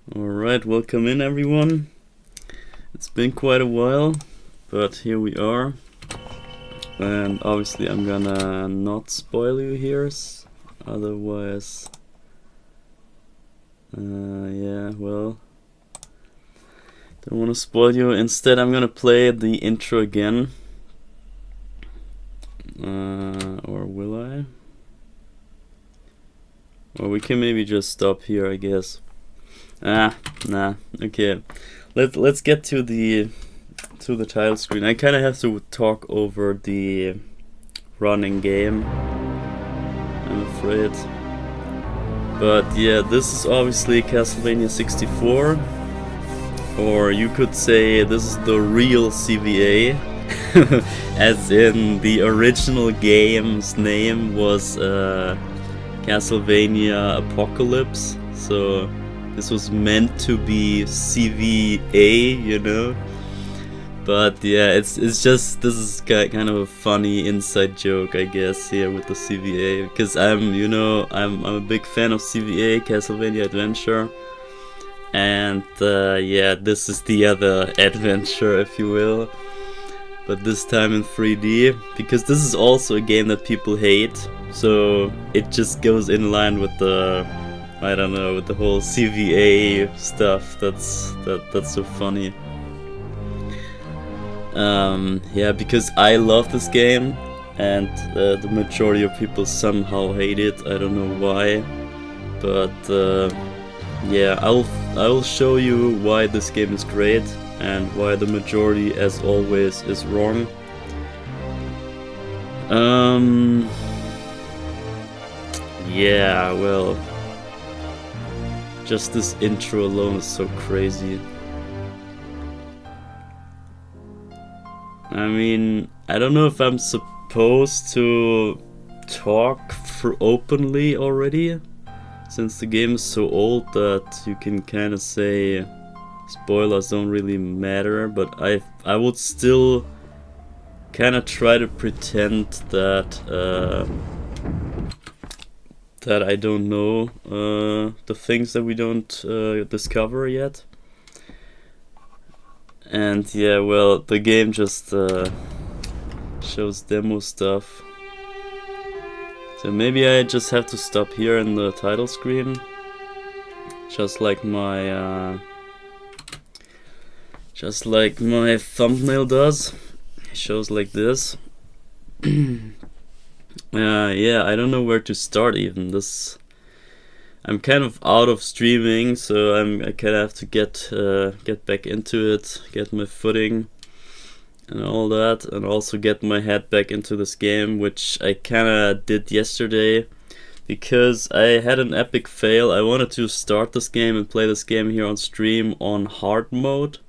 Alright, welcome in everyone. It's been quite a while, but here we are. And obviously I'm gonna not spoil you here, otherwise... don't wanna spoil you. Instead I'm gonna play the intro again. Or will I? Or we can maybe just stop here, I guess. Nah. Okay, let's get to the title screen. I kind of have to talk over the running game, I'm afraid. But yeah, this is obviously Castlevania 64, or you could say this is the real CVA, as in the original game's name was Castlevania Apocalypse, so this was meant to be CVA, you know. But yeah, it's just, this is kind of a funny inside joke, I guess, here with the CVA, because I'm a big fan of CVA, Castlevania Adventure, and yeah, this is the other adventure, if you will, but this time in 3D, because this is also a game that people hate, so it just goes in line with the, I don't know, with the whole CVA stuff. That's so funny. Yeah, because I love this game, and the majority of people somehow hate it. I don't know why, but yeah, I will show you why this game is great and why the majority, as always, is wrong. Yeah, well, just this intro alone is so crazy. I mean, I don't know if I'm supposed to talk openly already, since the game is so old that you can kind of say spoilers don't really matter, but I would still kind of try to pretend that that I don't know the things that we don't discover yet. And yeah, well, the game just shows demo stuff. So maybe I just have to stop here in the title screen, just like my thumbnail does. It shows like this. Yeah, I don't know where to start even. I'm kind of out of streaming, so I kind of have to get back into it, get my footing and all that, and also get my head back into this game, which I kind of did yesterday because I had an epic fail. I wanted to start this game and play this game here on stream on hard mode,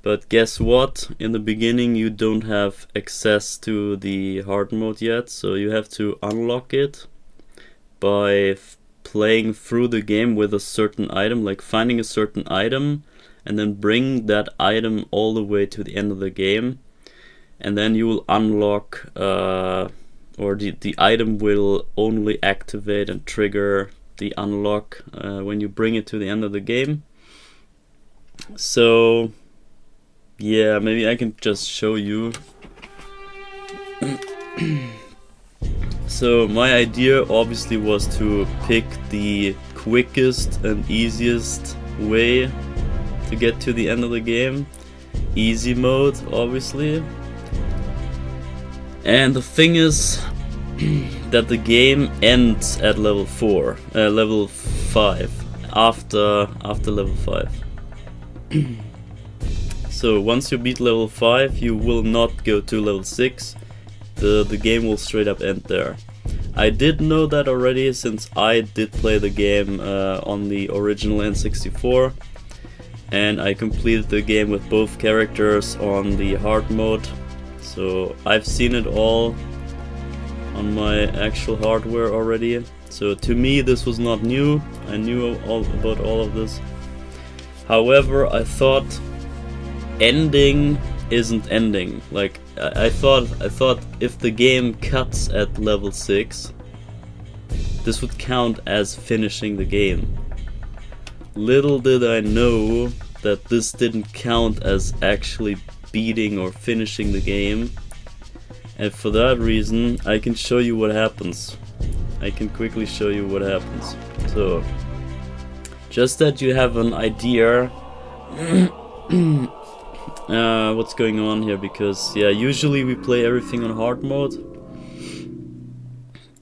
but guess what? In the beginning you don't have access to the hard mode yet, so you have to unlock it by playing through the game with a certain item, like finding a certain item and then bring that item all the way to the end of the game, and then you will unlock or the item will only activate and trigger the unlock when you bring it to the end of the game. So yeah, maybe I can just show you. So my idea obviously was to pick the quickest and easiest way to get to the end of the game. Easy mode, obviously. And the thing is that the game ends at level 5, after level 5. So once you beat level 5, you will not go to level 6. The game will straight up end there. I did know that already, since I did play the game on the original N64, and I completed the game with both characters on the hard mode, so I've seen it all on my actual hardware already. So to me this was not new, I knew all about all of this. However, I thought ending isn't ending. Like I thought if the game cuts at level 6, this would count as finishing the game. little did I know that this didn't count as actually beating or finishing the game. And for that reason, I can show you what happens. I can quickly show you what happens. So, just that you have an idea what's going on here, because yeah, usually we play everything on hard mode.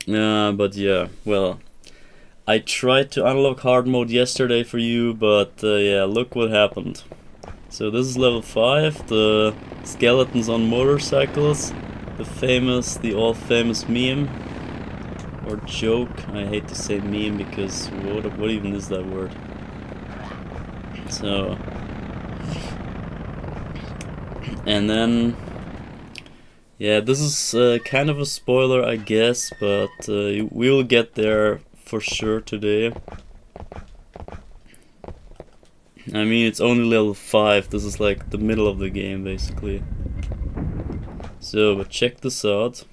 But yeah, well, I tried to unlock hard mode yesterday for you, but yeah, look what happened. So this is level 5, the skeletons on motorcycles, the all famous meme, or joke. I hate to say meme because what even is that word? So, and then, yeah, this is kind of a spoiler, I guess, but we'll get there for sure today. I mean, it's only level 5, this is like the middle of the game, basically. So, but check this out.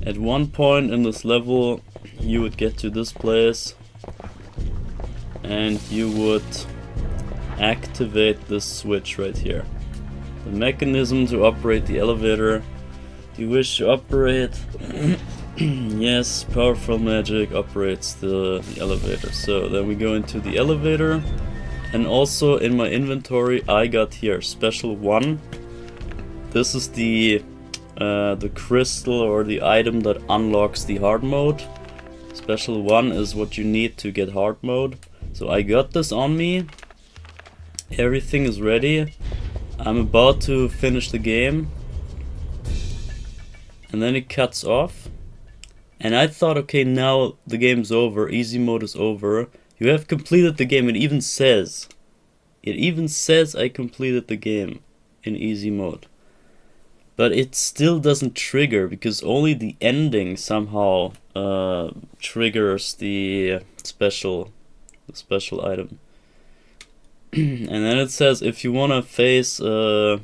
At one point in this level, you would get to this place, and you would activate this switch right here. The mechanism to operate the elevator. Do you wish to operate? Yes, powerful magic operates the elevator. So then we go into the elevator, and also in my inventory I got here special 1. This is the crystal or the item that unlocks the hard mode. Special 1 is what you need to get hard mode. So I got this on me. Everything is ready. I'm about to finish the game. And then it cuts off. And I thought, okay, now the game's over, easy mode is over. You have completed the game. It even says I completed the game in easy mode. But it still doesn't trigger, because only the ending somehow triggers the special item. And then it says if you want to face the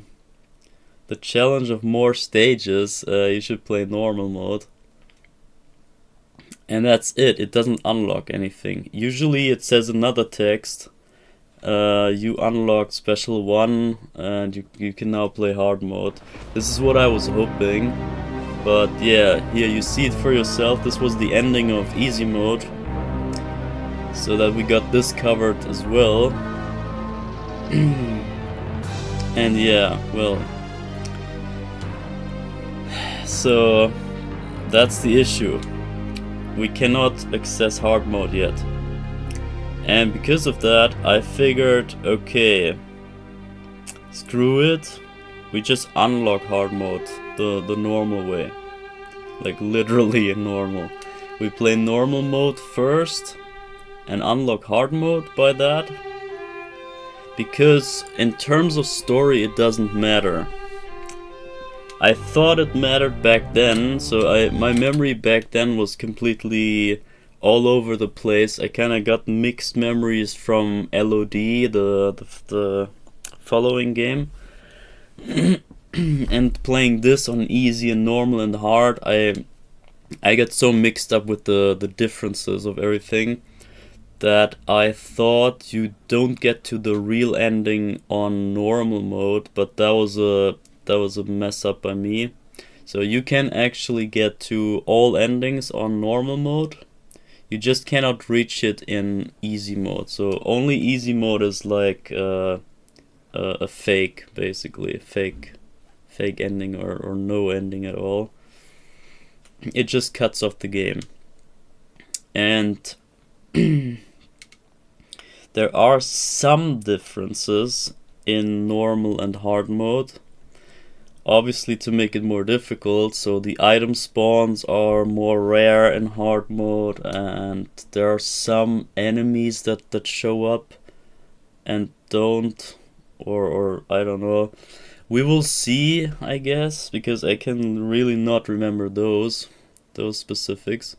challenge of more stages, you should play normal mode. And that's it. It doesn't unlock anything. Usually it says another text. You unlock special 1 and you can now play hard mode. This is what I was hoping. But yeah, here you see it for yourself. This was the ending of easy mode. So that we got this covered as well. And yeah, well. So that's the issue. We cannot access hard mode yet. And because of that, I figured, okay, screw it. We just unlock hard mode the normal way. Like literally normal. We play normal mode first and unlock hard mode by that. Because in terms of story it doesn't matter. I thought it mattered back then, so my memory back then was completely all over the place. I kinda got mixed memories from LOD, the following game. And playing this on easy and normal and hard, I got so mixed up with the differences of everything that I thought you don't get to the real ending on normal mode, but that was a mess up by me. So you can actually get to all endings on normal mode. You just cannot reach it in easy mode. So only easy mode is like a fake, basically, fake ending or no ending at all. It just cuts off the game. And there are some differences in normal and hard mode. Obviously to make it more difficult, so the item spawns are more rare in hard mode, and there are some enemies that show up and don't, or I don't know. We will see, I guess, because I can really not remember those specifics.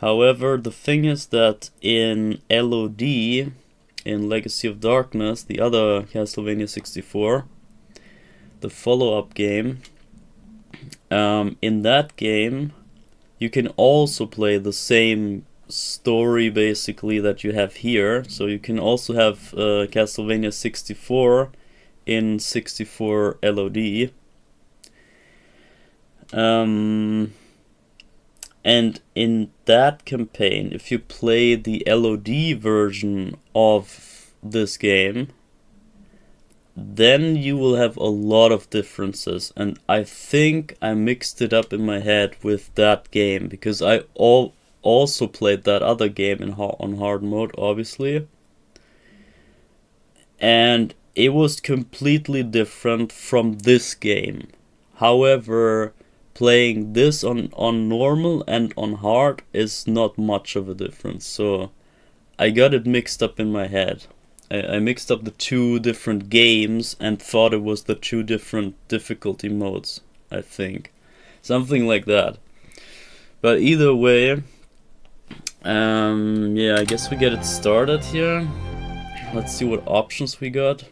However, the thing is that in LOD, in Legacy of Darkness, the other Castlevania 64, the follow-up game, in that game you can also play the same story basically that you have here. So you can also have Castlevania 64 in 64 LOD. And in that campaign, if you play the LOD version of this game, then you will have a lot of differences. And I think I mixed it up in my head with that game, because I also played that other game on hard mode, obviously. And it was completely different from this game. However, playing this on normal and on hard is not much of a difference. So I got it mixed up in my head. I mixed up the two different games and thought it was the two different difficulty modes, I think. Something like that. But either way, yeah, I guess we get it started here. Let's see what options we got.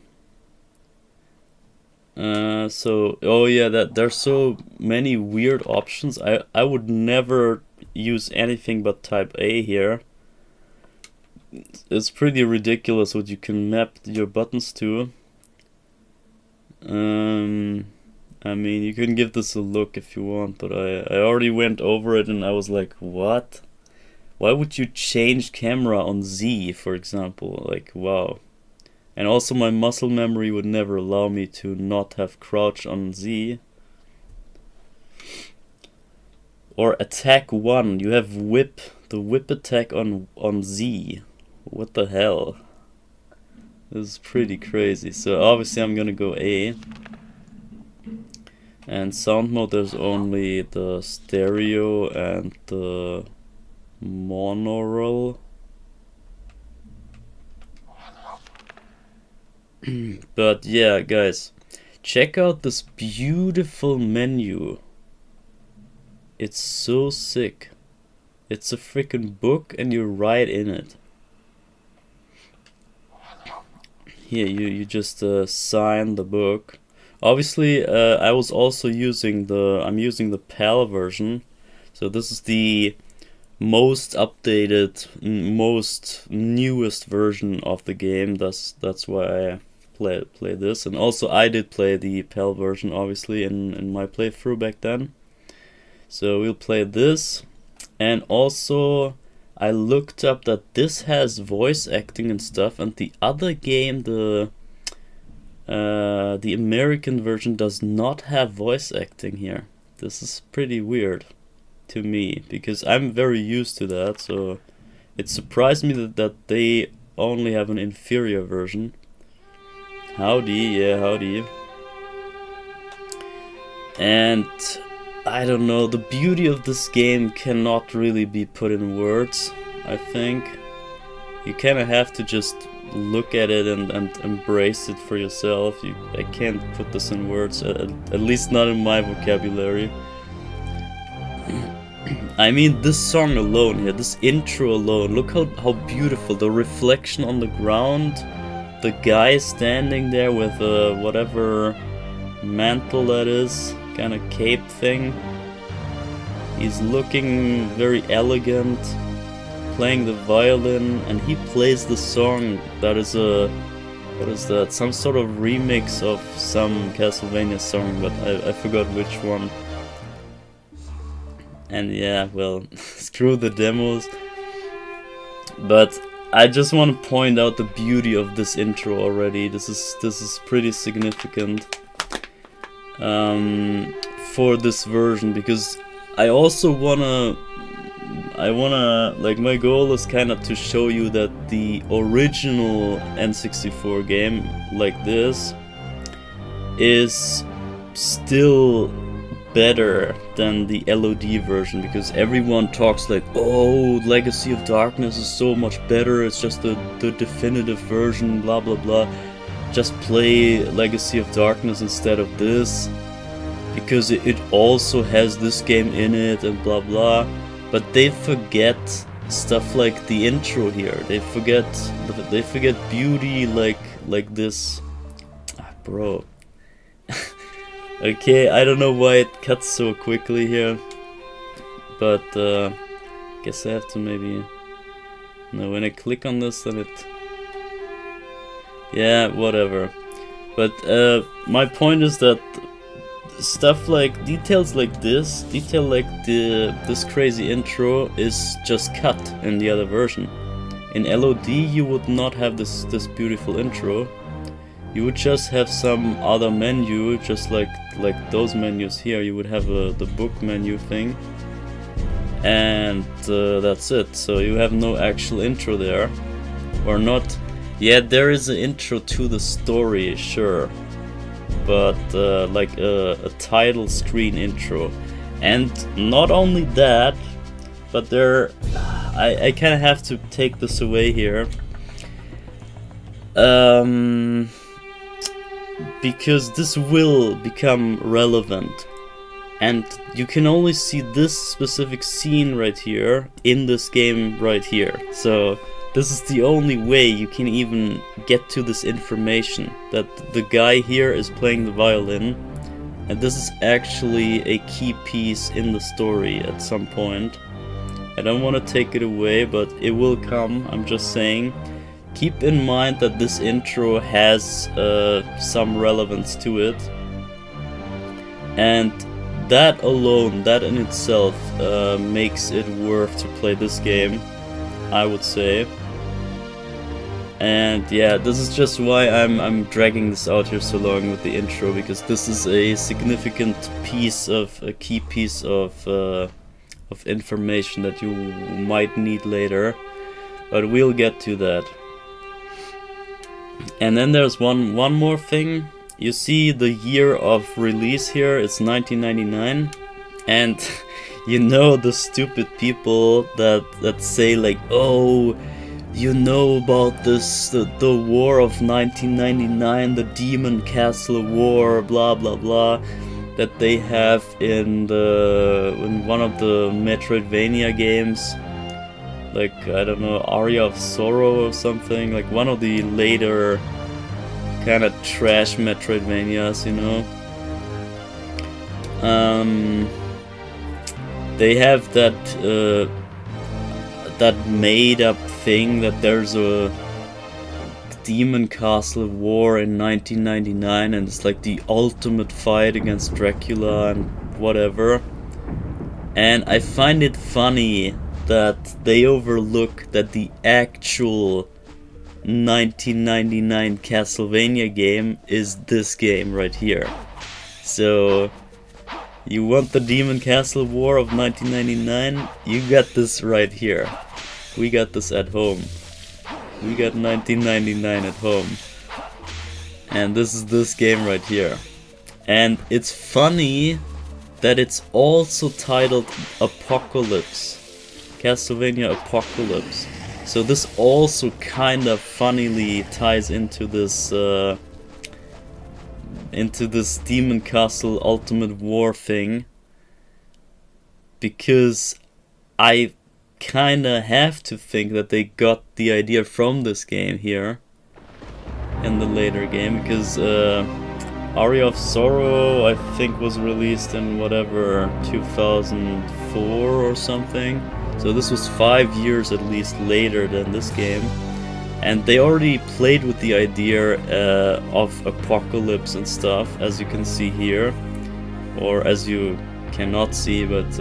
Oh yeah, that there's so many weird options. I would never use anything but type A here. It's pretty ridiculous what you can map your buttons to. I mean, you can give this a look if you want, but I already went over it and I was like, what? Why would you change camera on Z, for example? Like, wow. And also my muscle memory would never allow me to not have crouch on Z. Or attack 1, you have whip, the whip attack on Z. What the hell? This is pretty crazy. So obviously I'm gonna go A. And sound mode, there's only the stereo and the monaural. But yeah, guys, check out this beautiful menu. It's so sick. It's a freaking book and you're right in it. Here, you just sign the book. Obviously, I was also using I'm using the PAL version. So this is the most updated, most newest version of the game. That's why I play this. And also I did play the PAL version, obviously, in my playthrough back then. So we'll play this. And also I looked up that this has voice acting and stuff, and the other game, the American version, does not have voice acting here. This is pretty weird to me, because I'm very used to that, so it surprised me that they only have an inferior version. Howdy, yeah, howdy. And I don't know, the beauty of this game cannot really be put in words, I think. You kind of have to just look at it and embrace it for yourself. I can't put this in words, at least not in my vocabulary. I mean, this song alone here, this intro alone, look how beautiful, the reflection on the ground, the guy standing there with whatever mantle that is, kind of cape thing. He's looking very elegant, playing the violin, and he plays the song that is what is that? Some sort of remix of some Castlevania song, but I forgot which one. And yeah, well, screw the demos. But I just want to point out the beauty of this intro already. This is pretty significant for this version, because I also wanna like, my goal is kind of to show you that the original N64 game like this is still better than the LOD version, because everyone talks like, oh, Legacy of Darkness is so much better, it's just the definitive version, blah blah blah. Just play Legacy of Darkness instead of this, because it also has this game in it and blah blah. But they forget stuff like the intro here. They forget beauty like this. Bro. Okay, I don't know why it cuts so quickly here, but guess I have to maybe No, when I click on this, then it... Yeah, whatever. But my point is that stuff like details like this, this crazy intro is just cut in the other version. In LOD you would not have this beautiful intro. You would just have some other menu, just like those menus here. You would have the book menu thing, and that's it. So you have no actual intro there, or not. Yeah, there is an intro to the story, sure, but like a title screen intro. And not only that, but there, I kind of have to take this away here, because this will become relevant, and you can only see this specific scene right here in this game right here. So this is the only way you can even get to this information, that the guy here is playing the violin, and this is actually a key piece in the story at some point. I don't want to take it away, but it will come. I'm just saying, keep in mind that this intro has some relevance to it, and that alone, that in itself, makes it worth to play this game, I would say. And yeah, this is just why I'm dragging this out here so long with the intro, because this is a significant piece of a key piece of information that you might need later, but we'll get to that. And then there's one more thing. You see the year of release here, it's 1999, and you know the stupid people that say like, oh, you know about this, the war of 1999, the Demon Castle War, blah blah blah, that they have in one of the Metroidvania games, like, I don't know, Aria of Sorrow or something, like one of the later kind of trash Metroidvanias, you know. They have that made up thing that there's a Demon Castle War in 1999, and it's like the ultimate fight against Dracula and whatever. And I find it funny that they overlook that the actual 1999 Castlevania game is this game right here. So you want the Demon Castle War of 1999? You got this right here. We got this at home. We got 1999 at home. And this is this game right here. And it's funny that it's also titled Apocalypse. Castlevania Apocalypse. So this also kind of funnily ties into this Demon Castle Ultimate War thing, because I kinda have to think that they got the idea from this game here in the later game, because Aria of Sorrow I think was released in whatever 2004 or something, so this was 5 years at least later than this game. And they already played with the idea of apocalypse and stuff, as you can see here, or as you cannot see, but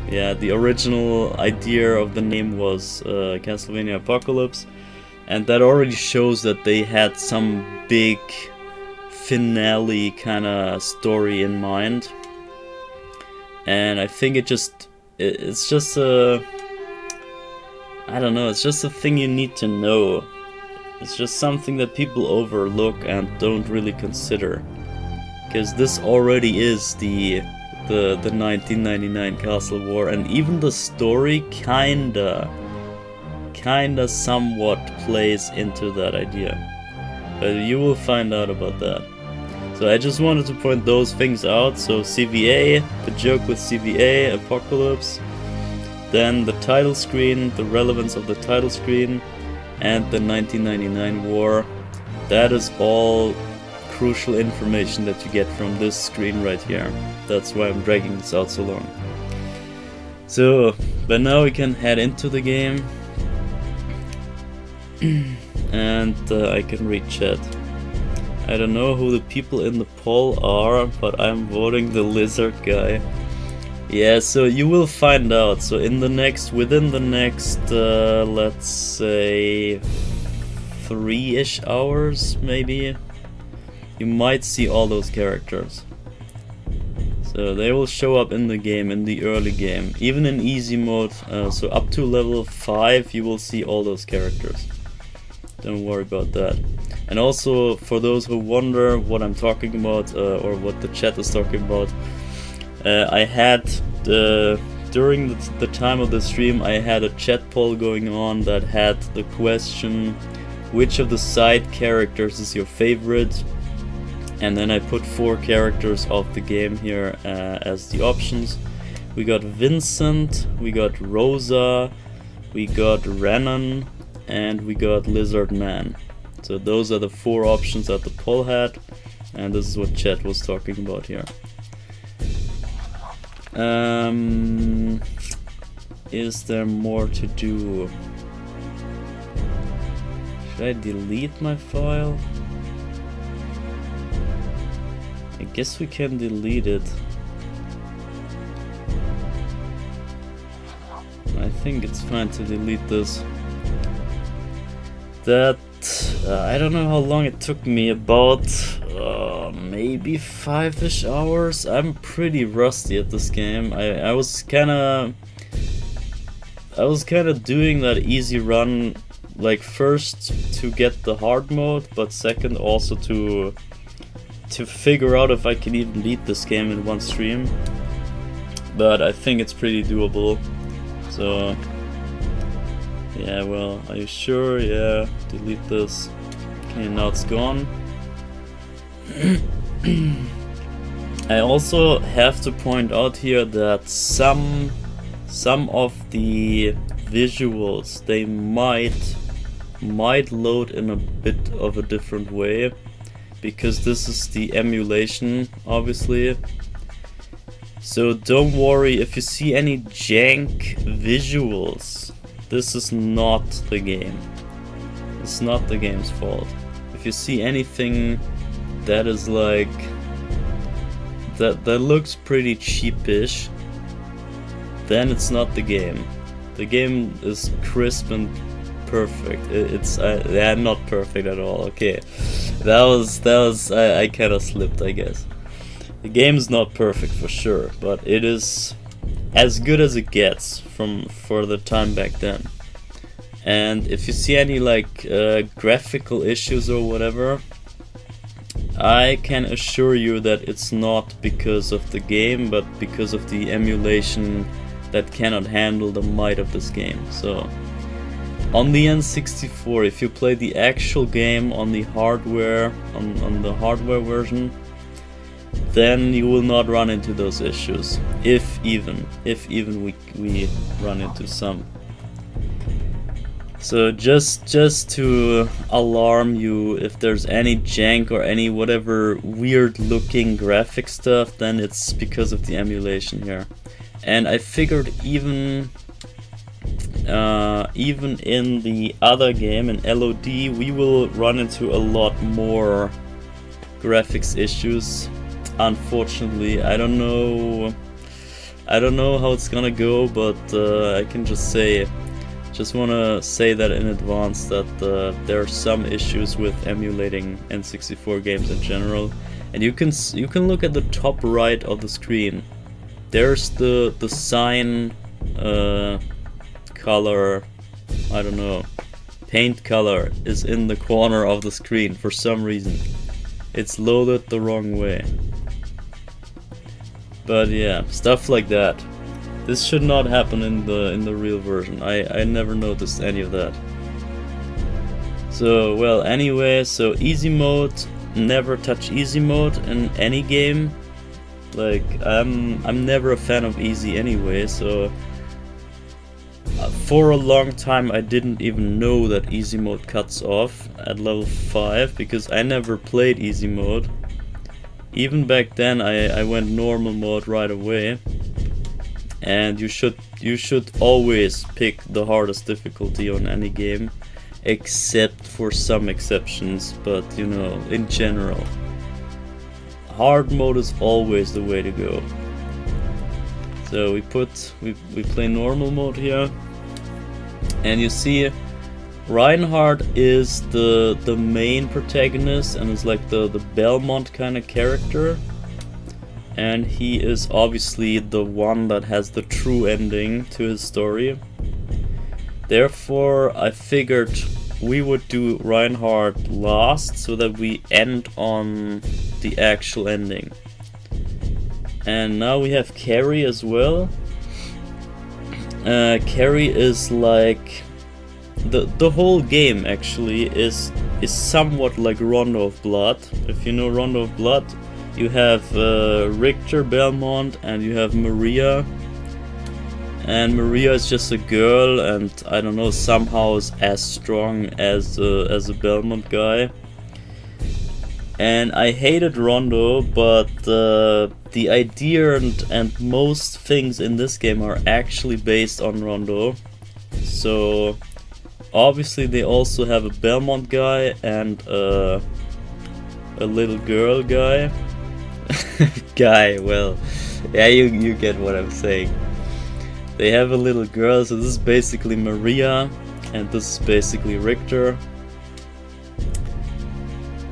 yeah, the original idea of the name was Castlevania Apocalypse, and that already shows that they had some big finale kind of story in mind. And I think it's just a, I don't know, it's just a thing you need to know. It's just something that people overlook and don't really consider, because this already is the 1999 Castle War, and even the story kinda somewhat plays into that idea. But you will find out about that. So I just wanted to point those things out. So CVA, the joke with CVA, Apocalypse, then the title screen, the relevance of the title screen, and the 1999 war. That is all crucial information that you get from this screen right here. That's why I'm dragging this out so long. So, but now we can head into the game. and I can read chat. I don't know who the people in the poll are, but I'm voting the lizard guy. Yeah, so you will find out. So within the next, let's say 3-ish hours, maybe, you might see all those characters. So they will show up in the game, in the early game, even in easy mode. So up to level 5, you will see all those characters. Don't worry about that. And also, for those who wonder what I'm talking about, or what the chat is talking about, I had during the time of the stream, I had a chat poll going on that had the question, which of the side characters is your favorite? And then I put 4 characters of the game here as the options. We got Vincent, we got Rosa, we got Renan, and we got Lizard Man. So those are the 4 options that the poll had, and this is what chat was talking about here. Is there more to do? Should I delete my file? I guess we can delete it. I think it's fine to delete this. I don't know how long it took me, about maybe 5-ish hours. I'm pretty rusty at this game. I was kinda doing that easy run, like first to get the hard mode, but second also to figure out if I can even beat this game in one stream. But I think it's pretty doable. So yeah, well, are you sure? Yeah, delete this. Okay, now it's gone. I also have to point out here that some of the visuals, they might load in a bit of a different way, because this is the emulation, obviously. So don't worry if you see any jank visuals. This is not the game. It's not the game's fault. If you see anything that is like that looks pretty cheapish, then it's not the game. The game is crisp and perfect. It's not perfect at all. Okay, that was I kind of slipped, I guess. The game's not perfect for sure, but it is as good as it gets for the time back then. And if you see any like graphical issues or whatever, I can assure you that it's not because of the game, but because of the emulation that cannot handle the might of this game. So on the N64, if you play the actual game on the hardware, on the hardware version, then you will not run into those issues, if even we run into some. So just to alarm you, if there's any jank or any whatever weird looking graphic stuff, then it's because of the emulation here. And I figured even in the other game, in LOD, we will run into a lot more graphics issues. Unfortunately, I don't know how it's gonna go, but I can just wanna say that in advance that there are some issues with emulating N64 games in general. And you can look at the top right of the screen. There's the sign color, I don't know, paint color is in the corner of the screen for some reason. It's loaded the wrong way. But yeah, stuff like that. This should not happen in the real version. I never noticed any of that. So well, anyway, so easy mode, never touch easy mode in any game. Like I'm never a fan of easy anyway, so for a long time I didn't even know that easy mode cuts off at level 5, because I never played easy mode. Even back then I went normal mode right away. And you should always pick the hardest difficulty on any game. except for some exceptions, but you know, in general, hard mode is always the way to go. So we play normal mode here, and you see Reinhardt is the main protagonist and is like the Belmont kind of character, and he is obviously the one that has the true ending to his story. Therefore, I figured we would do Reinhardt last so that we end on the actual ending. And now we have Carrie as well. Carrie is like the whole game actually is somewhat like Rondo of Blood. If you know Rondo of Blood, you have Richter, Belmont, and you have Maria. And Maria is just a girl, and I don't know, somehow is as strong as a Belmont guy. And I hated Rondo, but the idea and most things in this game are actually based on Rondo. So obviously they also have a Belmont guy and a little girl guy. Well, yeah, you get what I'm saying. They have a little girl, so this is basically Maria, and this is basically Richter.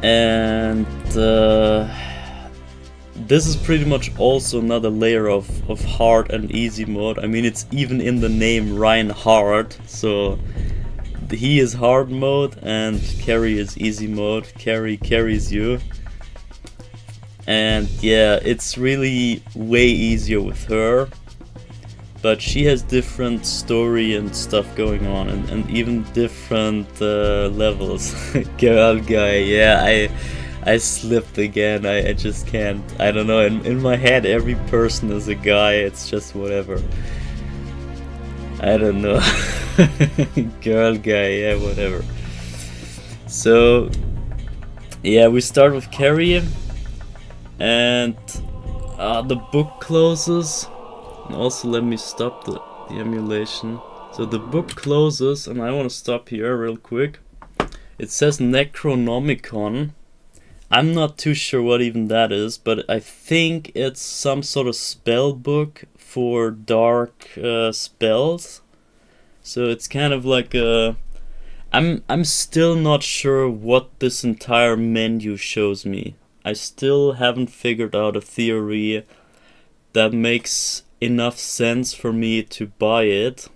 And this is pretty much also another layer of hard and easy mode. I mean, it's even in the name Reinhardt, so he is hard mode and Carrie is easy mode. Carrie carries you. And yeah, it's really way easier with her. But she has different story and stuff going on, and even different levels. Girl guy, yeah, I slipped again. I just can't. I don't know. In my head, every person is a guy. It's just whatever. I don't know. Girl guy, yeah, whatever. So yeah, we start with Carrie, and the book closes. And also let me stop the emulation. So the book closes, and I want to stop here real quick. It says Necronomicon. I'm not too sure what even that is, but I think it's some sort of spell book for dark spells. So it's kind of like a... I'm still not sure what this entire menu shows me. I still haven't figured out a theory that makes enough sense for me to buy it.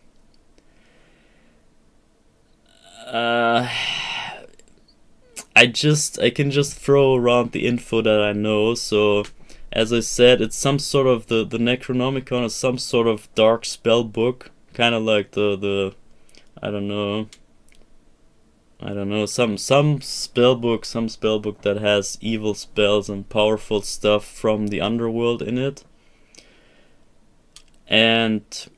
I can just throw around the info that I know. So as I said, it's some sort of the Necronomicon is some sort of dark spell book, kind of like the I don't know, some spell book that has evil spells and powerful stuff from the underworld in it. And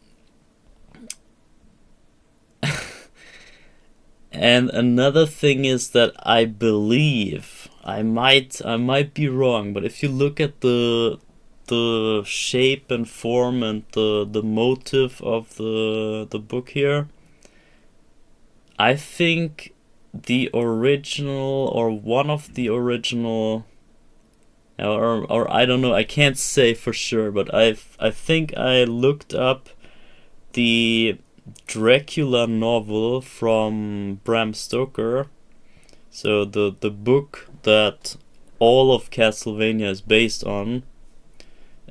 another thing is that I believe, I might be wrong, but if you look at the shape and form and the motive of the book here, I think the original, or one of the original, or I don't know, I can't say for sure, but I think I looked up the Dracula novel from Bram Stoker. So the book that all of Castlevania is based on,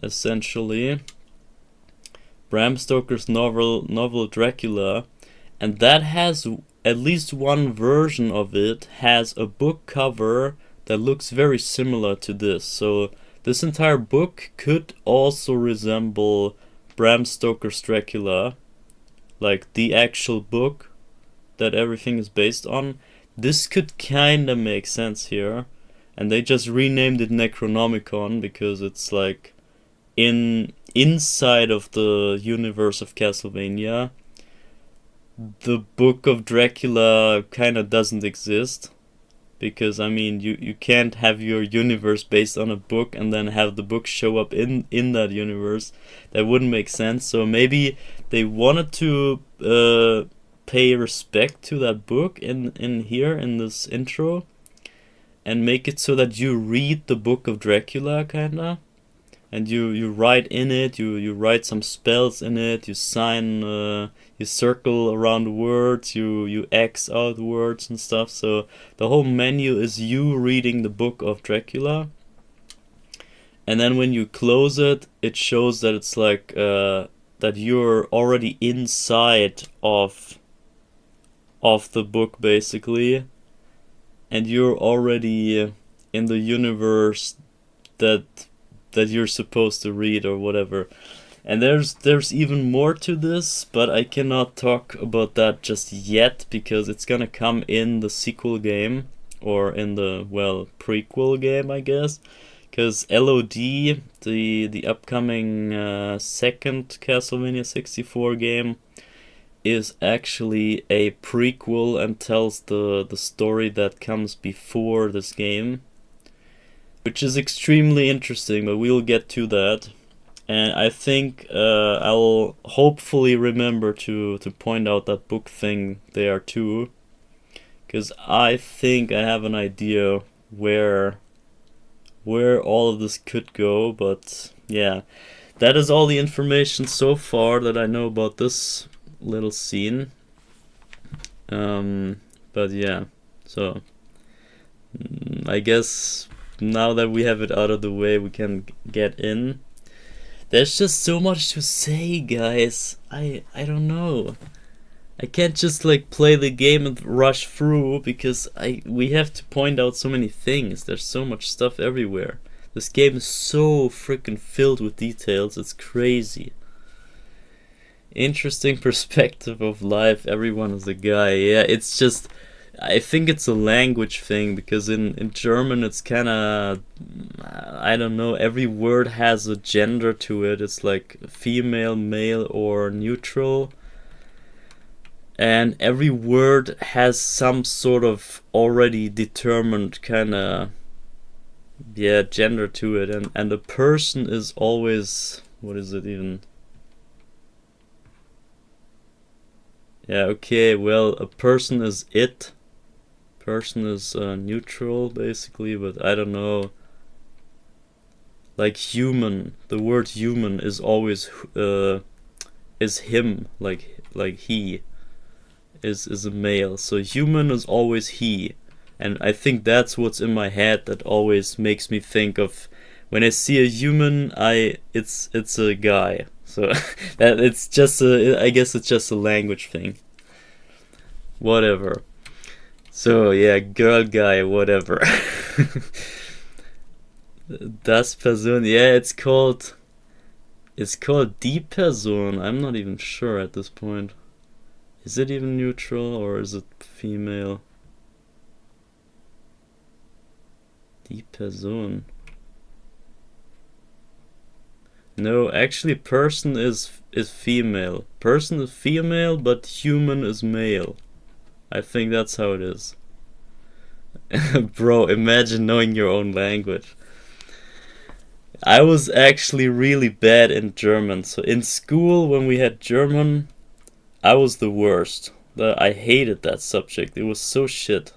essentially. Bram Stoker's novel Dracula, and that has at least one version of it has a book cover that looks very similar to this. So this entire book could also resemble Bram Stoker's Dracula, like the actual book that everything is based on. This could kinda make sense here, and they just renamed it Necronomicon because it's like inside of the universe of Castlevania. The book of Dracula kinda doesn't exist. Because, I mean, you can't have your universe based on a book and then have the book show up in that universe. That wouldn't make sense. So maybe they wanted to pay respect to that book in here in this intro, and make it so that you read the book of Dracula, kinda. And you write in it, you write some spells in it, you sign, you circle around words, you X out words and stuff. So the whole menu is you reading the book of Dracula. And then when you close it, it shows that it's like, that you're already inside of the book, basically. And you're already in the universe that you're supposed to read or whatever. And there's even more to this, but I cannot talk about that just yet because it's gonna come in the sequel game, or in the, well, prequel game, I guess. Because LOD, the upcoming second Castlevania 64 game, is actually a prequel and tells the story that comes before this game, which is extremely interesting, but we'll get to that. And I think I'll hopefully remember to point out that book thing there too, because I think I have an idea where all of this could go. But yeah, that is all the information so far that I know about this little scene. But yeah, so I guess now that we have it out of the way, we can get in. There's just so much to say, guys. I don't know. I can't just like play the game and rush through, because we have to point out so many things. There's so much stuff everywhere. This game is so freaking filled with details, it's crazy. Interesting perspective of life, everyone is a guy. Yeah, it's just, I think it's a language thing, because in German it's kinda, I don't know, every word has a gender to it. It's like female, male, or neutral. And every word has some sort of already determined kinda, yeah, gender to it. And a person is always, what is it even? Yeah, okay, well, a person is it. Person is neutral, basically, but I don't know. Like human, the word human is always is him, like he is a male. So human is always he, and I think that's what's in my head that always makes me think of, when I see a human, it's a guy. So that it's just I guess it's just a language thing. Whatever. So yeah, girl, guy, whatever. Das Person, yeah, it's called die Person. I'm not even sure at this point. Is it even neutral or is it female? Die Person. No, actually, person is female. Person is female, but human is male. I think that's how it is. Bro, imagine knowing your own language. I was actually really bad in German. So in school, when we had German, I was the worst. I hated that subject. It was so shit.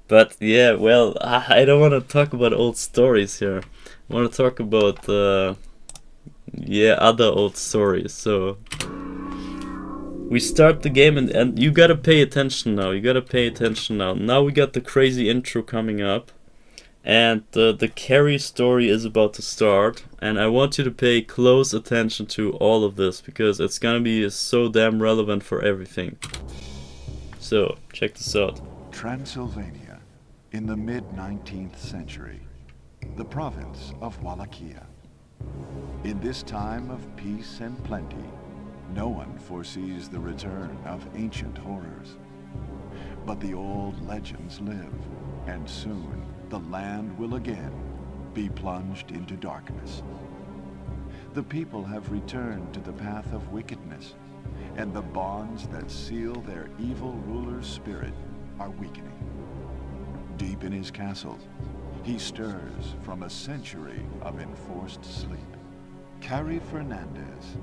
But yeah, well, I don't want to talk about old stories here. I want to talk about other old stories. So we start the game, and you gotta pay attention now. Now we got the crazy intro coming up, and the Carrie story is about to start. And I want you to pay close attention to all of this, because it's gonna be so damn relevant for everything. So check this out. Transylvania, in the mid-19th century, the province of Wallachia. In this time of peace and plenty, no one foresees the return of ancient horrors. But the old legends live, and soon the land will again be plunged into darkness. The people have returned to the path of wickedness, and the bonds that seal their evil ruler's spirit are weakening. Deep in his castle, he stirs from a century of enforced sleep. Carrie Fernandez,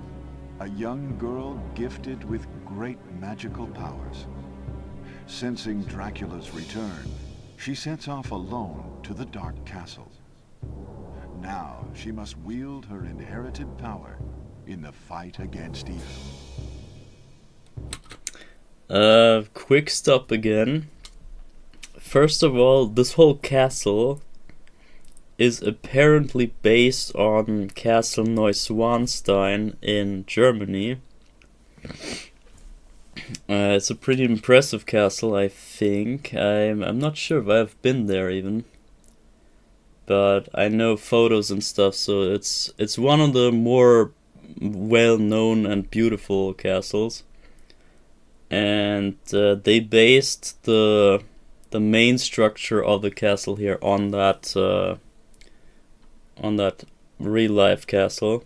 a young girl gifted with great magical powers. Sensing Dracula's return, she sets off alone to the Dark Castle. Now she must wield her inherited power in the fight against evil. Quick stop again. First of all, this whole castle is apparently based on Castle Neuschwanstein in Germany. It's a pretty impressive castle, I think. I'm not sure if I've been there even, but I know photos and stuff. So it's one of the more well-known and beautiful castles, and they based the main structure of the castle here on that real life castle.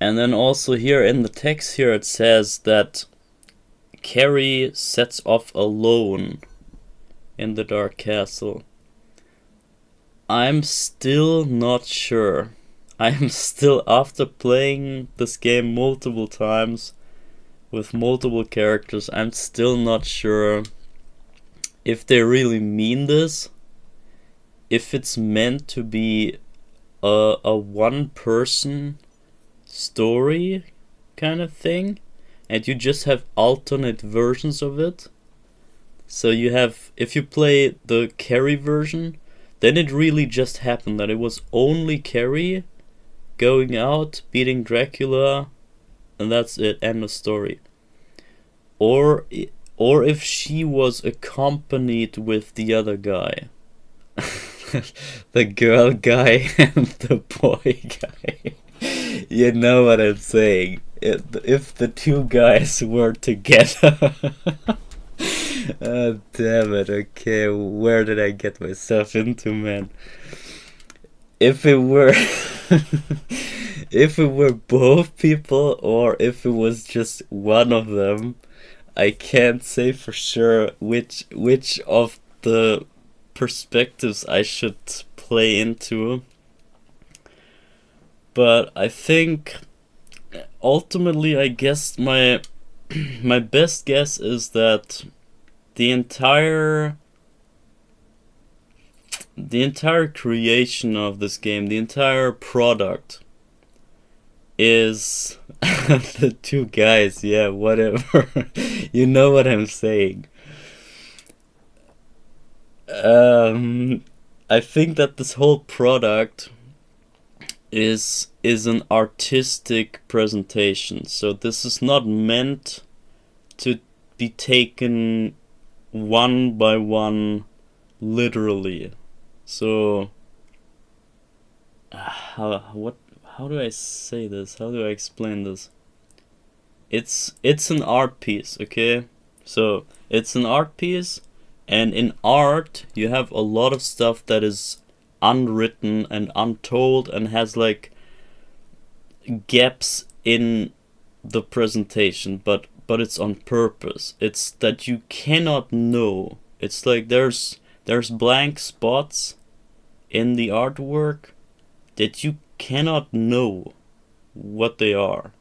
And then also here in the text here it says that Carrie sets off alone in the Dark Castle. I'm still not sure. I'm still, after playing this game multiple times with multiple characters, I'm still not sure if they really mean this. If it's meant to be a one-person story kind of thing, and you just have alternate versions of it. So you have, if you play the Carrie version, then it really just happened that it was only Carrie going out, beating Dracula, and that's it, end of story. Or if she was accompanied with the other guy. The girl guy and the boy guy. You know what I'm saying. If the two guys were together. Oh, damn it. Okay, where did I get myself into, man? If it were if it were both people, or if it was just one of them, I can't say for sure which of the perspectives I should play into. But I think ultimately, I guess my best guess is that the entire creation of this game, the entire product, is the two guys. Yeah, whatever. You know what I'm saying. I think that this whole product is an artistic presentation. So this is not meant to be taken one by one literally. So how do I say this? How do I explain this? It's an art piece, okay? So it's an art piece, and in art you have a lot of stuff that is unwritten and untold and has like gaps in the presentation, but it's on purpose. It's that you cannot know. It's like there's blank spots in the artwork that you cannot know what they are.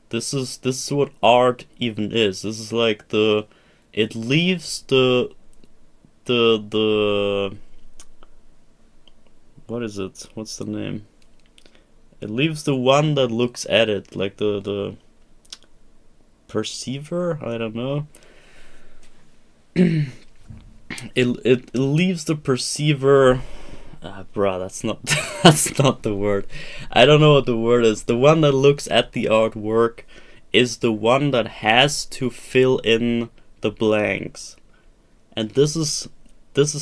This is what art even is. This is like it leaves the what is it? What's the name? It leaves the one that looks at it, like the perceiver. I don't know. It leaves the perceiver. Bruh, that's not that's not the word. I don't know what the word is. The one that looks at the artwork is the one that has to fill in the blanks, and this is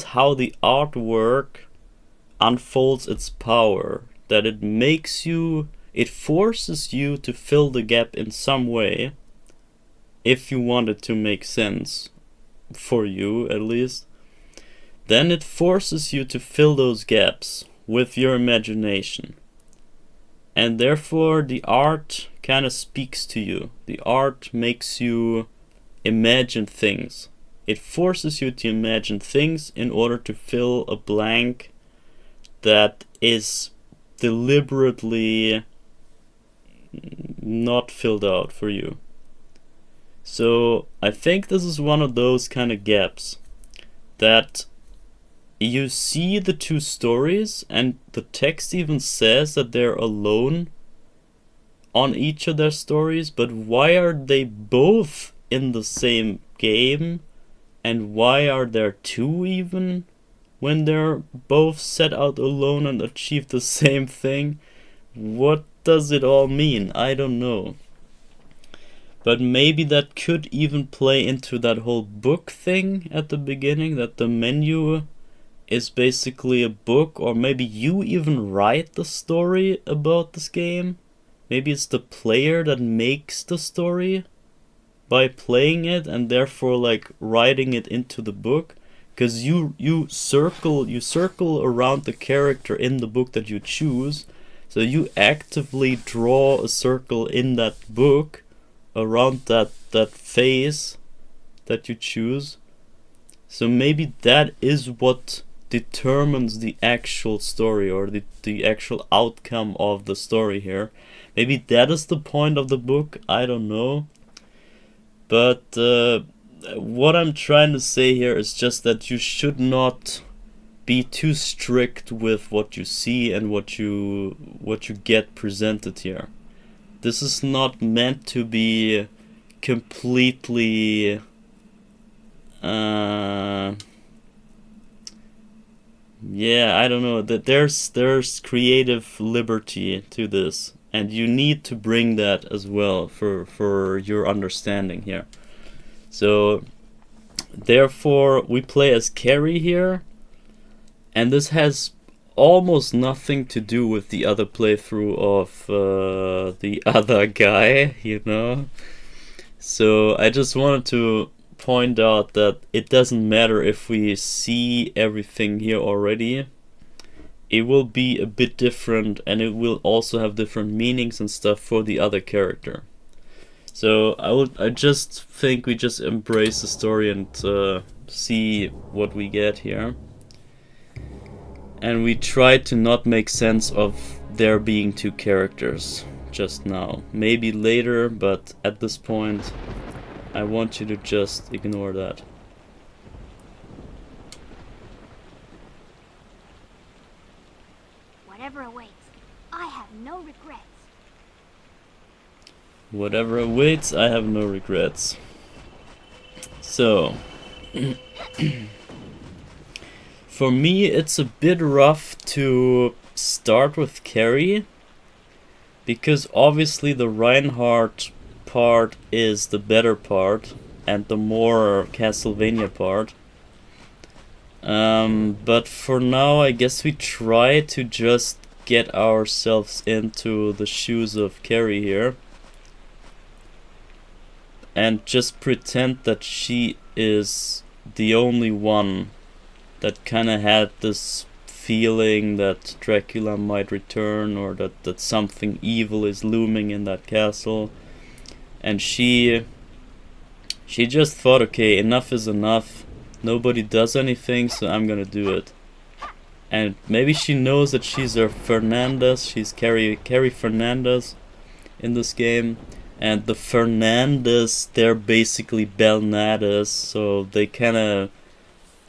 how the artwork unfolds its power. That it forces you to fill the gap in some way, if you want it to make sense for you at least. Then it forces you to fill those gaps with your imagination. And therefore the art kind of speaks to you. The art makes you imagine things. It forces you to imagine things in order to fill a blank that is deliberately not filled out for you. So I think this is one of those kind of gaps that you see the two stories and the text even says that they're alone on each of their stories, but why are they both in the same game, and why are there two even when they're both set out alone and achieve the same thing? What does it all mean? I don't know. But maybe that could even play into that whole book thing at the beginning, that the menu is basically a book, or maybe you even write the story about this game. Maybe it's the player that makes the story by playing it and therefore like writing it into the book, because you circle around the character in the book that you choose, so you actively draw a circle in that book around that phase that you choose. So maybe that is what determines the actual story, or the actual outcome of the story here. Maybe that is the point of the book, I don't know. But what I'm trying to say here is just that you should not be too strict with what you see and what you get presented here. This is not meant to be completely yeah, I don't know, that there's creative liberty to this, and you need to bring that as well for your understanding here. So therefore we play as Carrie here, and this has almost nothing to do with the other playthrough of the other guy, you know. So I just wanted to point out that it doesn't matter if we see everything here already. It will be a bit different, and it will also have different meanings and stuff for the other character. So I just think we just embrace the story and see what we get here. And we try to not make sense of there being two characters just now. Maybe later, but at this point I want you to just ignore that. Whatever awaits, I have no regrets. Whatever awaits, I have no regrets. So for me it's a bit rough to start with Carrie, because obviously the Reinhardt part is the better part and the more Castlevania part. But for now I guess we try to just get ourselves into the shoes of Carrie here and just pretend that she is the only one that kinda had this feeling that Dracula might return, or that something evil is looming in that castle. And she just thought, okay, enough is enough. Nobody does anything, so I'm gonna do it. And maybe she knows that she's her Fernandez. She's Carrie Fernandez in this game. And the Fernandez, they're basically Belnades, so they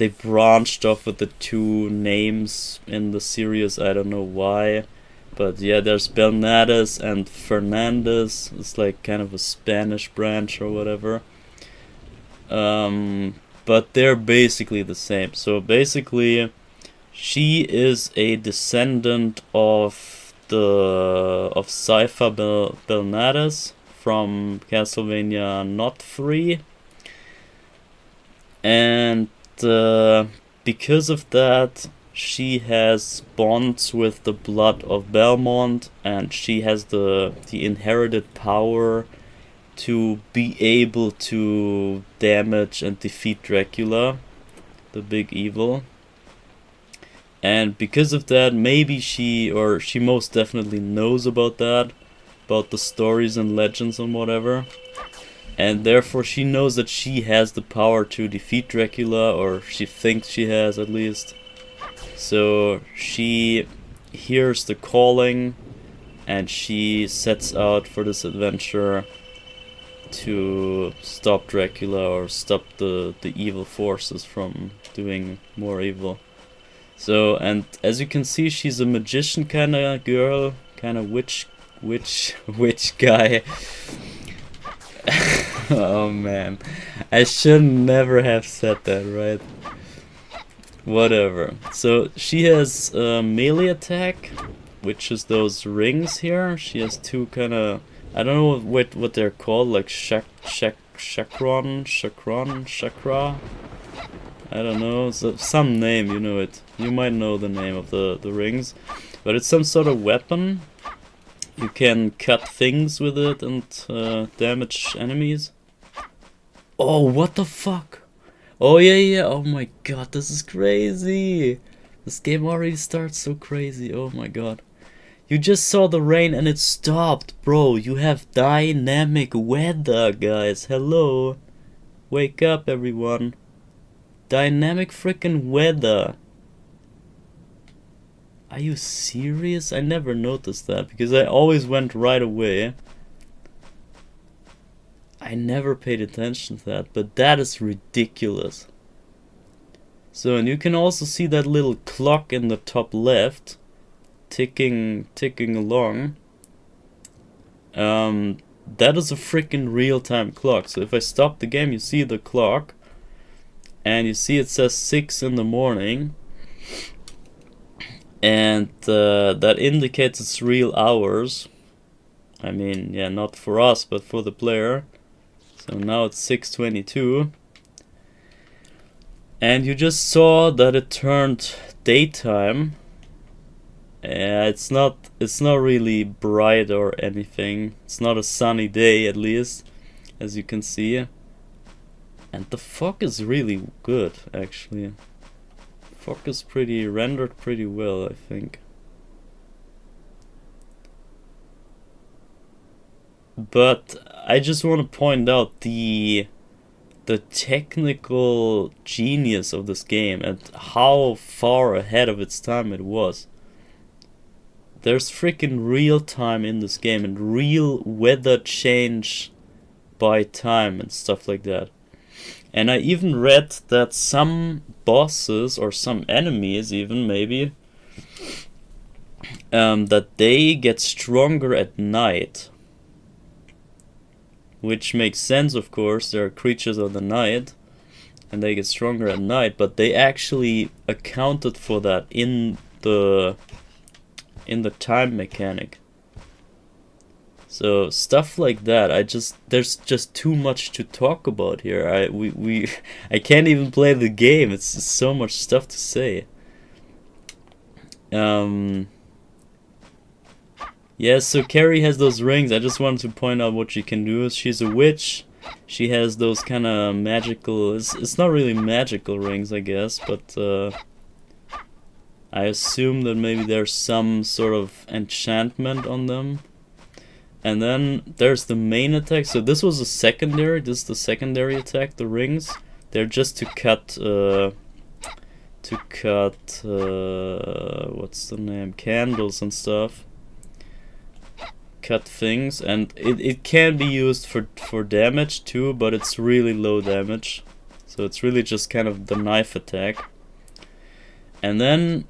branched off with the two names in the series. I don't know why. But yeah, there's Belnades and Fernandez. It's like kind of a Spanish branch or whatever. But they're basically the same. So basically, she is a descendant of Savefile Belnades from Castlevania Not 3. And because of that, she has bonds with the blood of Belmont, and she has the inherited power to be able to damage and defeat Dracula, the big evil. And because of that, maybe she most definitely knows about that, about the stories and legends and whatever. And therefore she knows that she has the power to defeat Dracula, or she thinks she has at least. So she hears the calling and she sets out for this adventure to stop Dracula or stop the evil forces from doing more evil. So, and as you can see, she's a magician kind of girl, kind of witch guy. Oh man, I should never have said that, right? Whatever. So she has melee attack, which is those rings here. She has two kind of, I don't know what they're called, like chakra. I don't know, so some name, you know it. You might know the name of the rings, but it's some sort of weapon. You can cut things with it and damage enemies. Oh, what the fuck? Oh yeah, oh my god, this is crazy. This game already starts so crazy, oh my god. You just saw the rain and it stopped, bro. You have dynamic weather, guys. Hello. Wake up, everyone. Dynamic freaking weather. Are you serious? I never noticed that because I always went right away. I never paid attention to that, but that is ridiculous. So, and you can also see that little clock in the top left ticking along. That is a freaking real-time clock. So if I stop the game, you see the clock, and you see it says 6 in the morning, and that indicates it's real hours. I mean, yeah, not for us, but for the player. So now it's 6:22, and you just saw that it turned daytime. It's not really bright or anything. It's not a sunny day, at least, as you can see. And the fog is really good, actually. Fog is rendered pretty well, I think. But I just want to point out the technical genius of this game and how far ahead of its time it was. There's freaking real time in this game and real weather change by time and stuff like that. And I even read that some bosses or some enemies even maybe that they get stronger at night. Which makes sense, of course. They're creatures of the night and they get stronger at night, but they actually accounted for that in the time mechanic. So stuff like that, there's just too much to talk about here. I can't even play the game. It's just so much stuff to say. Yeah, so Carrie has those rings. I just wanted to point out what she can do. She's a witch. She has those kind of magical, it's not really magical rings, I guess, but I assume that maybe there's some sort of enchantment on them. And then there's the main attack. So this was a secondary. This is the secondary attack. The rings, they're just to cut what's the name? Candles and stuff. Cut things, and it can be used for damage too, but it's really low damage. So it's really just kind of the knife attack. And then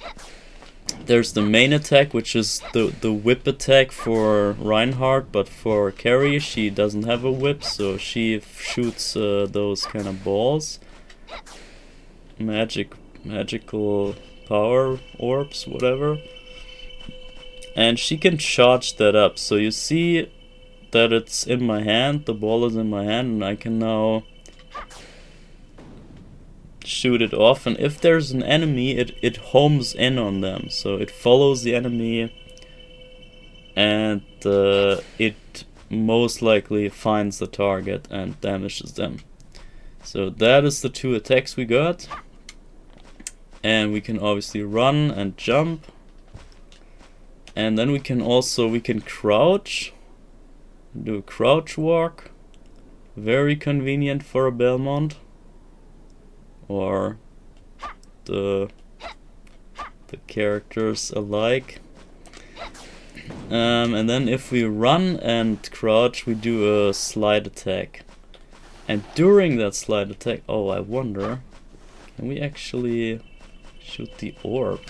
there's the main attack, which is the whip attack for Reinhardt, but for Carrie, she doesn't have a whip, so she shoots those kind of balls. Magical power orbs, whatever. And she can charge that up. So you see that it's in my hand, the ball is in my hand, and I can now shoot it off. And if there's an enemy, it homes in on them. So it follows the enemy, and it most likely finds the target and damages them. So that is the two attacks we got. And we can obviously run and jump. And then we can crouch, do a crouch walk, very convenient for a Belmont, or the characters alike. And then if we run and crouch, we do a slide attack. And during that slide attack, oh, I wonder, can we actually shoot the orb?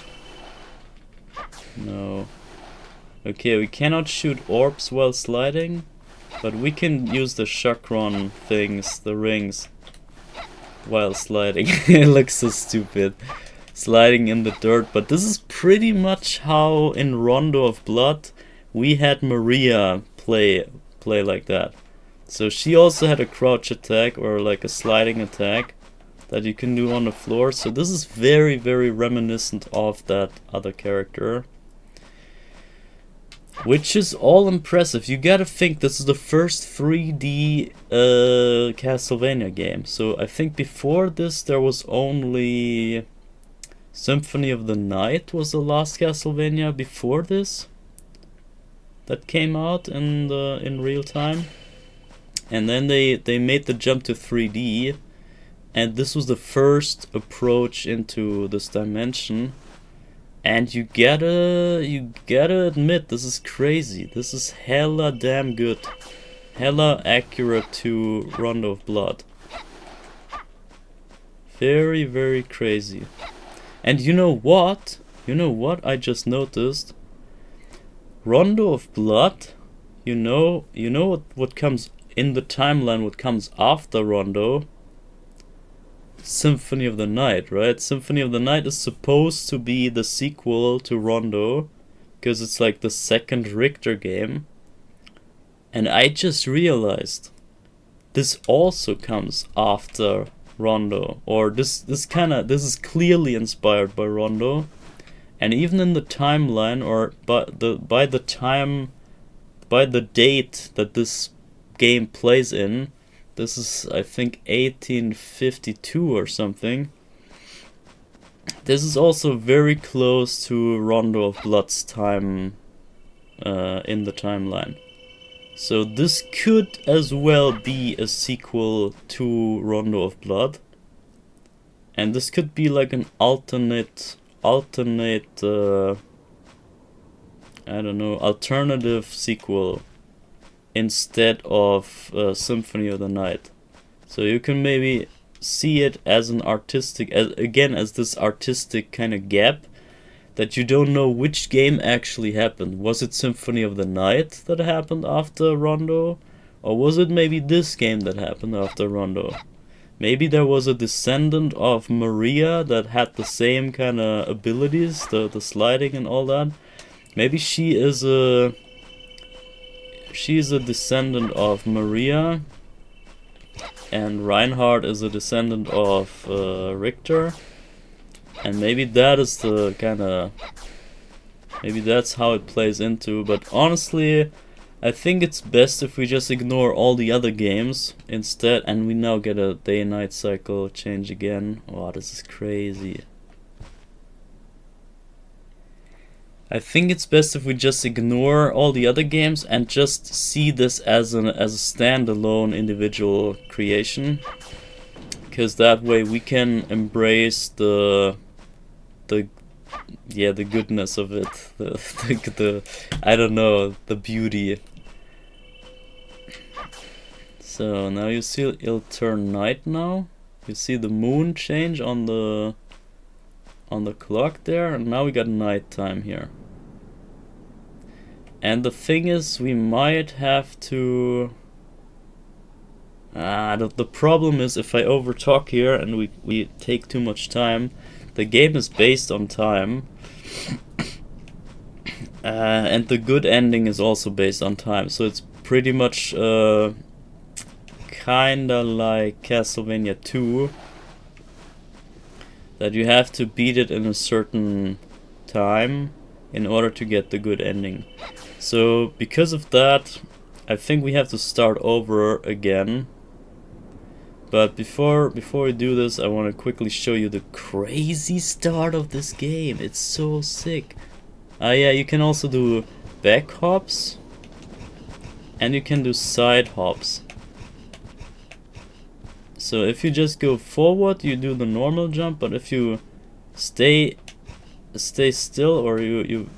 No. Okay, we cannot shoot orbs while sliding, but we can use the chakron things, the rings, while sliding. It looks so stupid. Sliding in the dirt, but this is pretty much how in Rondo of Blood we had Maria play like that. So she also had a crouch attack or like a sliding attack that you can do on the floor. So this is very, very reminiscent of that other character, which is all impressive. You gotta think this is the first 3D Castlevania game. So I think before this there was only Symphony of the Night was the last Castlevania before this that came out in real time. And then they made the jump to 3D, and this was the first approach into this dimension. And you gotta admit, this is crazy. This is hella damn good, hella accurate to Rondo of Blood. Very, very crazy. And you know what? You know what I just noticed? Rondo of Blood. You know what comes in the timeline, what comes after Rondo? Symphony of the Night, right? Symphony of the Night is supposed to be the sequel to Rondo, because it's like the second Richter game. And I just realized this also comes after Rondo, or this is clearly inspired by Rondo. And even in the timeline, or by the date that this game plays in, this is I think 1852 or something. This is also very close to Rondo of Blood's time in the timeline. So this could as well be a sequel to Rondo of Blood, and this could be like an alternate alternative sequel instead of Symphony of the Night. So you can maybe see it as an artistic, as this artistic kind of gap that you don't know which game actually happened. Was it Symphony of the Night that happened after Rondo? Or was it maybe this game that happened after Rondo? Maybe there was a descendant of Maria that had the same kind of abilities, the sliding and all that. Maybe she is a descendant of Maria, and Reinhardt is a descendant of Richter. And maybe that is the maybe that's how it plays into. But honestly, I think it's best if we just ignore all the other games instead. And we now get a day and night cycle change again. Oh, this is crazy. I think it's best if we just ignore all the other games and just see this as a standalone individual creation, because that way we can embrace the goodness of it, the I don't know, the beauty. So now you see it'll turn night now. You see the moon change on the clock there, and now we got nighttime here. And the thing is, we might have to... the problem is, if I overtalk here and we take too much time, the game is based on time. And the good ending is also based on time. So it's pretty much kinda like Castlevania 2. That you have to beat it in a certain time in order to get the good ending. So because of that, I think we have to start over again. But before we do this, I want to quickly show you the crazy start of this game. It's so sick. Yeah, you can also do back hops, and you can do side hops. So if you just go forward, you do the normal jump, but if you stay still, or you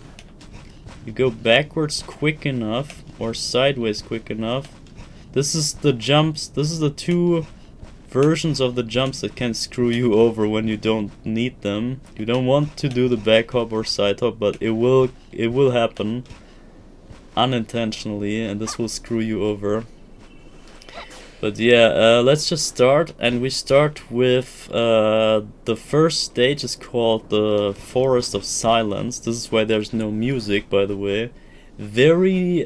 you go backwards quick enough or sideways quick enough. This is the jumps, this is the two versions of the jumps that can screw you over when you don't need them. You don't want to do the back hop or side hop, but it will happen unintentionally, and this will screw you over. But yeah, let's just start, and we start with the first stage is called the Forest of Silence. This is why there's no music, by the way. Very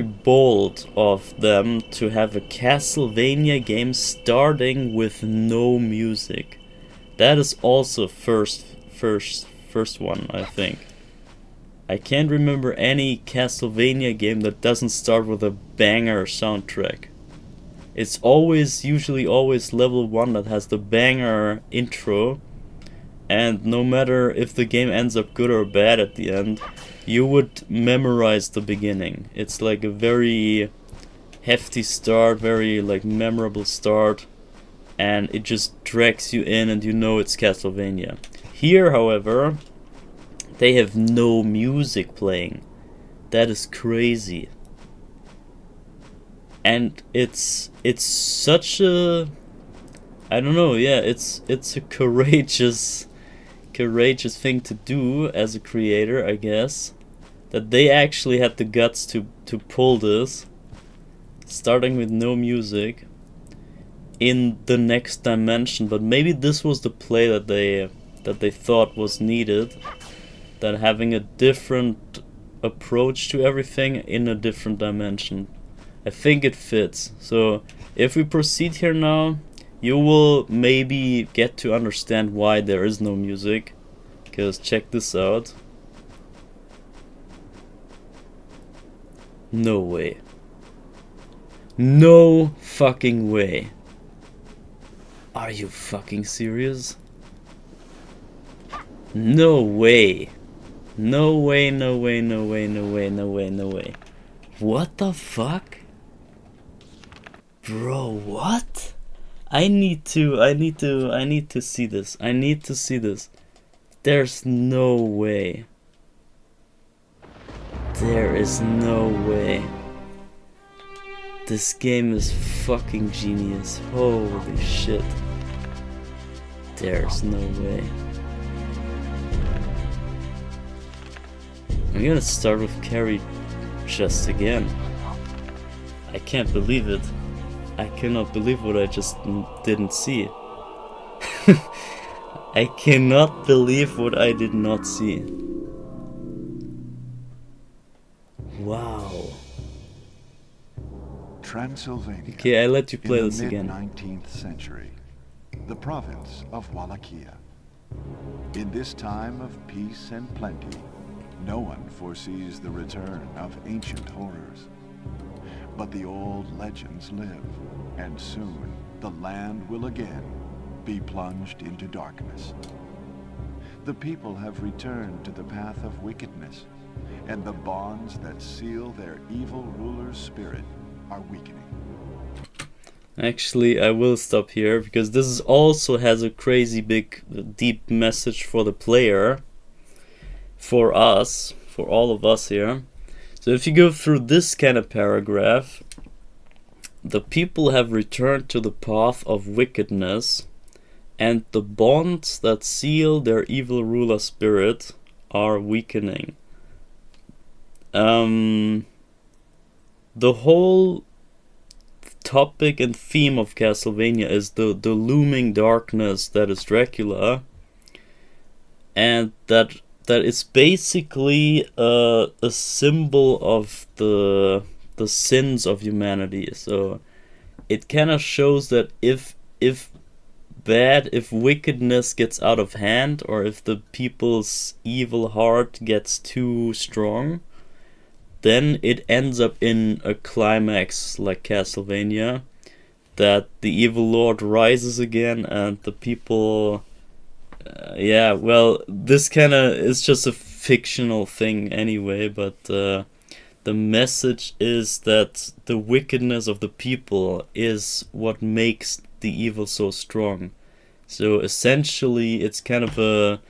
bold of them to have a Castlevania game starting with no music. That is also first one, I think. I can't remember any Castlevania game that doesn't start with a banger soundtrack. It's usually always level 1 that has the banger intro, and no matter if the game ends up good or bad at the end, you would memorize the beginning. It's like a very hefty start, very like memorable start, and it just drags you in and you know it's Castlevania. Here, however, they have no music playing. That is crazy. And it's such a, I don't know, yeah, it's a courageous thing to do as a creator, I guess, that they actually had the guts to pull this, starting with no music in the next dimension. But maybe this was the play that they thought was needed, that having a different approach to everything in a different dimension. I think it fits. So if we proceed here now, you will maybe get to understand why there is no music, because check this out. No way. No fucking way. Are you fucking serious? No way. No way, no way, no way, no way, no way, no way. What the fuck? Bro, what? I need to see this. I need to see this. There's no way. There is no way. This game is fucking genius. Holy shit. There's no way. I'm gonna start with Carrie just again. I can't believe it. I cannot believe what I just didn't see. I cannot believe what I did not see. Wow. Transylvania. Okay, I let you play this in the again. mid-19th century, the province of Wallachia. In this time of peace and plenty, no one foresees the return of ancient horrors. But the old legends live, and soon the land will again be plunged into darkness. The people have returned to the path of wickedness, and the bonds that seal their evil ruler's spirit are weakening. Actually, I will stop here, because this also has a crazy big, deep message for the player. For us, for all of us here. So if you go through this kind of paragraph, the people have returned to the path of wickedness, and the bonds that seal their evil ruler spirit are weakening. The whole topic and theme of Castlevania is the looming darkness that is Dracula, and that is basically a symbol of the sins of humanity. So it kind of shows that if wickedness gets out of hand, or if the people's evil heart gets too strong, then it ends up in a climax like Castlevania, that the evil lord rises again and the people... yeah, well, this kind of is just a fictional thing anyway, but the message is that the wickedness of the people is what makes the evil so strong. So essentially it's kind of a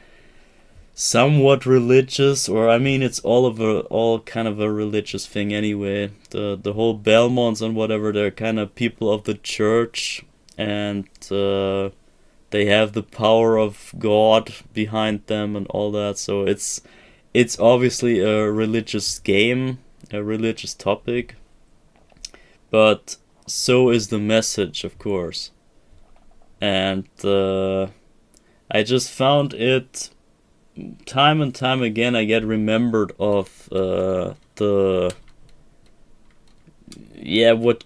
somewhat religious, or I mean, it's all kind of a religious thing anyway. The whole Belmonts and whatever, they're kind of people of the church, and they have the power of God behind them and all that. So it's obviously a religious game, a religious topic, but so is the message, of course. And I just found it time and time again. I get remembered of what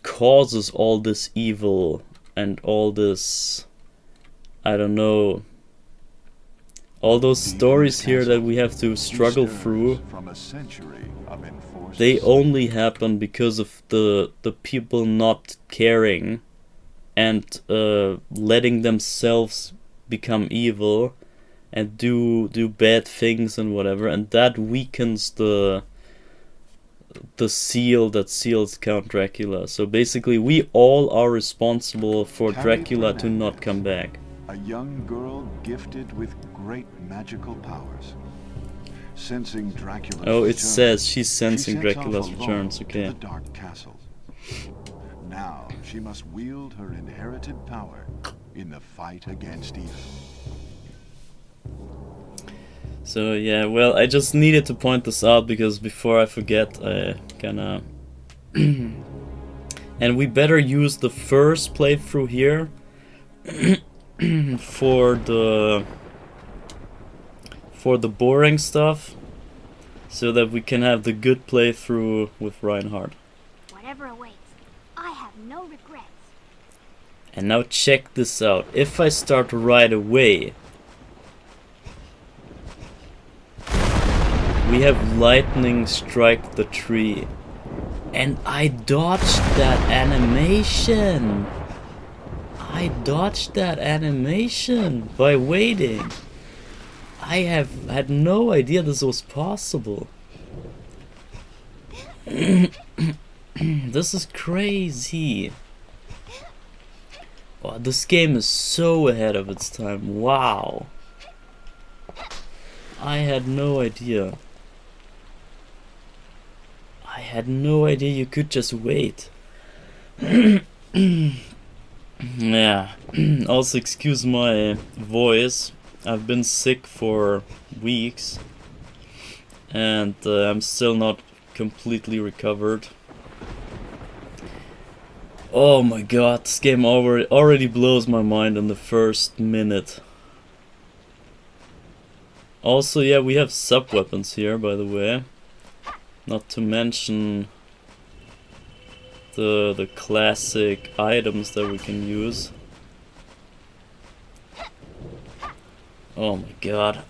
causes all this evil and all this, I don't know, all those stories here that we have to struggle through. From a century of enforced They only happen because of the people not caring and letting themselves become evil and do bad things and whatever, and that weakens the seal that seals Count Dracula. So basically, we all are responsible for Carrie Dracula to Cornell, not come back. a young girl gifted with great magical powers. Sensing Dracula's Oh, it return, says she's she sensing sets Dracula's off returns. alone Okay. to the dark castle. Now she must wield her inherited power in the fight against evil. So yeah, well, I just needed to point this out because before I forget, I kinda... And we better use the first playthrough here for the boring stuff, so that we can have the good playthrough with Reinhardt. Whatever awaits, I have no regrets. And now check this out. If I start right away, we have lightning strike the tree. And I dodged that animation. I dodged that animation by waiting. I have had no idea this was possible. This is crazy. Oh, this game is so ahead of its time. Wow. I had no idea. I had no idea you could just wait. Yeah. Also, excuse my voice. I've been sick for weeks, and I'm still not completely recovered. Oh my god, this game already blows my mind in the first minute. Also, yeah, we have sub-weapons here, by the way. Not to mention the classic items that we can use. Oh my god,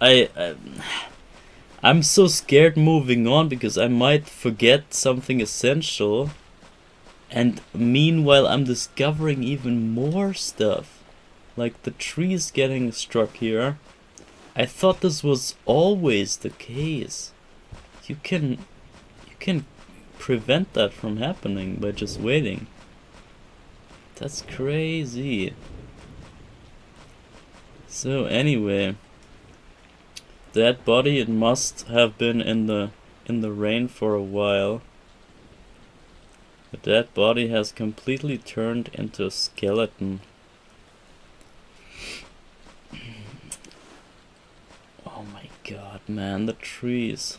I'm so scared moving on because I might forget something essential, and meanwhile I'm discovering even more stuff. Like the trees getting struck here. I thought this was always the case. You can prevent that from happening by just waiting. That's crazy. So anyway, that body, it must have been in the rain for a while. But that body has completely turned into a skeleton. Oh my god, man, the trees.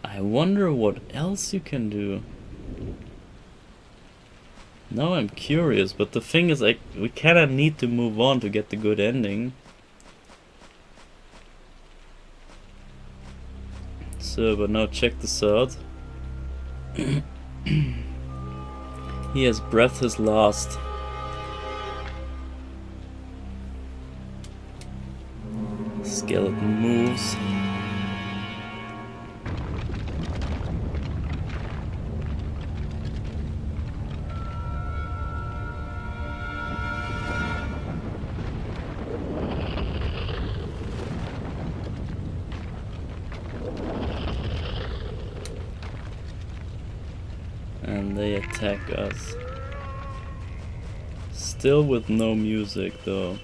I wonder what else you can do. Now I'm curious, but the thing is, we kinda need to move on to get the good ending. So, but now check this out. He has breathed his last. Skeleton moves. And they attack us. Still with no music though.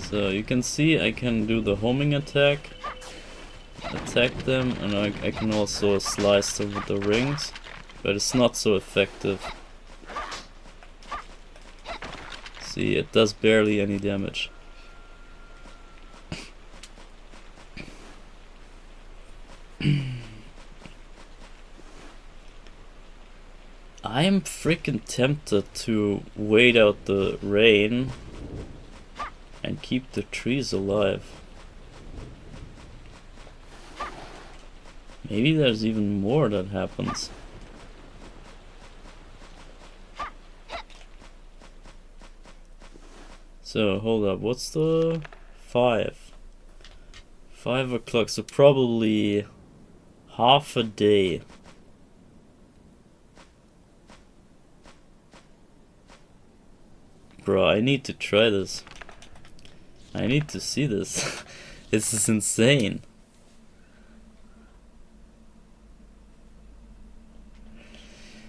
So you can see I can do the homing attack, attack them, and I can also slice them with the rings, but it's not so effective. See, it does barely any damage. I am freaking tempted to wait out the rain and keep the trees alive. Maybe there's even more that happens. So, hold up, what's the 5? 5 o'clock, so probably half a day. Bro, I need to try this. I need to see this. This is insane.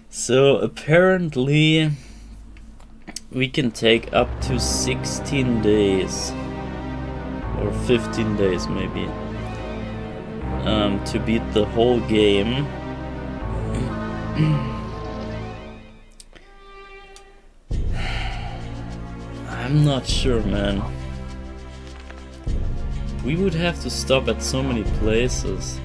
So apparently we can take up to 16 days or 15 days maybe to beat the whole game. I'm not sure, man. We would have to stop at so many places.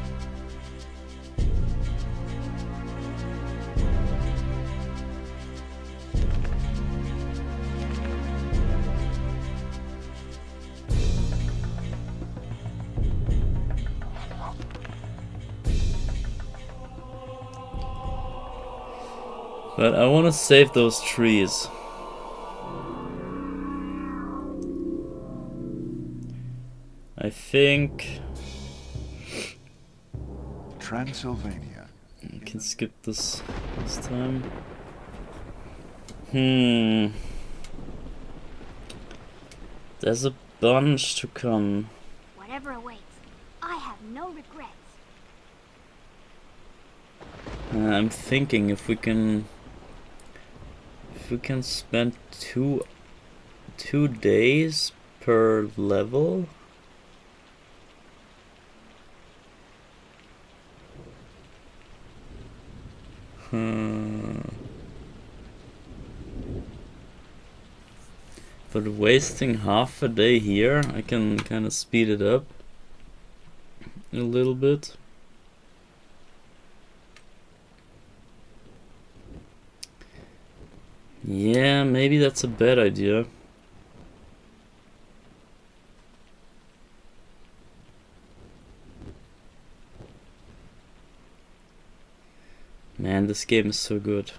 But I want to save those trees. I think Transylvania. I can skip this time. There's a bunch to come. Whatever awaits, I have no regrets. I'm thinking if we can spend two days per level. But wasting half a day here, I can kind of speed it up a little bit. Yeah, maybe that's a bad idea. Man, this game is so good.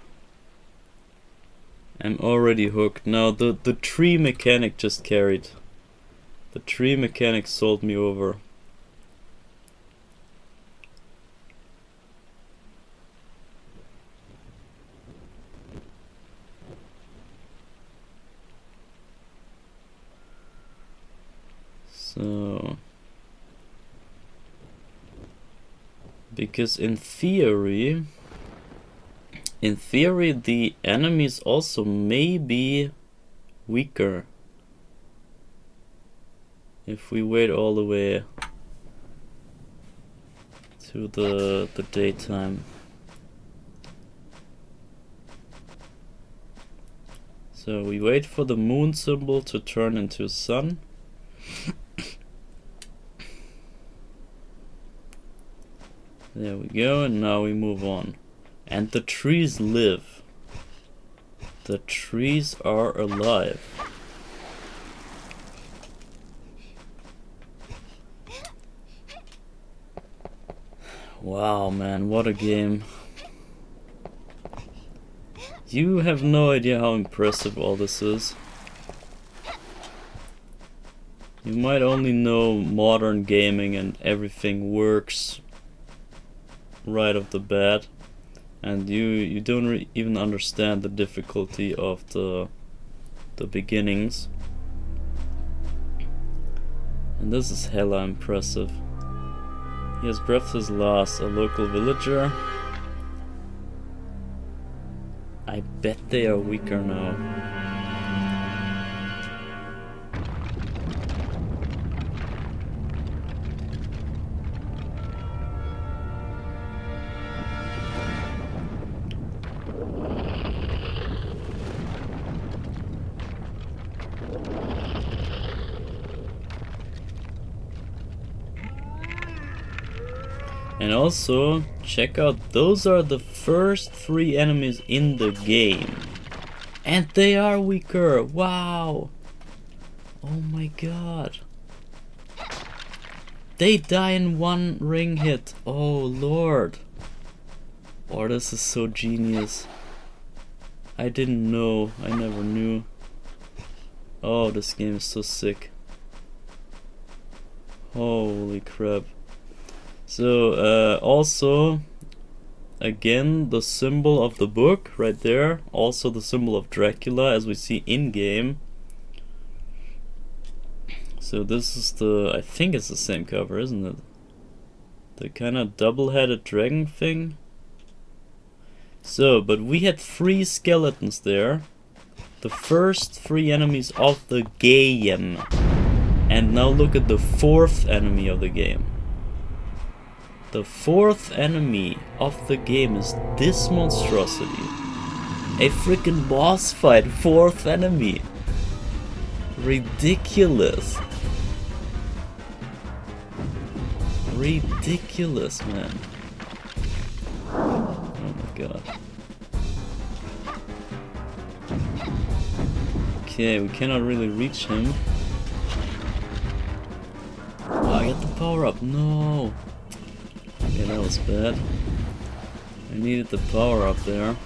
I'm already hooked. Now the tree mechanic just carried. The tree mechanic sold me over. So, because in theory the enemies also may be weaker if we wait all the way to the daytime. So we wait for the moon symbol to turn into sun. There we go, and now we move on. And the trees live. The trees are alive. Wow, man, what a game. You have no idea how impressive all this is. You might only know modern gaming and everything works right off the bat. And you don't even understand the difficulty of the beginnings. And this is hella impressive. He has breathed his last, a local villager. I bet they are weaker now. And also, check out, those are the first 3 enemies in the game. And they are weaker, wow! Oh my god. They die in 1 ring hit, oh lord. Oh, this is so genius. I didn't know, I never knew. Oh, this game is so sick. Holy crap. So, also, again, the symbol of the book right there. Also the symbol of Dracula as we see in game. So this is the, I think it's the same cover, isn't it? The kind of double-headed dragon thing. So, but we had 3 skeletons there. The first 3 enemies of the game. And now look at the 4th enemy of the game. The 4th enemy of the game is this monstrosity. A freaking boss fight, 4th enemy. Ridiculous. Ridiculous, man. Oh my god. Okay, we cannot really reach him. Oh, I got the power up. No. Yeah, that was bad. I needed the power up there.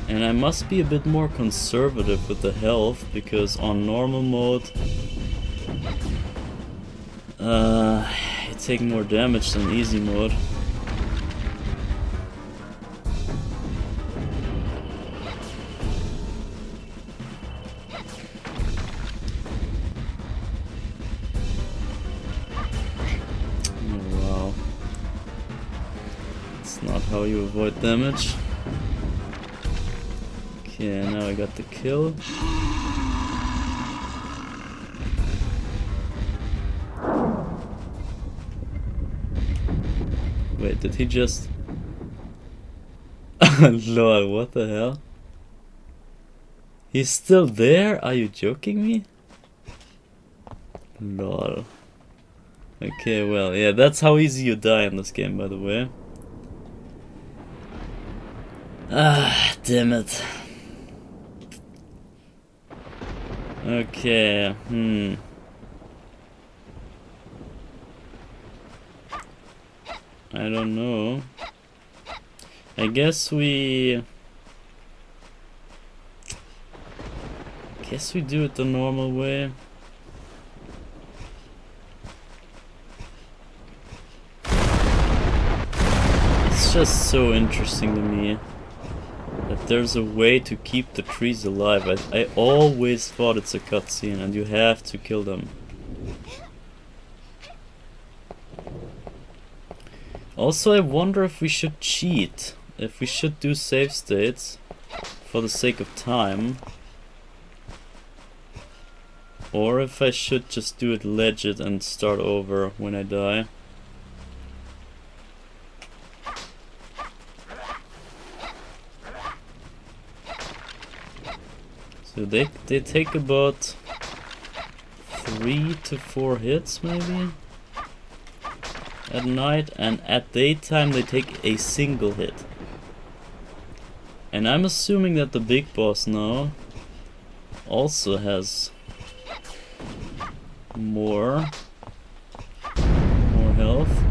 And I must be a bit more conservative with the health, because on normal mode you take more damage than easy mode. Oh wow. That's not how you avoid damage. Okay, now I got the kill. Wait, did he just... Lol, what the hell? He's still there? Are you joking me? Lol. Okay, well, yeah, that's how easy you die in this game, by the way. Ah, damn it. Okay, I don't know. I guess we do it the normal way. It's just so interesting to me that there's a way to keep the trees alive. I always thought it's a cutscene and you have to kill them. Also, I wonder if we should cheat. If we should do save states for the sake of time. Or if I should just do it legit and start over when I die. So they take about 3 to 4 hits maybe at night, and at daytime they take a single hit. And I'm assuming that the big boss now also has more health.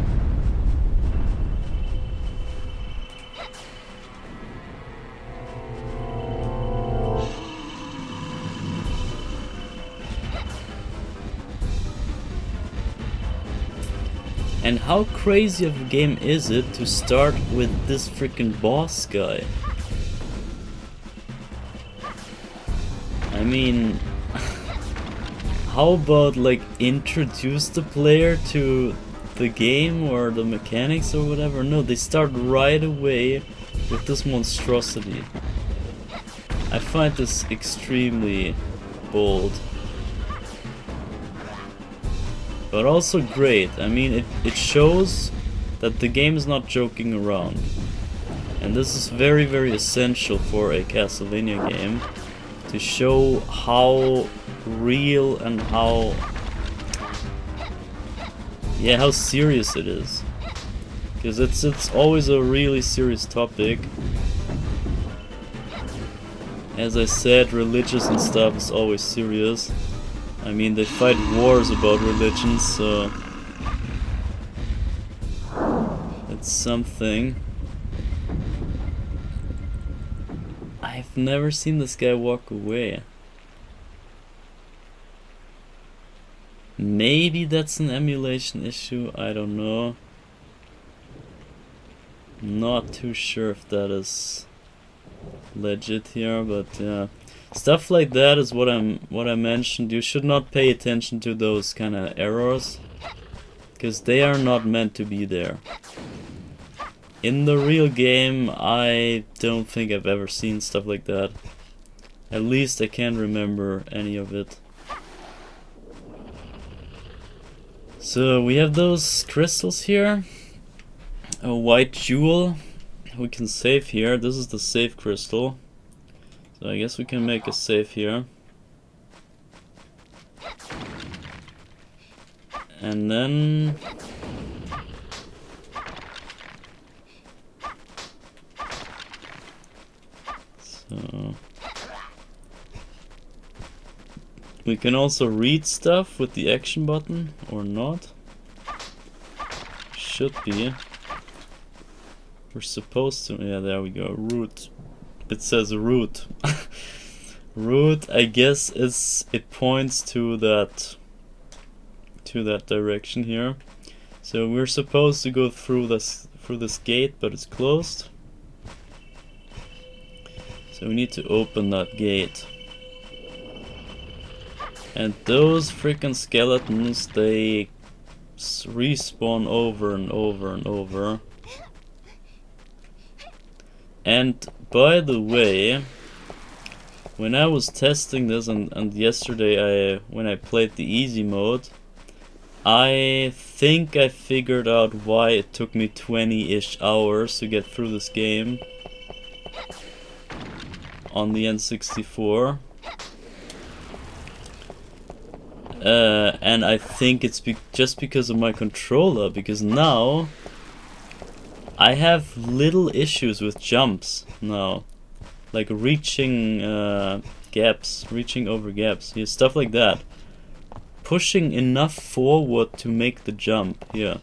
And how crazy of a game is it to start with this freaking boss guy? I mean, how about like introduce the player to the game or the mechanics or whatever? No, they start right away with this monstrosity. I find this extremely bold. But also great. I mean, it shows that the game is not joking around. And this is very, very essential for a Castlevania game, to show how real and how yeah, how serious it is. Because it's always a really serious topic. As I said, religious and stuff is always serious. I mean, they fight wars about religion, so it's something. I've never seen this guy walk away. Maybe that's an emulation issue, I don't know. Not too sure if that is legit here, but yeah. Stuff like that is what I mentioned. You should not pay attention to those kind of errors, because they are not meant to be there. In the real game, I don't think I've ever seen stuff like that. At least I can't remember any of it. So we have those crystals here. A white jewel. We can save here. This is the save crystal. So I guess we can make a save here. And then so we can also read stuff with the action button, or not. Should be. We're supposed to, yeah, there we go, root. It says root. Root, I guess, it points to that direction here. So we're supposed to go through this gate, but it's closed. So we need to open that gate. And those freaking skeletons, they respawn over and over and over. And by the way, when I was testing this and yesterday when I played the easy mode, I think I figured out why it took me 20-ish hours to get through this game on the N64. And I think it's just because of my controller, because now I have little issues with jumps now, like reaching gaps, reaching over gaps, yeah, stuff like that. Pushing enough forward to make the jump here.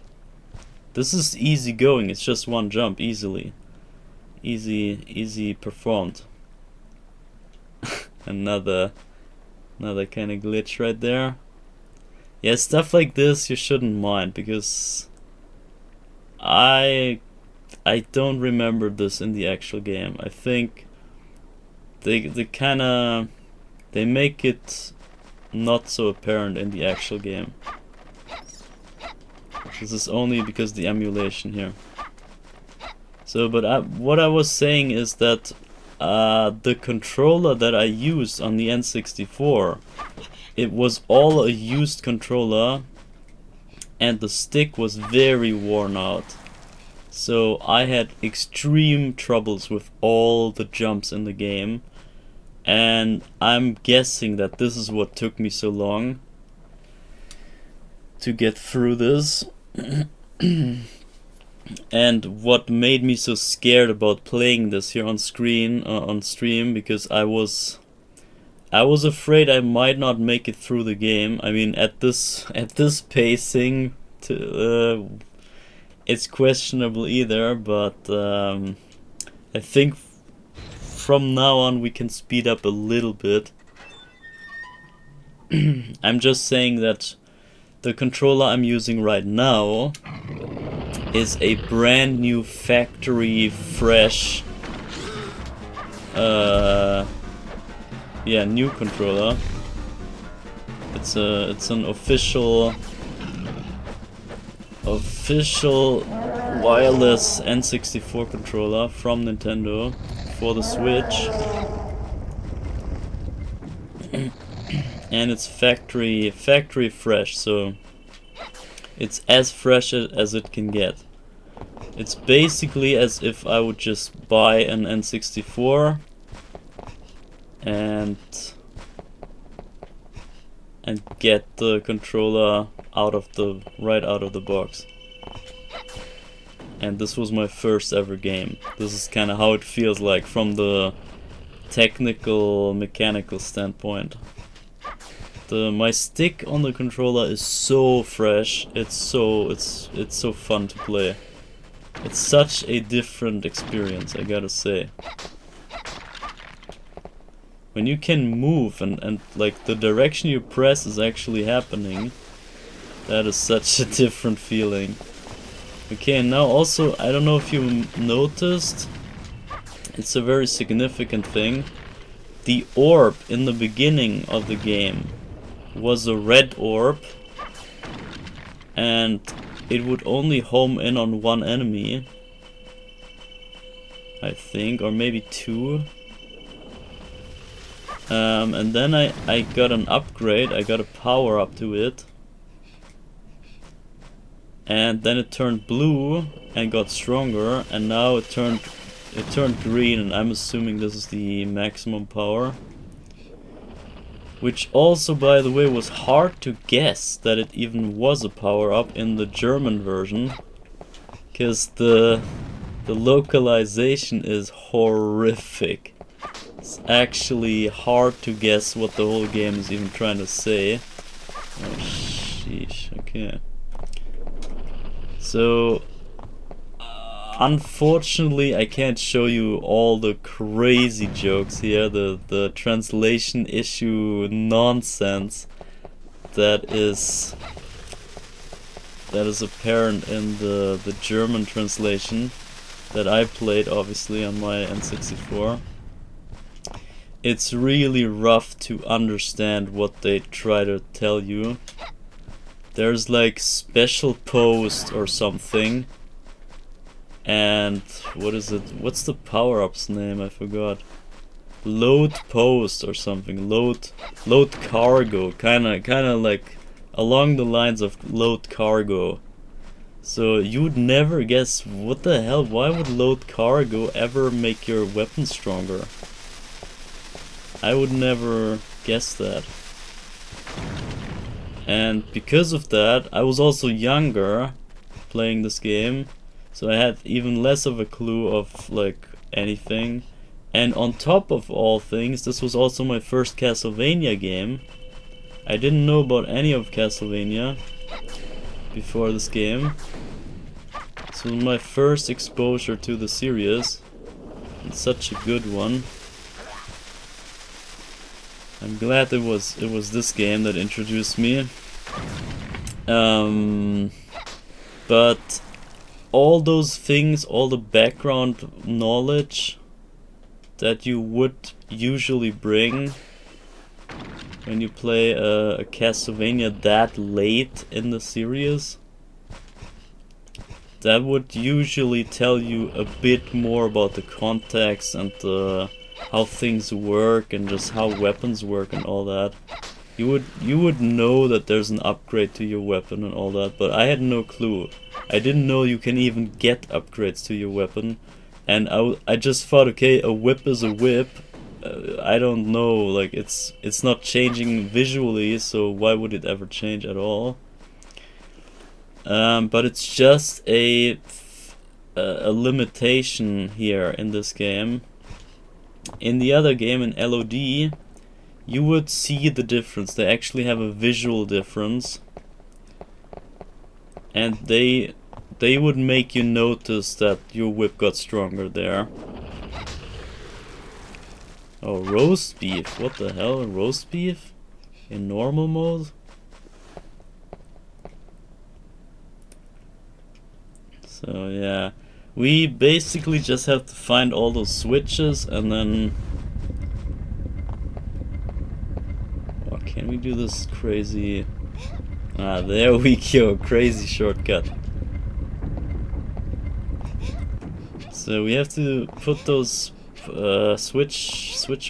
This is easy going, it's just one jump, easy performed. another kind of glitch right there. Yeah, stuff like this you shouldn't mind, because I don't remember this in the actual game. I think they make it not so apparent in the actual game. This is only because the emulation here. So, but what I was saying is that the controller that I used on the N64, it was all a used controller, and the stick was very worn out. So I had extreme troubles with all the jumps in the game, and I'm guessing that this is what took me so long to get through this. And what made me so scared about playing this here on screen, on stream, because I was afraid I might not make it through the game. I mean, at this pacing, it's questionable either. But I think from now on we can speed up a little bit. I'm just saying that the controller I'm using right now is a brand new factory fresh new controller. It's an official wireless N64 controller from Nintendo for the Switch. And it's factory fresh, so it's as fresh as it can get. It's basically as if I would just buy an N64 and get the controller right out of the box. And this was my first ever game. This is kind of how it feels like from the technical, mechanical standpoint. My stick on the controller is so fresh. It's so fun to play. It's such a different experience, I gotta say. When you can move and like the direction you press is actually happening, that is such a different feeling. Okay, and now also, I don't know if you noticed, it's a very significant thing. The orb in the beginning of the game was a red orb, and it would only home in on one enemy, I think, or maybe two. And then I got an upgrade, I got a power up to it. And then it turned blue and got stronger, and now it turned green, and I'm assuming this is the maximum power. Which also, by the way, was hard to guess that it even was a power-up in the German version. Because the localization is horrific. It's actually hard to guess what the whole game is even trying to say. Oh, sheesh, okay. So, unfortunately, I can't show you all the crazy jokes here, the translation issue nonsense that is apparent in the German translation that I played, obviously, on my N64. It's really rough to understand what they try to tell you. There's like special post or something. And what is it? What's the power-up's name? I forgot. Load post or something. Load cargo. Kinda like along the lines of load cargo. So you would never guess, what the hell? Why would load cargo ever make your weapon stronger? I would never guess that. And because of that, I was also younger playing this game. So I had even less of a clue of like anything. And on top of all things, this was also my first Castlevania game. I didn't know about any of Castlevania before this game. So my first exposure to the series. And such a good one. I'm glad it was this game that introduced me. But all those things, all the background knowledge that you would usually bring when you play a Castlevania that late in the series, that would usually tell you a bit more about the context and how things work and just how weapons work and all that. You would know that there's an upgrade to your weapon and all that, but I had no clue. I didn't know you can even get upgrades to your weapon, and I just thought, okay, a whip is a whip. I don't know, like it's not changing visually, so why would it ever change at all? But it's just a limitation here in this game. In the other game, in LOD, you would see the difference. They actually have a visual difference, and they would make you notice that your whip got stronger there. Oh, roast beef. What the hell? Roast beef? In normal mode? So yeah, we basically just have to find all those switches and then... Oh, can we do this crazy... Ah, there we go, crazy shortcut. So we have to put those... flip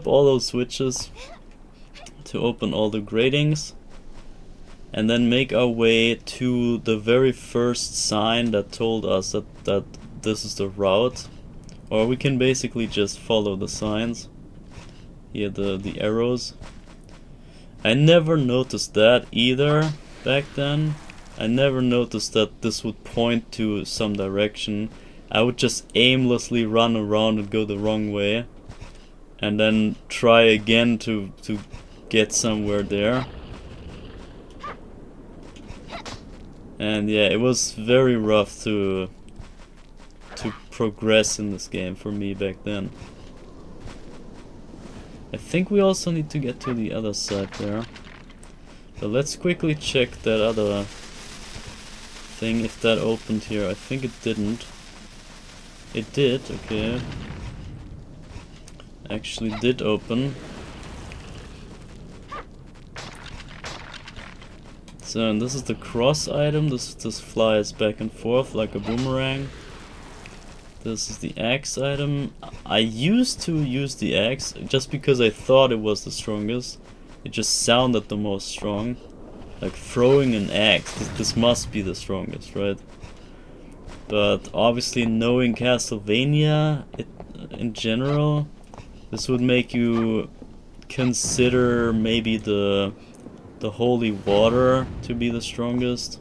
all those switches to open all the gratings, and then make our way to the very first sign that told us that this is the route. Or we can basically just follow the signs. Here, the arrows. I never noticed that either back then. I never noticed that this would point to some direction. I would just aimlessly run around and go the wrong way, and then try again to get somewhere there. And yeah, it was very rough to progress in this game for me back then. I think we also need to get to the other side there. So let's quickly check that other thing, if that opened here. I think it didn't. It did, okay. Actually did open. So, and this is the cross item. This flies back and forth like a boomerang. This is the axe item. I used to use the axe just because I thought it was the strongest. It just sounded the most strong. Like throwing an axe, this must be the strongest, right? But obviously, knowing Castlevania in general, this would make you consider maybe the holy water to be the strongest.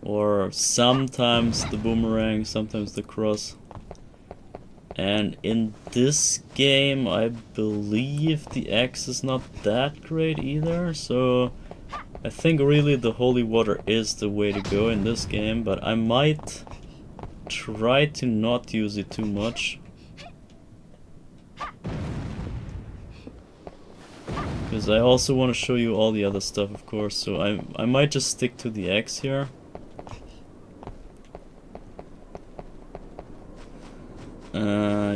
Or sometimes the boomerang, sometimes the cross. And in this game, I believe the axe is not that great either, so I think really the holy water is the way to go in this game, but I might try to not use it too much. Because I also want to show you all the other stuff, of course, so I might just stick to the axe here.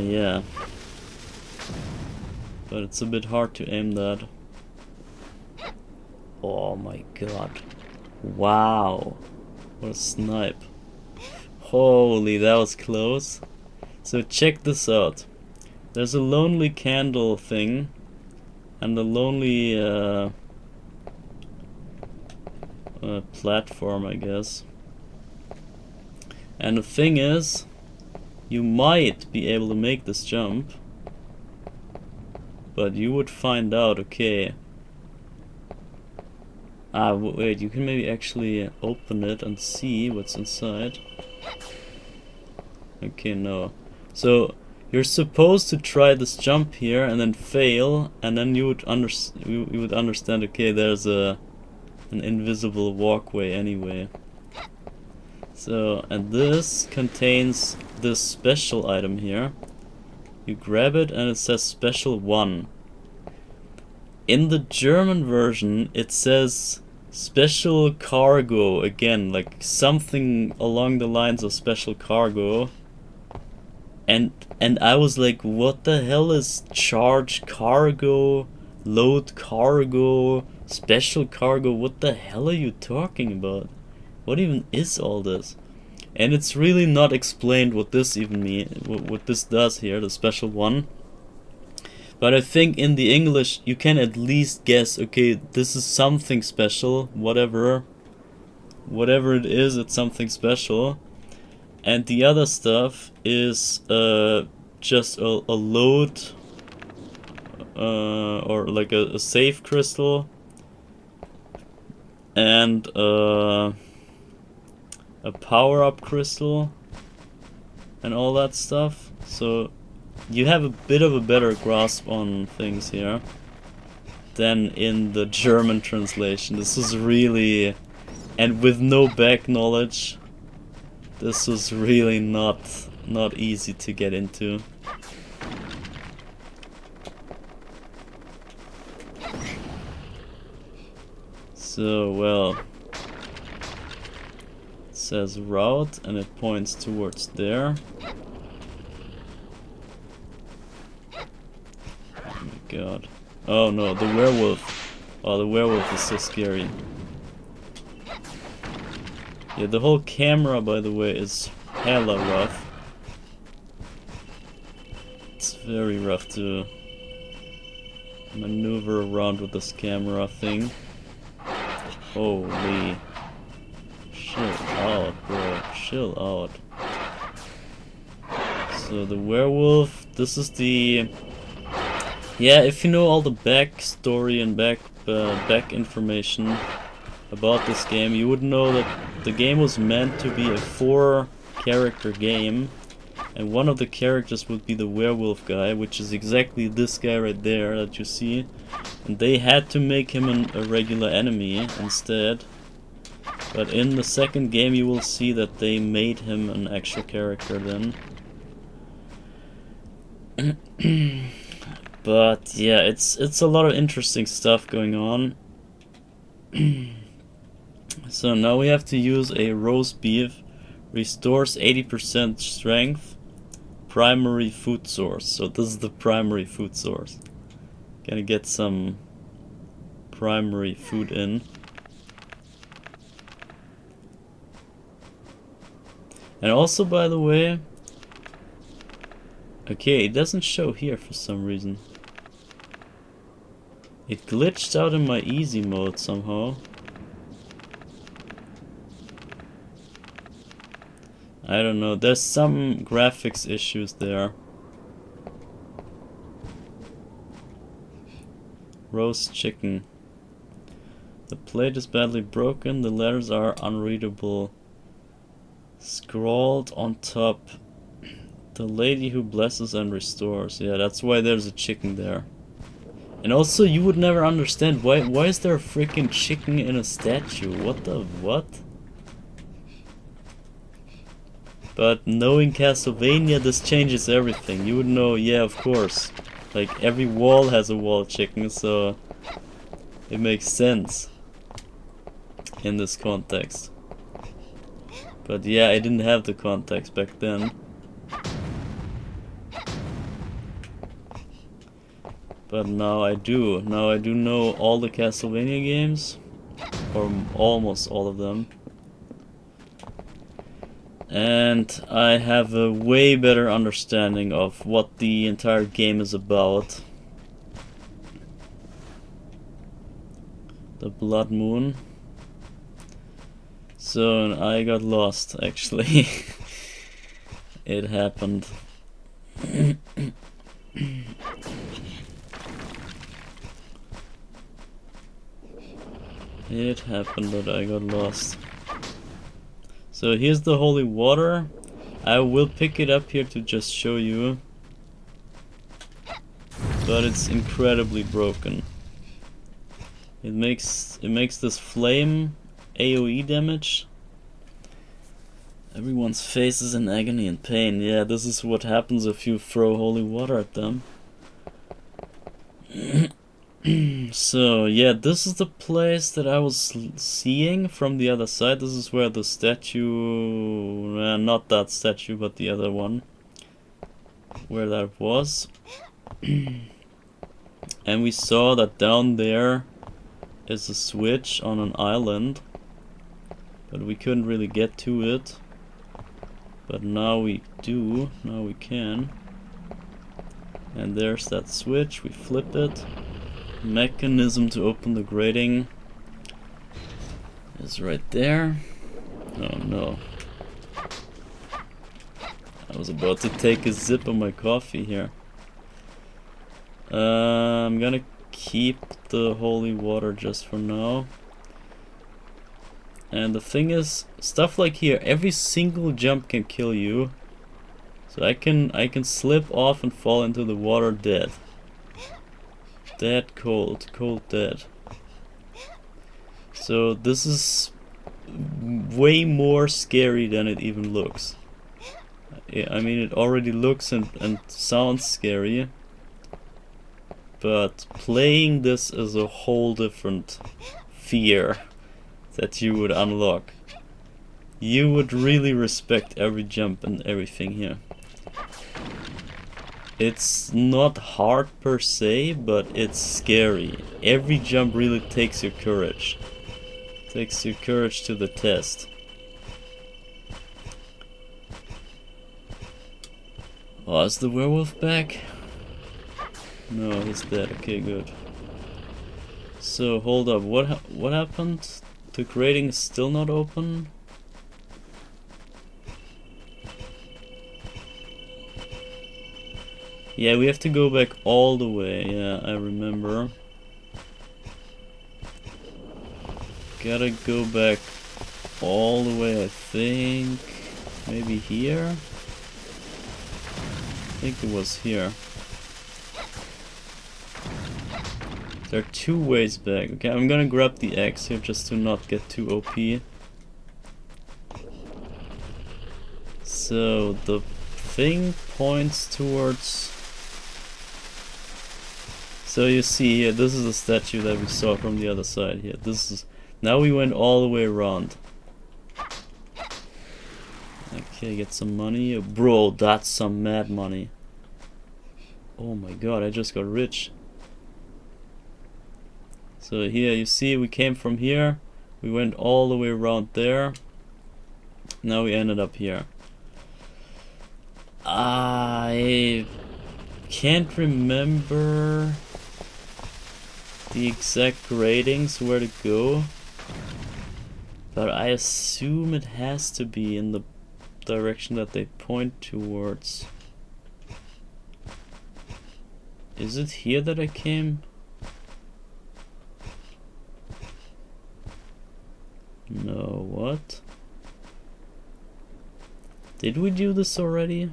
Yeah. But it's a bit hard to aim that. Oh my god. Wow. What a snipe. Holy, that was close. So check this out. There's a lonely candle thing. And a lonely platform, I guess. And the thing is, you might be able to make this jump, but you would find out, okay. Wait, you can maybe actually open it and see what's inside. Okay, no. So, you're supposed to try this jump here and then fail, and then you would understand, okay, there's an invisible walkway anyway. So, and this contains this special item here. You grab it and it says special 1. In the German version it says special cargo, again, like something along the lines of special cargo. And I was like, what the hell is charge cargo, load cargo, special cargo? What the hell are you talking about? What even is all this? And it's really not explained what this even means, what this does here, the special 1. But I think in the English you can at least guess, okay, this is something special, whatever it is, it's something special. And the other stuff is just a load or like a save crystal and a power-up crystal and all that stuff. So you have a bit of a better grasp on things here than in the German translation. This is really, and with no back knowledge, this was really not easy to get into. So, well, it says route and it points towards there. Oh my god. Oh no, the werewolf. Oh, the werewolf is so scary. Yeah, the whole camera, by the way, is hella rough. It's very rough to maneuver around with this camera thing. Holy. Chill out, bro. Chill out. So the werewolf, this is the Yeah, if you know all the backstory and back information about this game, you would know that the game was meant to be a 4-character game, and one of the characters would be the werewolf guy, which is exactly this guy right there that you see, and they had to make him a regular enemy instead. But in the second game you will see that they made him an actual character then. But yeah, it's a lot of interesting stuff going on. So now we have to use a roast beef, restores 80% strength, primary food source. So this is the primary food source. Gonna get some primary food in. And also, by the way, okay, it doesn't show here for some reason. It glitched out in my easy mode somehow. I don't know, there's some graphics issues there. Roast chicken. The plate is badly broken, the letters are unreadable. Scrawled on top. The lady who blesses and restores. Yeah, that's why there's a chicken there. And also, you would never understand why is there a freaking chicken in a statue? What the what? But knowing Castlevania, this changes everything. You would know, yeah, of course. Like, every wall has a wall chicken, so it makes sense in this context. But yeah, I didn't have the context back then. But now I do. Now I do know all the Castlevania games. Or almost all of them. And I have a way better understanding of what the entire game is about. The Blood Moon. So I got lost, actually. It happened. It happened that I got lost. So here's the holy water. I will pick it up here to just show you. But it's incredibly broken. It makes this flame AoE damage. Everyone's face is in agony and pain. Yeah, this is what happens if you throw holy water at them. So yeah, this is the place that I was seeing from the other side. This is where the statue, not that statue, but the other one, where that was. And we saw that down there is a switch on an island, but we couldn't really get to it. But now we do, now we can. And there's that switch, we flip it. Mechanism to open the grating is right there. Oh no. I was about to take a sip of my coffee here. I'm gonna keep the holy water just for now. And the thing is, stuff like here, every single jump can kill you. So I can slip off and fall into the water dead. Dead cold, cold dead. So this is way more scary than it even looks. I mean, it already looks and sounds scary, but playing this is a whole different fear that you would unlock. You would really respect every jump and everything here. It's not hard per se, but it's scary. Every jump really takes your courage. Takes your courage to the test. Oh, is the werewolf back? No, he's dead. Okay, good. So, hold up. What happened? The grating is still not open? Yeah, we have to go back all the way. Yeah, I remember. Gotta go back all the way, I think. Maybe here? I think it was here. There are 2 ways back. Okay, I'm gonna grab the axe here just to not get too OP. So the thing points towards... So you see here, this is a statue that we saw from the other side here. This is... Now we went all the way around. Okay, get some money. Bro, that's some mad money. Oh my god, I just got rich. So here you see we came from here, we went all the way around there, now we ended up here. I can't remember the exact gradings where to go, but I assume it has to be in the direction that they point towards. Is it here that I came? No, what? Did we do this already?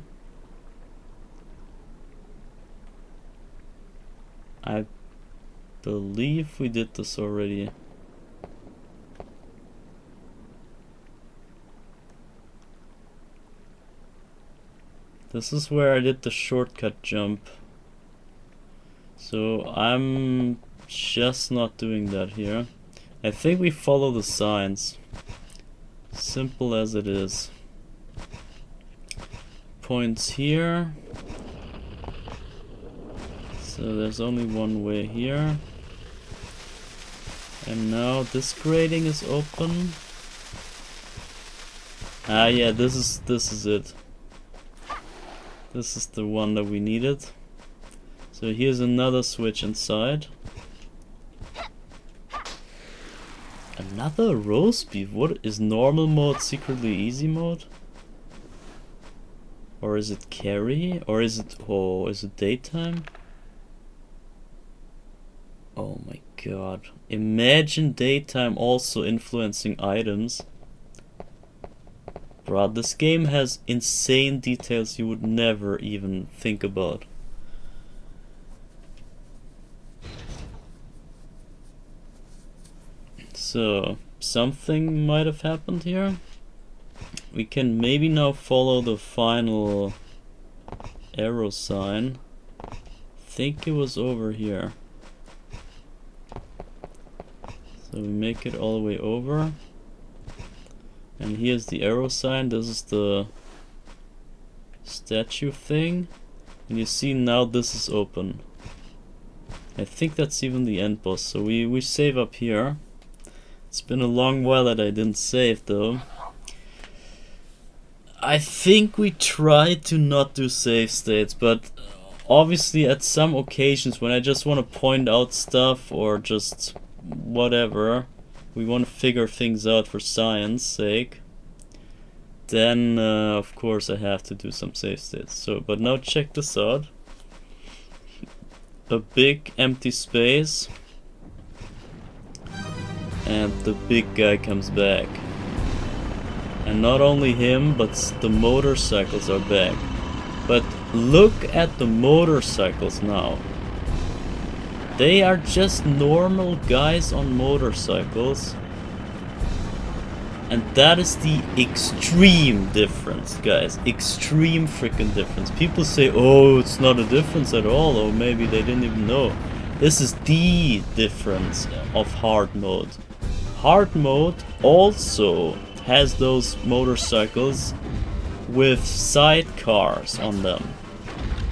I believe we did this already. This is where I did the shortcut jump. So I'm just not doing that here. I think we follow the signs. Simple as it is. Points here. So there's only one way here. And now this grading is open. Ah yeah, this is it. This is the one that we needed. So here's another switch inside. Another roast beef? What is normal mode secretly easy mode? Or is it Carrie? Or is it, oh, is it daytime? Oh my god. Imagine daytime also influencing items. Bruh, this game has insane details you would never even think about. So, something might have happened here. We can maybe now follow the final arrow sign. I think it was over here. So we make it all the way over. And here's the arrow sign. This is the statue thing. And you see now this is open. I think that's even the end boss. So we save up here. It's been a long while that I didn't save though. I think we tried to not do save states, but obviously at some occasions when I just want to point out stuff or just whatever, we want to figure things out for science sake, then of course I have to do some save states. So, but now check this out. A big empty space. And the big guy comes back. And not only him, but the motorcycles are back. But look at the motorcycles now. They are just normal guys on motorcycles. And that is the extreme difference, guys. Extreme freaking difference. People say, oh, it's not a difference at all, or maybe they didn't even know. This is the difference of hard mode. Hard mode also has those motorcycles with sidecars on them.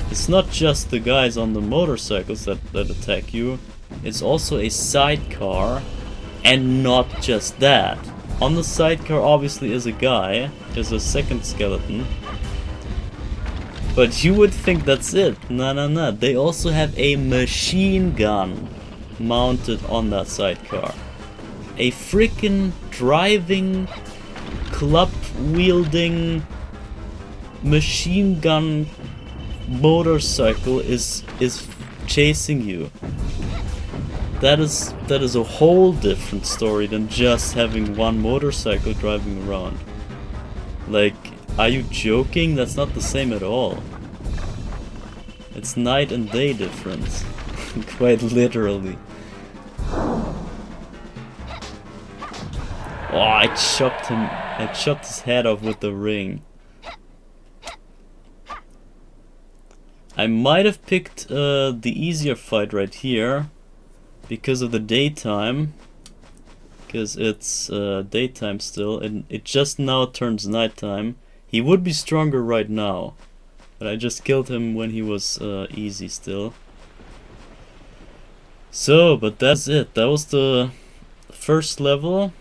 It's not just the guys on the motorcycles that attack you, it's also a sidecar, and not just that. On the sidecar obviously is a guy, is a second skeleton. But you would think that's it. No. They also have a machine gun mounted on that sidecar. A freaking driving, club wielding, machine gun motorcycle is chasing you. That is a whole different story than just having one motorcycle driving around. Like, are you joking? That's not the same at all. It's night and day difference. Quite literally. Oh, I chopped his head off with the ring. I might have picked the easier fight right here because of the daytime. Because it's daytime still, and it just now turns nighttime. He would be stronger right now, but I just killed him when he was easy still. So, but that's it. That was the first level.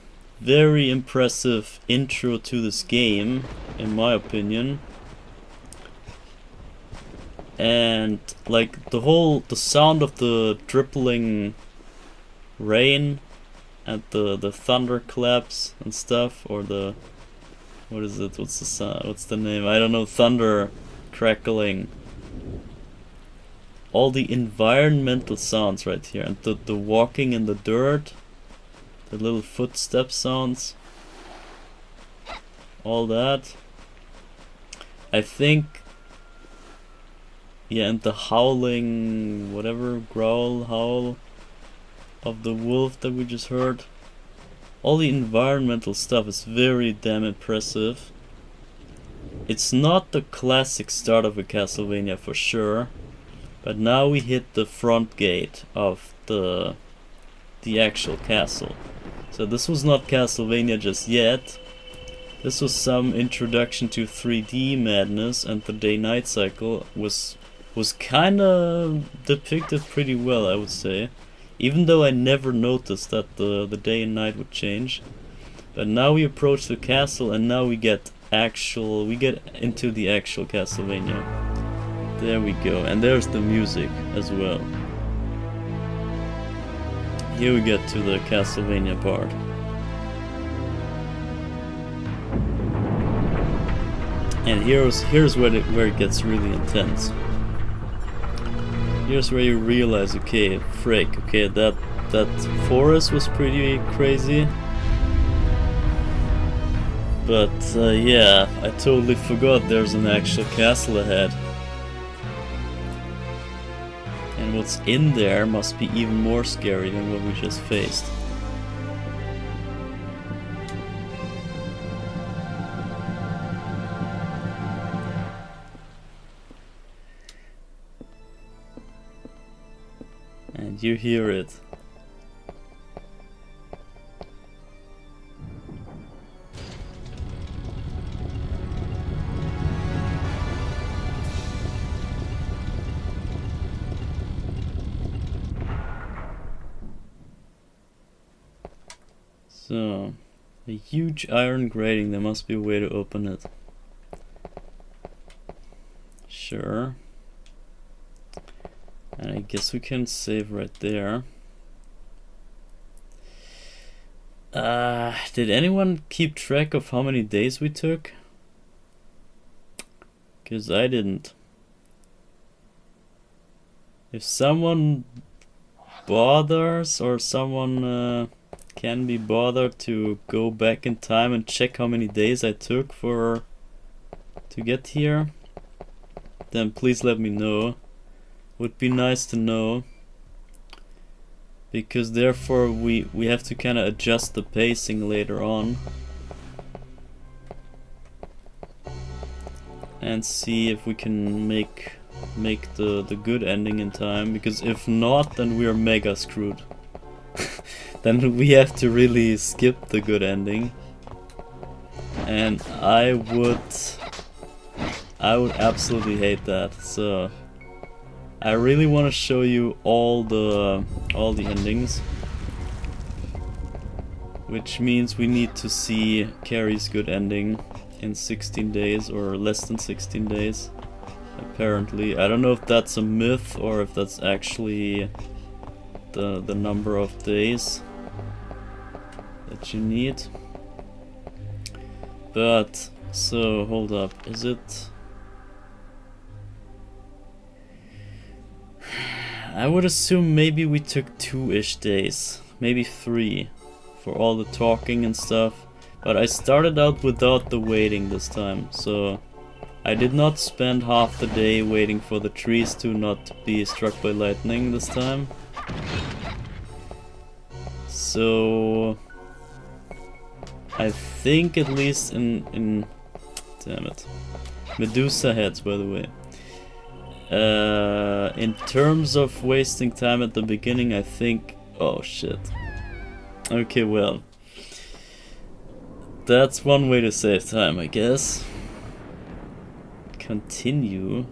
Very impressive intro to this game, in my opinion. And like the sound of the dripping rain and the thunderclaps and stuff, or the, what is it? What's the sound? What's the name? I don't know. Thunder crackling. All the environmental sounds right here, and the walking in the dirt, the little footstep sounds, all that. I think, yeah, and the howling, whatever, growl, howl of the wolf that we just heard. All the environmental stuff is very damn impressive. It's not the classic start of a Castlevania for sure, but now we hit the front gate of the actual castle. So this was not Castlevania just yet. This was some introduction to 3D madness, and the day-night cycle was kinda depicted pretty well, I would say. Even though I never noticed that the day and night would change. But now we approach the castle, and now we get into the actual Castlevania. There we go, and there's the music as well. Here we get to the Castlevania part. And here's where it gets really intense. Here's where you realize, okay, frick, okay, that forest was pretty crazy. But yeah, I totally forgot there's an actual castle ahead. And what's in there must be even more scary than what we just faced. And you hear it. So, a huge iron grating, there must be a way to open it. Sure. And I guess we can save right there. Did anyone keep track of how many days we took? 'Cause I didn't. If someone bothers, or someone can be bothered to go back in time and check how many days I took to get here, then please let me know. Would be nice to know, because therefore we have to kind of adjust the pacing later on and see if we can make the good ending in time, because if not, then we are mega screwed. Then we have to really skip the good ending, and I would absolutely hate that. So I really want to show you all the endings, which means we need to see Carrie's good ending in 16 days or less than 16 days. Apparently, I don't know if that's a myth or if that's actually the number of days that you need. But so hold up, is it? I would assume maybe we took 2-ish days, maybe 3, for all the talking and stuff. But I started out without the waiting this time, so I did not spend half the day waiting for the trees to not be struck by lightning this time. So I think at least in damn it, Medusa heads, by the way. In terms of wasting time at the beginning, I think... Oh shit. Okay, well. That's one way to save time, I guess. Continue.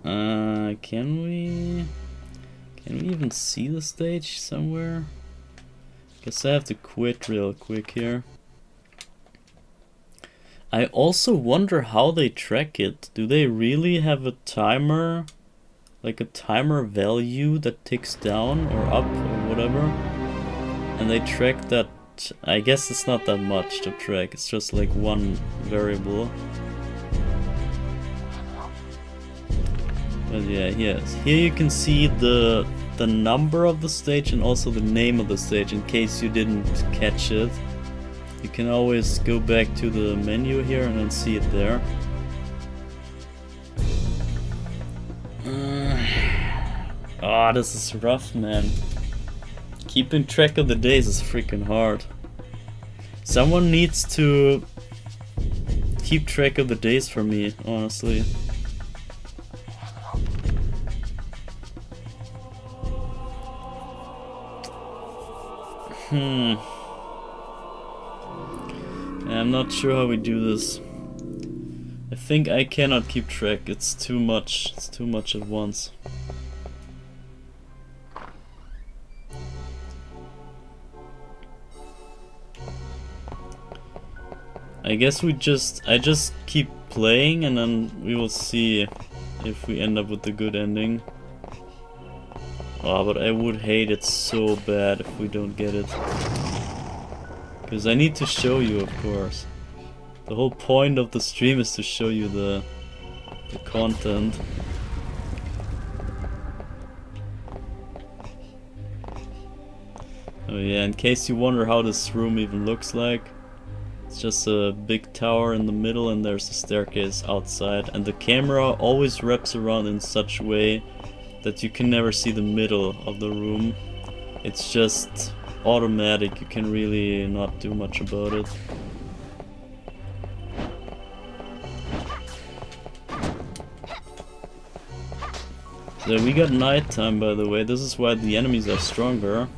Can we even see the stage somewhere? Guess I have to quit real quick here. I also wonder how they track it. Do they really have a timer? Like a timer value that ticks down or up or whatever? And they track that. I guess it's not that much to track, it's just like one variable. But yeah, yes. Here you can see the number of the stage and also the name of the stage in case you didn't catch it. You can always go back to the menu here and then see it there. Ah, this is rough, man. Keeping track of the days is freaking hard. Someone needs to keep track of the days for me, honestly. I'm not sure how we do this. I think I cannot keep track. It's too much. It's too much at once. I guess I just keep playing and then we will see if we end up with a good ending. Oh, but I would hate it so bad if we don't get it. Because I need to show you, of course. The whole point of the stream is to show you the content. Oh yeah, in case you wonder how this room even looks like. It's just a big tower in the middle and there's a staircase outside. And the camera always wraps around in such a way that you can never see the middle of the room. It's just automatic, you can really not do much about it. So we got nighttime, by the way. This is why the enemies are stronger.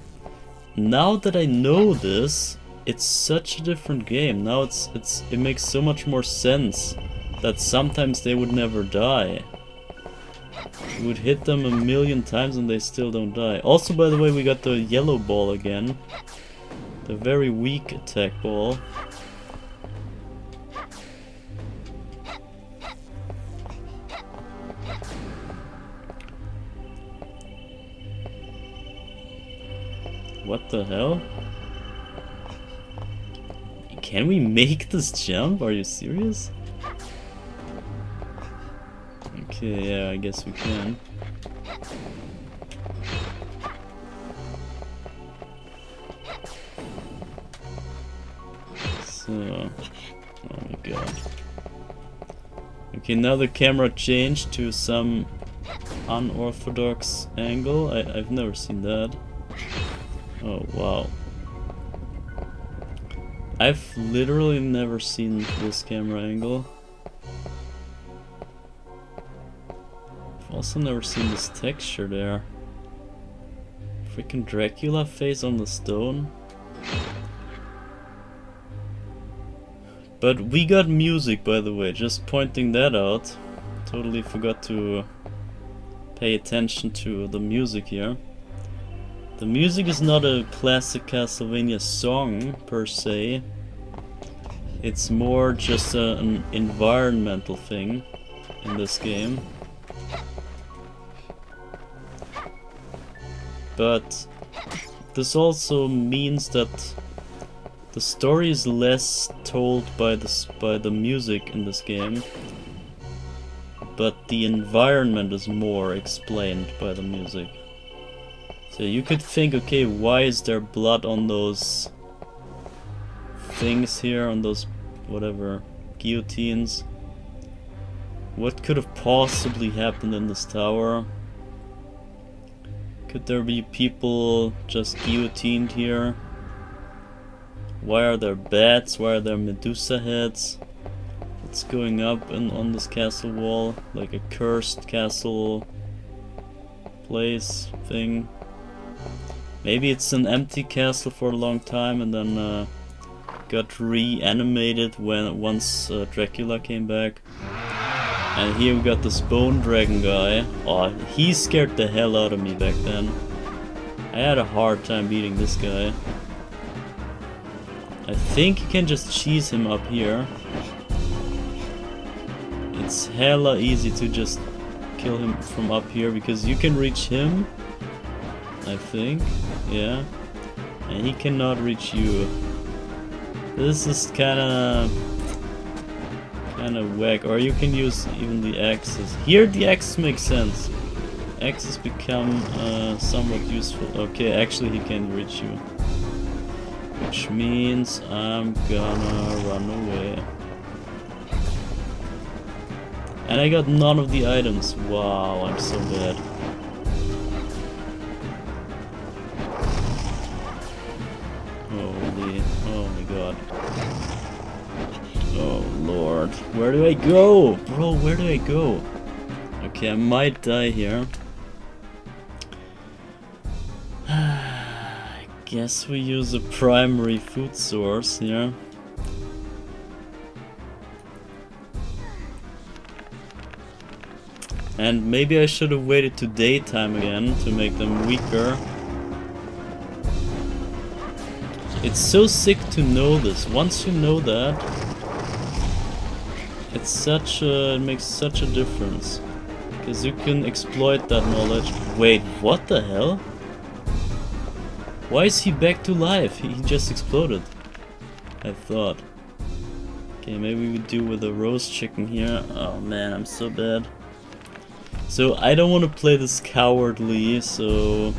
Now that I know this, it's such a different game. Now it makes so much more sense that sometimes they would never die. You would hit them a million times and they still don't die. Also, by the way, we got the yellow ball again. The very weak attack ball. What the hell? Can we make this jump? Are you serious? Okay, yeah, I guess we can. So, oh my god. Okay, now the camera changed to some unorthodox angle. I've never seen that. Oh wow. I've literally never seen this camera angle. I've also never seen this texture there. Freaking Dracula face on the stone. But we got music, by the way, just pointing that out. Totally forgot to pay attention to the music here. The music is not a classic Castlevania song, per se. It's more just an environmental thing in this game. But this also means that the story is less told by the music in this game. but the environment is more explained by the music. So you could think, okay, why is there blood on those things here, on those whatever guillotines? What could have possibly happened in this tower? Could there be people just guillotined here? Why are there bats? Why are there Medusa heads? What's going up on this castle wall? Like a cursed castle place thing. Maybe it's an empty castle for a long time and then got reanimated once Dracula came back. And here we got this bone dragon guy. Oh, he scared the hell out of me back then. I had a hard time beating this guy. I think you can just cheese him up here. It's hella easy to just kill him from up here because you can reach him, I think, yeah, and he cannot reach you. This is kinda whack, or you can use even the axes. Here the axes make sense. Axes become somewhat useful. Okay, actually he can't reach you. Which means I'm gonna run away. And I got none of the items. Wow, I'm so bad. Holy, oh my god. Oh lord, where do I go? Bro, where do I go? Okay, I might die here. I guess we use a primary food source here. And maybe I should have waited to daytime again to make them weaker. It's so sick to know this. Once you know that, it makes such a difference. Because you can exploit that knowledge. Wait, what the hell? Why is he back to life? He just exploded, I thought. Okay, maybe we do with a roast chicken here. Oh man, I'm so bad. So I don't want to play this cowardly, so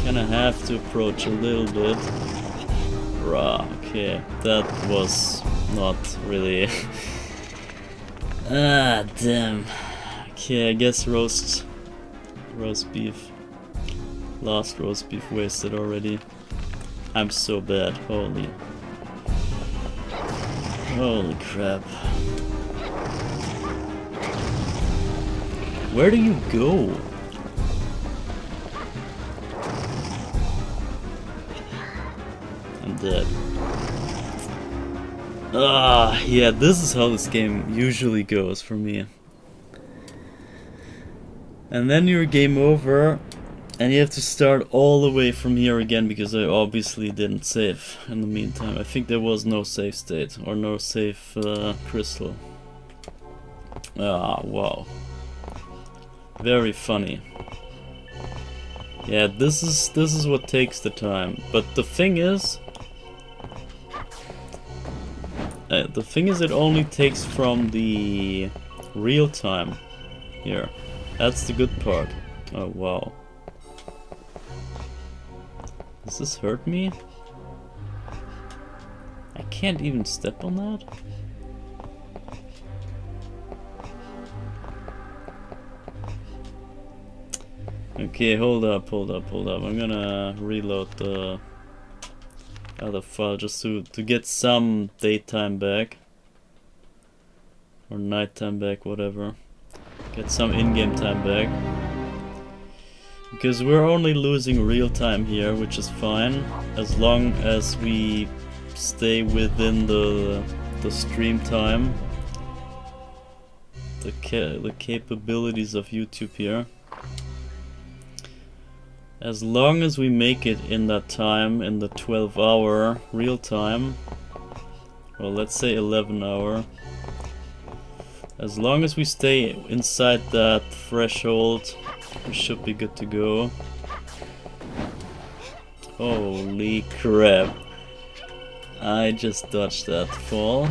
kinda have to approach a little bit. Rah, okay, that was not really. Ah, damn. Okay, I guess roast beef. Last roast beef wasted already. I'm so bad. Holy crap. Where do you go? I'm dead. Ah, yeah, this is how this game usually goes for me. And then you're game over, and you have to start all the way from here again because I obviously didn't save in the meantime. I think there was no save state or no save crystal. Ah, wow. Very funny. Yeah, this is what takes the time. But the thing is, it only takes from the real time here. That's the good part. Oh wow. Does this hurt me? I can't even step on that? Okay, hold up. I'm gonna reload the other file just to get some daytime back. Or nighttime back, whatever. Get some in-game time back. Because we're only losing real time here, which is fine. As long as we stay within the stream time. The capabilities of YouTube here. As long as we make it in that time, in the 12-hour real time, well, let's say 11-hour. As long as we stay inside that threshold, we should be good to go. Holy crap. I just dodged that fall.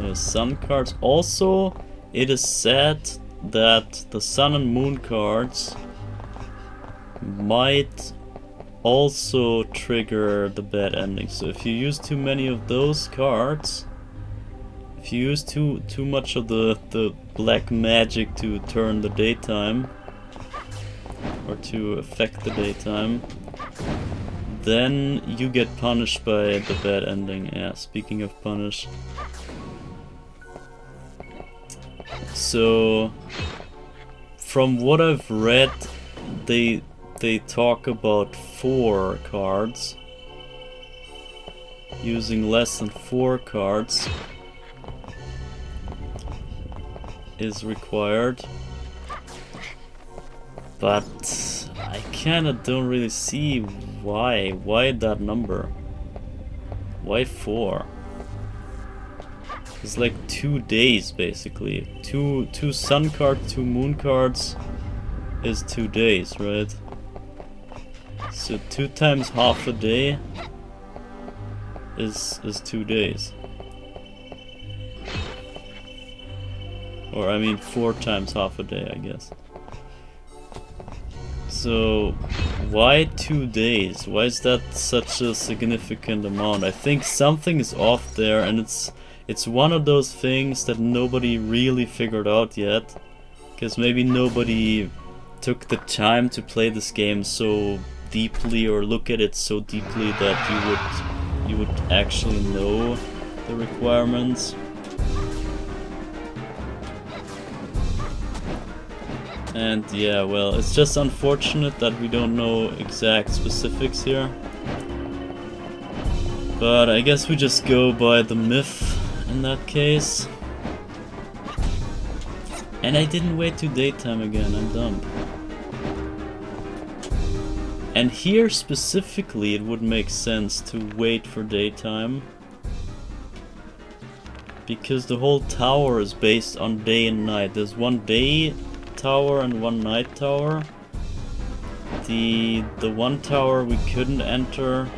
the sun cards. Also, it is said that the sun and moon cards might also trigger the bad ending. So if you use too many of those cards, if you use too much of the black magic to turn the daytime or to affect the daytime, then you get punished by the bad ending. Yeah, speaking of punish. So from what I've read, they talk about 4 cards. Using less than 4 cards is required. But I kinda don't really see why. Why that number? Why 4? It's like 2 days basically. Two sun cards, 2 moon cards is 2 days, right? So 2 times half a day is 2 days. Or I mean 4 times half a day, I guess. So why 2 days? Why is that such a significant amount? I think something is off there, and it's one of those things that nobody really figured out yet. Because maybe nobody took the time to play this game so deeply or look at it so deeply that you would actually know the requirements. And yeah, well, it's just unfortunate that we don't know exact specifics here. But I guess we just go by the myth in that case. And I didn't wait to daytime again, I'm dumb. And here specifically it would make sense to wait for daytime, because the whole tower is based on day and night. There's one day tower and one night tower. The one tower we couldn't enter,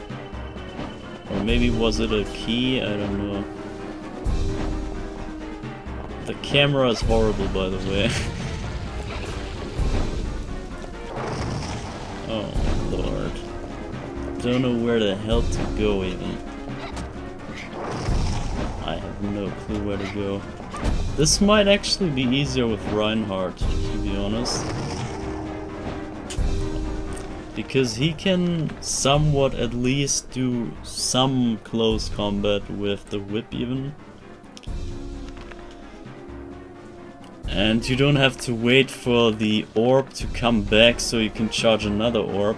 or maybe was it a key? I don't know. The camera is horrible, by the way. Oh lord. Don't know where the hell to go even. I have no clue where to go. This might actually be easier with Reinhardt, to be honest. Because he can somewhat at least do some close combat with the whip even. And you don't have to wait for the orb to come back so you can charge another orb.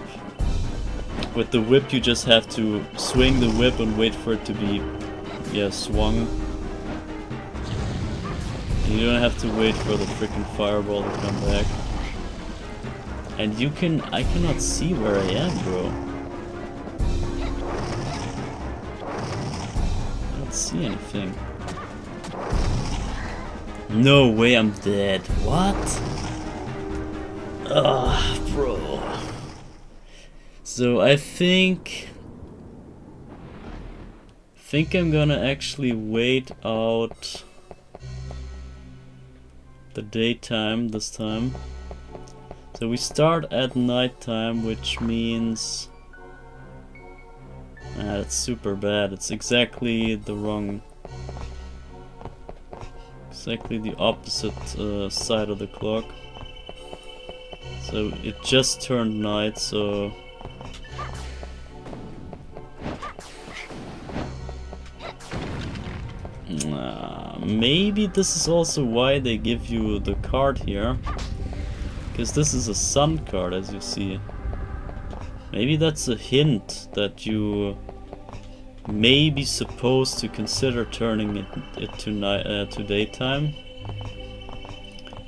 With the whip you just have to swing the whip and wait for it to be, yeah, swung. You don't have to wait for the freaking fireball to come back. And I cannot see where I am, bro. I don't see anything. No way, I'm dead. What? Ugh, bro. So I think I'm gonna actually wait out the daytime this time. So we start at nighttime, which means that's super bad. It's exactly the wrong, exactly the opposite side of the clock. So it just turned night, so maybe this is also why they give you the card here, because this is a sun card, as you see. Maybe that's a hint that you may be supposed to consider turning it to daytime,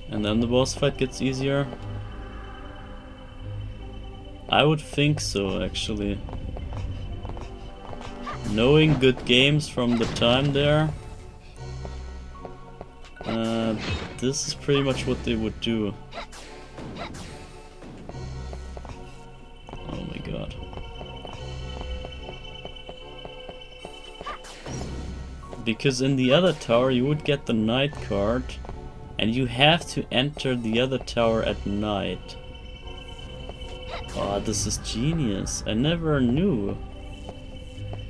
and then the boss fight gets easier. I would think so, actually. Knowing good games from the time there, this is pretty much what they would do. Oh my god. because in the other tower you would get the night card, and you have to enter the other tower at night. Oh, this is genius. I never knew.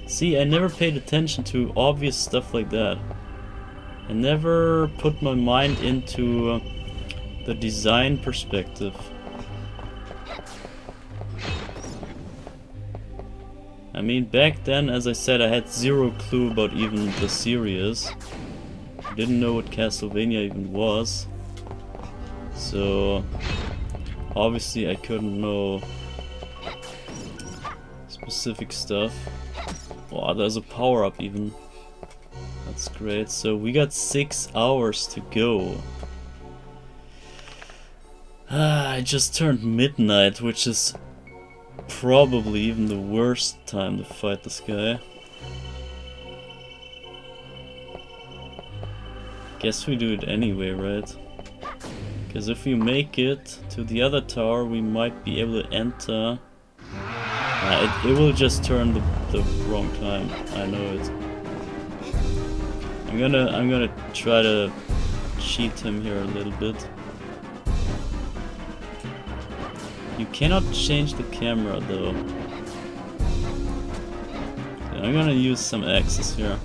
See, I never paid attention to obvious stuff like that. I never put my mind into the design perspective. I mean, back then, as I said, I had zero clue about even the series. I didn't know what Castlevania even was. So, obviously I couldn't know specific stuff. Wow, there's a power-up even. That's great. So we got 6 hours to go. I just turned midnight, which is probably even the worst time to fight this guy. Guess we do it anyway, right? Because if we make it to the other tower, we might be able to enter. It will just turn the wrong time. I know it. I'm gonna try to cheat him here a little bit. You cannot change the camera though. So I'm gonna use some axes here.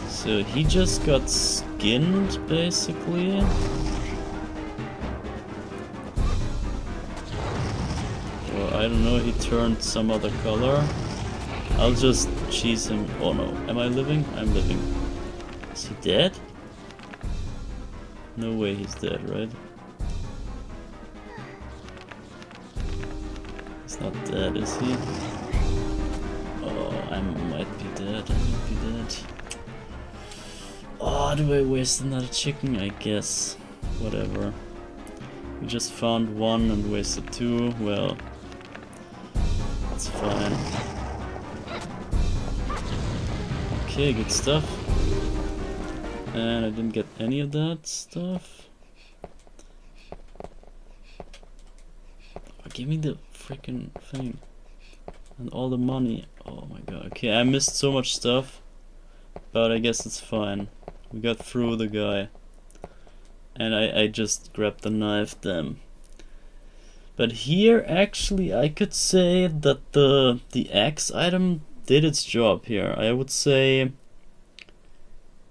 So he just got skinned basically. Or I don't know, he turned some other color. I'll just cheese him. Oh no, am I living? I'm living. Is he dead? No way he's dead, right? He's not dead, is he? Oh, I might be dead, I might be dead. Oh, do I waste another chicken? I guess. Whatever. We just found one and wasted two. Well, that's fine. Okay, good stuff. And I didn't get any of that stuff. Oh, give me the freaking thing. And all the money. Oh my god. Okay, I missed so much stuff. But I guess it's fine. We got through the guy. And I just grabbed the knife then. But here actually I could say that the axe item did its job here. I would say,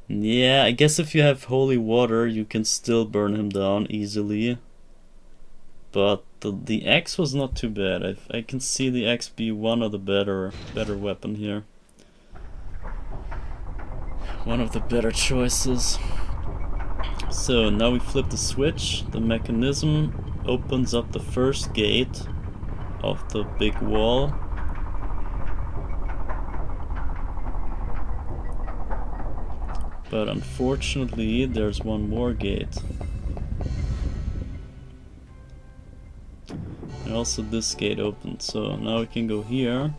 yeah, I guess if you have holy water you can still burn him down easily. But the axe was not too bad. I can see the axe be one of the better weapon here. One of the better choices. So now we flip the switch. The mechanism opens up the first gate of the big wall. But unfortunately there's one more gate. And also this gate opened, so now we can go here.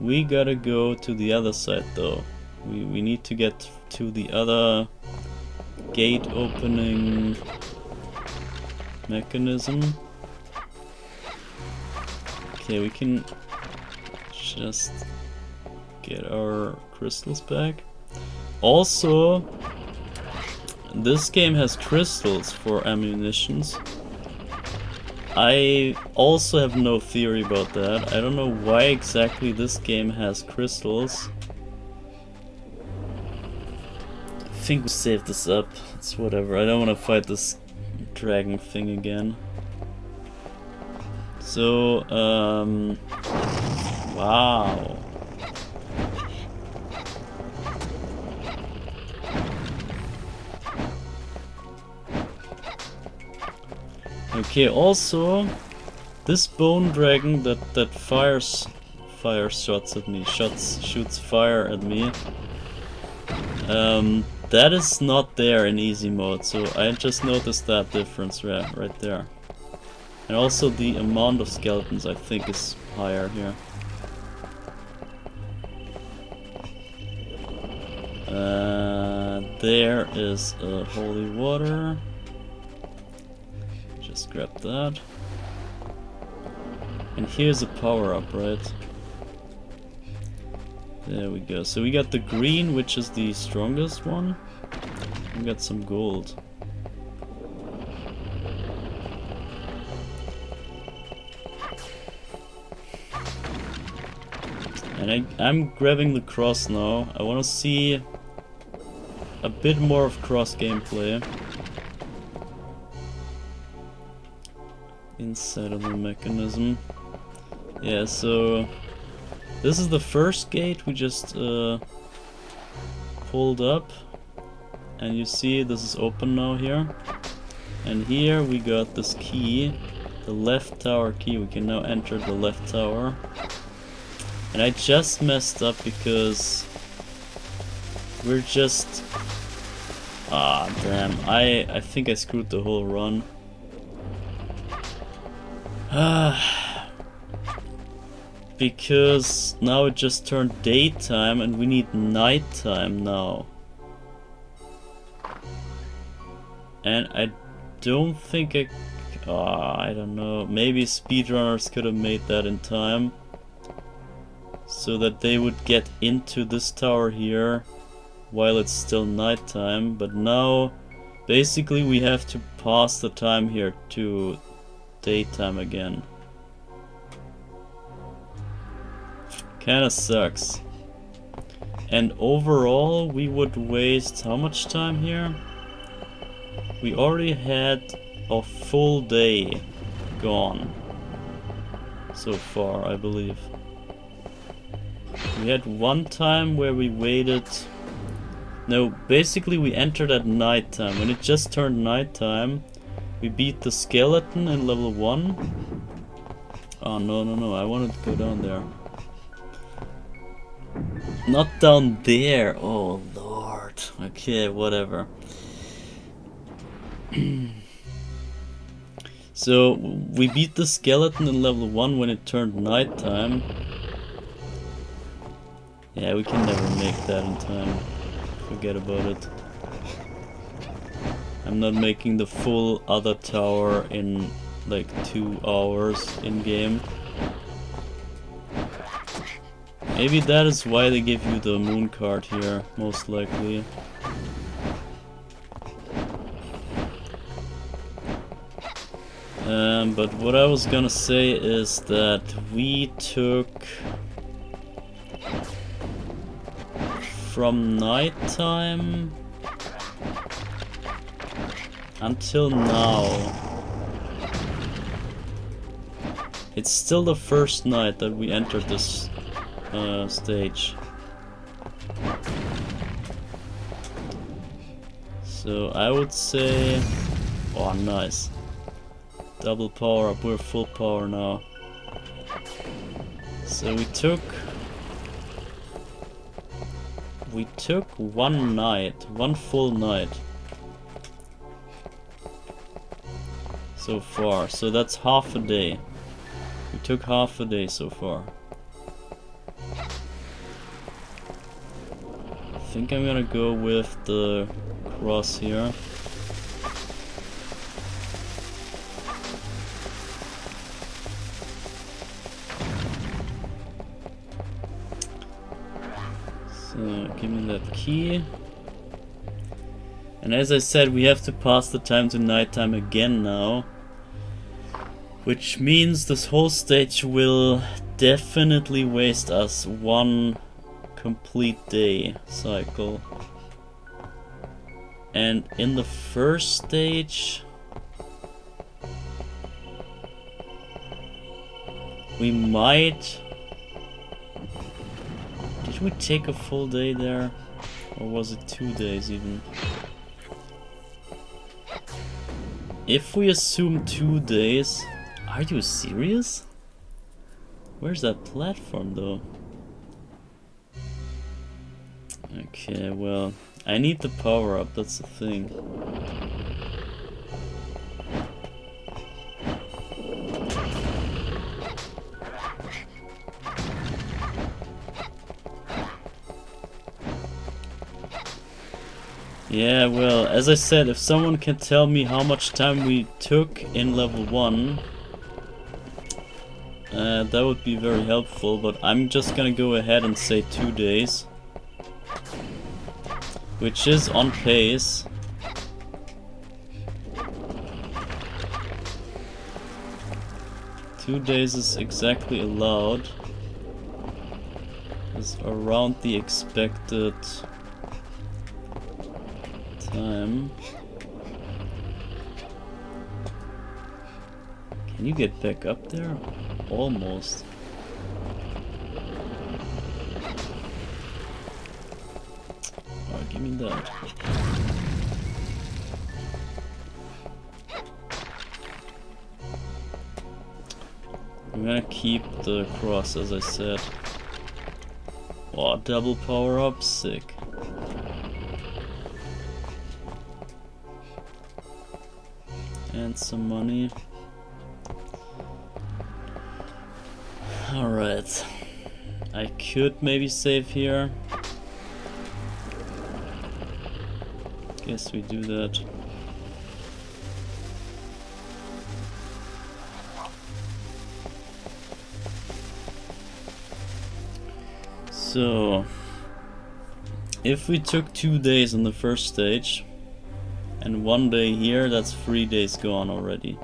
We gotta go to the other side though. We need to get to the other gate opening mechanism. Okay, we can just get our crystals back. Also, this game has crystals for ammunitions. I also have no theory about that. I don't know why exactly this game has crystals. I think we'll save this up. It's whatever. I don't want to fight this dragon thing again. So, wow. Okay, also, this bone dragon that fires shots at me, shoots fire at me. That is not there in easy mode, so I just noticed that difference right there. And also the amount of skeletons I think is higher here. There is a holy water. Just grab that. And here's a power up, right? There we go. So we got the green, which is the strongest one. We got some gold. And I'm grabbing the cross now. I want to see a bit more of cross gameplay inside of the mechanism. Yeah, so this is the first gate we just pulled up, and you see this is open now here. And here we got this key, the left tower key. We can now enter the left tower. And I just messed up because we're just... Ah, damn. I think I screwed the whole run. Because now it just turned daytime and we need nighttime now. And I don't think I don't know. Maybe speedrunners could have made that in time, so that they would get into this tower here while it's still nighttime. But now basically we have to pass the time here to daytime again. Kinda sucks. And overall we would waste how much time here? We already had a full day gone so far, I believe. We had one time where we waited... No, basically we entered at nighttime. When it just turned nighttime, we beat the skeleton in level 1. Oh no, I wanted to go down there. Not down there! Oh lord. Okay, whatever. So, we beat the skeleton in level 1 when it turned nighttime. Yeah, we can never make that in time. Forget about it. I'm not making the full other tower in like 2 hours in game. Maybe that is why they give you the moon card here, most likely. But what I was gonna say is that we took from nighttime until now. It's still the first night that we entered this stage. So I would say... Oh, nice. Double power up, we're full power now. So we took one night, one full night so far. So that's half a day. We took half a day so far. I think I'm gonna go with the cross here. So, give me that key. And as I said, we have to pass the time to nighttime again now. Which means this whole stage will definitely waste us one complete day cycle. And in the first stage, we might... Did we take a full day there? Or was it 2 days even? If we assume 2 days... Are you serious? Where's that platform though? Okay, well... I need the power up, that's the thing. Yeah, well, as I said, if someone can tell me how much time we took in level 1, that would be very helpful, but I'm just gonna go ahead and say 2 days. Which is on pace. Two days is exactly allowed. It's around the expected time. Can you get back up there? Almost. Oh, give me that. I'm gonna keep the cross as I said. Oh, double power up, sick. And some money. Alright. I could maybe save here. Guess we do that. So, if we took 2 days on the first stage and 1 day here, that's 3 days gone already.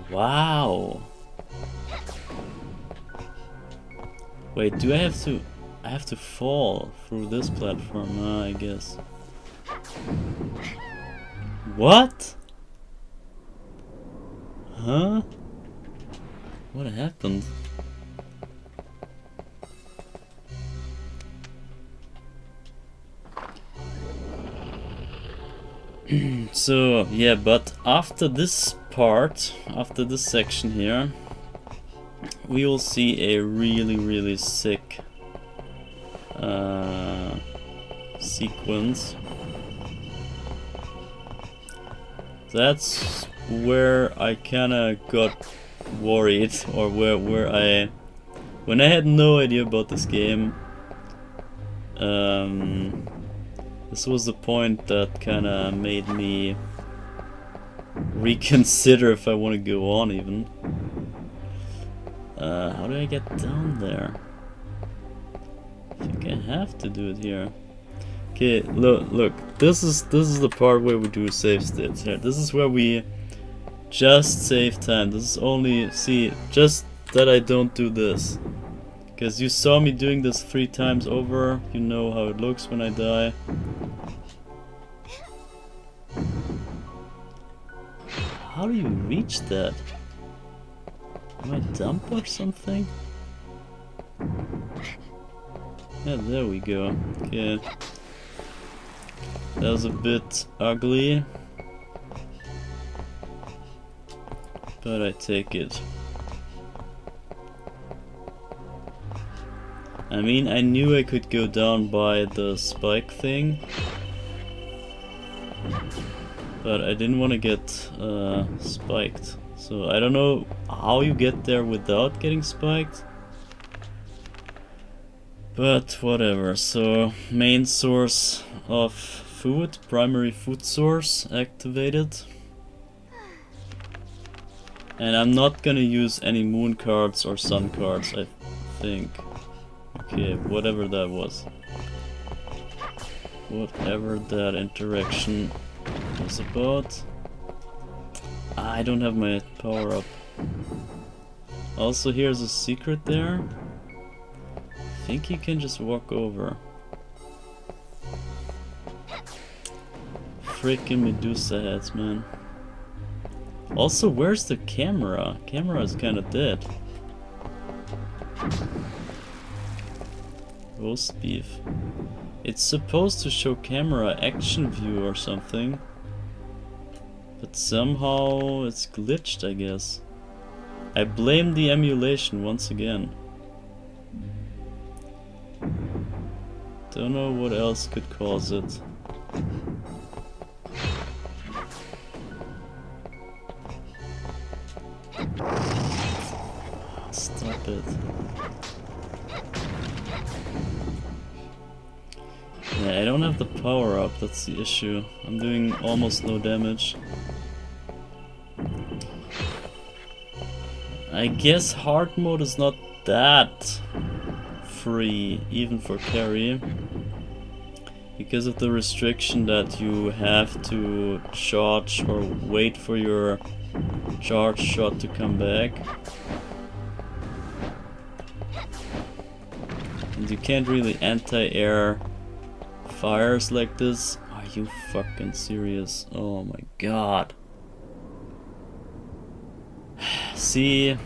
Wow. Wait, do I have to... I have to fall through this platform, I guess. What? Huh? What happened? So, yeah, but after this part, after this section here, we will see a really sick sequence. That's where I kinda got worried, or where I, when I had no idea about this game, this was the point that kinda made me reconsider if I want to go on even. How do I get down there? I think I have to do it here. Okay, look. This is the part where we do save states here. This is where we just save time. This is only, see, just that I don't do this. Because you saw me doing this 3 times over. You know how it looks when I die. How do you reach that? Am I dumb or something? Yeah, there we go. Okay. That was a bit ugly. But I take it. I mean, I knew I could go down by the spike thing. But I didn't want to get spiked. So I don't know how you get there without getting spiked. But whatever. So main source of food, primary food source activated. And I'm not gonna use any moon cards or sun cards, I think. Okay, whatever that was. Whatever that interaction was about. I don't have my power up. Also, here's a secret there. I think you can just walk over. Freaking Medusa heads, man. Also, where's the camera? Camera is kinda dead. Roast beef. It's supposed to show camera action view or something. But somehow it's glitched, I guess. I blame the emulation once again. Don't know what else could cause it. Stop it. I don't have the power up, that's the issue. I'm doing almost no damage. I guess hard mode is not that free, even for Carrie, because of the restriction that you have to charge or wait for your charge shot to come back. And you can't really anti-air fires like this. Are you fucking serious? Oh my god. See,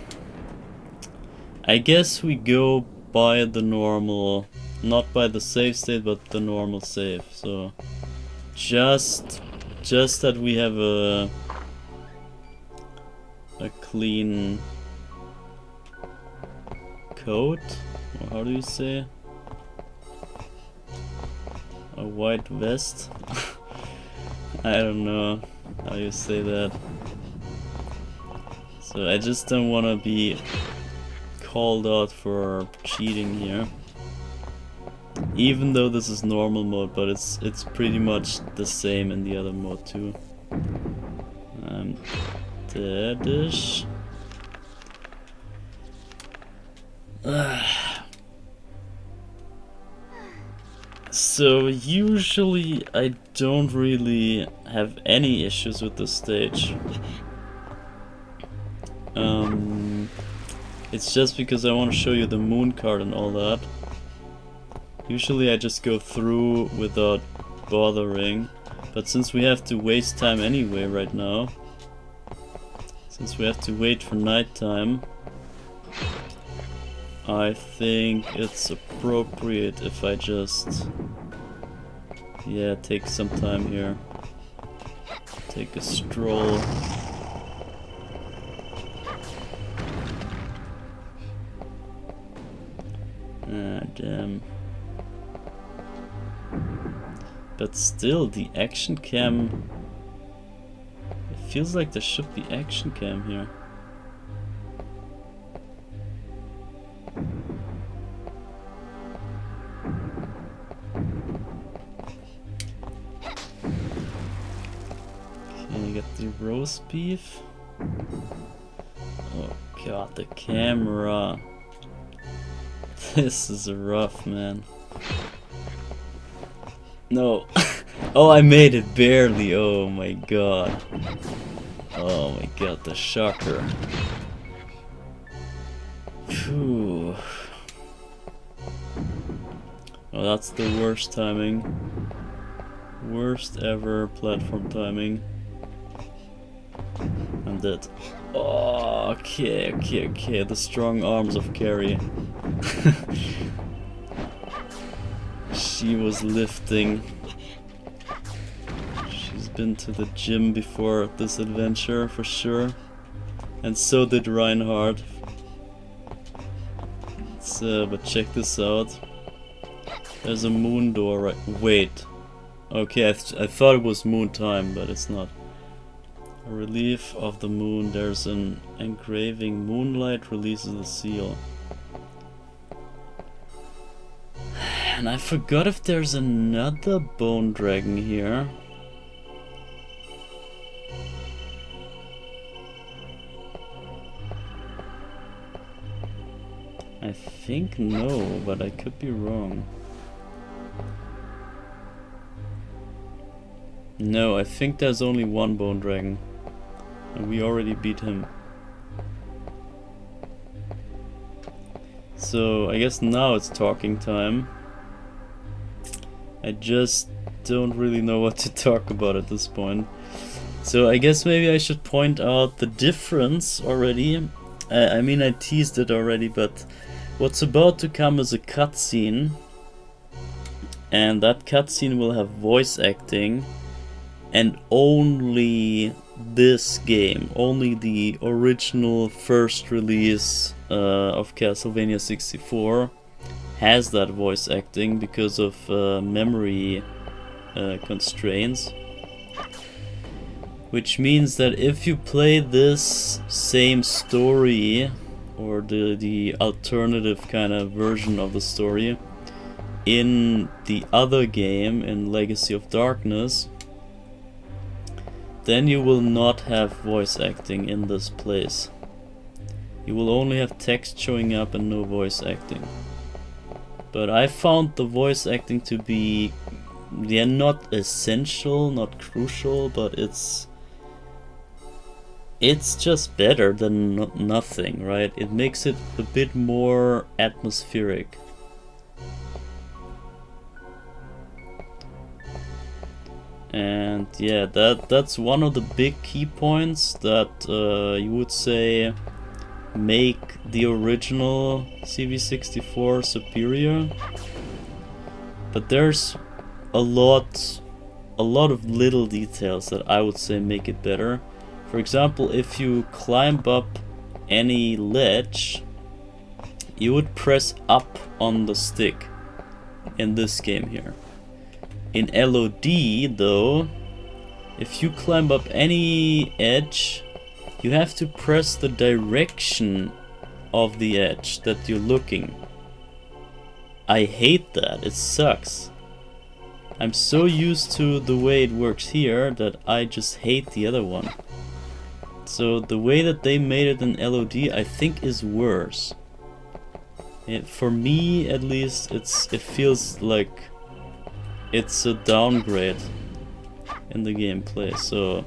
I guess we go by the normal, not by the save state, but the normal save. So just that we have a clean coat, or how do you say? A white vest? I don't know how you say that. So I just don't want to be called out for cheating here. Even though this is normal mode, but it's pretty much the same in the other mode too. I'm deadish. So usually I don't really have any issues with this stage. It's just because I want to show you the moon card and all that. Usually I just go through without bothering, but since we have to waste time anyway right now, since we have to wait for nighttime, I think it's appropriate if I just, yeah, take some time here, take a stroll. Ah, damn. But still, the action cam... It feels like there should be action cam here. Okay, get the roast beef. Oh god, the camera. This is rough, man. No. Oh, I made it barely. Oh my god. Oh my god, the shocker. Phew. Oh, that's the worst timing. Worst ever platform timing. I'm dead. Oh, okay. The strong arms of Carrie. She was lifting. She's been to the gym before this adventure for sure. And so did Reinhardt. But check this out. There's a moon door right. Wait. Okay, I thought it was moon time, but it's not. A relief of the moon. There's an engraving. Moonlight releases the seal. And I forgot if there's another bone dragon here. I think no, but I could be wrong. No, I think there's only one bone dragon. And we already beat him. So I guess now it's talking time. I just don't really know what to talk about at this point. So I guess maybe I should point out the difference already. I mean, I teased it already, but what's about to come is a cutscene. And that cutscene will have voice acting. And only this game, only the original first release of Castlevania 64 has that voice acting because of memory constraints. Which means that if you play this same story, or the alternative kind of version of the story, in the other game, in Legacy of Darkness, then you will not have voice acting in this place. You will only have text showing up and no voice acting. But I found the voice acting to be, yeah, not essential, not crucial, but it's just better than nothing, right? It makes it a bit more atmospheric. And yeah, that's one of the big key points that you would say make the original CV64 superior. But there's a lot of little details that I would say make it better. For example, if you climb up any ledge, you would press up on the stick in this game here. In LOD though, if you climb up any edge, you have to press the direction of the edge that you're looking. I hate that, it sucks. I'm so used to the way it works here that I just hate the other one. So the way that they made it in LOD I think is worse. For me at least, it feels like it's a downgrade in the gameplay, so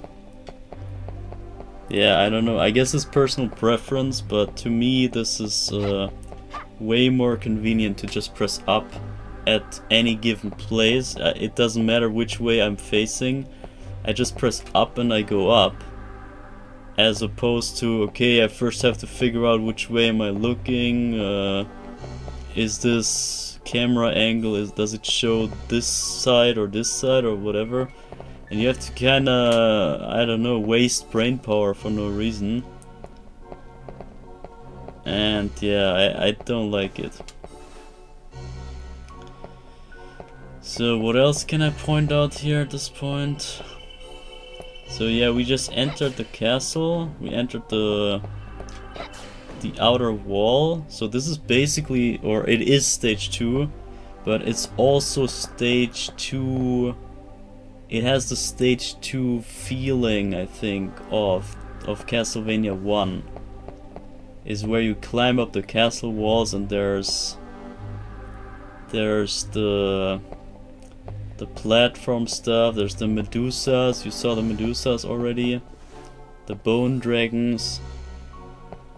yeah, I don't know, I guess it's personal preference, but to me this is way more convenient to just press up at any given place. It doesn't matter which way I'm facing, I just press up and I go up, as opposed to, okay, I first have to figure out which way am I looking, is this camera angle, does it show this side or whatever, and you have to kinda, I don't know, waste brain power for no reason. And yeah, I don't like it. So what else can I point out here at this point? So yeah, we just entered the castle, we entered the outer wall. So this is basically, or it is stage 2, but it's also stage 2. It has the stage 2 feeling, I think, of Castlevania 1. Is where you climb up the castle walls and there's the platform stuff, there's the Medusas, you saw the Medusas already, the bone dragons,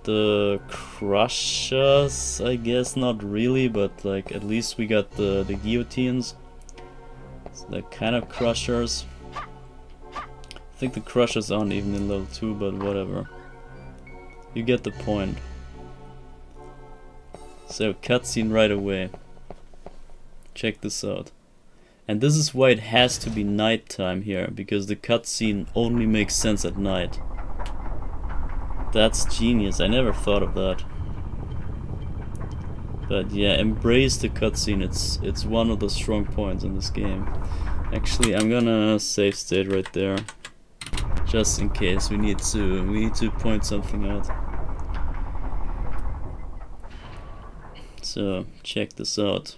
the crushers, I guess not really, but like at least we got the guillotines. So the kind of crushers. I think the crushers aren't even in level 2, but whatever. You get the point. So cutscene right away. Check this out. And this is why it has to be nighttime here, because the cutscene only makes sense at night. That's genius, I never thought of that. But yeah, embrace the cutscene, it's one of the strong points in this game. Actually, I'm gonna save state right there, just in case we need to point something out. So check this out.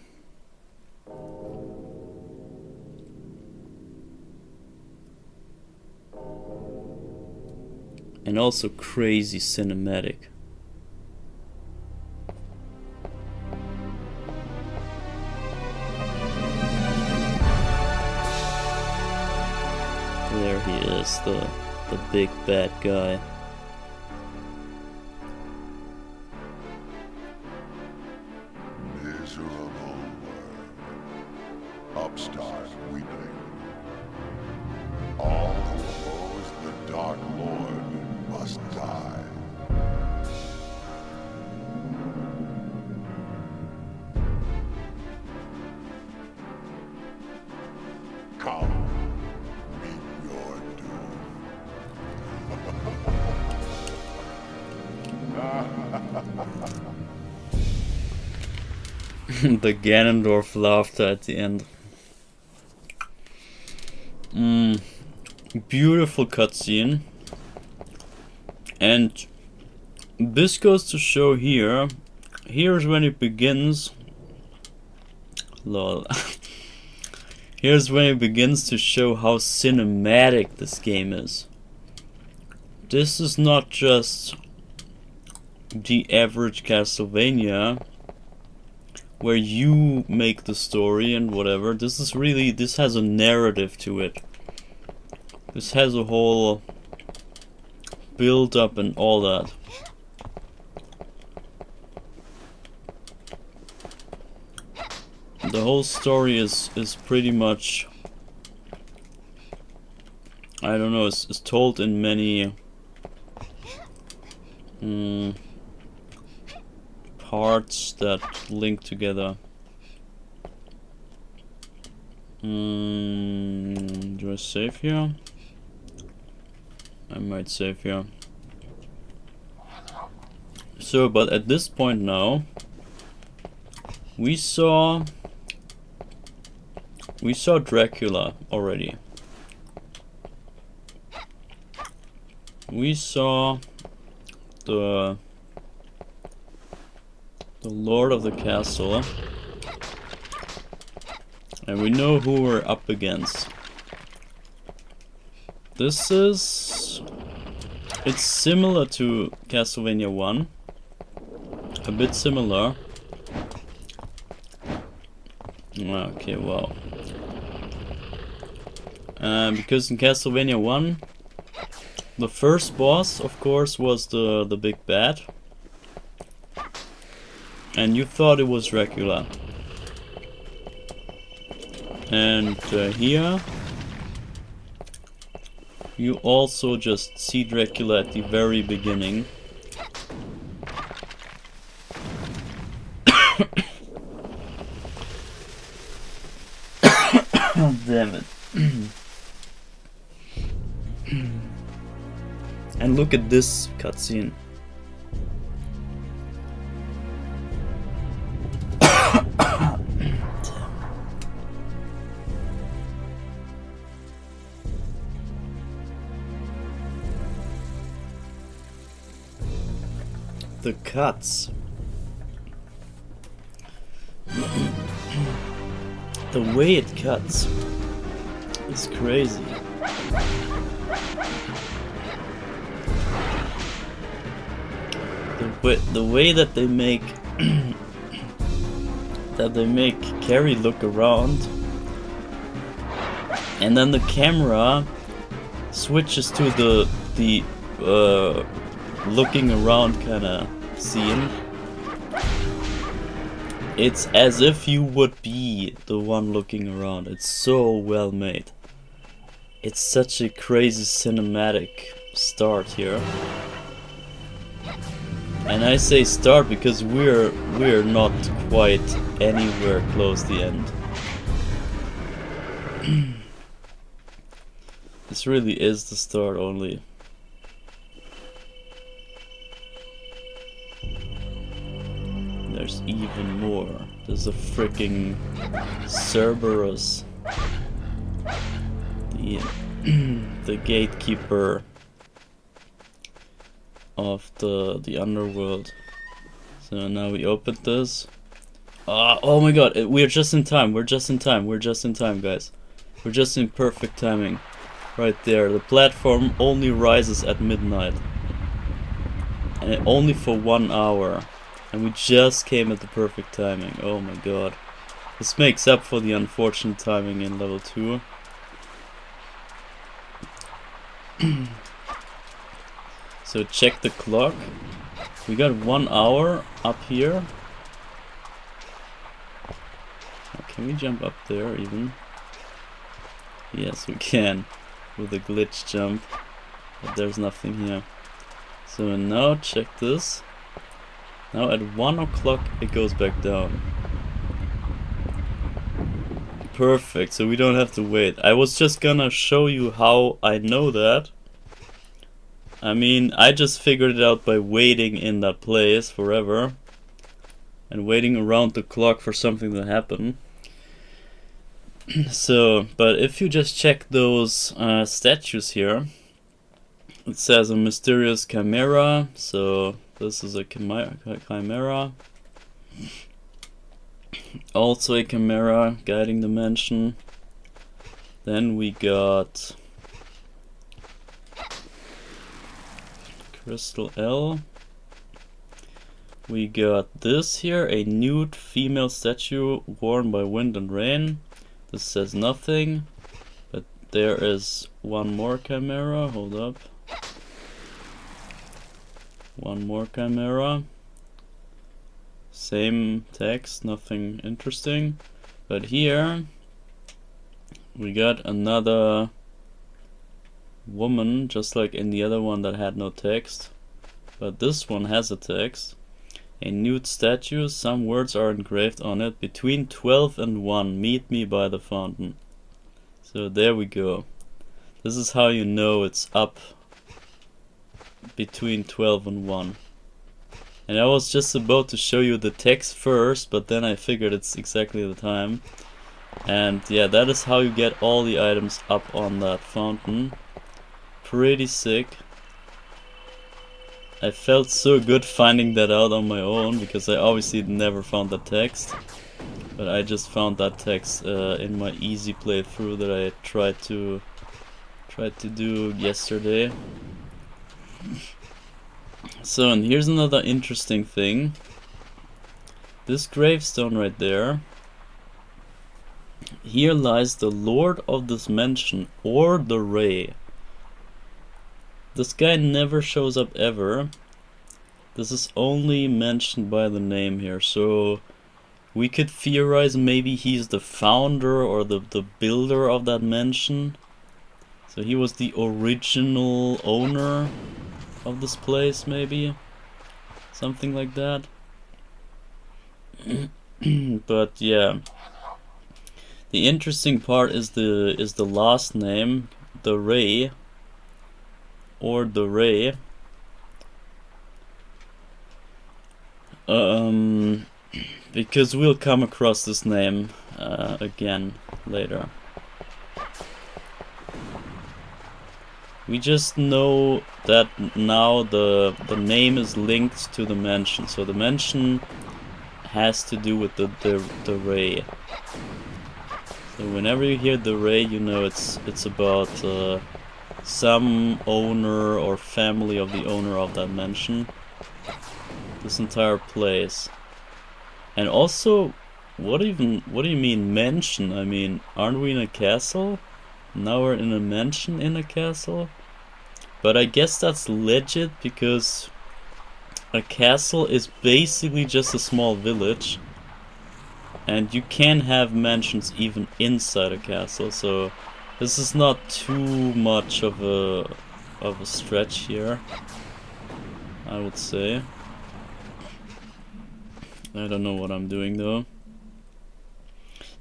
And also crazy cinematic. There he is, the big bad guy. Miserable world. Upstart weakling. All who oppose the Dark Lord must die. Come, meet your doom. The Ganondorf laughter at the end. Beautiful cutscene. And this goes to show here. Here's when it begins. Lol. Here's when it begins to show how cinematic this game is. This is not just the average Castlevania where you make the story and whatever. This is really, this has a narrative to it. This has a whole build up and all that. The whole story is pretty much, I don't know, is told in many parts that link together. Do I save here? I might save here. So, but at this point now, we saw Dracula already. We saw the Lord of the Castle, and we know who we're up against. This is, it's similar to Castlevania 1, a bit similar. Okay, wow. Because in Castlevania 1, the first boss, of course, was the big bad. And you thought it was Dracula. And here, you also just see Dracula at the very beginning. Damn it. And look at this cutscene. The cuts. The way it cuts is crazy. The way that they make Carrie look around, and then the camera switches to the looking around kind of scene. It's as if you would be the one looking around. It's so well made. It's such a crazy cinematic start here. And I say start because we're not quite anywhere close to the end. This really is the start only. There's even more. There's a freaking Cerberus, the gatekeeper of the underworld. So now we open this. Oh my god, we're just in time. We're just in time. We're just in time, guys. We're just in perfect timing. Right there. The platform only rises at midnight. And only for 1 hour. And we just came at the perfect timing. Oh my god. This makes up for the unfortunate timing in level 2. So check the clock. We got 1 hour up here. Can we jump up there even? Yes, we can. With a glitch jump. But there's nothing here. So now check this. Now at 1 o'clock it goes back down. Perfect, so we don't have to wait. I was just gonna show you how I know that. I mean, I just figured it out by waiting in that place forever. And waiting around the clock for something to happen. So, but if you just check those statues here. It says a mysterious chimera, so this is a chimera. Also a camera guiding the mansion. Then we got Crystal L. We got this here, a nude female statue worn by wind and rain. This says nothing, but there is one more camera. Hold up. One more camera. Same text, nothing interesting. But here we got another woman, just like in the other one that had no text. But this one has a text. A nude statue, some words are engraved on it. Between 12 and 1, meet me by the fountain. So there we go. This is how you know it's up between 12 and 1. And I was just about to show you the text first, but then I figured it's exactly the time. And yeah, that is how you get all the items up on that fountain. Pretty sick. I felt so good finding that out on my own, because I obviously never found that text. But I just found that text in my easy playthrough that I tried to do yesterday. So, and here's another interesting thing. This gravestone right there. Here lies the Lord of this mansion, or the Ray. This guy never shows up ever. This is only mentioned by the name here, so we could theorize maybe he's the founder or the builder of that mansion. So he was the original owner of this place, maybe. Something like that. But yeah. The interesting part is the last name, the Ray. Or the Ray. Because we'll come across this name again later. We just know that now the name is linked to the mansion, so the mansion has to do with the Ray. So whenever you hear the Ray, you know it's about some owner or family of the owner of that mansion. This entire place. And also, what do you mean mansion? I mean, aren't we in a castle? Now we're in a mansion in a castle? But I guess that's legit, because a castle is basically just a small village. And you can have mansions even inside a castle, so this is not too much of a stretch here, I would say. I don't know what I'm doing though.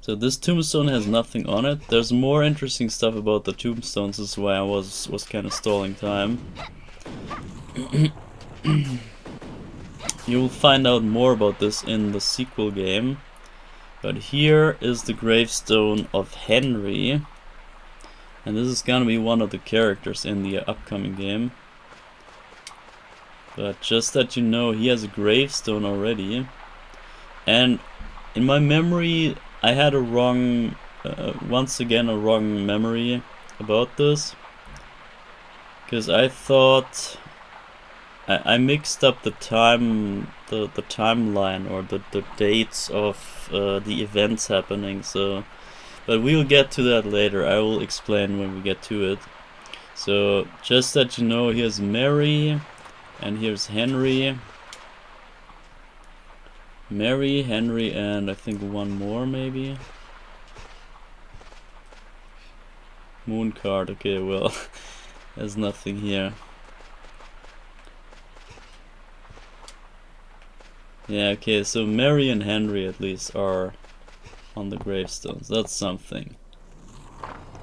So this tombstone has nothing on it. There's more interesting stuff about the tombstones. This is why I was kind of stalling time. You will find out more about this in the sequel game. But here is the gravestone of Henry. And this is gonna be one of the characters in the upcoming game. But just that you know, he has a gravestone already. And in my memory, I had a wrong, once again a wrong memory about this. Because I thought, I mixed up the time, the timeline or the dates of the events happening. So, but we'll get to that later. I will explain when we get to it. So just that you know, here's Mary, and here's Henry. Mary, Henry, and I think one more maybe. Moon card. Okay, well, there's nothing here. Yeah, okay, so Mary and Henry at least are on the gravestones. That's something.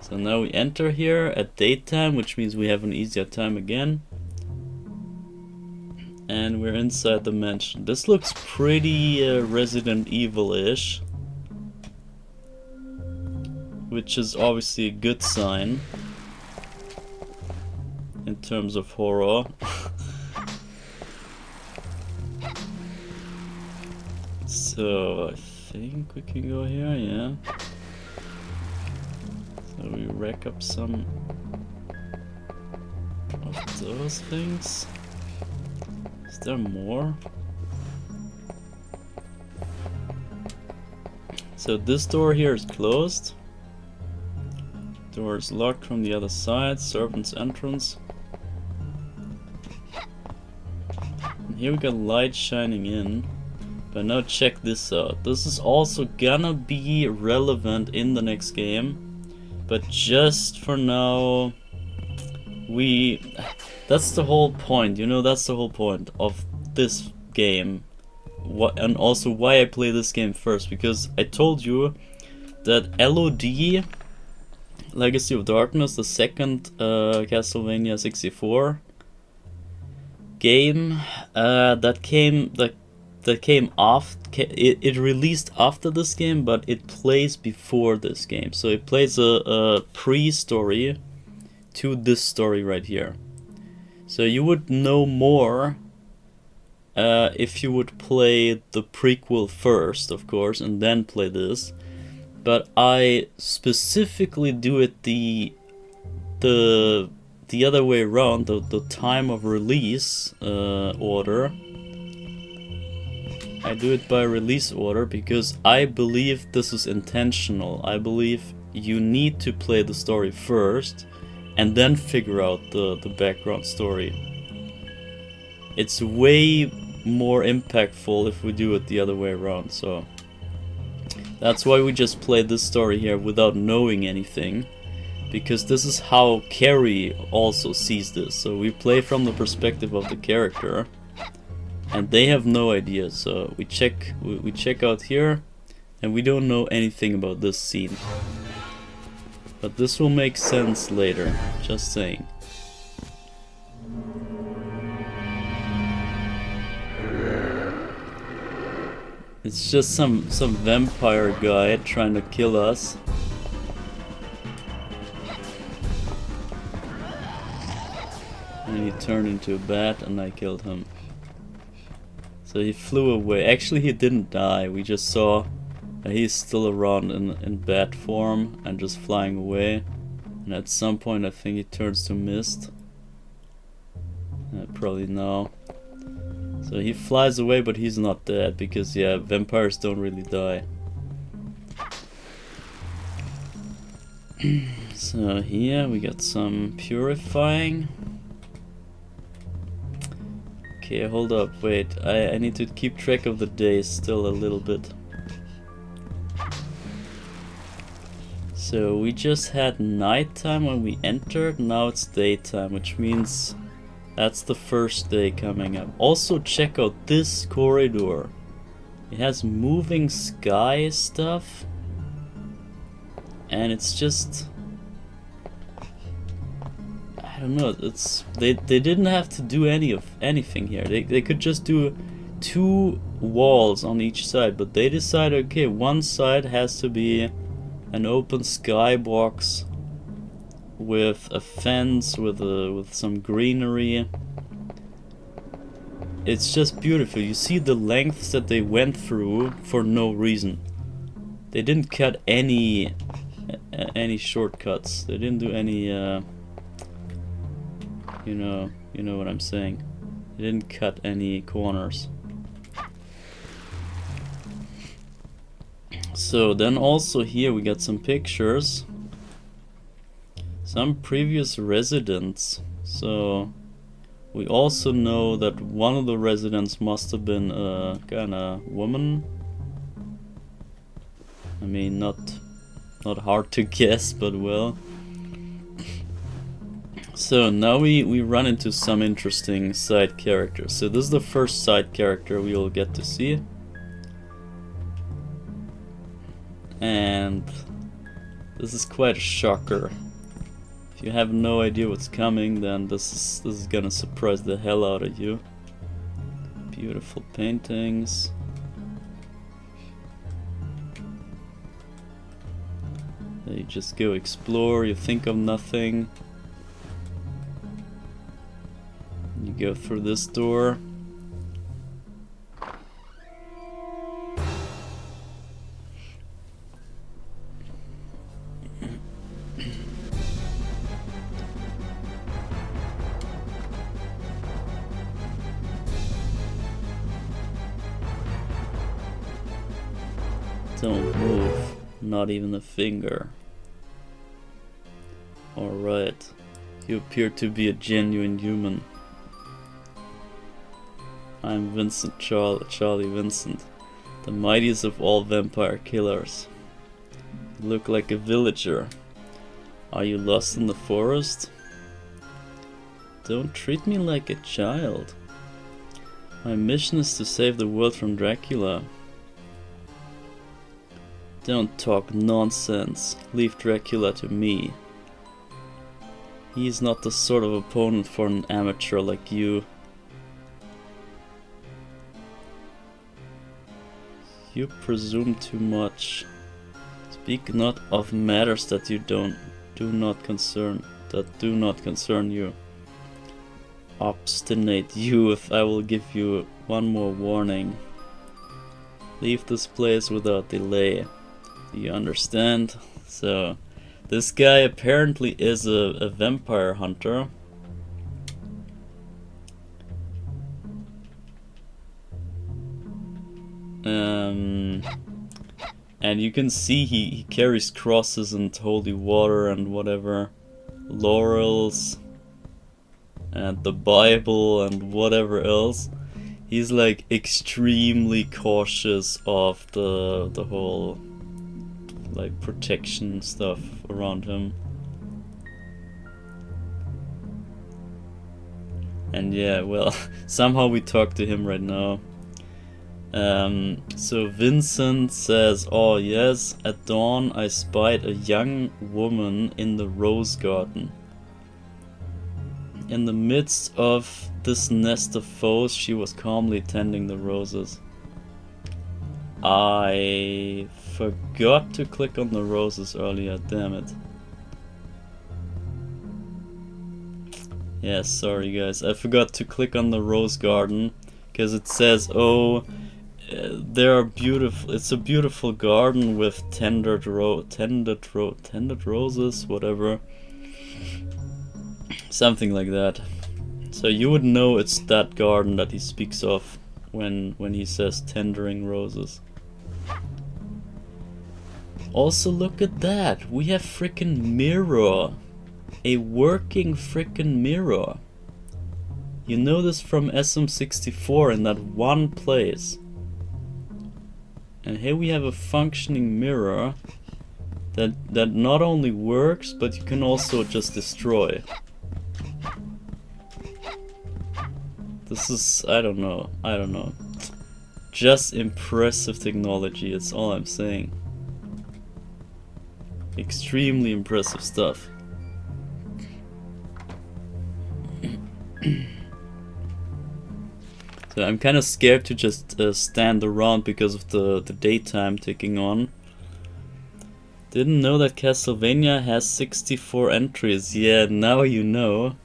So now we enter here at daytime, which means we have an easier time again. And we're inside the mansion. This looks pretty Resident Evil-ish, which is obviously a good sign in terms of horror. So I think we can go here, yeah. So we rack up some of those things. Is there more? So this door here is closed. Door is locked from the other side. Servant's entrance. And here we got light shining in. But now check this out. This is also gonna be relevant in the next game. But just for now, that's the whole point, you know, that's the whole point of this game. And also why I play this game first, because I told you that LOD, Legacy of Darkness, the second Castlevania 64 game that came off, it released after this game, but it plays before this game. So it plays a pre-story to this story right here. So you would know more if you would play the prequel first, of course, and then play this. But I specifically do it the other way around, the time of release order. I do it by release order because I believe this is intentional. I believe you need to play the story first and then figure out the background story. It's way more impactful if we do it the other way around, so that's why we just play this story here without knowing anything, because this is how Carrie also sees this. So we play from the perspective of the character, and they have no idea. So we check out here, and we don't know anything about this scene. But this will make sense later, just saying. It's just some vampire guy trying to kill us. And he turned into a bat and I killed him. So he flew away. Actually, he didn't die. We just saw that he's still around in bat form and just flying away. And at some point I think he turns to mist. Probably now. So he flies away, but he's not dead, because yeah, vampires don't really die. So here we got some purifying. Okay, hold up, wait, I need to keep track of the days still a little bit. So we just had nighttime when we entered, now it's daytime, which means that's the first day coming up. Also check out this corridor. It has moving sky stuff. And it's just, I don't know, they didn't have to do anything here. They could just do 2 walls on each side, but they decided, okay, one side has to be an open skybox with a fence, with some greenery. It's just beautiful. You see the lengths that they went through for no reason. They didn't cut any shortcuts. They didn't do any you know what I'm saying. They didn't cut any corners. So then also here we got some pictures. Some previous residents. So we also know that one of the residents must have been a kinda woman. I mean, not hard to guess, but well. So now we run into some interesting side characters. So this is the first side character we will get to see. And this is quite a shocker. If you have no idea what's coming, then this is gonna surprise the hell out of you. Beautiful paintings. You just go explore, you think of nothing. You go through this door. Don't move, not even a finger. Alright, you appear to be a genuine human. I'm Vincent Charlie Vincent, the mightiest of all vampire killers. You look like a villager. Are you lost in the forest? Don't treat me like a child. My mission is to save the world from Dracula. Don't talk nonsense. Leave Dracula to me. He's not the sort of opponent for an amateur like you. You presume too much. Speak not of matters that do not concern you. Obstinate youth, I will give you one more warning. Leave this place without delay. Do you understand? So, this guy apparently is a vampire hunter. And you can see he carries crosses and holy water and whatever, laurels and the Bible and whatever else. He's like extremely cautious of the whole like protection stuff around him. And yeah, well, somehow we talk to him right now. So Vincent says, oh yes, at dawn I spied a young woman in the rose garden. In the midst of this nest of foes, she was calmly tending the roses. I forgot to click on the roses earlier, damn it. Yeah, sorry guys, I forgot to click on the rose garden, because it says, oh, there are beautiful. It's a beautiful garden with tended roses, whatever, something like that. So you would know it's that garden that he speaks of when he says tendering roses. Also, look at that. We have frickin' mirror, a working frickin' mirror. You know this from SM64 in that one place. And here we have a functioning mirror that not only works, but you can also just destroy. This is, I don't know. Just impressive technology, that's all I'm saying. Extremely impressive stuff. So I'm kind of scared to just stand around because of the daytime ticking on. Didn't know that Castlevania has 64 entries. Yeah, now you know.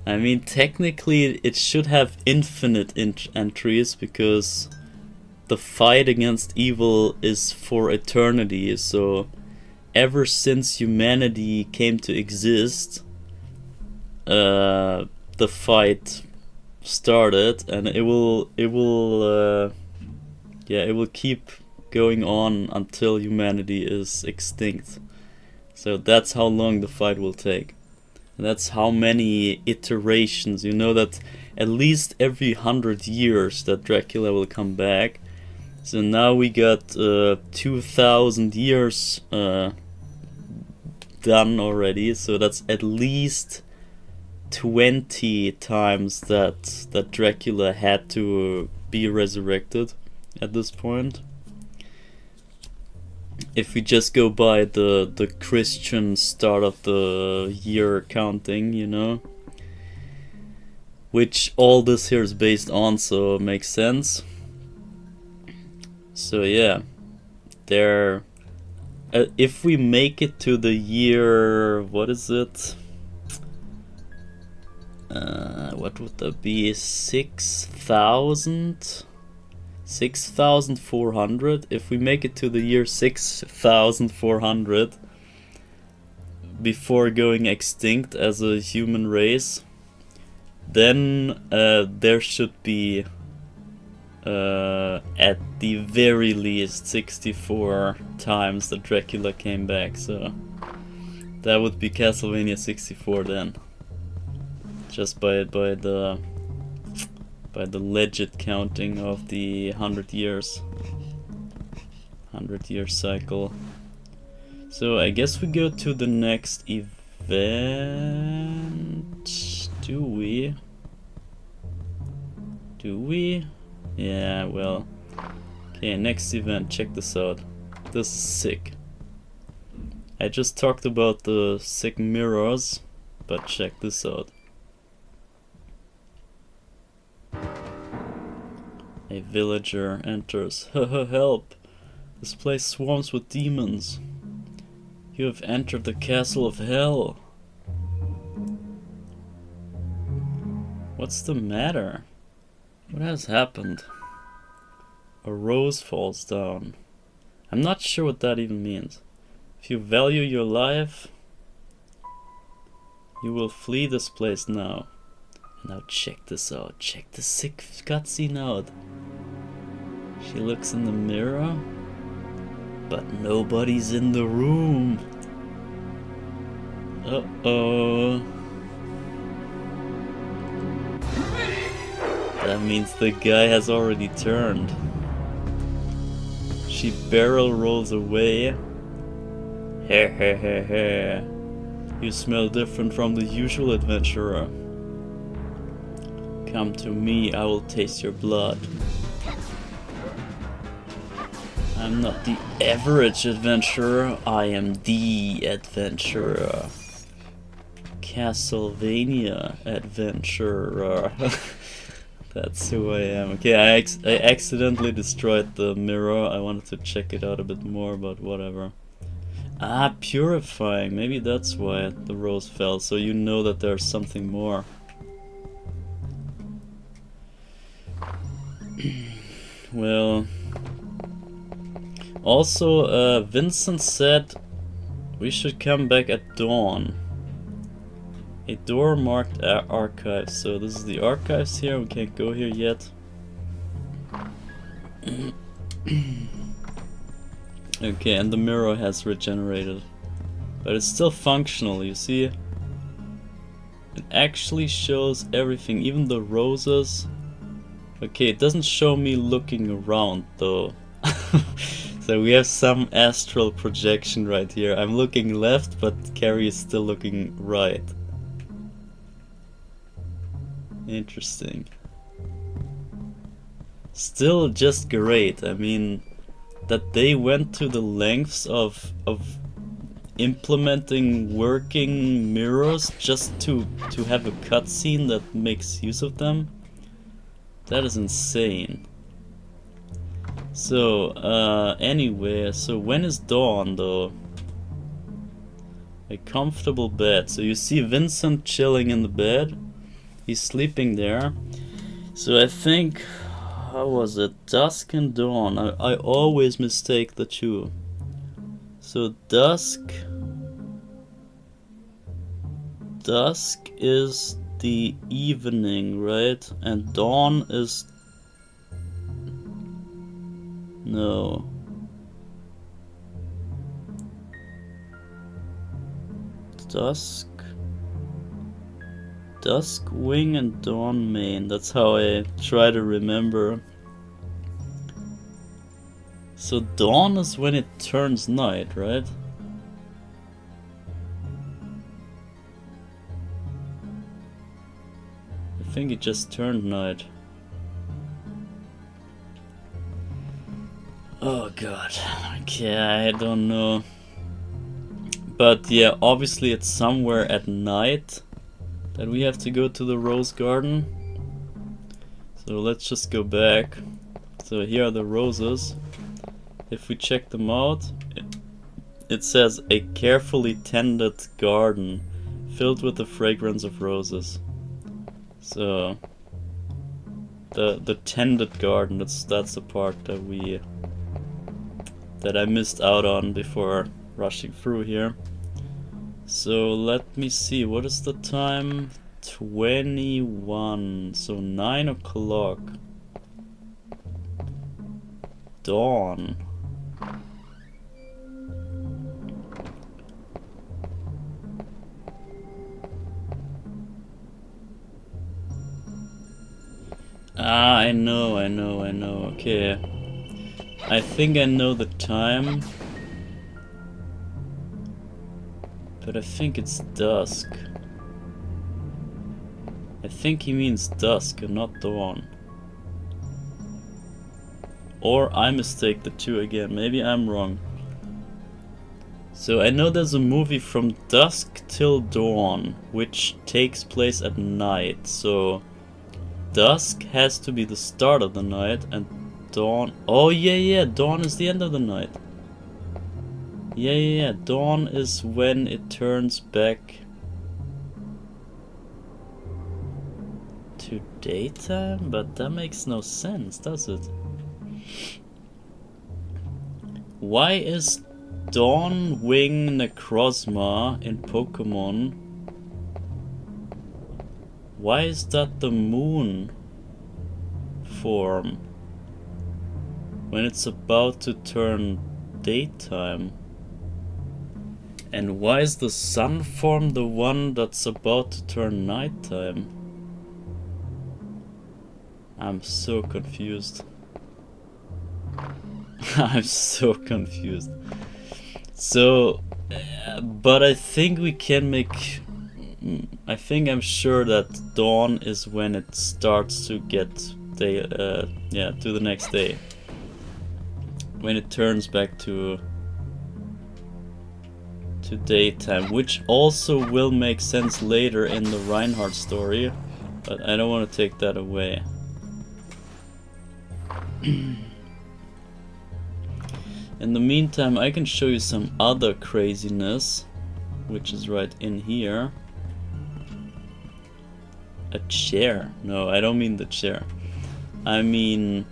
I mean, technically it should have infinite entries because the fight against evil is for eternity. So ever since humanity came to exist, the fight started, and it will keep going on until humanity is extinct. So that's how long the fight will take. And that's how many iterations. You know that at least every 100 years that Dracula will come back. So now we got 2000 years done already. So that's at least 20 times that Dracula had to be resurrected at this point. If we just go by the Christian start of the year counting, you know, which all this here is based on, so it makes sense. So yeah, there. If we make it to the year, what is it? What would that be? 6,400. If we make it to the year 6,400 before going extinct as a human race, then there should be at the very least 64 times that Dracula came back, so that would be Castlevania 64 then. Just by the legit counting of the 100 years. 100-year cycle. So I guess we go to the next event. Do we? Do we? Yeah, well. Okay, next event. Check this out. This is sick. I just talked about the sick mirrors, but check this out. A villager enters. Haha, help! This place swarms with demons. You have entered the castle of hell. What's the matter? What has happened? A rose falls down. I'm not sure what that even means. If you value your life, you will flee this place now. Now check this out. Check the sick cutscene out. She looks in the mirror, but nobody's in the room. Uh-oh. That means the guy has already turned. She barrel rolls away. Heh heh heh heh. You smell different from the usual adventurer. Come to me, I will taste your blood. I'm not the average adventurer, I am the adventurer. Castlevania adventurer. That's who I am. Okay, I accidentally destroyed the mirror. I wanted to check it out a bit more, but whatever. Ah, purifying. Maybe that's why the rose fell, so you know that there's something more. Well... Also, Vincent said we should come back at dawn. A door marked archives. So this is the archives here. We can't go here yet. Okay, and the mirror has regenerated. But it's still functional, you see? It actually shows everything, even the roses. Okay, it doesn't show me looking around though. So we have some astral projection right here. I'm looking left, but Carrie is still looking right. Interesting. Still just great. I mean, that they went to the lengths of implementing working mirrors just to have a cutscene that makes use of them. That is insane. So, anyway, so when is dawn though? A comfortable bed. So you see Vincent chilling in the bed. He's sleeping there. So I think, how was it? Dusk and dawn. I always mistake the two. So dusk is the evening, right? And dawn is... No. Dusk, wing, and dawn main. That's how I try to remember. So dawn is when it turns night, right? I think it just turned night. Oh god, okay, I don't know. But yeah, obviously it's somewhere at night that we have to go to the rose garden. So let's just go back. So here are the roses. If we check them out, it says a carefully tended garden filled with the fragrance of roses. So the tended garden, that's the part that I missed out on before rushing through here. So let me see, what is the time? 21, so 9 o'clock. dawn. Ah, I know. Okay. I think I know the time. But I think it's dusk. I think he means dusk and not dawn. Or I mistake the two again. Maybe I'm wrong. So I know there's a movie from dusk till dawn, which takes place at night. So dusk has to be the start of the night, and dawn... Oh yeah, dawn is the end of the night. Yeah, dawn is when it turns back to daytime, but that makes no sense, does it? Why is Dawn Wing Necrozma in Pokemon? Why is that the moon form when it's about to turn daytime? And why is the sun form the one that's about to turn nighttime? I'm so confused. I'm so confused. So, but I think we can make... I'm sure that dawn is when it starts to get day, to the next day. When it turns back to daytime, which also will make sense later in the Reinhardt story, but I don't want to take that away. In the meantime, I can show you some other craziness, which is right in here. A chair. No, I don't mean the chair. I mean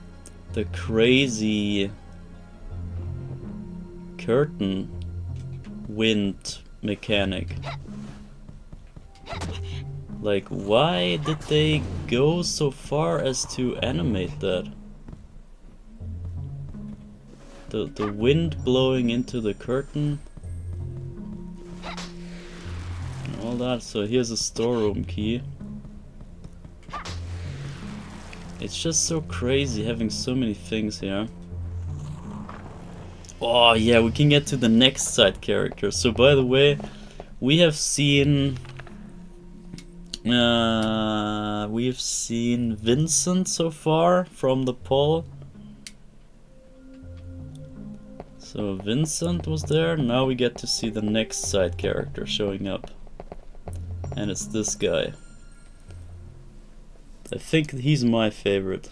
the crazy curtain wind mechanic. Like, why did they go so far as to animate that? The wind blowing into the curtain and all that. So here's a storeroom key. It's just so crazy having so many things here. Oh yeah, we can get to the next side character. So by the way, we have seen Vincent so far from the poll. So Vincent was there, now we get to see the next side character showing up. And it's this guy. I think he's my favorite.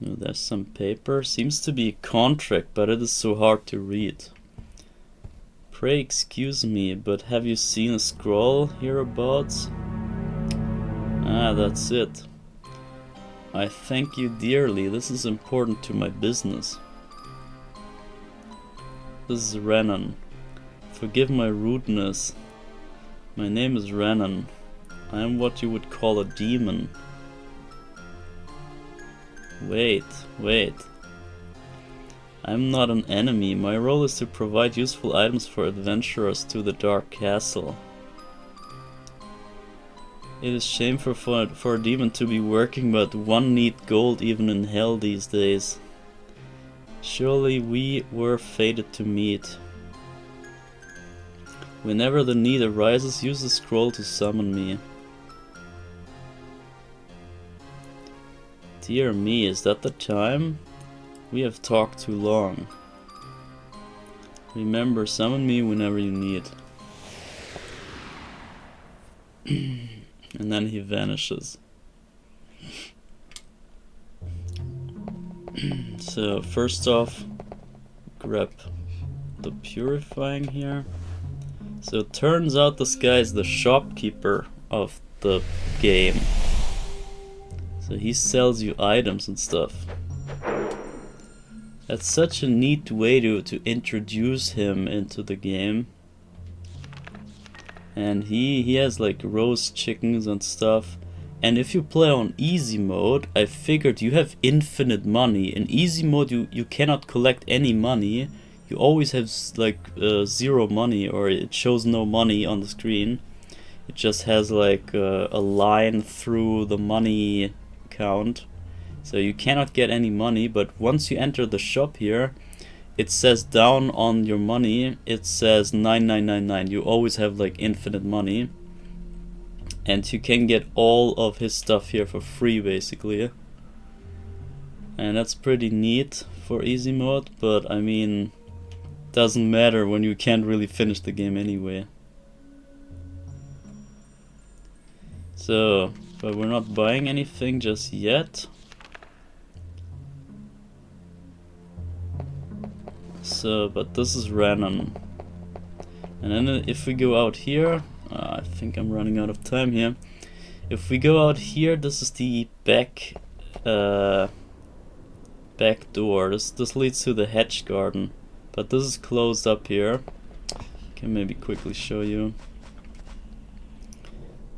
Oh, there's some paper, seems to be a contract, but it is so hard to read. Pray excuse me, but have you seen a scroll hereabouts? Ah, that's it. I thank you dearly, this is important to my business. This is Renan. Forgive my rudeness. My name is Renan. I am what you would call a demon. Wait. I'm not an enemy. My role is to provide useful items for adventurers to the Dark Castle. It is shameful for a demon to be working but one need gold even in hell these days. Surely we were fated to meet. Whenever the need arises, use the scroll to summon me. Dear me, is that the time? We have talked too long. Remember, summon me whenever you need. And then he vanishes. So first off, grab the purifying here. So it turns out this guy is the shopkeeper of the game. So he sells you items and stuff. That's such a neat way to introduce him into the game. and he has like roast chickens and stuff. And if you play on easy mode, I figured you have infinite money. In easy mode you cannot collect any money. You always have like 0 money, or it shows no money on the screen. It just has like a line through the money count. So you cannot get any money, but once you enter the shop here, it says down on your money, it says 9999. You always have like infinite money. And you can get all of his stuff here for free basically. And that's pretty neat for easy mode, but I mean, doesn't matter when you can't really finish the game anyway. So, but we're not buying anything just yet. So, but this is random. And then if we go out here, I think I'm running out of time here. If we go out here, this is the back door. This leads to the hedge garden, but this is closed up here. Can maybe quickly show you.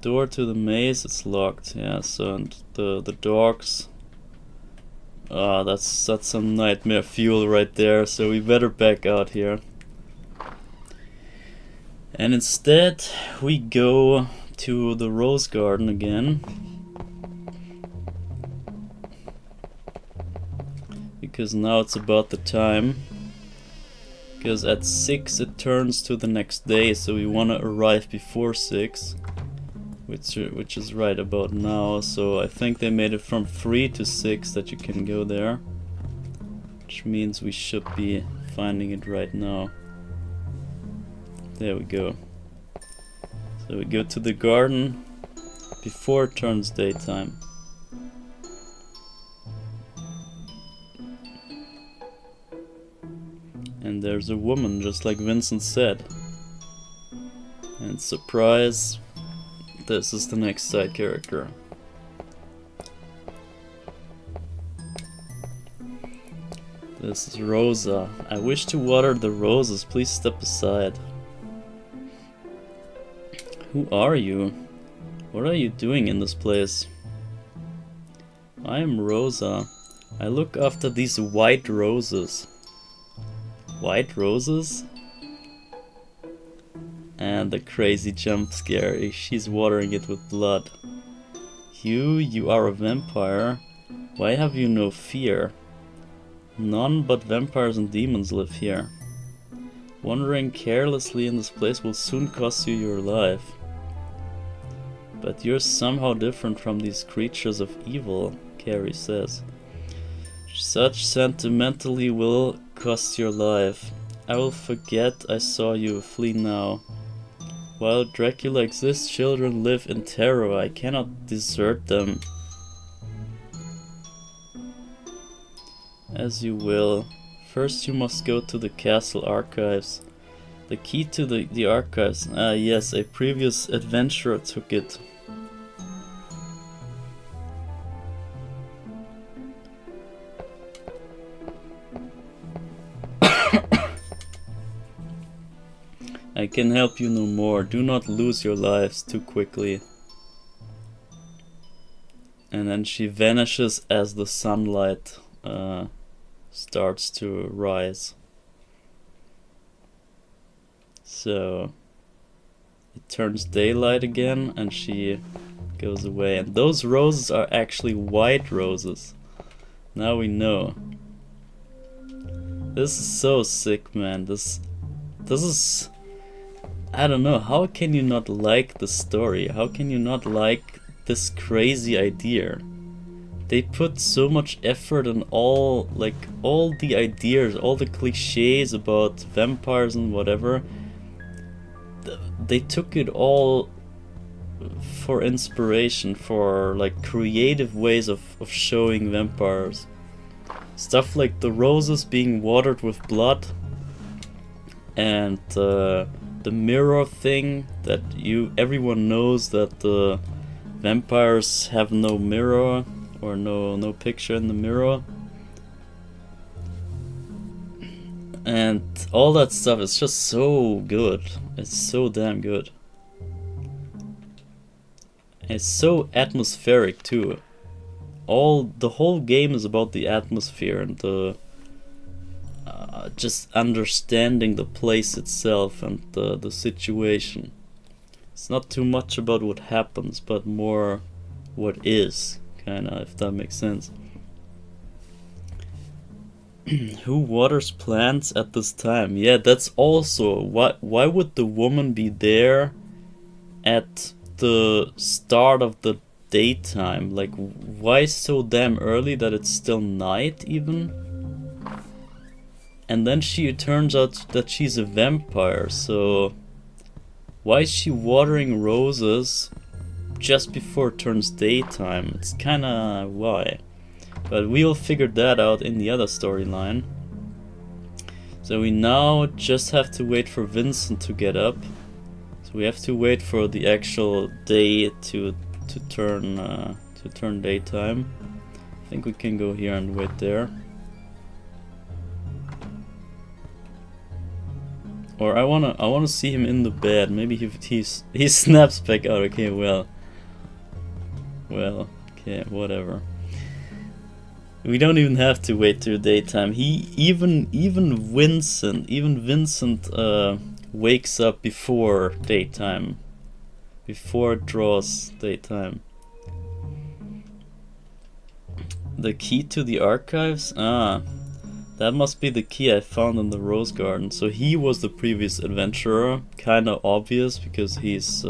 Door to the maze, it's locked. Yeah, so and the dogs. That's some nightmare fuel right there. So we better back out here. And instead we go to the rose garden again, because now it's about the time, because at 6 it turns to the next day, so we want to arrive before 6, which is right about now. So I think they made it from 3 to 6 that you can go there, which means we should be finding it right now. There we go. So we go to the garden before it turns daytime. And there's a woman, just like Vincent said. And surprise, this is the next side character. This is Rosa. I wish to water the roses, please step aside. Who are you? What are you doing in this place? I am Rosa. I look after these white roses. White roses? And the crazy jump scare. She's watering it with blood. You are a vampire. Why have you no fear? None but vampires and demons live here. Wandering carelessly in this place will soon cost you your life. But you're somehow different from these creatures of evil, Carrie says. Such sentimentally will cost your life. I will forget I saw you, flee now. While Dracula exists, children live in terror. I cannot desert them. As you will. First you must go to the castle archives. The key to the archives. Ah yes, a previous adventurer took it. I can help you no more. Do not lose your lives too quickly. And then she vanishes as the sunlight starts to rise. So it turns daylight again and she goes away. And those roses are actually white roses. Now we know. This is so sick, man. This is... I don't know, how can you not like the story? How can you not like this crazy idea? They put so much effort in all the ideas, all the cliches about vampires and whatever. They took it all for inspiration, for like creative ways of showing vampires. Stuff like the roses being watered with blood, and the mirror thing that everyone knows that the vampires have no mirror or no picture in the mirror, and all that stuff is just so good. It's so damn good. It's so atmospheric too. The whole game is about the atmosphere and the just understanding the place itself and the situation. It's not too much about what happens, but more what is, kinda, if that makes sense. Who waters plants at this time? Yeah, that's also why would the woman be there at the start of the daytime? Like, why so damn early that it's still night even? And then it turns out that she's a vampire, so why is she watering roses just before it turns daytime? It's kinda why. But we'll figure that out in the other storyline. So we now just have to wait for Vincent to get up. So we have to wait for the actual day to turn daytime. I think we can go here and wait there. Or I wanna see him in the bed. Maybe he snaps back out. Okay, well, okay, whatever. We don't even have to wait till daytime. Even Vincent wakes up before daytime, before it draws daytime. The key to the archives? Ah, that must be the key I found in the rose garden. So he was the previous adventurer. Kinda obvious because he's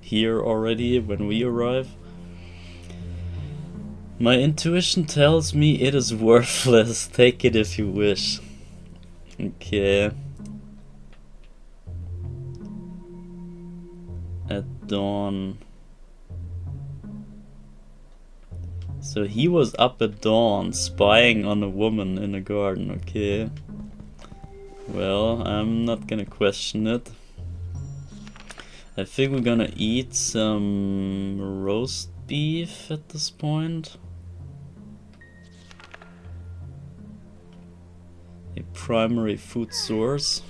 here already when we arrive. My intuition tells me it is worthless. Take it if you wish. Okay. At dawn. So he was up at dawn spying on a woman in a garden. Okay. Well, I'm not gonna question it. I think we're gonna eat some roast beef at this point. A primary food source.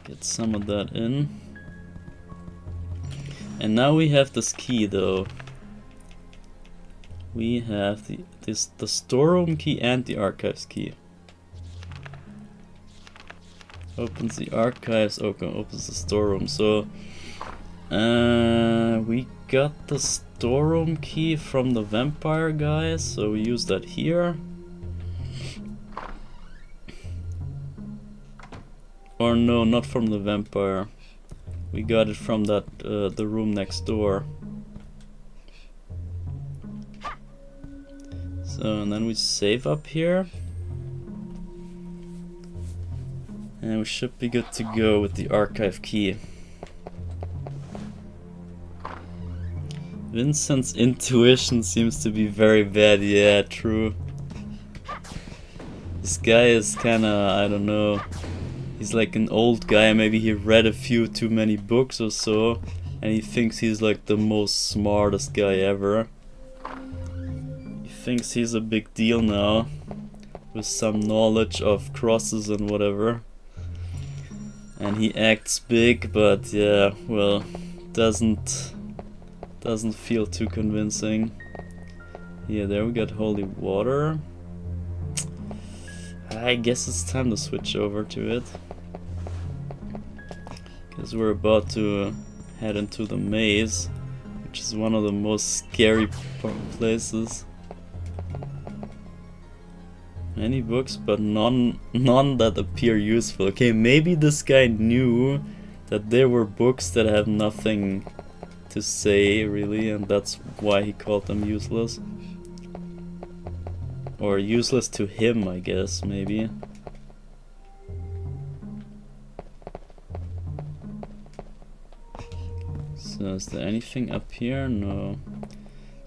Get some of that in. And now we have this key though. We have the storeroom key and the archives key. Opens the archives, opens the storeroom. So we got the storeroom key from the vampire guy, so we use that here. Or no, not from the vampire. We got it from that the room next door. So and then we save up here. And we should be good to go with the archive key. Vincent's intuition seems to be very bad. Yeah, true. This guy is kinda, I don't know. He's like an old guy, maybe he read a few too many books or so, and he thinks he's like the most smartest guy ever. He thinks he's a big deal now, with some knowledge of crosses and whatever. And he acts big, but yeah, well, doesn't feel too convincing. Yeah, there we got holy water. I guess it's time to switch over to it. Because we're about to head into the maze, which is one of the most scary places. Many books, but none that appear useful. Okay, maybe this guy knew that there were books that have nothing to say, really, and that's why he called them useless. Or useless to him, I guess, maybe. So is there anything up here? No.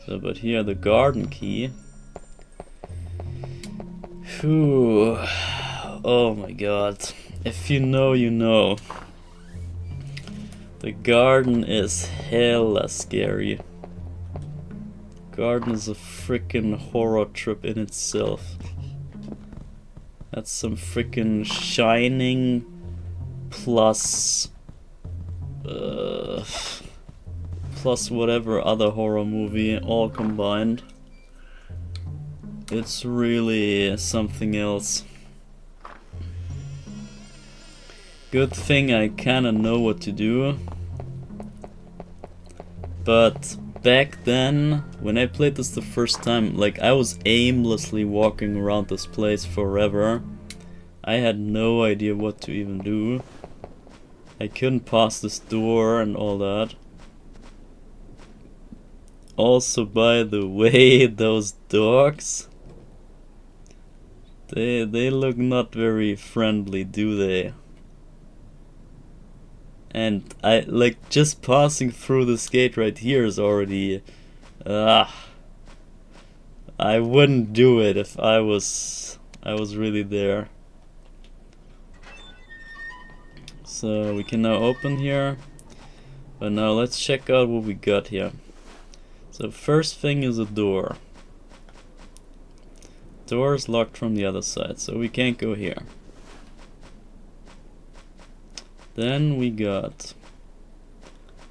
So, but here the garden key. Phew. Oh my god. If you know, you know. The garden is hella scary. Garden is a freaking horror trip in itself. That's some freaking Shining plus whatever other horror movie all combined. It's really something else. Good thing I kinda know what to do. But back then, when I played this the first time, like, I was aimlessly walking around this place forever. I had no idea what to even do. I couldn't pass this door and all that. Also, by the way, those dogs, they look not very friendly, do they? And I, like, just passing through this gate right here is already, I wouldn't do it if I was really there. So we can now open here, but now let's check out what we got here. So first thing is a door. Door is locked from the other side, so we can't go here. Then we got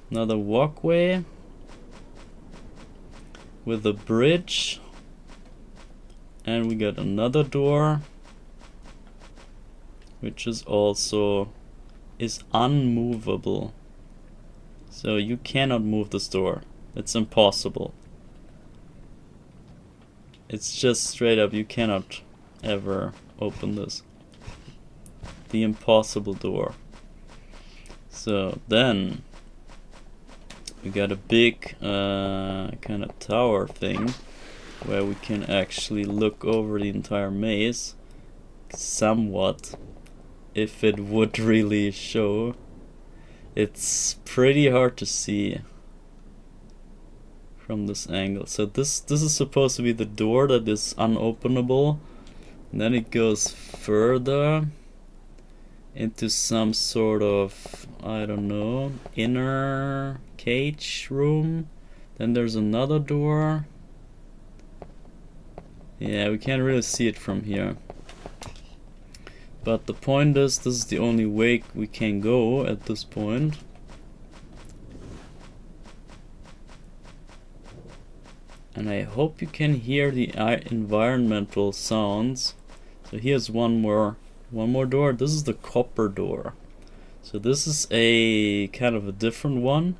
another walkway with a bridge, and we got another door which is also unmovable. So you cannot move this door. It's impossible. It's just straight up, you cannot ever open this. The impossible door. So then we got a big kind of tower thing where we can actually look over the entire maze somewhat, if it would really show. It's pretty hard to see from this angle. So this is supposed to be the door that is unopenable, and then it goes further into some sort of, I don't know, inner cage room. Then there's another door. Yeah, we can't really see it from here. But the point is, this is the only way we can go at this point. And I hope you can hear the environmental sounds. So here's one more door. This is the copper door. So this is a kind of a different one,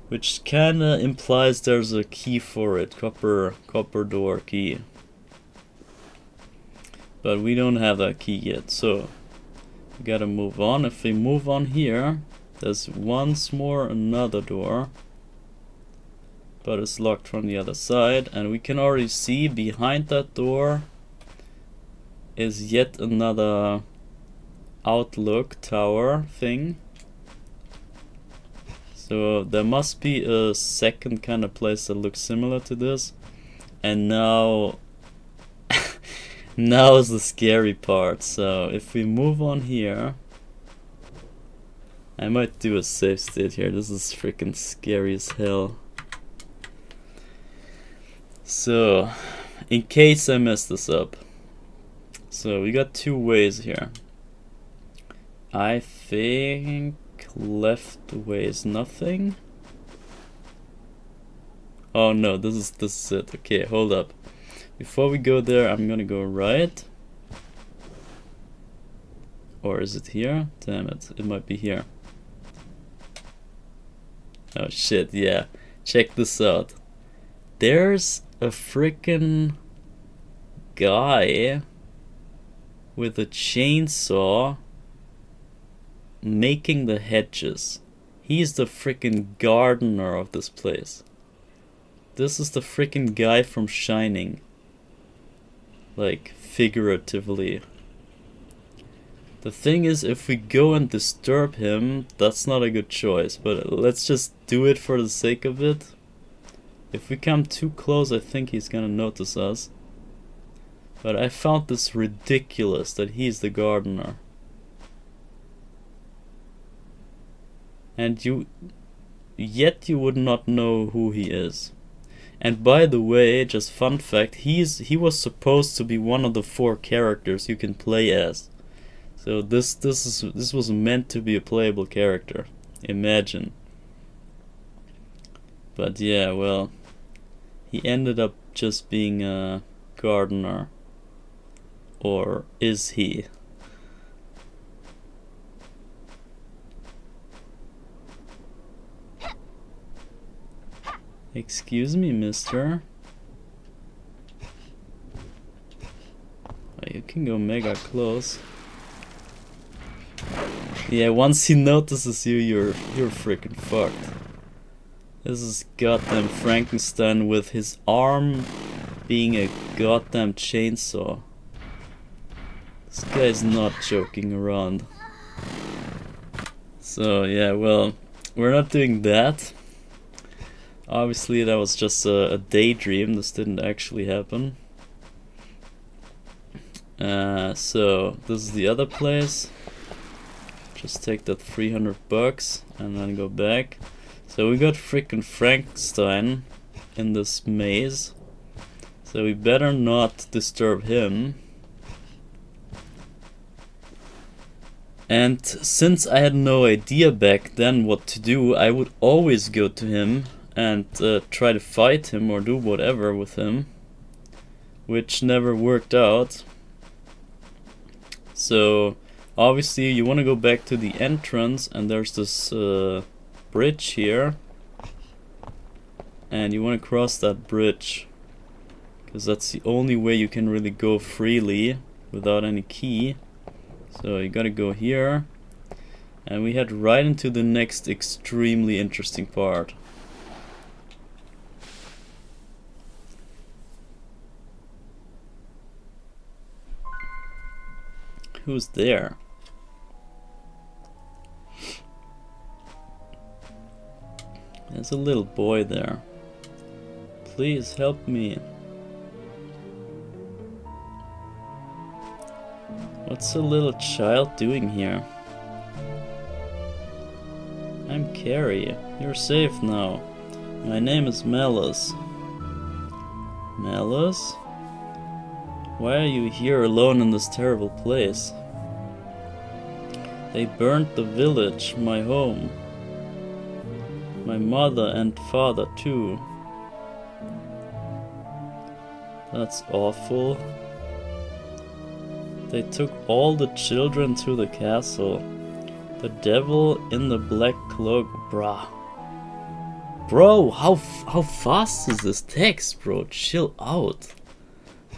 which kind of implies there's a key for it. Copper door key. But we don't have that key yet, so we gotta move on. If we move on here, there's once more another door, but it's locked from the other side, and we can already see behind that door is yet another outlook tower thing. So there must be a second kind of place that looks similar to this. And now now is the scary part. So if we move on here, I might do a save state here. This is freaking scary as hell. So in case I mess this up, so we got two ways here. I think left way is nothing. Oh no, this is it. Okay, hold up. Before we go there, I'm gonna go right. Or is it here? Damn it, it might be here. Oh shit, yeah. Check this out. There's a freaking guy with a chainsaw making the hedges. He's the freaking gardener of this place. This is the freaking guy from Shining. Like, figuratively. The thing is, if we go and disturb him, that's not a good choice. But let's just do it for the sake of it. If we come too close, I think he's gonna notice us. But I found this ridiculous that he's the gardener. And yet you would not know who he is. And by the way, just fun fact, he was supposed to be one of the 4 characters you can play as. So this was meant to be a playable character. Imagine. But yeah, well, he ended up just being a gardener. Or is he? Excuse me, mister. Oh, you can go mega close. Yeah, once he notices you, you're freaking fucked. This is goddamn Frankenstein with his arm being a goddamn chainsaw. This guy's not joking around. So yeah, well, we're not doing that. Obviously that was just a daydream, this didn't actually happen. So this is the other place. Just take that 300 bucks and then go back. So we got freaking Frankenstein in this maze. So we better not disturb him. And since I had no idea back then what to do, I would always go to him and try to fight him or do whatever with him, which never worked out. So obviously you want to go back to the entrance, and there's this bridge here, and you want to cross that bridge, because that's the only way you can really go freely without any key. So you gotta go here, and we head right into the next extremely interesting part. Who's there? There's a little boy there. Please help me. What's a little child doing here? I'm Carrie. You're safe now. My name is Malice. Malice? Why are you here alone in this terrible place? They burned the village, my home. My mother and father too. That's awful. They took all the children to the castle. The devil in the black cloak, bruh. Bro, how fast is this text, bro? Chill out.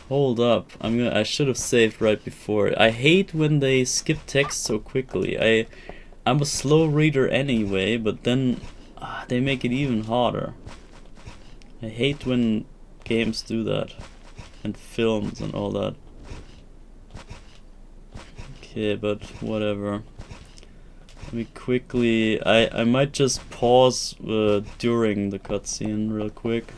Hold up, I should have saved right before. I hate when they skip text so quickly. I'm a slow reader anyway, but then they make it even harder. I hate when games do that, and films and all that. Okay, but whatever. Let me quickly... I might just pause during the cutscene real quick.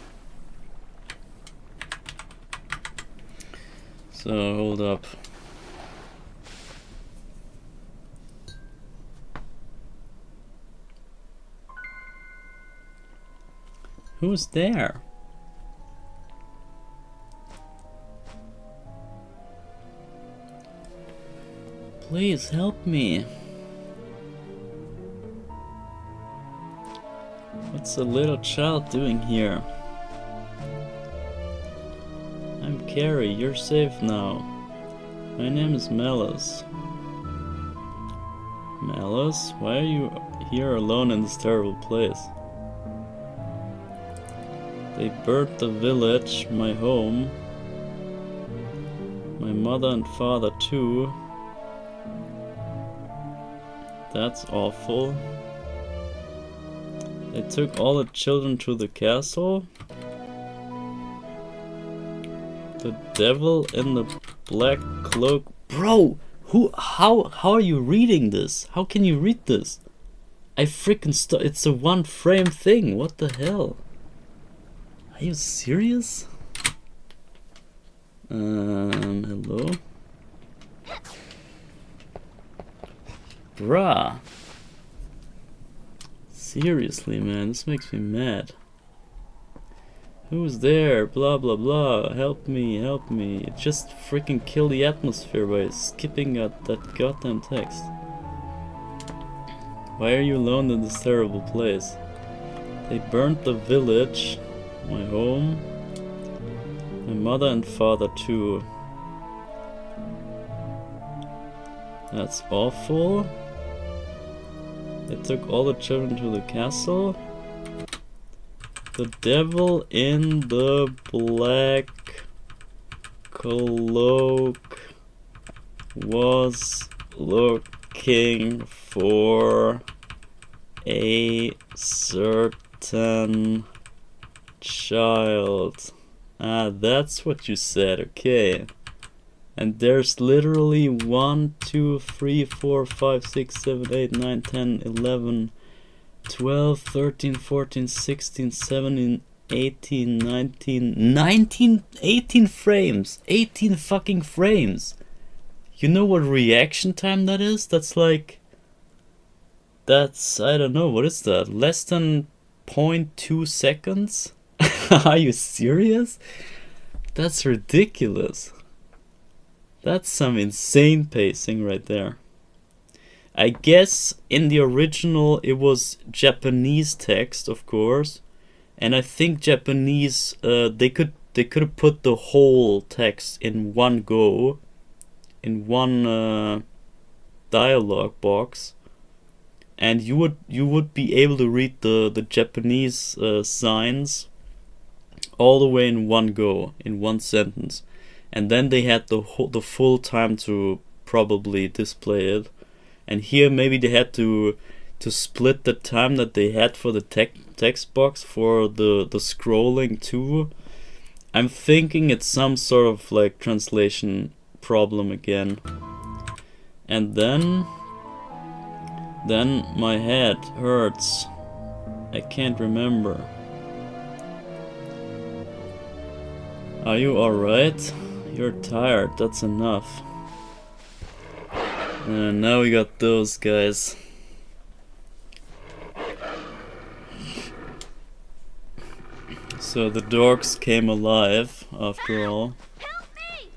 So, hold up. Who's there? Please help me. What's a little child doing here? I'm Carrie, you're safe now. My name is Malice. Malice, why are you here alone in this terrible place? They burned the village, my home. My mother and father too. That's awful. They took all the children to the castle. The devil in the black cloak. Bro, how are you reading this? How can you read this? I freaking it's a one frame thing. What the hell? Are you serious? Hello? Bruh. Seriously, man, this makes me mad. Who's there? Blah blah blah. Help me, help me. Just freaking kill the atmosphere by skipping that goddamn text. Why are you alone in this terrible place? They burned the village, my home, my mother and father too. That's awful. They took all the children to the castle. The devil in the black cloak was looking for a certain child. Ah, that's what you said, okay. And there's literally 1, 2, 3, 4, 5, 6, 7, 8, 9, 10, 11, 12, 13, 14, 16, 17, 18, 19, 18 frames. 18 fucking frames. You know what reaction time that is? That's like... That's, I don't know, what is that? Less than 0.2 seconds? Are you serious? That's ridiculous. That's some insane pacing right there. I guess in the original it was Japanese text, of course, and I think Japanese they could have put the whole text in one go, in one dialogue box, and you would be able to read the Japanese signs all the way in one go, in one sentence, and then they had the full time to probably display it. And here maybe they had to split the time that they had for the text box for the scrolling too. I'm thinking it's some sort of like translation problem again. And then my head hurts. I can't remember. Are you alright? You're tired, that's enough. And now we got those guys. So the dorks came alive after all. Help me!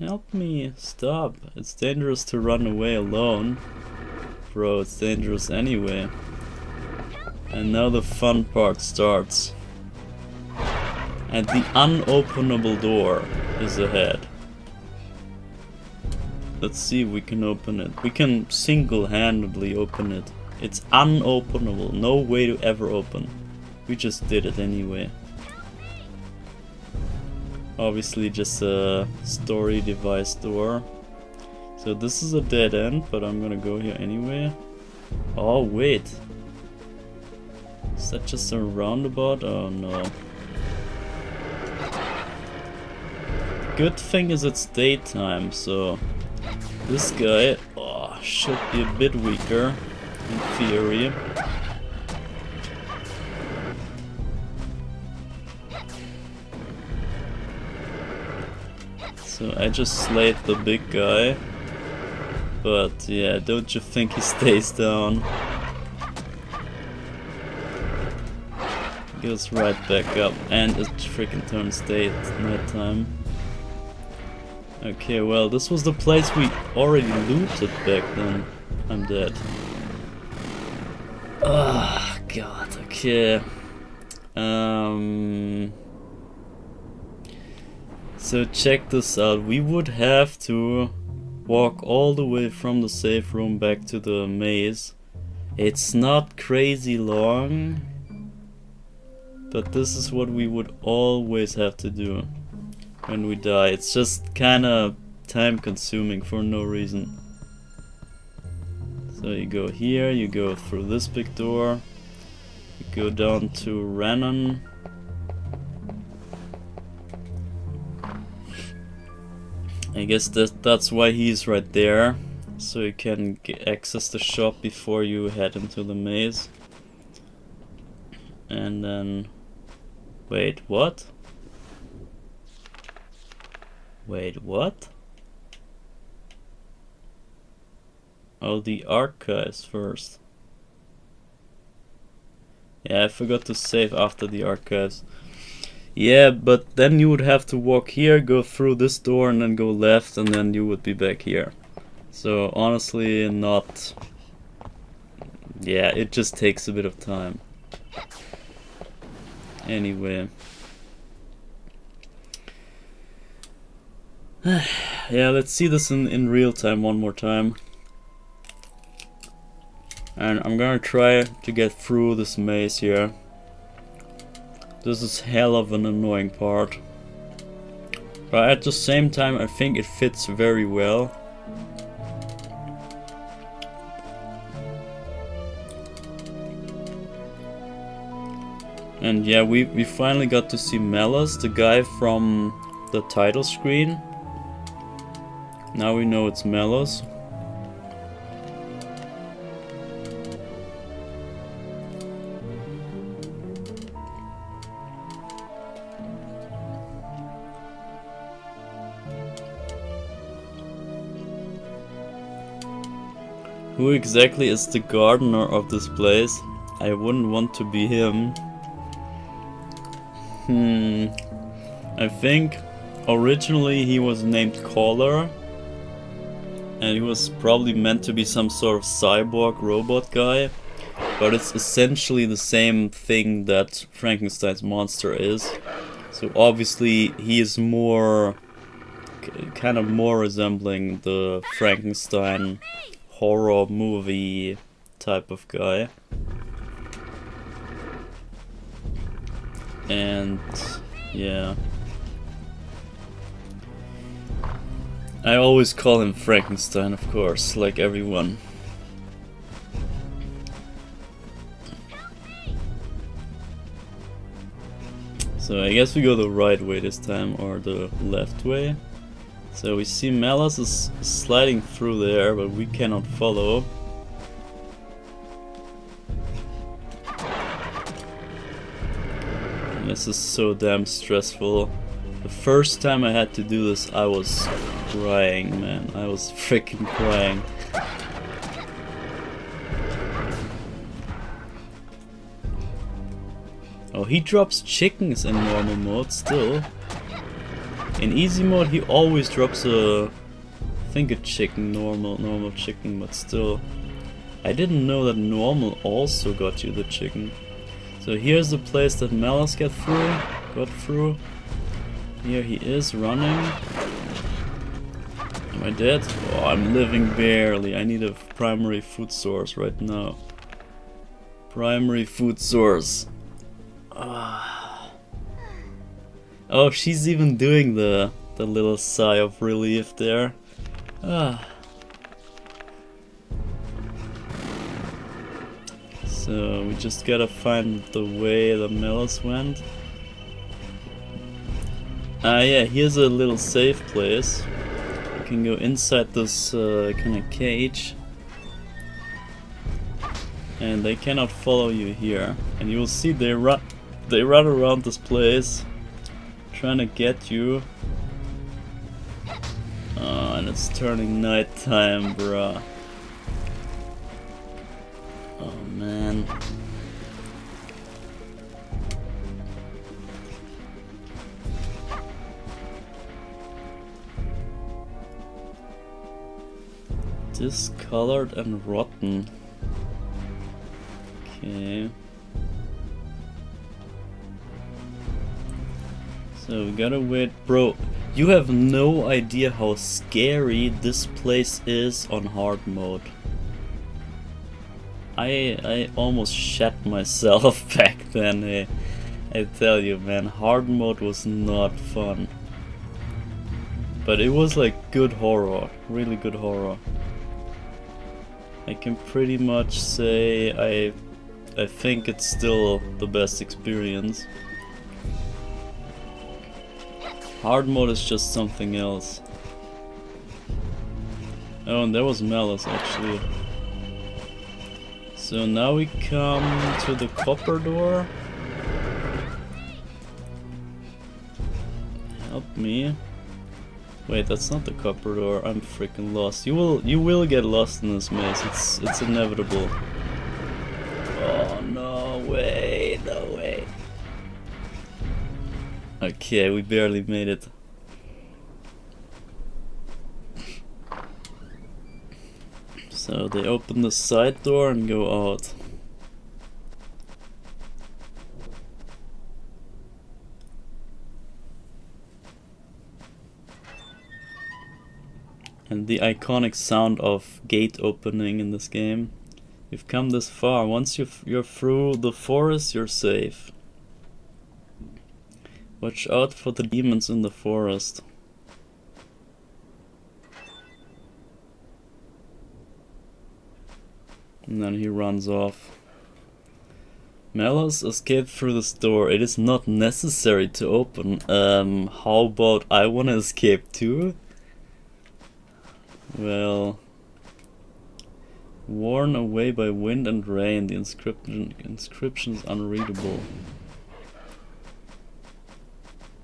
Help me, stop. It's dangerous to run away alone. Bro, it's dangerous anyway. And now the fun part starts. And the unopenable door is ahead. Let's see if we can open it. We can single-handedly open it. It's unopenable. No way to ever open. We just did it anyway. Obviously just a story device door. So this is a dead end, but I'm gonna go here anyway. Oh wait. Is that just a roundabout? Oh no. Good thing is it's daytime, so this guy should be a bit weaker in theory. So I just slayed the big guy, but yeah, don't you think he stays down? Goes right back up, and it freaking turns nighttime. Okay, well, this was the place we already looted back then. I'm dead. Ah, God, okay. So check this out. We would have to walk all the way from the safe room back to the maze. It's not crazy long, but this is what we would always have to do when we die. It's just kinda time consuming for no reason. So you go here, you go through this big door, you go down to Renan. I guess that's why he's right there, so you can access the shop before you head into the maze. And then... wait, what? Wait, what? Oh, the archives first. Yeah, I forgot to save after the archives. Yeah, but then you would have to walk here, go through this door, and then go left, and then you would be back here. So honestly, not... yeah, it just takes a bit of time. Anyway. Yeah, let's see this in real time one more time. And I'm gonna try to get through this maze here. This is hell of an annoying part. But at the same time, I think it fits very well. And yeah, we finally got to see Mellus, the guy from the title screen. Now we know it's Mellus. Who exactly is the gardener of this place? I wouldn't want to be him. I think originally he was named Caller. And he was probably meant to be some sort of cyborg robot guy. But it's essentially the same thing that Frankenstein's monster is. So obviously he is more... kind of more resembling the Frankenstein horror movie type of guy. And yeah, I always call him Frankenstein, of course, like everyone. So I guess we go the right way this time, or the left way. So we see Mellus is sliding through there, but we cannot follow. This is so damn stressful. The first time I had to do this, I was crying, man. I was freaking crying. Oh, he drops chickens in normal mode still. In easy mode, he always drops I think a chicken, normal chicken, but still. I didn't know that normal also got you the chicken. So here's the place that Mellus got through. Here he is running. Am I dead? Oh, I'm living barely. I need a primary food source right now. Primary food source. Oh, she's even doing the little sigh of relief there. So we just gotta find the way the Mellus went. Yeah, here's a little safe place. You can go inside this kind of cage. And they cannot follow you here. And you will see they run around this place, trying to get you. Oh, and it's turning nighttime, bruh. Oh man. Discolored and rotten. Okay. So we gotta wait. Bro, you have no idea how scary this place is on hard mode. I almost shat myself back then. I tell you, man, hard mode was not fun. But it was like good horror, really good horror. I can pretty much say I think it's still the best experience. Hard mode is just something else. Oh, and there was Mellus actually. So now we come to the copper door. Help me. Wait, that's not the copper door. I'm freaking lost. You will get lost in this maze. It's inevitable. Oh no way, no way. Okay, we barely made it. So they open the side door and go out. And the iconic sound of gate opening in this game. You've come this far. Once you're through the forest, you're safe. Watch out for the demons in the forest. And then he runs off. Mallows escaped through this door. It is not necessary to open. How about I wanna escape too? Well, worn away by wind and rain, the inscription is unreadable.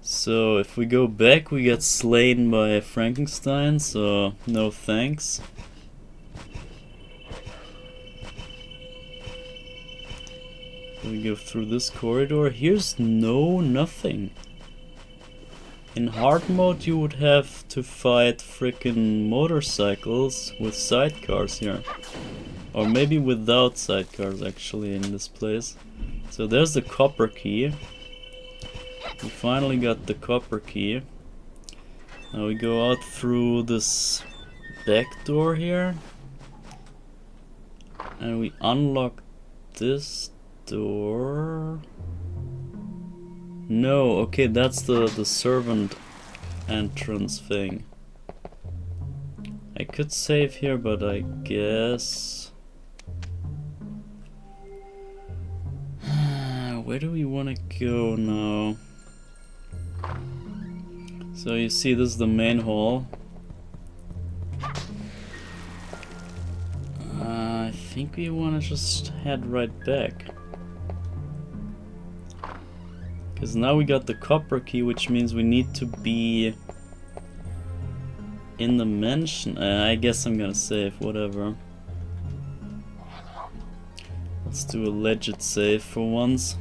So if we go back, we get slain by Frankenstein, so no thanks. We go through this corridor. Here's nothing. In hard mode you would have to fight frickin' motorcycles with sidecars here. Or maybe without sidecars actually in this place. So there's the copper key. We finally got the copper key. Now we go out through this back door here. And we unlock this door. No, okay, that's the servant entrance thing. I could save here, but I guess... Where do we want to go now? So you see, this is the main hall. I think we want to just head right back. Because now we got the copper key, which means we need to be in the mansion. I guess I'm gonna save, whatever. Let's do a legit save for once.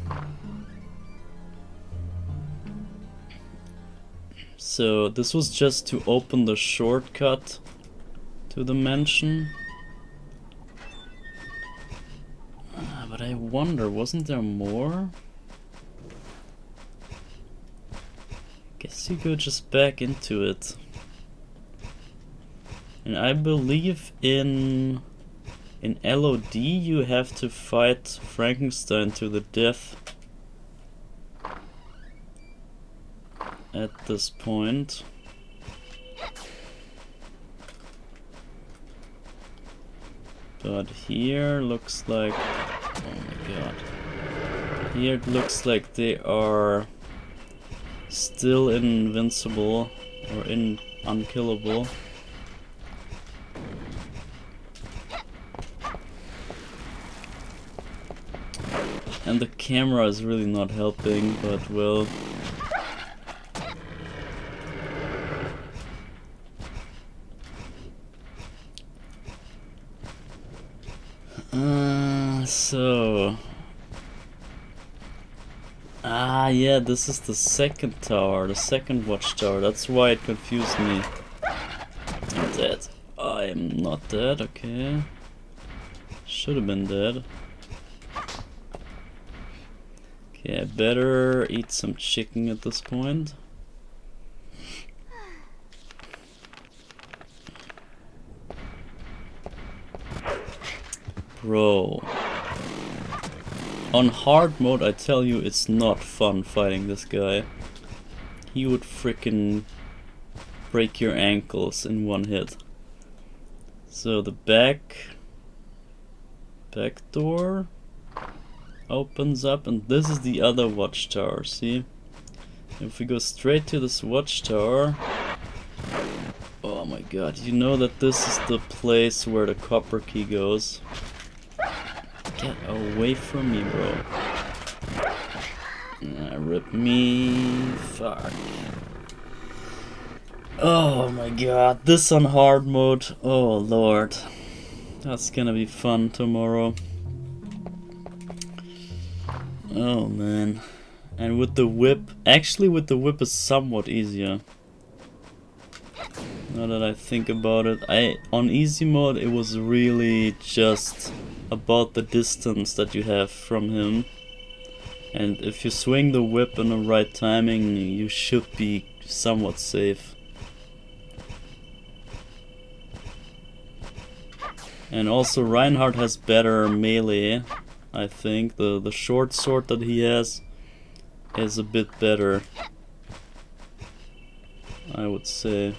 So this was just to open the shortcut to the mansion. But I wonder, wasn't there more? Guess you go just back into it. And I believe in LOD you have to fight Frankenstein to the death at this point. But here looks like, oh my god, here it looks like they are still invincible or unkillable. And the camera is really not helping, but well. So... yeah, this is the second tower, the second watchtower. That's why it confused me. I'm dead. I'm not dead, okay. Should have been dead. Okay, I better eat some chicken at this point. Bro. On hard mode, I tell you, it's not fun fighting this guy. He would frickin' break your ankles in one hit. So the back door opens up, and this is the other watchtower, see? If we go straight to this watchtower... Oh my god, you know that this is the place where the copper key goes. Get away from me, bro. Rip me. Fuck. Oh my god, this on hard mode. Oh lord. That's gonna be fun tomorrow. Oh man. And with the whip, actually with the whip is somewhat easier. Now that I think about it, on easy mode it was really just about the distance that you have from him. And if you swing the whip in the right timing, you should be somewhat safe. And also Reinhardt has better melee, I think. The short sword that he has is a bit better, I would say.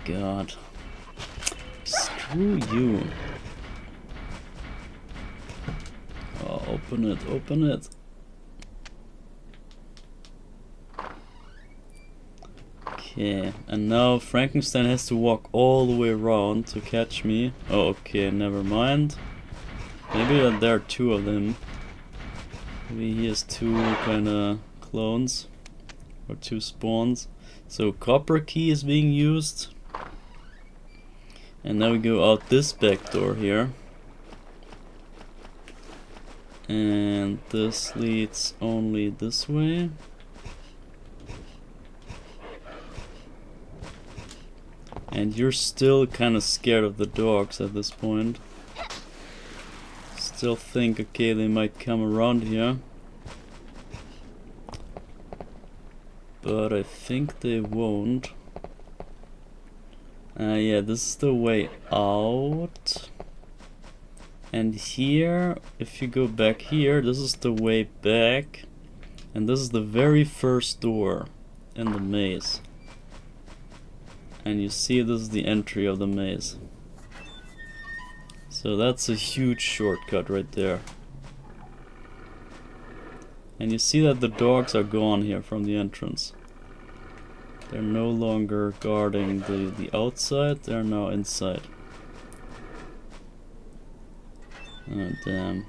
God. Screw you. Oh, open it, open it. Okay, and now Frankenstein has to walk all the way around to catch me. Oh, okay, never mind. Maybe there are two of them. Maybe he has two kinda clones. Or two spawns. So copper key is being used. And now we go out this back door here. And this leads only this way. And you're still kind of scared of the dogs at this point. Still think, okay, they might come around here. But I think they won't. Yeah, this is the way out. And here, if you go back here, this is the way back. And this is the very first door in the maze. And you see this is the entry of the maze. So that's a huge shortcut right there. And you see that the dogs are gone here from the entrance. They're no longer guarding the outside, they're now inside. Oh damn.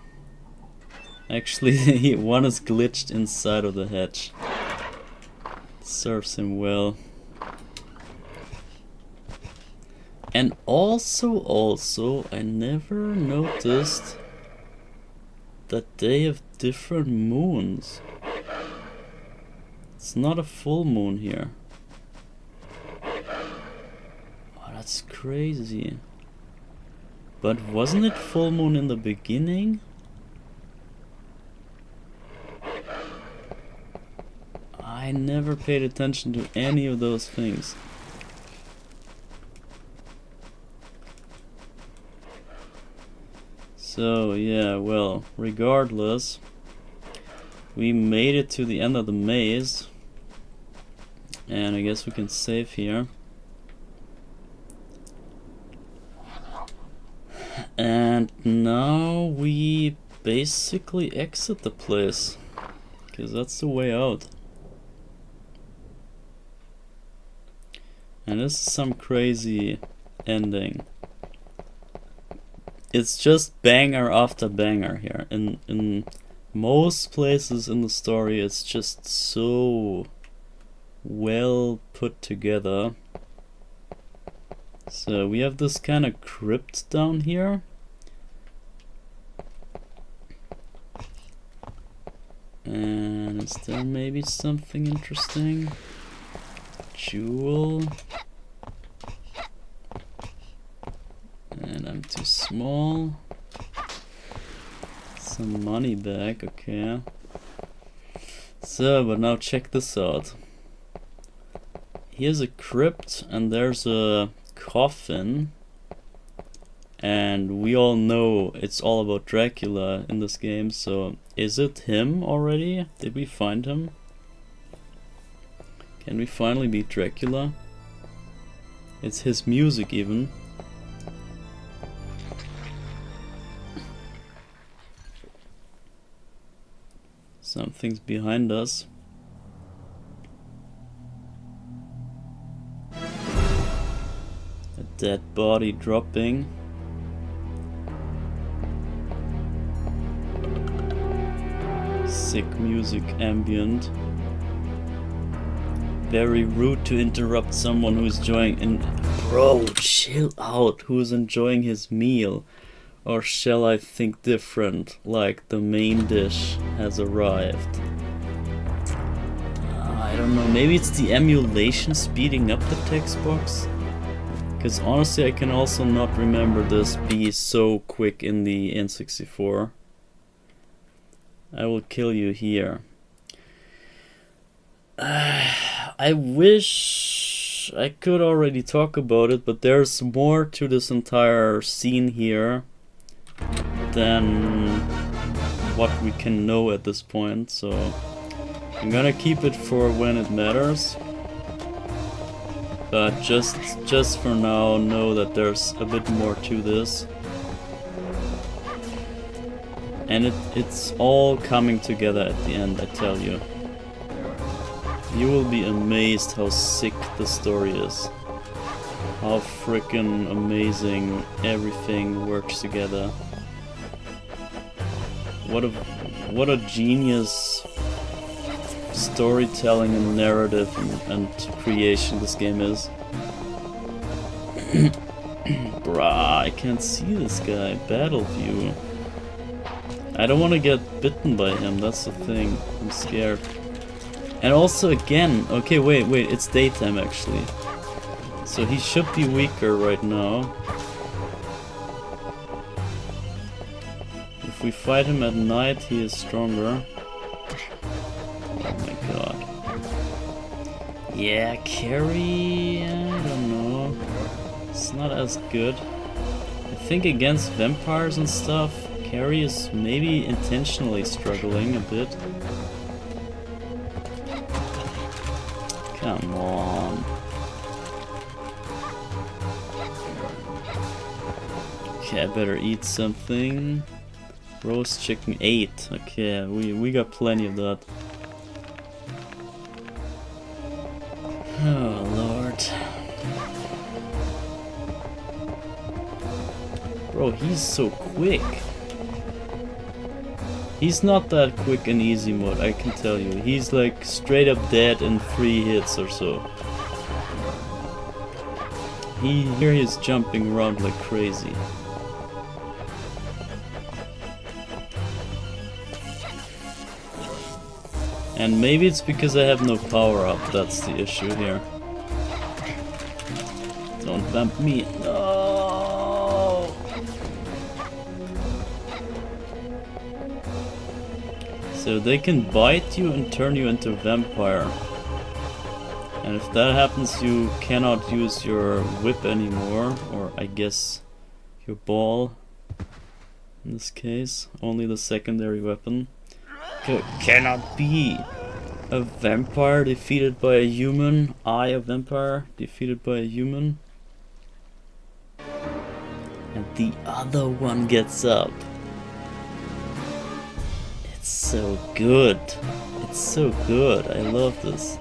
Actually, one is glitched inside of the hatch. Serves him well. And also, I never noticed that they have different moons. It's not a full moon here. Oh, that's crazy. But wasn't it full moon in the beginning? I never paid attention to any of those things. So yeah, well, regardless, we made it to the end of the maze, and I guess we can save here. And now we basically exit the place, because that's the way out. And this is some crazy ending. It's just banger after banger here. In most places in the story, it's just so well put together. So we have this kind of crypt down here. And is there maybe something interesting? Jewel. And I'm too small. Some money back, okay. So, but now check this out. Here's a crypt and there's a coffin. And we all know it's all about Dracula in this game, so is it him already? Did we find him? Can we finally beat Dracula? It's his music even. Something's behind us. A dead body dropping. Sick music ambient. Very rude to interrupt someone who's enjoying bro, chill out, who is enjoying his meal. Or shall I think different, like the main dish has arrived? I don't know, maybe it's the emulation speeding up the text box? Because honestly, I can also not remember this be so quick in the N64. I will kill you here. I wish I could already talk about it, but there's more to this entire scene here than what we can know at this point, so I'm gonna keep it for when it matters. But just for now, know that there's a bit more to this. And it's all coming together at the end, I tell you. You will be amazed how sick the story is. How freaking amazing everything works together. What a genius storytelling and narrative and creation this game is. Bruh, I can't see this guy. Battle view. I don't want to get bitten by him, that's the thing. I'm scared. And also again, okay, wait, it's daytime actually. So he should be weaker right now. If we fight him at night, he is stronger. Oh my god. Yeah, Carrie, I don't know. It's not as good. I think against vampires and stuff, Carrie is maybe intentionally struggling a bit. Come on. Okay, I better eat something. Roast chicken 8. Okay, we got plenty of that. Oh lord. Bro, he's so quick. He's not that quick in easy mode, I can tell you. He's like straight up dead in 3 hits or so. Here he is jumping around like crazy. And maybe it's because I have no power up, that's the issue here. Don't vamp me. No! So they can bite you and turn you into a vampire. And if that happens, you cannot use your whip anymore, or I guess your ball. In this case, only the secondary weapon. Cannot be a vampire defeated by a human. I, a vampire, defeated by a human. And the other one gets up. It's so good. It's so good. I love this.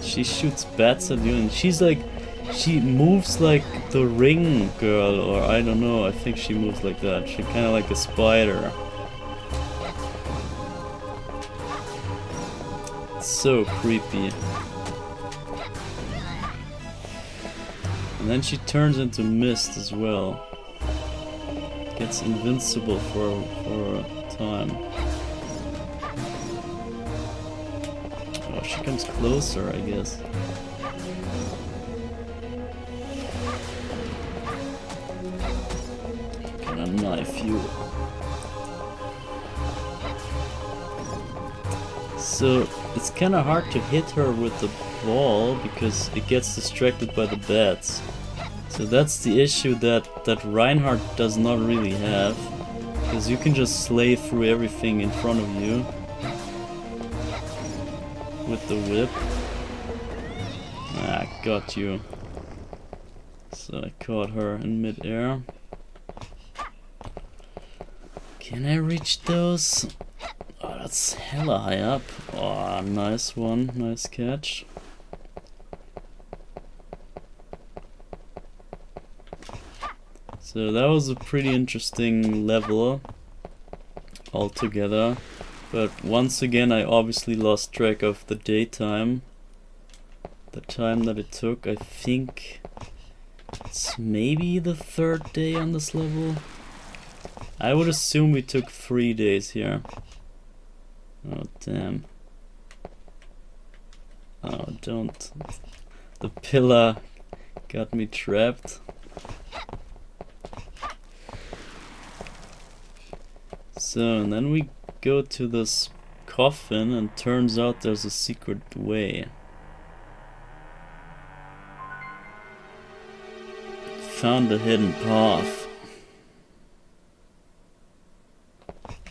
She shoots bats at you and she's like, she moves like the Ring girl, or I don't know, I think she moves like that. She's kind of like a spider. It's so creepy. And then she turns into mist as well. Gets invincible for a time. Oh, she comes closer, I guess. Gonna knife you. So it's kinda hard to hit her with the ball because it gets distracted by the bats. So that's the issue that Reinhardt does not really have, because you can just slay through everything in front of you with the whip. Ah, got you. So I caught her in mid-air. Can I reach those? Oh, that's hella high up. Oh, nice one, nice catch. So that was a pretty interesting level altogether, but once again I obviously lost track of the daytime, the time that it took. I think it's maybe the 3rd day on this level. I would assume we took 3 days here. Oh damn. Oh, don't. The pillar got me trapped. So, and then we go to this coffin, and turns out there's a secret way. Found a hidden path.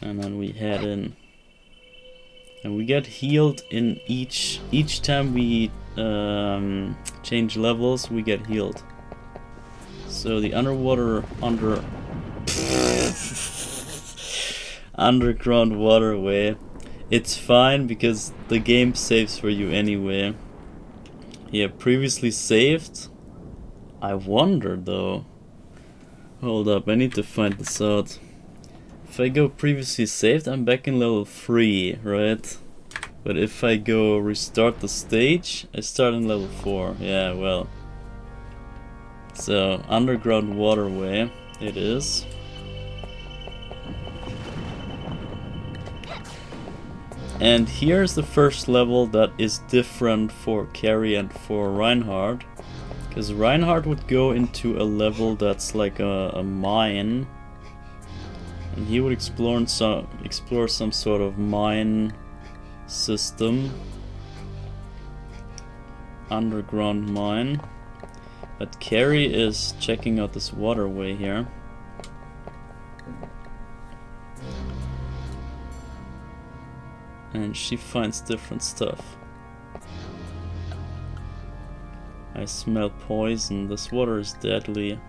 And then we head in. And we get healed in each time we change levels, we get healed. So the underground waterway, it's fine because the game saves for you anyway. Yeah, previously saved. I wonder though. Hold up, I need to find this out. If I go previously saved, I'm back in level 3, right? But if I go restart the stage, I start in level 4. Yeah, well. So, underground waterway it is. And here's the first level that is different for Carrie and for Reinhardt. Because Reinhardt would go into a level that's like a mine. And he would explore some sort of mine system. Underground mine. But Carrie is checking out this waterway here. And she finds different stuff. I smell poison. This water is deadly.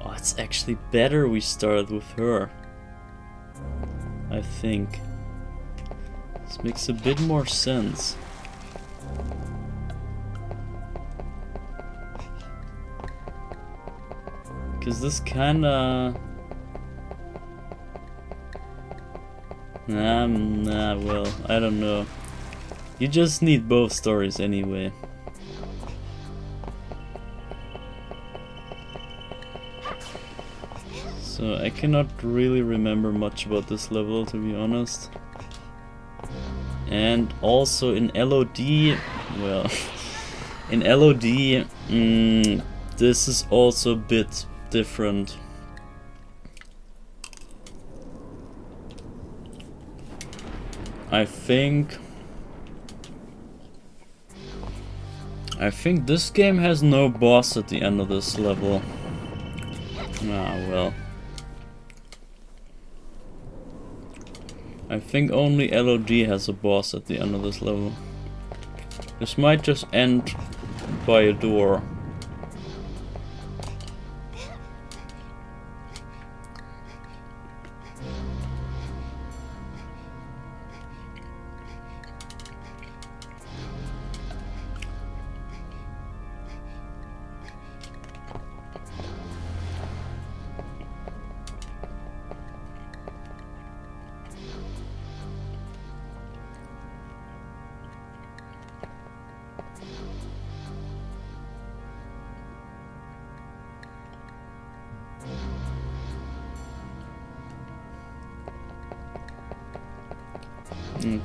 Oh, it's actually better we started with her. I think. This makes a bit more sense. Because this kinda... Nah, well, I don't know. You just need both stories anyway. So I cannot really remember much about this level, to be honest. And also in LOD, well, in LOD, this is also a bit different. I think this game has no boss at the end of this level. Ah, well. I think only LOD has a boss at the end of this level. This might just end by a door.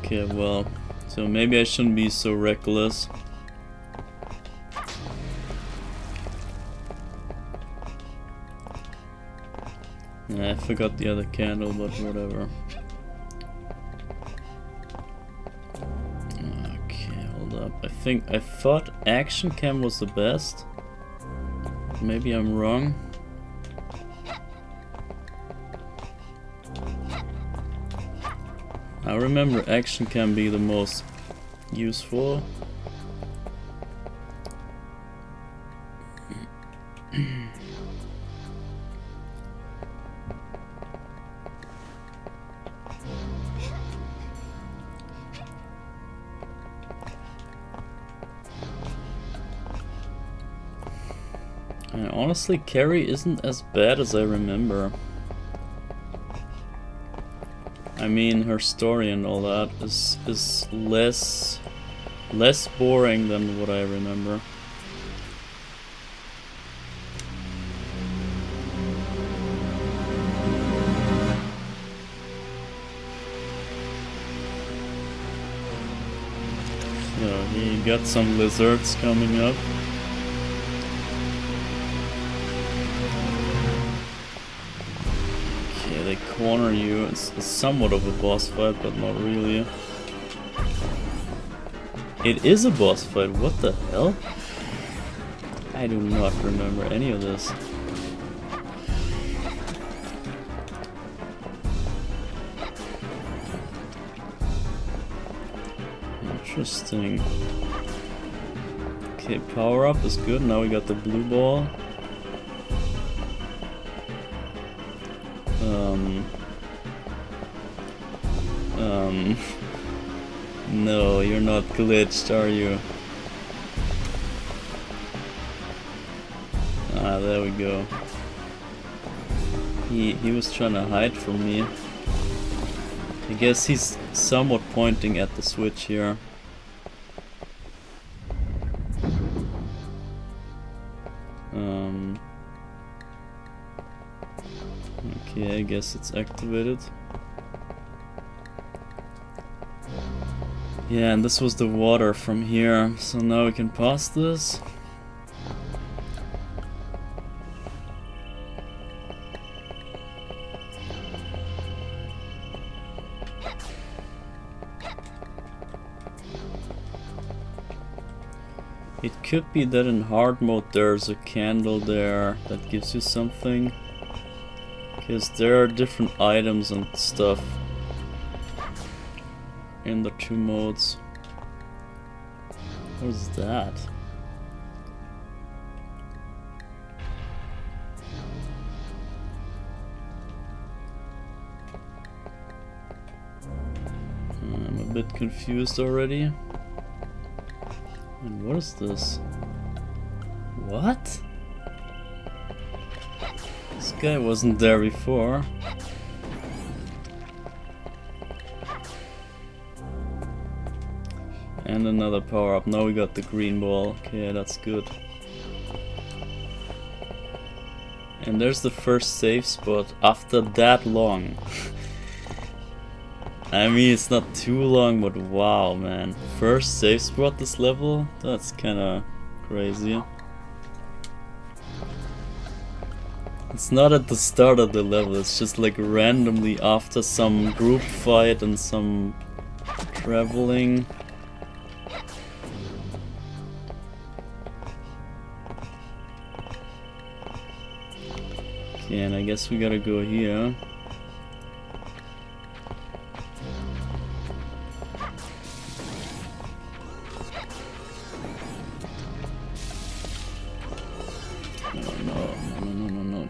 Okay, well, so maybe I shouldn't be so reckless. Yeah, I forgot the other candle, but whatever. Okay, hold up. I thought action cam was the best. Maybe I'm wrong. I remember action can be the most useful. And honestly, Carrie isn't as bad as I remember. I mean, her story and all that is less boring than what I remember. You got some lizards coming up. Okay, they corner you. It's somewhat of a boss fight, but not really. It is a boss fight, what the hell? I do not remember any of this. Interesting. Okay, power up is good. Now we got the blue ball. No, you're not glitched, are you? Ah, there we go. He was trying to hide from me. I guess he's somewhat pointing at the switch here. Okay, I guess it's activated. Yeah, and this was the water from here, so now we can pass this. It could be that in hard mode there's a candle there that gives you something. Because there are different items and stuff in the two modes. What is that? I'm a bit confused already. And what is this? What? This guy wasn't there before. And another power up. Now we got the green ball. Okay, that's good. And there's the first safe spot after that long. I mean, it's not too long, but wow, man. First safe spot this level? That's kinda crazy. It's not at the start of the level, it's just like randomly after some group fight and some traveling. Okay, and I guess we gotta go here.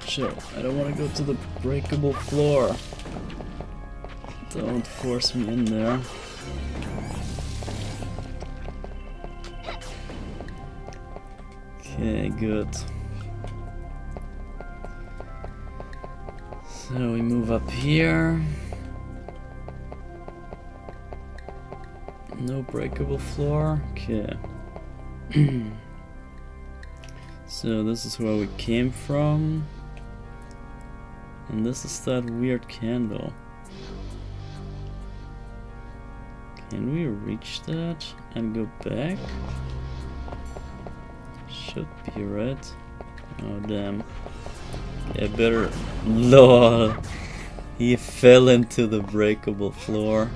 Chill. I don't want to go to the breakable floor. Don't force me in there. Okay, good. So we move up here. No breakable floor. Okay. So this is where we came from. And this is that weird candle. Can we reach that and go back? Should be, right? Oh damn. Yeah, better. LOL. He fell into the breakable floor.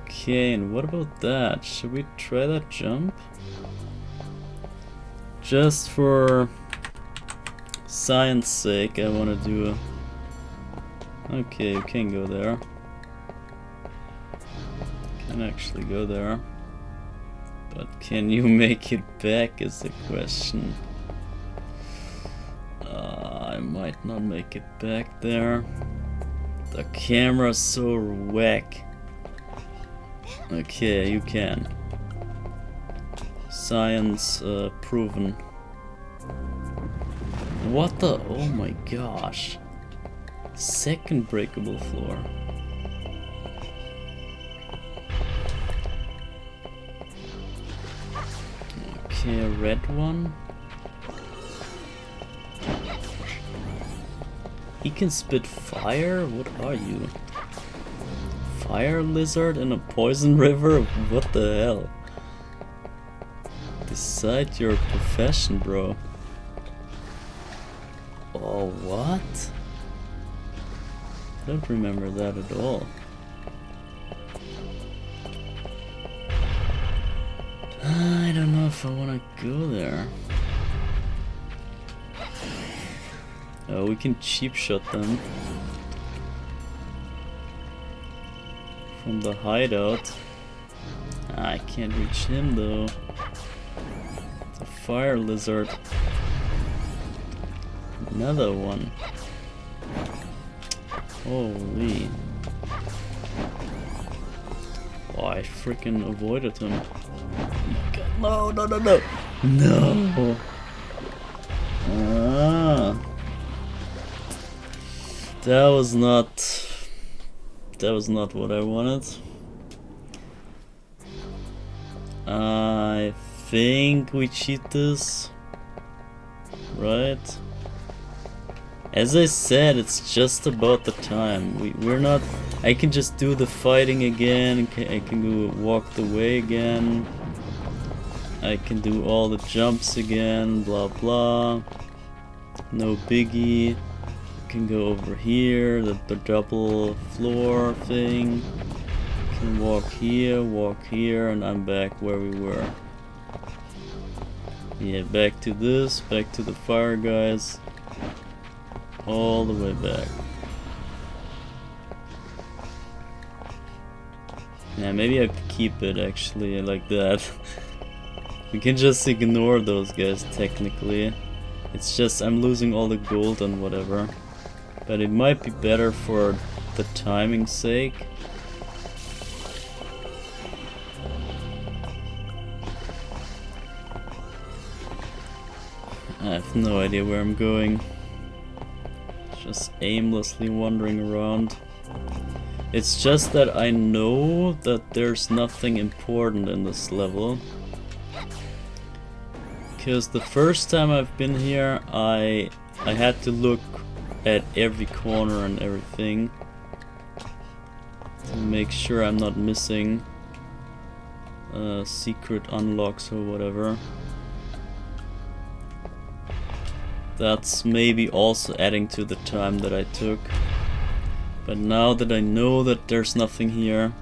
Okay, and what about that? Should we try that jump? Just for science sake, I want to do a... Okay, you can go there. Can actually go there. But can you make it back is the question. I might not make it back there. The camera's so whack. Okay, you can. Science proven. What the? Oh my gosh. Second breakable floor. Okay, a red one. He can spit fire? What are you? Fire lizard in a poison river? What the hell? Decide your profession, bro. Oh, what? I don't remember that at all. I don't know if I want to go there. Oh, we can cheap shot them from the hideout. I can't reach him though. The fire lizard. Another one. Holy. Oh, I freaking avoided him. Oh my god, no, no, no, no! No! Ah. That was not what I wanted. I think we cheat this, right? As I said, it's just about the time. We're not. I can just do the fighting again. I can go walk the way again. I can do all the jumps again. Blah blah. No biggie. Can go over here, the double floor thing. Can walk here, and I'm back where we were. Yeah, back to this, back to the fire guys. All the way back. Yeah, maybe I could keep it actually like that. We can just ignore those guys technically. It's just I'm losing all the gold and whatever. But it might be better for the timing's sake. I have no idea where I'm going. Just aimlessly wandering around. It's just that I know that there's nothing important in this level. Because the first time I've been here, I had to look at every corner and everything to make sure I'm not missing secret unlocks or whatever. That's maybe also adding to the time that I took. But now that I know that there's nothing here,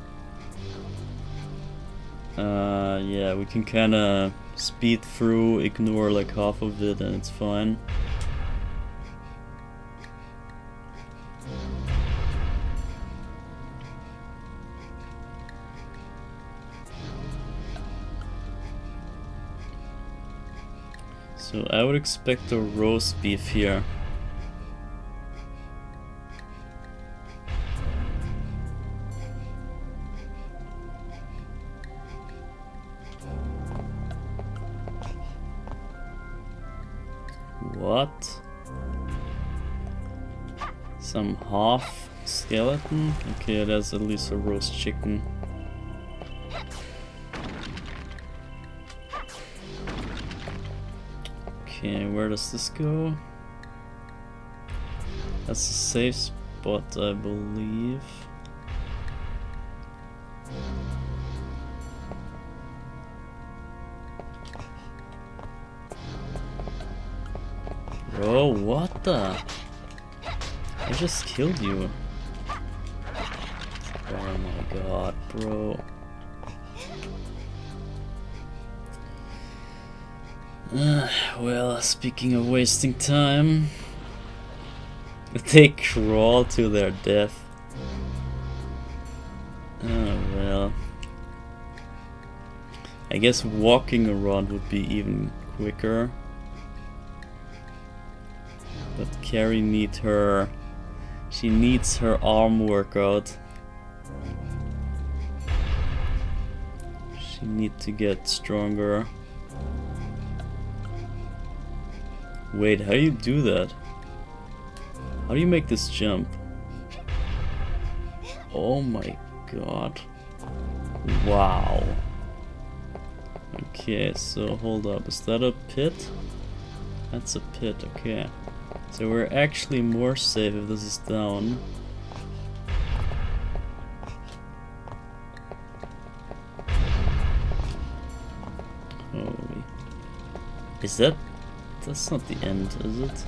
yeah, we can kinda speed through, ignore like half of it, and it's fine. So I would expect a roast beef here. What? Some half skeleton? Okay, that's at least a roast chicken. Okay, where does this go? That's a safe spot, I believe. Bro, what the? I just killed you. Oh my god, bro. Well, speaking of wasting time, they crawl to their death. Oh well. I guess walking around would be even quicker. But Carrie needs her... She needs her arm workout. She needs to get stronger. Wait, how do you do that? How do you make this jump? Oh my god. Wow. Okay, so hold up. Is that a pit? That's a pit, okay. So we're actually more safe if this is down. Holy. Is that... That's not the end, is it?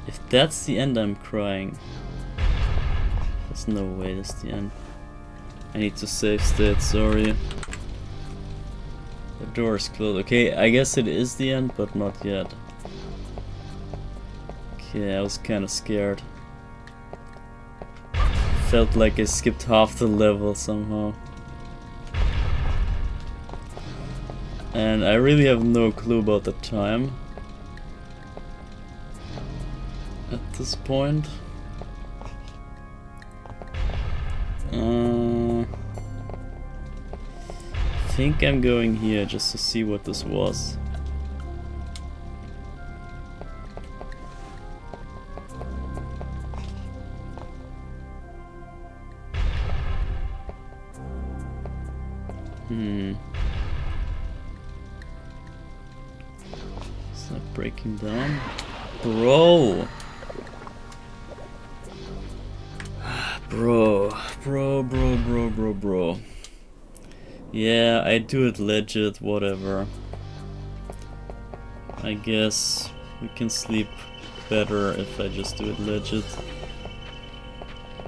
If that's the end, I'm crying. There's no way that's the end. I need to save state, sorry. The door is closed. Okay, I guess it is the end, but not yet. Okay, I was kinda scared. Felt like I skipped half the level somehow. And I really have no clue about the time at this point. I think I'm going here just to see what this was. Is that breaking down? Bro! Bro. Yeah, I do it legit, whatever. I guess we can sleep better if I just do it legit.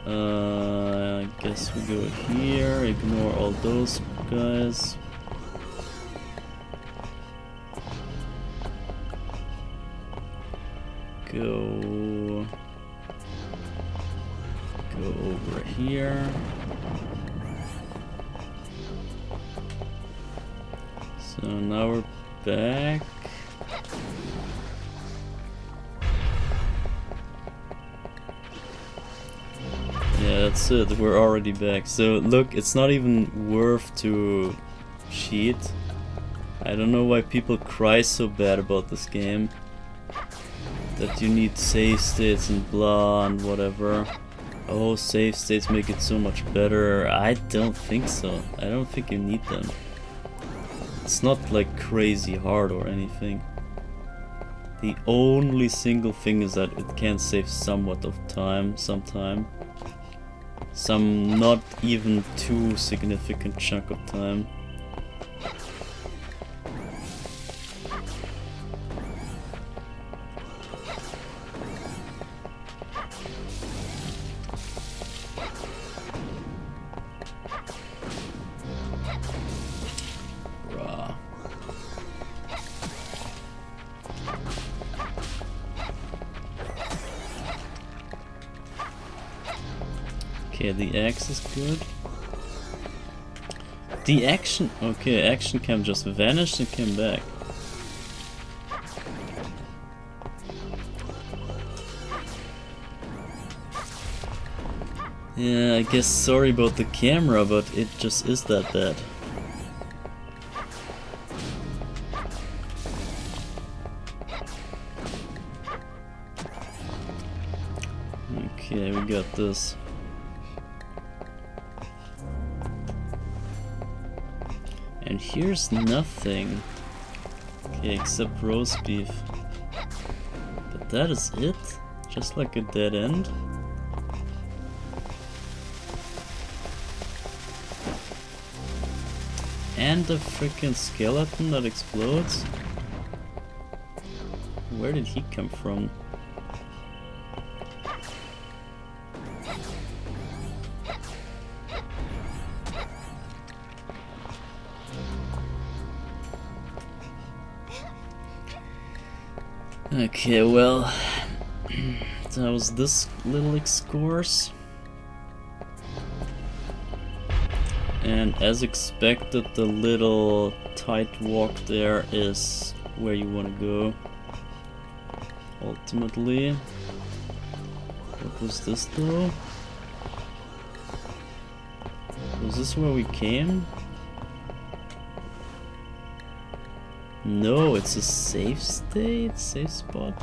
I guess we go here, ignore all those guys. Go over here. So now we're back. Yeah, that's it. We're already back. So look, it's not even worth to cheat. I don't know why people cry so bad about this game. That you need save states and blah and whatever. Oh, save states make it so much better. I don't think so. I don't think you need them. It's not like crazy hard or anything. The only single thing is that it can save somewhat of time sometime. Some not even too significant chunk of time. Okay, the axe is good. The action... Okay, action cam just vanished and came back. Yeah, I guess sorry about the camera, but it just is that bad. Okay, we got this. And here's nothing. Okay, except roast beef. But that is it? Just like a dead end? And a freaking skeleton that explodes? Where did he come from? Okay, well, that was this little excursus. And as expected, the little tight walk there is where you want to go. Ultimately. What was this though? Was this where we came? No, it's a safe state, safe spot.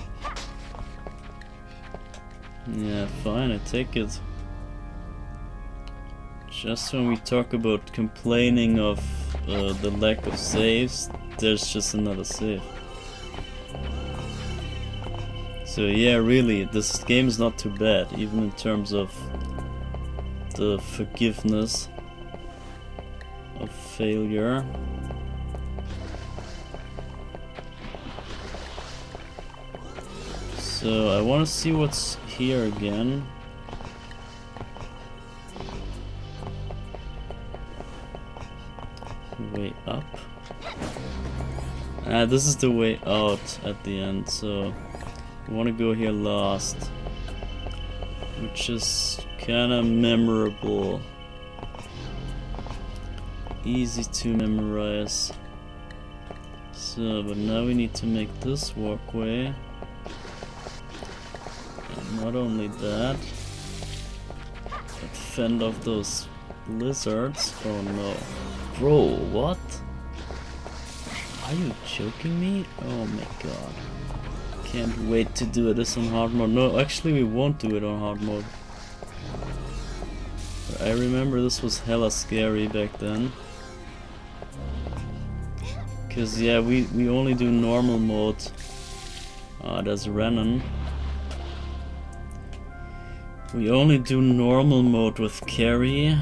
Yeah, fine, I take it. Just when we talk about complaining of the lack of saves, there's just another save. So yeah, really, this game is not too bad, even in terms of the forgiveness of failure. So I want to see what's here again. Way up. This is the way out at the end, so I want to go here last, which is kind of memorable, easy to memorize. So, but now we need to make this walkway, and not only that, but fend off those lizards. Oh no. Bro, what? Are you joking me? Oh my god. Can't wait to do this on hard mode. No, actually we won't do it on hard mode. But I remember this was hella scary back then. Cause yeah, we only do normal mode. There's Renan. We only do normal mode with Carrie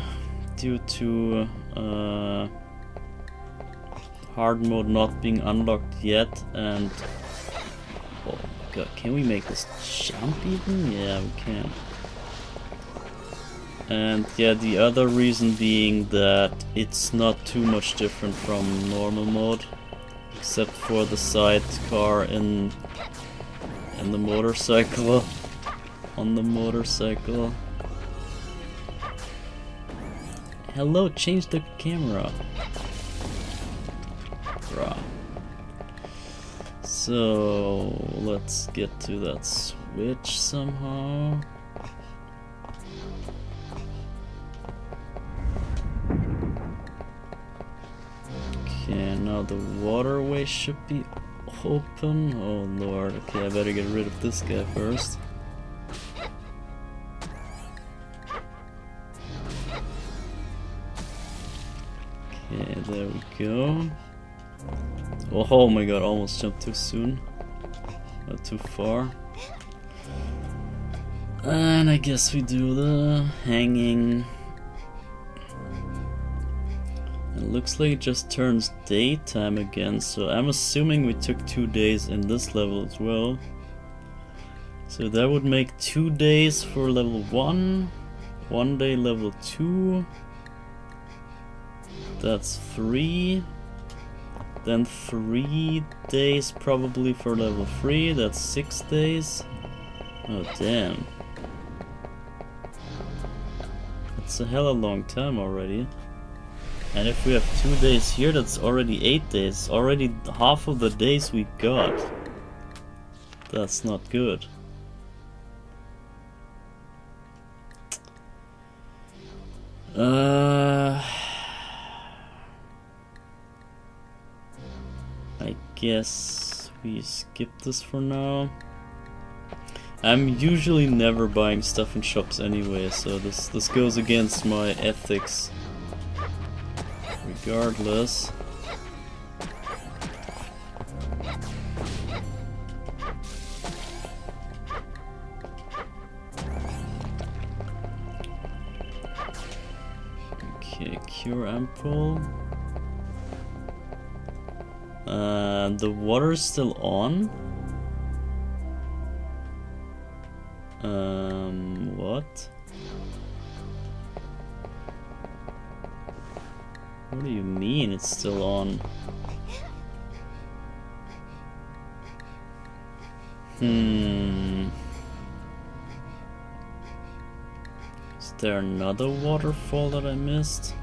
due to hard mode not being unlocked yet, and oh my god, can we make this jump even? Yeah, we can. And yeah, the other reason being that it's not too much different from normal mode, except for the sidecar in the motorcycle. On the motorcycle. Hello, change the camera. Bruh. So let's get to that switch somehow. Okay, now the waterway should be open. Oh lord, okay, I better get rid of this guy first. Okay, there we go. Oh my god, almost jumped too soon. Not too far. And I guess we do the hanging. It looks like it just turns daytime again, so I'm assuming we took 2 days in this level as well. So that would make 2 days for level 1, 1 day level 2. That's 3. Then 3 days probably for level 3. That's 6 days. Oh damn. That's a hella long time already. And if we have 2 days here, that's already 8 days. Already half of the days we got. That's not good. I guess we skip this for now. I'm usually never buying stuff in shops anyway, so this goes against my ethics. Regardless. Okay, cure ampoule. The water's still on. What? What do you mean it's still on? Is there another waterfall that I missed?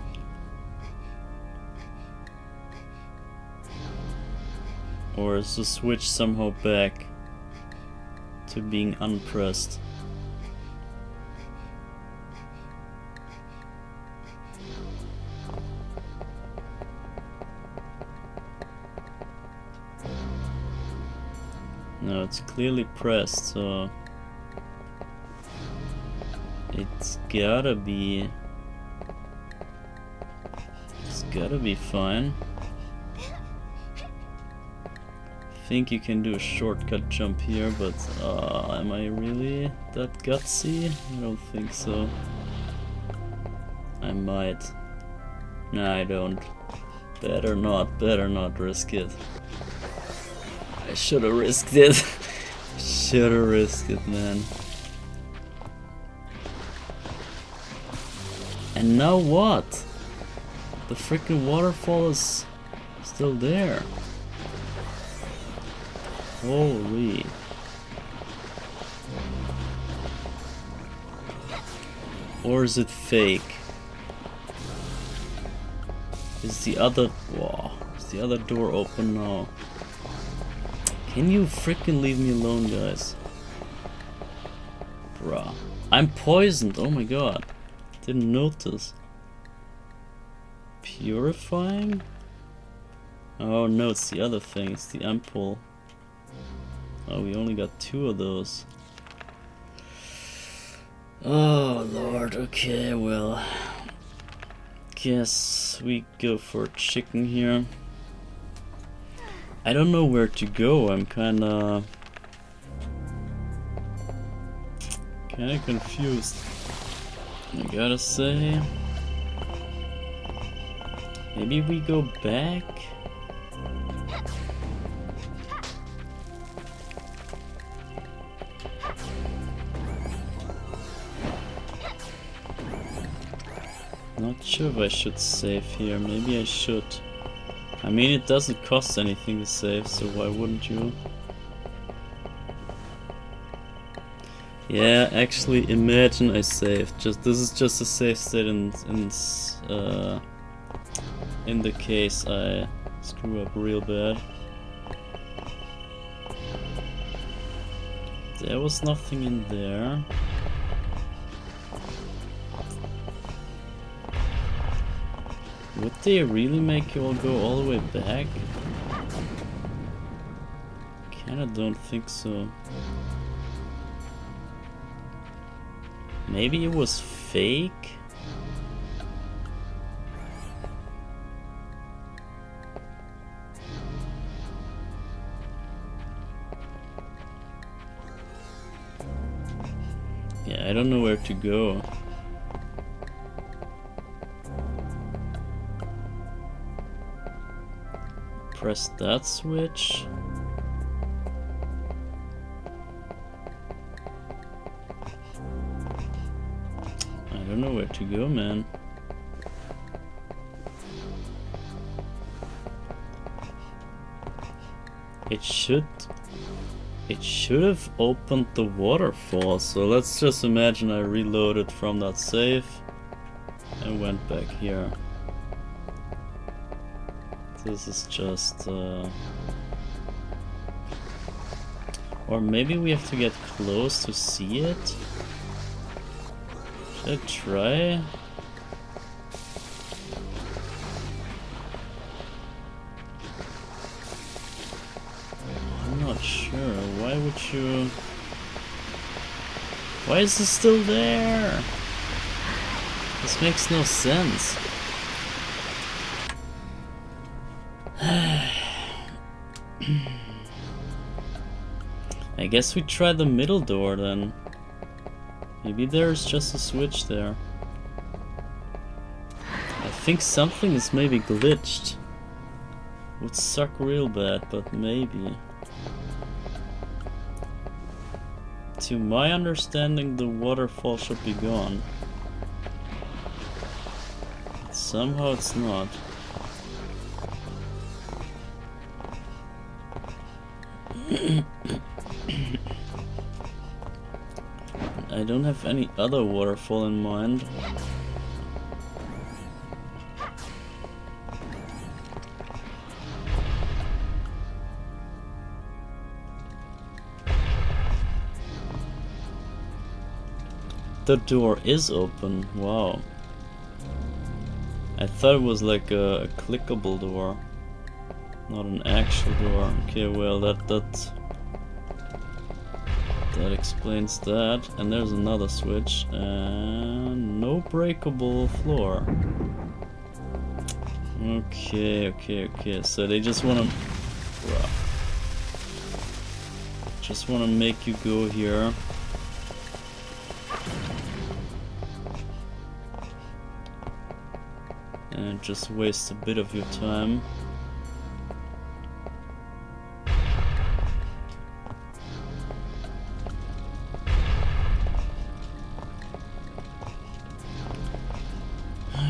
Or is the switch somehow back to being unpressed? No, it's clearly pressed, so it's gotta be fine. think you can do a shortcut jump here, but am I really that gutsy? I don't think so. I might. No, I don't. Better not risk it. I should have risked it. Should have risked it, man. And now what? The freaking waterfall is still there. Holy. Or is it fake? Is the other... Whoa. Is the other door open now? Can you freaking leave me alone, guys? Bruh. I'm poisoned. Oh my god. Didn't notice. Purifying? Oh no, it's the other thing. It's the ampoule. Oh, we only got 2 of those. Oh lord, okay, well, guess we go for chicken here. I don't know where to go. I'm kinda confused, I gotta say. Maybe we go back? Not sure if I should save here. Maybe I should. I mean, it doesn't cost anything to save, so why wouldn't you? Yeah, actually, imagine I saved. This is just a save state in the case I screw up real bad. There was nothing in there. Would they really make you all go all the way back? Kinda don't think so. Maybe it was fake? Yeah, I don't know where to go. Press that switch. I don't know where to go, man. It should have opened the waterfall, so let's just imagine I reloaded from that save and went back here. This is just or maybe we have to get close to see it? Should I try? I'm not sure. Why would you... Why is it still there? This makes no sense. I guess we try the middle door then. Maybe there's just a switch there. I think something is maybe glitched. Would suck real bad, but maybe. To my understanding, the waterfall should be gone. But somehow it's not. I don't have any other waterfall in mind. The door is open. Wow. I thought it was like a clickable door, not an actual door. Okay, well that explains that. And there's another switch and no breakable floor. Okay. So they just wanna... just want to make you go here. And just waste a bit of your time.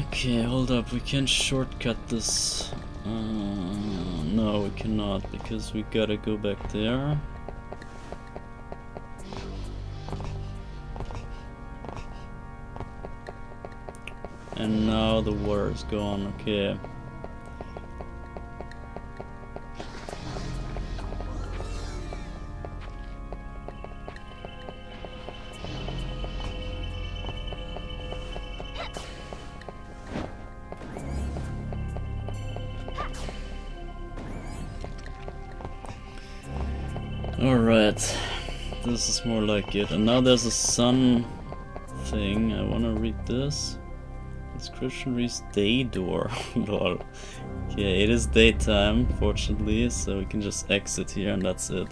Okay, hold up, we can shortcut this. No, we cannot, because we gotta go back there. And now the water is gone, okay. Alright, this is more like it. And now there's a sun thing. I wanna read this. Inscription reads day door. Lol. Okay, it is daytime, fortunately, so we can just exit here and that's it.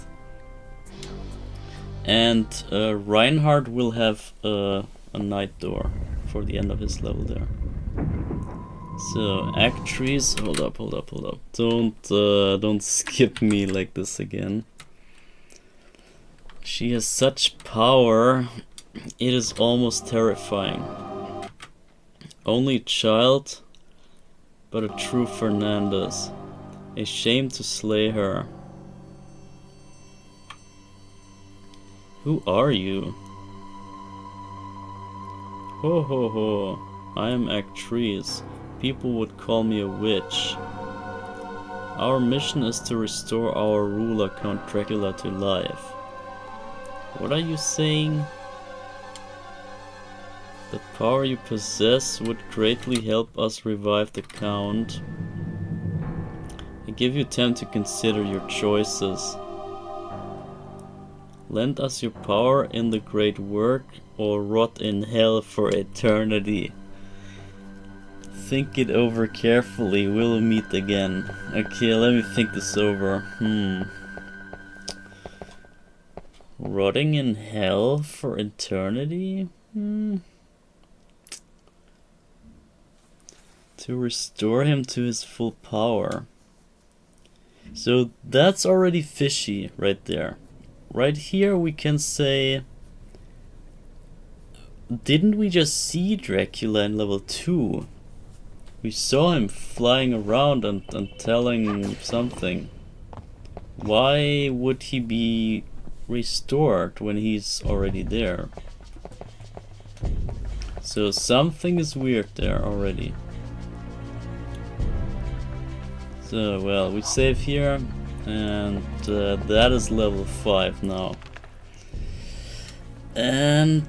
And Reinhardt will have a night door for the end of his level there. So, act trees. Hold up. Don't skip me like this again. She has such power, it is almost terrifying. Only a child, but a true Fernandez. A shame to slay her. Who are you? Ho ho ho, I am Actrice. People would call me a witch. Our mission is to restore our ruler Count Dracula to life. What are you saying? The power you possess would greatly help us revive the Count. I give you time to consider your choices. Lend us your power in the great work or rot in hell for eternity. Think it over carefully, we'll meet again. Okay, let me think this over. Rotting in hell for eternity? To restore him to his full power. So that's already fishy right there. Right here we can say, didn't we just see Dracula in level 2? We saw him flying around and telling something. Why would he be restored when he's already there? So something is weird there already. So, well, we save here, and that is level 5 now. And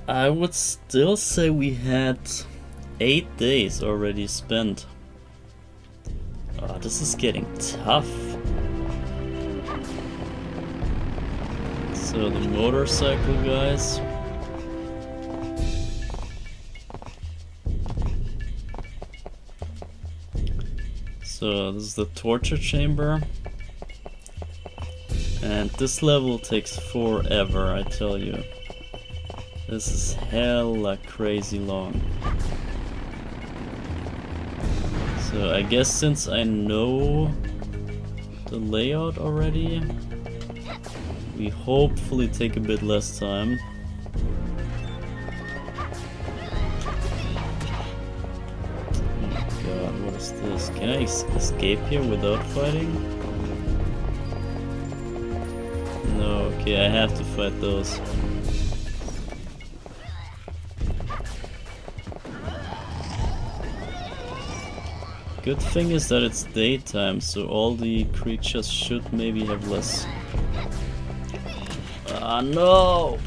I would still say we had 8 days already spent. Oh, this is getting tough. So the motorcycle guys. So this is the torture chamber. And this level takes forever, I tell you. This is hella crazy long. So I guess since I know the layout already, we hopefully take a bit less time. Oh my god, what is this? Can I escape here without fighting? No, okay, I have to fight those. Good thing is that it's daytime, so all the creatures should maybe have less. Ah, no!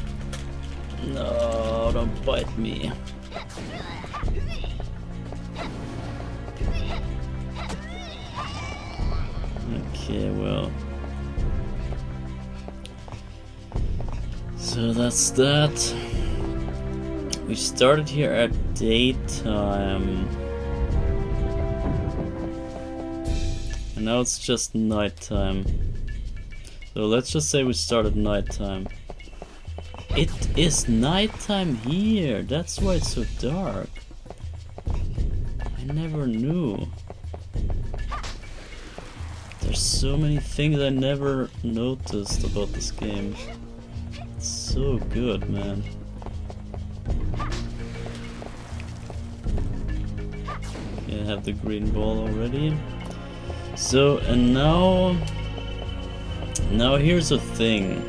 No, don't bite me. Okay, well. So that's that. We started here at daytime. And now it's just nighttime. So let's just say we start at nighttime. It is nighttime here. That's why it's so dark. I never knew. There's so many things I never noticed about this game. It's so good, man. Okay, I have the green ball already. So, and now here's the thing.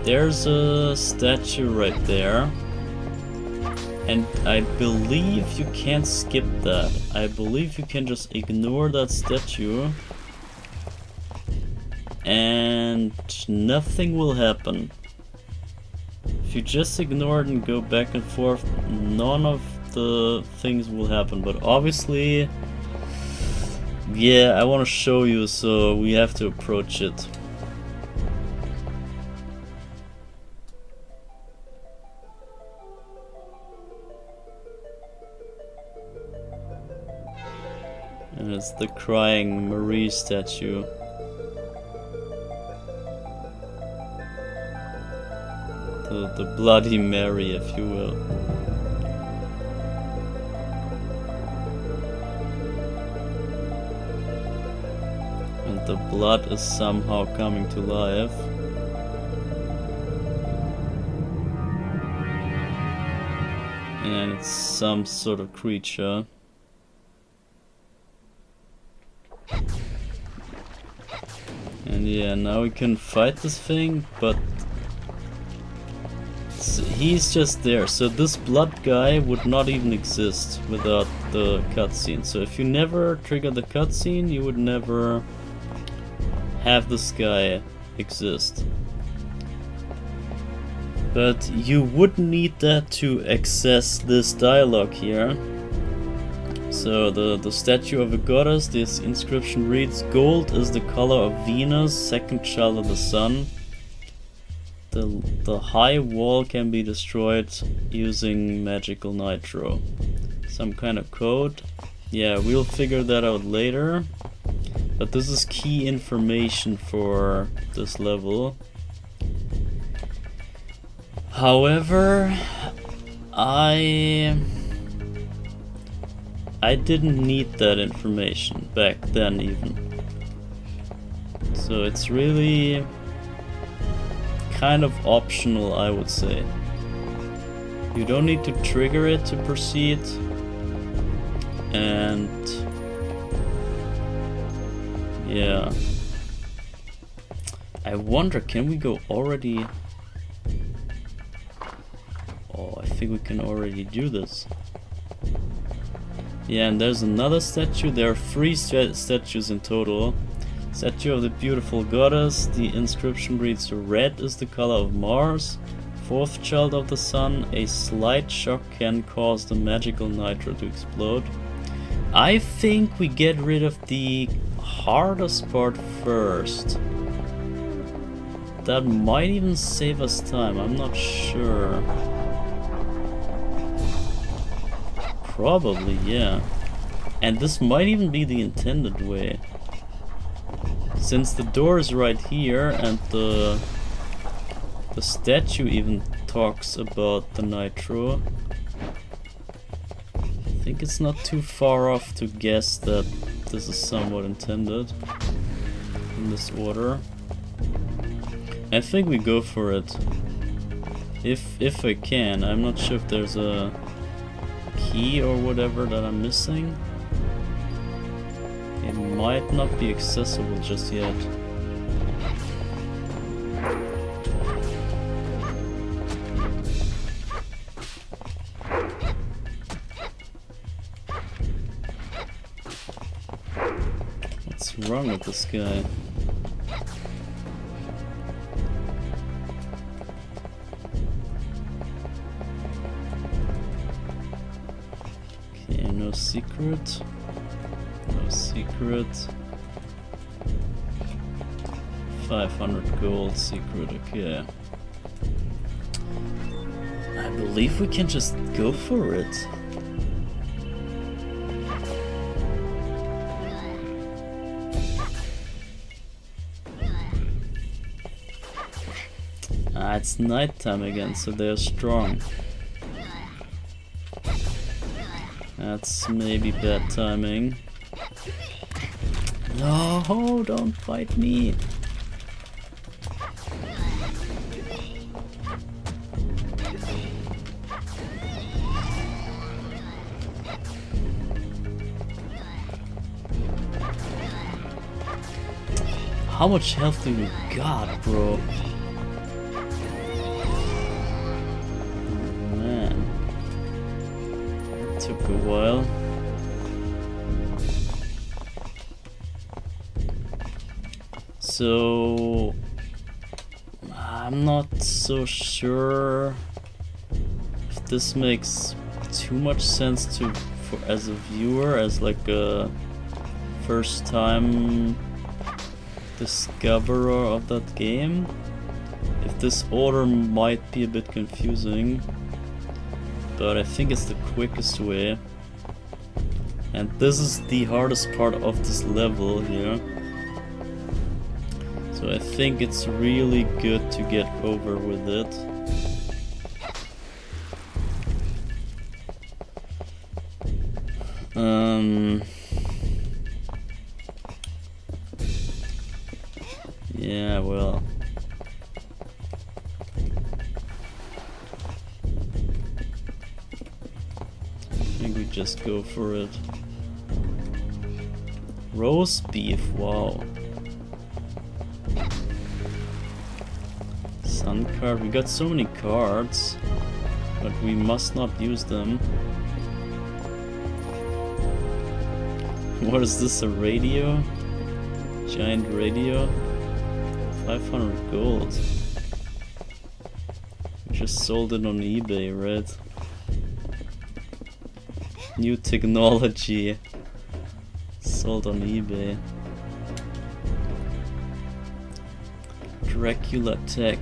There's a statue right there. And I believe you can't skip that. I believe you can just ignore that statue. And nothing will happen. If you just ignore it and go back and forth, none of the things will happen. But obviously, yeah, I want to show you, so we have to approach it. And it's the crying Marie statue. The Bloody Mary, if you will. And the blood is somehow coming to life. And it's some sort of creature. And yeah, now we can fight this thing, but he's just there. So this blood guy would not even exist without the cutscene. So if you never trigger the cutscene, you would never have this guy exist. But you would need that to access this dialogue here. So the statue of a goddess, this inscription reads, "Gold is the color of Venus, second child of the sun. The high wall can be destroyed using magical nitro." Some kind of code. Yeah, we'll figure that out later. But this is key information for this level. However, I didn't need that information back then even. So it's really kind of optional, I would say. You don't need to trigger it to proceed. And yeah. I wonder, can we go already? Oh, I think we can already do this. Yeah, and there's another statue. There are 3 statues in total. Statue of the beautiful goddess. The inscription reads, "Red is the color of Mars, fourth child of the sun. A slight shock can cause the magical nitro to explode." I think we get rid of the hardest part first. That might even save us time, I'm not sure. Probably, yeah. And this might even be the intended way. Since the door is right here and the statue even talks about the nitro, I think it's not too far off to guess that this is somewhat intended in this order. I think we go for it. If I can. I'm not sure if there's a key or whatever that I'm missing. It might not be accessible just yet. What's wrong with this guy? Okay, no secret. No secret. 500 gold secret, okay. I believe we can just go for it. Ah, it's nighttime again, so they're strong. That's maybe bad timing. No, don't bite me. How much health do you got, bro? Man, it took a while. So I'm not so sure if this makes too much sense for as a viewer, as like a first time discoverer of that game. If this order might be a bit confusing, but I think it's the quickest way. And this is the hardest part of this level here. So I think it's really good to get over with it. Yeah, well. I think we just go for it. Roast beef, wow. Sun card, we got so many cards, but we must not use them. What is this, a radio? Giant radio? 500 gold. We just sold it on eBay, right? New technology. Sold on eBay. Dracula tech.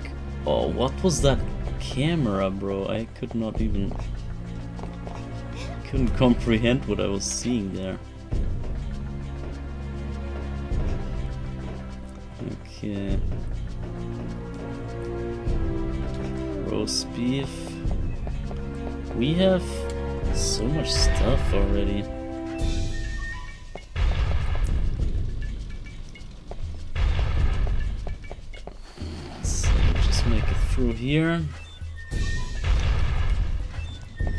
Oh, what was that camera, bro? I could not even... couldn't comprehend what I was seeing there. Okay. Roast beef. We have so much stuff already. So just make it through here.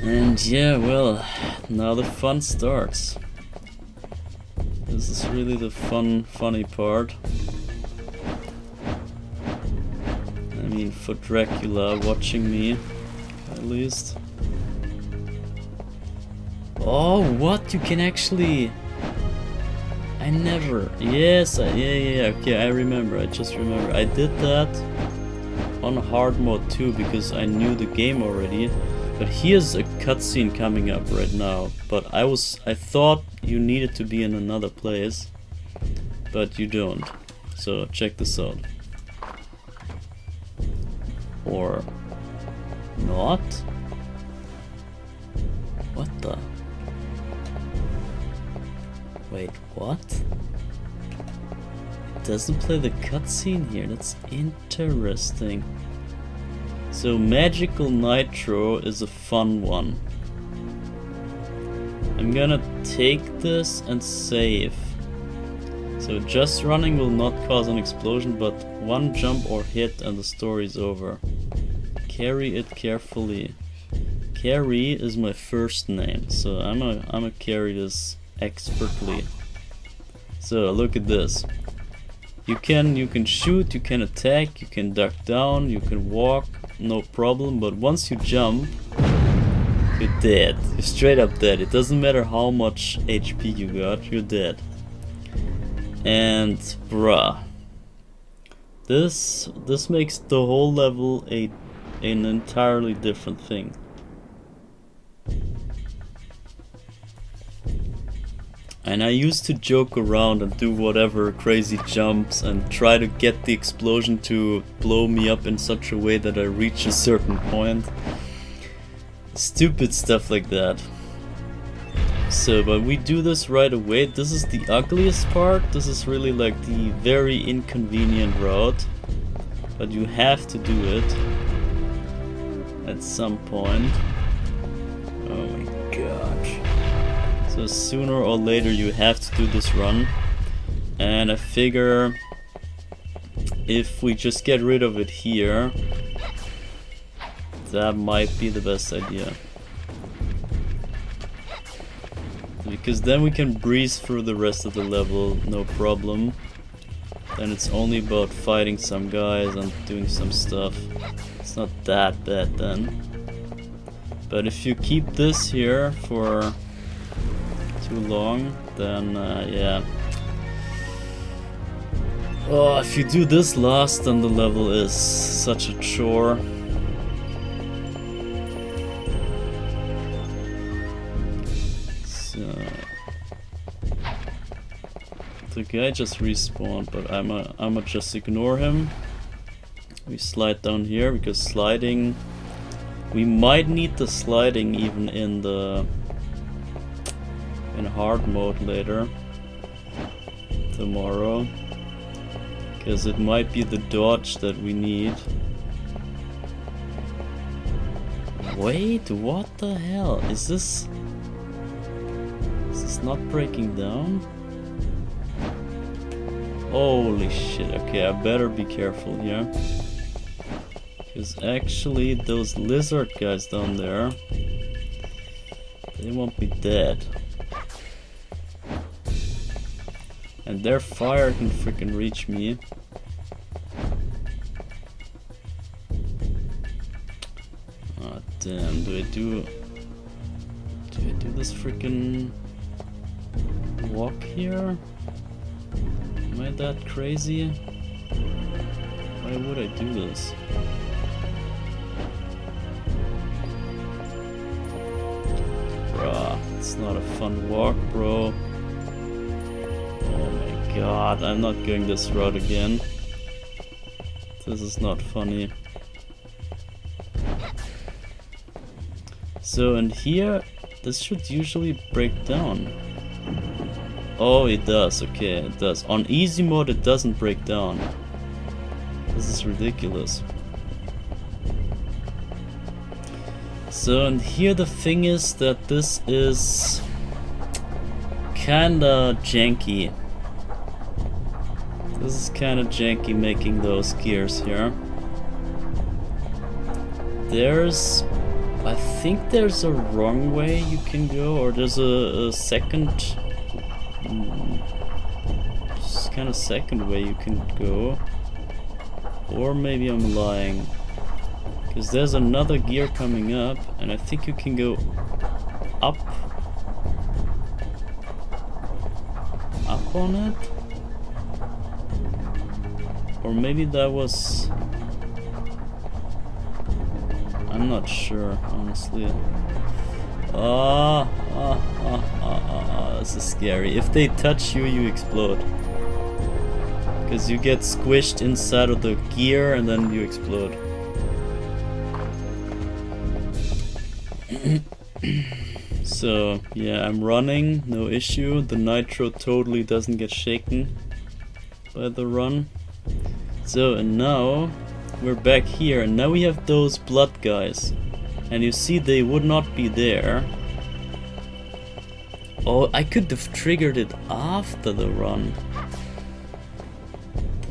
And yeah, well, now the fun starts. This is really the funny part. I mean, for Dracula watching me, at least. Oh, what? You can actually... I never... Yes, yeah, okay, I remember, I just remember. I did that on hard mode too, because I knew the game already. But here's a cutscene coming up right now. But I thought you needed to be in another place, but you don't. So check this out. Or not? What the? Wait, what? It doesn't play the cutscene here. That's interesting. So Magical Nitro is a fun one. I'm gonna take this and save. So just running will not cause an explosion, but one jump or hit and the story's over. Carry it carefully. Carrie is my first name, so I'm a carry this expertly. So look at this. You can shoot, you can attack, you can duck down, you can walk, no problem. But once you jump, you're dead. You're straight up dead. It doesn't matter how much HP you got, you're dead. And bruh, this makes the whole level an entirely different thing. And I used to joke around and do whatever crazy jumps and try to get the explosion to blow me up in such a way that I reach a certain point. Stupid stuff like that. So, but we do this right away. This is the ugliest part. This is really like the very inconvenient route. but you have to do it at some point. Oh my gosh. So sooner or later you have to do this run, and I figure if we just get rid of it here, that might be the best idea. Because then we can breeze through the rest of the level, no problem. Then it's only about fighting some guys and doing some stuff. It's not that bad then. But if you keep this here for too long, then yeah. Oh, if you do this last, then the level is such a chore. So the guy just respawned, but I'ma just ignore him. We slide down here because sliding, we might need the sliding even in hard mode later tomorrow, because it might be the dodge that we need. Wait, what the hell is this? Is this not breaking down? Holy shit, okay, I better be careful here. Because actually those lizard guys down there, they won't be dead. And their fire can freaking reach me. Oh damn, do I do this freaking walk here? Am I that crazy? Why would I do this? Bruh, it's not a fun walk, bro. Oh my god, I'm not going this route again. This is not funny. So, and here, this should usually break down. Oh, it does, okay, it does. On easy mode, it doesn't break down. This is ridiculous. So, and here the thing is that this is kinda janky. This is kinda janky making those gears here. I think there's a wrong way you can go, or there's a second, kind of second way you can go, or maybe I'm lying, because there's another gear coming up, and I think you can go up on it, or maybe that was. I'm not sure, honestly. This is scary. If they touch you, you explode. Because you get squished inside of the gear and then you explode. So, yeah, I'm running, no issue. The nitro totally doesn't get shaken by the run. So, and now we're back here, and now we have those blood guys, and you see they would not be there. Oh, I could have triggered it after the run.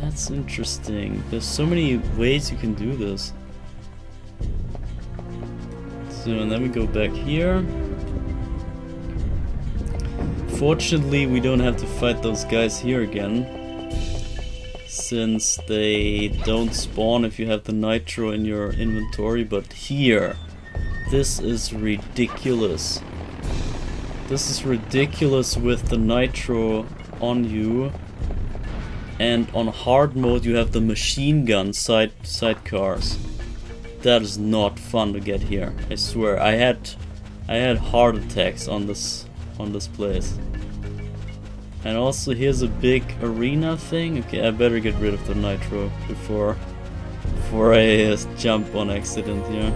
That's interesting. There's so many ways you can do this. So, and then we go back here. Fortunately, we don't have to fight those guys here again, since they don't spawn if you have the nitro in your inventory. But here, this is ridiculous. This is ridiculous with the nitro on you, and on hard mode you have the machine gun sidecars. That is not fun to get here. I swear, I had heart attacks on this place. And also here's a big arena thing. Okay, I better get rid of the nitro before I jump on accident here.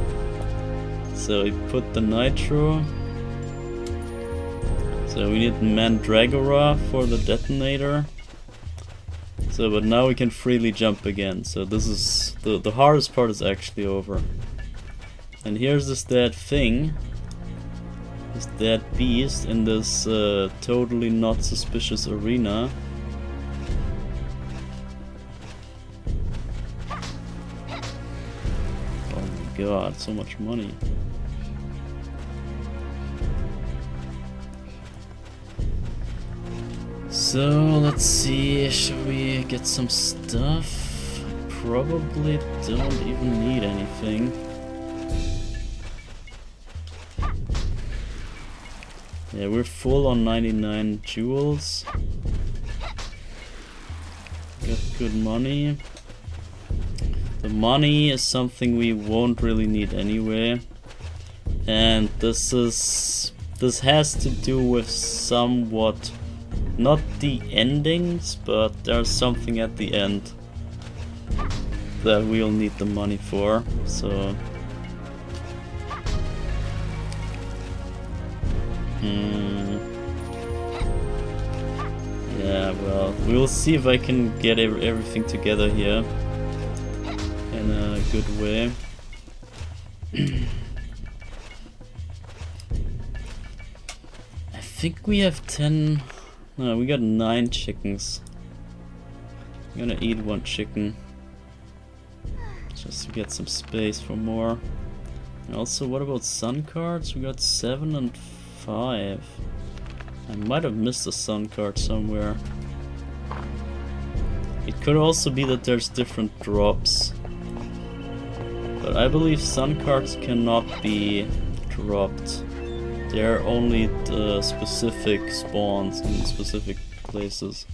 So we put the nitro. So we need Mandragora for the detonator. So, but now we can freely jump again. So this is the hardest part is actually over. And here's this dead thing, this dead beast in this totally not suspicious arena. Oh my god, so much money. So let's see, shall we get some stuff? Probably don't even need anything. Yeah, we're full on 99 jewels. Got good money. The money is something we won't really need anyway. And this has to do with somewhat, not the endings, but there's something at the end that we'll need the money for, so yeah, well, we'll see if I can get everything together here in a good way. I think we have 10. No, we got 9 chickens. I'm gonna eat 1 chicken just to get some space for more. And also, what about sun cards? We got 7 and 5. I might have missed a sun card somewhere. It could also be that there's different drops, but I believe sun cards cannot be dropped. They're only the specific spawns in specific places.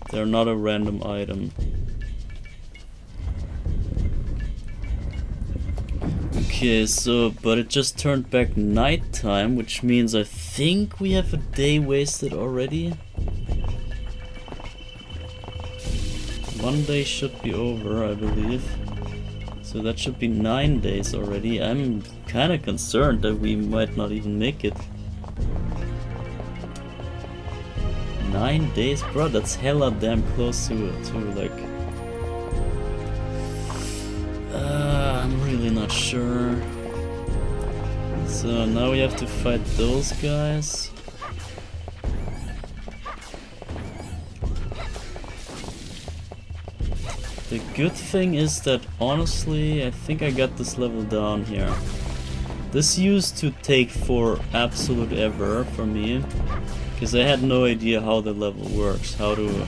They're not a random item. Okay, so, but it just turned back nighttime, which means I think we have a day wasted already. 1 day should be over, I believe. So that should be 9 days already. I'm kinda concerned that we might not even make it. 9 days? Bro, that's hella damn close to like... I'm really not sure. So now we have to fight those guys. The good thing is that honestly, I think I got this level down here. This used to take for absolute ever for me, because I had no idea how the level works, how to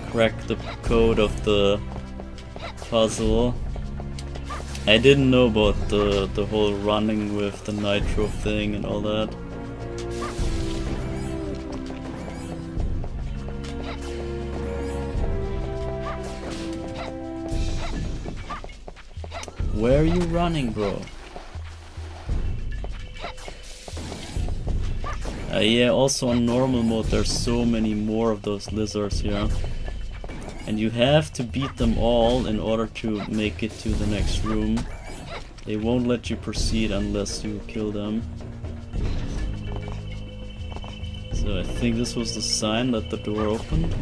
crack the code of the puzzle. I didn't know about the whole running with the nitro thing and all that. Where are you running, bro? Yeah, also on normal mode there's so many more of those lizards here. And you have to beat them all in order to make it to the next room. They won't let you proceed unless you kill them. So I think this was the sign that the door opened.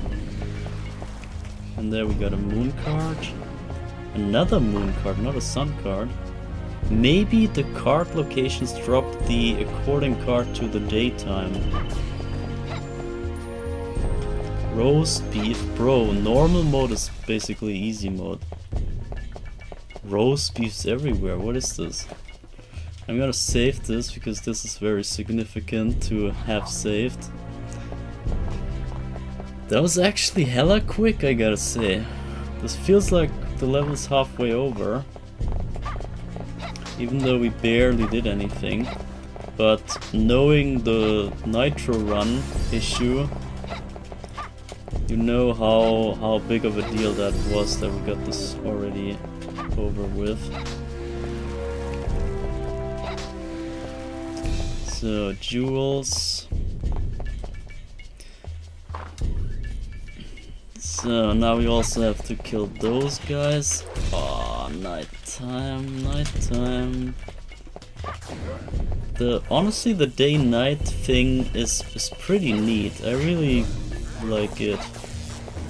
And there we got a moon card. Another moon card, not a sun card. Maybe the card locations dropped the according card to the daytime. Roast beef, bro, normal mode is basically easy mode. Roast beef's everywhere, what is this? I'm gonna save this because this is very significant to have saved. That was actually hella quick, I gotta say. This feels like the level's halfway over, even though we barely did anything. But knowing the nitro run issue, you know how big of a deal that was that we got this already over with. So jewels. So now we also have to kill those guys. Oh, nighttime, nighttime. Honestly, the day-night thing is pretty neat. I really like it.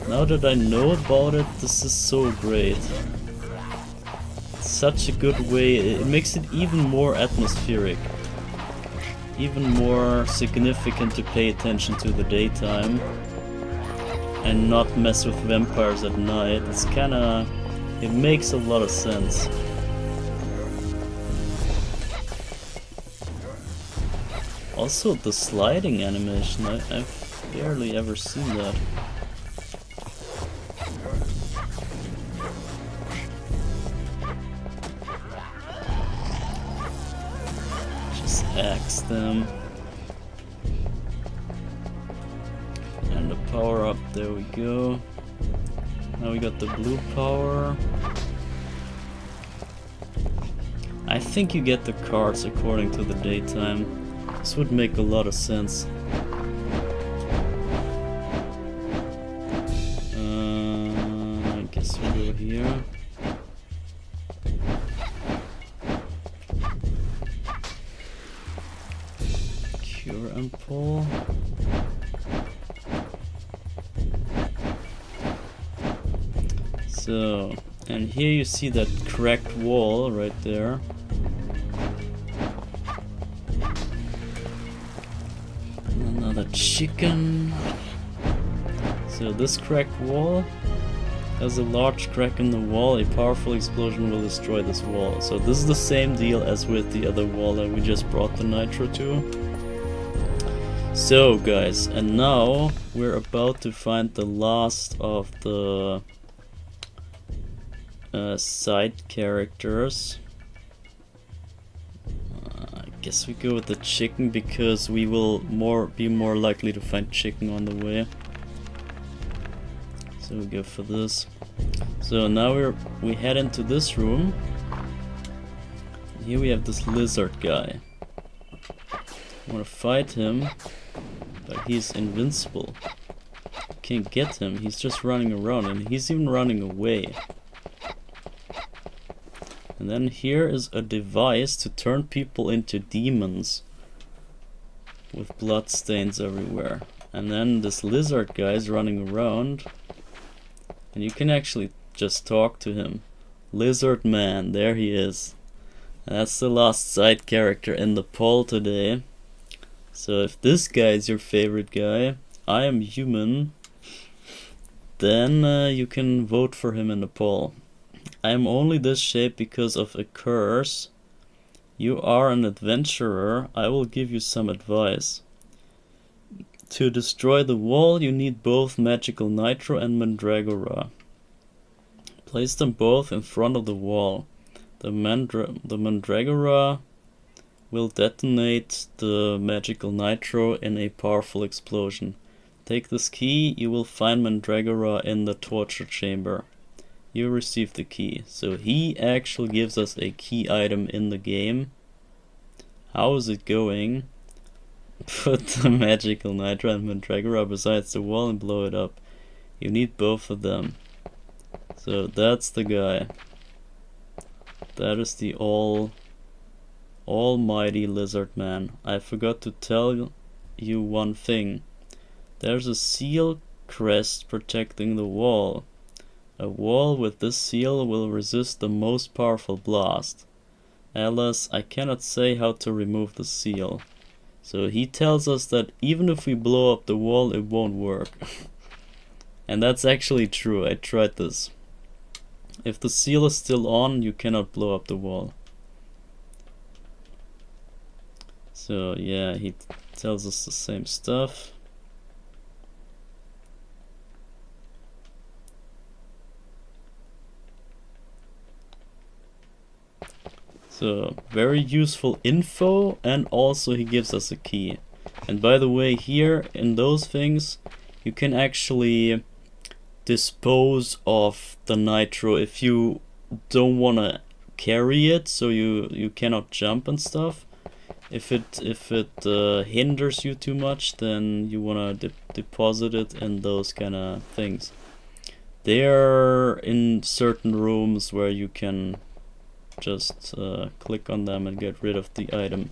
Now that I know about it, this is so great. It's such a good way, it makes it even more atmospheric. Even more significant to pay attention to the daytime. And not mess with vampires at night. It's kinda... it makes a lot of sense. Also the sliding animation, I've barely ever seen that. Just axe them. And the power up, there we go. Now we got the blue power. I think you get the cards according to the daytime. This would make a lot of sense. I guess we'll go here. Cure ampoule. So, and here you see that cracked wall right there. And another chicken. So this cracked wall has a large crack in the wall. A powerful explosion will destroy this wall. So this is the same deal as with the other wall that we just brought the nitro to. So guys, and now we're about to find the last of the side characters. I guess we go with the chicken because we will be more likely to find chicken on the way. So we go for this. So now we head into this room. Here we have this lizard guy. I want to fight him, but he's invincible. Can't get him. He's just running around, and he's even running away. And then here is a device to turn people into demons with blood stains everywhere. And then this lizard guy is running around, and you can actually just talk to him. Lizard man, there he is. And that's the last side character in the poll today. So if this guy is your favorite guy, I am human, then you can vote for him in the poll. I am only this shape because of a curse. You are an adventurer. I will give you some advice. To destroy the wall, you need both magical nitro and mandragora. Place them both in front of the wall. The mandragora will detonate the magical nitro in a powerful explosion. Take this key, you will find mandragora in the torture chamber. You receive the key. So he actually gives us a key item in the game. How is it going? Put the magical nitro and mandragora besides the wall and blow it up. You need both of them. So that's the guy. That is the almighty lizard man. I forgot to tell you one thing. There's a seal crest protecting the wall. A wall with this seal will resist the most powerful blast. Alas, I cannot say how to remove the seal. So he tells us that even if we blow up the wall, it won't work. And that's actually true, I tried this. If the seal is still on, you cannot blow up the wall. So yeah, he tells us the same stuff. So, very useful info, and also he gives us a key. And by the way, here in those things, you can actually dispose of the nitro if you don't want to carry it, so you cannot jump and stuff. If it hinders you too much, then you want to deposit it in those kind of things. They're in certain rooms where you can just click on them and get rid of the item,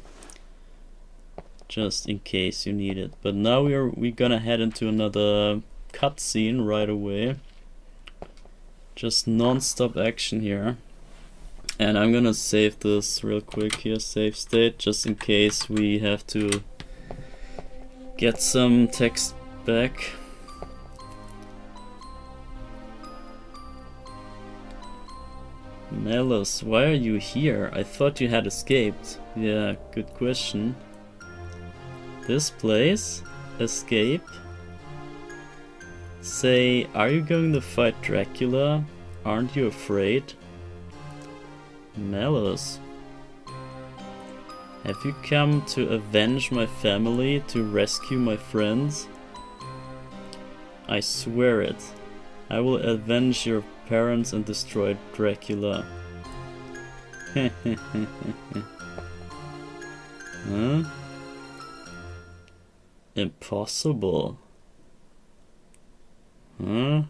just in case you need it. But now we're gonna head into another cutscene right away. Just non-stop action here. And I'm gonna save this real quick here, save state, just in case we have to get some text back. Melos, why are you here? I thought you had escaped. Yeah, good question. This place? Escape? Say, are you going to fight Dracula? Aren't you afraid? Melos. Have you come to avenge my family, to rescue my friends? I swear it. I will avenge your parents and destroy Dracula. Huh? Impossible. Huh?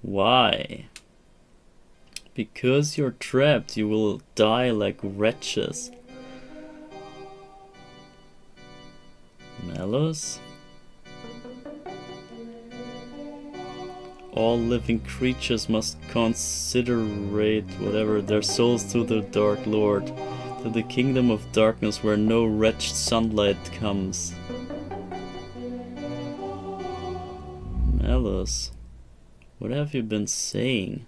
Why? Because you're trapped, you will die like wretches. Melos? All living creatures must considerate whatever their souls to the Dark Lord, to the kingdom of darkness where no wretched sunlight comes. Melos, what have you been saying?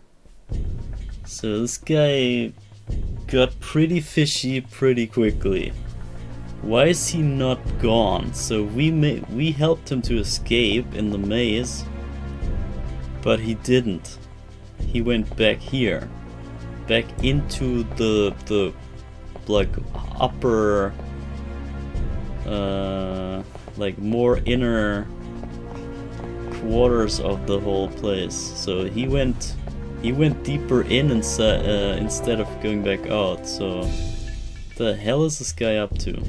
So this guy got pretty fishy pretty quickly. Why is he not gone? So we helped him to escape in the maze, but he didn't. He went back here, back into the like upper, like more inner quarters of the whole place. So he went deeper in instead of going back out. So the hell is this guy up to?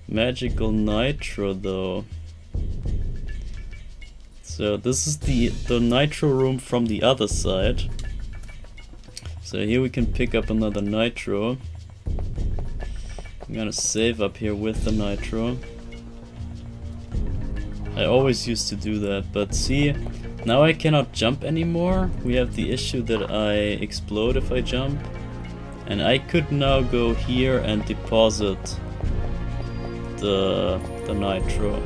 Magical nitro though. So this is the nitro room from the other side. So here we can pick up another nitro. I'm gonna save up here with the nitro. I always used to do that, but see, now I cannot jump anymore. We have the issue that I explode if I jump. And I could now go here and deposit the nitro.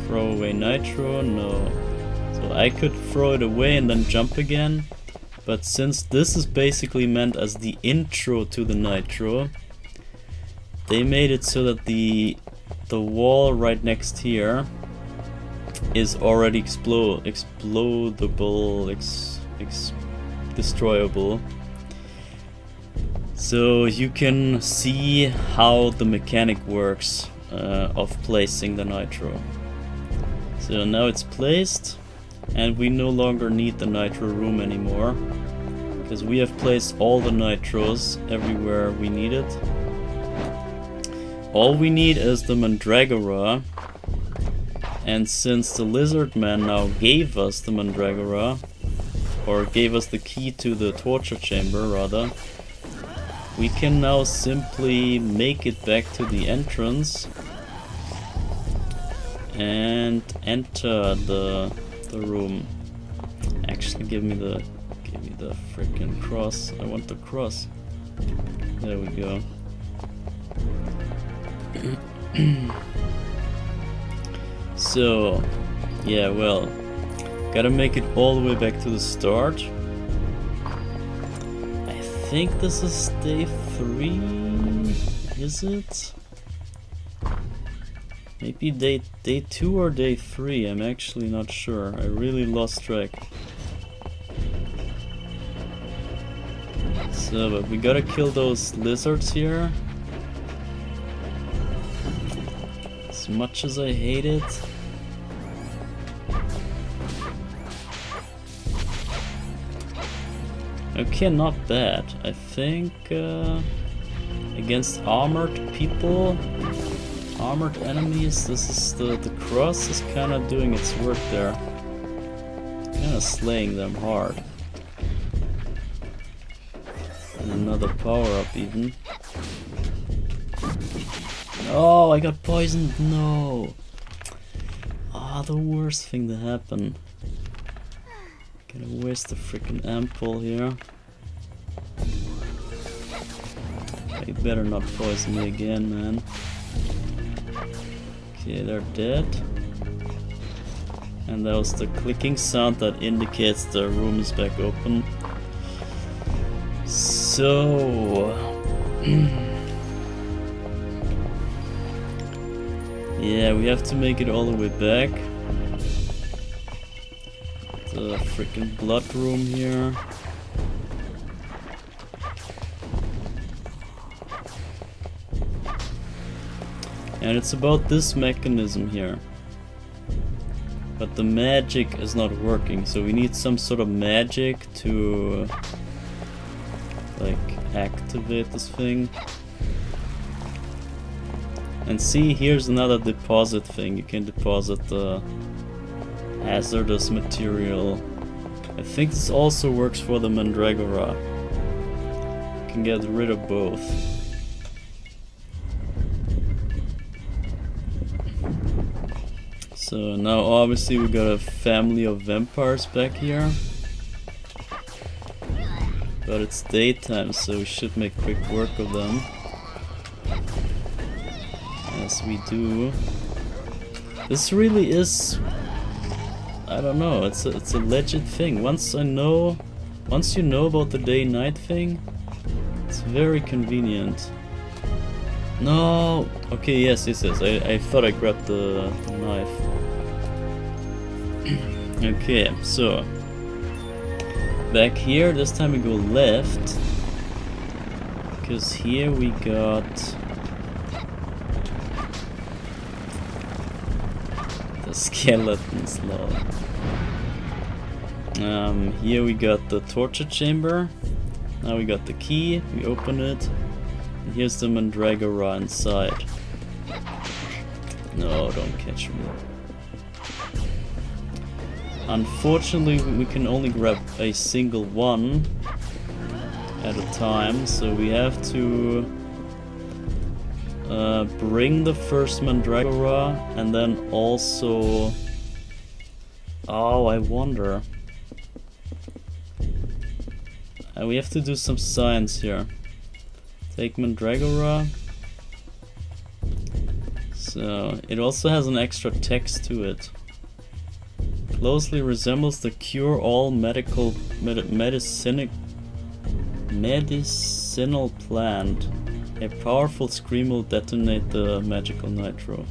Throw away nitro? No. So I could throw it away and then jump again. But since this is basically meant as the intro to the nitro, they made it so that the wall right next here is already explodable, destroyable. So you can see how the mechanic works of placing the nitro. So now it's placed, and we no longer need the nitro room anymore, because we have placed all the nitros everywhere we need it. All we need is the Mandragora, and since the Lizard Man now gave us the Mandragora, or gave us the key to the torture chamber rather, we can now simply make it back to the entrance and enter the room. Actually, give me the freaking cross. I want the cross. There we go. So, yeah, well, gotta make it all the way back to the start. I think this is day 3, is it? Maybe day 2 or day 3, I'm actually not sure. I really lost track. So, but we gotta kill those lizards here. As much as I hate it. Okay, not bad. I think against armored people, armored enemies, this is the cross is kind of doing its work there. Kind of slaying them hard. And another power up even. Oh, I got poisoned. No. Ah, the worst thing to happen. Gotta waste the freaking ampoule here. You better not poison me again, man. Okay, they're dead. And that was the clicking sound that indicates the room is back open. So... yeah, we have to make it all the way back. The freaking blood room here. And it's about this mechanism here. But the magic is not working, so we need some sort of magic to like activate this thing. And see, here's another deposit thing. You can deposit the hazardous material. I think this also works for the Mandragora. You can get rid of both. So now obviously we got a family of vampires back here. But it's daytime, so we should make quick work of them. As we do. This really is, I don't know, it's a legit thing. Once you know about the day-night thing, it's very convenient. No! Okay, yes. I thought I grabbed the knife. Okay, so back here, this time we go left. Because here we got the skeletons, lol. Here we got the torture chamber. Now we got the key, we open it. And here's the Mandragora inside. No, don't catch me. Unfortunately, we can only grab a single one at a time, so we have to bring the first Mandragora and then also... Oh, I wonder. We have to do some science here. Take Mandragora. So, it also has an extra text to it. Closely resembles the cure-all medicinal plant. A powerful scream will detonate the magical nitro.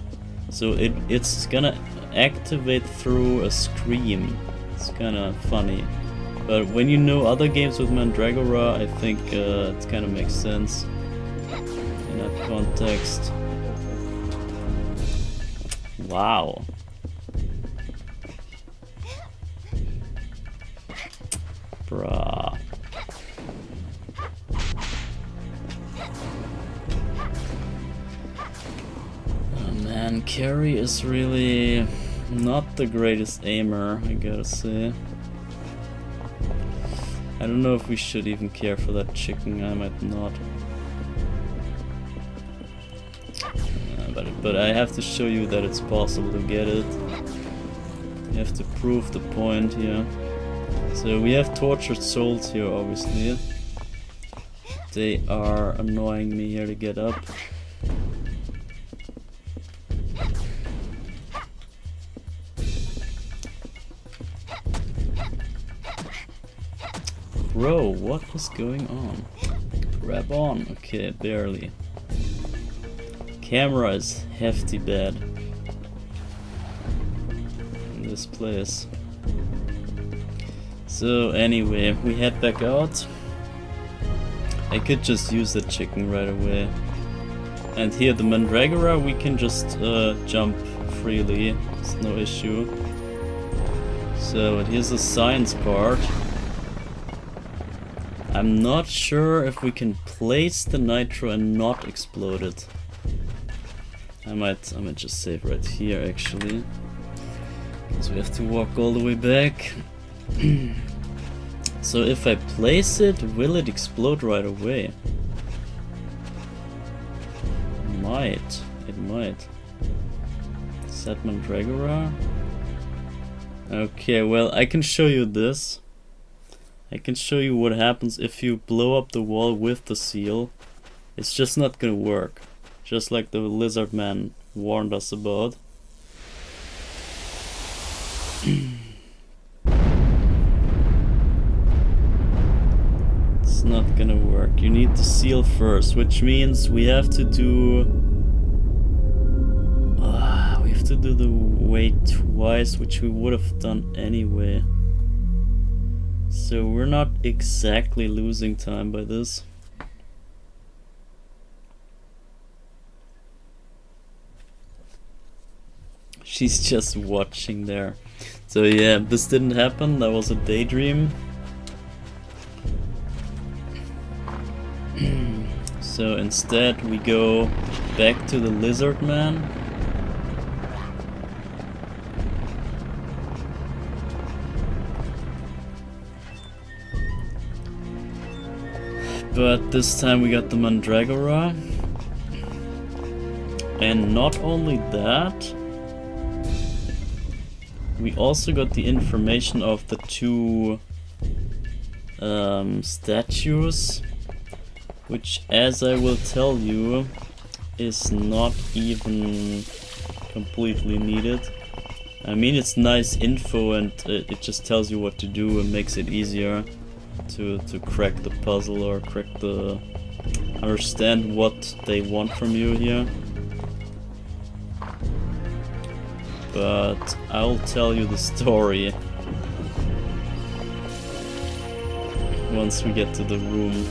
So it's gonna activate through a scream. It's kinda funny. But when you know other games with Mandragora, I think it kinda makes sense in that context. Wow. Bruh. Oh man, Carrie is really not the greatest aimer, I gotta say. I don't know if we should even care for that chicken, I might not. But I have to show you that it's possible to get it. You have to prove the point here. So we have tortured souls here, obviously. They are annoying me here to get up. Bro, what was going on? Grab on. Okay, barely. Camera is hefty bad in this place. So anyway, we head back out. I could just use the chicken right away. And here the Mandragora, we can just jump freely. It's no issue. So here's the science part. I'm not sure if we can place the nitro and not explode it. I might just save right here actually. Because we have to walk all the way back. So if I place it, will it explode right away? Might. It might. Set Mandragora. Okay, well, I can show you this. I can show you what happens if you blow up the wall with the seal. It's just not gonna work. Just like the lizard man warned us about. It's not gonna work. You need the seal first, which means we have to do... we have to do the way twice, which we would have done anyway. So we're not exactly losing time by this. She's just watching there. So yeah, this didn't happen, that was a daydream. So instead we go back to the lizard man. But this time we got the Mandragora. And not only that, we also got the information of the two statues, which, as I will tell you, is not even completely needed. I mean, it's nice info and it just tells you what to do and makes it easier to crack the puzzle or understand what they want from you here. But I'll tell you the story once we get to the room,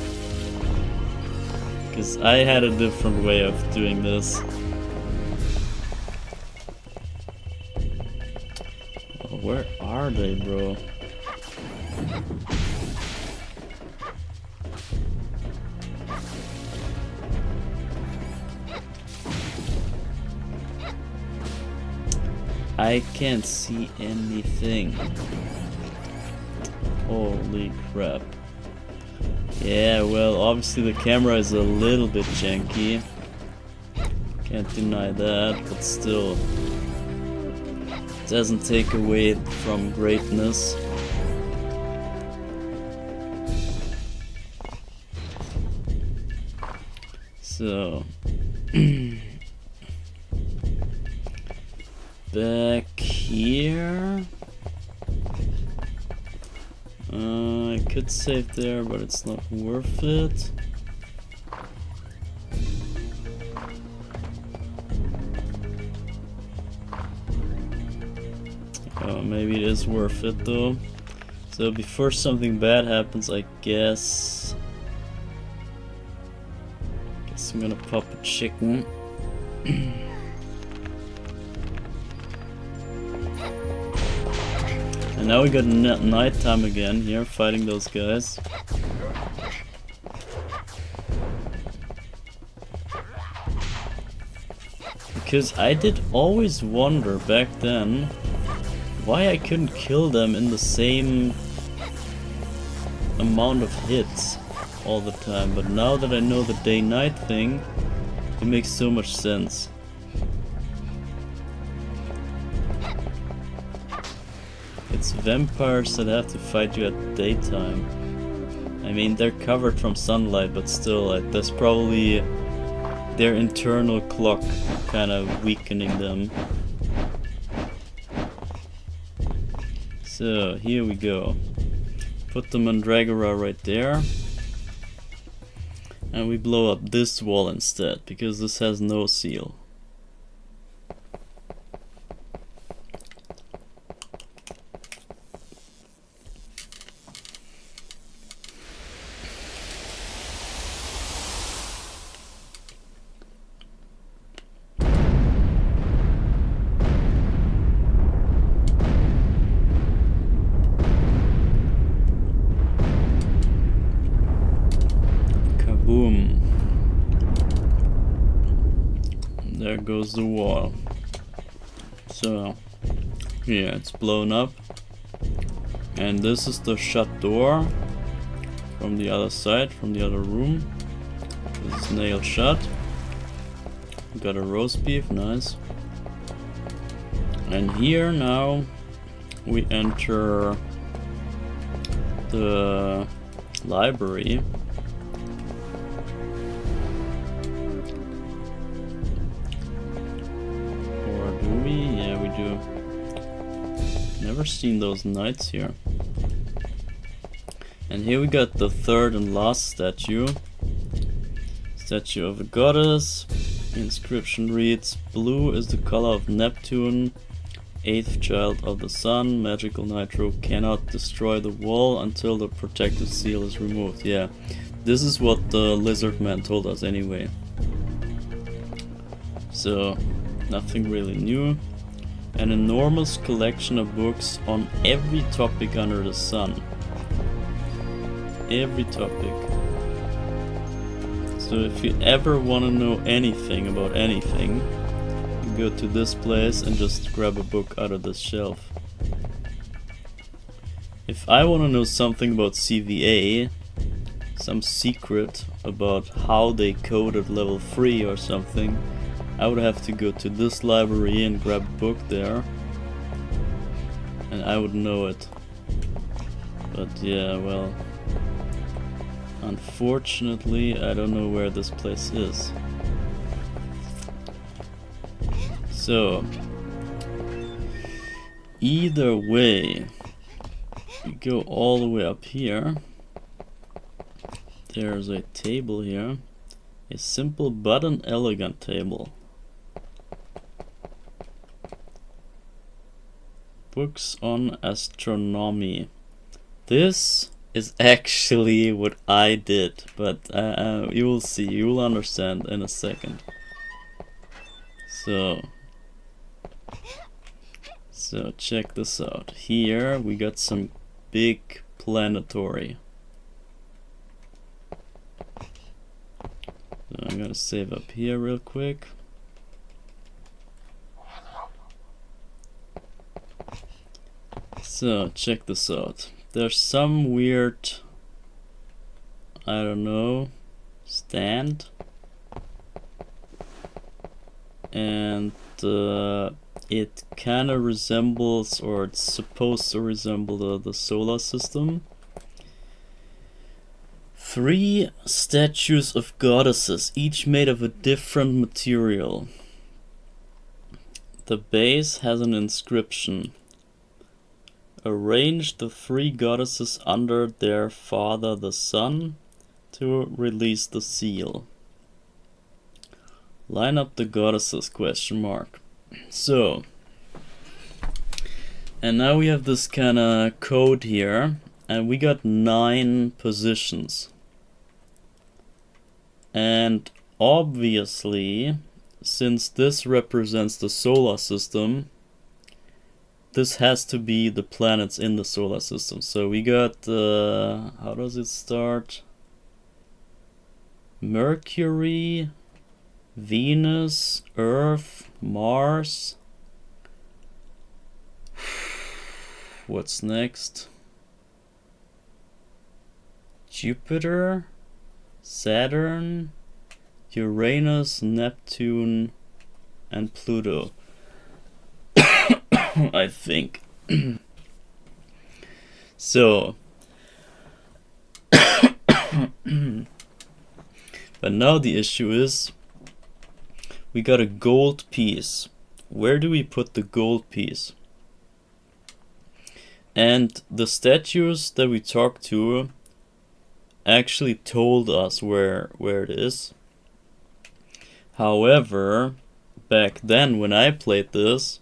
because I had a different way of doing this. Oh, where are they, bro? I can't see anything. Holy crap. Yeah, well, obviously the camera is a little bit janky. Can't deny that, but still. It doesn't take away from greatness. So... back here. I could save there, but it's not worth it. Oh, maybe it is worth it though. So before something bad happens, I guess I'm gonna pop a chicken. And now we got nighttime again here, fighting those guys. Because I did always wonder back then why I couldn't kill them in the same amount of hits all the time. But now that I know the day-night thing, it makes so much sense. It's vampires that have to fight you at daytime. I mean, they're covered from sunlight, but still, that's probably their internal clock kind of weakening them. So, here we go. Put the Mandragora right there. And we blow up this wall instead, because this has no seal. Boom. There goes the wall. So, yeah, it's blown up. And this is the shut door from the other side, from the other room. This is nailed shut. Got a roast beef, nice. And here now we enter the library. Or do we? Yeah, we do. Never seen those knights here. And here we got the third and last statue. Statue of a goddess. Inscription reads, blue is the color of Neptune, 8th child of the sun. Magical nitro cannot destroy the wall until the protective seal is removed. Yeah, this is what the lizard man told us anyway. So, nothing really new. An enormous collection of books on every topic under the sun. Every topic. So if you ever want to know anything about anything, you go to this place and just grab a book out of this shelf. If I want to know something about CVA, some secret about how they coded level 3 or something, I would have to go to this library and grab a book there, and I would know it. But yeah, well, unfortunately I don't know where this place is. So either way, you go all the way up here. There's a table here, a simple but an elegant table. Books on astronomy. This is actually what I did, but you will see, you will understand in a second. So check this out. Here we got some big planetary. So I'm gonna save up here real quick. So check this out. There's some weird, I don't know, stand, and it kind of resembles, or it's supposed to resemble the solar system. 3 statues of goddesses, each made of a different material. The base has an inscription. Arrange the 3 goddesses under their father the sun to release the seal. Line up the goddesses, question mark. So, and now we have this kind of code here, and we got 9 positions. And obviously, since this represents the solar system, this has to be the planets in the solar system. So we got, how does it start? Mercury, Venus, Earth, Mars. What's next? Jupiter, Saturn, Uranus, Neptune, and Pluto. I think. So but now the issue is, we got a gold piece. Where do we put the gold piece? And the statues that we talked to actually told us where it is. However, back then when I played this,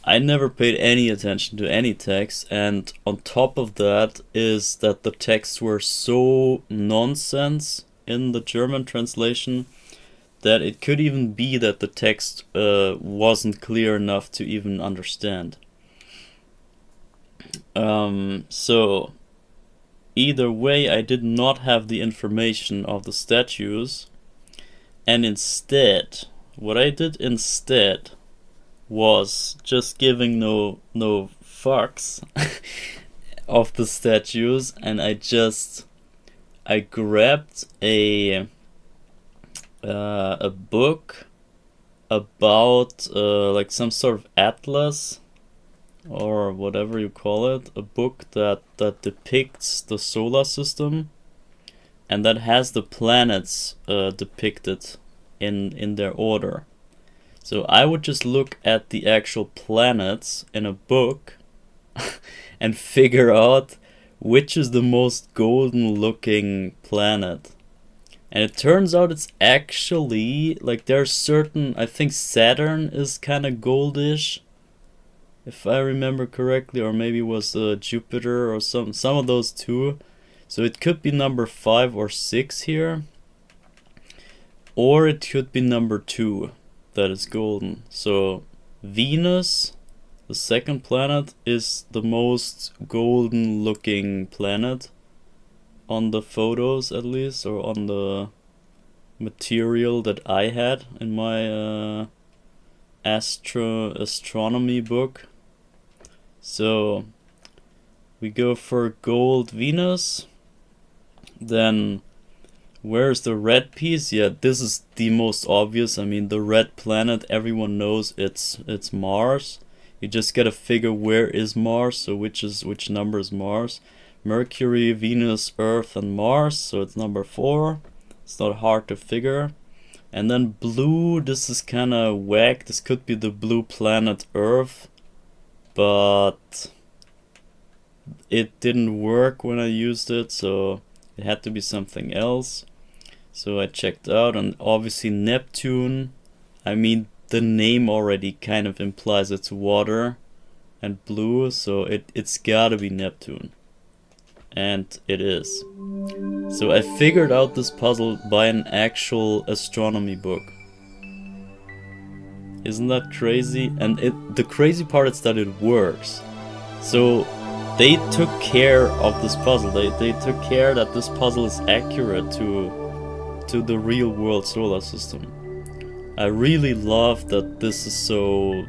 I never paid any attention to any text, and on top of that is that the texts were so nonsense in the German translation that it could even be that the text wasn't clear enough to even understand. So either way, I did not have the information of the statues, and instead, what I did instead was just giving no fucks of the statues, and I grabbed a book about like some sort of atlas or whatever you call it, a book that depicts the solar system and that has the planets depicted in their order. So I would just look at the actual planets in a book and figure out which is the most golden looking planet. And it turns out it's actually, like, there's certain, I think Saturn is kind of goldish, if I remember correctly, or maybe it was Jupiter or some of those two. So it could be number 5 or 6 here, or it could be number 2 that is golden. So Venus, the second planet, is the most golden looking planet on the photos, at least, or on the material that I had in my astronomy book. So we go for gold Venus. Then where's the red piece? Yeah, this is the most obvious. I mean, the red planet, everyone knows it's Mars. You just gotta figure where is Mars, so which number is Mars. Mercury, Venus, Earth, and Mars, so it's number 4. It's not hard to figure. And then blue, this is kinda whack. This could be the blue planet Earth, but it didn't work when I used it, so it had to be something else. So I checked out, and obviously Neptune. I mean, the name already kind of implies it's water and blue, so it's gotta be Neptune. And it is. So I figured out this puzzle by an actual astronomy book. Isn't that crazy? And the crazy part is that it works. So they took care of this puzzle. They took care that this puzzle is accurate to the real world solar system. I really love that this is so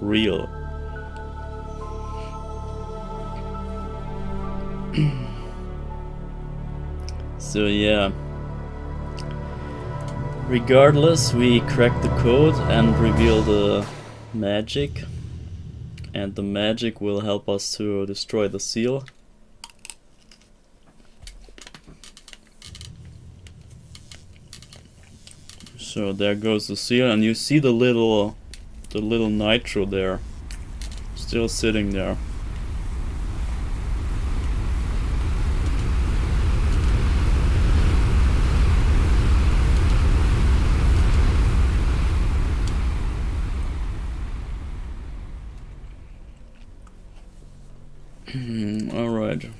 real. So yeah, regardless, we cracked the code and reveal the magic, and the magic will help us to destroy the seal. So there goes the seal, and you see the little nitro there, still sitting there. Alright.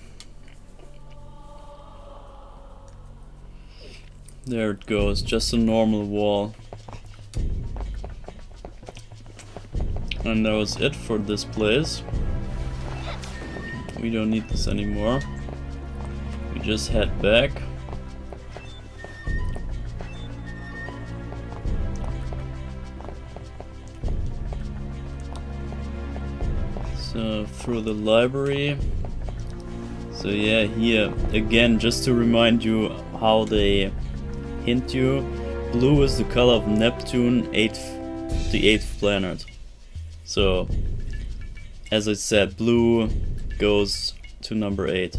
There it goes, just a normal wall. And that was it for this place. We don't need this anymore. We just head back. So through the library. So yeah, here again, just to remind you how they hint you, blue is the color of Neptune, the 8th planet. So as I said, blue goes to number 8.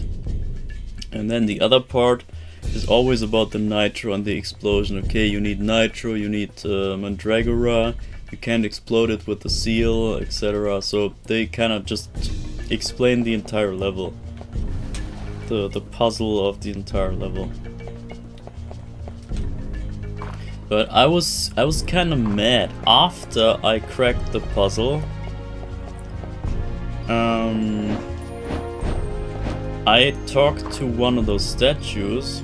And then the other part is always about the nitro and the explosion. Okay, you need nitro, you need mandragora, you can't explode it with the seal, etc. So they kind of just explain the entire level, the puzzle of the entire level. But I was kind of mad after I cracked the puzzle. I talked to one of those statues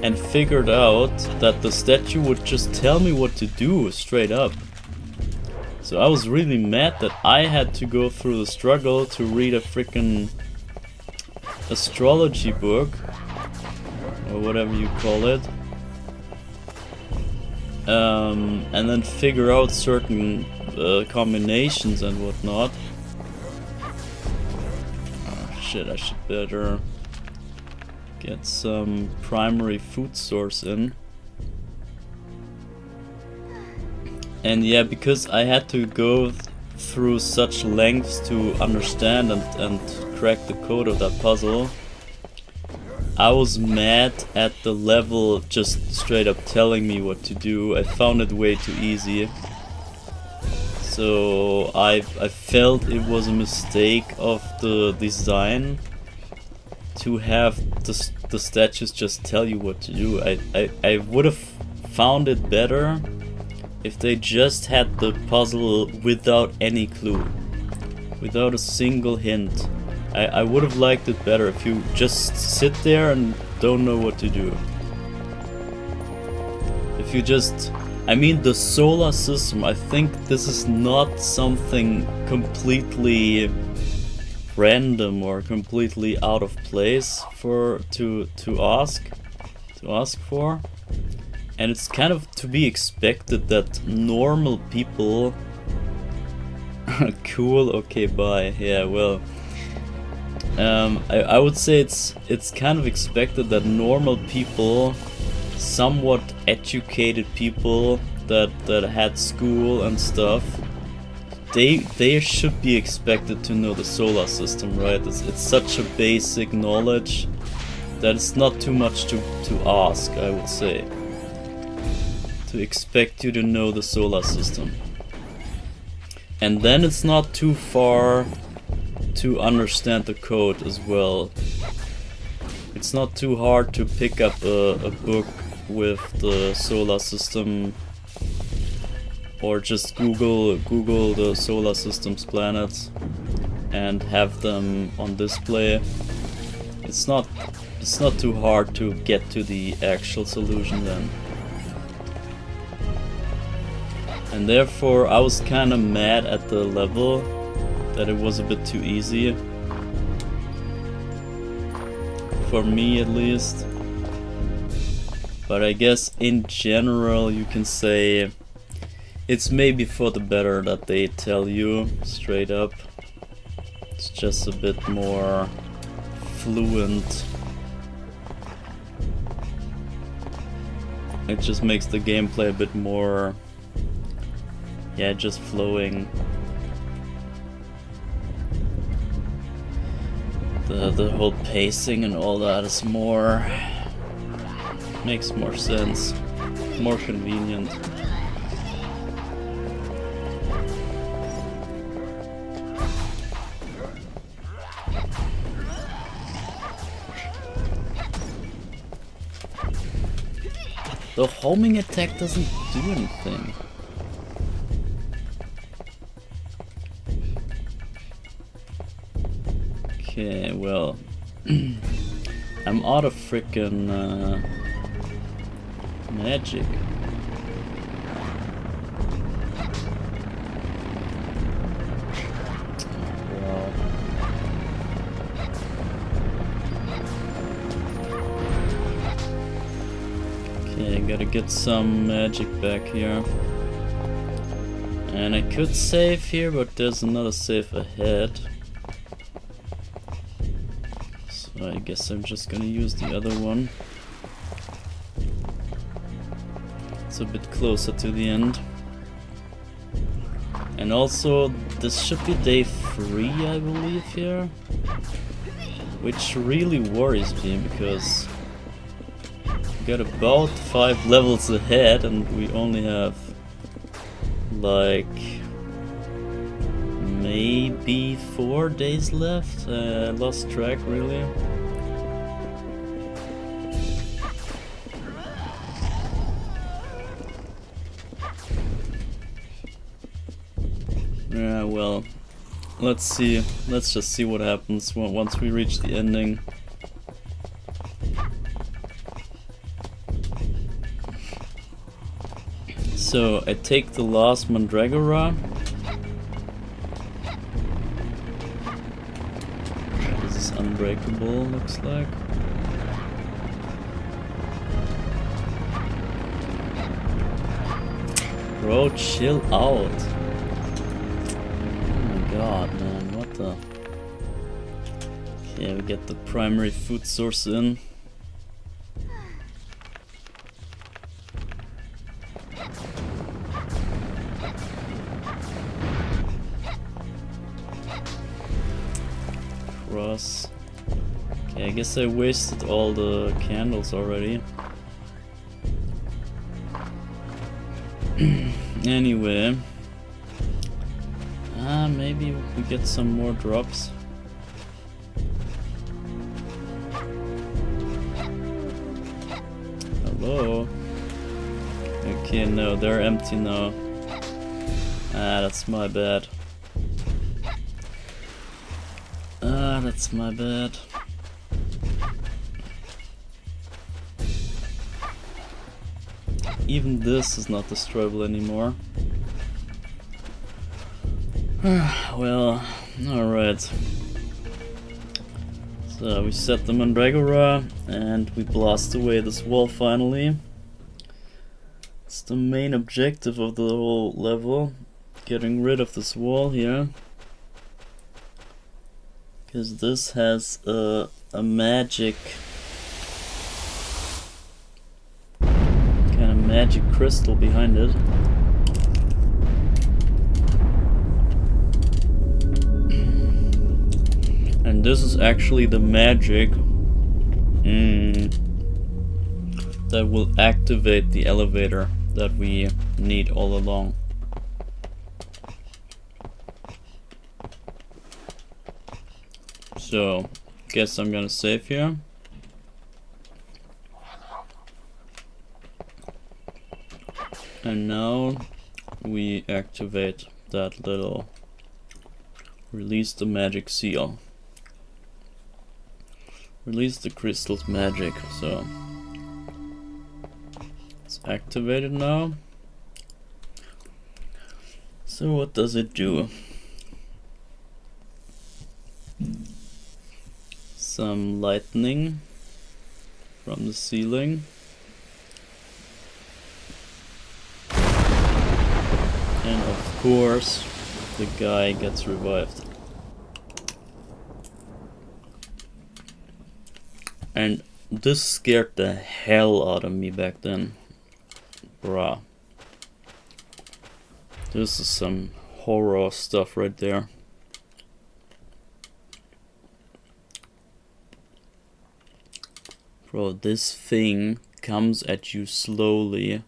and figured out that the statue would just tell me what to do straight up. So I was really mad that I had to go through the struggle to read a freaking astrology book, or whatever you call it, and then figure out certain combinations and whatnot. Oh shit, I should better get some primary food source in. And yeah, because I had to go through such lengths to understand and crack the code of that puzzle, I was mad at the level just straight up telling me what to do. I found it way too easy. So I felt it was a mistake of the design to have the statues just tell you what to do. I would have found it better if they just had the puzzle without any clue, without a single hint. I would have liked it better if you just sit there and don't know what to do. If you just... I mean, the solar system, I think this is not something completely random or completely out of place for to ask for. And it's kind of to be expected that normal people... Cool, okay, bye. Yeah, well... I would say it's kind of expected that normal people, somewhat educated people that had school and stuff, they should be expected to know the solar system, right? It's such a basic knowledge that it's not too much to ask, I would say. To expect you to know the solar system. And then it's not too far to understand the code as well. It's not too hard to pick up a book with the solar system, or just Google the solar system's planets and have them on display. It's not too hard to get to the actual solution then. And therefore I was kind of mad at the level that it was a bit too easy. For me at least. But I guess in general you can say it's maybe for the better that they tell you straight up. It's just a bit more fluent. It just makes the gameplay a bit more, yeah, just flowing. The whole pacing and all that is makes more sense, more convenient. The homing attack doesn't do anything. Okay, well, I'm out of frickin' magic. Well, okay, I gotta get some magic back here. And I could save here, but there's another save ahead. I guess I'm just gonna use the other one. It's a bit closer to the end. And also, this should be day 3, I believe, here. Which really worries me, because we got about 5 levels ahead and we only have like maybe 4 days left. I lost track really. Yeah, well, let's see. Let's just see what happens once we reach the ending. So I take the last Mandragora. This is unbreakable, looks like. Bro, chill out. Oh my god, man, what the... Okay, we get the primary food source in. Okay, I guess I wasted all the candles already. Anyway. Maybe we get some more drops. Hello? Okay, no, they're empty now. That's my bad. That's my bad. Even this is not destroyable anymore. Well, alright. So we set the Mandragora and we blast away this wall finally. It's the main objective of the whole level. Getting rid of this wall here. Because this has a magic... kind of magic crystal behind it. And this is actually the magic that will activate the elevator that we need all along. So, guess I'm gonna save here. And now we activate that little release the magic seal. Release the crystal's magic, so it's activated now. So what does it do? Some lightning from the ceiling. And of course, the guy gets revived. And this scared the hell out of me back then. Bruh. This is some horror stuff right there. Bro, this thing comes at you slowly.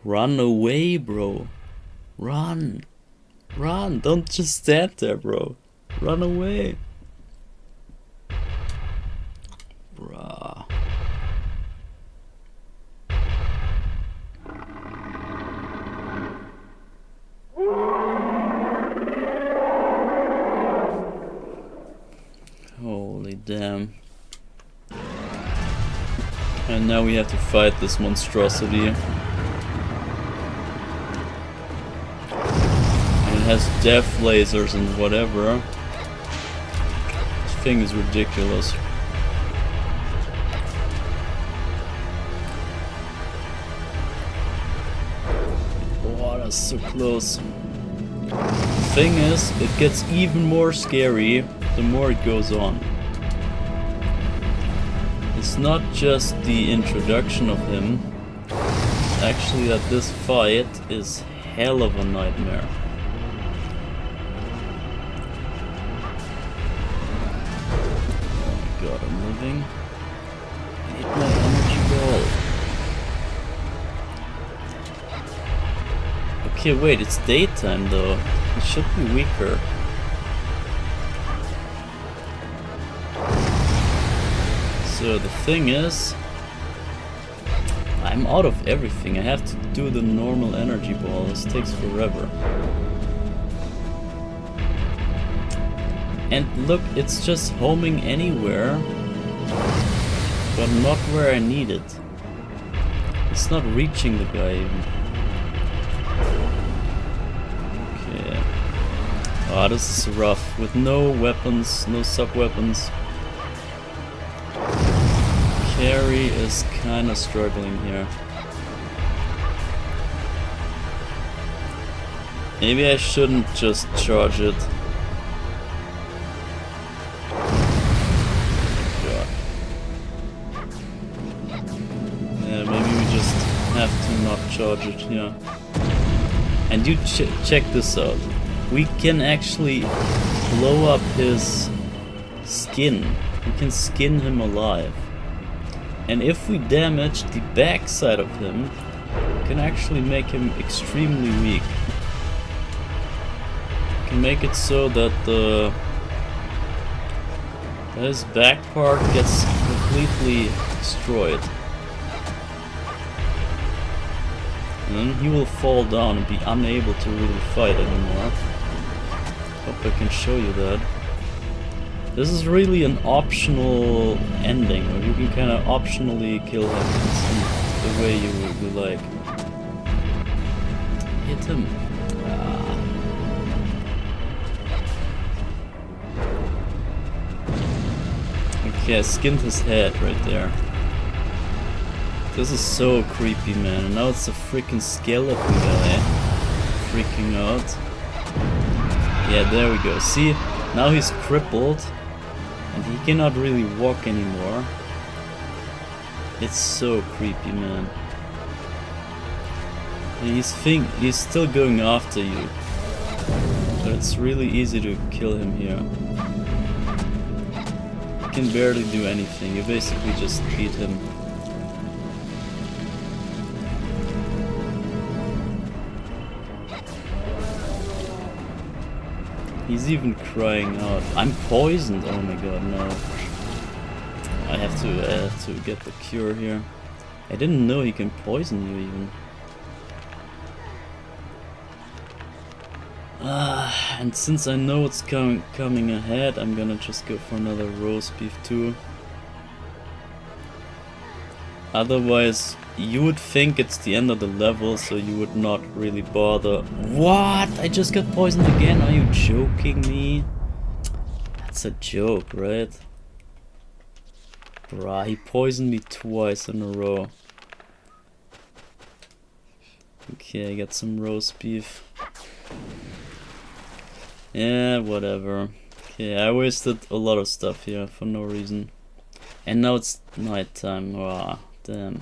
Run away, bro. Run. Run. Don't just stand there, bro. Run away. Bruh. Holy damn. And now we have to fight this monstrosity. And it has death lasers and whatever. This thing is ridiculous. Oh, that's so close. The thing is, it gets even more scary the more it goes on. It's not just the introduction of him, it's actually that this fight is hell of a nightmare. Oh my god, I'm living. I need my energy ball. Okay, wait, it's daytime though. It should be weaker. So the thing is, I'm out of everything. I have to do the normal energy ball. This takes forever. And look, it's just homing anywhere, but not where I need it. It's not reaching the guy even. Okay. Ah, this is rough. With no weapons, no sub-weapons. Carrie is kinda struggling here. Maybe I shouldn't just charge it. God. Yeah, maybe we just have to not charge it here. And you check this out. We can actually blow up his skin. We can skin him alive. And if we damage the backside of him, we can actually make him extremely weak. We can make it so that his back part gets completely destroyed. And then he will fall down and be unable to really fight anymore. Hope I can show you that. This is really an optional ending, where you can kind of optionally kill him the way you like. Hit him. Okay, I skinned his head right there. This is so creepy, man. And now it's a freaking skeleton guy freaking out. Yeah, there we go. See, now he's crippled and he cannot really walk anymore. It's so creepy, man. And he's still going after you, but it's really easy to kill him here. You can barely do anything. You basically just beat him. He's even crying out. I'm poisoned. Oh my god, no. I have to get the cure here. I didn't know he can poison you even. And since I know what's coming ahead, I'm gonna just go for another roast beef too. Otherwise, you would think it's the end of the level, so you would not really bother. What? I just got poisoned again? Are you joking me? That's a joke, right? Bruh, he poisoned me twice in a row. Okay, I got some roast beef. Yeah, whatever. Okay, I wasted a lot of stuff here for no reason. And now it's nighttime. Wow, damn.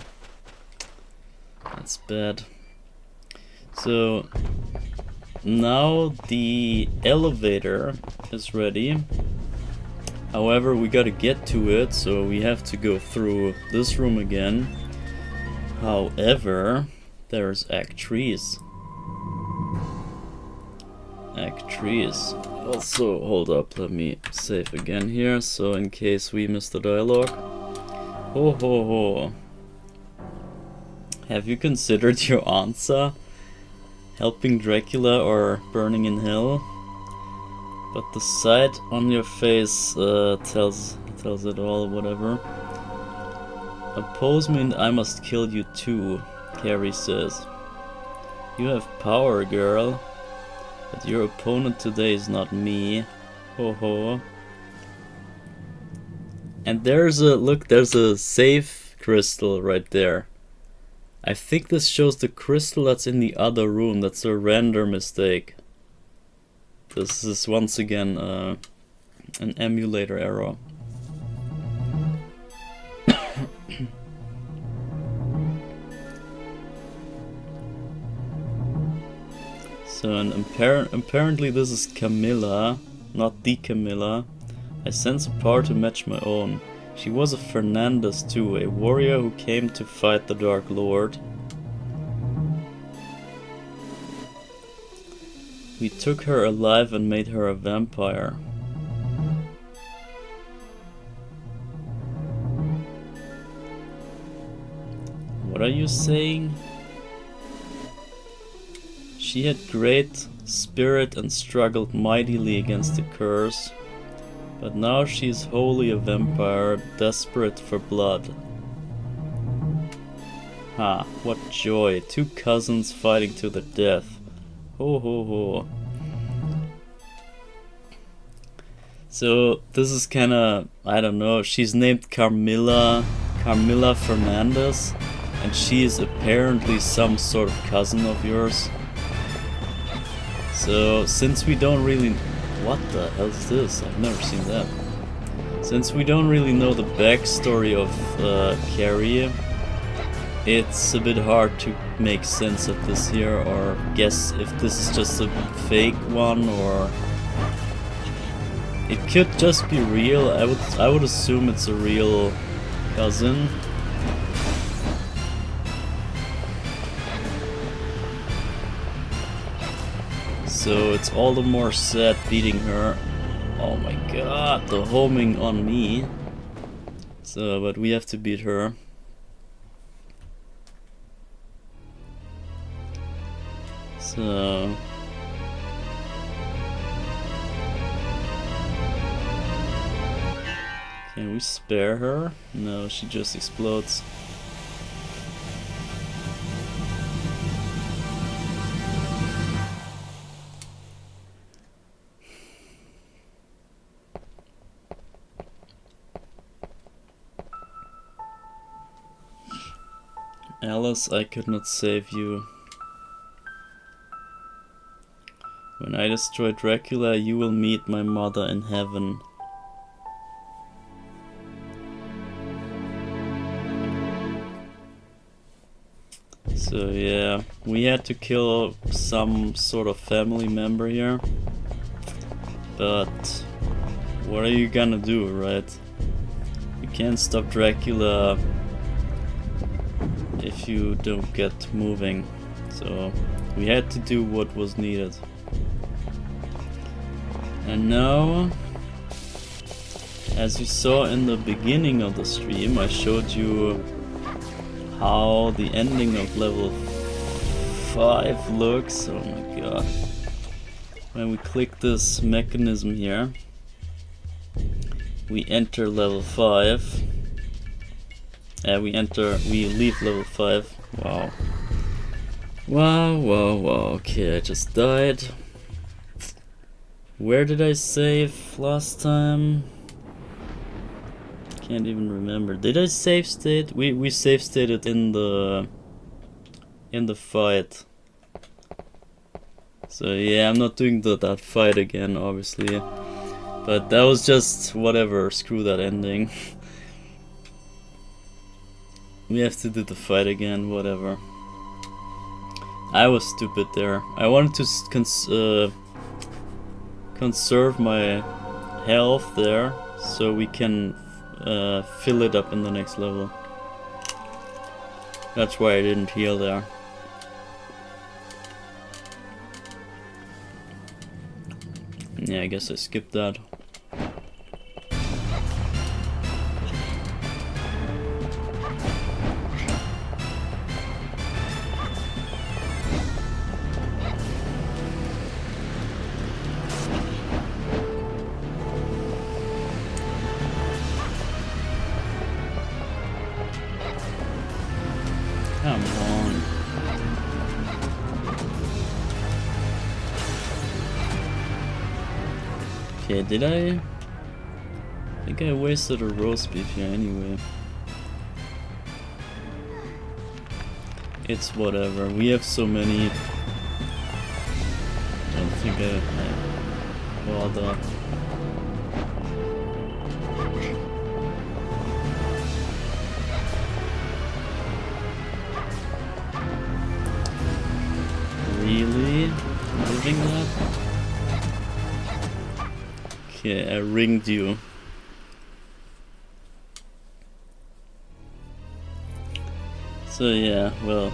That's bad. So now the elevator is ready. However, we gotta get to it, so we have to go through this room again. However, there's actrice. Also, hold up, let me save again here, so in case we miss the dialogue. Ho ho ho. Have you considered your answer? Helping Dracula or burning in hell? But the sight on your face tells it all, whatever. Oppose me and I must kill you too, Carrie says. You have power, girl. But your opponent today is not me. Ho ho. And there's a safe crystal right there. I think this shows the crystal that's in the other room. That's a render mistake. This is once again an emulator error. So and apparently this is Camilla, not the Camilla. I sense a power to match my own. She was a Fernandez too, a warrior who came to fight the Dark Lord. We took her alive and made her a vampire. What are you saying? She had great spirit and struggled mightily against the curse, but now she is wholly a vampire, desperate for blood. Ha, what joy, two cousins fighting to the death. Ho ho ho. So this is kinda, I don't know, she's named Carmilla Fernandez, and she is apparently some sort of cousin of yours. So, since we don't really... What the hell is this? I've never seen that. Since we don't really know the backstory of Carrie, it's a bit hard to make sense of this here, or guess if this is just a fake one, or It could just be real. I would assume it's a real cousin. So it's all the more sad beating her. Oh my god, the homing on me. So, but we have to beat her. So... Can we spare her? No, she just explodes. Alice, I could not save you. When I destroy Dracula, you will meet my mother in heaven. So yeah, we had to kill some sort of family member here. But what are you gonna do, right? You can't stop Dracula if you don't get moving. So we had to do what was needed. And now, as you saw in the beginning of the stream, I showed you how the ending of level 5 looks. Oh my god. When we click this mechanism here, we enter level 5. We leave level 5. Wow. Wow. Okay, I just died. Where did I save last time? Can't even remember. Did I save state? We save stated in the fight. So yeah, I'm not doing that fight again, obviously. But that was just whatever. Screw that ending. We have to do the fight again. Whatever. I was stupid there. I wanted to conserve my health there, so we can fill it up in the next level. That's why I didn't heal there. Yeah, I guess I skipped that. Come on. Okay, did I think I wasted a roast beef here anyway. It's whatever. We have so many. I don't think I bother. Really? Living that? Okay, I ringed you. So yeah, well.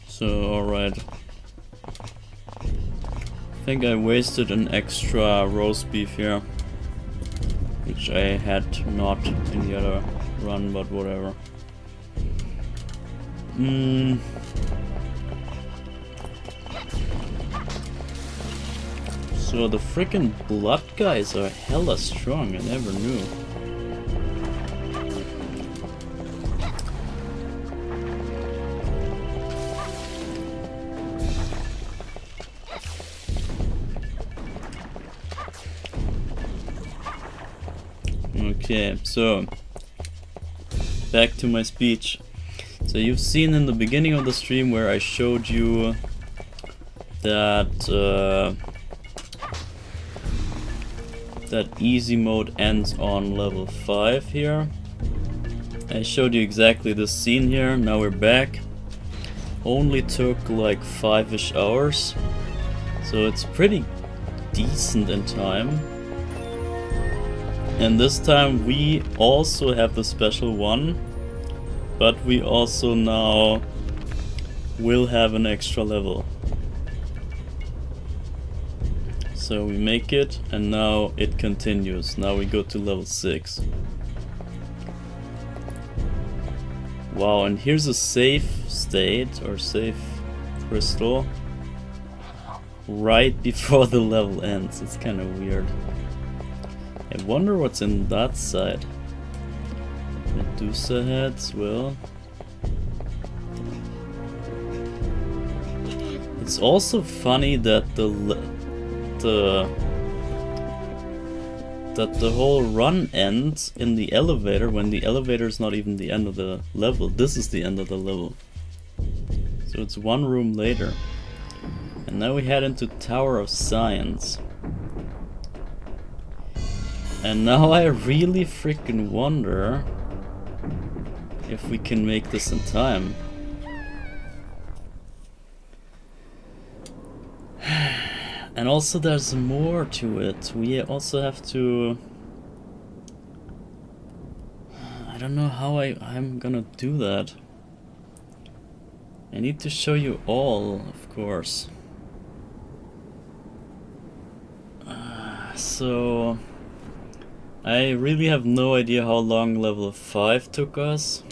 So, alright. I think I wasted an extra roast beef here, which I had not in the other run, but whatever. So the freaking blood guys are hella strong, I never knew. Okay, so back to my speech. So you've seen in the beginning of the stream where I showed you that that easy mode ends on level 5 here. I showed you exactly this scene here. Now we're back. Only took like 5-ish hours, so it's pretty decent in time. And this time we also have the special one, but we also now will have an extra level. So we make it, and now it continues. Now we go to level 6. Wow, and here's a safe state, or safe crystal, right before the level ends. It's kind of weird. I wonder what's in that side. Medusa heads, well. It's also funny that the whole run ends in the elevator when the elevator is not even the end of the level. This is the end of the level. So it's one room later. And now we head into Tower of Science. And now I really freaking wonder if we can make this in time. And also there's more to it. We also have to... I don't know how I'm gonna do that. I need to show you all, of course. So... I really have no idea how long level 5 took us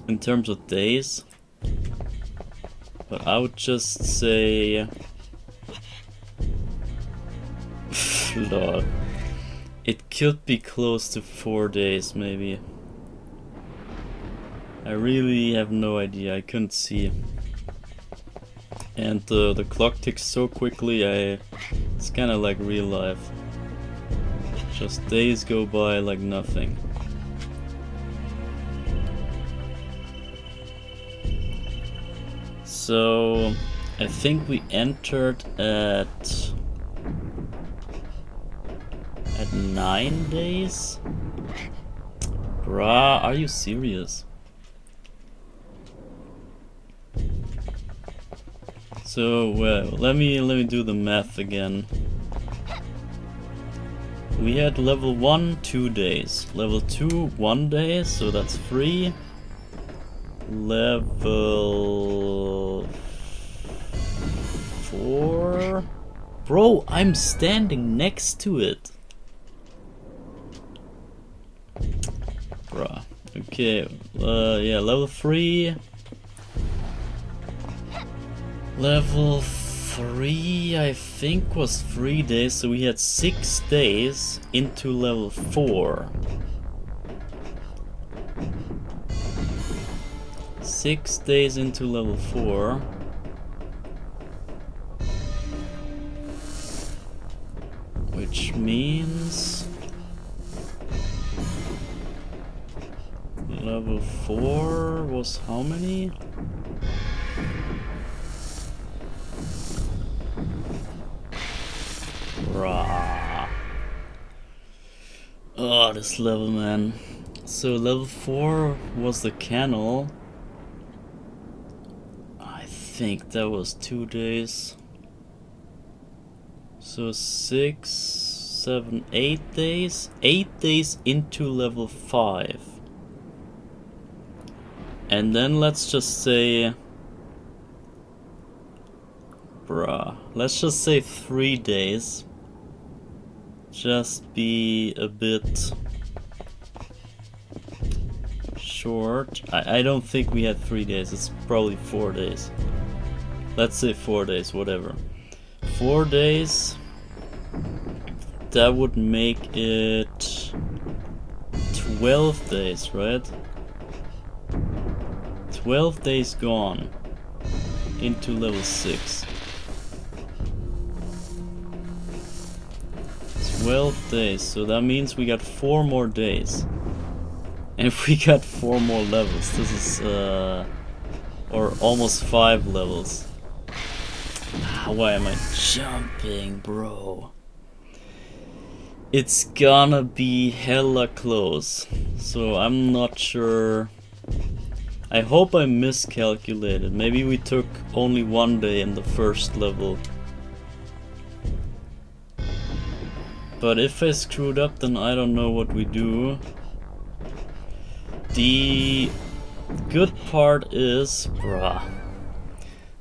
in terms of days. But I would just say... Lord. It could be close to 4 days, maybe. I really have no idea, I couldn't see. And the clock ticks so quickly, it's kinda like real life. Just days go by like nothing. So, I think we entered at 9 days? Bruh, are you serious? So, well, let me do the math again. We had level 1, 2 days. Level 2, 1 day, so that's 3. Level 4. Bro, I'm standing next to it. Bruh. Okay, yeah, level 3. Level 3, I think, was 3 days, so we had 6 days into level 4. 6 days into level 4. Which means... level 4 was how many? Rah. Oh, this level, man. So level 4 was the canal. I think that was 2 days. So 6, 7, 8 days? 8 days into level 5. And then let's just say... Bruh. Let's just say 3 days. Just be a bit short. I don't think we had 3 days. It's probably 4 days. Let's say 4 days, whatever. 4 days. That would make it 12 days, right? 12 days gone into level 6. 12 days, so that means we got 4 more days. And if we got 4 more levels, this is, or almost 5 levels. Why am I jumping, bro? It's gonna be hella close, so I'm not sure. I hope I miscalculated. Maybe we took only 1 day in the first level. But if I screwed up, then I don't know what we do. The good part is,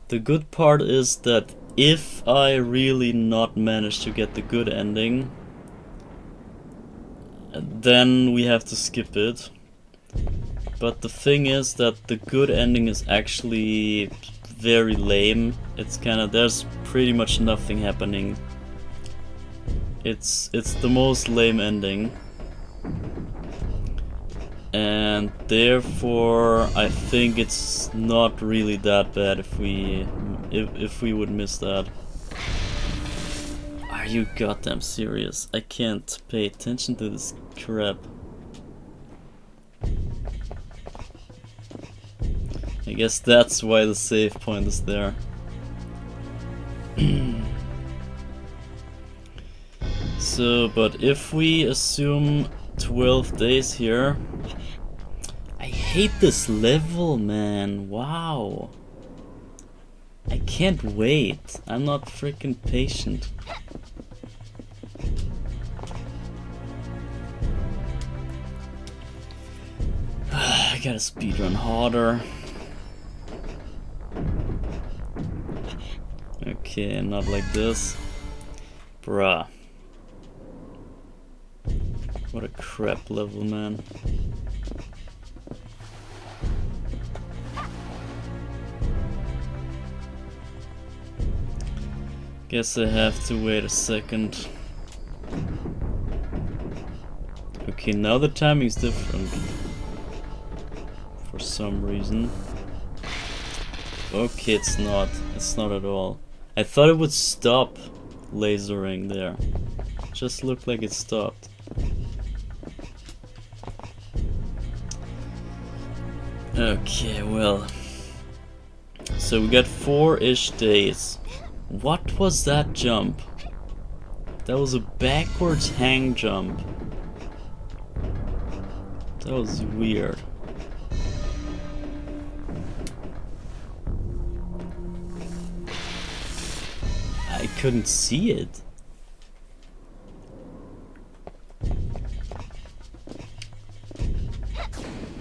the good part is that if I really not manage to get the good ending, then we have to skip it. But the thing is that the good ending is actually very lame. It's kinda, there's pretty much nothing happening. It's the most lame ending. And therefore I think it's not really that bad if we would miss that. Are you goddamn serious? I can't pay attention to this crap. I guess that's why the save point is there. So, but if we assume 12 days here, I hate this level, man. Wow. I can't wait. I'm not freaking patient. I gotta speedrun harder. Okay, not like this. Bruh. What a crap level, man. Guess I have to wait a second. Okay, now the timing's different. For some reason. Okay, it's not. It's not at all. I thought it would stop lasering there. Just looked like it stopped. Okay, well. So we got 4-ish days. What was that jump? That was a backwards hang jump. That was weird. I couldn't see it.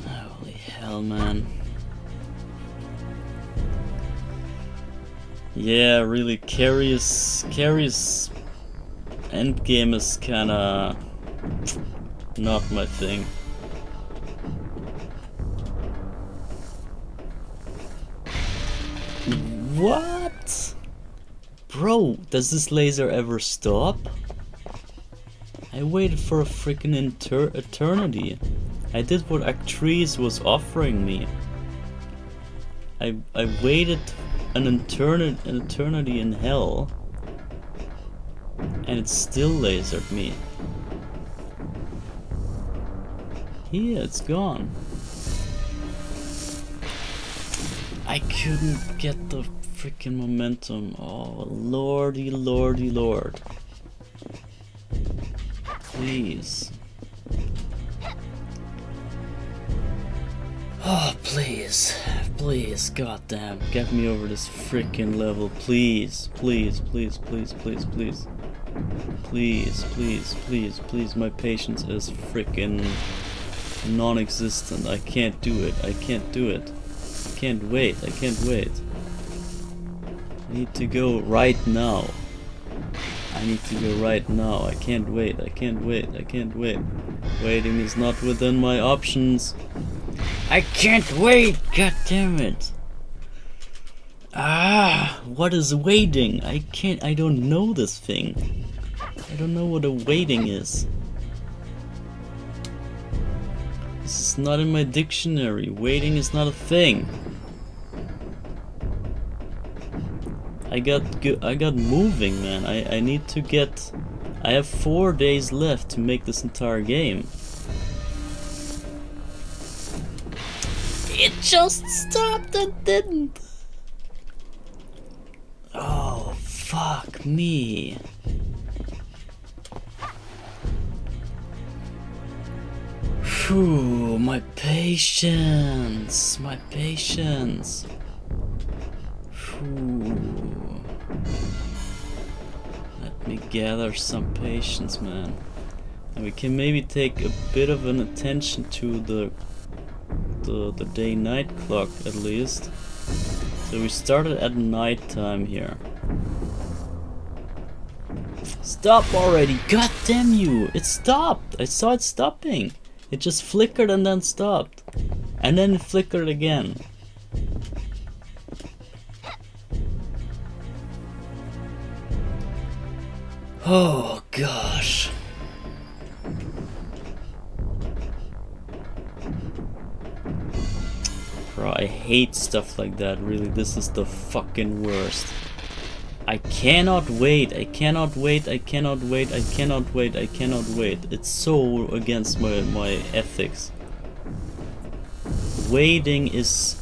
Holy hell, man. Yeah, really, Carrie's endgame is kinda not my thing. What? Bro, does this laser ever stop? I waited for a freaking eternity. I did what Actrice was offering me. I waited an eternity in hell, and it still lasered me. Here, it's gone. I couldn't get the freaking momentum. Oh, lordy, lordy, lord. Please. Oh, please. Please, goddamn. Get me over this freaking level. Please. Please, please, please, please, please. Please, please, please, please. My patience is freaking non-existent. I can't do it. I can't do it. I can't wait. I can't wait. I need to go right now. I need to go right now. I can't wait. I can't wait. I can't wait. Waiting is not within my options. I can't wait! God damn it! Ah, what is waiting? I don't know this thing. I don't know what a waiting is. This is not in my dictionary. Waiting is not a thing. I got moving, man. I need to get I have 4 days left to make this entire game. It just stopped and didn't. Oh, fuck me. Phew, my patience. My patience. Phew. Let me gather some patience, man. And we can maybe take a bit of an attention to the day-night clock at least. So we started at night time here. Stop already! God damn you! It stopped! I saw it stopping! It just flickered and then stopped. And then it flickered again. Oh gosh. Bro, I hate stuff like that, really. This is the fucking worst. I cannot wait, I cannot wait, I cannot wait, I cannot wait, I cannot wait. It's so against my ethics. Waiting is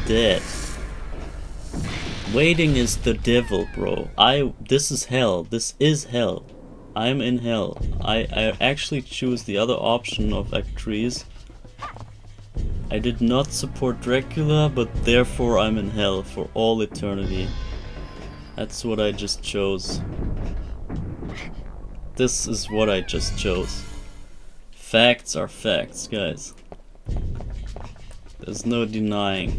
dead. Waiting is the devil, bro. This is hell. This is hell. I'm in hell. I actually choose the other option of Act 3's. I did not support Dracula, but therefore I'm in hell for all eternity. That's what I just chose. This is what I just chose. Facts are facts, guys. There's no denying.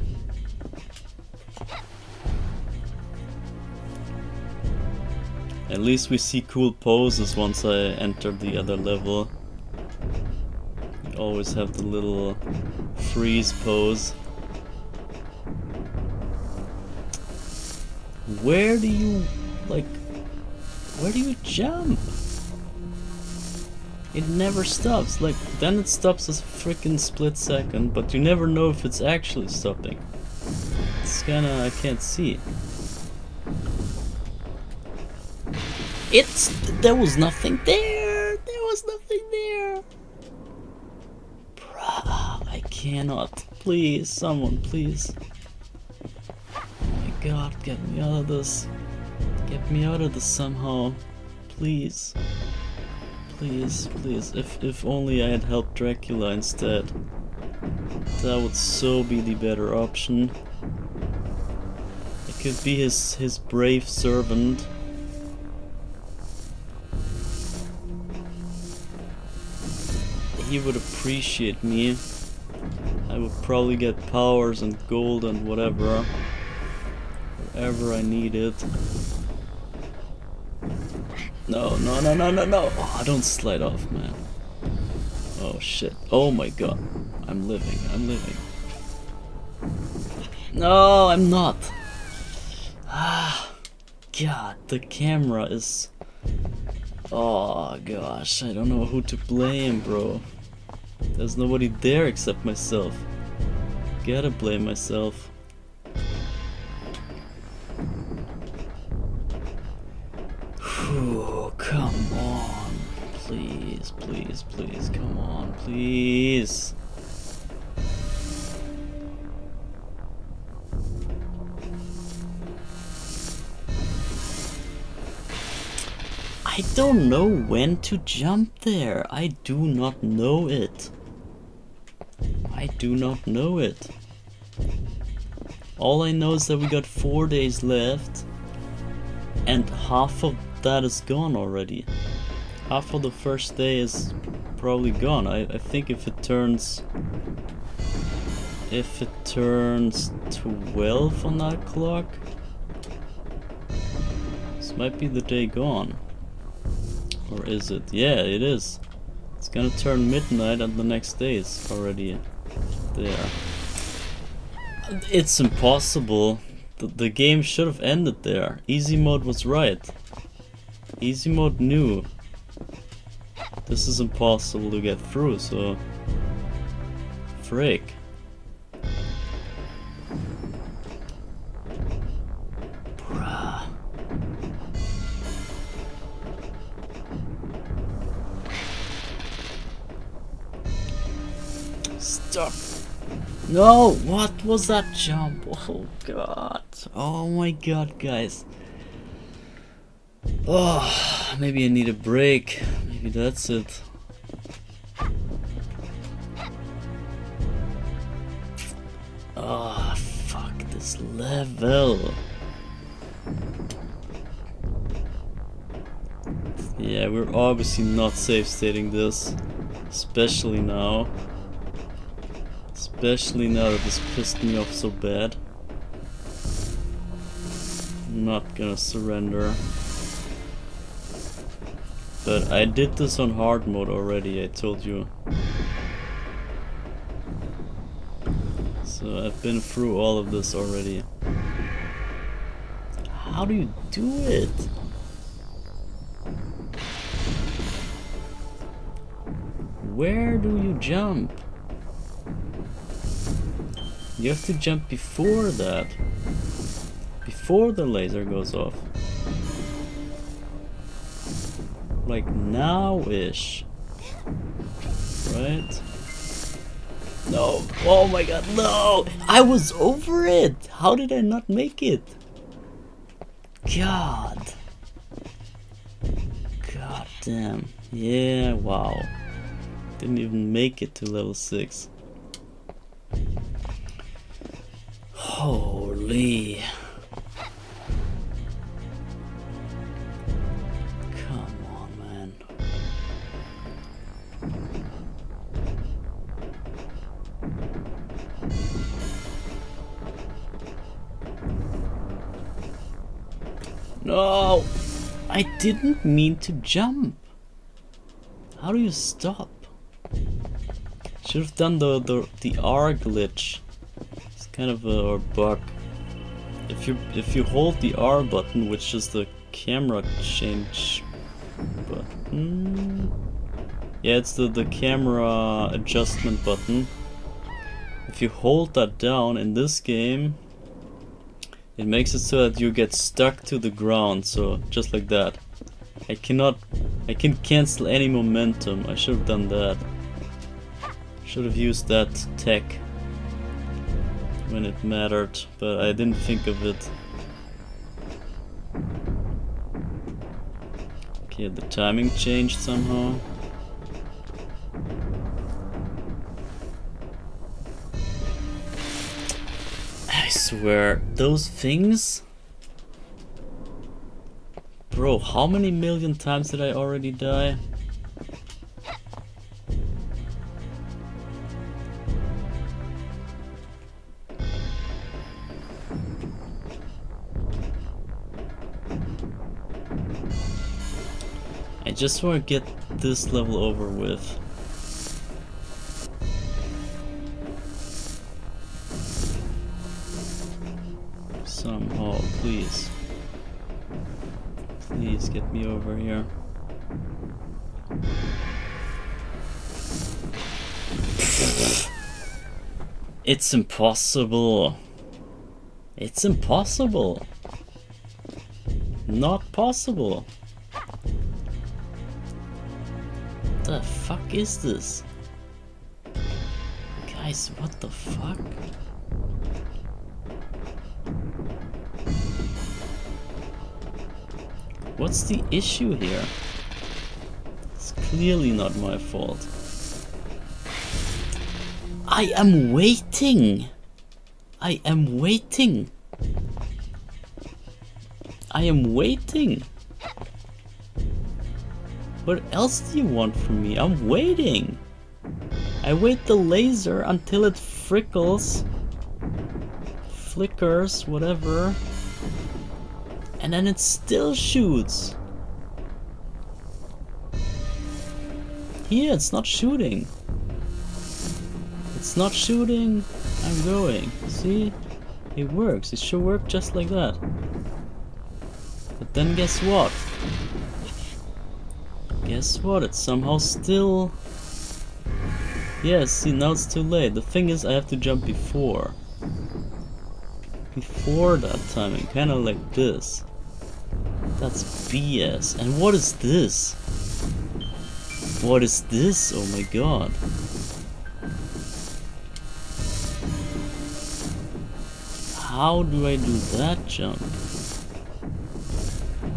At least we see cool poses once I enter the other level. We always have the little freeze pose. Where do you jump? It never stops. Like, then it stops a freaking split second, but you never know if it's actually stopping. It's kinda, I can't see. There was nothing there. There was nothing there. Bruh, I cannot. Please, someone, please. Oh my god, get me out of this. Get me out of this somehow. Please. Please, please. If only I had helped Dracula instead. That would so be the better option. I could be his brave servant. He would appreciate me. I would probably get powers and gold and whatever. Whatever I needed. No, no, no, no, no, no! Oh, don't slide off, man. Oh shit. Oh my god. I'm living, I'm living. No, I'm not! Ah, god, the camera is... Oh gosh, I don't know who to blame, bro. There's nobody there except myself. Gotta blame myself. Whew, come on. Please, please, please, come on, please. I don't know when to jump there. I do not know it. I do not know it. All I know is that we got 4 days left, and half of that is gone already. Half of the first day is probably gone. I think if it turns 12 on that clock, this might be the day gone. Or is it? Yeah, it is. It's gonna turn midnight and the next day is already there. It's impossible. The game should have ended there. Easy mode was right. Easy mode knew this is impossible to get through, so... Frick. Bruh. Stop! No! What was that jump? Oh god. Oh my god, guys. Oh, maybe I need a break. Maybe that's it. Oh, fuck this level. Yeah, we're obviously not safe stating this. Especially now. Especially now that this pissed me off so bad. I'm not gonna surrender. But I did this on hard mode already, I told you. So I've been through all of this already. How do you do it? Where do you jump? You have to jump before that. Before the laser goes off. Like now-ish. Right? No. Oh my god, no! I was over it! How did I not make it? God. God damn. Yeah, wow. Didn't even make it to level 6. Holy. Come on, man. No! I didn't mean to jump. How do you stop? Should have done the R glitch. It's kind of a bug. If you hold the R button, which is the camera change button. Yeah, it's the camera adjustment button. If you hold that down in this game, it makes it so that you get stuck to the ground, so just like that. I can cancel any momentum. I should have done that. Should have used that tech when it mattered, but I didn't think of it. Okay, the timing changed somehow. I swear, those things? Bro, how many million times did I already die? I just want to get this level over with. Somehow, please. Please get me over here. It's impossible. It's impossible. Not possible. What the fuck is this? Guys, what the fuck? What's the issue here? It's clearly not my fault. I am waiting! I am waiting! I am waiting! What else do you want from me? I'm waiting! I wait the laser until it flickers, whatever. And then it still shoots. Here, it's not shooting. It's not shooting. I'm going. See? It works. It should work just like that. But then guess what? Guess what? It's somehow still... Yes, see, now it's too late. The thing is, I have to jump before. Before that timing. Kind of like this. That's BS. And what is this? What is this? Oh my god. How do I do that jump?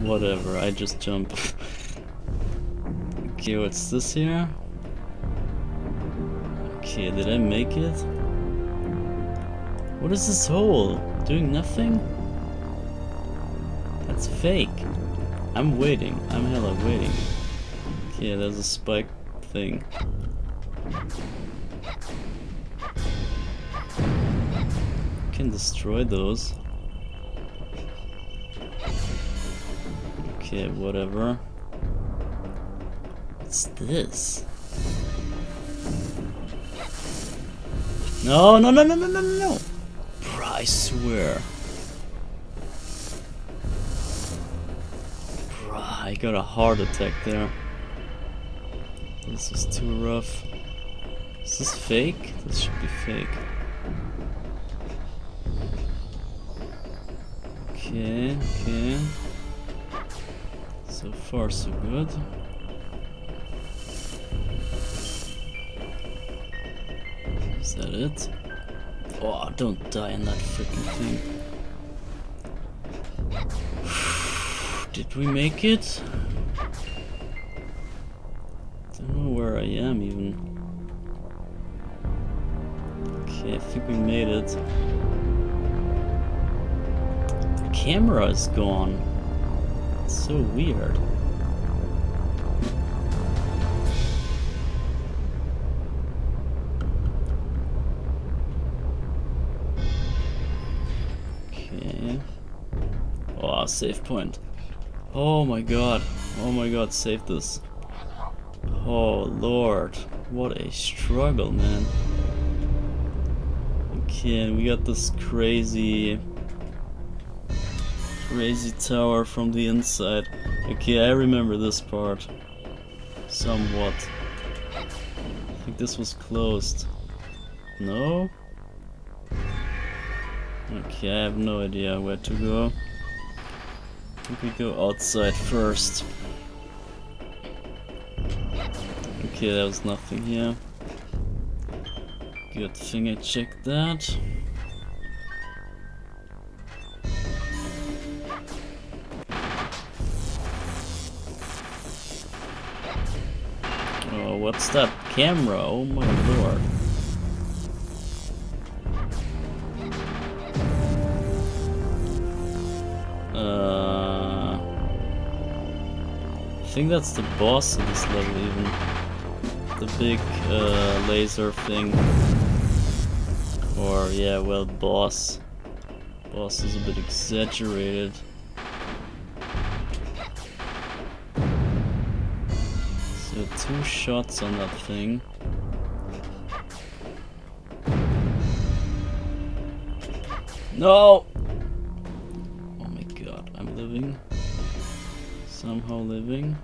Whatever, I just jump. Okay, what's this here? Okay, did I make it? What is this hole? Doing nothing? That's fake. I'm waiting. I'm hella waiting. Okay, there's a spike thing. Can destroy those. Okay, whatever. What's this? No, no, no, no, no, no, no! Bruh, I swear. Bruh, I got a heart attack there. This is too rough. Is this fake? This should be fake. Okay, okay. So far so good. Is that it? Oh, don't die in that freaking thing. Did we make it? Don't know where I am even. Okay, I think we made it. The camera is gone. It's so weird. Okay. Oh, save point. Oh my god. Oh my god, save this. Oh lord. What a struggle, man. Okay, and we got this crazy tower from the inside. Okay, I remember this part. Somewhat. I think this was closed. No? Okay, I have no idea where to go. I think we go outside first. Okay, there was nothing here. Good thing I checked that. Oh, what's that camera? Oh my lord. I think that's the boss of this level even. The big laser thing. Or yeah, well, boss. Boss is a bit exaggerated. So 2 shots on that thing. No! Oh my god, I'm living. Somehow living.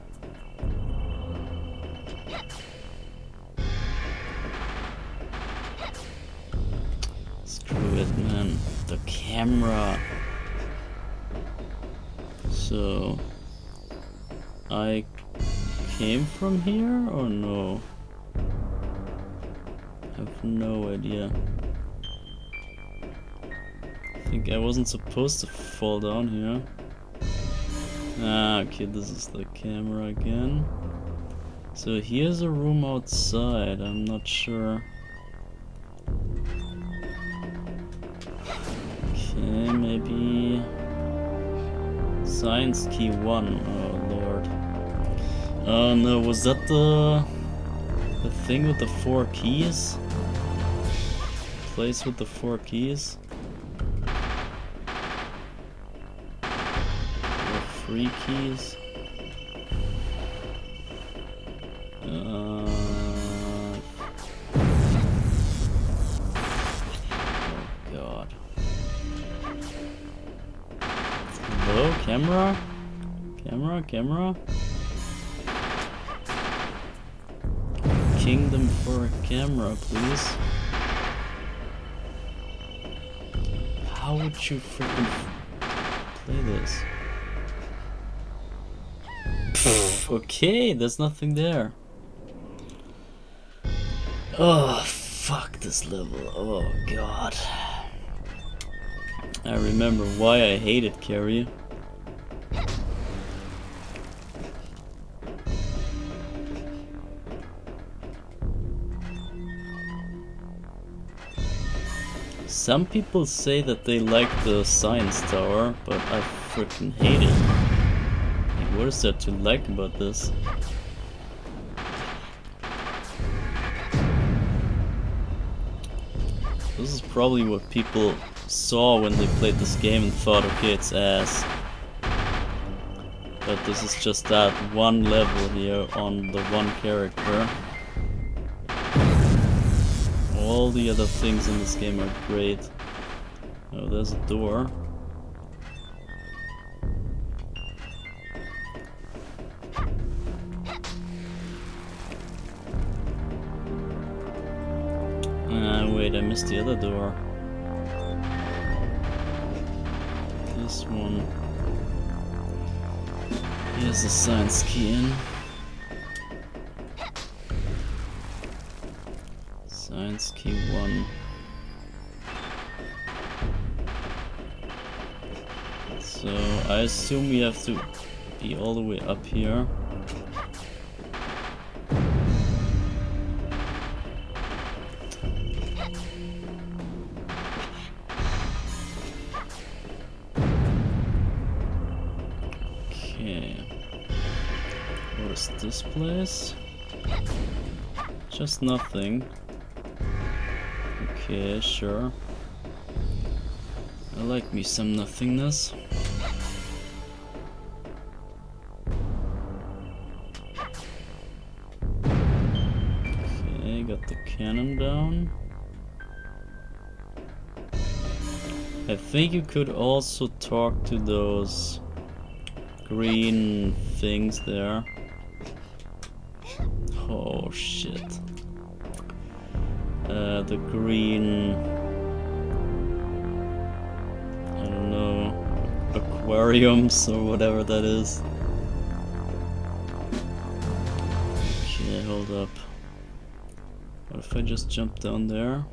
Screw it, man. The camera. So I came from here or no? I have no idea. I think I wasn't supposed to fall down here. Ah, okay, this is the camera again. So here's a room outside, I'm not sure. Okay, maybe science key 1. Oh lord. Oh no, was that the thing with the 4 keys? Place with the 4 keys? 3 keys. Oh god. Hello, camera? Camera? Kingdom for a camera, please. How would you freaking play this? Okay, there's nothing there. Oh, fuck this level. Oh, god. I remember why I hated Carrie. Some people say that they like the science tower, but I freaking hate it. Like, what is there to like about this? This is probably what people saw when they played this game and thought, okay, it's ass. But this is just that one level here on the one character. All the other things in this game are great. Oh, there's a door. Wait, I missed the other door. This one. Here's the science key in. Science key 1. So I assume we have to be all the way up here. Okay. What is this place? Just nothing. Okay, sure. I like me some nothingness. Okay, got the cannon down. I think you could also talk to those green things there. Oh shit. The green, I don't know, aquariums or whatever that is. Okay, hold up. What if I just jump down there?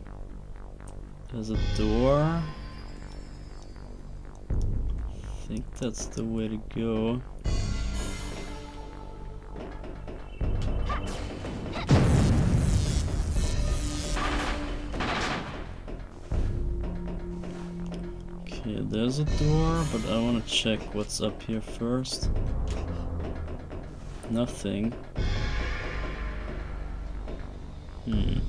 There's a door. I think that's the way to go. Okay, there's a door, but I want to check what's up here first. Nothing. And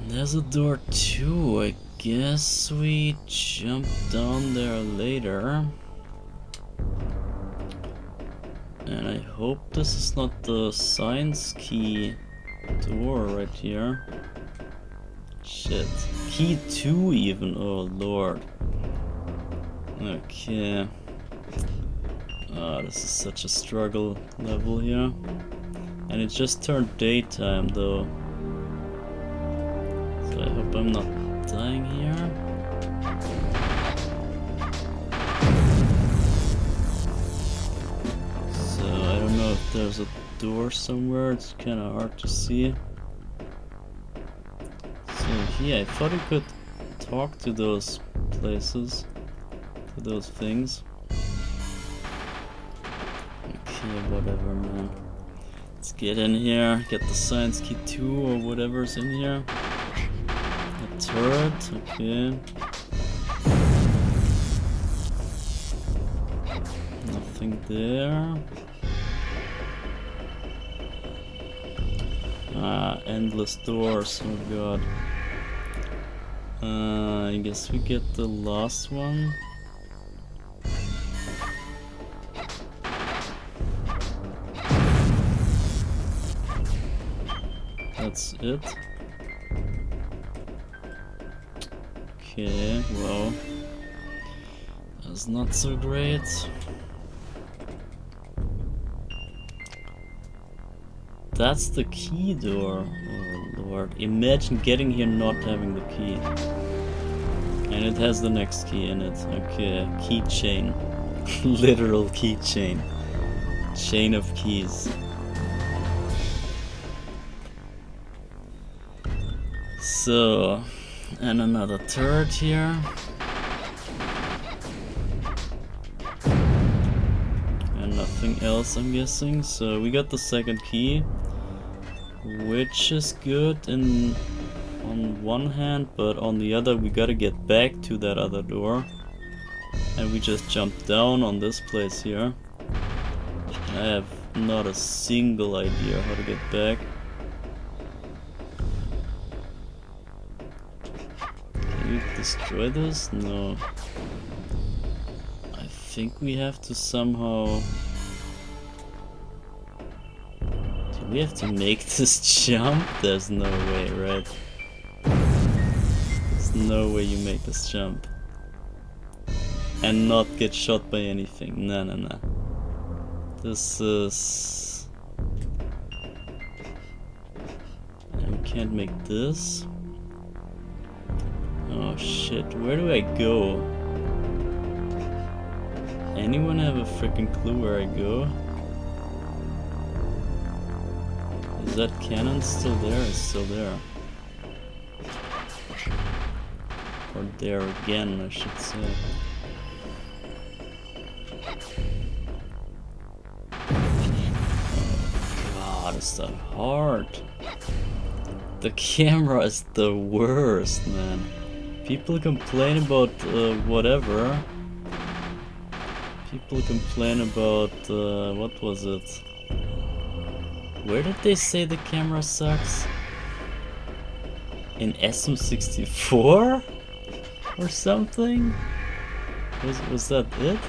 there's a door too. I guess we jump down there later. And I hope this is not the science key door right here. Shit. Key 2 even, oh lord. Okay. Ah, this is such a struggle level here. And it just turned daytime though. So I hope I'm not dying here. So I don't know if there's a door somewhere, it's kinda hard to see. So yeah, I thought I could talk to those places, to those things. Okay, whatever man. Let's get in here, get the science key 2 or whatever's in here. A turret, okay. Nothing there. Ah, endless doors, oh god. I guess we get the last one. That's it. Okay, well, that's not so great. That's the key door. Oh lord. Imagine getting here not having the key. And it has the next key in it. Okay, keychain. Literal keychain. Chain of keys. So, and another turret here. And nothing else, I'm guessing. So we got the second key, which is good on one hand, but on the other we gotta get back to that other door. And we just jumped down on this place here. I have not a single idea how to get back. Can you destroy this? No. I think we have to somehow... Do we have to make this jump? There's no way, right? There's no way you make this jump and not get shot by anything. No, no, no. This is... And we can't make this. Oh shit, where do I go? Anyone have a freaking clue where I go? Is that cannon still there? It's still there. Or there again, I should say. God, is that hard? The camera is the worst, man. People complain about whatever. People complain about what was it? Where did they say the camera sucks? In SM64 or something? Was that it?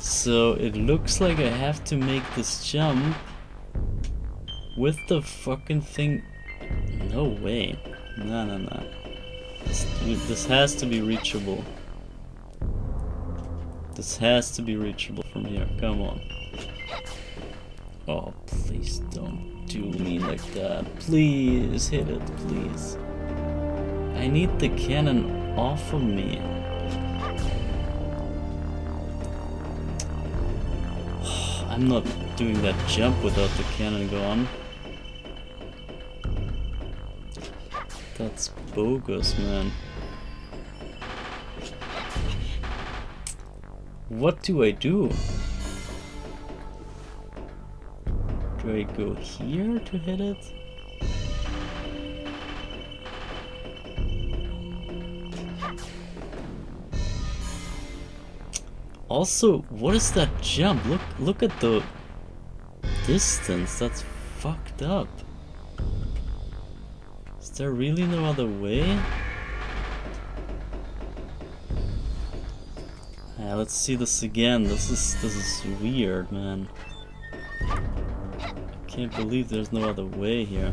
So it looks like I have to make this jump with the fucking thing. No way. No, no, no. This has to be reachable. This has to be reachable from here. Come on. Oh, please don't do me like that. Please hit it, please. I need the cannon off of me. I'm not doing that jump without the cannon gone. That's bogus, man. What do I do? Do I go here to hit it? Also, what is that jump? Look at the distance. That's fucked up. Is there really no other way? Yeah, let's see this again. This is weird, man. I can't believe there's no other way here.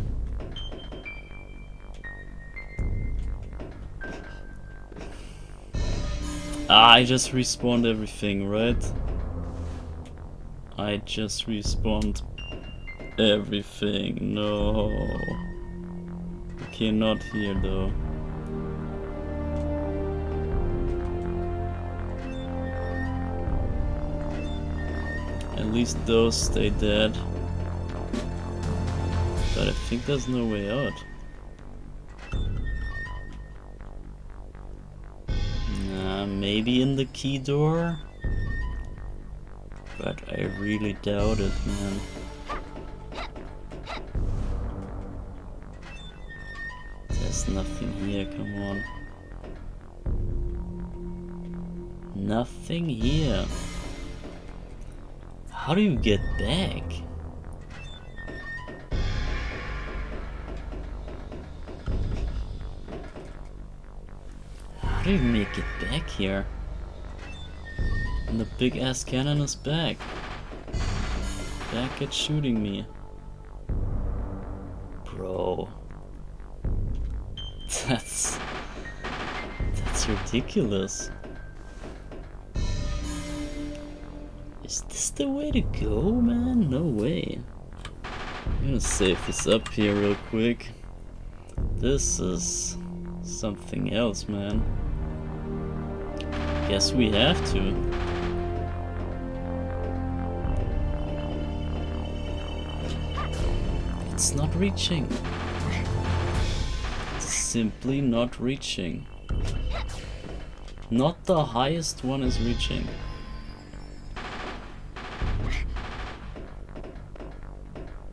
Ah, I just respawned everything, right? I just respawned everything. No. Okay, not here though. At least those stay dead. But I think there's no way out. Maybe in the key door? But I really doubt it, man. There's nothing here, come on. Nothing here. How do you get back? How do you make it back here? And the big ass cannon is back. Back at shooting me. Bro. That's ridiculous. Is this the way to go, man? No way. I'm gonna save this up here real quick. This is something else, man. Guess we have to. It's not reaching. It's simply not reaching. Not the highest one is reaching.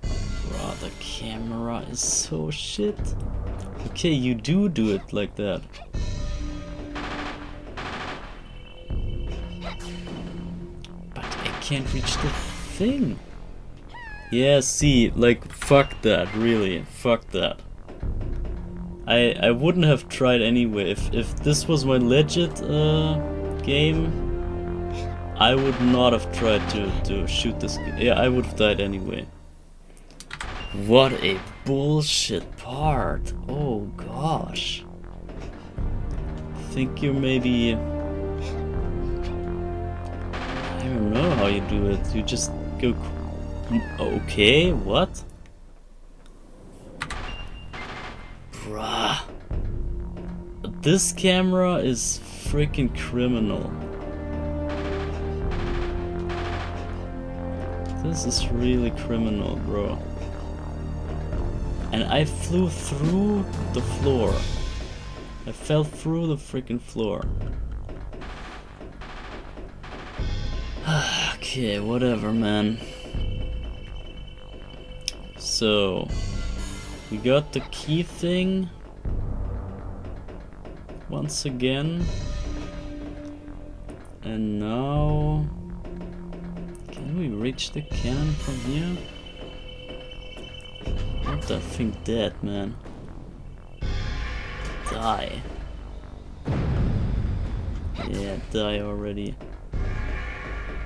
Bruh, the camera is so shit. Okay, you do it like that. But I can't reach the thing. Yeah, see, like, fuck that, really, fuck that. I wouldn't have tried anyway. If this was my legit game, I would not have tried to shoot this. Yeah, I would have died anyway. What a bullshit part. Oh gosh. I think you're maybe... I don't know how you do it. You just go... Okay, what? Bruh. This camera is freaking criminal. This is really criminal, bro. And I flew through the floor. I fell through the freaking floor. Okay, whatever, man. So, we got the key thing once again. And now, can we reach the cannon from here? What that thing dead, man? Die. Yeah, die already.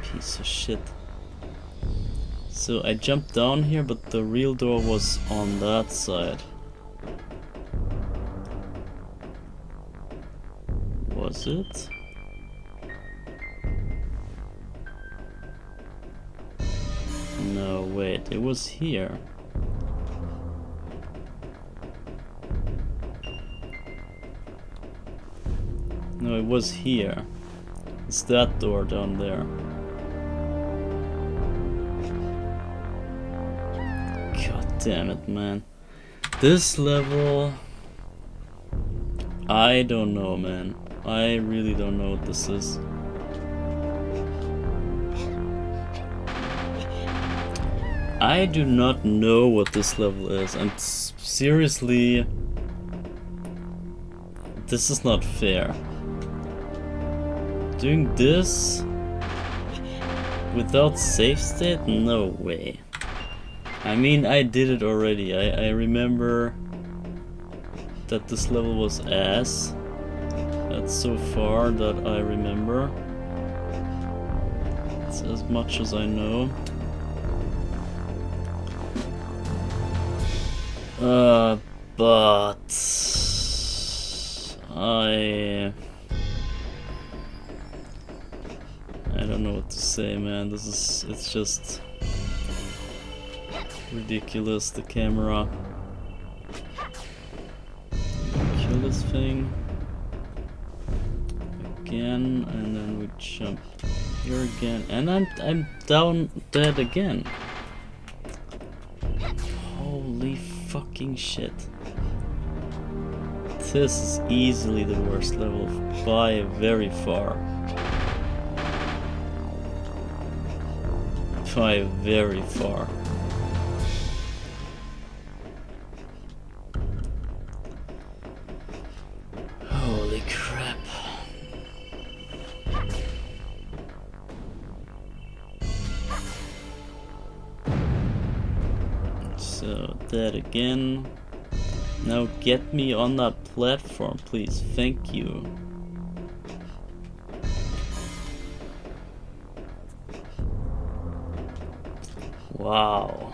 Piece of shit. So I jumped down here, but the real door was on that side. Was it? No, wait, it was here. No, it was here. It's that door down there. God damn it, man. This level... I don't know, man. I really don't know what this is. I do not know what this level is, and seriously... This is not fair. Doing this without save state? No way. I mean, I did it already. I remember that this level was ass. That's so far that I remember. It's as much as I know. But I don't know what to say, man. It's just ridiculous, the camera. Kill this thing again, and then we jump here again, and I'm down dead again. Holy fucking shit. This is easily the worst level by very far. By very far. Holy crap. So that again. Now get me on that platform, please. Thank you. Wow.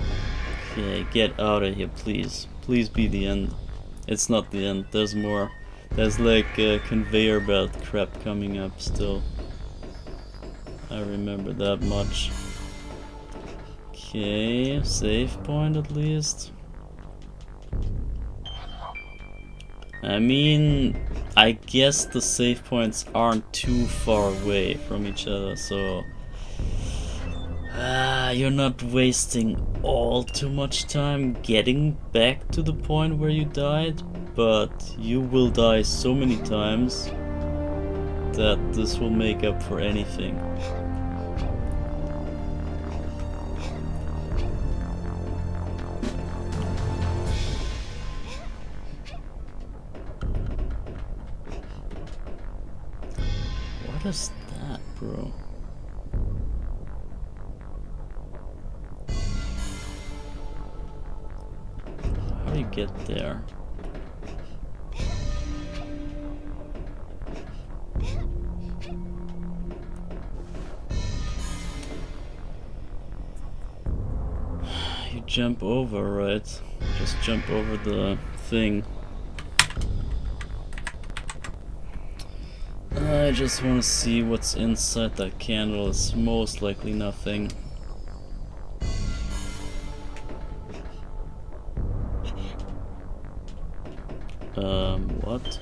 Okay, get out of here, please. Please be the end. It's not the end. There's more. There's like a conveyor belt crap coming up still. I remember that much. Okay, save point at least. I mean, I guess the save points aren't too far away from each other, so... you're not wasting all too much time getting back to the point where you died, but you will die so many times that this will make up for anything. What is that, bro? How do you get there? You jump over, right? Just jump over the thing. I just want to see what's inside that candle. It's most likely nothing. What?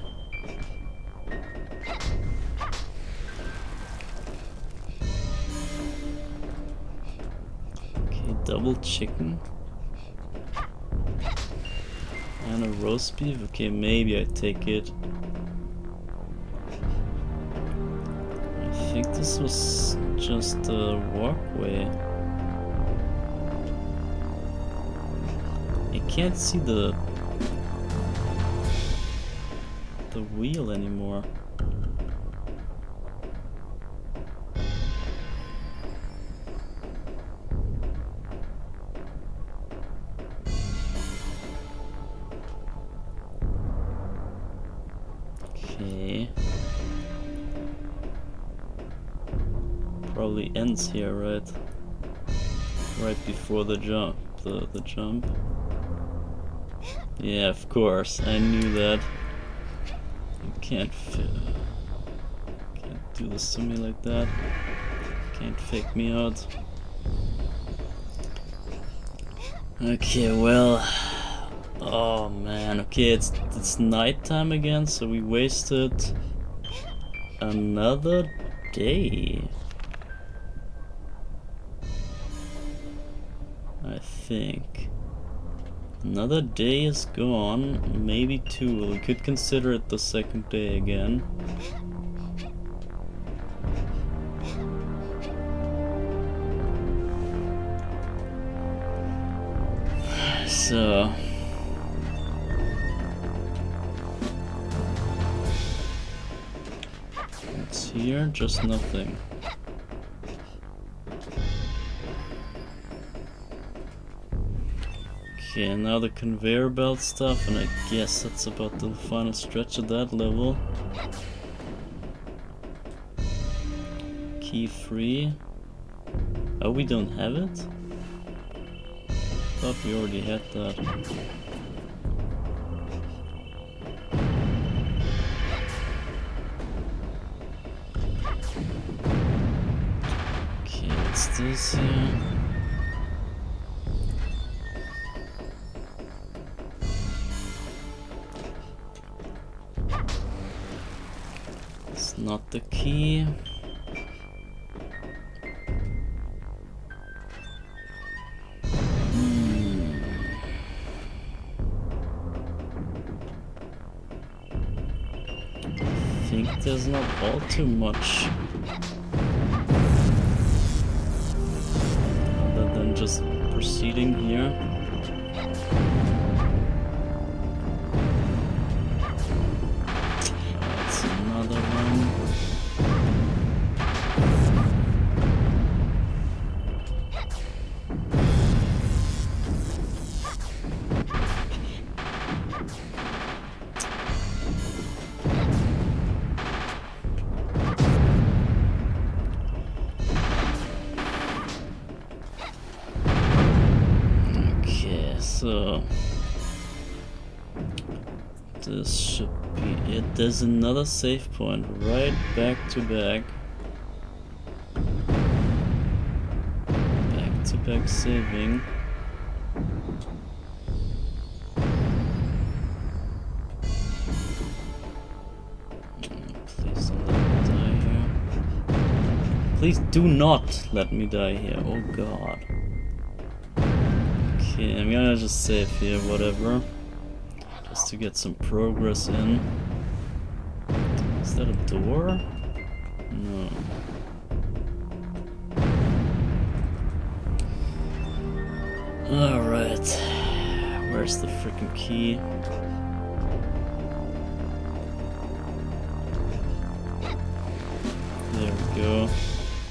Okay, double chicken. And a roast beef? Okay, maybe I take it. I think this was just a walkway. I can't see the wheel anymore. Okay. Probably ends here, right? Right before the jump. The jump. Yeah, of course. I knew that. You can't do this to me like that. Can't fake me out. Okay, well. Oh man. Okay, it's nighttime again, so we wasted another day. I think. Another day is gone, maybe two. We could consider it the second day again. So... what's here? Just nothing. Okay, now the conveyor belt stuff, and I guess that's about the final stretch of that level. Key 3. Oh, we don't have it? Thought we already had that. Okay, what's this here? Not the key. I think there's not all too much other than just proceeding here. So this should be it. There's another save point right back to back. Back to back saving. Please don't let me die here. Please do not let me die here. Oh god. Okay, I'm gonna just save here, whatever. Just to get some progress in. Is that a door? No. Alright. Where's the freaking key? There we go.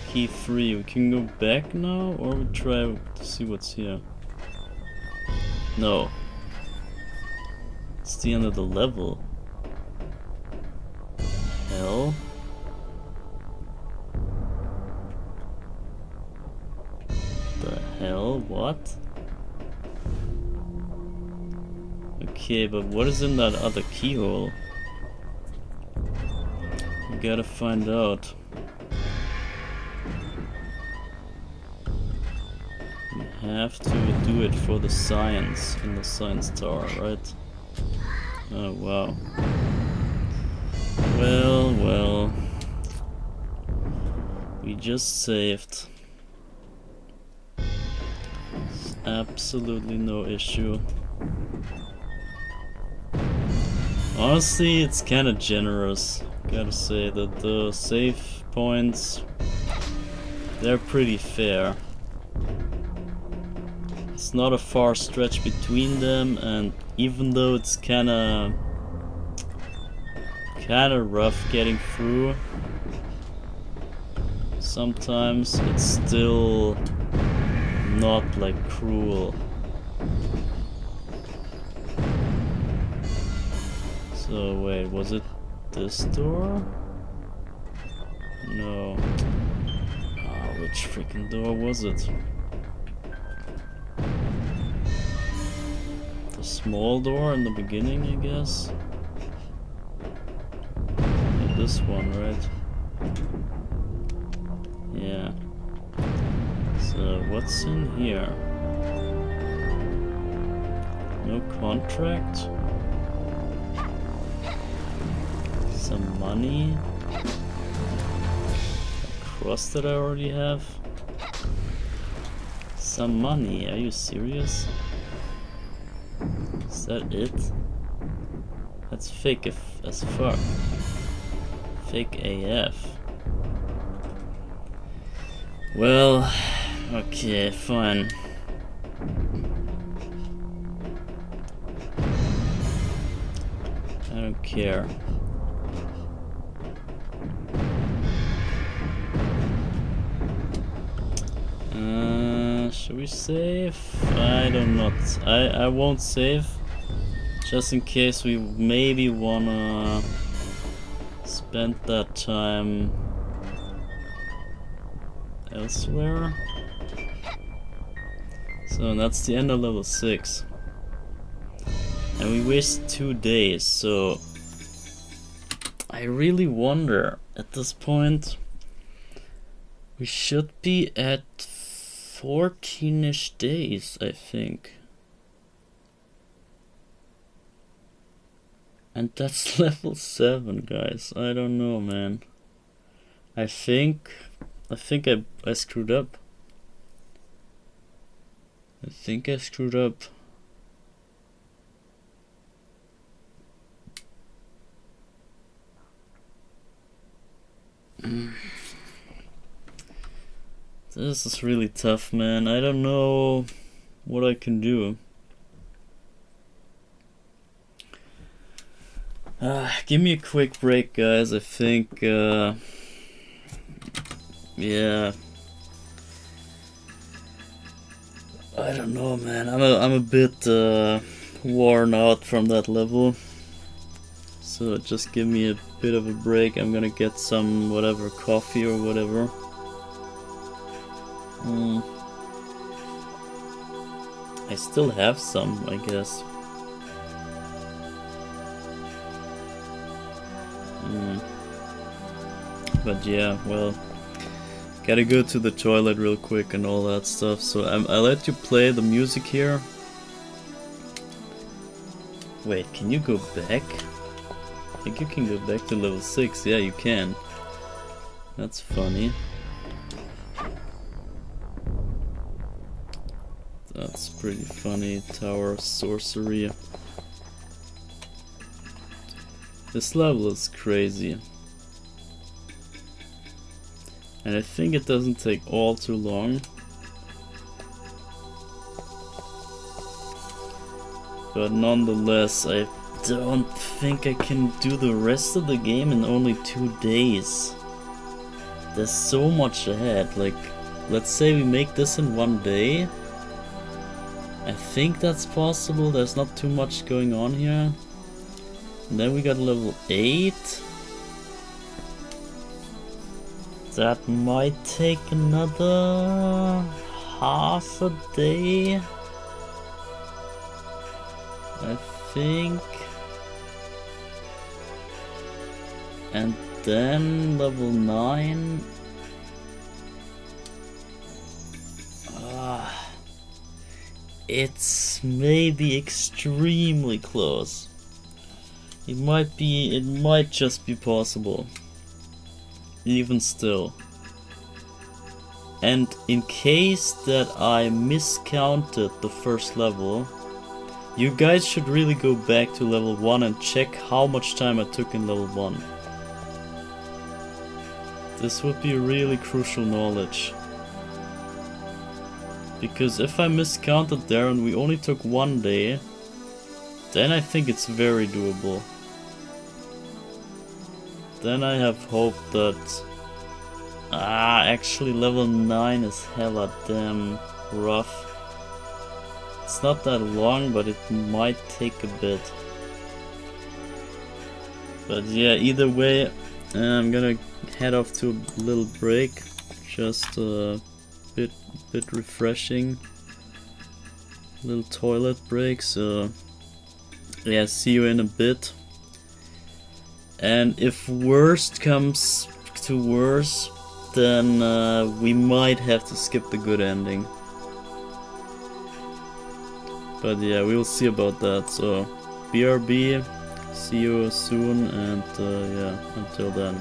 Key 3. We can go back now, or we try to see what's here. No. It's the end of the level. Hell? The hell? What? Okay, but what is in that other keyhole? We gotta find out. We have to do it for the science in the science tower, right? Oh wow. Well, well. We just saved. It's absolutely no issue. Honestly, it's kinda generous. Gotta say that the save points, they're pretty fair. It's not a far stretch between them, and even though it's kinda rough getting through, sometimes it's still not like cruel. So wait, was it this door? No. Ah, which freaking door was it? The small door in the beginning, I guess? Yeah, this one, right? Yeah. So what's in here? No contract? Some money? A cross that I already have? Some money, are you serious? Is that it? That's fake as fuck. Fake AF. Well, okay, fine. I don't care. Should we save? I don't know. I won't save. Just in case we maybe wanna spend that time elsewhere. So that's the end of level 6. And we waste 2 days, so I really wonder at this point. We should be at 14-ish days, I think. And that's level 7, guys. I don't know, man. I think I screwed up. I think I screwed up. This is really tough, man. I don't know what I can do. Give me a quick break, guys. I think, yeah. I don't know, man. I'm a bit worn out from that level. So just give me a bit of a break. I'm gonna get some whatever coffee or whatever. I still have some, I guess. But yeah, well, gotta go to the toilet real quick and all that stuff. So I'll let you play the music here. Wait, can you go back? I think you can go back to level 6. Yeah, you can. That's funny. That's pretty funny. Tower sorcery. This level is crazy. And I think it doesn't take all too long. But nonetheless, I don't think I can do the rest of the game in only 2 days. There's so much ahead. Like, let's say we make this in 1 day. I think that's possible. There's not too much going on here. And then we got level 8. That might take another half a day, I think. And then level 9. It's maybe extremely close. It might just be possible. Even still. And in case that I miscounted the first level, you guys should really go back to level 1 and check how much time I took in level 1. This would be really crucial knowledge. Because if I miscounted there and we only took 1 day, then I think it's very doable. Then I have hope that... actually level 9 is hella damn rough. It's not that long, but it might take a bit. But yeah, either way, I'm gonna head off to a little break. Just a bit refreshing. Little toilet break, so... yeah, see you in a bit. And if worst comes to worse, then we might have to skip the good ending. But yeah, we'll see about that. So, BRB, see you soon, and yeah, until then.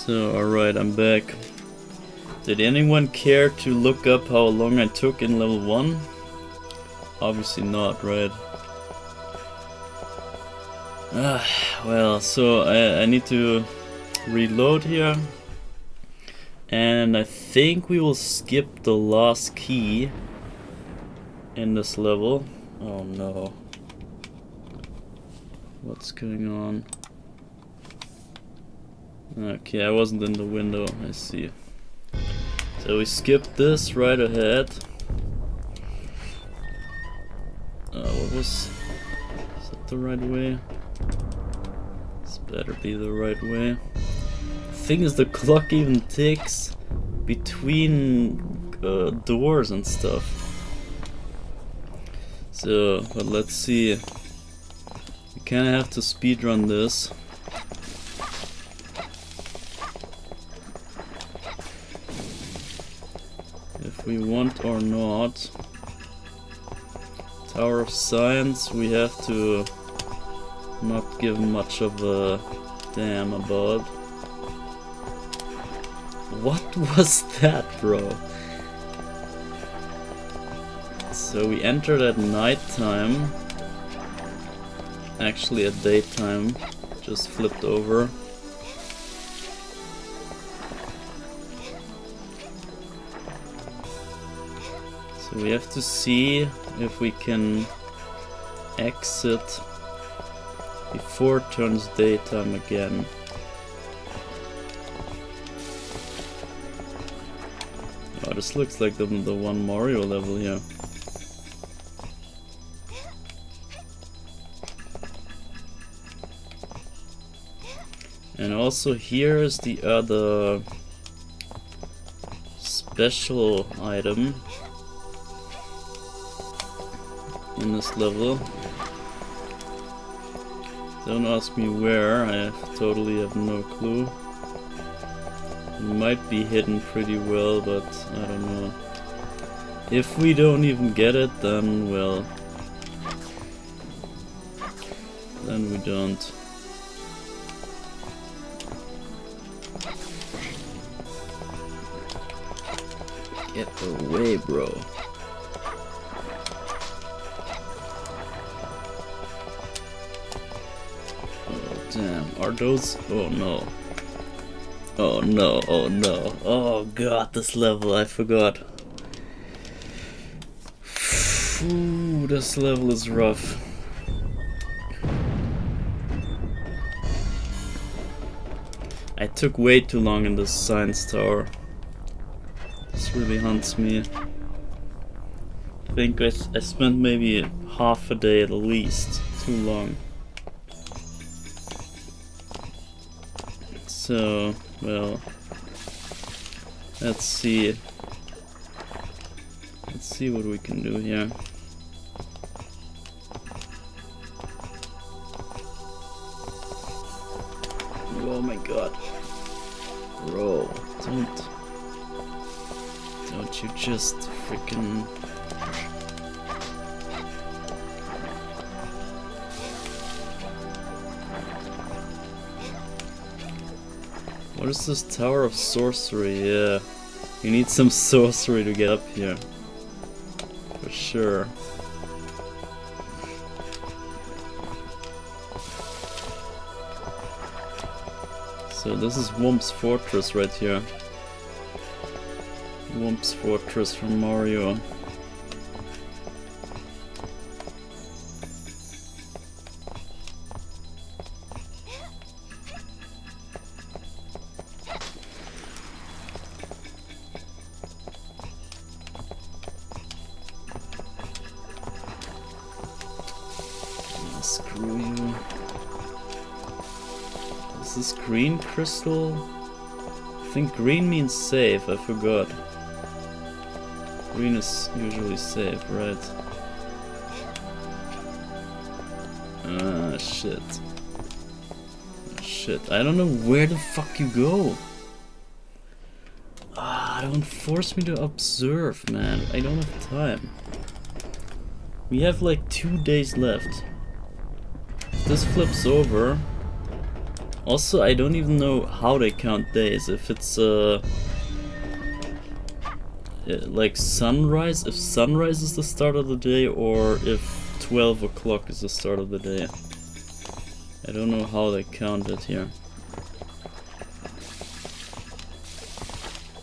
So, alright, I'm back. Did anyone care to look up how long I took in level 1? Obviously not, right? Well, so I need to reload here. And I think we will skip the last key in this level. Oh no. What's going on? Okay, I wasn't in the window, I see. So we skipped this right ahead. What was... Is that the right way? This better be the right way. The thing is, the clock even ticks between doors and stuff. So, but let's see. We kinda have to speedrun this. If we want or not. Tower of Science, we have to not give much of a damn about. What was that, bro? So we entered at nighttime. Actually at daytime. Just flipped over. So we have to see if we can exit before it turns daytime again. Oh, this looks like the one Mario level here. And also here is the other special item in this level. Don't ask me where, I totally have no clue. It might be hidden pretty well, but I don't know. If we don't even get it, then well, then we don't. Get away, bro. Damn, are those... Oh no. Oh no, oh no. Oh god, this level, I forgot. Ooh, this level is rough. I took way too long in this science tower. This really haunts me. I think I spent maybe half a day at least. Too long. So, well, let's see. Let's see what we can do here. Oh my god. Bro, don't you just freaking... What is this Tower of Sorcery? Yeah, you need some sorcery to get up here. For sure. So this is Wump's Fortress right here. Wump's Fortress from Mario. Screw you. Is this green crystal? I think green means safe, I forgot. Green is usually safe, right? Ah, shit. Shit, I don't know where the fuck you go. Ah, don't force me to observe, man. I don't have time. We have like 2 days left. If this flips over, Also, I don't even know how they count days. If it's like sunrise, if sunrise is the start of the day, or if 12 o'clock is the start of the day. I don't know how they count it here.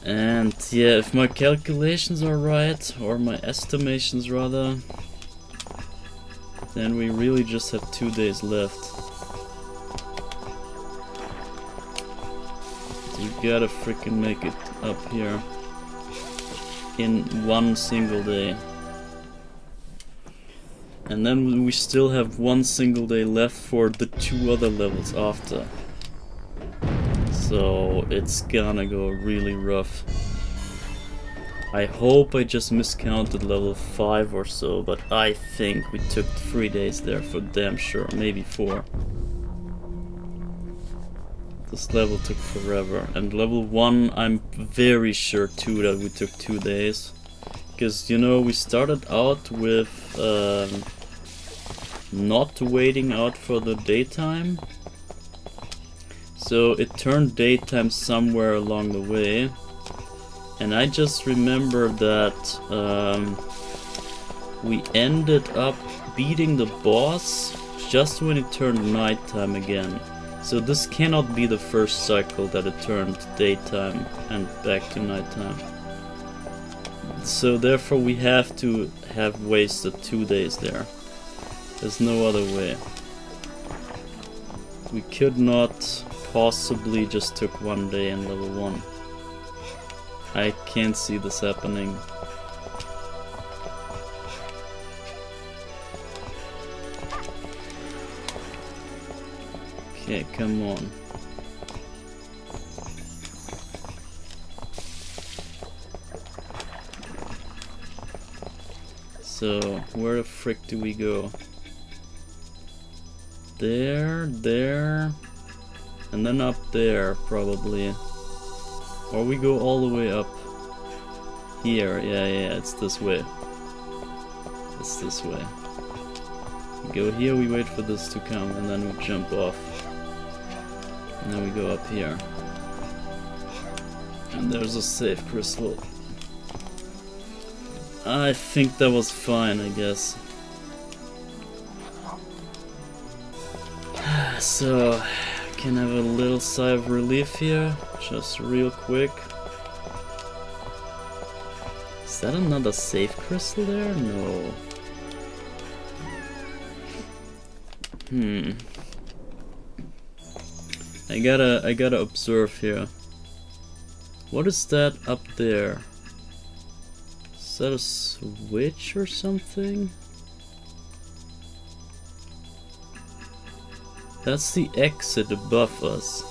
And yeah, if my calculations are right, or my estimations rather, then we really just have 2 days left. So we gotta freaking make it up here in one single day. And then we still have 1 single day left for the 2 other levels after. So it's gonna go really rough. I hope I just miscounted level 5 or so, but I think we took 3 days there for damn sure, maybe 4. This level took forever, and level 1 I'm very sure too that we took 2 days. Because, you know, we started out with not waiting out for the daytime. So it turned daytime somewhere along the way. And I just remember that we ended up beating the boss just when it turned nighttime again. So this cannot be the first cycle that it turned daytime and back to nighttime. So therefore we have to have wasted 2 days there. There's no other way. We could not possibly just took 1 day in level 1. I can't see this happening. Okay, come on. So, where the frick do we go? There, and then up there, probably. Or we go all the way up here. Yeah, it's this way. It's this way. We go here, we wait for this to come, and then we jump off. And then we go up here. And there's a safe crystal. I think that was fine, I guess. So, can have a little sigh of relief here, just real quick. Is that another safe crystal there? No. I gotta observe here. What is that up there? Is that a switch or something? That's the exit above us.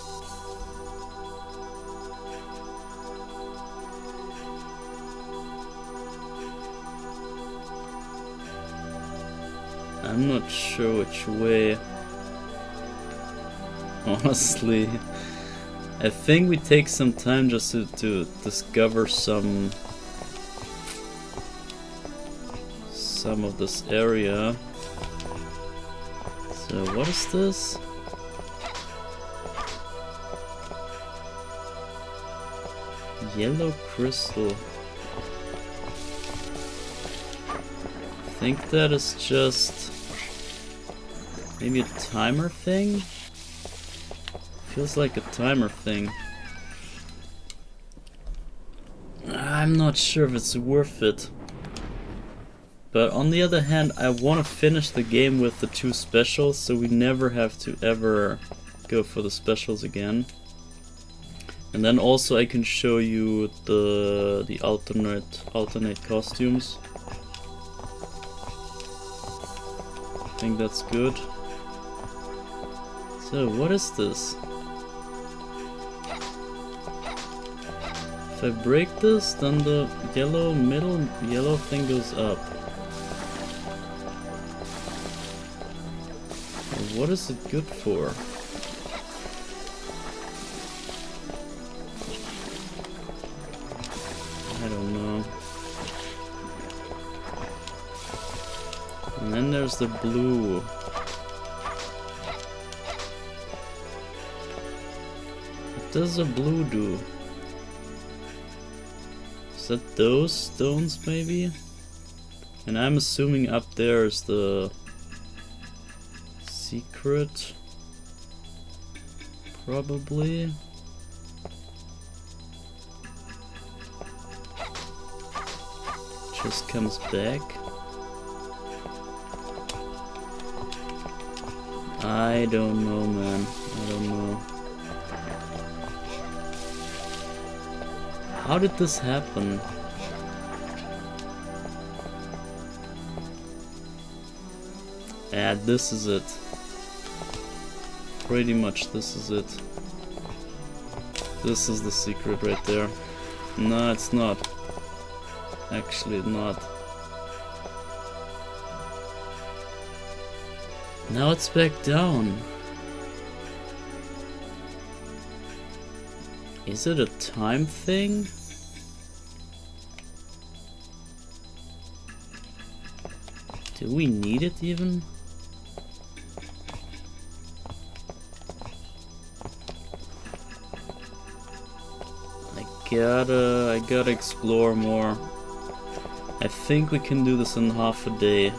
I'm not sure which way. Honestly, I think we take some time just to discover some of this area. So what is this? Yellow crystal. I think that is just maybe a timer thing? Feels like a timer thing. I'm not sure if it's worth it. But on the other hand, I want to finish the game with the 2 specials, so we never have to ever go for the specials again. And then also I can show you the alternate costumes. I think that's good. So what is this? If I break this, then the middle yellow thing goes up. What is it good for? I don't know. And then there's the blue. does a blue do? Is that those stones maybe? And I'm assuming up there is the secret. Probably. Just comes back. I don't know, man. I don't know. How did this happen? Yeah, this is it. Pretty much this is it. This is the secret right there. No, it's not. Actually, not. Now it's back down. Is it a time thing? Do we need it even? I gotta explore more. I think we can do this in half a day.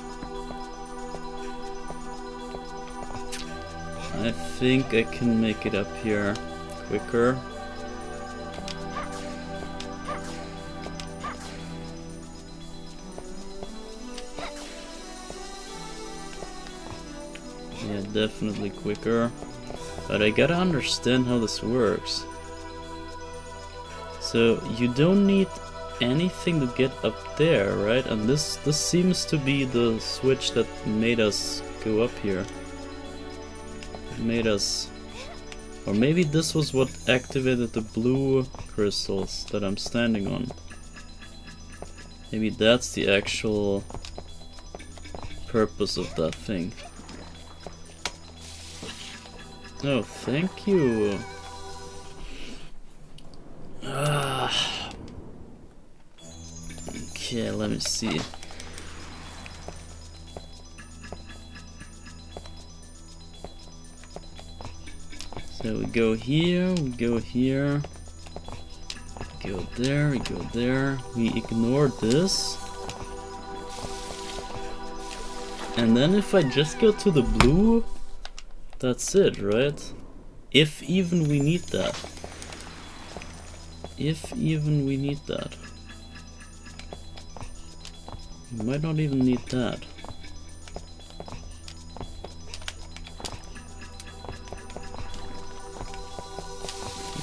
I think I can make it up here quicker. Yeah, definitely quicker. But I gotta understand how this works. So you don't need anything to get up there, right? And this seems to be the switch that made us go up here. It made us... Or maybe this was what activated the blue crystals that I'm standing on. Maybe that's the actual purpose of that thing. Oh, thank you. Okay, let me see. So we go here, we go here, go there, we go there. We ignore this. And then if I just go to the blue, that's it, right? If even we need that. If even we need that. We might not even need that.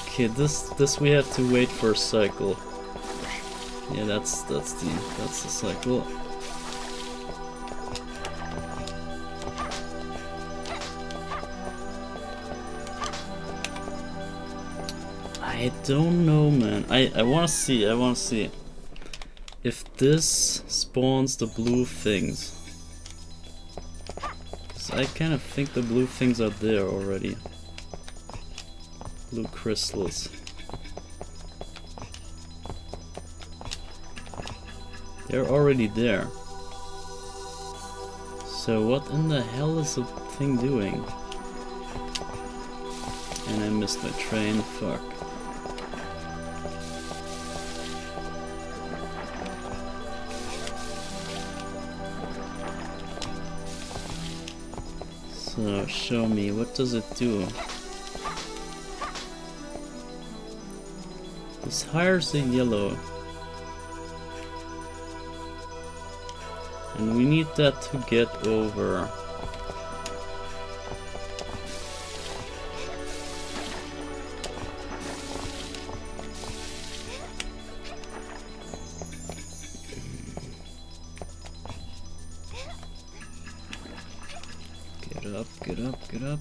Okay, this we have to wait for a cycle. Yeah, that's the cycle. I don't know, man. I wanna see. If this spawns the blue things. Cause I kind of think the blue things are there already. Blue crystals. They're already there. So what in the hell is the thing doing? And I missed my train, fuck. So, show me, what does it do? This hires the yellow. And we need that to get over. Get up.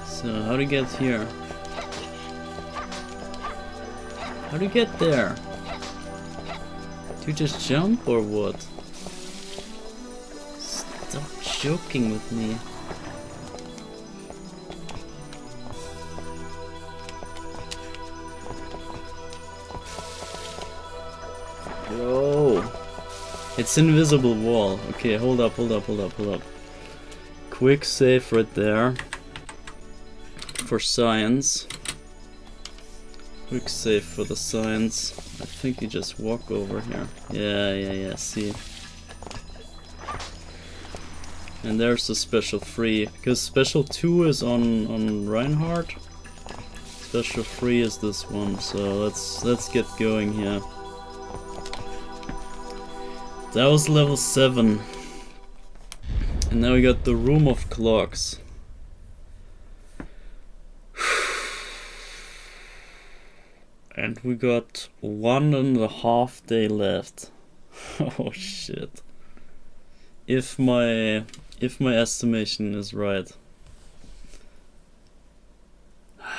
So, how to get here? How do you get there? Do you just jump or what? Stop joking with me. go. It's invisible wall. Okay, hold up. Quick save right there. For science. Quick save for the science. I think you just walk over here. Yeah, see. And there's the special 3. Because special 2 is on Reinhardt. Special 3 is this one, so let's get going here. That was level 7. And now we got the Room of Clocks. And we got 1.5 day left. Oh shit. If my estimation is right.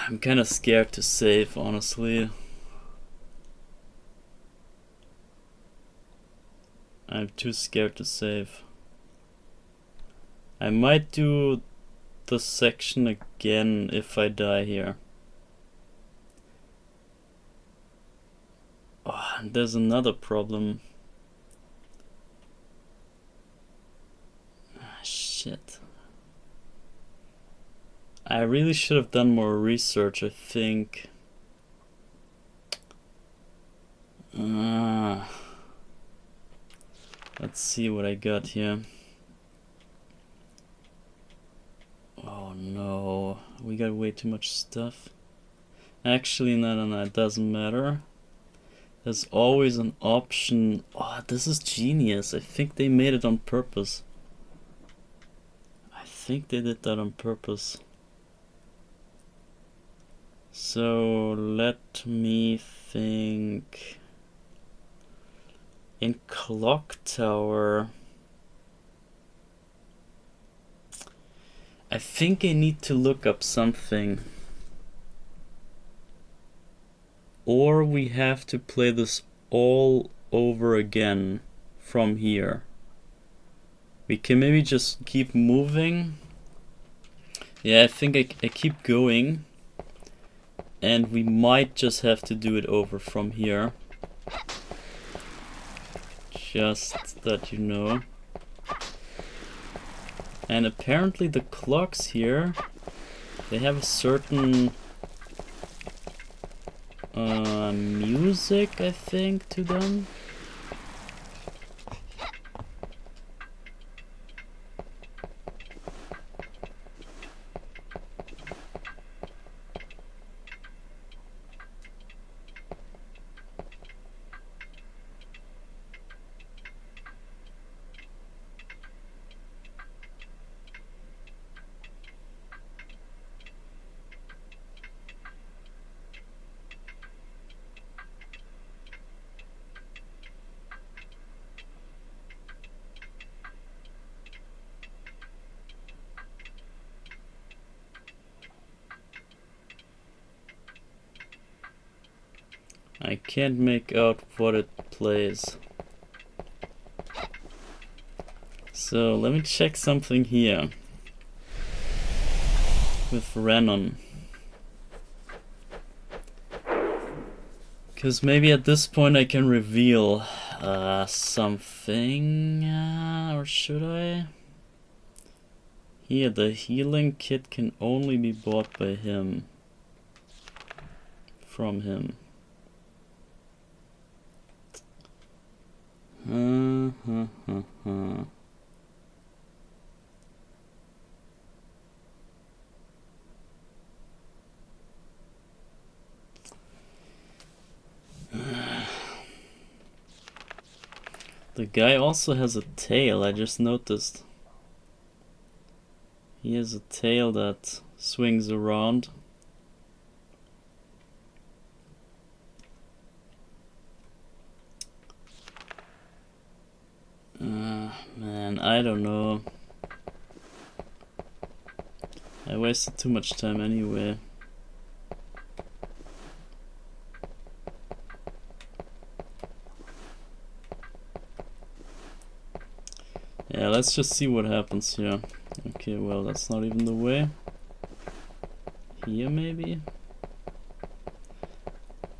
I'm kinda scared to save, honestly. I'm too scared to save. I might do the section again if I die here. Oh, and there's another problem. Ah, shit. I really should have done more research, I think. Let's see what I got here. Oh no, we got way too much stuff. Actually, no, it doesn't matter. There's always an option. Oh, this is genius. I think they made it on purpose. I think they did that on purpose. So let me think. In Clock Tower, I think I need to look up something. Or we have to play this all over again from here. We can maybe just keep moving. Yeah, I think I keep going. And we might just have to do it over from here. Just that you know. And apparently the clocks here, they have a certain music, I think, to them. I can't make out what it plays. So let me check something here with Renon. Because maybe at this point I can reveal something, or should I? Here, the healing kit can only be bought by him. From him. The guy also has a tail, I just noticed. He has a tail that swings around. Man, I don't know. I wasted too much time anyway. Yeah, let's just see what happens here. Okay, well, that's not even the way. Here, maybe?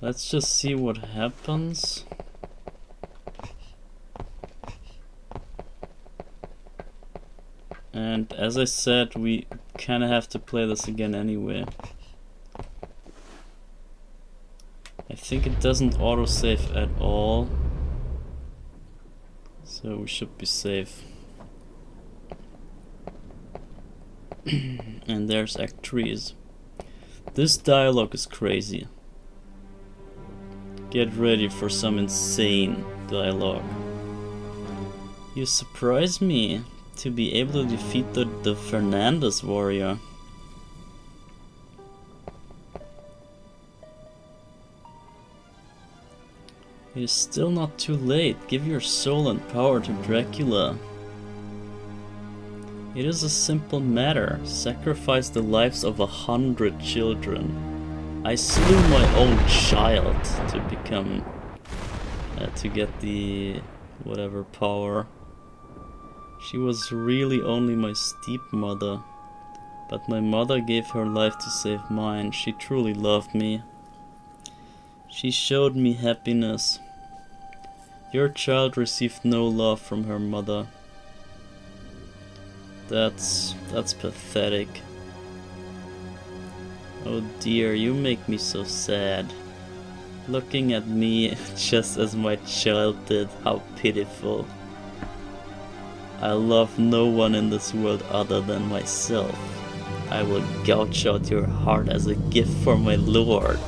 Let's just see what happens. And as I said, we kinda have to play this again anyway. I think it doesn't autosave at all, so we should be safe. And there's Act 3. This dialogue is crazy. Get ready for some insane dialogue. You surprise me to be able to defeat the Fernandez warrior. It is still not too late. Give your soul and power to Dracula. It is a simple matter. Sacrifice the lives of 100 children. I slew my own child to become... to get the... whatever power. She was really only my stepmother. But my mother gave her life to save mine. She truly loved me. She showed me happiness. Your child received no love from her mother. That's pathetic. Oh dear, you make me so sad. Looking at me just as my child did, how pitiful. I love no one in this world other than myself. I will gouge out your heart as a gift for my lord.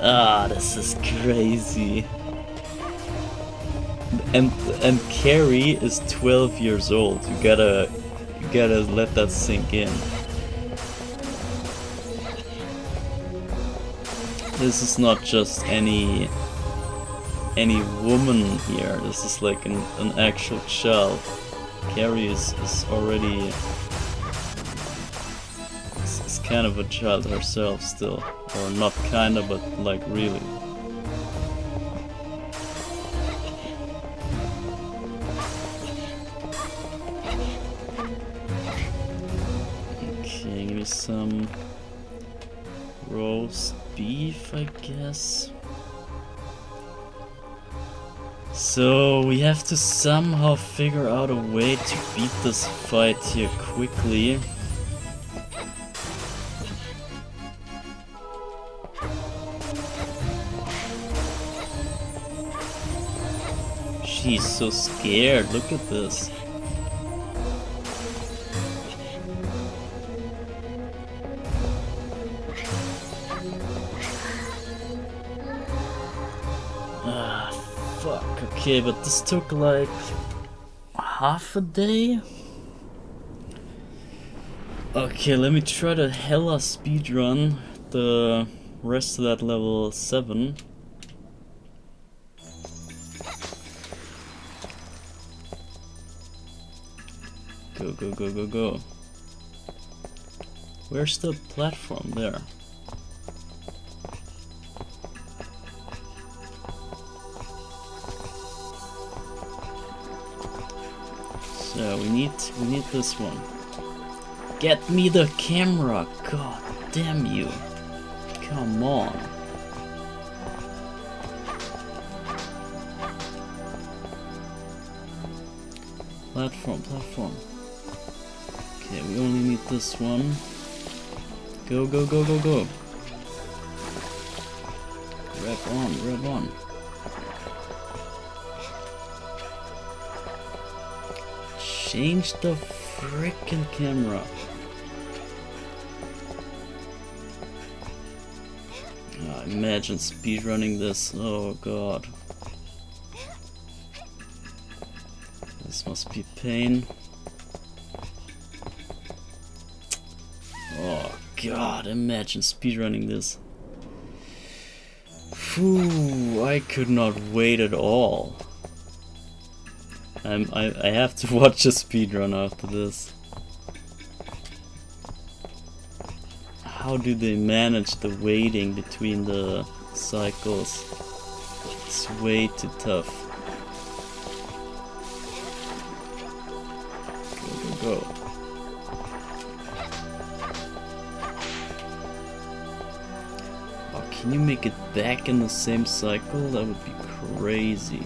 Ah, this is crazy. And Carrie is 12 years old. You gotta let that sink in. This is not just any woman here. This is like an actual child. Carrie is already is kind of a child herself still, or not kinda, but like really. Okay, give me some roast beef, I guess. So we have to somehow figure out a way to beat this fight here quickly. She's so scared, look at this. Okay, but this took like half a day? Okay, let me try to hella speedrun the rest of that level 7. Go, go, go, go, go. Where's the platform? There. So we need this one. Get me the camera! God damn you! Come on! Platform. Okay, we only need this one. Go, go, go, go, go! Rev on. Change the frickin' camera. Imagine speedrunning this. Oh god. This must be pain. Oh god, imagine speedrunning this. Phew, I could not wait at all. I have to watch a speedrun after this. How do they manage the waiting between the cycles? It's way too tough. Go, go, go. Oh, can you make it back in the same cycle? That would be crazy.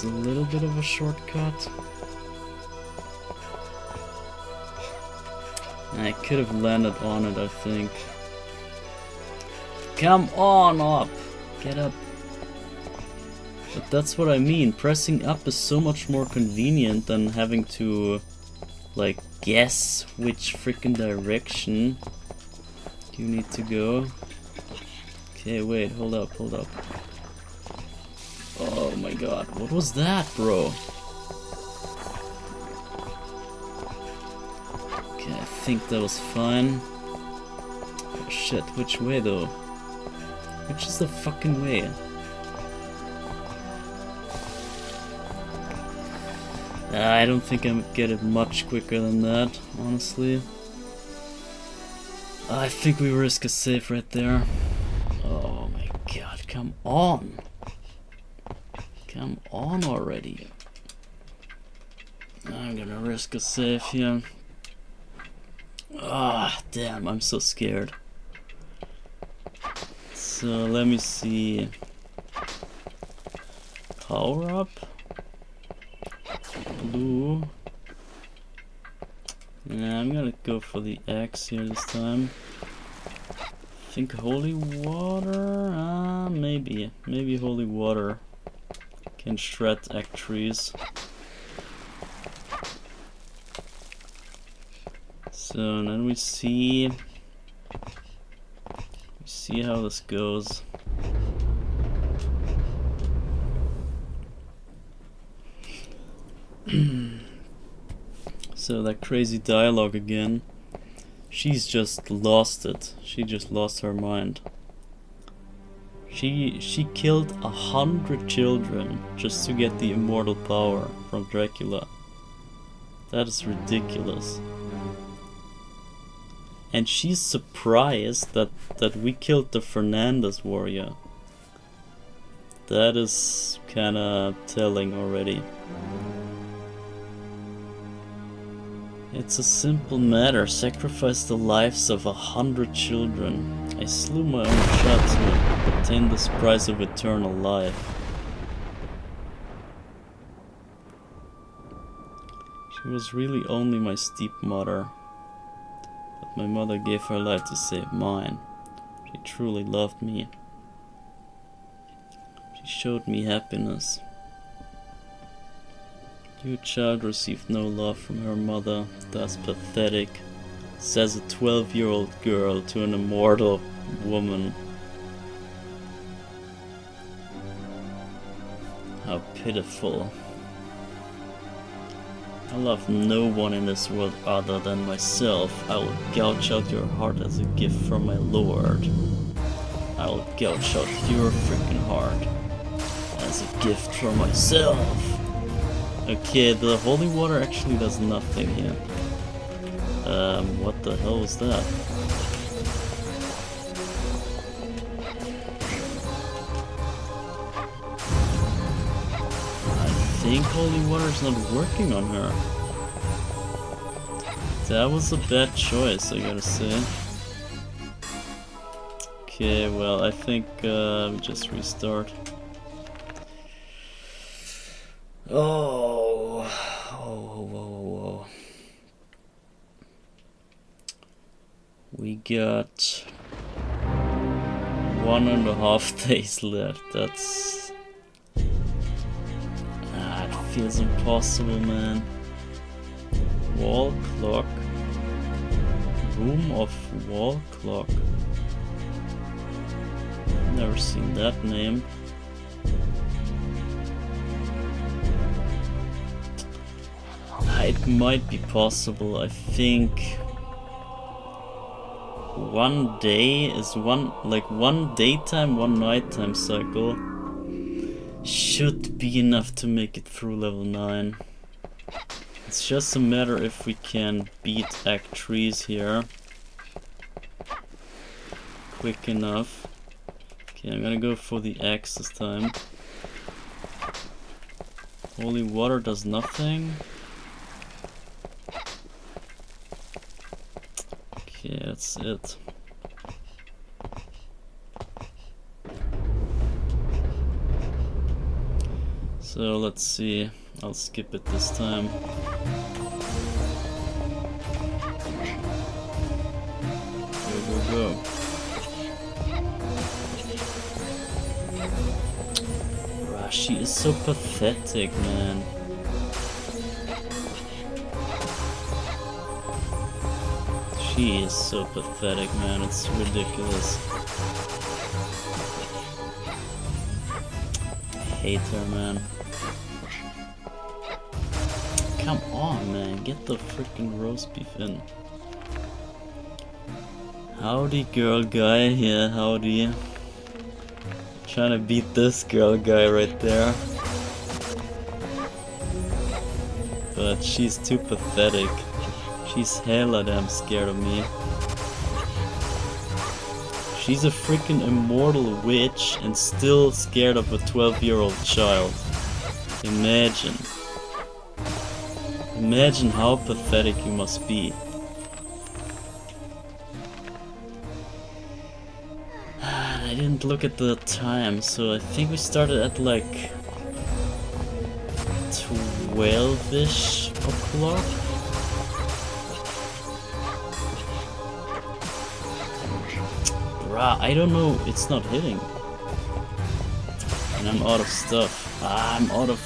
a little bit of a shortcut. I could have landed on it, I think. Come on up! Get up. But that's what I mean. Pressing up is so much more convenient than having to, like, guess which freaking direction you need to go. Okay, wait, hold up. Oh my god, what was that, bro? Okay, I think that was fine. Oh shit, which way though? Which is the fucking way? I don't think I would get it much quicker than that, honestly. I think we risk a save right there. Oh my god, come on! Come on already. I'm gonna risk a save here. Ah, damn, I'm so scared. So let me see. Power up. Blue. Yeah, I'm gonna go for the X here this time. Think holy water? Maybe. Maybe holy water can shred egg trees. So then we see how this goes. So that crazy dialogue again. She's just lost it. She just lost her mind. She killed 100 children just to get the immortal power from Dracula. That is ridiculous. And she's surprised that we killed the Fernandez warrior. That is kinda telling already. It's a simple matter. Sacrifice the lives of 100 children. I slew my own child to obtain this prize of eternal life. She was really only my stepmother. But my mother gave her life to save mine. She truly loved me. She showed me happiness. Your child received no love from her mother. That's pathetic, says a 12-year-old girl to an immortal woman. How pitiful. I love no one in this world other than myself. I will gouge out your heart as a gift from my lord. I will gouge out your freaking heart as a gift from myself. Okay, the holy water actually does nothing here. What the hell was that? I think holy water is not working on her. That was a bad choice, I gotta say. Okay, well, I think we just restart. Whoa. We got 1.5 days left. That's... it feels impossible, man. Wall clock. Room of wall clock. Never seen that name. It might be possible. I think one day is one daytime, one nighttime cycle should be enough to make it through level 9. It's just a matter if we can beat Act 3s here quick enough. Okay, I'm gonna go for the X this time. Holy water does nothing. Okay, that's it. So So let's see. I'll skip it this time. Go. Bruh, she is so pathetic, man. She is so pathetic, man. It's ridiculous. I hate her, man. Come on, man. Get the freaking roast beef in. Howdy, girl guy. Yeah, howdy. Trying to beat this girl guy right there. But she's too pathetic. She's hella damn scared of me. She's a freaking immortal witch and still scared of a 12-year-old child. Imagine. Imagine how pathetic you must be. I didn't look at the time, so I think we started at like 12-ish o'clock. Bruh, I don't know, it's not hitting. And I'm out of stuff. I'm out of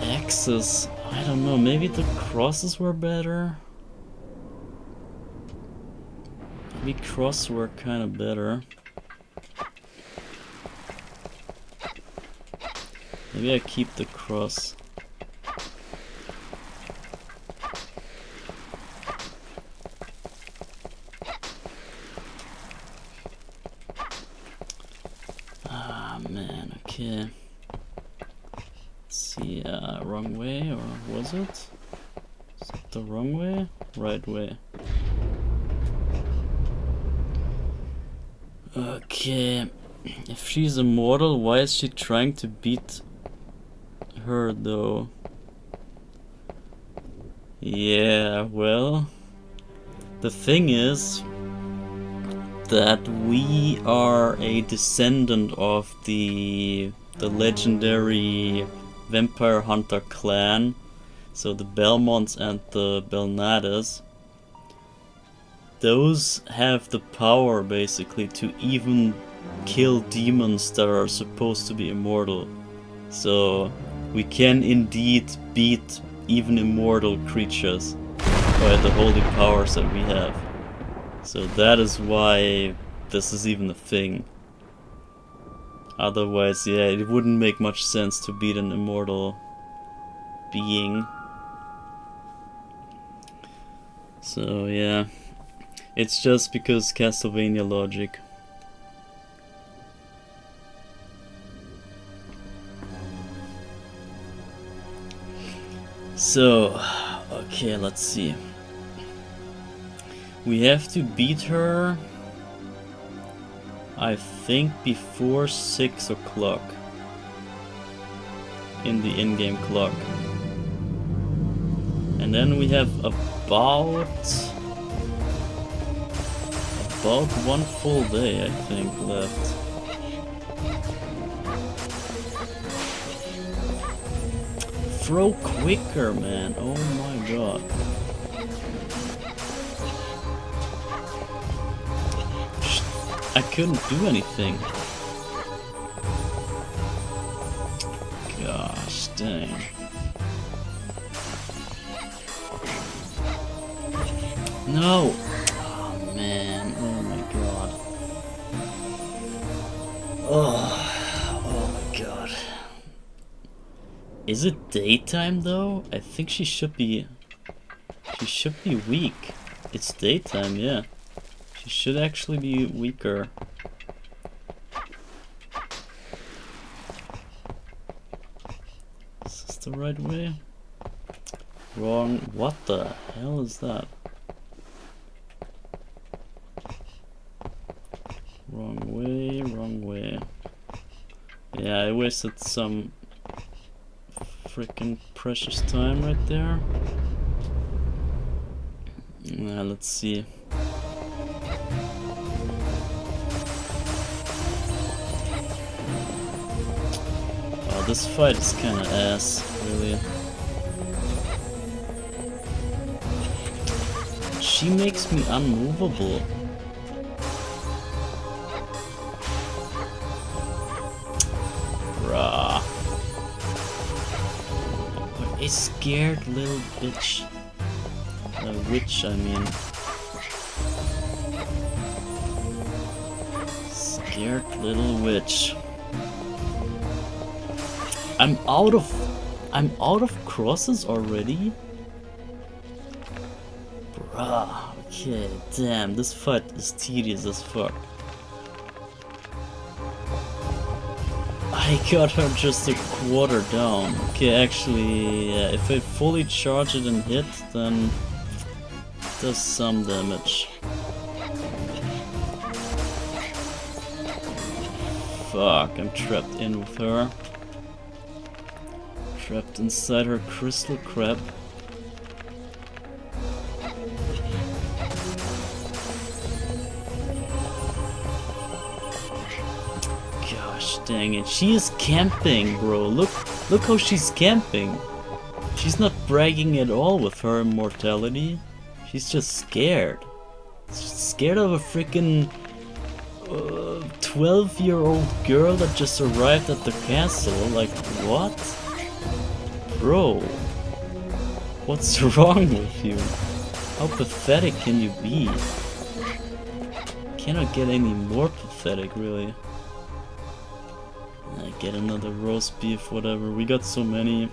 axes. I don't know, maybe the crosses were better. Maybe crosses were kind of better. Maybe I keep the cross. Ah man, okay. Let's see, wrong way, or was it? Is it the wrong way? Right way. Okay, if she's immortal, why is she trying to beat her though? Yeah, well, the thing is that we are a descendant of the legendary vampire hunter clan, so the Belmonts and the Belnades. Those have the power basically to even kill demons that are supposed to be immortal. So we can indeed beat even immortal creatures by the holy powers that we have. So that is why this is even a thing. Otherwise, yeah, it wouldn't make much sense to beat an immortal being. So yeah. It's just because Castlevania logic. So, okay, let's see. We have to beat her, I think, before 6 o'clock in the in-game clock. And then we have about 1 full day, I think, left. Throw quicker, man. Oh my god. I couldn't do anything. Gosh dang. No! Oh man, oh my god. Oh my god. Is it daytime though? I think she should be weak. It's daytime, yeah. She should actually be weaker. Is this the right way? Wrong. What the hell is that? Wrong way, wrong way. Yeah, I wasted some freaking precious time right there. Let's see. Oh, this fight is kinda ass, really. She makes me unmovable. Bruh. What a scared little bitch. Witch, I mean. Scared little witch. I'm out of crosses already? Bruh, okay, damn, this fight is tedious as fuck. I got her just a quarter down. Okay, actually, yeah, if I fully charge it and hit, then it does some damage. Fuck, I'm trapped in with her. Trapped inside her crystal crab. Gosh dang it, she is camping, bro. Look how she's camping. She's not bragging at all with her immortality. She's just scared. She's scared of a freaking 12-year-old girl that just arrived at the castle. Like, what? Bro, what's wrong with you? How pathetic can you be? Cannot get any more pathetic, really. I get another roast beef, whatever. We got so many.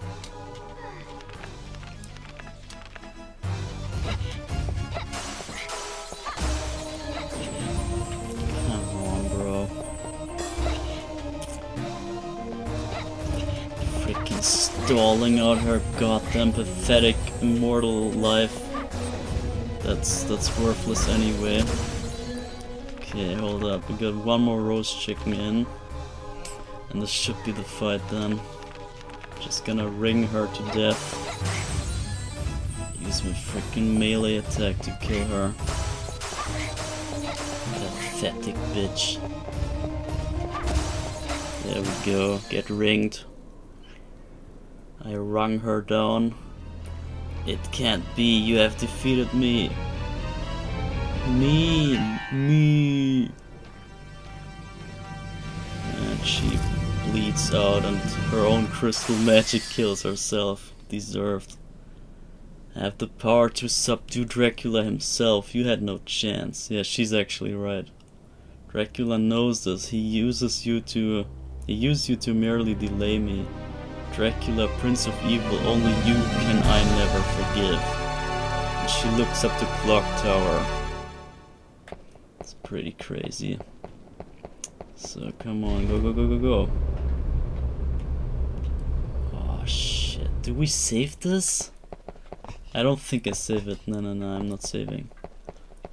Come on, bro. Freaking stalling out her goddamn pathetic immortal life. That's worthless anyway. Okay, hold up. We got one more roast chicken in. And this should be the fight then. Just gonna ring her to death. Use my freaking melee attack to kill her. Pathetic bitch. There we go. Get ringed. I rung her down. It can't be. You have defeated me. Me. And she bleeds out and her own crystal magic kills herself. Deserved. I have the power to subdue Dracula himself. You had no chance. Yeah, she's actually right. Dracula knows this. He uses you to merely delay me. Dracula, Prince of Evil, only you can I never forgive. And she looks up the clock tower. It's pretty crazy. So come on, go. Oh shit, do we save this? I don't think I save it. No, I'm not saving.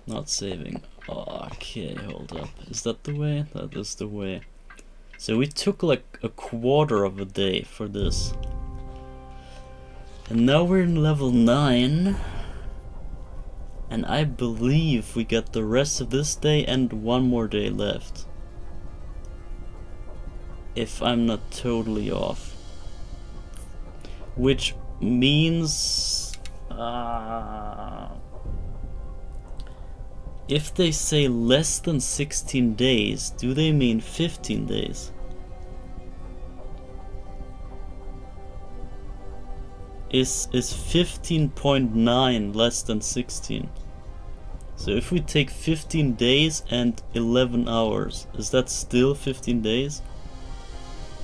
Not saving. Oh, okay, hold up. Is that the way? That is the way. So we took like a quarter of a day for this. And now we're in level 9. And I believe we got the rest of this day and one more day left. If I'm not totally off. Which means... if they say less than 16 days, do they mean 15 days? Is 15.9 less than 16? So if we take 15 days and 11 hours, is that still 15 days?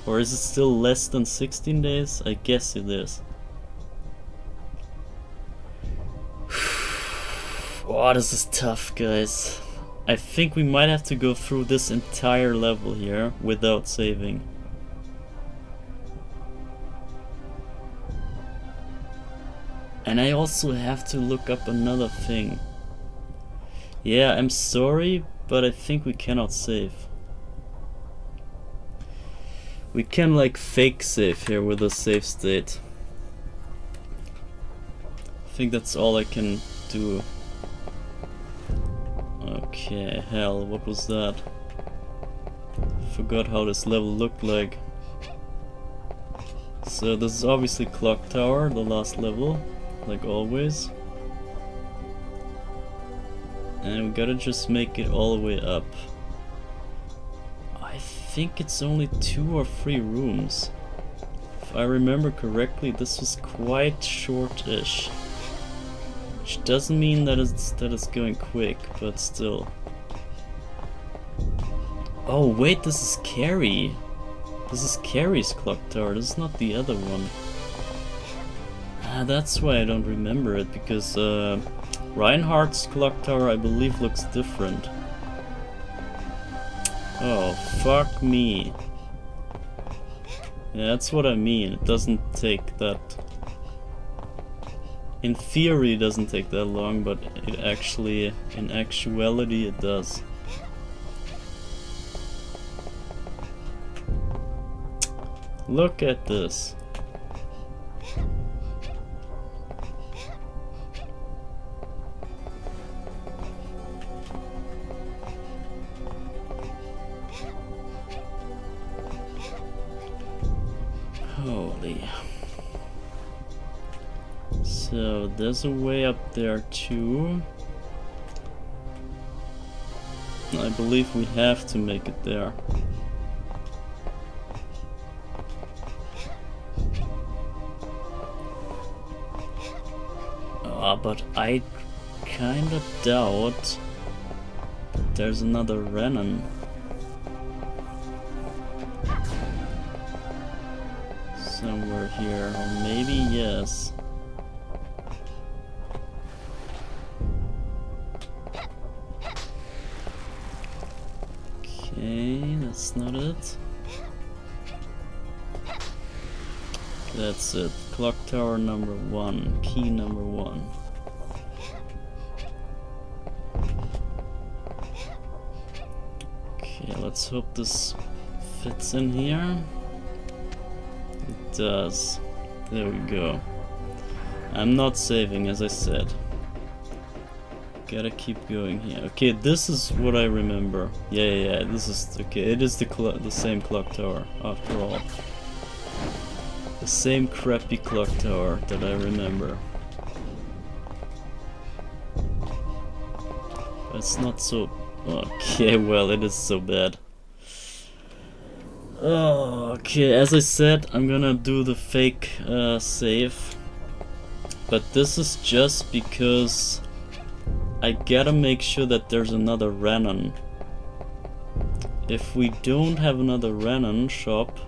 Or is it still less than 16 days? I guess it is. Oh, this is tough, guys. I think we might have to go through this entire level here without saving. And I also have to look up another thing. Yeah, I'm sorry, but I think we cannot save. We can like fake save here with a save state. I think that's all I can do. Okay, hell, what was that? Forgot how this level looked like. So this is obviously Clock Tower, the last level, like always. And we gotta just make it all the way up. I think it's only 2 or 3 rooms. If I remember correctly, this was quite short-ish. Which doesn't mean that it's going quick, but still. Oh wait, this is Carrie. This is Carrie's clock tower, this is not the other one. Ah, that's why I don't remember it, because Reinhardt's clock tower, I believe, looks different. Oh, fuck me. Yeah, that's what I mean. It doesn't take that... In theory it doesn't take that long, but it actually, in actuality, it does. Look at this. Holy. So there's a way up there too. I believe we have to make it there. But I kinda doubt there's another Renan. Somewhere here, or maybe yes. Okay, that's not it. That's it. Clock tower number 1. Key number 1. Okay, let's hope this fits in here. It does. There we go. I'm not saving, as I said. Gotta keep going here. Okay, this is what I remember. Yeah, this is... Okay, it is the same clock tower, after all. The same crappy clock tower that I remember. It's not so... Okay, well, it is so bad. Oh, okay, as I said, I'm gonna do the fake save. But this is just because I gotta make sure that there's another Renan. If we don't have another Renan shop,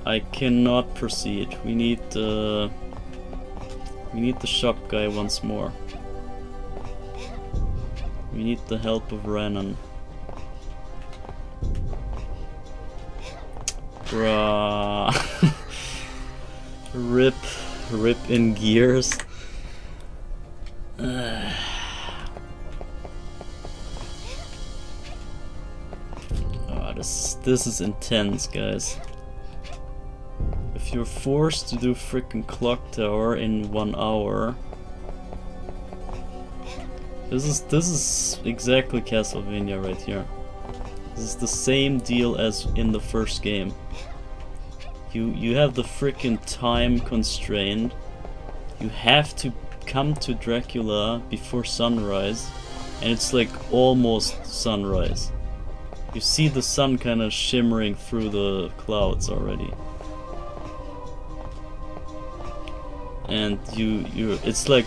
I cannot proceed. We need the shop guy once more. We need the help of Renan. Bruh. Rip in gears. Oh, this is intense, guys. If you're forced to do freaking clock tower in 1 hour, this is exactly Castlevania right here. This is the same deal as in the first game. You have the freaking time constraint. You have to come to Dracula before sunrise, and it's like almost sunrise. You see the sun kind of shimmering through the clouds already. And it's like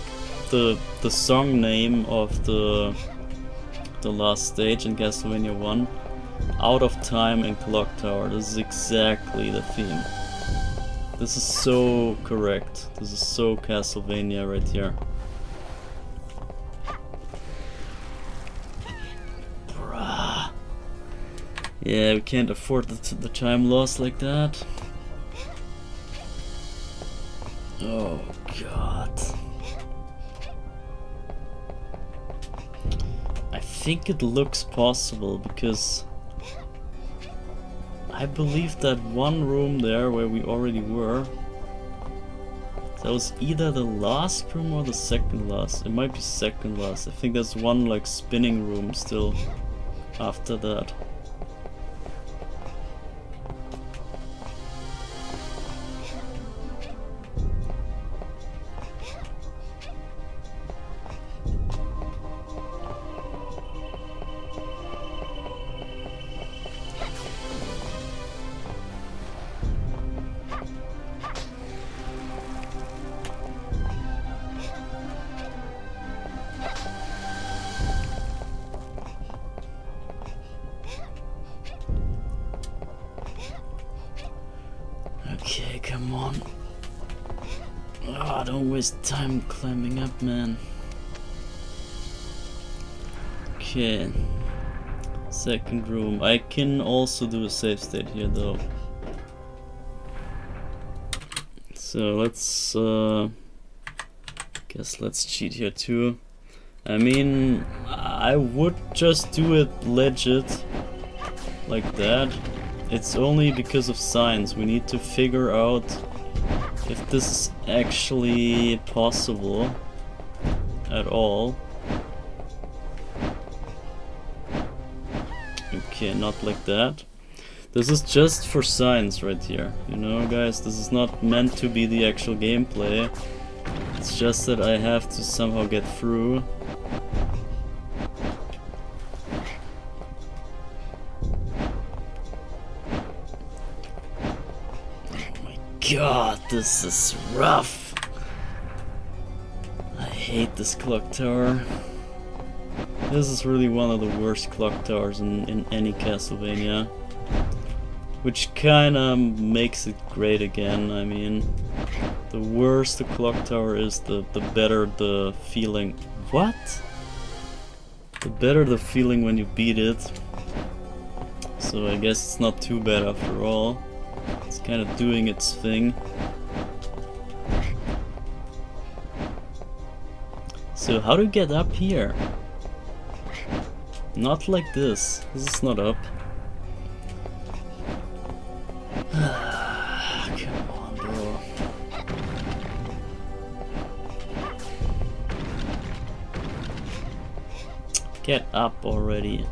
the song name of the last stage in Castlevania 1, Out of Time and Clock Tower. This is exactly the theme. This is so correct. This is so Castlevania right here. Bruh. Yeah, we can't afford the time loss like that. Oh god. I think it looks possible because I believe that one room there where we already were, that was either the last room or the second last. It might be second last. I think there's one like spinning room still after that. come on. Ah, don't waste time climbing up, man. Okay. Second room. I can also do a save state here though. So let's guess let's cheat here too. I mean, I would just do it legit like that. It's only because of science. We need to figure out if this is actually possible at all. Okay, not like that. This is just for science right here. You know, guys, this is not meant to be the actual gameplay. It's just that I have to somehow get through. Oh my god, this is rough. I hate this clock tower. This is really one of the worst clock towers in any Castlevania. Which kinda makes it great again. I mean, the worse the clock tower is, the better the feeling. What? The better the feeling when you beat it. So I guess it's not too bad after all. It's kind of doing its thing. So how to get up here? Not like this. This is not up. Come on, bro. Get up already.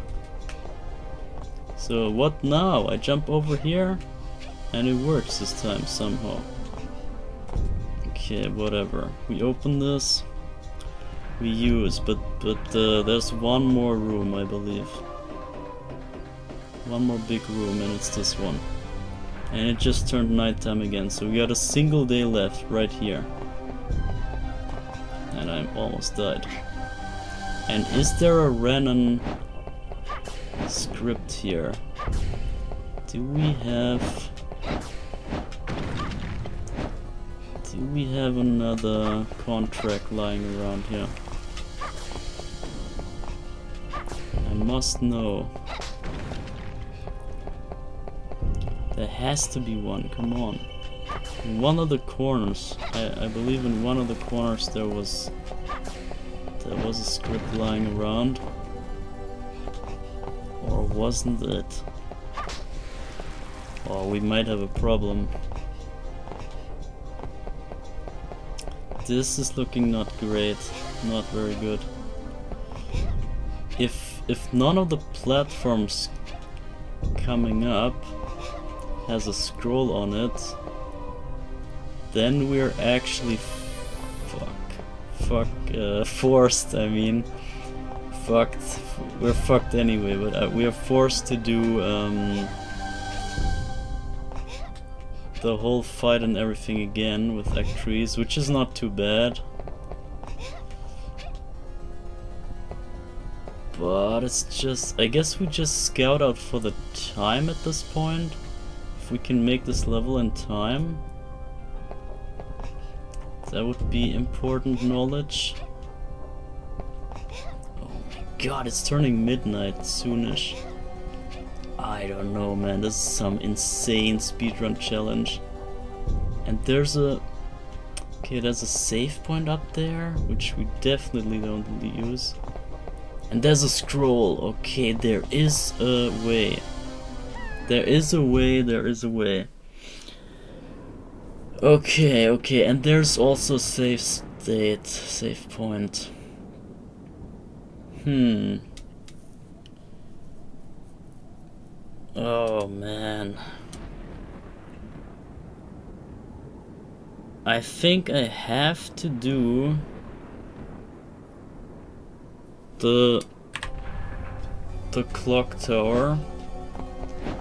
So what now? I jump over here and it works this time somehow. Okay, whatever. We open this. We use, but there's one more room, I believe. One more big room, and it's this one. And it just turned nighttime again, so we got a single day left right here. And I'm almost died. And is there a Renan script here? Do we have another contract lying around here? I must know. There has to be one, come on. In one of the corners, I believe in one of the corners there was a script lying around. Or wasn't it? Oh, we might have a problem. This is looking not great, not very good. If none of the platforms coming up has a scroll on it, then we're actually forced. I mean, fucked. We're fucked anyway. But we are forced to do the whole fight and everything again with Act 3s, which is not too bad. But it's just, I guess we just scout out for the time at this point. If we can make this level in time, that would be important knowledge. Oh my god, it's turning midnight soonish. I don't know, man, this is some insane speedrun challenge. And there's a save point up there, which we definitely don't use. And there's a scroll. Okay, there is a way. There is a way. Okay, and there's also save point. Oh man. I think I have to do the clock tower.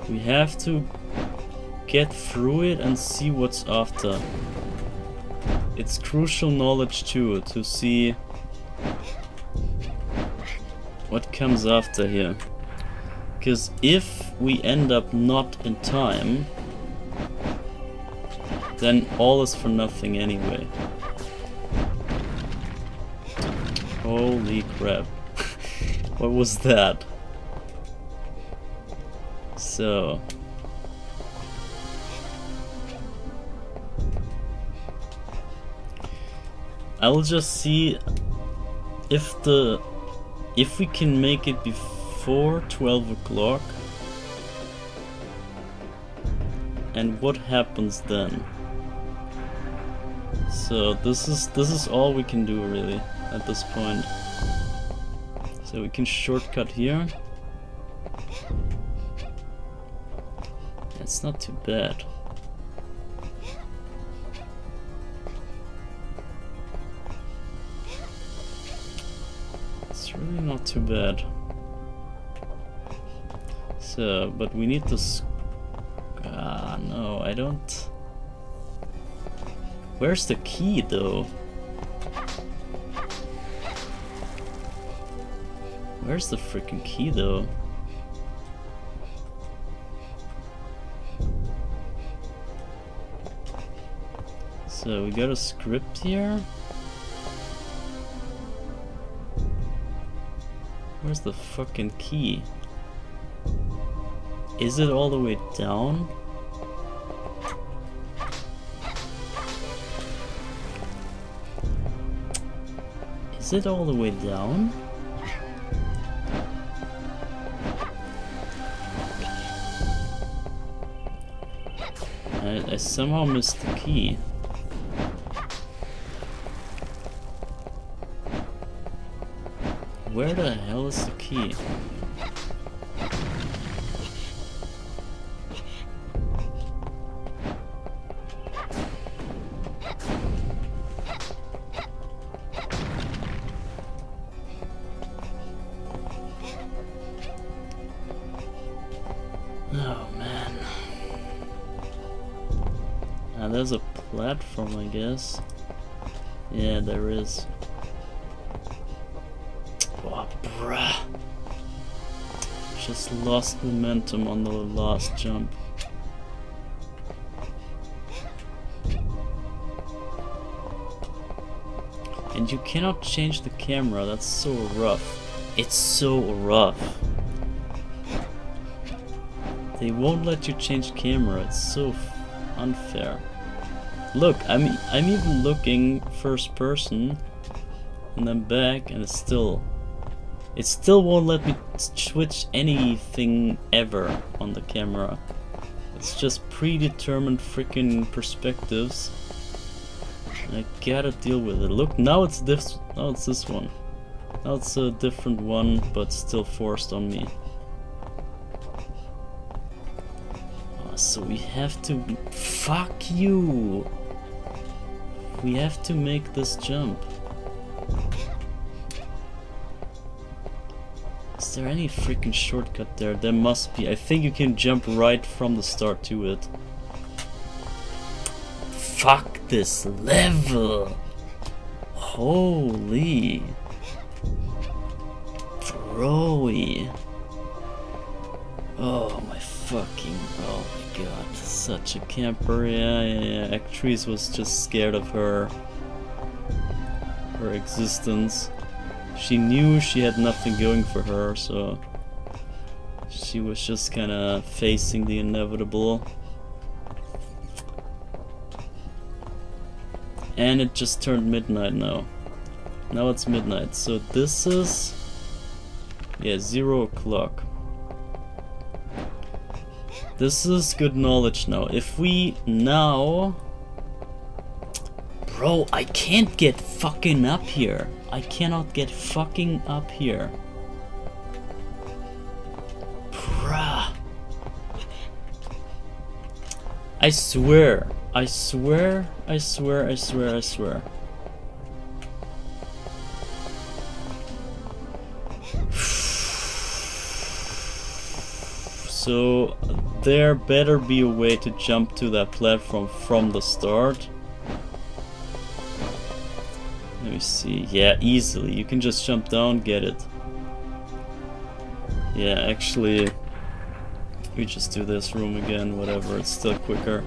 We have to get through it and see what's after. It's crucial knowledge too, to see what comes after here. Because if we end up not in time, then all is for nothing anyway. Holy crap. What was that? So... I'll just see if we can make it before 12 o'clock. And what happens then? So this is all we can do really at this point. So we can shortcut here. It's not too bad. It's really not too bad. So, but we need to. No, I don't. Where's the key though? Where's the freaking key though? So we got a script here. Where's the fucking key? Is it all the way down? Is it all the way down? I somehow missed the key. Where the hell is the key? Oh man. There's a platform, I guess. Yeah, there is. Oh, bruh. Just lost momentum on the last jump. And you cannot change the camera, that's so rough. It's so rough. They won't let you change camera, it's so unfair. Look, I'm even looking first person and then back and it still won't let me switch anything ever on the camera. It's just predetermined freaking perspectives. I gotta deal with it. Look, now it's this one. Now it's a different one, but still forced on me. So we have to... Fuck you! We have to make this jump. Is there any freaking shortcut there? There must be. I think you can jump right from the start to it. Fuck this level! Holy... Broy. Oh my fucking... Oh my god. Such a camper. Yeah. Actrice was just scared of her existence. She knew she had nothing going for her, so she was just kinda facing the inevitable. And it just turned midnight now. Now it's midnight, so this is... Yeah, 0 o'clock. This is good knowledge now. If we now... Bro, I can't get fucking up here. I cannot get fucking up here. Bruh. I swear. I swear. So there better be a way to jump to that platform from the start. Let me see. Yeah, easily. You can just jump down, get it. Yeah, actually, we just do this room again, whatever, it's still quicker.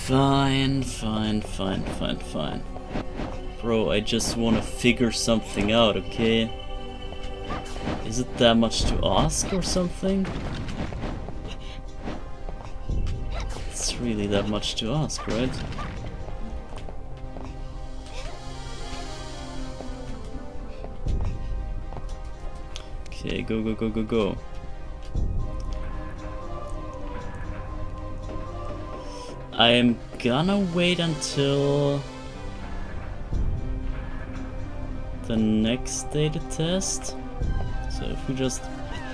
Fine. Bro, I just wanna figure something out, okay? Is it that much to ask or something? It's really that much to ask, right? Okay, go. I am gonna wait until the next day to test. So if we just...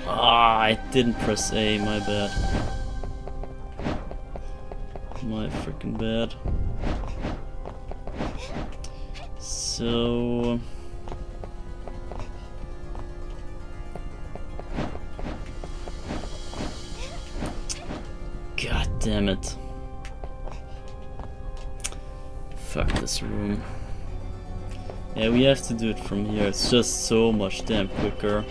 I didn't press A, my bad. My freaking bad. So... God damn it. Fuck this room. Yeah, we have to do it from here. It's just so much damn quicker.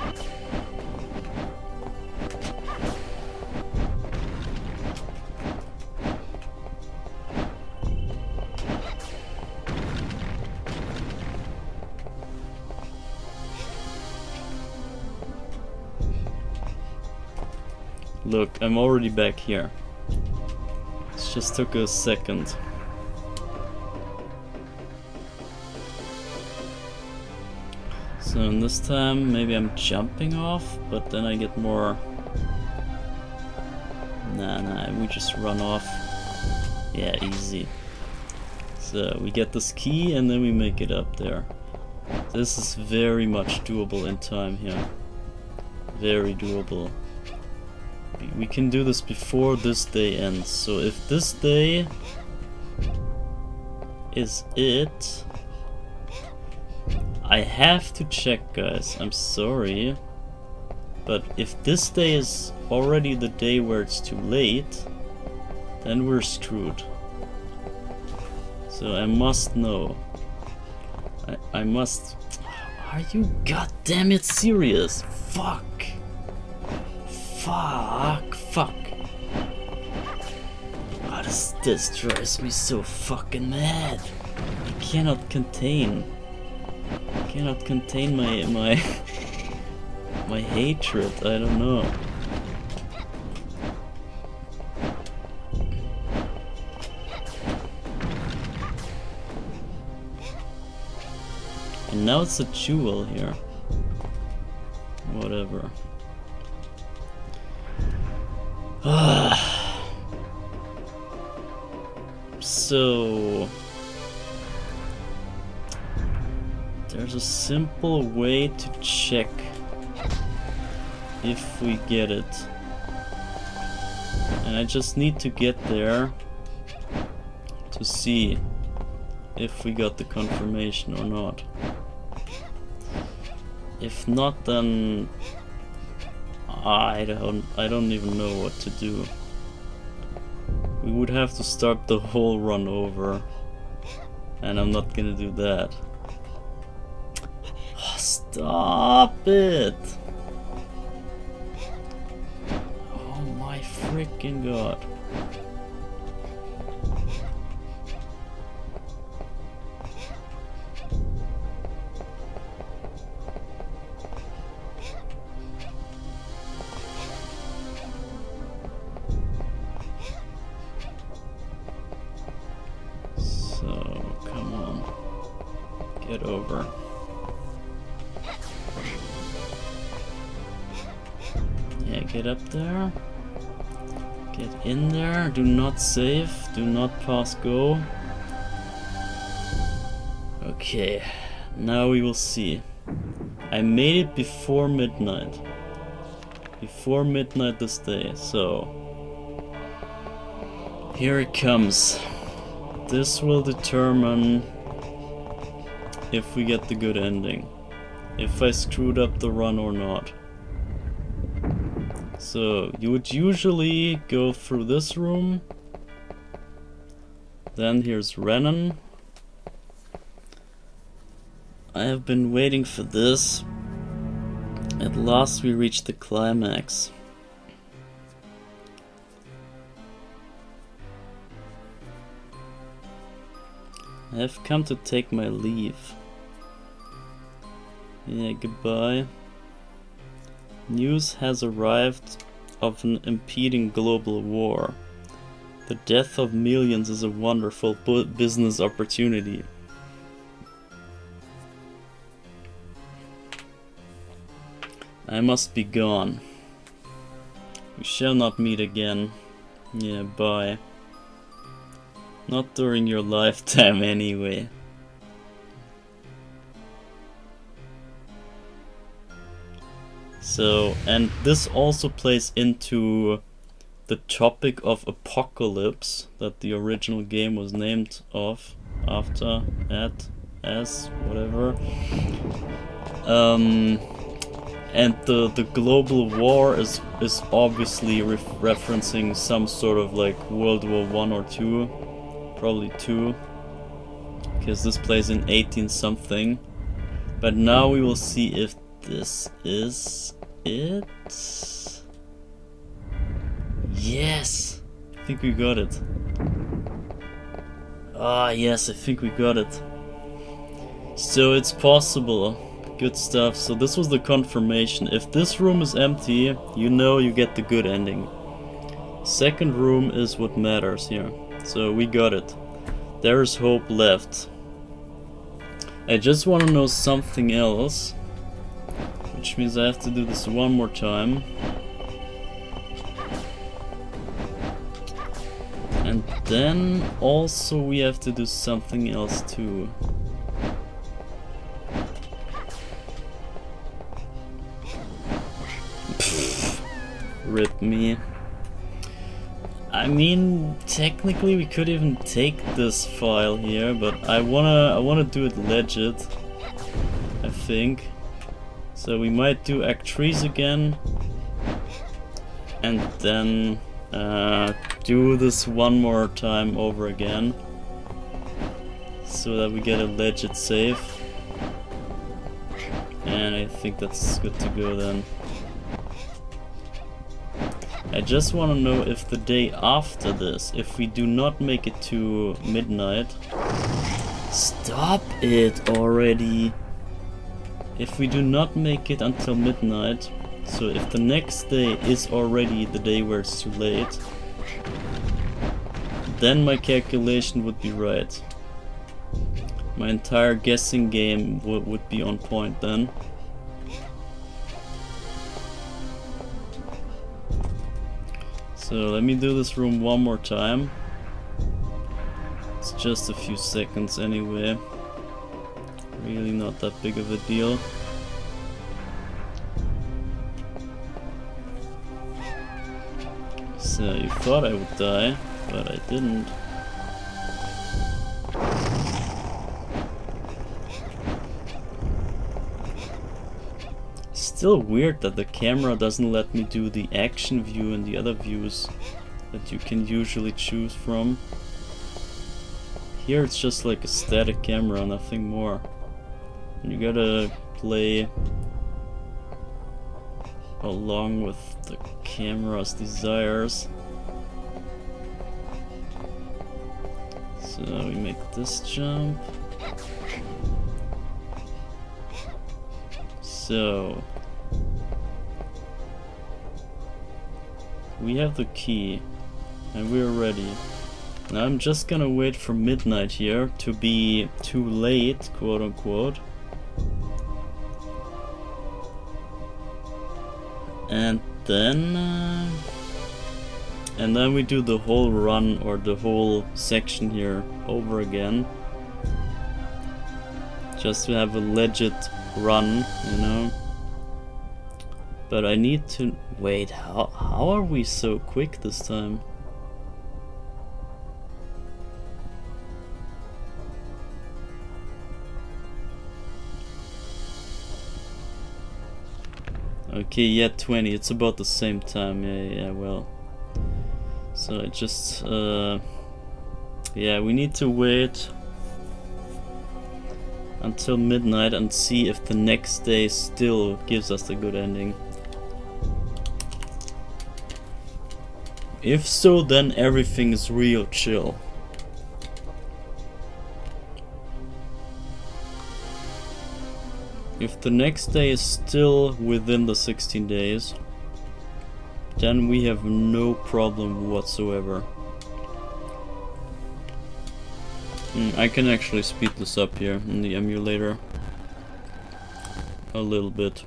Look, I'm already back here. It just took a second. So in this time, maybe I'm jumping off, but then I get more... Nah, we just run off. Yeah, easy. So we get this key and then we make it up there. This is very much doable in time here. Very doable. We can do this before this day ends. So if this day is it... I have to check, guys, I'm sorry, but if this day is already the day where it's too late, then we're screwed. So I must know. I must... Are you goddammit serious? Fuck. Oh, this drives me so fucking mad. I cannot contain my my hatred. I don't know. And now it's a jewel here. Whatever. So there's a simple way to check if we get it. And I just need to get there to see if we got the confirmation or not. If not, then I don't even know what to do. We would have to start the whole run over, and I'm not gonna do that. Stop it! Oh my freaking god. So, come on. Get over. Yeah, get up there. Get in there. Do not save. Do not pass go. Okay. Now we will see. I made it before midnight. Before midnight this day. So here it comes. This will determine if we get the good ending. If I screwed up the run or not. So you would usually go through this room. Then here's Renan. I have been waiting for this. At last we reached the climax. I have come to take my leave. Yeah, goodbye. News has arrived of an impending global war. The death of millions is a wonderful business opportunity. I must be gone. We shall not meet again. Yeah, bye. Not during your lifetime anyway. So, and this also plays into the topic of apocalypse that the original game was named of, after, as, whatever. And the global war is obviously referencing some sort of like World War I or II, probably II, because this plays in 18 something. But now we will see if this is it. Yes! I think we got it. Ah, yes, I think we got it. So it's possible. Good stuff. So this was the confirmation. If this room is empty, you know you get the good ending. Second room is what matters here. So we got it. There is hope left. I just want to know something else, which means I have to do this one more time. And then also we have to do something else too. Rip me. I mean, technically we could even take this file here, but I wanna do it legit, I think. So we might do Act 3s again, and then do this one more time over again, so that we get a legit save. And I think that's good to go then. I just want to know if the day after this, if we do not make it to midnight... Stop it already! If we do not make it until midnight, so if the next day is already the day where it's too late, then my calculation would be right. My entire guessing game would be on point then. So let me do this room one more time. It's just a few seconds anyway. Really not that big of a deal. So you thought I would die, but I didn't. Still weird that the camera doesn't let me do the action view and the other views that you can usually choose from. Here it's just like a static camera, nothing more. And you gotta play along with the camera's desires. So we make this jump. So we have the key and we're ready. Now I'm just gonna wait for midnight here to be too late, quote unquote. And then we do the whole run or the whole section here over again. Just to have a legit run, you know. But I need to wait, how are we so quick this time? Okay, yeah, 20, it's about the same time, yeah, well. So I just, yeah, we need to wait until midnight and see if the next day still gives us the good ending. If so, then everything is real chill. If the next day is still within the 16 days, then we have no problem whatsoever. I can actually speed this up here in the emulator a little bit.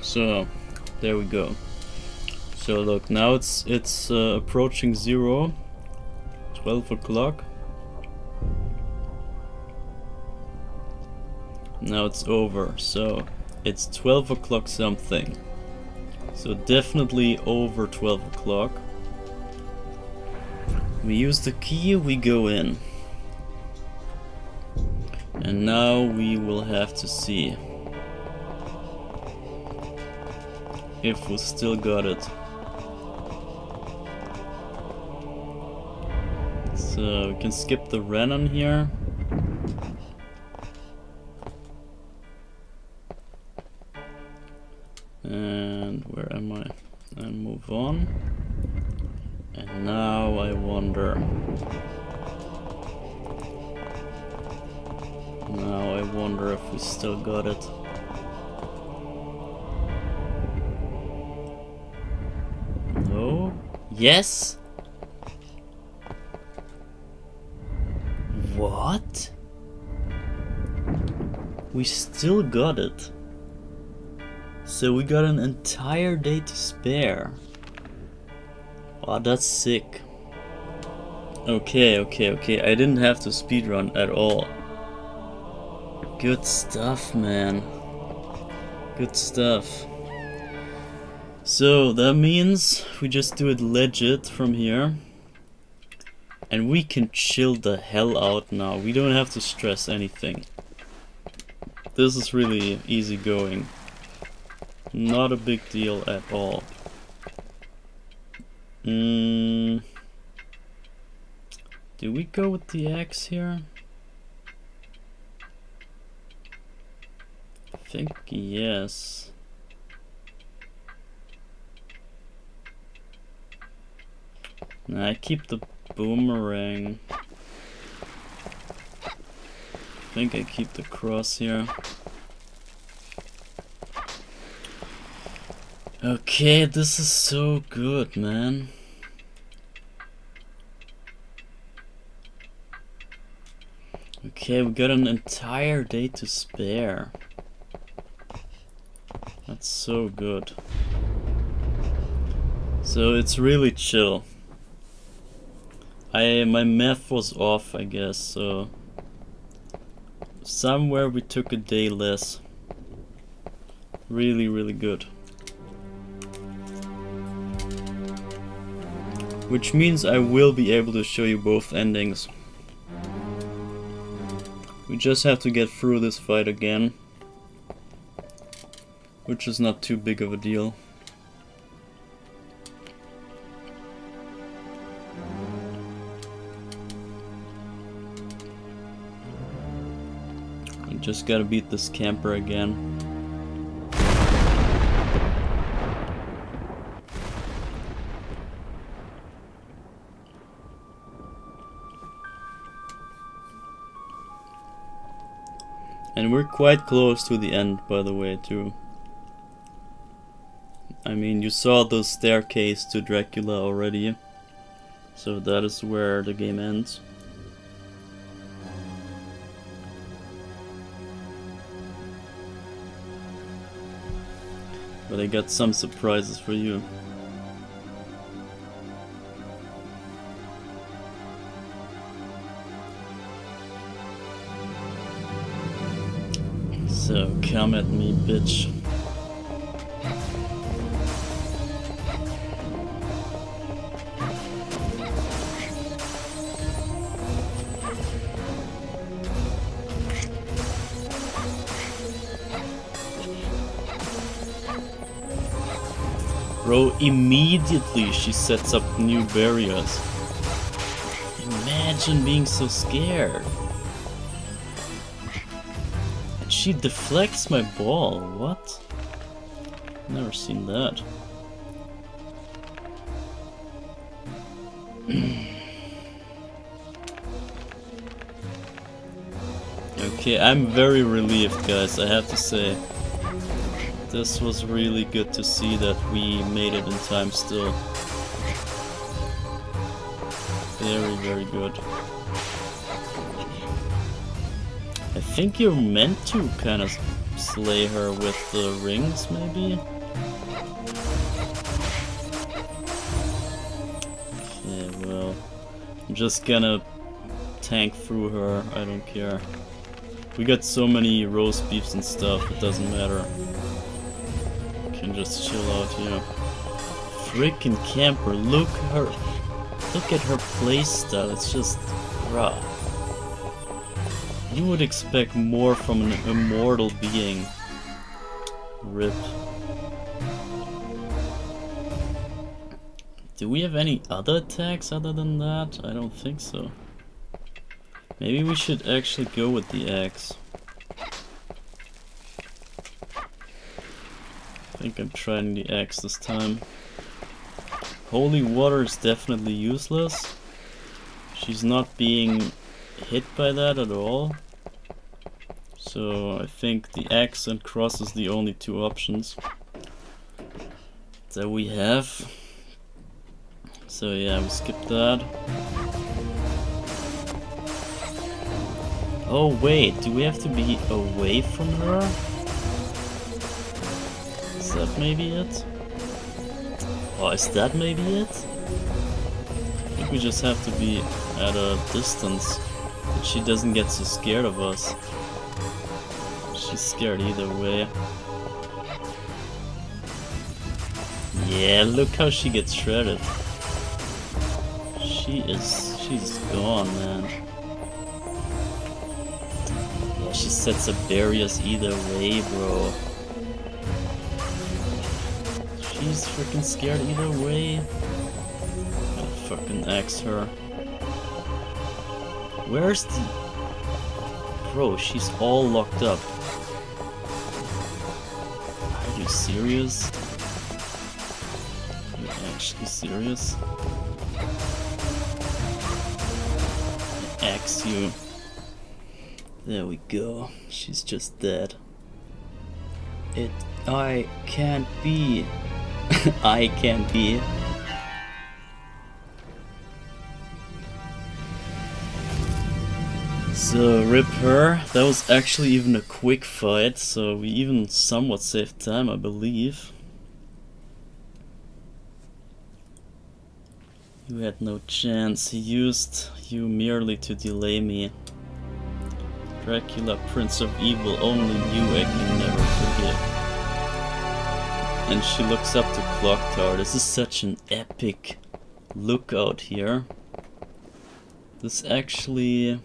So, there we go. So look, now it's approaching 0, 12 o'clock. Now it's over, so it's 12 o'clock something. So definitely over 12 o'clock. We use the key, we go in. And now we will have to see if we still got it. So we can skip the Renan here. And where am I? And move on. And now I wonder. Now I wonder if we still got it. No? Yes? What? We still got it. So we got an entire day to spare. Wow, that's sick. Okay. I didn't have to speedrun at all. Good stuff, man. Good stuff. So that means we just do it legit from here. And we can chill the hell out now. We don't have to stress anything. This is really easy going. Not a big deal at all. Do we go with the axe here? I think yes. Nah, I keep the boomerang. I think I keep the cross here. Okay, this is so good, man. Okay, we got an entire day to spare. That's so good. So it's really chill. My math was off, I guess, so somewhere we took a day less. Really, really good. Which means I will be able to show you both endings. We just have to get through this fight again, which is not too big of a deal. I just gotta beat this camper again. And we're quite close to the end, by the way, too. I mean, you saw the staircase to Dracula already, so that is where the game ends. But I got some surprises for you. So come at me, bitch. Bro, immediately she sets up new barriers. Imagine being so scared. And she deflects my ball. What? Never seen that. Okay, I'm very relieved, guys, I have to say. This was really good to see that we made it in time still. Very, very good. I think you're meant to kind of slay her with the rings, maybe? Okay, well, I'm just gonna tank through her, I don't care. We got so many roast beefs and stuff, it doesn't matter. Can just chill out here. Frickin' camper, look at her playstyle, it's just raw. You would expect more from an immortal being. RIP. Do we have any other attacks other than that? I don't think so. Maybe we should actually go with the axe. I think I'm trying the axe this time. Holy water is definitely useless. She's not being hit by that at all. So I think the axe and cross is the only two options that we have. So yeah, we skip that. Oh wait, do we have to be away from her? Is that maybe it? Oh, is that maybe it? I think we just have to be at a distance that she doesn't get so scared of us. She's scared either way. Yeah, look how she gets shredded. She's gone, man. Yeah, she sets up barriers either way, bro. She's freaking scared either way. I'll fucking axe her. Where's the... Bro, she's all locked up. Are you serious? Are you actually serious? Axe you. There we go. She's just dead. I can't be. I can't be. So rip her. That was actually even a quick fight, so we even somewhat saved time, I believe. You had no chance. He used you merely to delay me. Dracula, Prince of Evil, only you I can never forgive. And she looks up to Clock Tower. This is such an epic lookout here. This actually...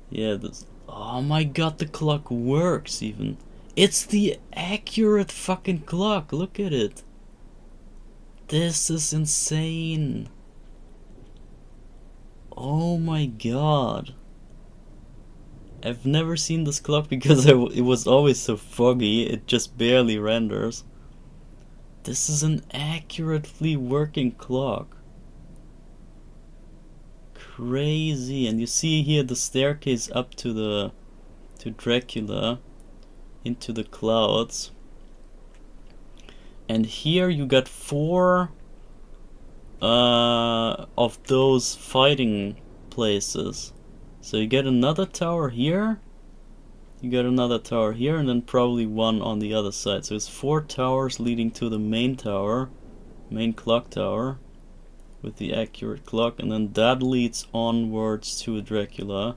Yeah, this... Oh my god, the clock works even. It's the accurate fucking clock, look at it. This is insane. Oh my god. I've never seen this clock because it was always so foggy, it just barely renders. This is an accurately working clock. Crazy. And you see here the staircase up to Dracula into the clouds. And here you got 4 of those fighting places. So you get another tower here, you get another tower here, and then probably one on the other side. So it's 4 towers leading to the main tower, main clock tower, with the accurate clock, and then that leads onwards to Dracula.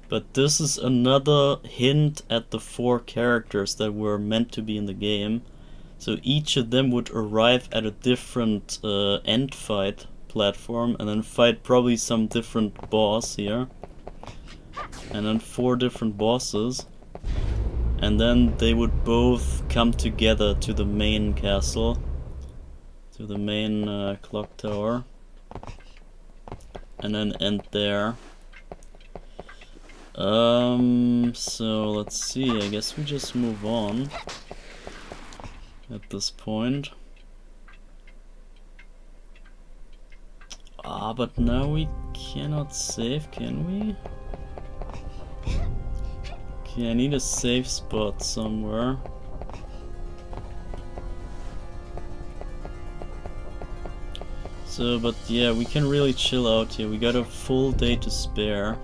But this is another hint at the 4 characters that were meant to be in the game. So each of them would arrive at a different end fight platform, and then fight probably some different boss here. And then 4 different bosses. and then they would both come together to the main castle, to the main clock tower, and then end there. So let's see, I guess we just move on at this point. Ah, but now we cannot save, can we? Okay, I need a safe spot somewhere. So, but yeah, we can really chill out here. We got a full day to spare.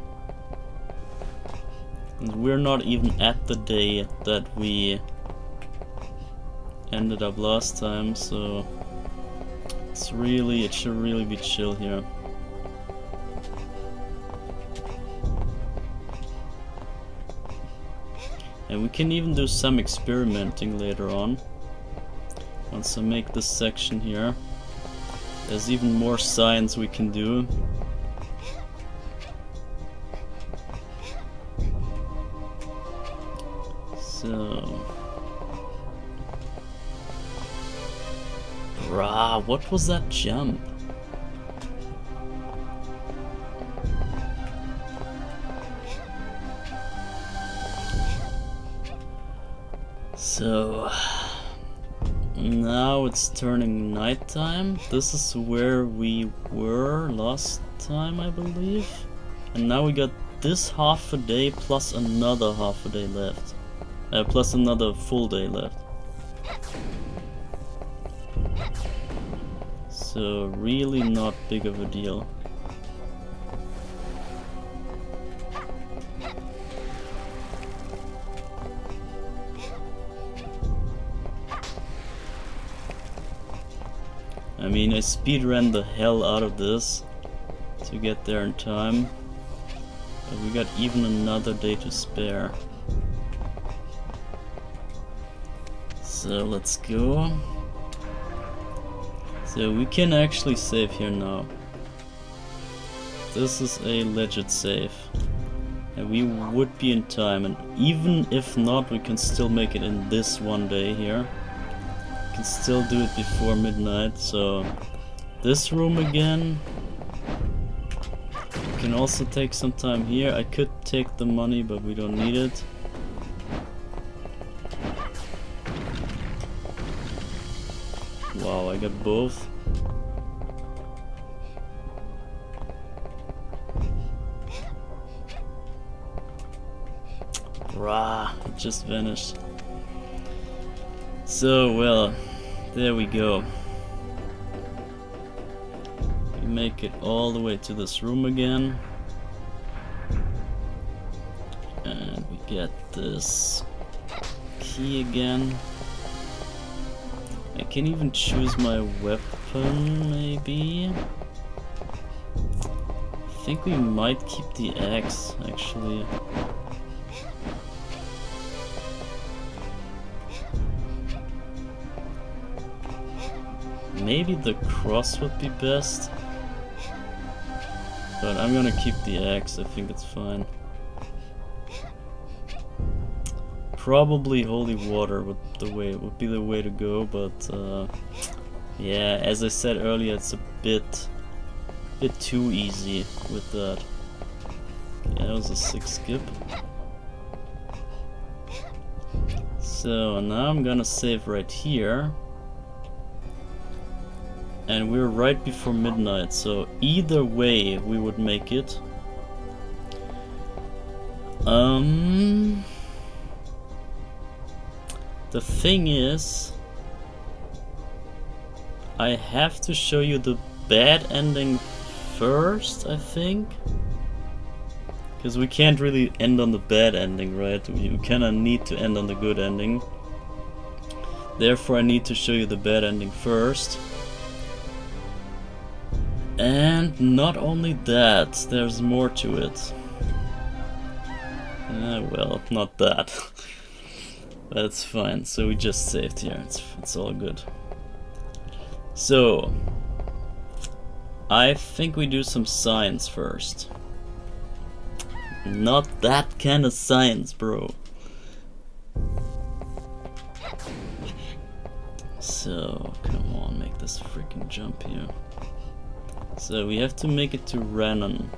And we're not even at the day that we ended up last time, so it should really be chill here. And we can even do some experimenting later on. Once I make this section here, there's even more science we can do. So... Bruh, what was that jump? So... now it's turning nighttime. This is where we were last time, I believe. And now we got this half a day plus another half a day left. Plus another full day left. So really not big of a deal. I mean, I speedran the hell out of this to get there in time. But we got even another day to spare. So let's go. So we can actually save here now. This is a legit save. And we would be in time, and even if not, we can still make it in this one day here. We can still do it before midnight, so this room again. We can also take some time here. I could take the money, but we don't need it. Wow, I got both. Rah, it just vanished. So, well, there we go. We make it all the way to this room again. And we get this key again. I can even choose my weapon, maybe. I think we might keep the axe, actually. Maybe the cross would be best. But I'm gonna keep the axe, I think it's fine. Probably holy water would be the way to go, but yeah, as I said earlier, it's a bit too easy with that. Okay, that was a 6 skip. So now I'm gonna save right here. And we're right before midnight, so either way we would make it. The thing is, I have to show you the bad ending first, I think. Because we can't really end on the bad ending, right? We kinda need to end on the good ending. Therefore I need to show you the bad ending first. And not only that, there's more to it. Well, not that. That's fine, so we just saved here, it's all good. So, I think we do some science first. Not that kind of science, bro. So, come on, make this freaking jump here. So, we have to make it to Renan.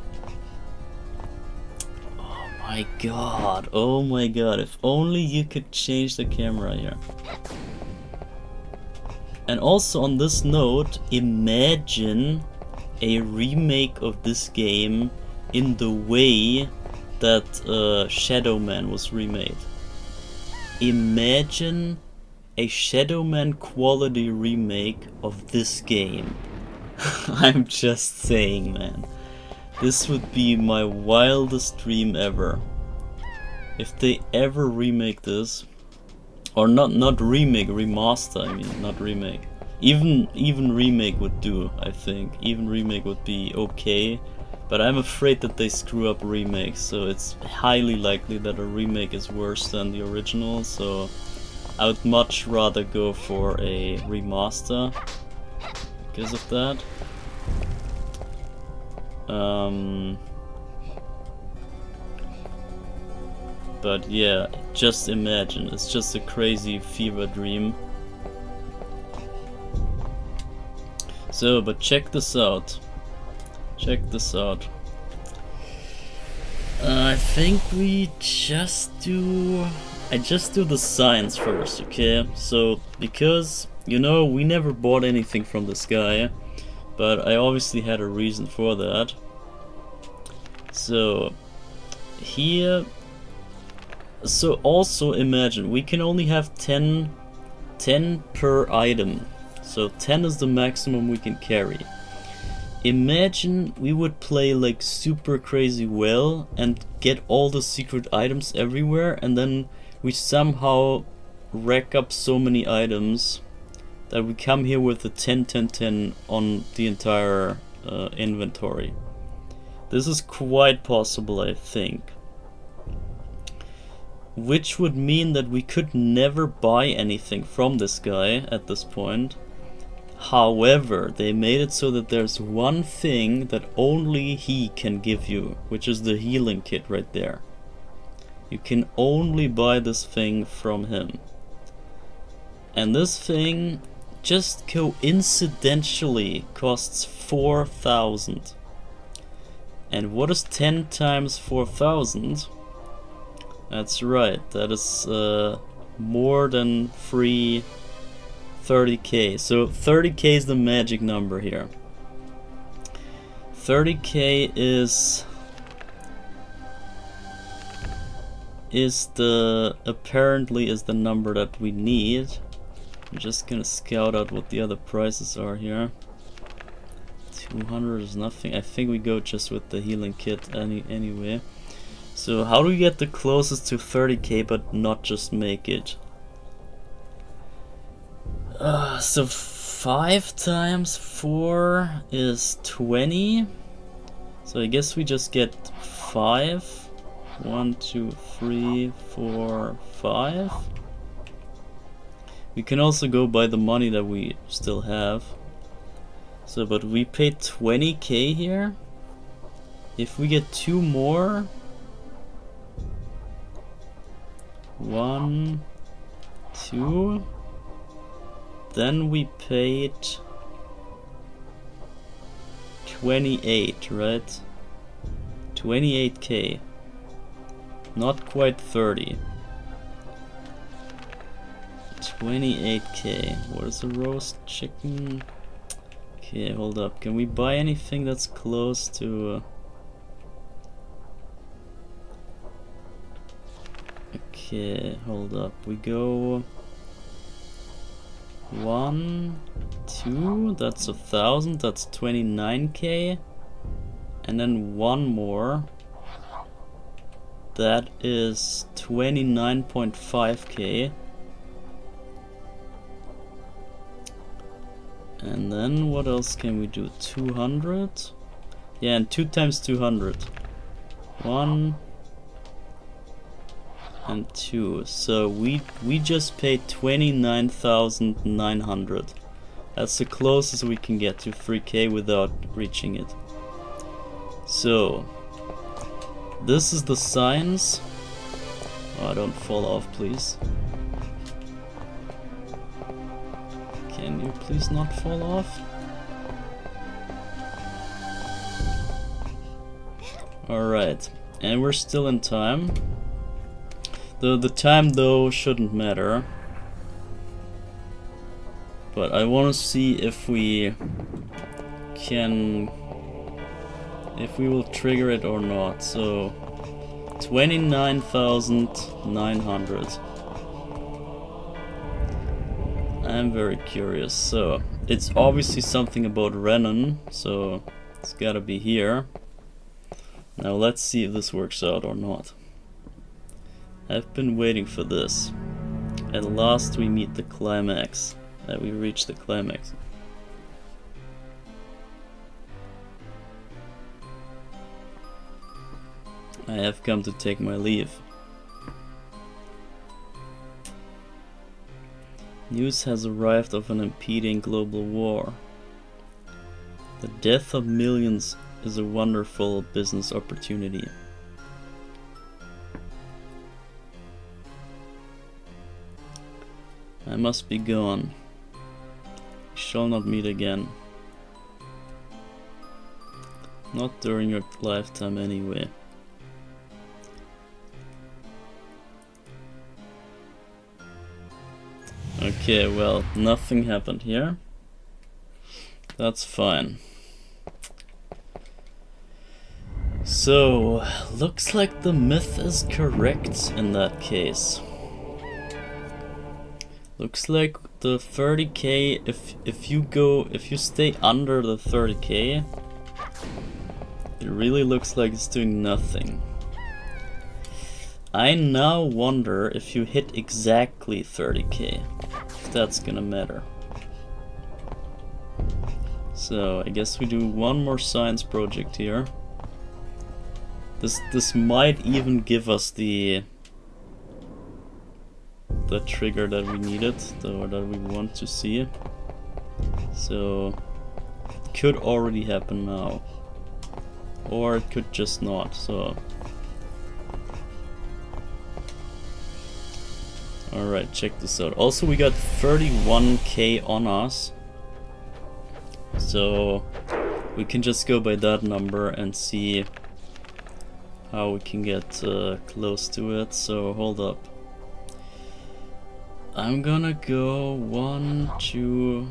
Oh my god, if only you could change the camera here. And also on this note, imagine a remake of this game in the way that Shadow Man was remade. Imagine a Shadow Man quality remake of this game. I'm just saying, man. This would be my wildest dream ever. If they ever remake this, or not remake, remaster, I mean, not remake. Even remake would do, I think. Even remake would be okay. But I'm afraid that they screw up remakes, so it's highly likely that a remake is worse than the original, so I would much rather go for a remaster because of that. But yeah, just imagine, it's just a crazy fever dream. So, but check this out. Check this out. I think we just do... I just do the signs first, okay? So, because, you know, we never bought anything from this guy, but I obviously had a reason for that. So, here... So also imagine, we can only have 10 per item. So 10 is the maximum we can carry. Imagine we would play like super crazy well and get all the secret items everywhere, and then we somehow rack up so many items that we come here with a 10-10-10 on the entire inventory. This is quite possible, I think. Which would mean that we could never buy anything from this guy at this point. However, they made it so that there's one thing that only he can give you, which is the healing kit right there. You can only buy this thing from him. And this thing just coincidentally costs 4,000. And what is 10 times 4,000? That's right, that is more than free 30k. So 30k is the magic number here. 30k is apparently the number that we need. I'm just gonna scout out what the other prices are here. 200 is nothing. I think we go just with the healing kit anyway. So how do we get the closest to 30k but not just make it? So 5 times 4 is 20. So I guess we just get 5. 1, 2, 3, 4, 5. We can also go by the money that we still have. So, but we paid 20k here. If we get 2 more... 1, 2, then we paid 28, right? 28k, not quite 30. 28k. What is a roast chicken? Okay, hold up. Can we buy anything that's close to? Okay, hold up. We go 1, 2. That's 1,000. That's 29k, and then one more. That is 29.5k. And then what else can we do? 200? Yeah, and 2 times 200. 1 and 2. So we just paid 29,900. That's the closest we can get to 3k without reaching it. So this is the signs. Oh, don't fall off, please. Okay, Please not fall off. Alright, and we're still in time. The time though shouldn't matter. But I want to see if we can... if we will trigger it or not. So 29,900. I'm very curious. So it's obviously something about Renan, so it's gotta be here. Now let's see if this works out or not. I've been waiting for this. At last we meet the climax. We reach the climax. I have come to take my leave. News has arrived of an impending global war. The death of millions is a wonderful business opportunity. I must be gone. We shall not meet again. Not during your lifetime anyway. Okay, well, nothing happened here. That's fine. So, looks like the myth is correct in that case. Looks like the 30k, if you stay under the 30k, it really looks like it's doing nothing. I now wonder if you hit exactly 30k, if that's gonna matter. So I guess we do one more science project here. This might even give us the trigger that we needed, or that we want to see. So it could already happen now, or it could just not. So alright, check this out. Also, we got 31k on us, so we can just go by that number and see how we can get close to it. So hold up. I'm gonna go 1, 2,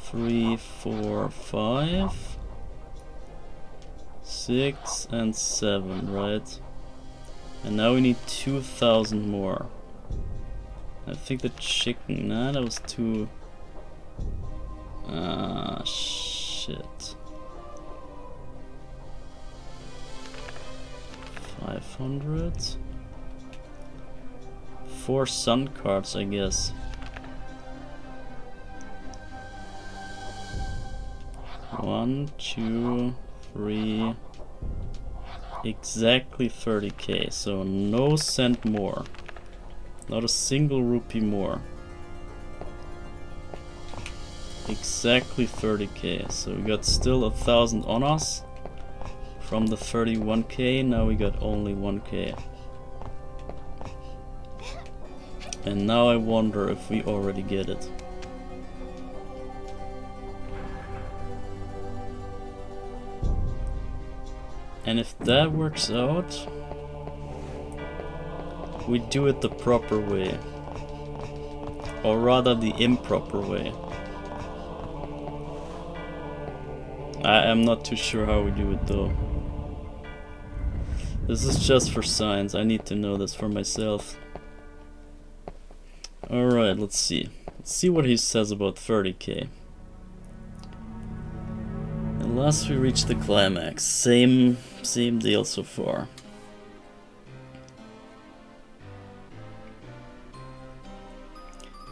3, 4, 5, 6, and 7, right? And now we need 2,000 more. I think the chicken, nah, that was too... ah, shit. 500? 4 sun cards, I guess. 1, 2, 3... exactly 30k, so no cent more. Not a single rupee more. Exactly 30k, so we got still 1,000 on us from the 31k, now we got only 1k. And now I wonder if we already get it. And if that works out, we do it the proper way. Or rather the improper way. I am not too sure how we do it though. This is just for science, I need to know this for myself. Alright, let's see. Let's see what he says about 30k. Unless we reach the climax. Same deal so far.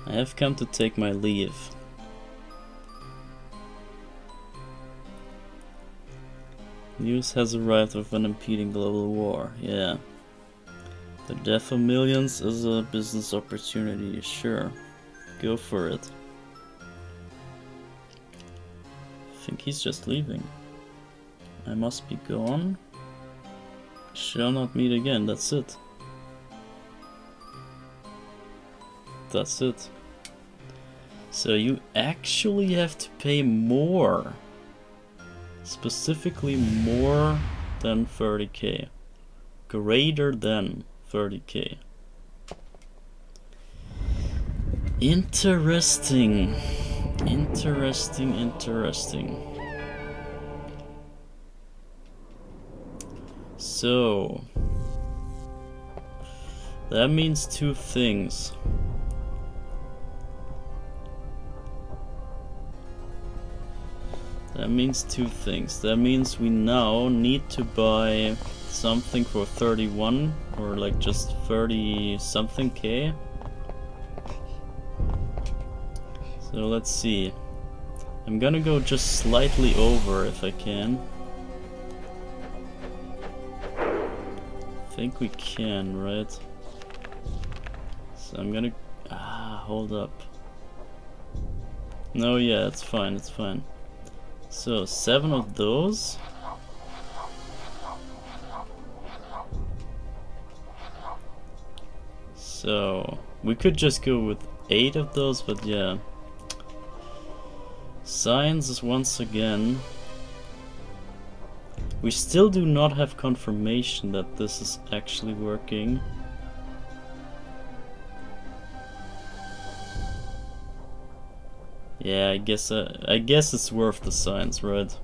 I have come to take my leave. News has arrived of an impending global war. Yeah. The death of millions is a business opportunity, sure. Go for it. I think he's just leaving. I must be gone. Shall not meet again, that's it. That's it. So you actually have to pay more. Specifically more than 30k. Greater than 30k. Interesting. Interesting. So that means two things. That means we now need to buy something for 31 or like just 30 something k. So let's see. I'm gonna go just slightly over if I can. I think we can, right? So I'm gonna... hold up. No, yeah, it's fine, it's fine. So, 7 of those. So, we could just go with 8 of those, but yeah. Science is once again... We still do not have confirmation that this is actually working. Yeah, I guess it's worth the science, right?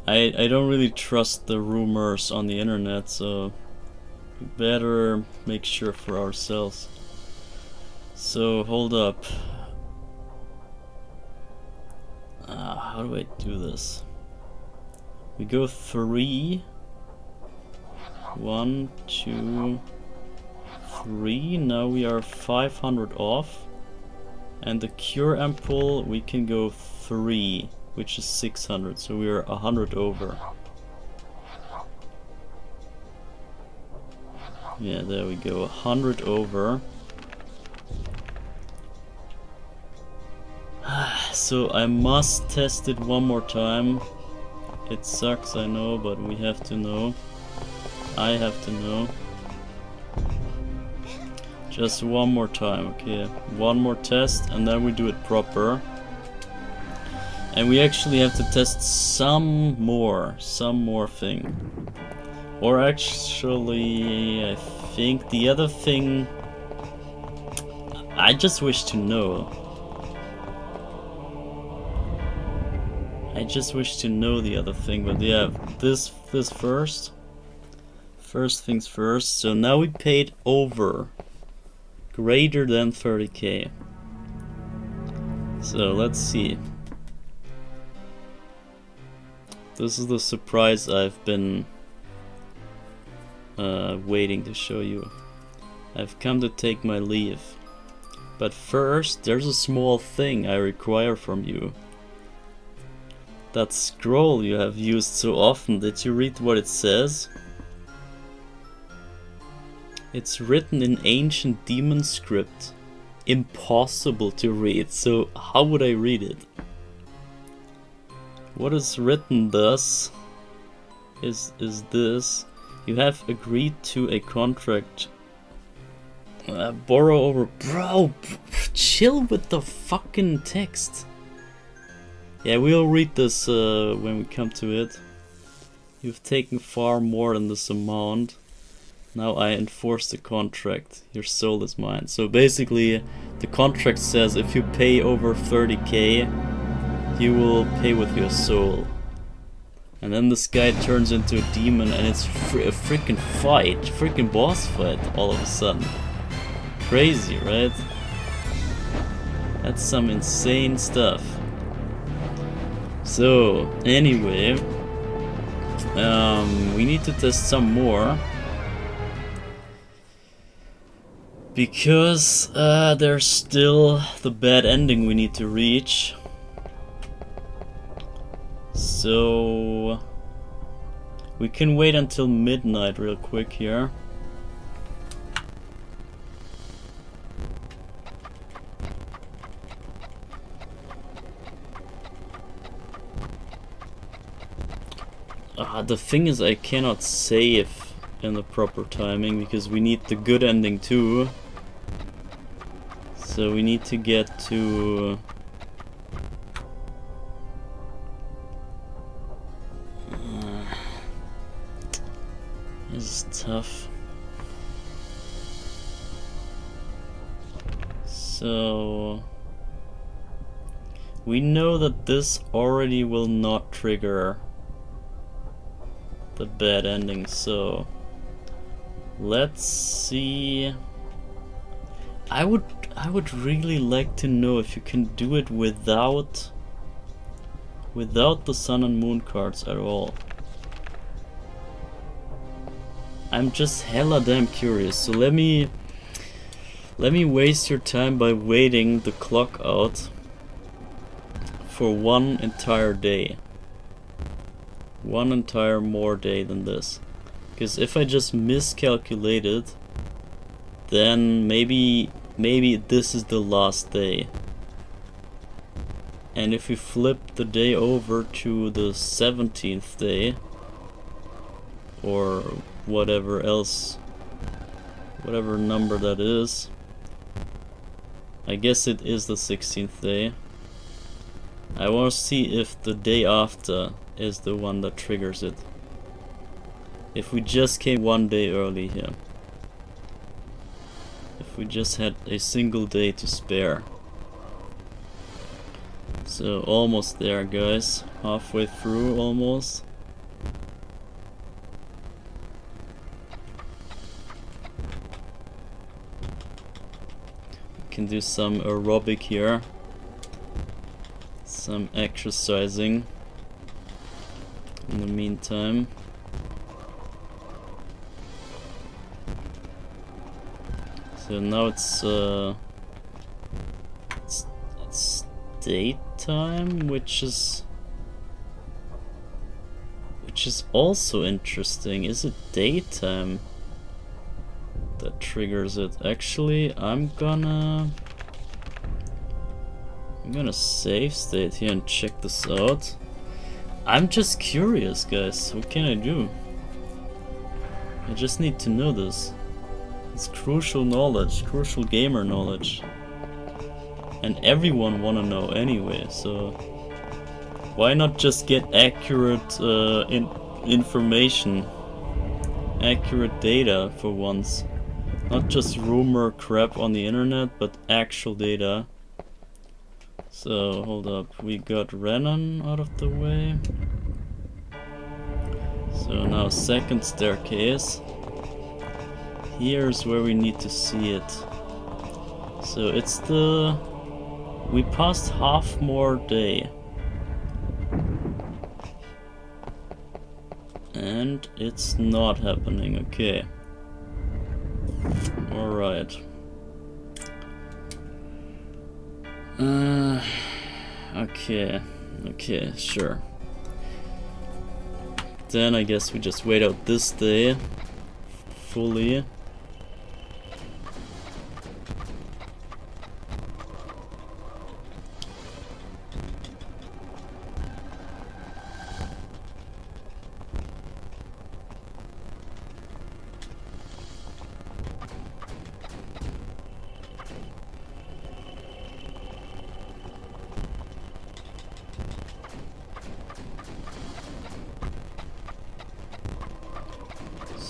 I don't really trust the rumors on the internet, so we better make sure for ourselves. So hold up. How do I do this? We go 3. 1, 2, 3. Now we are 500 off. And the cure ampoule we can go 3, which is 600. So we are 100 over. Yeah, there we go. 100 over. So I must test it one more time. It sucks, I know, but we have to know. I have to know. Just one more time, okay. One more test and then we do it proper. And we actually have to test some more thing. Or actually, I think the other thing... I just wish to know. I just wish to know the other thing, but yeah, this first. First things first. So now we paid over. Greater than 30k. So let's see. This is the surprise I've been waiting to show you. I've come to take my leave. But first, there's a small thing I require from you. That scroll you have used so often, did you read what it says? It's written in ancient demon script. Impossible to read, so how would I read it? What is written thus is this. You have agreed to a contract. Borrow over... Bro, chill with the fucking text. Yeah, we'll read this when we come to it. You've taken far more than this amount. Now I enforce the contract. Your soul is mine. So basically, the contract says if you pay over 30k, you will pay with your soul. And then this guy turns into a demon and it's a freaking fight. Freaking boss fight all of a sudden. Crazy, right? That's some insane stuff. So, anyway, we need to test some more. Because there's still the bad ending we need to reach. So we can wait until midnight real quick here. The thing is, I cannot save in the proper timing because we need the good ending too. So we need to get to... This is tough. So... we know that this already will not trigger the bad ending, so... let's see... I would really like to know if you can do it without the Sun and Moon cards at all. I'm just hella damn curious, so let me waste your time by waiting the clock out for one entire day. One entire more day than this. Because if I just miscalculated, then maybe this is the last day. And if we flip the day over to the 17th day, or whatever else, whatever number that is, I guess it is the 16th day. I want to see if the day after is the one that triggers it. If we just came one day early here. If we just had a single day to spare. So almost there, guys. Halfway through almost. We can do some aerobic here. Some exercising in the meantime. So now it's daytime, which is also interesting. Is it daytime that triggers it? Actually, I'm gonna save state here and check this out. I'm just curious, guys. What can I do? I just need to know this. It's crucial knowledge, crucial gamer knowledge. And everyone wanna know anyway, so why not just get accurate information, accurate data for once. Not just rumor crap on the internet, but actual data. So, hold up, we got Renan out of the way. So now second staircase. Here's where we need to see it. So it's we passed half more day. And it's not happening, okay. Alright. Okay, sure. Then I guess we just wait out this day fully.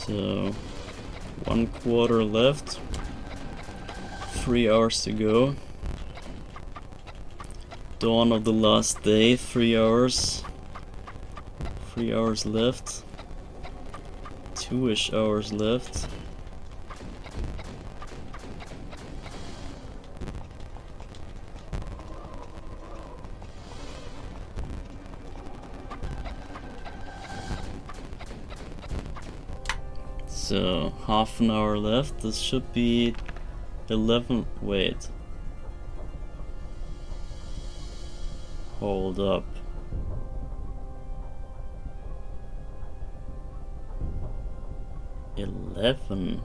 So, 1/4 left, 3 hours to go. Dawn of the last day, 3 hours. 3 hours left. 2-ish hours left. So, half an hour left. This should be 11. Wait. Hold up. $11.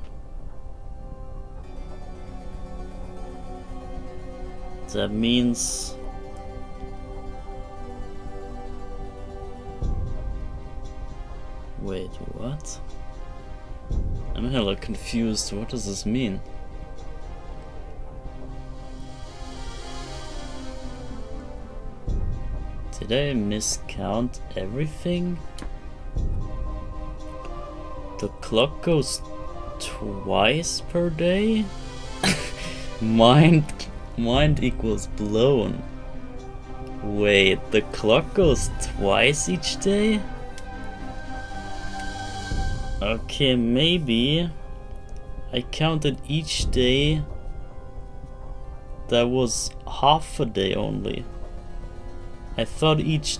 That means wait, what? I'm hella confused. What does this mean? Did I miscount everything? The clock goes twice per day? Mind equals blown. Wait, the clock goes twice each day? Okay, maybe I counted each day that was half a day only. I thought each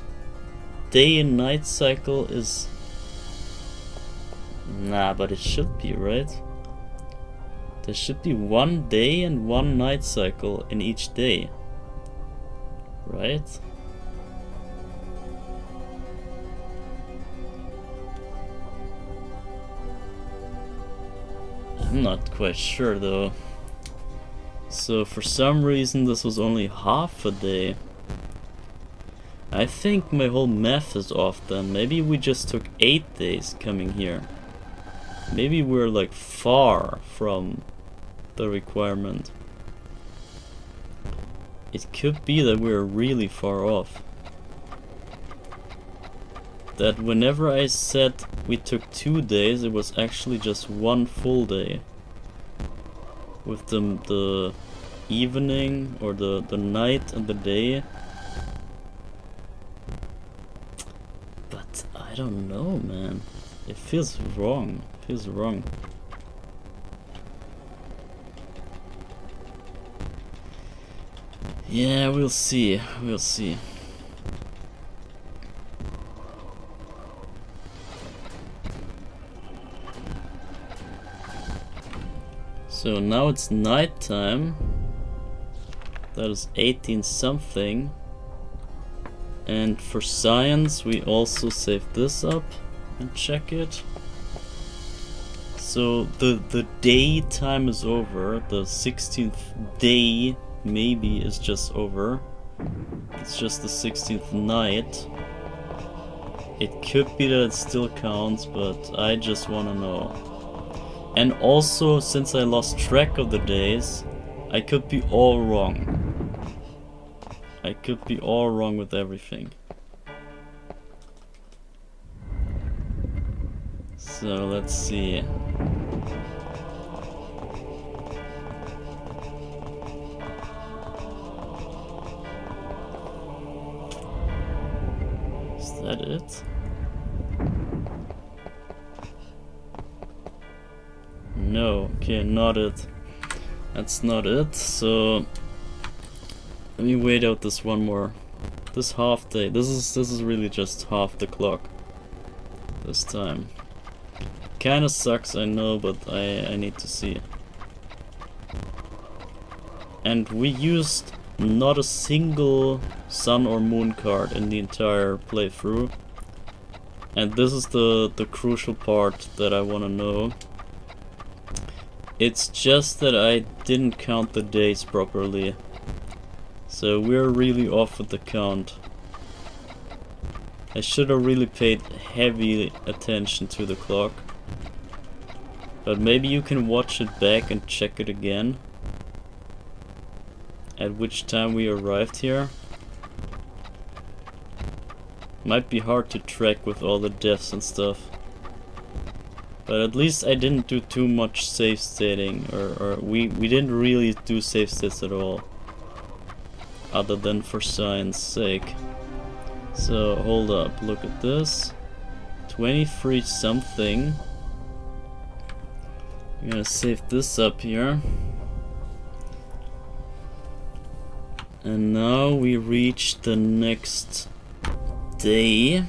day and night cycle is... Nah, but it should be, right? There should be 1 day and 1 night cycle in each day. Right? I'm not quite sure though. So for some reason this was only half a day. I think my whole math is off then. Maybe we just took 8 days coming here. Maybe we're like far from the requirement. It could be that we're really far off. That whenever I said we took 2 days, it was actually just 1 full day. With the evening or the night and the day. But I don't know, man. It feels wrong. It feels wrong. Yeah, we'll see. We'll see. So now it's night time. That is 18 something. And for science we also save this up and check it. So the day time is over. The 16th day maybe is just over. It's just the 16th night. It could be that it still counts, but I just wanna know. And also, since I lost track of the days, I could be all wrong. I could be all wrong with everything. So let's see. Is that it? No, okay, not it. That's not it, so let me wait out this one more. This half day. This is really just half the clock this time. Kinda sucks, I know, but I need to see. And we used not a single sun or moon card in the entire playthrough. And this is the crucial part that I wanna know. It's just that I didn't count the days properly. So we're really off with the count. I should have really paid heavy attention to the clock. But maybe you can watch it back and check it again. At which time we arrived here. Might be hard to track with all the deaths and stuff. But at least I didn't do too much save stating, or we didn't really do save states at all. Other than for science sake. So hold up, look at this. 23 something. I'm gonna save this up here. And now we reach the next day.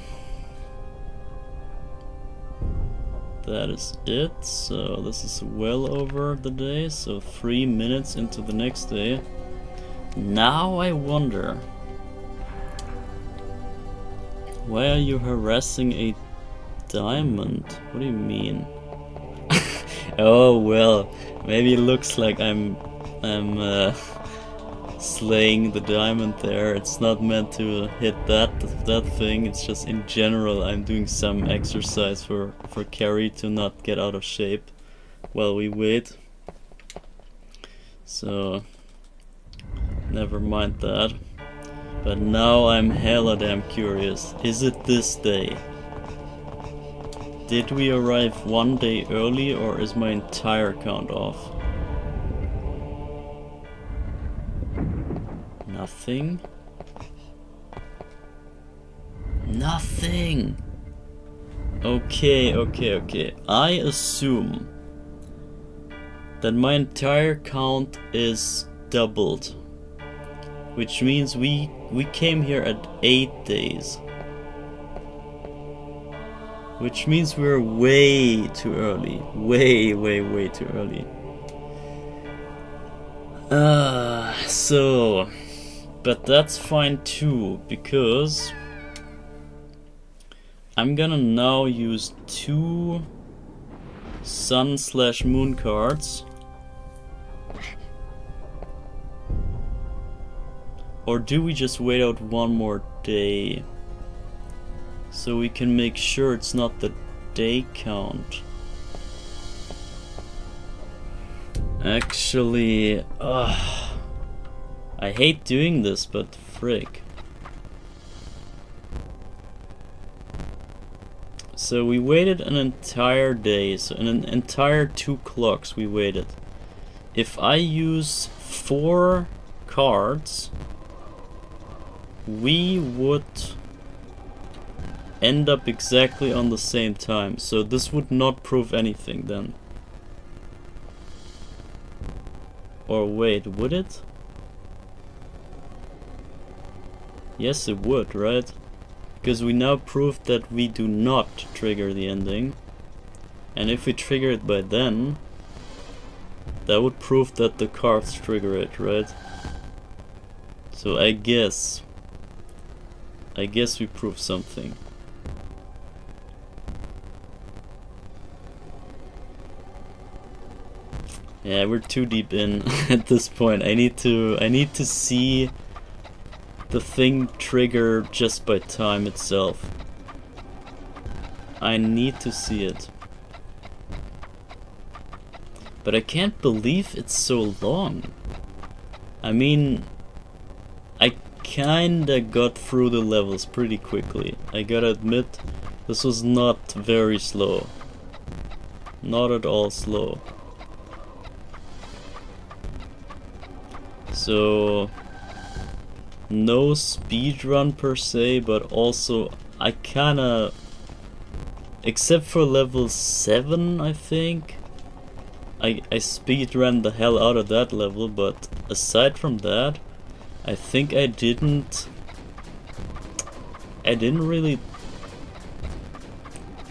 That is it. So this is well over the day. So 3 minutes into the next day. Now I wonder, why are you harassing a diamond? What do you mean? Oh well, maybe it looks like I'm slaying the diamond there. It's not meant to hit that thing. It's just in general I'm doing some exercise for Carrie to not get out of shape while we wait. So never mind that. But now I'm hella damn curious. Is it this day? Did we arrive one day early, or is my entire count off? Nothing. Nothing! Okay. I assume that my entire count is doubled. Which means we came here at 8 days. Which means we're way too early. Way too early. But that's fine too, because I'm gonna now use 2 sun/moon cards. Or do we just wait out one more day so we can make sure it's not the day count? Actually, I hate doing this, but frick. So we waited an entire day, so an entire 2 clocks we waited. If I use 4 cards, we would end up exactly on the same time, so this would not prove anything then. Or wait, would it? Yes, it would, right? Because we now proved that we do not trigger the ending. And if we trigger it by then, that would prove that the cards trigger it, right? So I guess we proved something. Yeah, we're too deep in at this point. I need to see the thing trigger just by time itself. I need to see it. But I can't believe it's so long. I mean, I kinda got through the levels pretty quickly. I gotta admit, this was not very slow. Not at all slow. So, no speedrun per se, but also I kinda, except for level 7 I think, I speedran the hell out of that level, but aside from that, I think I didn't really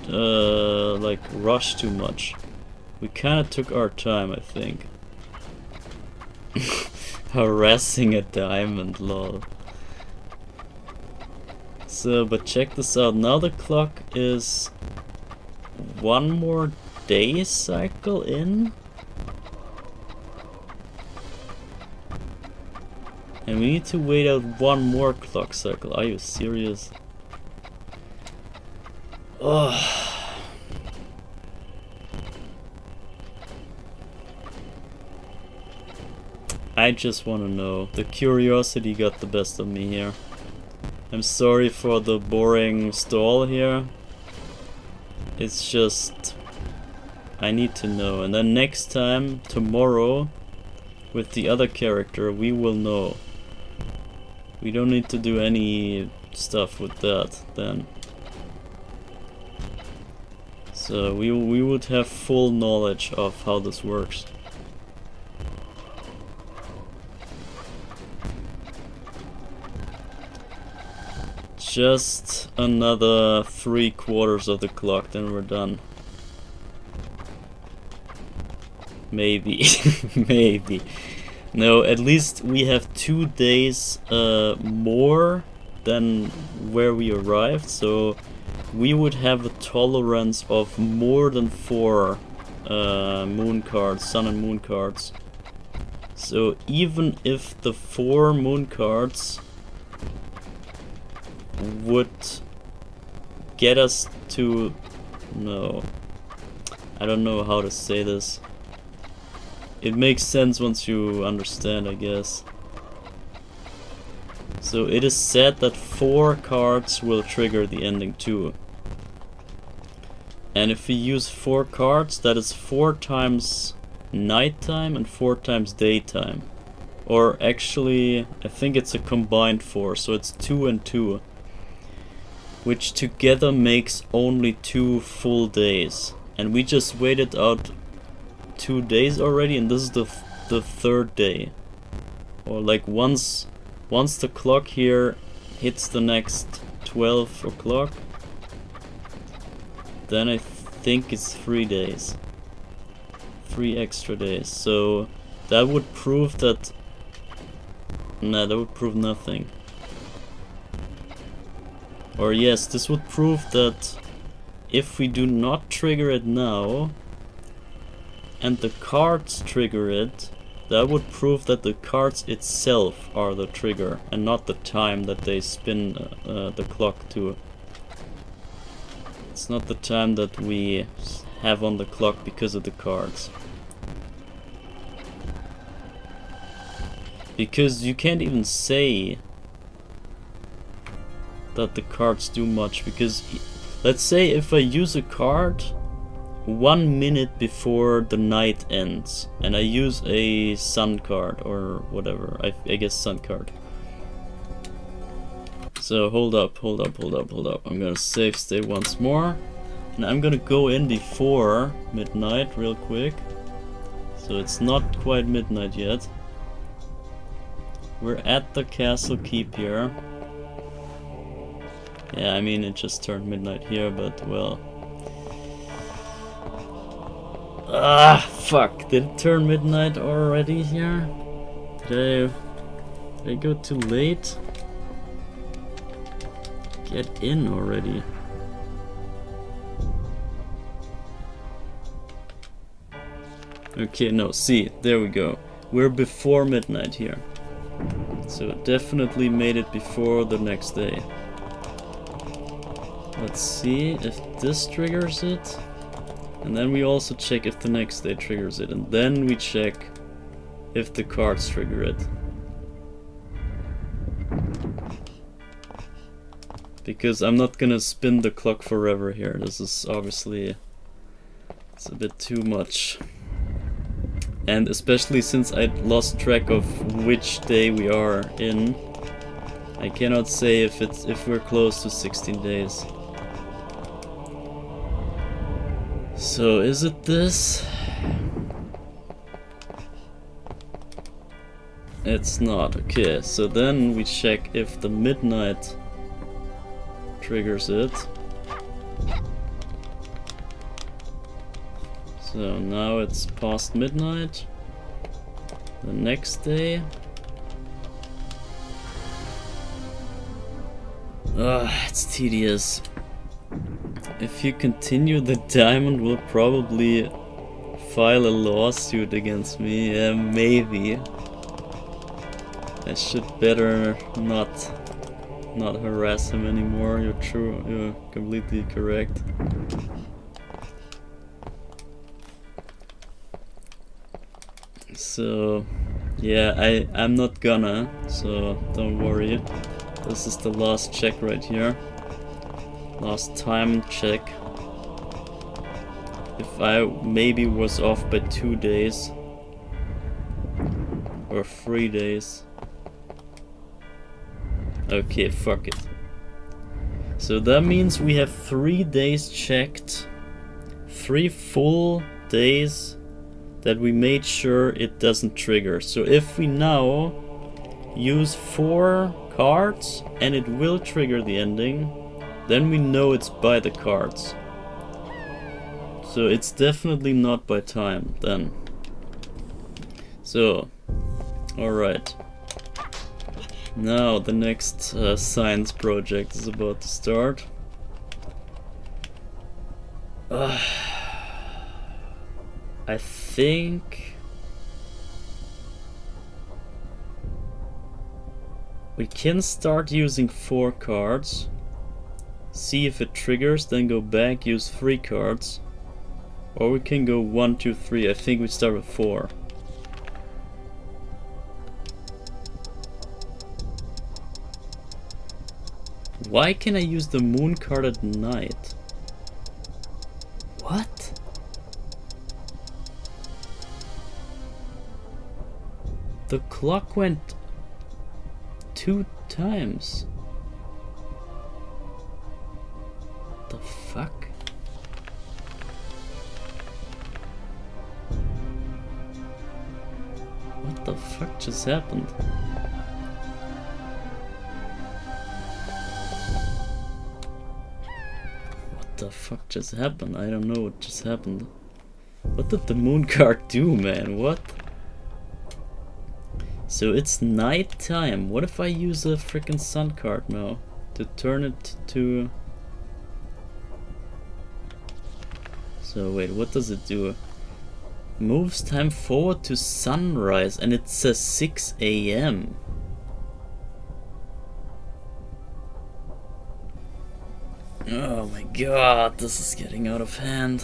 like rush too much. We kinda took our time, I think. Harassing a diamond, lol. So, but check this out. Now the clock is 1 more day cycle in. And we need to wait out 1 more clock cycle. Are you serious? Oh. I just want to know. The curiosity got the best of me here. I'm sorry for the boring stall here. It's just, I need to know. And then next time, tomorrow, with the other character, we will know. We don't need to do any stuff with that then. So we would have full knowledge of how this works. Just another 3/4 of the clock, then we're done. Maybe. Maybe. No, at least we have 2 days more than where we arrived, so we would have a tolerance of more than 4 moon cards, sun and moon cards. So even if the 4 moon cards would get us to, no, I don't know how to say this. It makes sense once you understand, I guess. So it is said that 4 cards will trigger the ending too. And if we use 4 cards, that is 4 times nighttime and 4 times daytime. Or actually, I think it's a combined 4, so it's 2 and 2. Which together makes only 2 full days. And we just waited out 2 days already, and this is the 3rd day. Or like once the clock here hits the next 12 o'clock, then I think it's 3 days. 3 extra days. So that would prove that... Nah, that would prove nothing. Or yes, this would prove that if we do not trigger it now, and the cards trigger it, that would prove that the cards itself are the trigger, and not the time that they spin the clock to. It's not the time that we have on the clock because of the cards. Because you can't even say that the cards do much, because let's say if I use a card 1 minute before the night ends and I use a sun card or whatever, I guess sun card. So hold up. I'm gonna save state once more, and I'm gonna go in before midnight real quick. So it's not quite midnight yet. We're at the castle keep here. Yeah, I mean, it just turned midnight here, but well. Ah, fuck. Did it turn midnight already here? Did I go too late? Get in already. Okay, no, see, there we go. We're before midnight here. So it definitely made it before the next day. Let's see if this triggers it, and then we also check if the next day triggers it, and then we check if the cards trigger it. Because I'm not gonna spin the clock forever here. This is obviously, it's a bit too much. And especially since I lost track of which day we are in, I cannot say if we're close to 16 days. So is it this? It's not. Okay, so then we check if the midnight triggers it. So now it's past midnight. The next day. It's tedious. If you continue, the diamond will probably file a lawsuit against me. Yeah, maybe. I should better not harass him anymore. You're completely correct. So yeah, I'm not gonna, so don't worry. This is the last check right here. Last time check. If I maybe was off by 2 days or 3 days. Okay, fuck it. So that means we have 3 days checked. 3 full days that we made sure it doesn't trigger. So if we now use 4 cards and it will trigger the ending, then we know it's by the cards. So it's definitely not by time then. So, alright. Now the next science project is about to start. I think we can start using 4 cards, see if it triggers, then go back, use 3 cards, or we can go 1, 2, 3. I think we start with 4. Why can I use the moon card at night? What? The clock went 2 times. The fuck? What the fuck just happened? What the fuck just happened? I don't know what just happened. What did the moon card do, man? What? So it's night time. What if I use a freaking sun card now to turn it to... So wait, what does it do? Moves time forward to sunrise, and it says 6 AM. Oh my god, this is getting out of hand.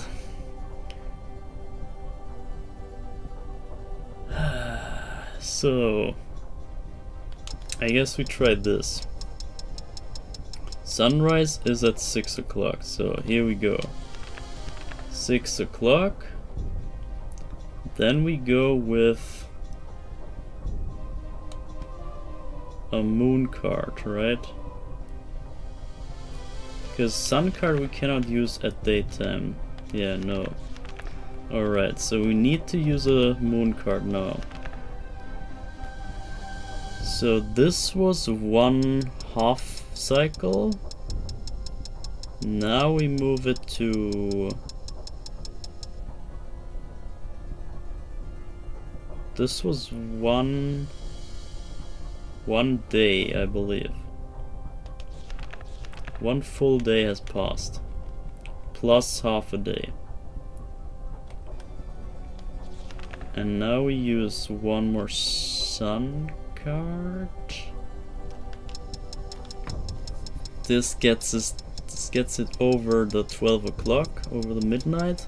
So, I guess we tried this. Sunrise is at 6 o'clock, so here we go. 6 o'clock. Then we go with a moon card, right? Because sun card we cannot use at daytime. Yeah, no. Alright, so we need to use a moon card now. So this was 1 half cycle. Now we move it to... This was one day, I believe. 1 full day has passed. Plus half a day. And now we use 1 more sun card. This gets it over the 12 o'clock, over the midnight,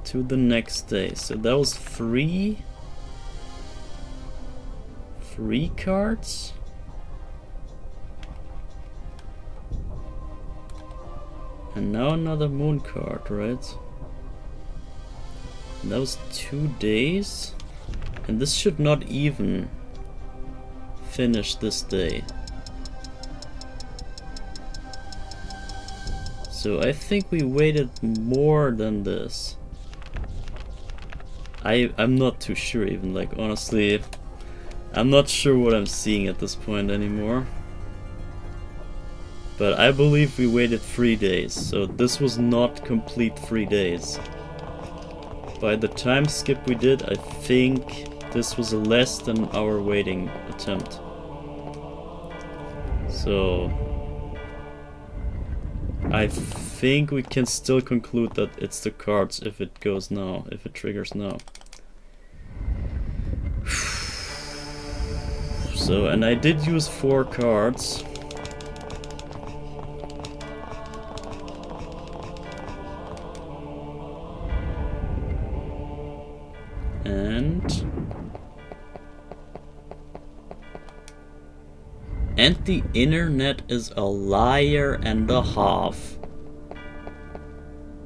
to the next day. So that was 3 cards. And now another moon card, right? And that was 2 days. And this should not even finish this day. So I think we waited more than this. I'm not too sure even, like, honestly, I'm not sure what I'm seeing at this point anymore. But I believe we waited 3 days, so this was not complete 3 days. By the time skip we did, I think this was less than our waiting attempt. So I think we can still conclude that it's the cards if it goes now, if it triggers now. So, and I did use 4 cards. And the internet is a liar and a half.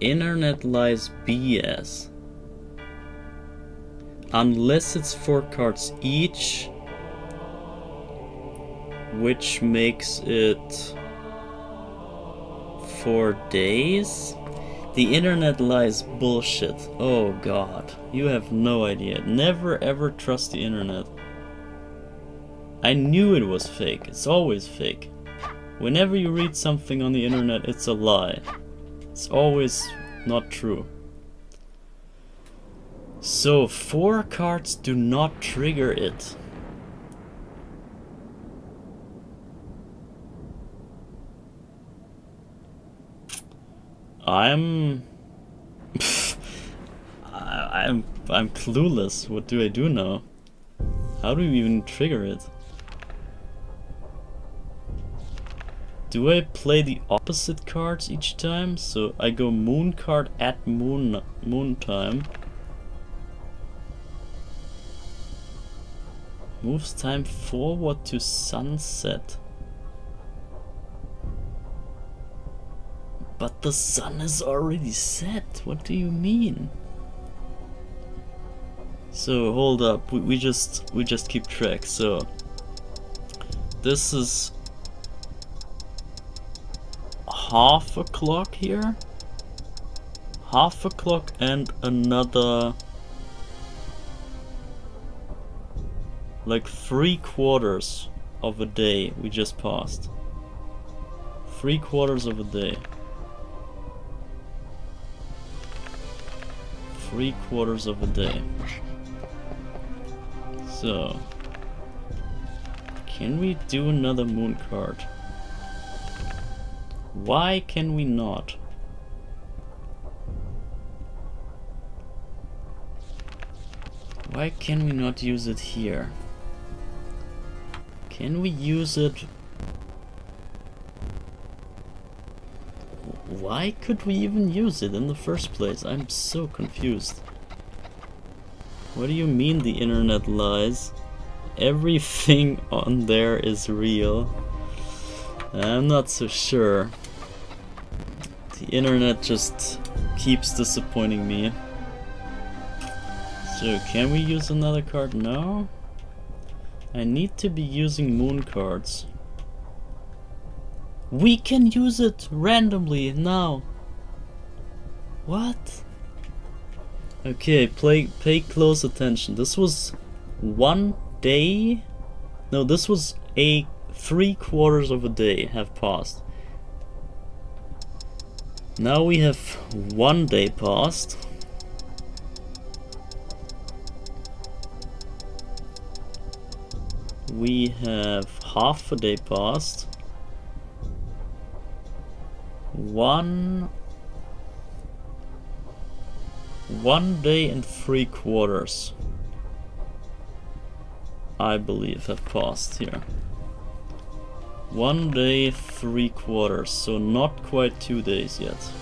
Internet lies BS. Unless it's 4 cards each, which makes it 4 days. The internet lies bullshit. Oh god, you have no idea. Never ever trust the internet. I knew it was fake. It's always fake. Whenever you read something on the internet, it's a lie. It's always not true. So 4 cards do not trigger it. I'm clueless. What do I do now? How do we even trigger it? Do I play the opposite cards each time? So I go moon card at moon time. Moves time forward to sunset. But the sun is already set. What do you mean? So hold up, we just keep track. So this is half a clock here, half a clock, and another like 3/4 of a day we just passed. 3/4 of a day. 3/4 of a day. So, can we do another moon card? Why can we not? Why can we not use it here? Can we use it? Why could we even use it in the first place? I'm so confused. What do you mean the internet lies? Everything on there is real. I'm not so sure. The internet just keeps disappointing me. So can we use another card now? I need to be using moon cards. We can use it randomly now. What? Okay, pay close attention. This was 1 day. No, this was a 3/4 of a day have passed. Now we have 1 day passed. We have half a day passed. One day and 3/4, I believe, have passed here. 1 day, 3/4, so not quite 2 days yet.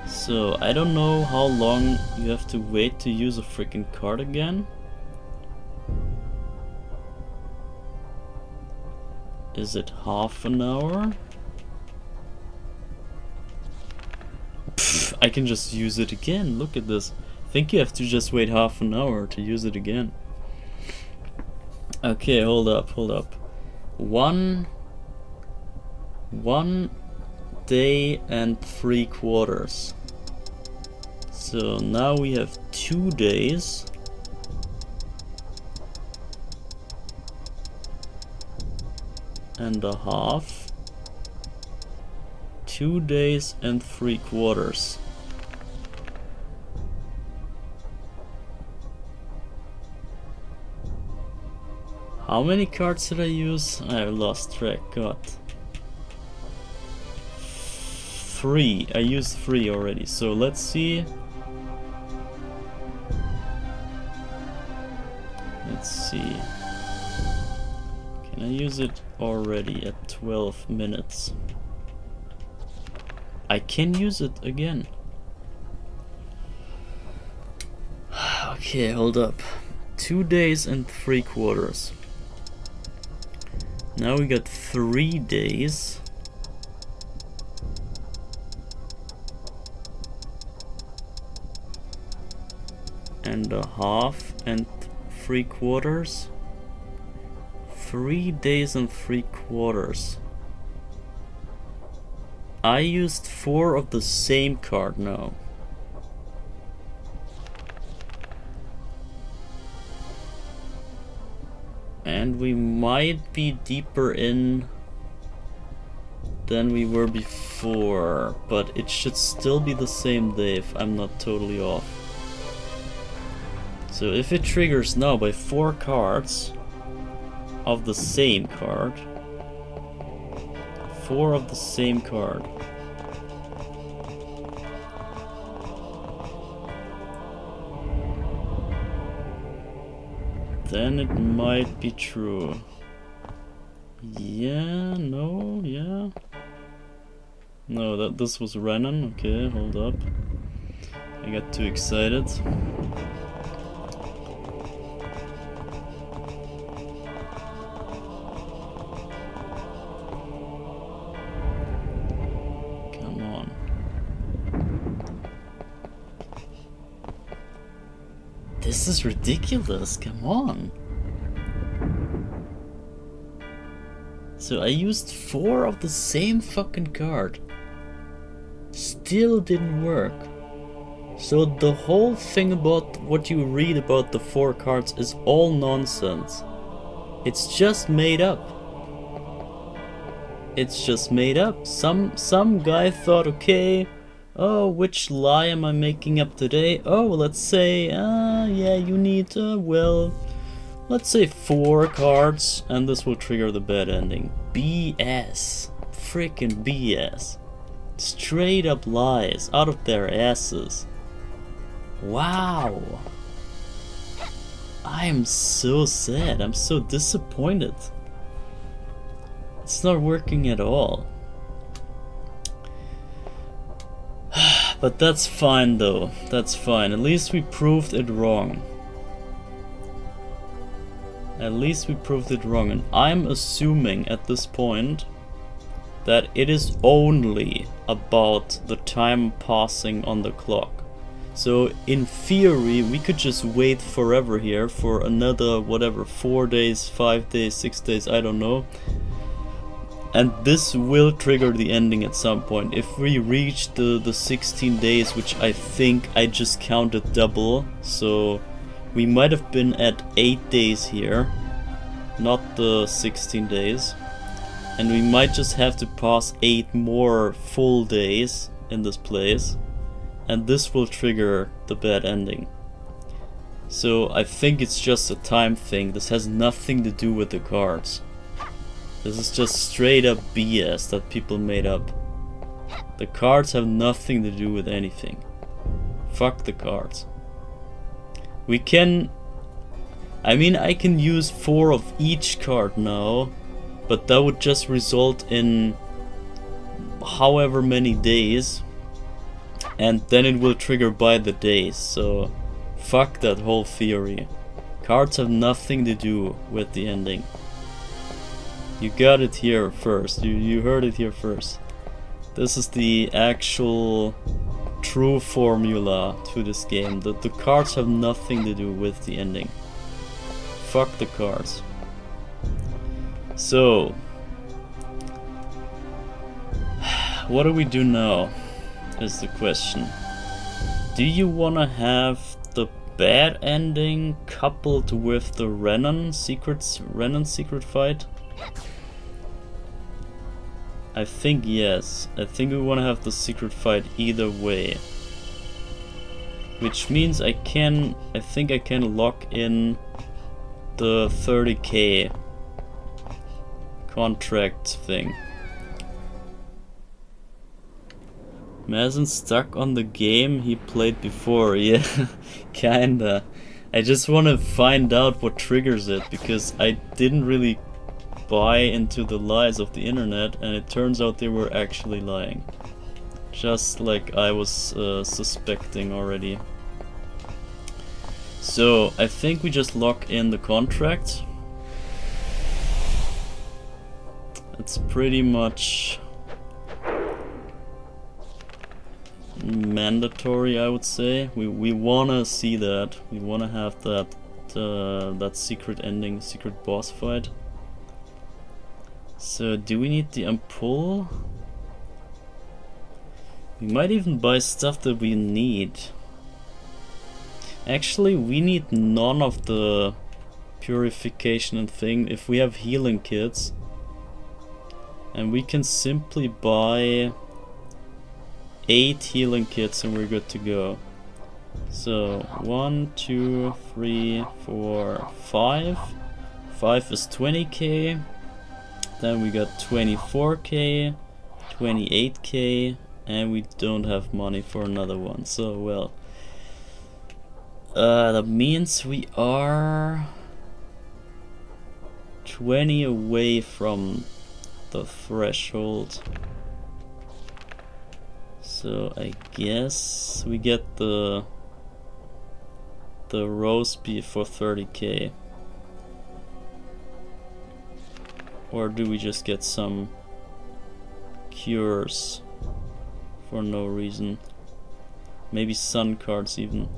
So I don't know how long you have to wait to use a freaking card again. Is it half an hour? Pfft, I can just use it again. Look at this. I think you have to just wait half an hour to use it again. Okay, hold up. One day and 3/4. So now we have 2 days. And a half. 2 days and 3/4. How many cards did I use? I lost track, God. 3. I used 3 already, so let's see. Let's see. Can I use it already at 12 minutes? I can use it again. Okay, hold up. 2 days and 3/4. Now we got 3 days. And a half and 3/4. 3 days and 3/4. I used 4 of the same card now. And we might be deeper in than we were before, but it should still be the same day if I'm not totally off. So if it triggers now by 4 cards of the same card, 4 of the same card, then it might be true. Yeah, no, yeah. No, this was Renan. Okay, hold up. I got too excited. This is ridiculous, come on. So I used 4 of the same fucking card. Still didn't work. So the whole thing about what you read about the 4 cards is all nonsense. It's just made up. It's just made up. Some guy thought, okay, oh, which lie am I making up today? Oh, let's say, yeah, you need, well, let's say 4 cards, and this will trigger the bad ending. BS. Freaking BS. Straight up lies out of their asses. Wow. I am so sad. I'm so disappointed. It's not working at all. But that's fine though. That's fine. At least we proved it wrong. At least we proved it wrong. And I'm assuming at this point that it is only about the time passing on the clock. So in theory we could just wait forever here for another whatever 4 days, 5 days, 6 days, I don't know. And this will trigger the ending at some point. If we reach the 16 days, which I think I just counted double, so we might have been at 8 days here, not the 16 days. And we might just have to pass 8 more full days in this place. And this will trigger the bad ending. So I think it's just a time thing. This has nothing to do with the cards. This is just straight up BS that people made up. The cards have nothing to do with anything. Fuck the cards. We can... I mean, I can use 4 of each card now, but that would just result in however many days, and then it will trigger by the days, so fuck that whole theory. Cards have nothing to do with the ending. You got it here first, you heard it here first. This is the actual true formula to this game. The cards have nothing to do with the ending. Fuck the cards. So, what do we do now, is the question. Do you wanna have the bad ending coupled with the Renan secret fight? I think yes. I think we wanna have the secret fight either way. Which means I think I can lock in the 30k contract thing. Mazen's stuck on the game he played before. Yeah, kinda. I just want to find out what triggers it, because I didn't really buy into the lies of the internet, and it turns out they were actually lying. Just like I was suspecting already. So I think we just lock in the contract. It's pretty much mandatory, I would say. We wanna see that. We wanna have that that secret ending, secret boss fight. So do we need the ampoule? We might even buy stuff that we need. Actually, we need none of the purification and thing if we have healing kits. And we can simply buy 8 healing kits and we're good to go. So 1, 2, 3, 4, 5. 5 is 20k. Then we got 24k, 28k, and we don't have money for another one. So well, that means we are 20 away from the threshold. So I guess we get the roast beef for 30k. Or do we just get some cures for no reason? Maybe sun cards even.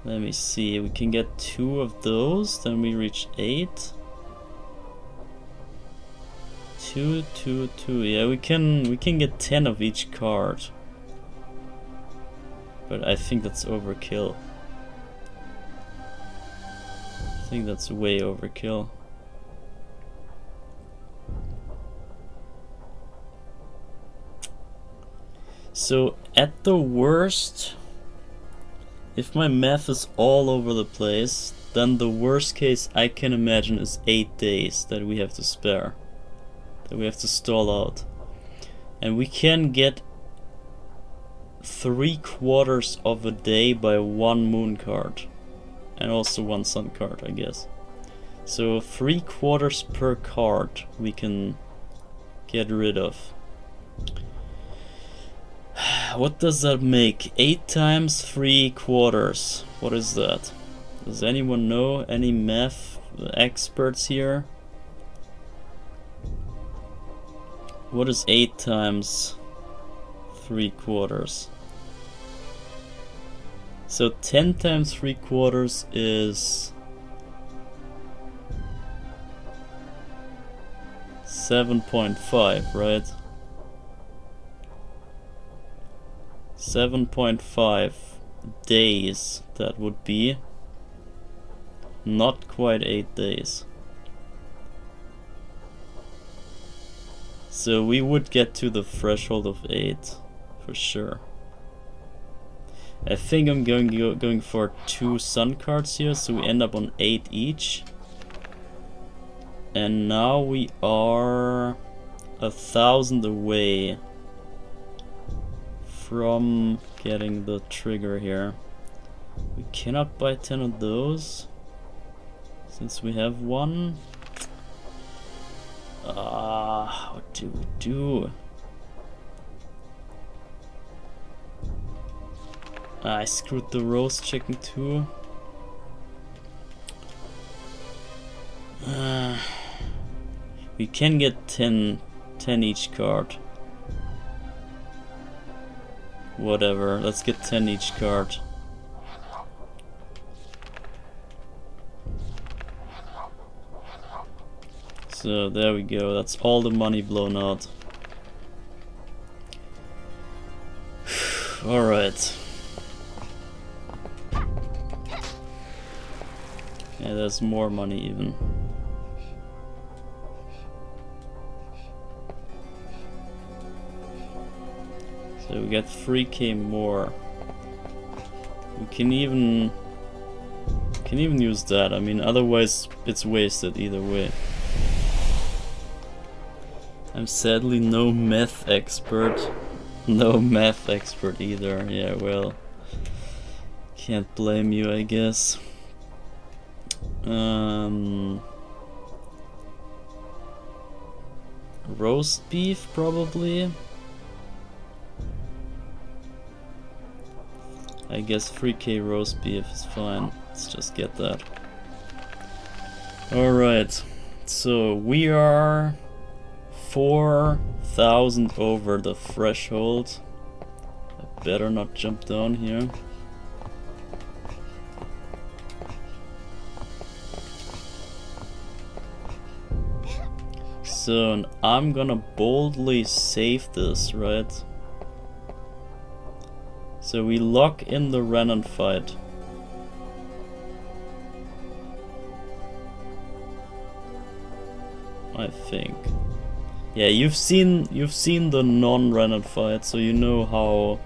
Let me see, we can get 2 of those, then we reach 8. 2, 2, 2. Yeah, we can get 10 of each card. But I think that's overkill. I think that's way overkill. So at the worst, if my math is all over the place, then the worst case I can imagine is 8 days that we have to spare. That we have to stall out. And we can get 3/4 of a day by 1 moon card. And also 1 sun card, I guess. So 3/4 per card we can get rid of. What does that make? 8 times 3/4. What is that? Does anyone know? Any math experts here? What is 8 times 3/4? So 10 times 3/4 is 7.5, right? 7.5 days that would be. Not quite 8 days. So we would get to the threshold of 8 for sure. I think I'm going for 2 sun cards here, so we end up on 8 each. And now we are 1,000 away from getting the trigger here. We cannot buy 10 of those since we have 1. What do we do? I screwed the roast chicken too. We can get 10 each card. Whatever, let's get 10 each card. So there we go, that's all the money blown out. Alright. Yeah, there's more money even. So we get 3k more. We can even use that. I mean, otherwise it's wasted either way. I'm sadly no math expert. No math expert either. Yeah, well, can't blame you, I guess. Roast beef probably. I guess 3k roast beef is fine. Let's just get that. Alright, so we are 4,000 over the threshold. I better not jump down here. So I'm gonna boldly save this, right? So we lock in the Reinhardt fight. I think. Yeah, you've seen the non-Reinhardt fight, so you know how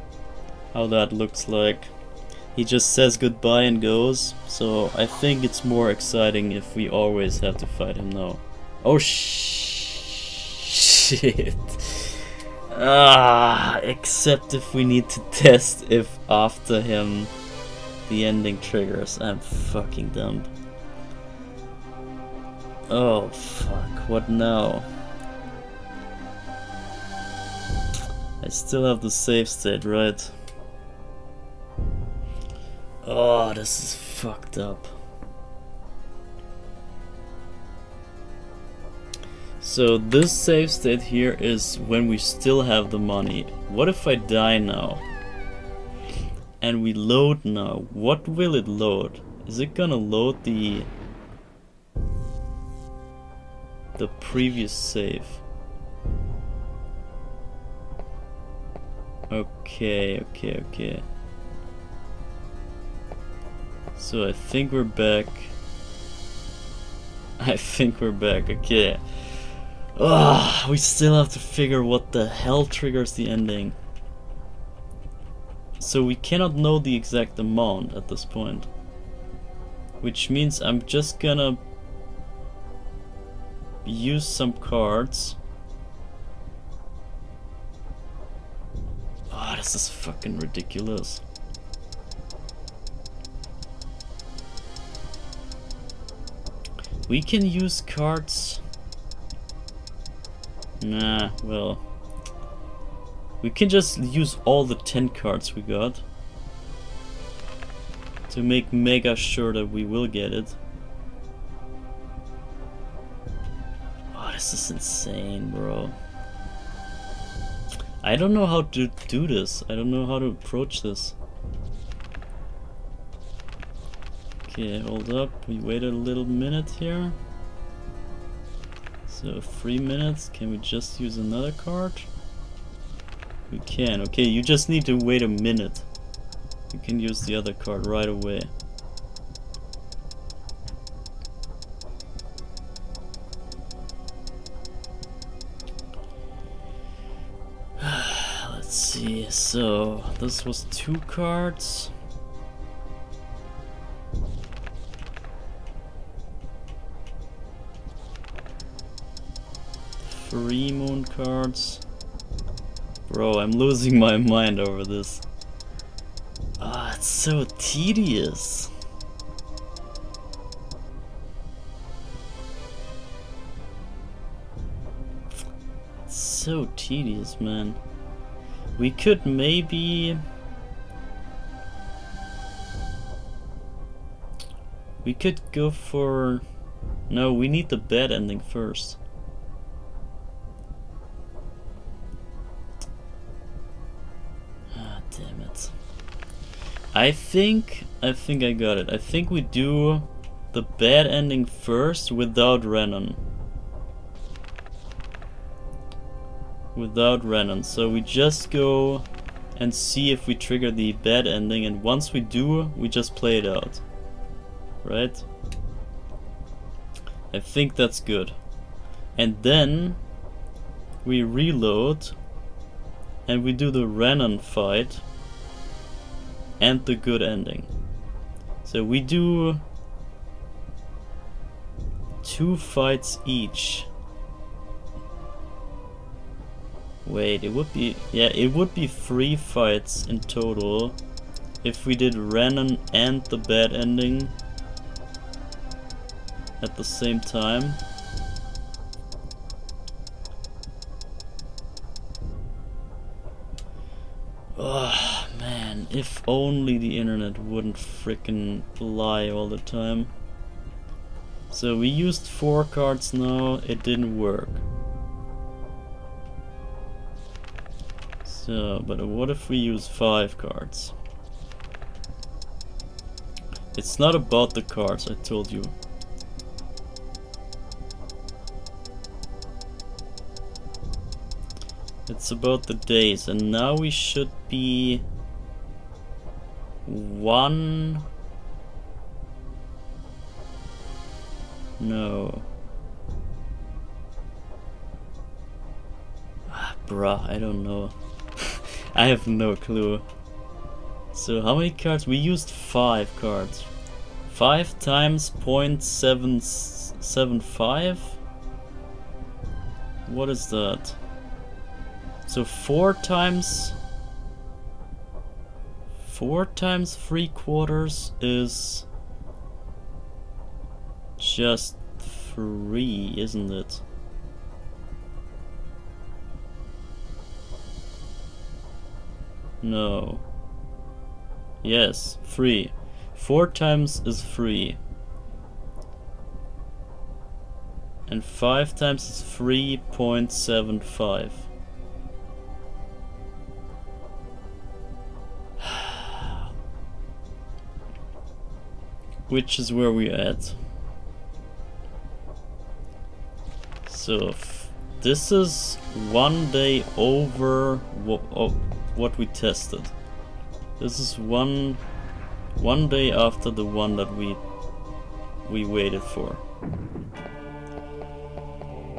that looks like. He just says goodbye and goes. So I think it's more exciting if we always have to fight him now. Oh shit. Except if we need to test if after him the ending triggers. I'm fucking dumb. Oh fuck, what now? I still have the save state, right? Oh, this is fucked up. So this save state here is when we still have the money. What if I die now? And we load now. What will it load? Is it gonna load the previous save? Okay. So I think we're back. Okay. We still have to figure what the hell triggers the ending. So we cannot know the exact amount at this point. Which means I'm just gonna use some cards. This is fucking ridiculous. We can use cards. Nah, well. We can just use all the 10 cards we got to make mega sure that we will get it. This is insane, bro. I don't know how to do this. I don't know how to approach this. Okay, hold up. We wait a little minute here. So 3 minutes. Can we just use another card? We can. Okay, you just need to wait a minute. You can use the other card right away. Let's see. So this was 2 cards. 3 moon cards. Bro, I'm losing my mind over this. It's so tedious. It's so tedious, man. We could maybe... We could go for... No, we need the bad ending first. Damn it. I think I got it. I think we do the bad ending first without Renan. So we just go and see if we trigger the bad ending, and once we do, we just play it out. Right? I think that's good. And then we reload and we do the Renan fight and the good ending. So we do 2 fights each. Wait, it would be... Yeah, it would be 3 fights in total if we did Renan and the bad ending at the same time. Oh man, if only the internet wouldn't frickin' lie all the time. So we used 4 cards now, it didn't work. So, but what if we use 5 cards? It's not about the cards, I told you. It's about the days, and now we should be 1... No. Bruh, I don't know. I have no clue. So how many cards? We used 5 cards. 5 times 0.775? What is that? So 4 times 3/4 is just 3, isn't it? No. Yes, 3. 4 times is 3. And 5 times is 3.75. which is where we're at. So this is 1 day over what we tested. This is one day after the one that we waited for.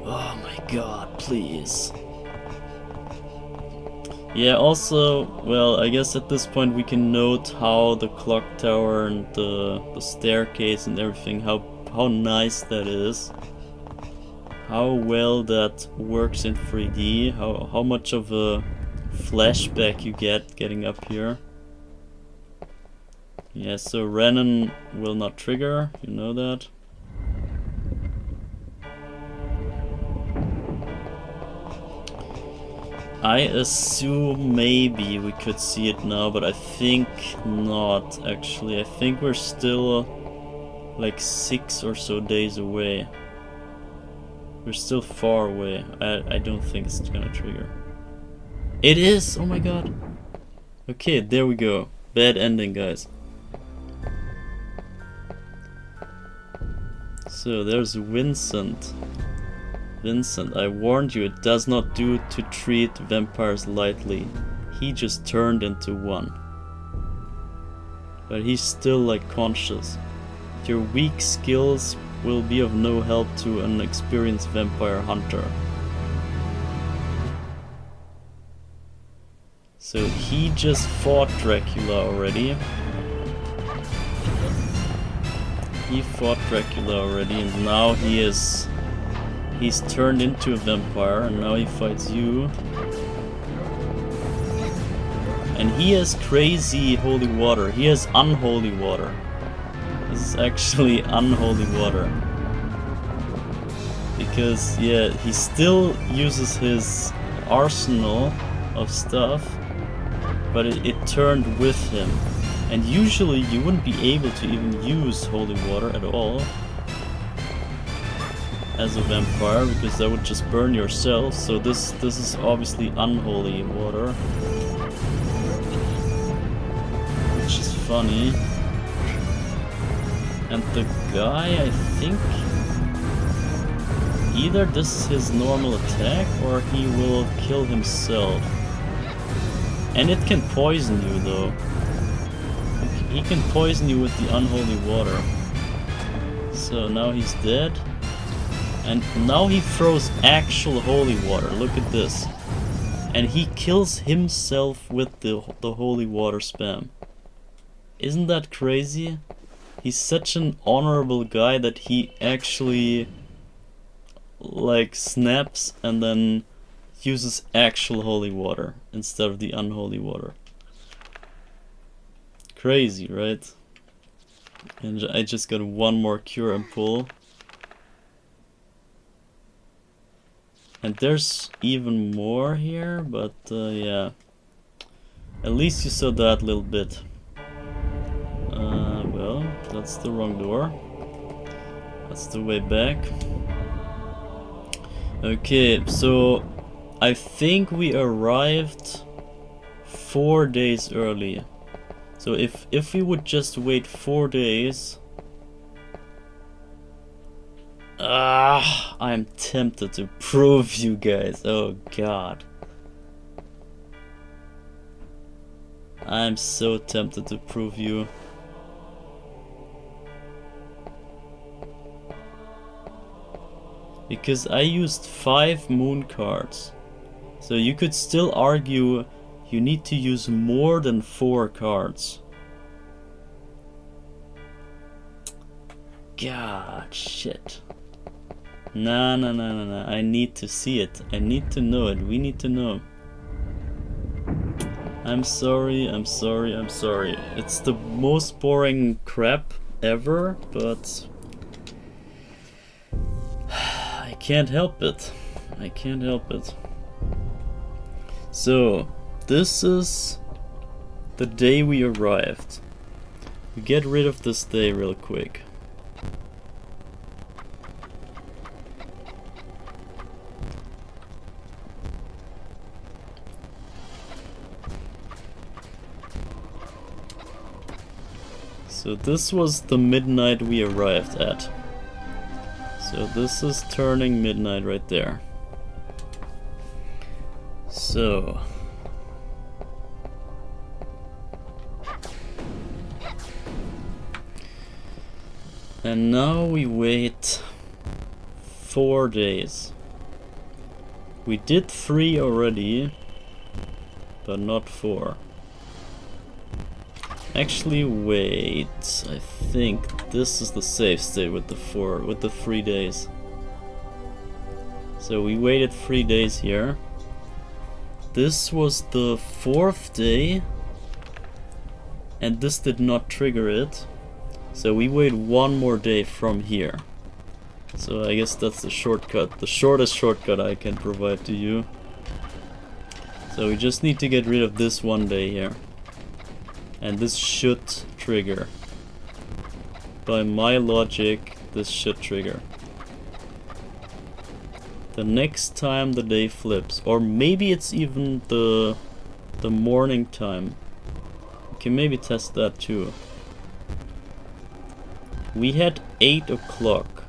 Oh my god, please. Yeah, also, well, I guess at this point we can note how the clock tower and the staircase and everything, how nice that is. How well that works in 3D, how much of a flashback you get getting up here. Yeah, so Renan will not trigger, you know that. I assume maybe we could see it now, but I think not actually. I think we're still like 6 or so days away. We're still far away. I don't think it's gonna trigger. It is! Oh my god! Okay, there we go. Bad ending, guys. So there's Vincent. Vincent, I warned you, it does not do to treat vampires lightly. He just turned into one. But he's still like conscious. Your weak skills will be of no help to an experienced vampire hunter. So he just fought Dracula already. He fought Dracula already and now he's turned into a vampire and now he fights you. And he has crazy holy water. He has unholy water. This is actually unholy water. Because, yeah, he still uses his arsenal of stuff, but it turned with him. And usually you wouldn't be able to even use holy water at all as a vampire, because that would just burn yourself. So this is obviously unholy water, which is funny. And the guy, I think, either this is his normal attack or he will kill himself. And it can poison you though. He can poison you with the unholy water. So now he's dead. And now he throws actual holy water. Look at this. And he kills himself with the holy water spam. Isn't that crazy? He's such an honorable guy that he actually like snaps and then uses actual holy water instead of the unholy water. Crazy, right? And I just got one more cure and pull. And there's even more here, but yeah. At least you saw that little bit. Well, that's the wrong door. That's the way back. Okay, so I think we arrived 4 days early. So if we would just wait 4 days... I'm tempted to prove you guys. Oh god. I'm so tempted to prove you. Because I used 5 moon cards. So you could still argue you need to use more than 4 cards. God, shit. Nah. I need to see it. I need to know it. We need to know. I'm sorry. It's the most boring crap ever, but I can't help it. So, this is the day we arrived. We get rid of this day real quick. So this was the midnight we arrived at. So this is turning midnight right there. So... and now we wait 4 days. We did 3 already, but not 4. Actually, wait. I think this is the safe state with the 3 days. So we waited 3 days here. This was the 4th day, and this did not trigger it. So we wait 1 more day from here. So I guess that's the shortcut, the shortest shortcut I can provide to you. So we just need to get rid of this 1 day here. And this should trigger. By my logic, this should trigger. The next time the day flips, or maybe it's even the morning time. We can maybe test that too. We had 8 o'clock.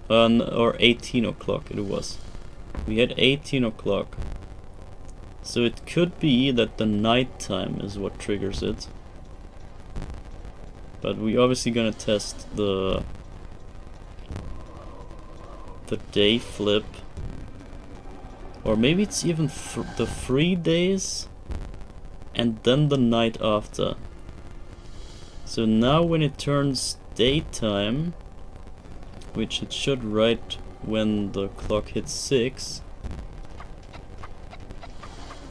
Or 18 o'clock it was. We had 18 o'clock. So it could be that the night time is what triggers it. But we obviously gonna test the day flip. Or maybe it's even the 3 days and then the night after. So now when it turns daytime, which it should right when the clock hits 6,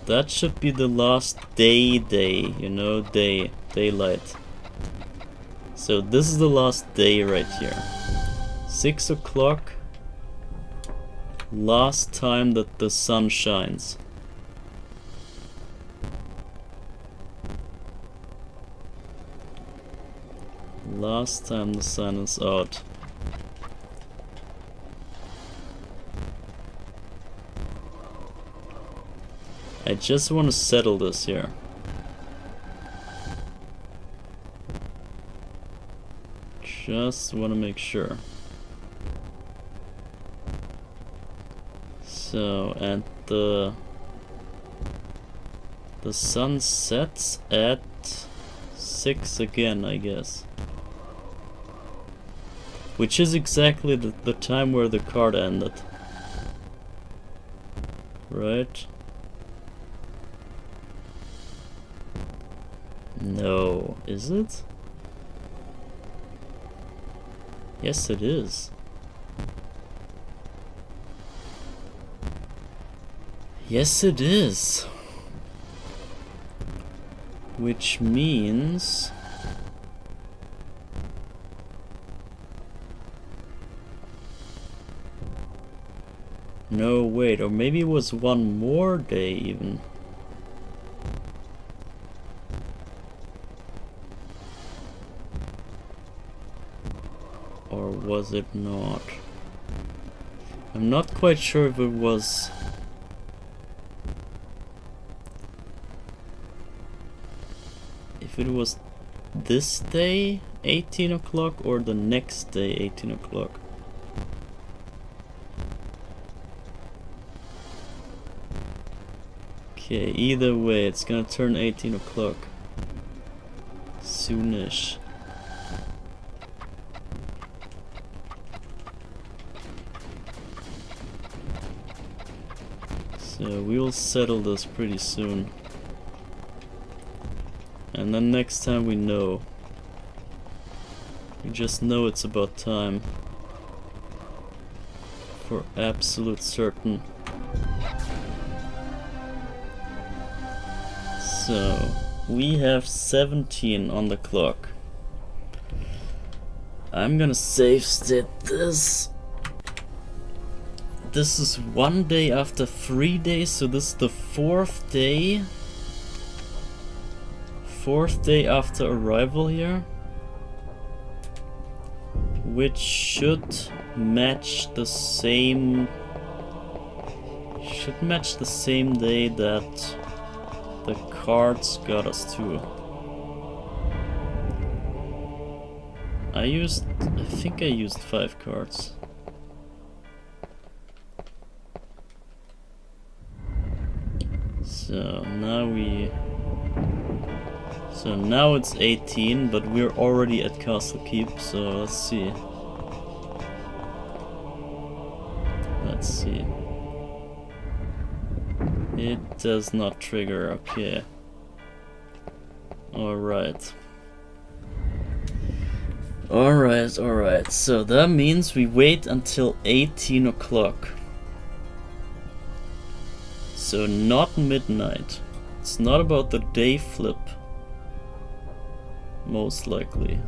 that should be the last day, you know, daylight. So this is the last day right here. 6 o'clock, last time that the sun shines. Last time the sun is out. I just want to settle this here. Just want to make sure. So, and the sun sets at 6 again, I guess. Which is exactly the time where the card ended. Right? No, is it? Yes, it is. Yes, it is. Which means... no, wait, or maybe it was 1 more day even. Or was it not? I'm not quite sure if it was... if it was this day, 18 o'clock, or the next day, 18 o'clock. Okay, either way, it's gonna turn 18 o'clock. Soonish. So we will settle this pretty soon. And then next time we know. We just know it's about time. For absolute certain. So, we have 17 on the clock. I'm gonna save state this. This is 1 day after 3 days, so this is the 4th day. 4th day after arrival here. Which should match the same... should match the same day that the cards got us to. I think I used 5 cards. So now it's 18, but we're already at Castle Keep, so let's see. Let's see. It does not trigger, okay. Alright. Alright, so that means we wait until 18 o'clock. So not midnight. It's not about the day flip. Most likely.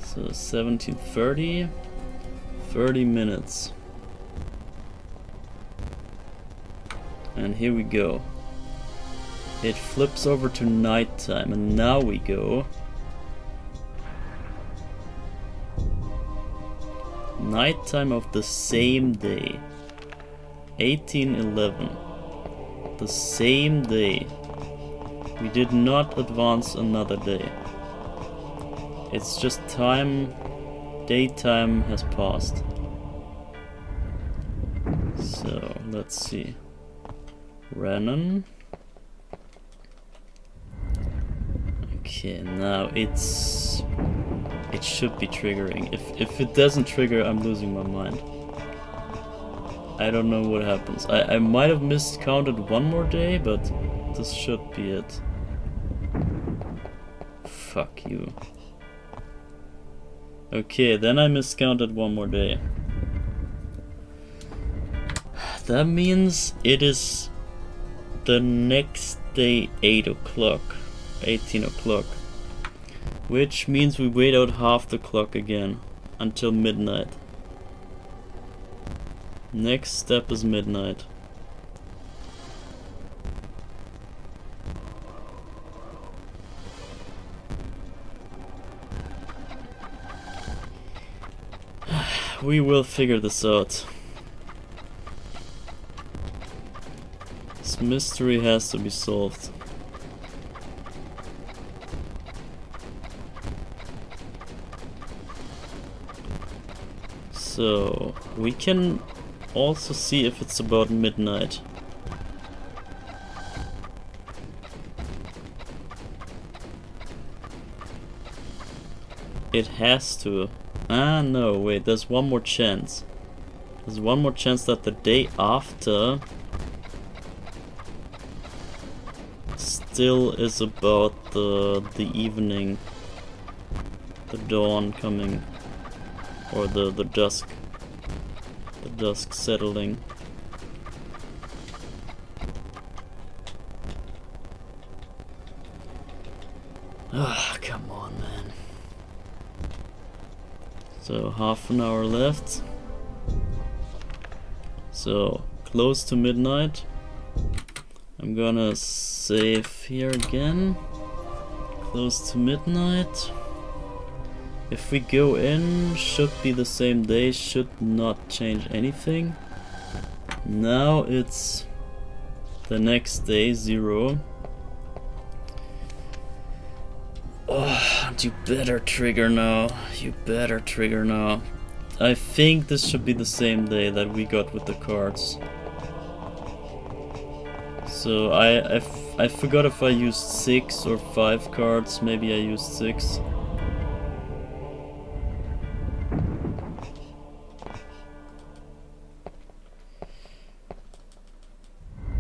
So 17:30, 30 minutes. And here we go. It flips over to nighttime, and now we go. Nighttime of the same day. 1811. The same day. We did not advance another day. It's just time, daytime has passed. So, let's see. Renan. Okay, now it should be triggering. If it doesn't trigger, I'm losing my mind. I don't know what happens. I might have miscounted one more day, but this should be it. Fuck you. Okay, then I miscounted one more day. That means it is the next day 8 o'clock. 18 o'clock. Which means we wait out half the clock again. Until midnight. Next step is midnight. We will figure this out. This mystery has to be solved. So, we can also see if it's about midnight. It has to. Ah, no, wait, there's one more chance. There's one more chance that the day after still is about the evening, the dawn coming, or the dusk settling. Ah, come on, man. So half an hour left. So close to midnight. I'm gonna save here again. Close to midnight. If we go in, should be the same day, should not change anything. Now it's the next day, 0. Oh, you better trigger now. You better trigger now. I think this should be the same day that we got with the cards. So I forgot if I used 6 or 5 cards. Maybe I used 6.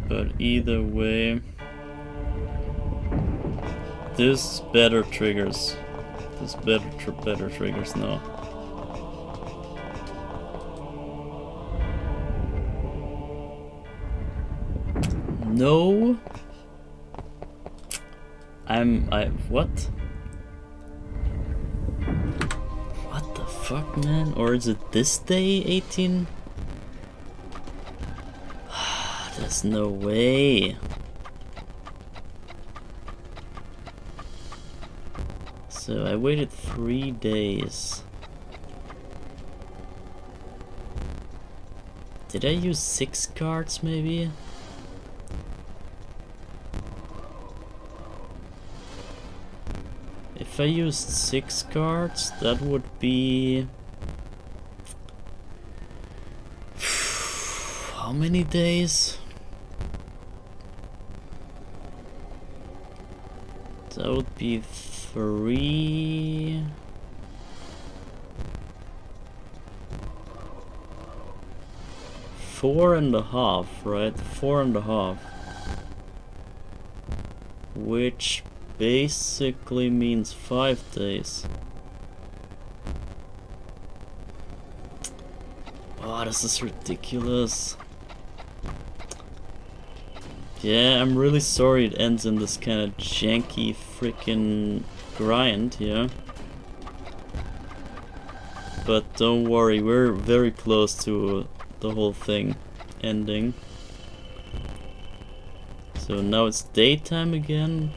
But either way, this better triggers. This better triggers now. No. What? What the fuck, man? Or is it this day, 18? There's no way. So I waited 3 days. Did I use 6 cards maybe? I used 6 cards, that would be... how many days? That would be 3... 4.5, right? 4.5. Which basically means 5 days. Oh, this is ridiculous. Yeah, I'm really sorry it ends in this kind of janky freaking grind here. But don't worry, we're very close to the whole thing ending. So now it's daytime again.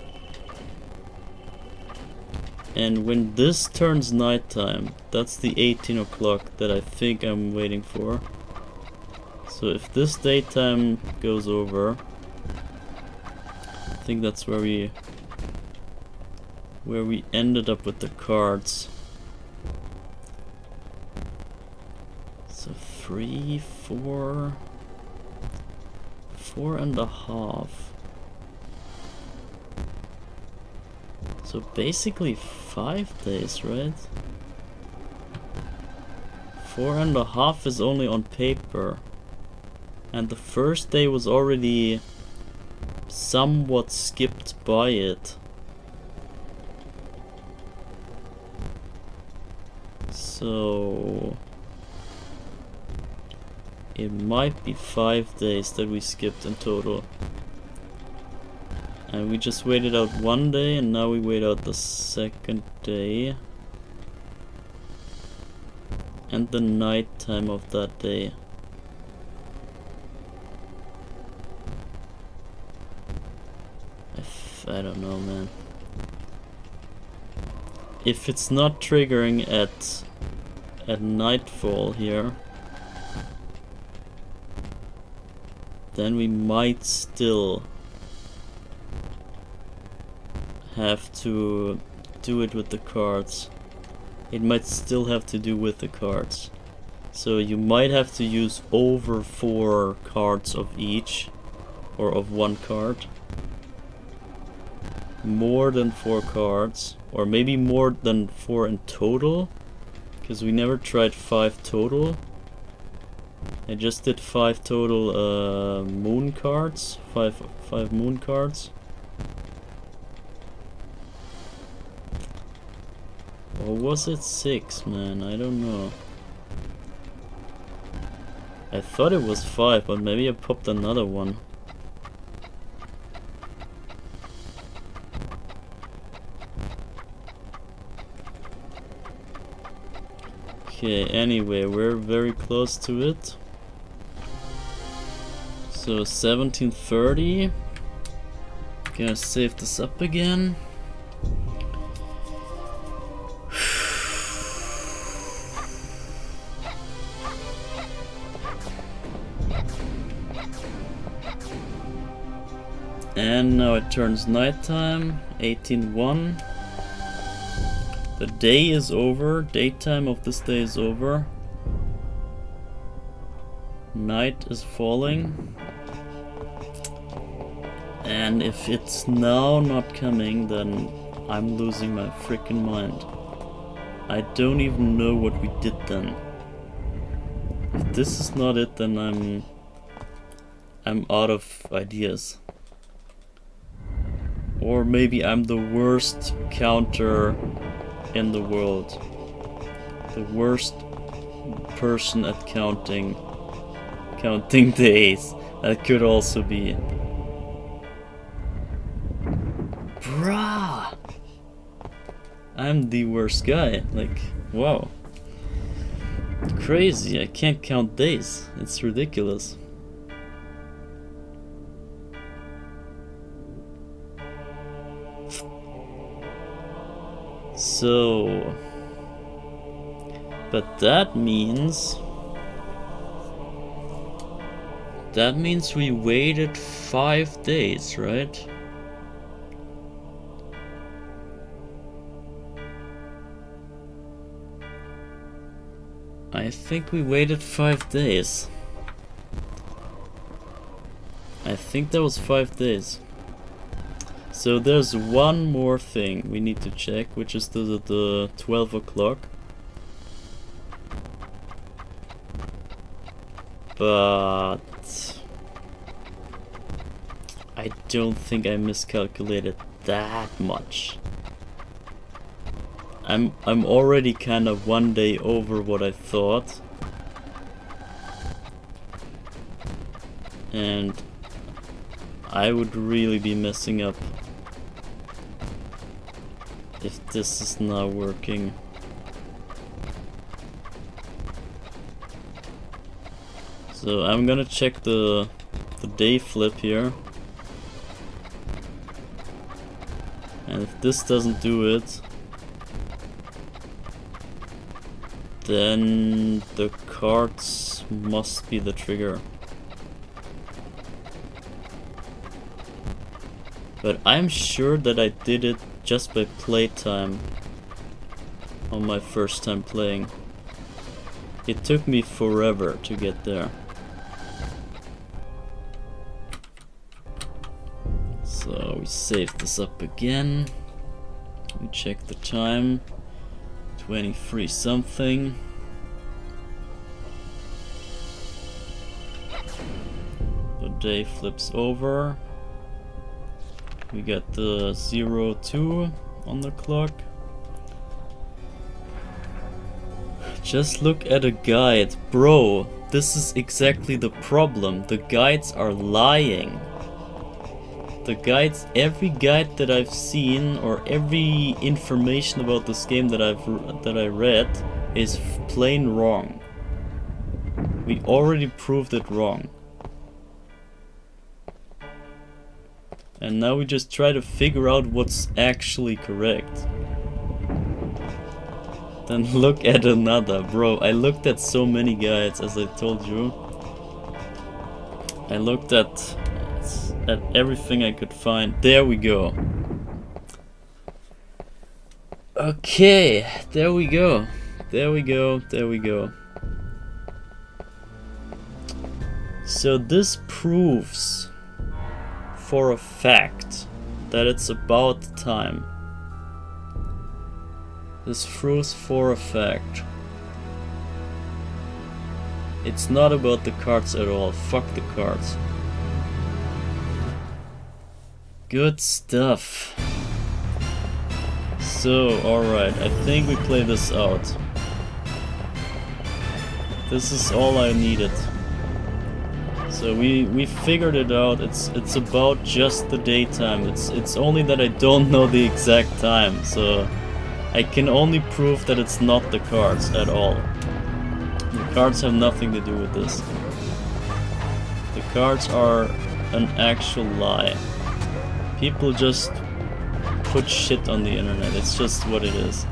And when this turns nighttime, that's the 18 o'clock that I think I'm waiting for. So if this daytime goes over, I think that's where we ended up with the cards. So 3, 4, 4.5. So basically 5 days, right? 4.5 is only on paper. And the first day was already somewhat skipped by it. So it might be 5 days that we skipped in total. And we just waited out 1 day, and now we wait out the second day. And the night time of that day. I don't know, man. If it's not triggering at nightfall here, then we might still have to do it with the cards. It might still have to do with the cards. So you might have to use over 4 cards of each, or of 1 card. More than 4 cards, or maybe more than 4 in total, because we never tried 5 total. I just did 5 total moon cards, 5 moon cards. Or was it 6, man? I don't know. I thought it was 5, but maybe I popped another one. Okay, anyway, we're very close to it. So 1730. Gonna save this up again. And now it turns nighttime, 18:01. The day is over, daytime of this day is over. Night is falling. And if it's now not coming, then I'm losing my freaking mind. I don't even know what we did then. If this is not it, then I'm out of ideas. Or maybe I'm the worst counter in the world. The worst person at counting days. That could also be. Bruh! I'm the worst guy. Like, wow. Crazy, I can't count days. It's ridiculous. So, but that means we waited 5 days, right? I think we waited 5 days. I think that was 5 days. So there's one more thing we need to check, which is the 12 o'clock. But I don't think I miscalculated that much. I'm already kind of 1 day over what I thought. And I would really be messing up if this is not working. So I'm gonna check the day flip here. And if this doesn't do it, then the cards must be the trigger. But I'm sure that I did it just by playtime on my first time playing. It took me forever to get there. So we save this up again. We check the time. 23 something. The day flips over. We got the 02 on the clock. Just look at a guide. Bro, this is exactly the problem. The guides are lying. The guides, every guide that I've seen or every information about this game that I read is plain wrong. We already proved it wrong. And now we just try to figure out what's actually correct. Then look at another. Bro, I looked at so many guides, as I told you. I looked at everything I could find. There we go. Okay, there we go. There we go, there we go. So this proves for a fact that it's about time. This proves for a fact. It's not about the cards at all. Fuck the cards. Good stuff. So, alright, I think we play this out. This is all I needed. So we figured it out. It's about just the daytime. It's only that I don't know the exact time. So I can only prove that it's not the cards at all. The cards have nothing to do with this. The cards are an actual lie. People just put shit on the internet. It's just what it is.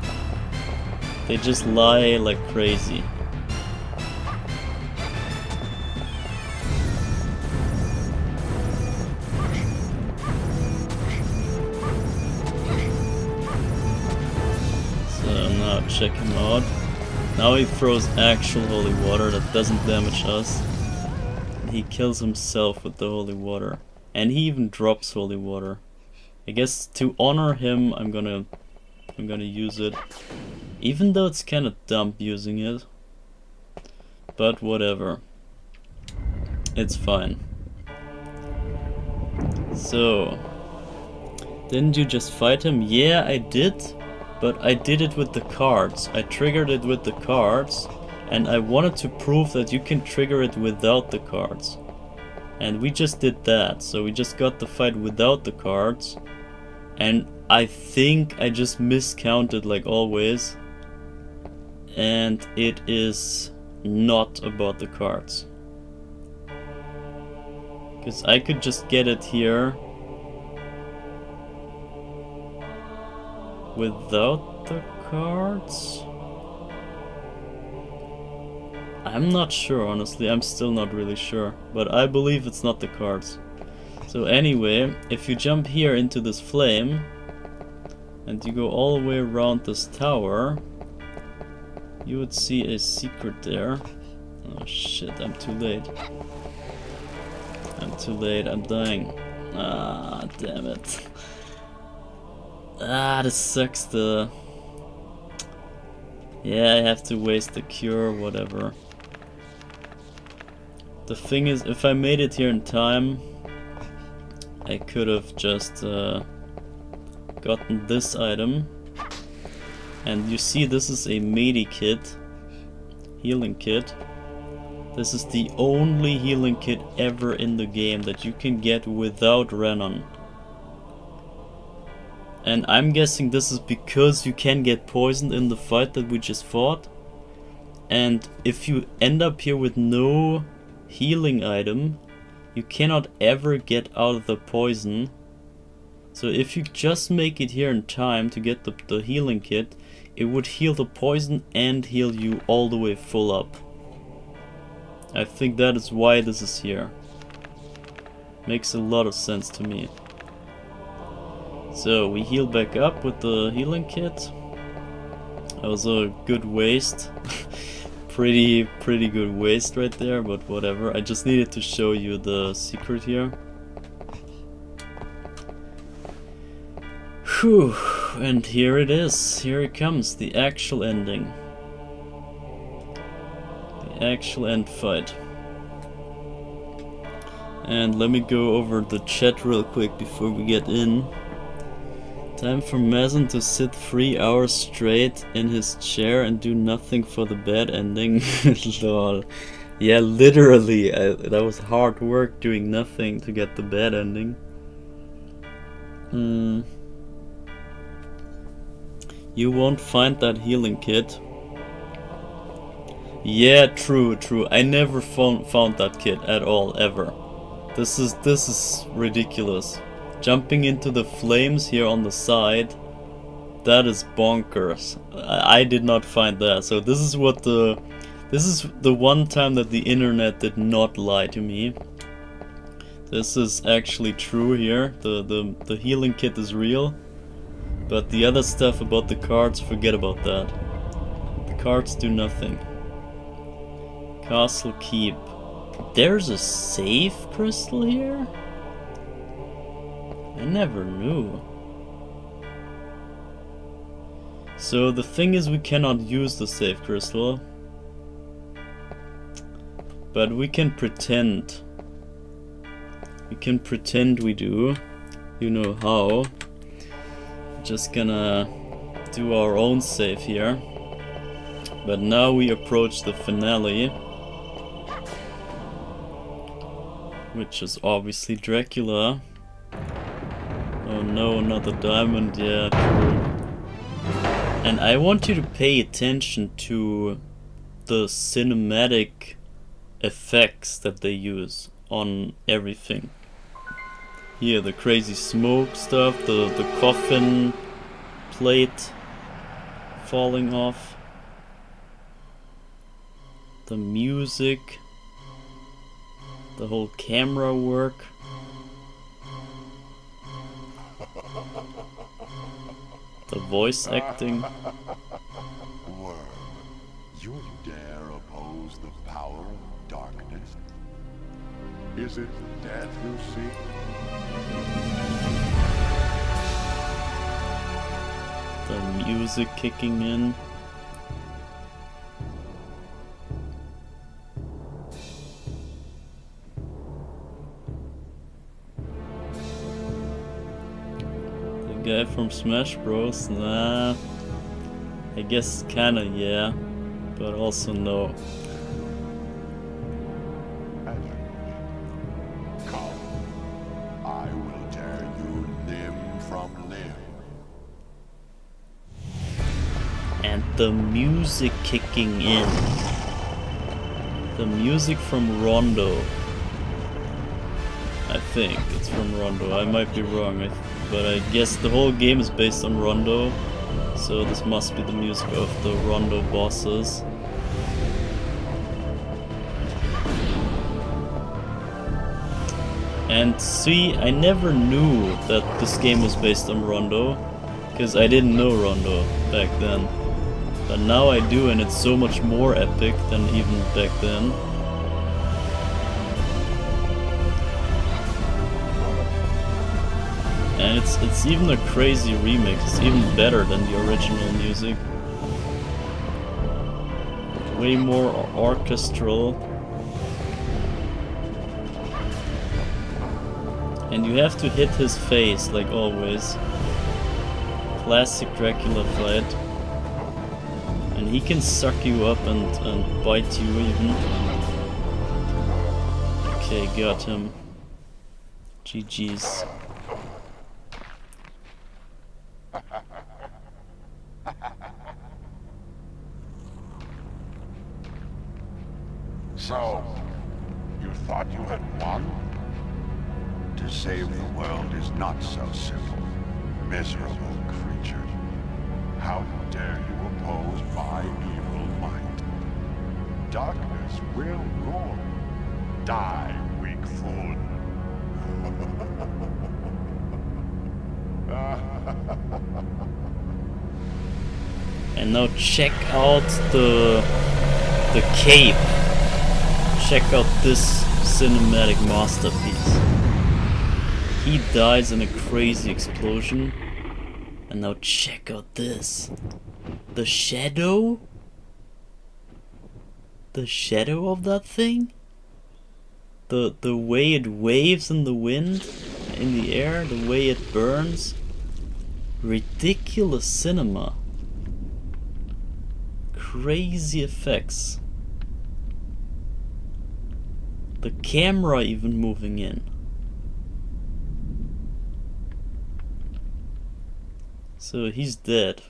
They just lie like crazy. So now check him out. Now he throws actual holy water that doesn't damage us. And he kills himself with the holy water. And he even drops holy water. I guess to honor him, I'm gonna use it. Even though it's kind of dumb using it. But whatever. It's fine. So, didn't you just fight him? Yeah, I did. But I did it with the cards. I triggered it with the cards. And I wanted to prove that you can trigger it without the cards. And we just did that, so we just got the fight without the cards. And I think I just miscounted like always. And it is not about the cards. Because I could just get it here without the cards? I'm not sure, honestly. I'm still not really sure. But I believe it's not the cards. So anyway, if you jump here into this flame and you go all the way around this tower, you would see a secret there. Oh shit, I'm too late. I'm too late, I'm dying. Ah, damn it. Ah, this sucks. Yeah, I have to waste the cure, whatever. The thing is, if I made it here in time, I could have just gotten this item. And you see, this is a Medi kit, healing kit. This is the only healing kit ever in the game that you can get without Renon. And I'm guessing this is because you can get poisoned in the fight that we just fought. And if you end up here with no healing item, you cannot ever get out of the poison. So if you just make it here in time to get the healing kit, it would heal the poison and heal you all the way full up. I think that is why this is here. Makes a lot of sense to me. So we heal back up with the healing kit. That was a good waste. pretty good waste right there, but whatever. I just needed to show you the secret here. Whew, and here it is. Here it comes, the actual ending. The actual end fight. And let me go over the chat real quick before we get in. Time for Mazen to sit 3 hours straight in his chair and do nothing for the bad ending. Lol. Yeah, literally, that was hard work doing nothing to get the bad ending. You won't find that healing kit. Yeah, true. I never found that kit at all, ever. This is ridiculous. Jumping into the flames here on the side, that is bonkers. I did not find that. So this is the one time that the internet did not lie to me. This is actually true here. The healing kit is real. But the other stuff about the cards, forget about that. The cards do nothing. Castle Keep. There's a safe crystal here? I never knew. So the thing is, we cannot use the safe crystal. But we can pretend. We can pretend we do. You know how. Just gonna do our own save here. But now we approach the finale. Which is obviously Dracula. Oh no, not the diamond, yeah, true. And I want you to pay attention to the cinematic effects that they use on everything. Here, the crazy smoke stuff, the coffin plate falling off, the music, the whole camera work. The voice acting. Worm, you dare oppose the power of darkness? Is it death you seek? The music kicking in. Guy from Smash Bros? Nah. I guess kinda yeah, but also no. Come, I will tear you limb from limb. And the music kicking in. The music from Rondo. I think it's from Rondo. I might be wrong, but I guess the whole game is based on Rondo. So this must be the music of the Rondo bosses. And see, I never knew that this game was based on Rondo, because I didn't know Rondo back then. But now I do, and it's so much more epic than even back then. And it's even a crazy remix. It's even better than the original music. Way more orchestral. And you have to hit his face, like always. Classic Dracula fight. And he can suck you up and bite you even. Okay, got him. GG's. So, you thought you had won? To save the world is not so simple, miserable creature. How dare you oppose my evil might? Darkness will rule. Die, weak fool. And now check out the cape. Check out this cinematic masterpiece. He dies in a crazy explosion. And now check out this. The shadow? The shadow of that thing? The way it waves in the wind, in the air, the way it burns. Ridiculous cinema. Crazy effects. The camera even moving in. So he's dead.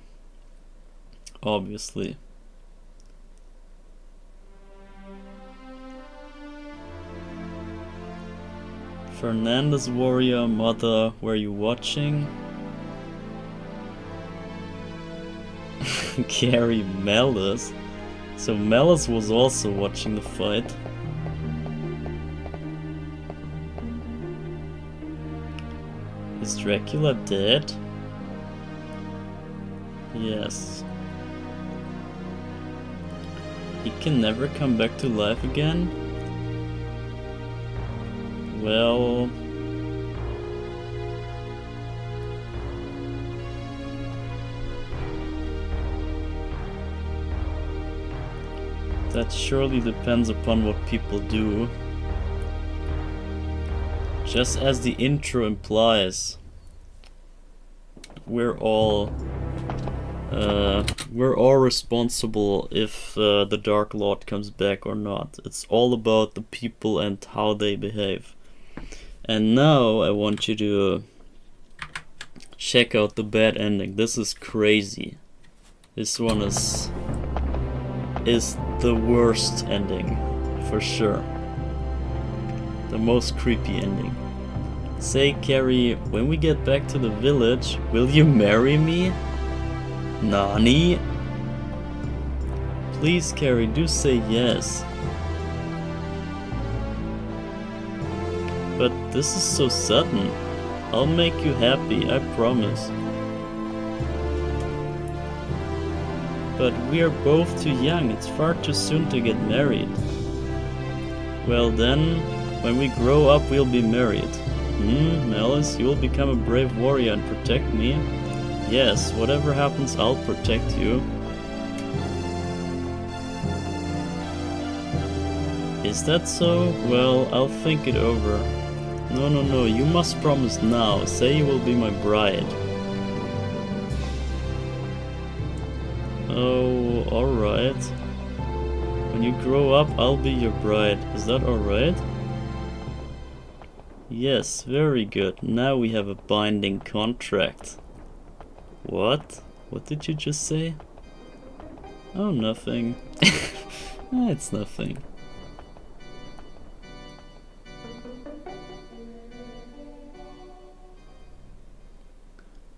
Obviously. Fernandez warrior, mother, were you watching? Carrie Malice. So Malice was also watching the fight. Is Dracula dead? Yes. He can never come back to life again? Well... that surely depends upon what people do. Just as the intro implies, we're all responsible if the Dark Lord comes back or not. It's all about the people and how they behave. And now I want you to check out the bad ending. This is crazy. This one is the worst ending, for sure. The most creepy ending. Say, Carrie, when we get back to the village, will you marry me? Nani? Please, Carrie, do say yes. But this is so sudden. I'll make you happy, I promise. But we are both too young, it's far too soon to get married. Well then, when we grow up we'll be married. Malice, you'll become a brave warrior and protect me? Yes, whatever happens I'll protect you. Is that so? Well, I'll think it over. No, you must promise now. Say you will be my bride. Oh, alright. When you grow up, I'll be your bride. Is that alright? Yes, very good. Now we have a binding contract. What? What did you just say? Oh, nothing. It's nothing.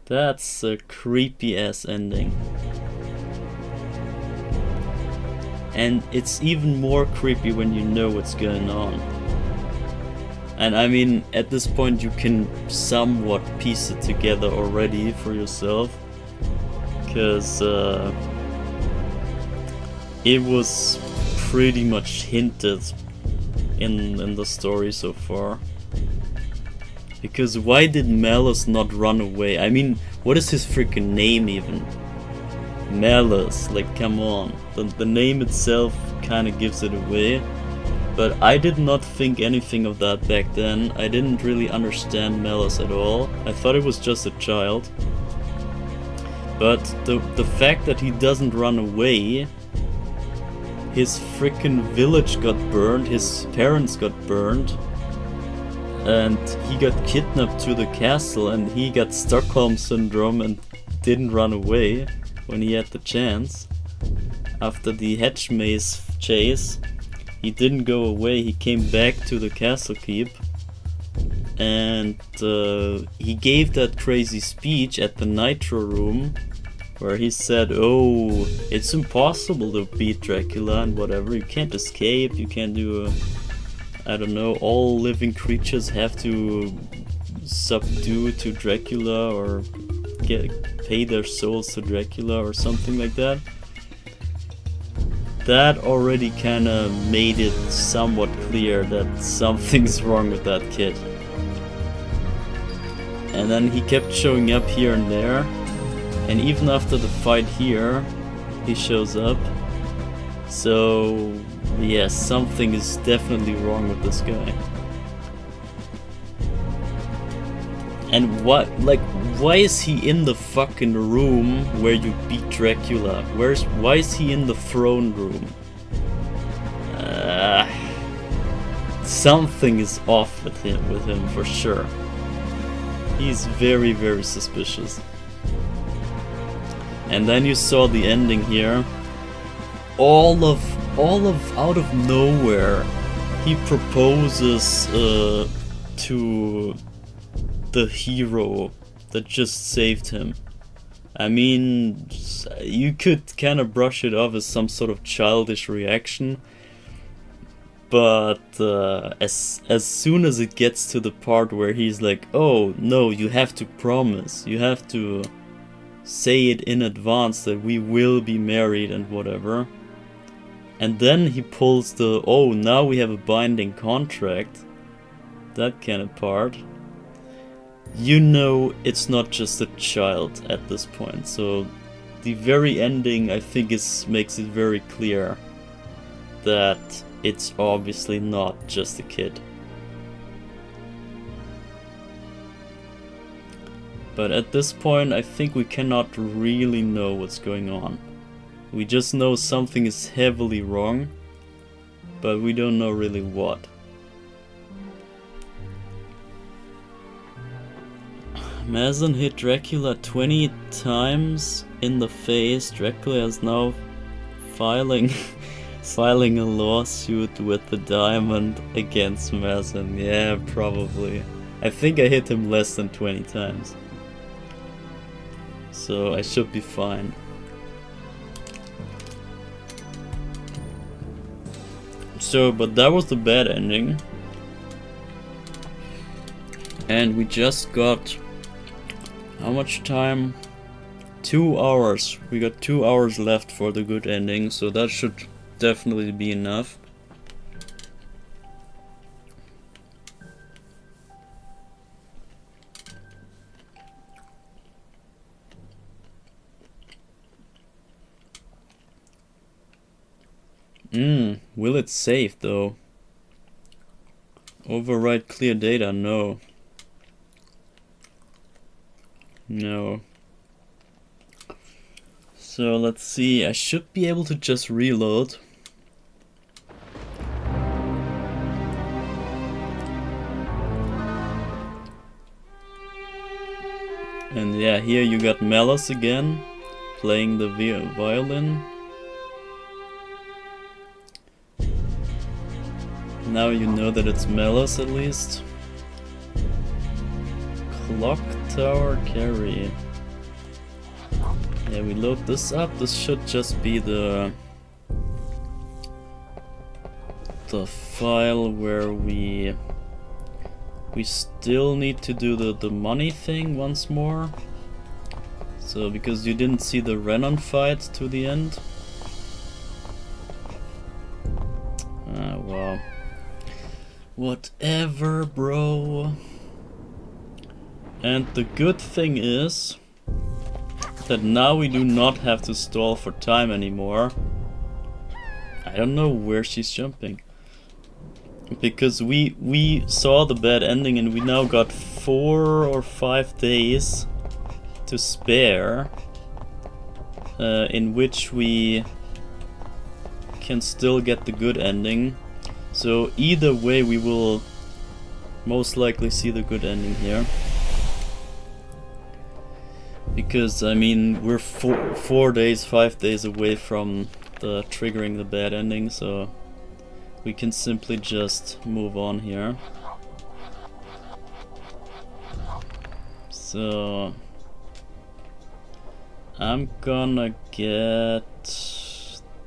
That's a creepy ass ending. And it's even more creepy when you know what's going on. And I mean, at this point you can somewhat piece it together already for yourself. Because it was pretty much hinted in the story so far. Because why did Malice not run away? I mean, what is his freaking name even? Malice, like come on. The name itself kinda gives it away. But I did not think anything of that back then. I didn't really understand Malice at all. I thought it was just a child. But the fact that he doesn't run away, his freaking village got burned, his parents got burned, and he got kidnapped to the castle and he got Stockholm Syndrome and didn't run away when he had the chance. After the hedge maze chase, he didn't go away, he came back to the castle keep and he gave that crazy speech at the Nitro room where he said, oh, it's impossible to beat Dracula and whatever, you can't escape, you can't do I don't know, all living creatures have to subdue to Dracula or pay their souls to Dracula or something like that. That already kinda made it somewhat clear that something's wrong with that kid. And then he kept showing up here and there, and even after the fight here, he shows up. So yes, something is definitely wrong with this guy. And what, like, why is he in the fucking room where you beat Dracula? Why is he in the throne room? Something is off with him for sure. He's very, very suspicious. And then you saw the ending here. All of out of nowhere, he proposes to the hero that just saved him. I mean, you could kind of brush it off as some sort of childish reaction, but as soon as it gets to the part where he's like, oh no, you have to promise, you have to say it in advance that we will be married and whatever, and then he pulls the, oh, now we have a binding contract, that kind of part. You know it's not just a child at this point, so the very ending I think makes it very clear that it's obviously not just a kid. But at this point I think we cannot really know what's going on. We just know something is heavily wrong, but we don't know really what. Mason hit Dracula 20 times in the face. Dracula is now filing a lawsuit with the diamond against Mason. Yeah, probably. I think I hit him less than 20 times. So I should be fine. So, but that was the bad ending. And we just got... how much time? 2 hours. We got 2 hours left for the good ending, so that should definitely be enough. Will it save though? Overwrite clear data? No. No. So let's see, I should be able to just reload. And yeah, here you got Malice again, playing the violin. Now you know that it's Malice at least. Clock Tower Carrie. Yeah, we load this up. This should just be the file where we still need to do the money thing once more. So because you didn't see the Renan fight to the end. Whatever, bro. And the good thing is that now we do not have to stall for time anymore. I don't know where she's jumping. Because we saw the bad ending and we now got 4 or 5 days to spare, in which we can still get the good ending. So either way we will most likely see the good ending here. Because I mean we're 4 days, 5 days away from the triggering the bad ending, so we can simply just move on here. So I'm gonna get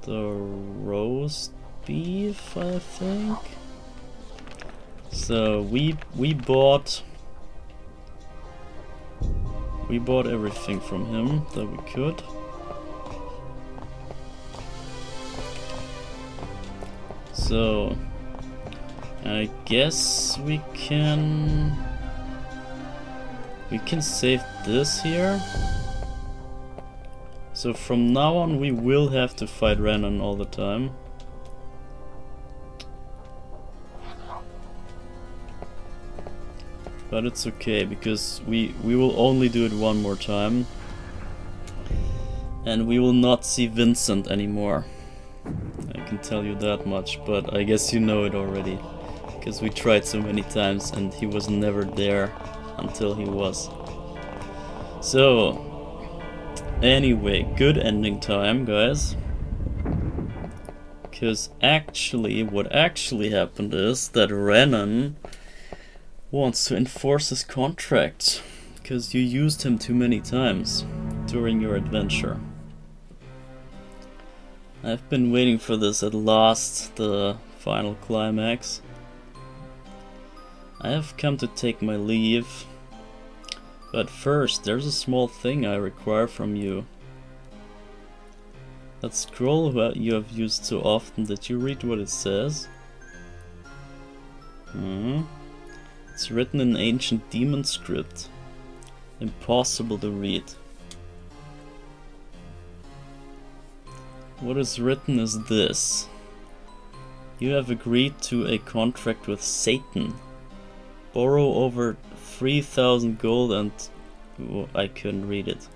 the roast beef, I think. So we bought everything from him that we could. So I guess we can save this here. So from now on we will have to fight Reinhardt all the time. But it's okay, because we will only do it one more time. And we will not see Vincent anymore. I can tell you that much, but I guess you know it already. Because we tried so many times and he was never there until he was. So, anyway, good ending time, guys. Because actually, what actually happened is that Reinhardt wants to enforce his contract. Because you used him too many times during your adventure. I've been waiting for this at last, the final climax. I have come to take my leave. But first, there's a small thing I require from you. That scroll you have used so often, did you read what it says? It's written in ancient demon script. Impossible to read. What is written is this. You have agreed to a contract with Satan. Borrow over 3,000 gold and... oh, I couldn't read it.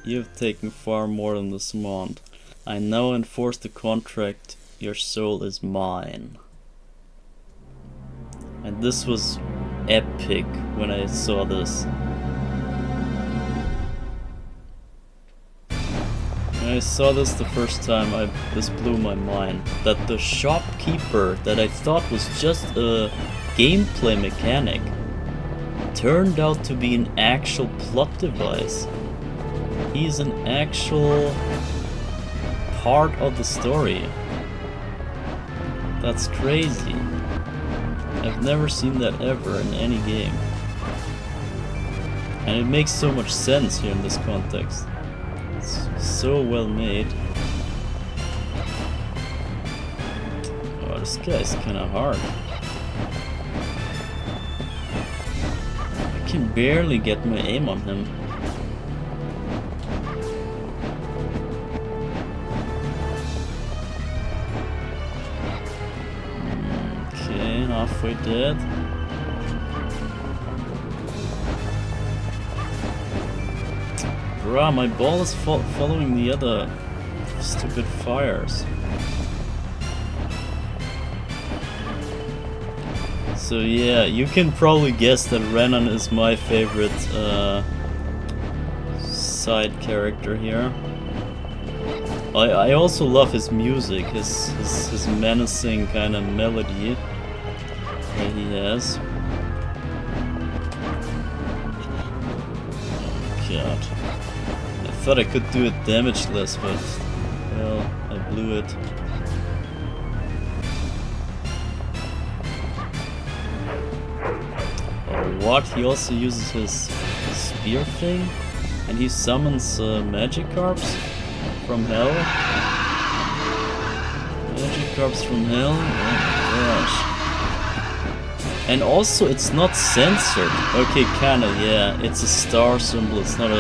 You have taken far more than this amount. I now enforce the contract. Your soul is mine. And this was epic when I saw this. When I saw this the first time, this blew my mind. That the shopkeeper that I thought was just a gameplay mechanic turned out to be an actual plot device. He's an actual part of the story. That's crazy. I've never seen that ever in any game. And it makes so much sense here in this context. It's so well made. Oh, this guy's kinda hard. I can barely get my aim on him. Halfway dead. Bruh, my ball is following the other stupid fires. So yeah, you can probably guess that Reinhardt is my favorite side character here. I also love his music, his menacing kind of melody that he has. Oh god. I thought I could do it damageless, but well, I blew it. Oh, what? He also uses his spear thing? And he summons Magikarps from hell? Magic Corpse from Hell? Oh my gosh. And also, it's not censored. Okay, kinda, yeah. It's a star symbol. It's not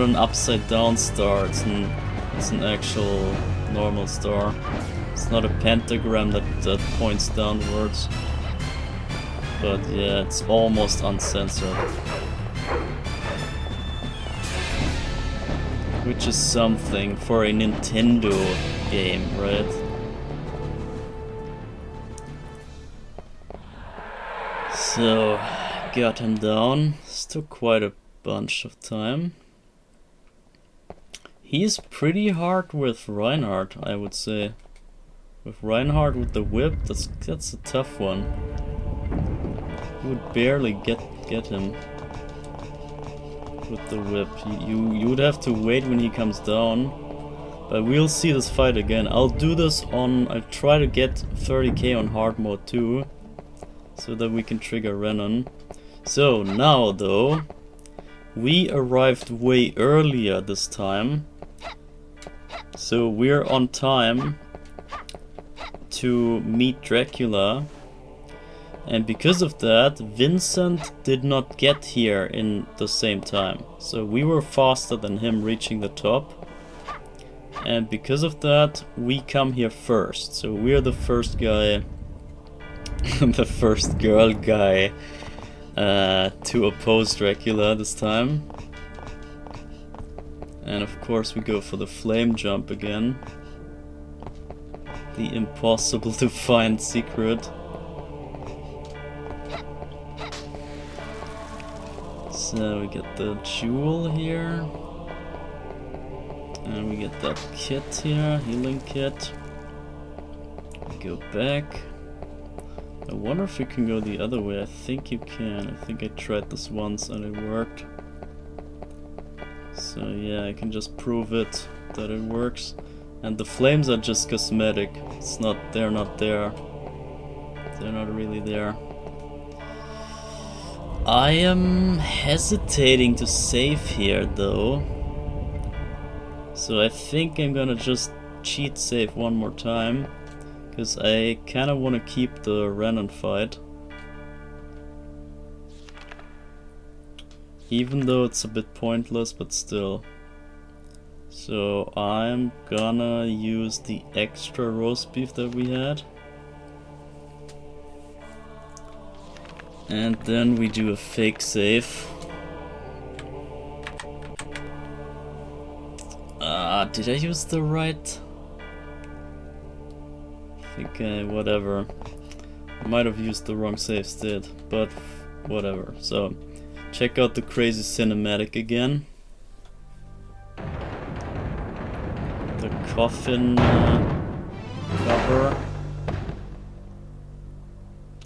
an upside down star. It's an actual normal star. It's not a pentagram that points downwards. But yeah, it's almost uncensored. Which is something for a Nintendo game, right? So, got him down. This took quite a bunch of time. He's pretty hard with Reinhardt, I would say. With Reinhardt with the whip, that's a tough one. You would barely get him with the whip. You would have to wait when he comes down. But we'll see this fight again. I'll do this on... I'll try to get 30k on hard mode too, so that we can trigger Renan. So now though, we arrived way earlier this time. So we're on time to meet Dracula. And because of that, Vincent did not get here in the same time. So we were faster than him reaching the top. And because of that, we come here first. So we're the first guy, the first girl guy to oppose Dracula this time. And of course we go for the flame jump again. The impossible to find secret. So we get the jewel here. And we get that kit here, healing kit. We go back. I wonder if you can go the other way. I think you can. I think I tried this once and it worked. So yeah, I can just prove it that it works. And the flames are just cosmetic. It's not, they're not there. They're not really there. I am hesitating to save here though. So I think I'm gonna just cheat save one more time. Because I kinda wanna keep the Renan fight. Even though it's a bit pointless, but still. So I'm gonna use the extra roast beef that we had. And then we do a fake save. Did I use the right? I think whatever. I might have used the wrong save state, but whatever. So, check out the crazy cinematic again. The coffin cover.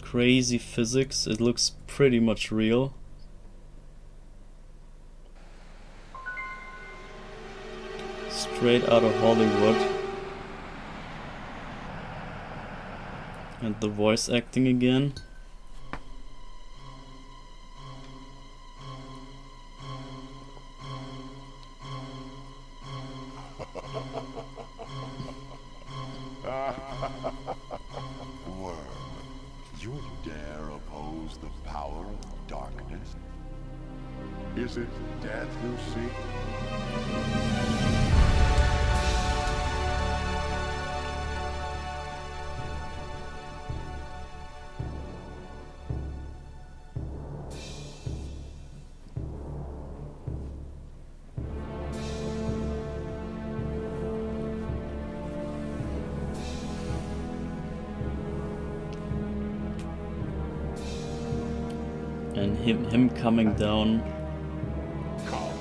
Crazy physics, it looks pretty much real. Straight out of Hollywood. And the voice acting again. Worm, you dare oppose the power of darkness? Is it death you seek? And him coming down. Come,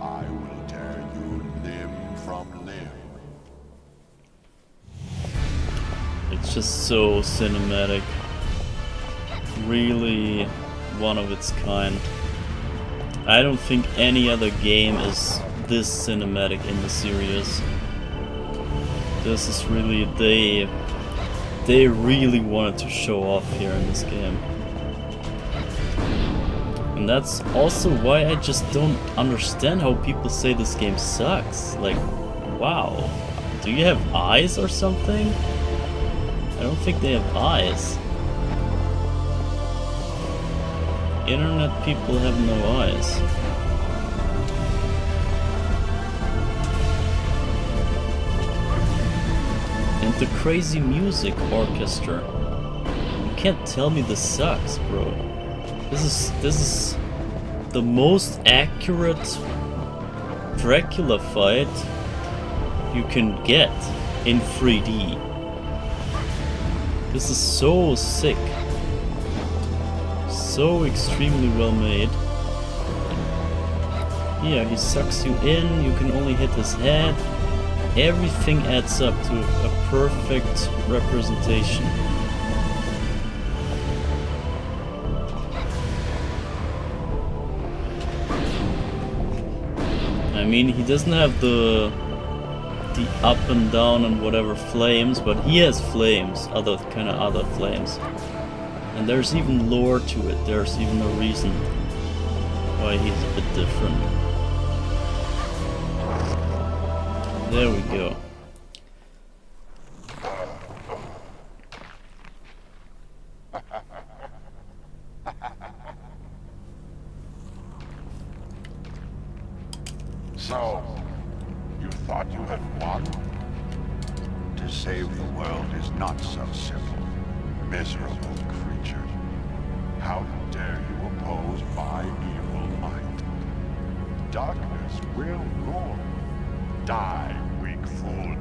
I will tear you limb from limb. It's just so cinematic. Really one of its kind. I don't think any other game is this cinematic in the series. This is really, they really wanted to show off here in this game. And that's also why I just don't understand how people say this game sucks. Like, wow. Do you have eyes or something? I don't think they have eyes. Internet people have no eyes. And the crazy music orchestra. You can't tell me this sucks, bro. This is the most accurate Dracula fight you can get in 3D. This is so sick. So extremely well made. Yeah, he sucks you in, you can only hit his head. Everything adds up to a perfect representation. I mean, he doesn't have the up and down and whatever flames, but he has flames, other flames. And there's even lore to it, there's even a reason why he's a bit different. There we go. So, you thought you had won? To save the world is not so simple, miserable creature. How dare you oppose my evil might? Darkness will rule. Die, weak fool.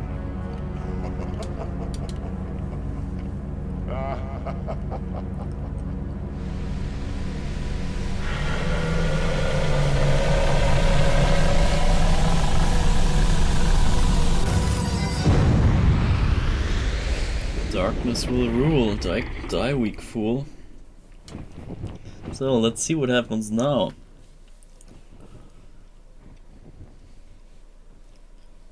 Darkness will rule. Die, weak fool. So, let's see what happens now.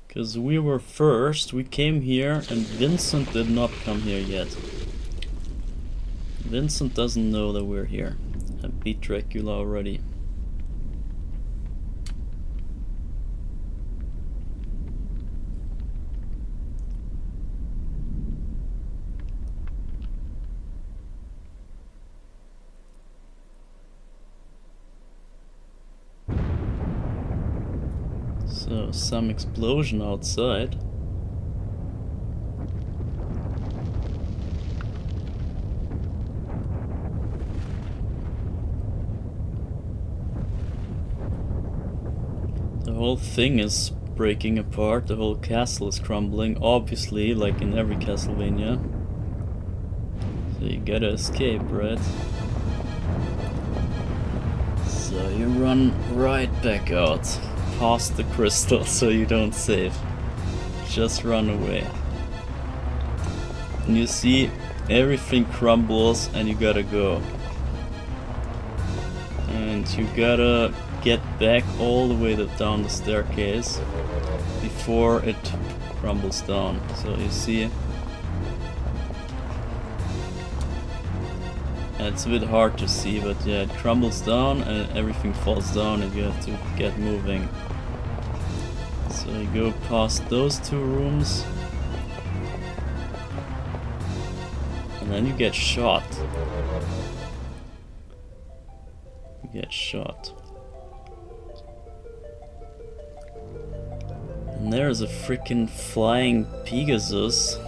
Because we were first, we came here, and Vincent did not come here yet. Vincent doesn't know that we're here. I beat Dracula already. So, some explosion outside. The whole thing is breaking apart, the whole castle is crumbling, obviously, like in every Castlevania. So you gotta escape, right? So you run right back out. Past the crystal so you don't save. Just run away. And you see everything crumbles and you gotta go. And you gotta get back all the way down the staircase before it crumbles down. So you see, and it's a bit hard to see, but yeah, it crumbles down and everything falls down and you have to get moving. So you go past those two rooms and then you get shot. You get shot. And there's a freaking flying Pegasus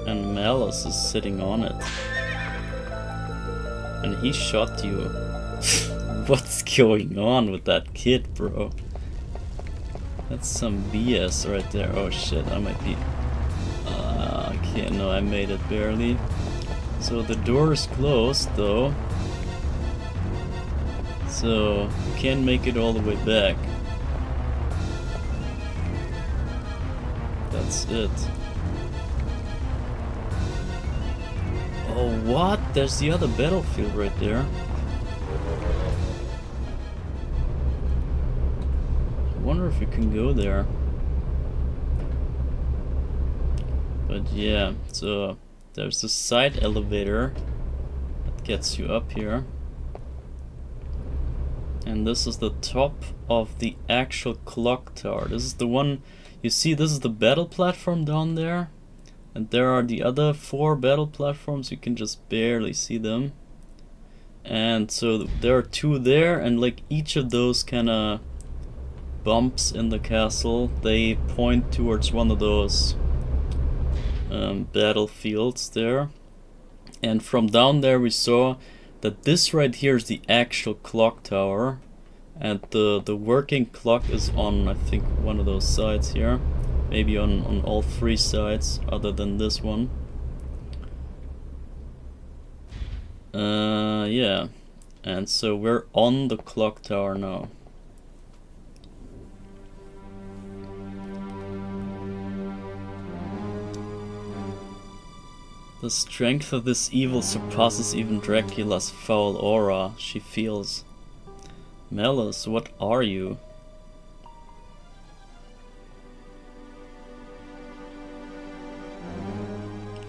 and Malice is sitting on it. And he shot you. What's going on with that kid, bro? That's some BS right there. Oh shit, I might be... okay, no, I made it barely. So the door is closed though. So you can't make it all the way back. That's it. Oh, what? There's the other battlefield right there. I wonder if you can go there. But yeah, so there's a side elevator that gets you up here. And this is the top of the actual clock tower. This is the one You see, this is the battle platform down there, and there are the other 4 battle platforms. You can just barely see them. And so there are 2 there, and like each of those kinda bumps in the castle, they point towards one of those battlefields there. And from down there we saw that this right here is the actual clock tower, and the working clock is on, I think, one of those sides here, maybe on all 3 sides other than this one. Yeah, and so we're on the clock tower now. The strength of this evil surpasses even Dracula's foul aura, she feels. Malice, what are you?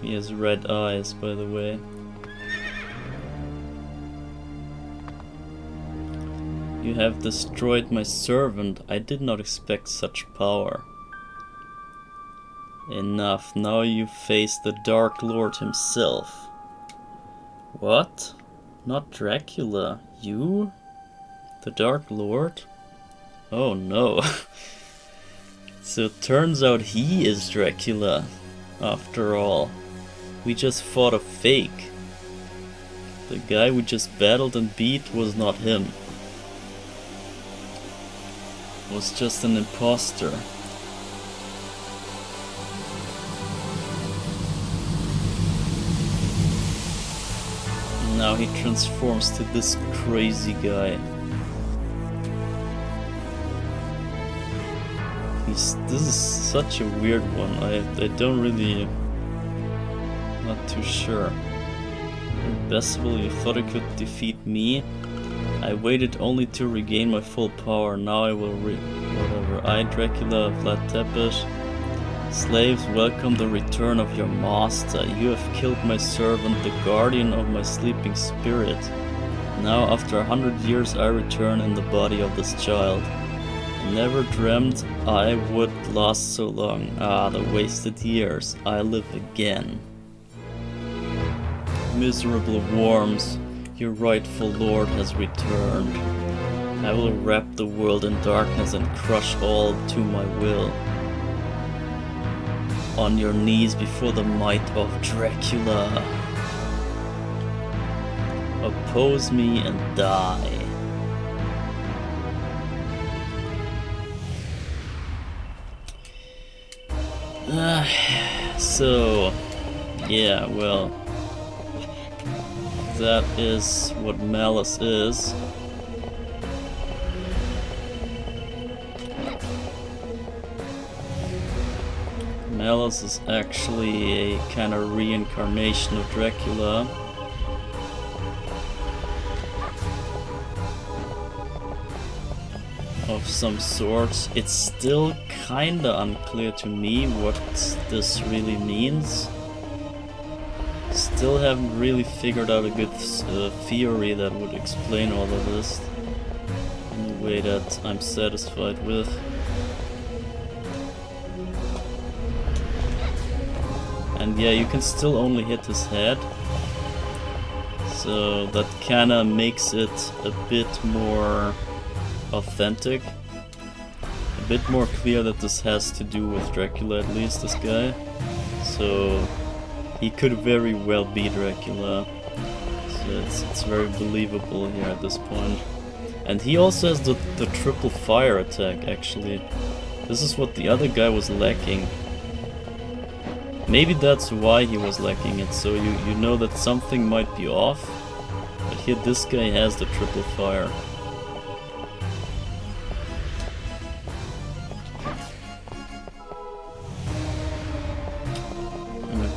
He has red eyes, by the way. You have destroyed my servant. I did not expect such power. Enough. Now you face the Dark Lord himself. What? Not Dracula. You? The Dark Lord? Oh no. So it turns out he is Dracula, after all. We just fought a fake. The guy we just battled and beat was not him. Was just an imposter. Now he transforms to this crazy guy. This is such a weird one. I don't really... not too sure. Imbecile, you thought you could defeat me? I waited only to regain my full power. Now I will whatever. I, Dracula, flat teppich. Slaves, welcome the return of your master. You have killed my servant, the guardian of my sleeping spirit. Now, after 100 years, I return in the body of this child. I never dreamt I would last so long. Ah, the wasted years. I live again. Miserable worms, your rightful lord has returned. I will wrap the world in darkness and crush all to my will. On your knees before the might of Dracula. Oppose me and die. So, yeah, well, that is what Malice is. Malice is actually a kind of reincarnation of Dracula. Of some sort. It's still kinda unclear to me what this really means. Still haven't really figured out a good theory that would explain all of this in a way that I'm satisfied with. And yeah, you can still only hit his head, so that kinda makes it a bit more authentic, a bit more clear that this has to do with Dracula, at least, this guy. So he could very well be Dracula, so it's very believable here at this point. And he also has the triple fire attack, actually. This is what the other guy was lacking. Maybe that's why he was lacking it, so you know that something might be off. But here this guy has the triple fire.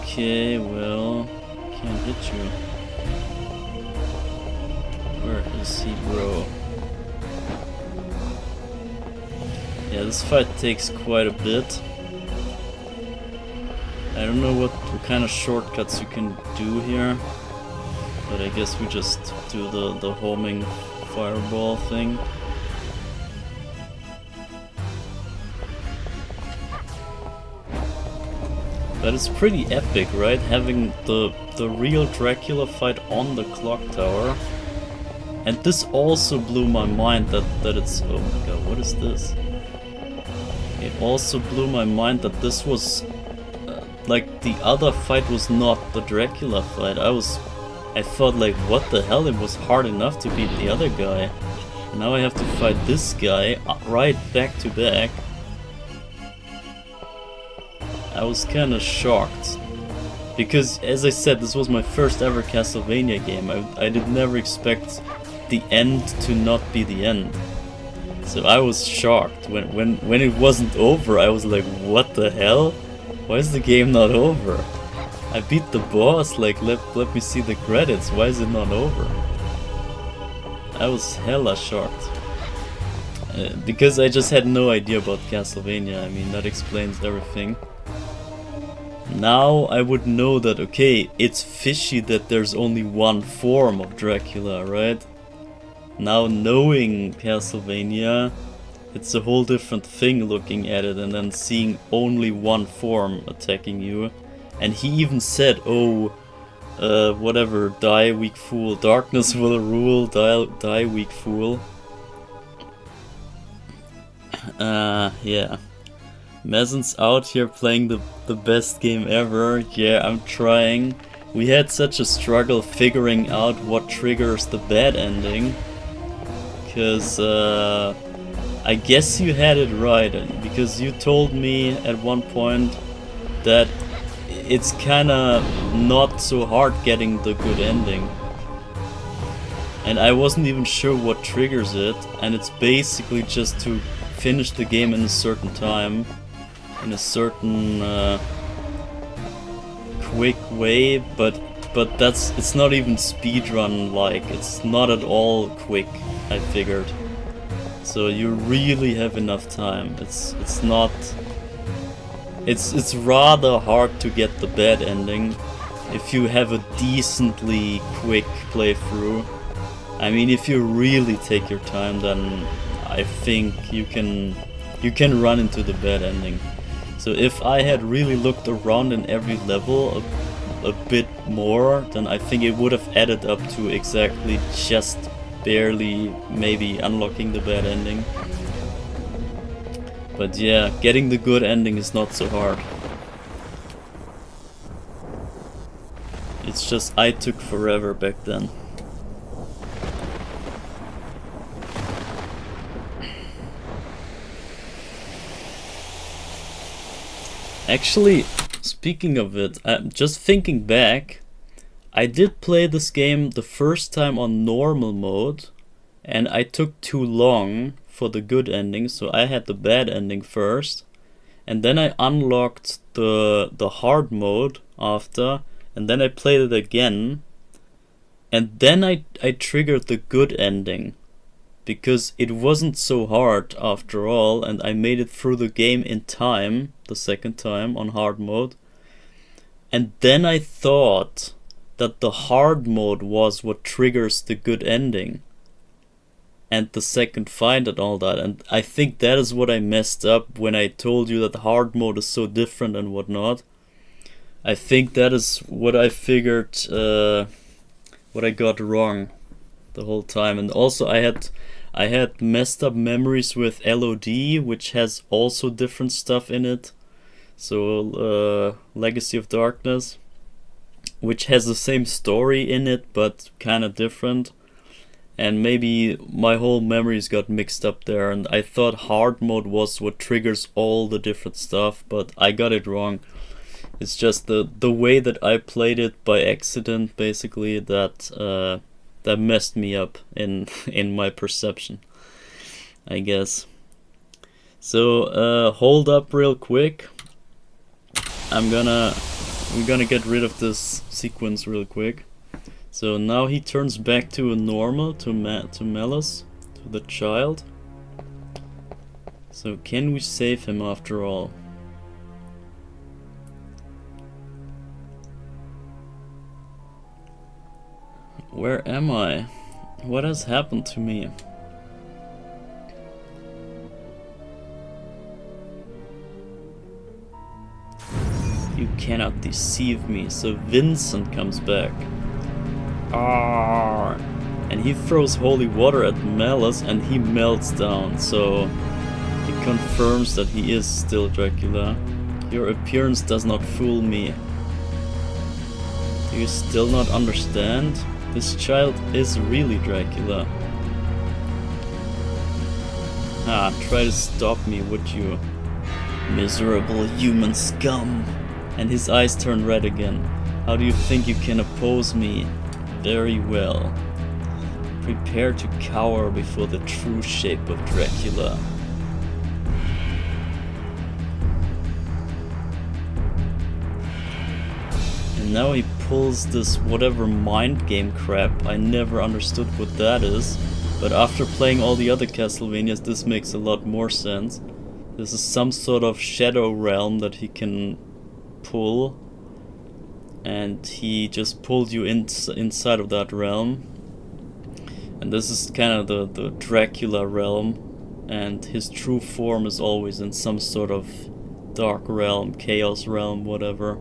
Okay, well, can't hit you. Where is he, bro? Yeah, this fight takes quite a bit. I don't know what kind of shortcuts you can do here, but I guess we just do the homing fireball thing. But it's pretty epic, right? Having the real Dracula fight on the clock tower. And this also blew my mind that it's... Oh my god, what is this? It also blew my mind that this was... like, the other fight was not the Dracula fight. I thought like, what the hell? It was hard enough to beat the other guy. Now I have to fight this guy right back to back. I was kinda shocked. Because, as I said, this was my first ever Castlevania game. I did never expect the end to not be the end. So I was shocked. When it wasn't over, I was like, what the hell? Why is the game not over? I beat the boss, like, let me see the credits. Why is it not over? I was hella shocked. Because I just had no idea about Castlevania. I mean, that explains everything. Now I would know that, okay, it's fishy that there's only one form of Dracula, right? Now knowing Castlevania, it's a whole different thing looking at it and then seeing only one form attacking you. And he even said, oh, whatever, die weak fool, darkness will rule, die weak fool. Yeah. Mazen's out here playing the best game ever. Yeah, I'm trying. We had such a struggle figuring out what triggers the bad ending. Because I guess you had it right. Because you told me at one point that it's kinda not so hard getting the good ending. And I wasn't even sure what triggers it. And it's basically just to finish the game in a certain time. In a certain quick way, but it's not even speedrun like. It's not at all quick, I figured. So you really have enough time. It's rather hard to get the bad ending if you have a decently quick playthrough. I mean, if you really take your time, then I think you can run into the bad ending. So if I had really looked around in every level a bit more, then I think it would have added up to exactly just barely maybe unlocking the bad ending. But yeah, getting the good ending is not so hard. It's just I took forever back then. Actually, speaking of it, just thinking back, I did play this game the first time on normal mode, and I took too long for the good ending, so I had the bad ending first, and then I unlocked the hard mode after, and then I played it again, and then I triggered the good ending. Because it wasn't so hard after all, and I made it through the game in time, the second time on hard mode. And then I thought that the hard mode was what triggers the good ending. And the second fight and all that. And I think that is what I messed up when I told you that the hard mode is so different and whatnot. I think that is what I figured, what I got wrong the whole time. And also I had messed up memories with LOD, which has also different stuff in it. So, Legacy of Darkness, which has the same story in it, but kinda different. And maybe my whole memories got mixed up there, and I thought hard mode was what triggers all the different stuff, but I got it wrong. It's just the way that I played it by accident, basically, that messed me up in my perception, I guess. So hold up real quick. We're gonna get rid of this sequence real quick. So now he turns back to a normal, to Malice, to the child. So can we save him after all? Where am I? What has happened to me? You cannot deceive me. So Vincent comes back. Ah, and he throws holy water at Malice and he melts down. So he confirms that he is still Dracula. Your appearance does not fool me. Do you still not understand? This child is really Dracula. Ah, try to stop me, would you? Miserable human scum. And his eyes turn red again. How do you think you can oppose me? Very well. Prepare to cower before the true shape of Dracula. And now he pulls this whatever mind game crap. I never understood what that is. But after playing all the other Castlevanias, this makes a lot more sense. This is some sort of shadow realm that he can pull. And he just pulled you inside of that realm. And this is kind of the Dracula realm. And his true form is always in some sort of dark realm, chaos realm, whatever.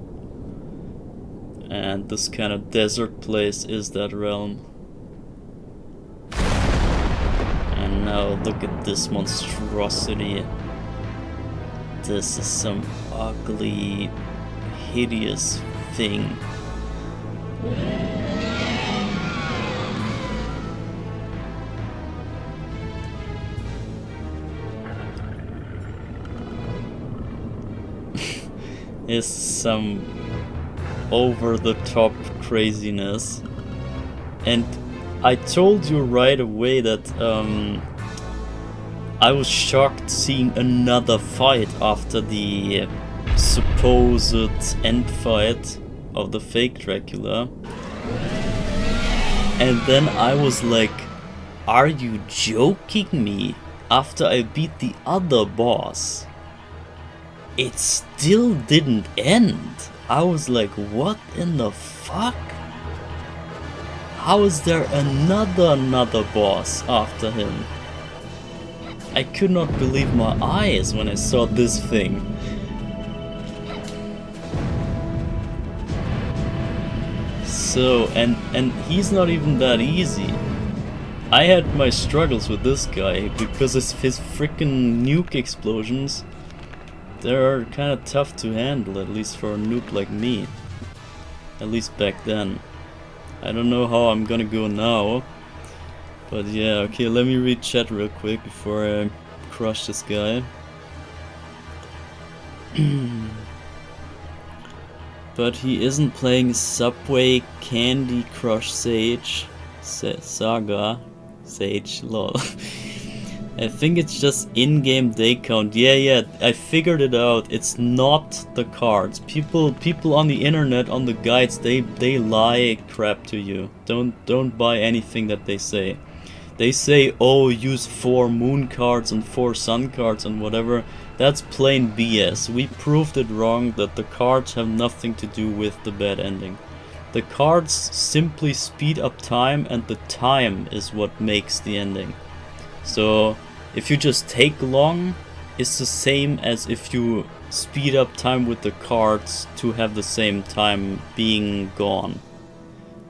And this kind of desert place is that realm. And now look at this monstrosity. This is some ugly, hideous thing. Is some over-the-top craziness. And I told you right away that I was shocked seeing another fight after the supposed end fight of the fake Dracula. And then I was like, are you joking me? After I beat the other boss, it still didn't end. I was like, what in the fuck? How is there another boss after him? I could not believe my eyes when I saw this thing. So, and he's not even that easy. I had my struggles with this guy because his freaking nuke explosions, they're kind of tough to handle, at least for a noob like me. At least back then. I don't know how I'm gonna go now. But yeah, okay, let me read chat real quick before I crush this guy. But he isn't playing Subway Candy Crush Saga. Sage, lol. I think it's just in-game day count. Yeah, I figured it out. It's not the cards. People on the internet, on the guides, they lie crap to you. Don't buy anything that they say. They say, oh, use 4 moon cards and 4 sun cards and whatever. That's plain BS. We proved it wrong, that the cards have nothing to do with the bad ending. The cards simply speed up time, and the time is what makes the ending. So if you just take long, it's the same as if you speed up time with the cards to have the same time being gone.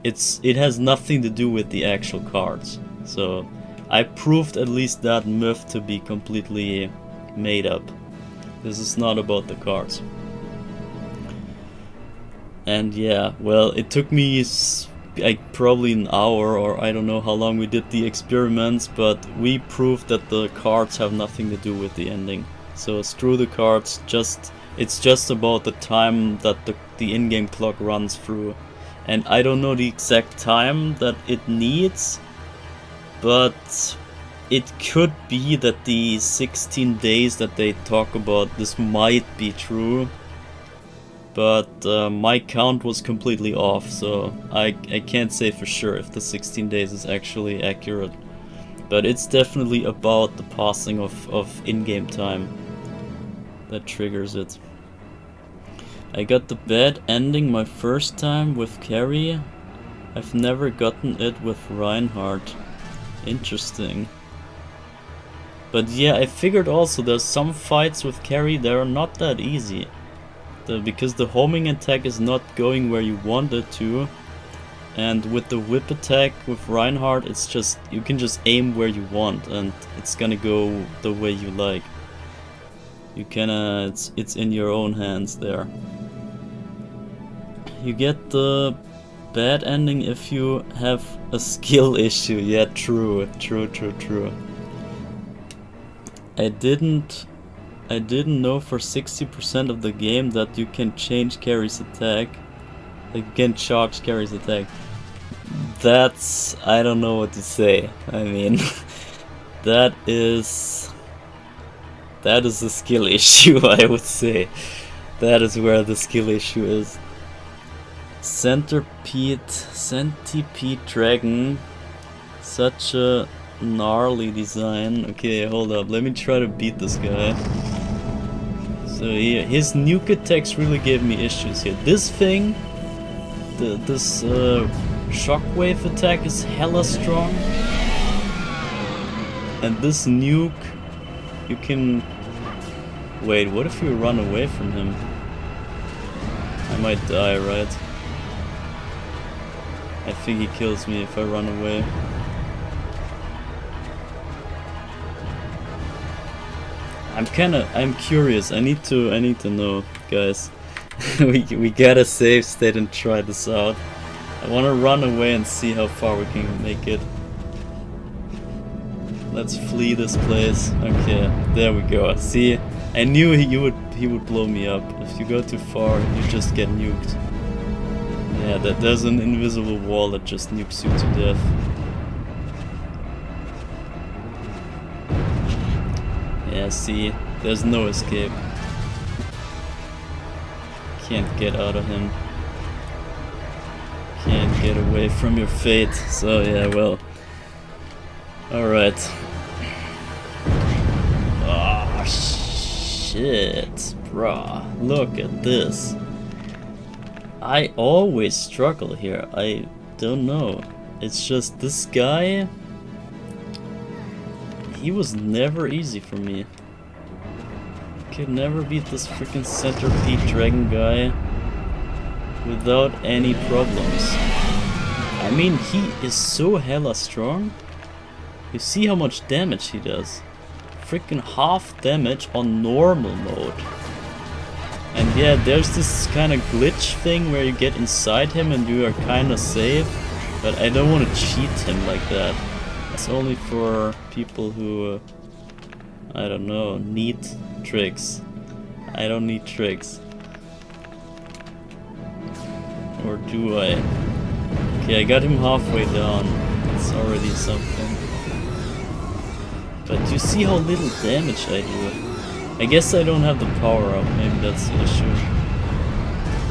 It has nothing to do with the actual cards. So I proved at least that myth to be completely made up. This is not about the cards. And yeah, well, it took me like probably an hour, or I don't know how long we did the experiments, but we proved that the cards have nothing to do with the ending. So screw the cards, it's just about the time that the in-game clock runs through. And I don't know the exact time that it needs, but it could be that the 16 days that they talk about, this might be true. But my count was completely off, so I can't say for sure if the 16 days is actually accurate. But it's definitely about the passing of in-game time that triggers it. I got the bad ending my first time with Carrie. I've never gotten it with Reinhardt. Interesting. But yeah, I figured also there's some fights with Carrie that are not that easy. because the homing attack is not going where you want it to, and with the whip attack with Reinhardt, it's just, you can just aim where you want and it's gonna go the way you like. You can it's in your own hands there. You get the bad ending if you have a skill issue. Yeah, true. I didn't know for 60% of the game that you can change Carrie's attack. Like, you can charge Carrie's attack. That's, I don't know what to say. I mean, that is a skill issue, I would say. That is where the skill issue is. Centipede dragon. Such a gnarly design. Okay, hold up. Let me try to beat this guy. So yeah, his nuke attacks really gave me issues here. This thing, this shockwave attack is hella strong. And this nuke, you can... Wait, what if you run away from him? I might die, right? I think he kills me if I run away. I'm curious. I need to know, guys. we gotta save state and try this out. I wanna run away and see how far we can make it. Let's flee this place. Okay, there we go. See, I knew he would blow me up. If you go too far, you just get nuked. Yeah, there's an invisible wall that just nukes you to death. Yeah, see, there's no escape. Can't get out of him. Can't get away from your fate. So yeah, well. Alright. Ah, shit, bruh. Look at this. I always struggle here. I don't know. It's just this guy... He was never easy for me. Could never beat this freaking centipede dragon guy without any problems. I mean, he is so hella strong. You see how much damage he does. Freaking half damage on normal mode. And yeah, there's this kind of glitch thing where you get inside him and you are kind of safe. But I don't want to cheat him like that. It's only for people who, I don't know, need tricks. I don't need tricks. Or do I? Okay, I got him halfway down. It's already something. But you see how little damage I do. I guess I don't have the power up, maybe that's the issue.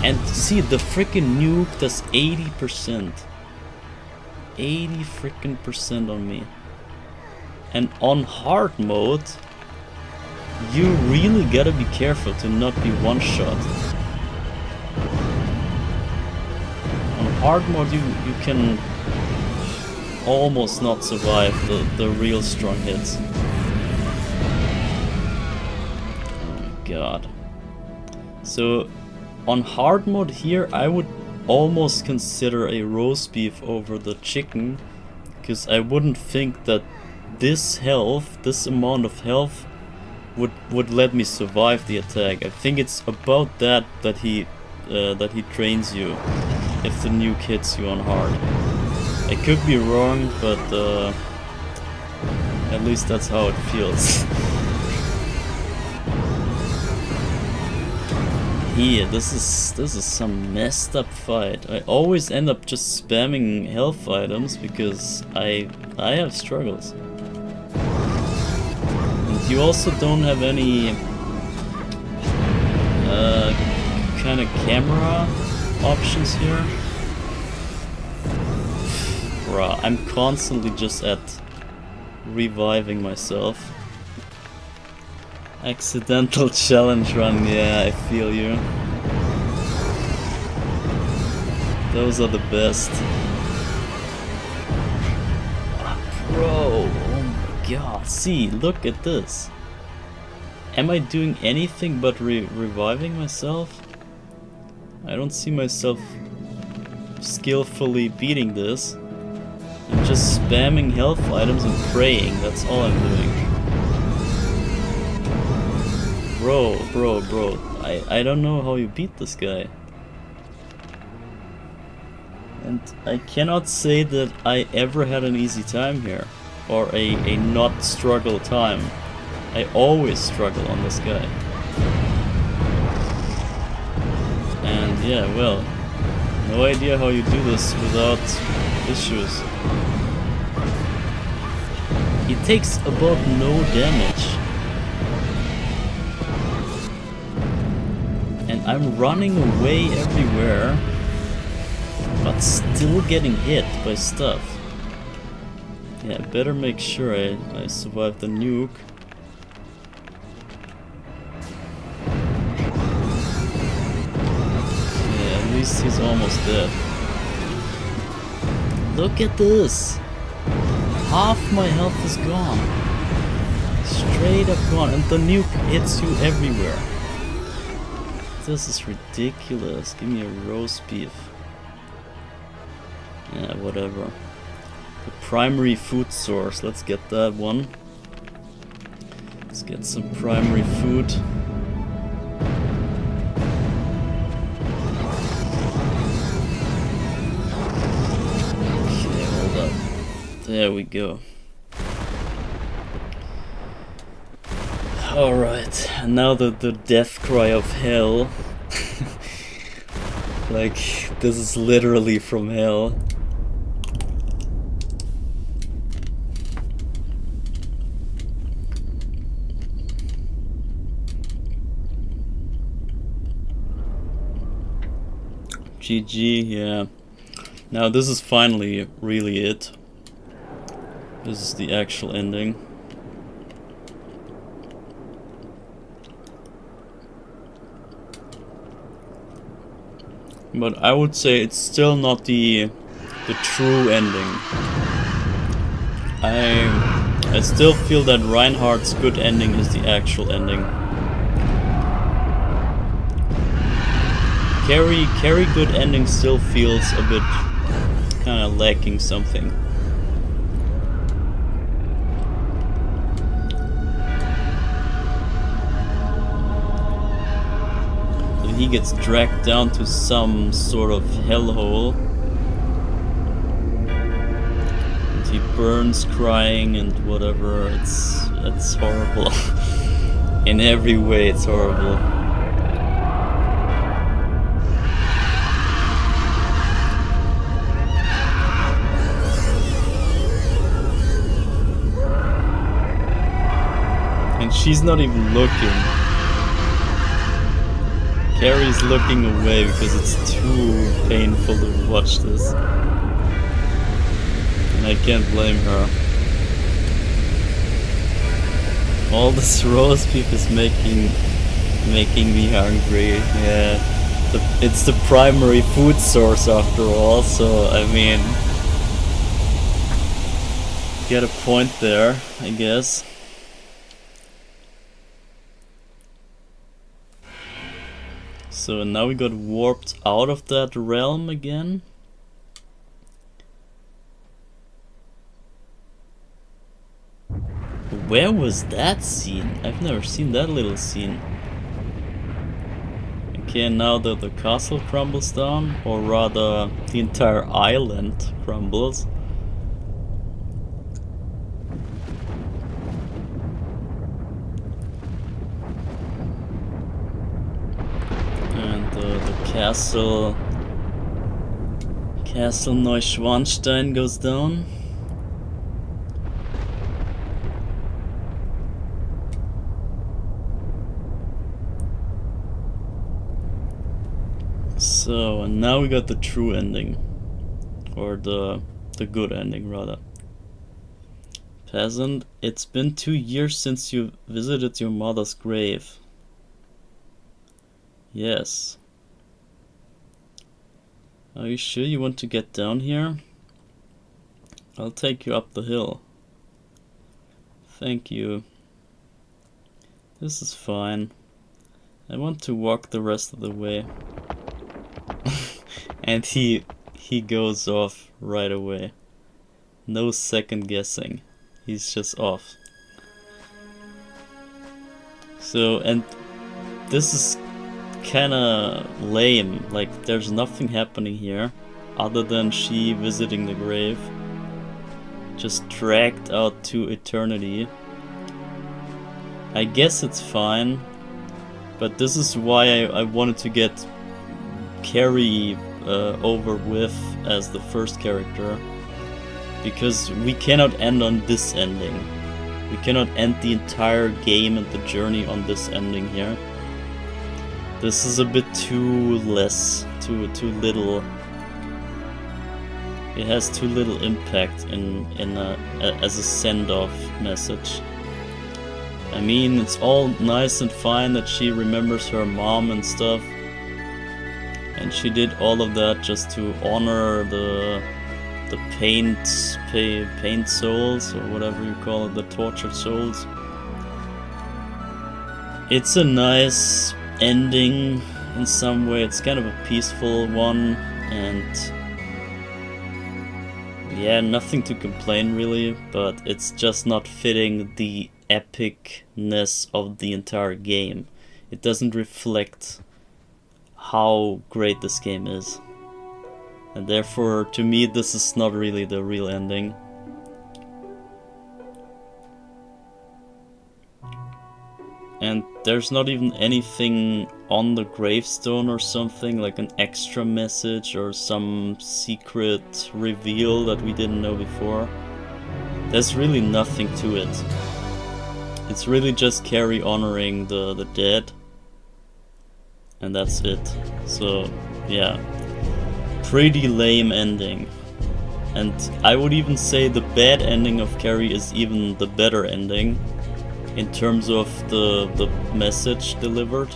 And see, the freaking nuke does 80%. 80 freaking percent on me. And on hard mode, you really gotta be careful to not be one shot. On hard mode you can almost not survive the real strong hits. Oh my god. So on hard mode here I would almost consider a roast beef over the chicken, because I wouldn't think that this health, this amount of health would let me survive the attack. I think it's about that he drains you if the nuke hits you on hard. I could be wrong, but at least that's how it feels. Yeah, this is some messed up fight. I always end up just spamming health items because I have struggles. And you also don't have any kind of camera options here. Bruh, I'm constantly just at reviving myself. Accidental challenge run, yeah, I feel you. Those are the best. Bro, oh my god, see, look at this. Am I doing anything but reviving myself? I don't see myself skillfully beating this. I'm just spamming health items and praying, that's all I'm doing. Bro. I don't know how you beat this guy. And I cannot say that I ever had an easy time here. Or a not struggle time. I always struggle on this guy. And yeah, well, no idea how you do this without issues. He takes about no damage. And I'm running away everywhere, but still getting hit by stuff. Yeah, better make sure I survive the nuke. Yeah, at least he's almost dead. Look at this! Half my health is gone. Straight up gone, and the nuke hits you everywhere. This is ridiculous. Give me a roast beef. Yeah, whatever. The primary food source. Let's get that one. Let's get some primary food. Okay, hold up. There we go. Alright, and now the death cry of hell. Like, this is literally from hell. GG, yeah. Now this is finally really it. This is the actual ending. But I would say it's still not the true ending. I still feel that Reinhardt's good ending is the actual ending. Carrie good ending still feels a bit kind of lacking something. He gets dragged down to some sort of hellhole. And he burns crying and whatever. It's horrible. In every way it's horrible. And she's not even looking. Carrie's looking away because it's too painful to watch this. And I can't blame her. All this roast beef is making me hungry. Yeah, it's the primary food source after all, so I mean, get a point there, I guess. So now we got warped out of that realm again. Where was that scene? I've never seen that little scene. Okay, now that the castle crumbles down, or rather the entire island crumbles. Castle Neuschwanstein goes down. So, and now we got the true ending. Or the good ending, rather. Peasant, it's been 2 years since you visited your mother's grave. Yes. Are you sure you want to get down here? I'll take you up the hill. Thank you. This is fine. I want to walk the rest of the way. And he goes off right away. No second guessing. He's just off. So, and this is kinda lame. Like, there's nothing happening here other than she visiting the grave. Just dragged out to eternity. I guess it's fine, but this is why I wanted to get Carrie over with as the first character, because we cannot end on this ending. We cannot end the entire game and the journey on this ending here. This is a bit too little. It has too little impact as a send-off message. I mean, it's all nice and fine that she remembers her mom and stuff, and she did all of that just to honor the paint souls, or whatever you call it, the tortured souls. It's a nice ending in some way. It's kind of a peaceful one, and yeah, nothing to complain really, but it's just not fitting the epicness of the entire game. It doesn't reflect how great this game is. And therefore, to me, this is not really the real ending. And there's not even anything on the gravestone or something, like an extra message or some secret reveal that we didn't know before. There's really nothing to it. It's really just Carrie honoring the dead. And that's it. So, yeah. Pretty lame ending. And I would even say the bad ending of Carrie is even the better ending in terms of the message delivered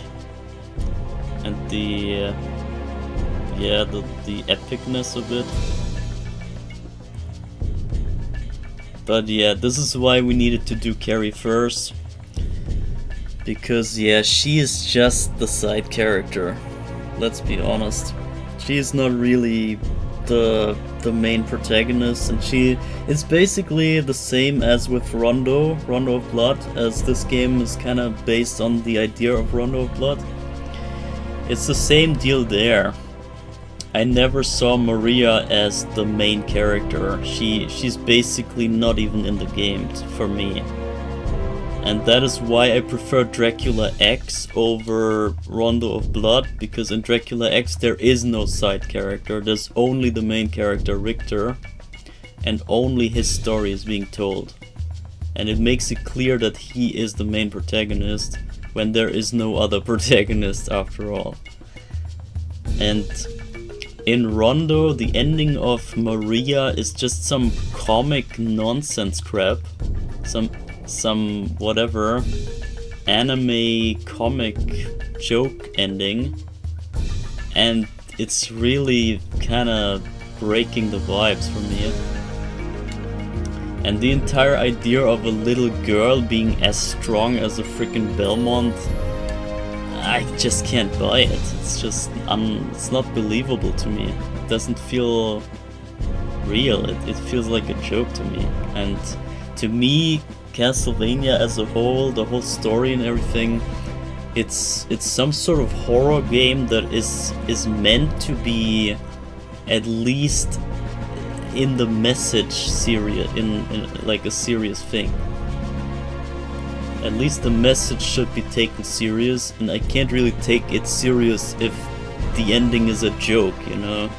and the epicness of it. But yeah, this is why we needed to do Carrie first, because yeah, she is just the side character. Let's be honest. She is not really the main protagonist, and it's basically the same as with Rondo of Blood, as this game is kind of based on the idea of Rondo of Blood. It's the same deal there. I never saw Maria as the main character. She's basically not even in the game for me. And that is why I prefer Dracula X over Rondo of Blood, because in Dracula X there is no side character, there's only the main character Richter, and only his story is being told. And it makes it clear that he is the main protagonist, when there is no other protagonist after all. And in Rondo, the ending of Maria is just some comic nonsense crap, some whatever anime comic joke ending, and it's really kinda breaking the vibes for me. And the entire idea of a little girl being as strong as a freaking Belmont, I just can't buy it. It's just it's not believable to me. It doesn't feel real. It feels like a joke to me. And to me, Castlevania as a whole, the whole story and everything, it's some sort of horror game that is meant to be at least in the message serious, in like a serious thing. At least the message should be taken serious, and I can't really take it serious if the ending is a joke, you know?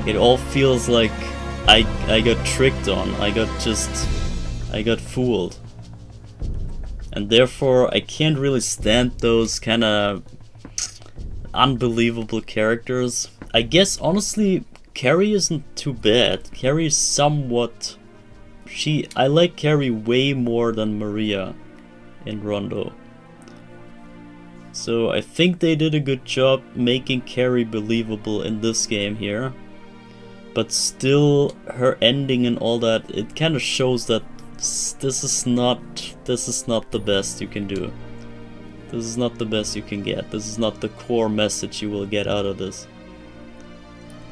It all feels like I got tricked on, I got fooled. And therefore I can't really stand those kind of unbelievable characters. I guess honestly Carrie isn't too bad. Carrie is somewhat... I like Carrie way more than Maria in Rondo. So I think they did a good job making Carrie believable in this game here. But still, her ending and all that, it kind of shows that this is not the best you can do. This is not the best you can get. This is not the core message you will get out of this.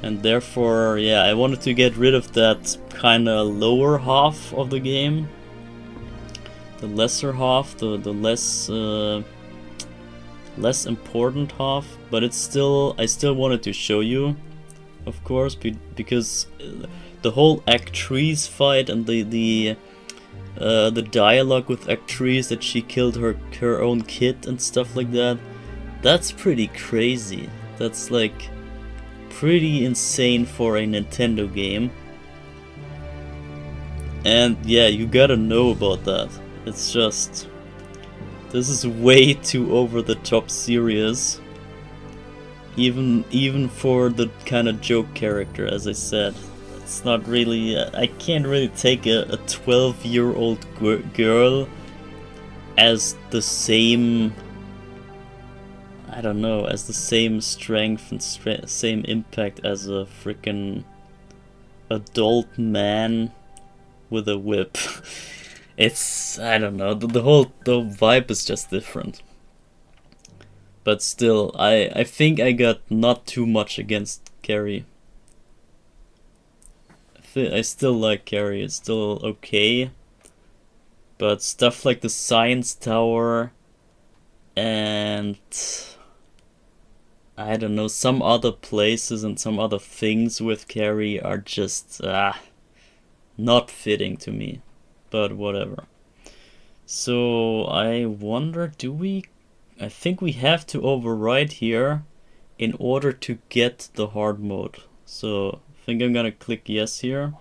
And therefore, yeah, I wanted to get rid of that kinda lower half of the game. The lesser half, the less less important half, but it's still, I still wanted to show you, of course, because the whole Actrice fight and the dialogue with Actrice that she killed her own kid and stuff like that, that's pretty crazy. That's like pretty insane for a Nintendo game. And yeah, you gotta know about that. It's just, this is way too over the top serious. Even for the kind of joke character, as I said. It's not really, I can't really take a 12-year-old girl as the same, I don't know, as the same strength and same impact as a freaking adult man with a whip. It's, I don't know, the vibe is just different. But still, I think I got not too much against Carrie. I still like Carrie, it's still okay. But stuff like the Science Tower and I don't know, some other places and some other things with Carrie are just not fitting to me. But whatever. So I wonder, I think we have to override here in order to get the hard mode. So I think I'm gonna click yes here.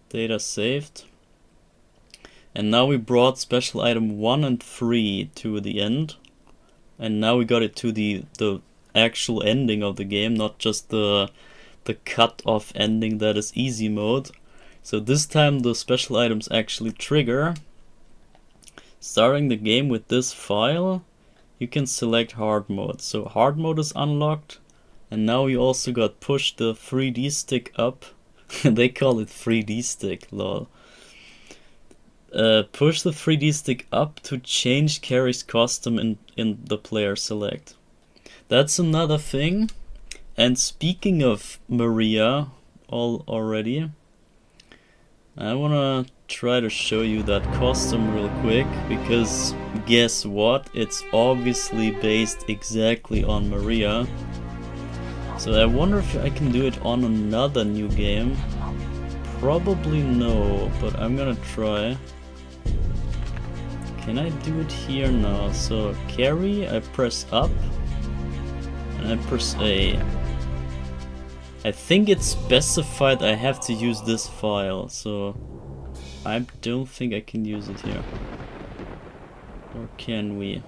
Data saved. And now we brought special item 1 and 3 to the end. And now we got it to the actual ending of the game, not just the cut off ending that is easy mode. So this time the special items actually trigger. Starting the game with this file, you can select hard mode. So hard mode is unlocked, and now we also got pushed the 3D stick up. They call it 3D stick, lol. Push the 3D stick up to change Carrie's costume in the player select. That's another thing. And speaking of Maria already, I wanna try to show you that costume real quick, because guess what? It's obviously based exactly on Maria. So I wonder if I can do it on another new game. Probably no, but I'm gonna try. Can I do it here now? So Carrie, I press up and I press A. I think it's specified I have to use this file, so I don't think I can use it here. Or can we?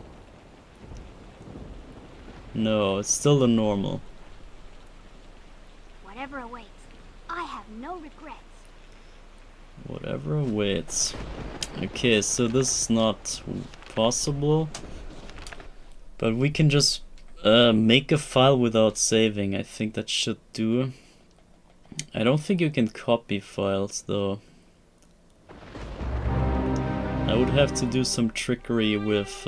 No, it's still the normal. Whatever awaits, I have no regrets. Whatever awaits. Okay, so this is not possible. But we can just make a file without saving. I think that should do. I don't think you can copy files though. I would have to do some trickery with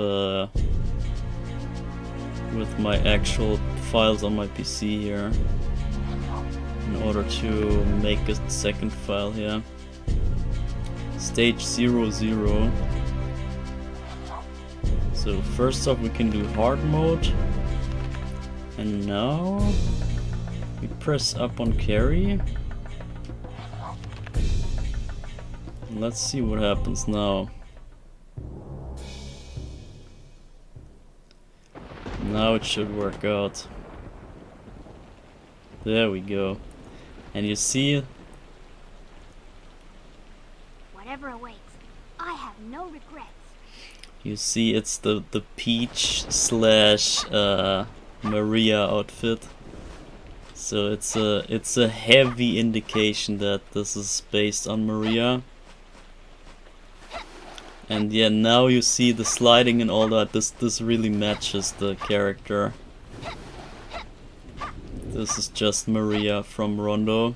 my actual files on my PC here in order to make a second file here. Stage 00. So first off we can do hard mode. And now we press up on Carrie. Let's see what happens now. Now it should work out. There we go. And you see, whatever awaits, I have no regrets. You see it's the Peach slash Maria outfit. So it's a heavy indication that this is based on Maria. And yeah, now you see the sliding and all that. This really matches the character. This is just Maria from Rondo.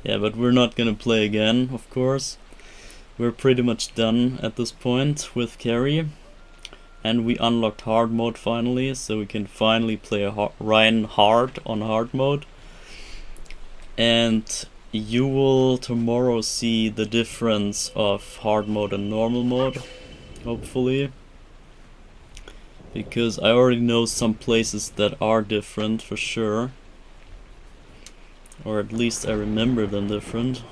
Yeah, but we're not gonna play again, of course. We're pretty much done at this point with Carrie. and we unlocked hard mode finally, so we can finally play a Reinhardt on hard mode. And you will tomorrow see the difference of hard mode and normal mode, hopefully. Because I already know some places that are different for sure. Or at least I remember them different.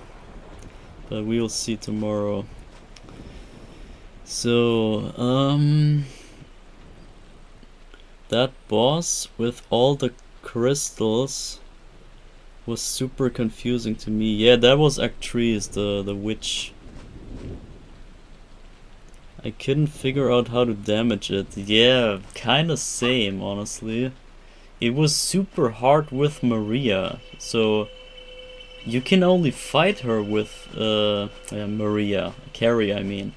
But we will see tomorrow. So, that boss with all the crystals was super confusing to me. Yeah, that was Actrice, the witch. I couldn't figure out how to damage it. Yeah, kinda same, honestly. It was super hard with Maria, so you can only fight her with Maria, Carrie I mean.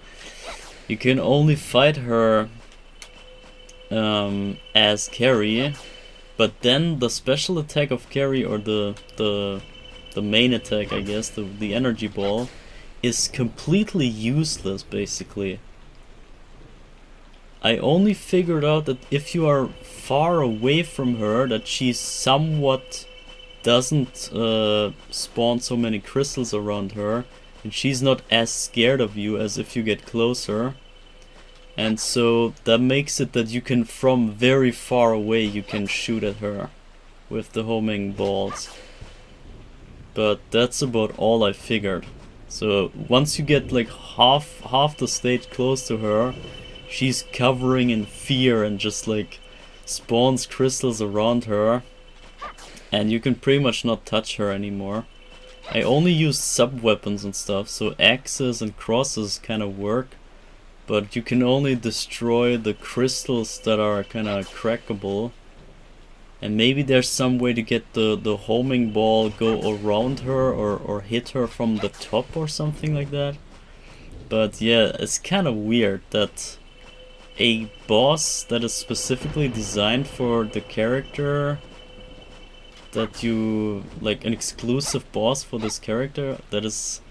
You can only fight her as Carrie, but then the special attack of Carrie, or the main attack I guess, the energy ball, is completely useless basically. I only figured out that if you are far away from her, that she somewhat doesn't spawn so many crystals around her, and she's not as scared of you as if you get closer. And so that makes it that you can, from very far away, you can shoot at her with the homing balls. But that's about all I figured. So once you get like half the stage close to her, she's covering in fear and just like spawns crystals around her, and you can pretty much not touch her anymore. I only use sub-weapons and stuff, so axes and crosses kind of work, but you can only destroy the crystals that are kind of crackable. And maybe there's some way to get the homing ball go around her, or hit her from the top or something like that. But yeah, it's kind of weird that a boss that is specifically designed for the character, that you, like an exclusive boss for this character, it's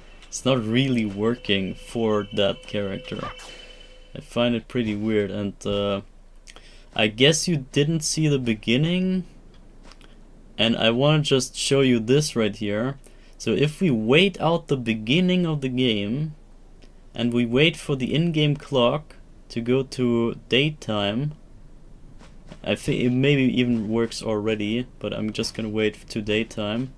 not really working for that character. I find it pretty weird, and I guess you didn't see the beginning, and I want to just show you this right here. So if we wait out the beginning of the game, and we wait for the in-game clock to go to daytime, I think it maybe even works already, but I'm just gonna wait to daytime.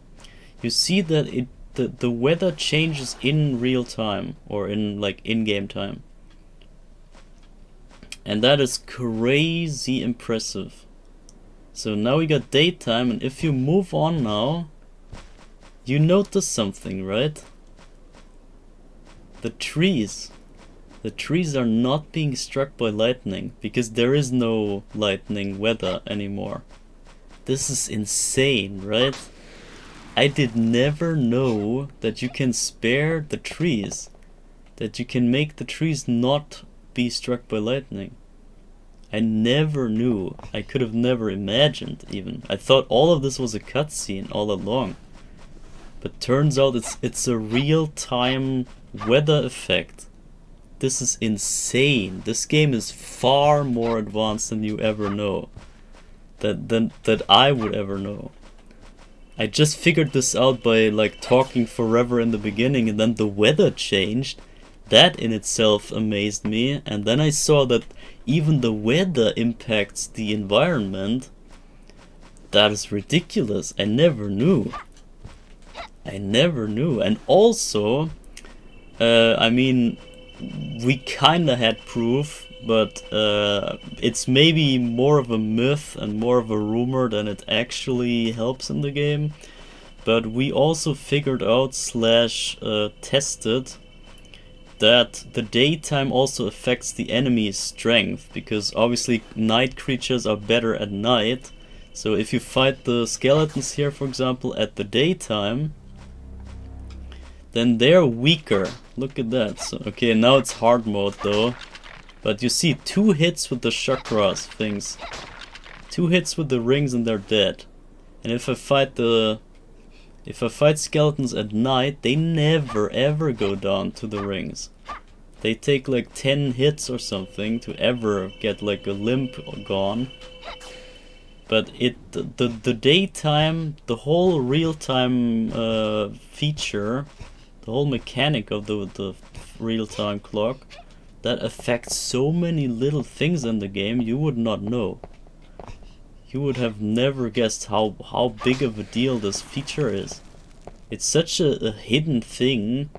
You see that the weather changes in real time, or in like in-game time. And that is crazy impressive. So now we got daytime, and if you move on now, you notice something, right? The trees are not being struck by lightning, because there is no lightning weather anymore. This is insane, right? I did never know that you can spare the trees, that you can make the trees not be struck by lightning. I never knew. I could have never imagined even. I thought all of this was a cutscene all along. But turns out it's a real-time weather effect. This is insane. This game is far more advanced than you ever know. That I would ever know. I just figured this out by like talking forever in the beginning, and then the weather changed. That in itself amazed me, and then I saw that even the weather impacts the environment. That is ridiculous. I never knew. And also, I mean, we kinda had proof, but it's maybe more of a myth and more of a rumor than it actually helps in the game. But we also figured out / tested that the daytime also affects the enemy's strength, because obviously night creatures are better at night. So if you fight the skeletons here, for example, at the daytime, then they're weaker. Look at that. So, okay, now it's hard mode though. But you see 2 hits with the chakras things. 2 hits with the rings and they're dead. And if I fight skeletons at night, they never ever go down to the rings. They take like 10 hits or something to ever get like a limb gone. But the daytime, the whole real-time feature, the whole mechanic of the real-time clock, that affects so many little things in the game you would not know. You would have never guessed how big of a deal this feature is. It's such a hidden thing.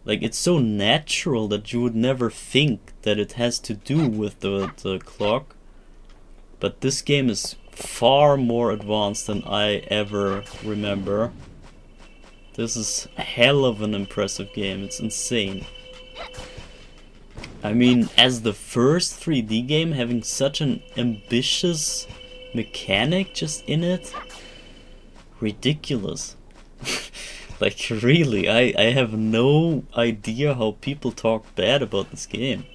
Like, it's so natural that you would never think that it has to do with the clock. But this game is far more advanced than I ever remember. This is a hell of an impressive game. It's insane. I mean, as the first 3D game having such an ambitious mechanic just in it, ridiculous. Like, really, I have no idea how people talk bad about this game.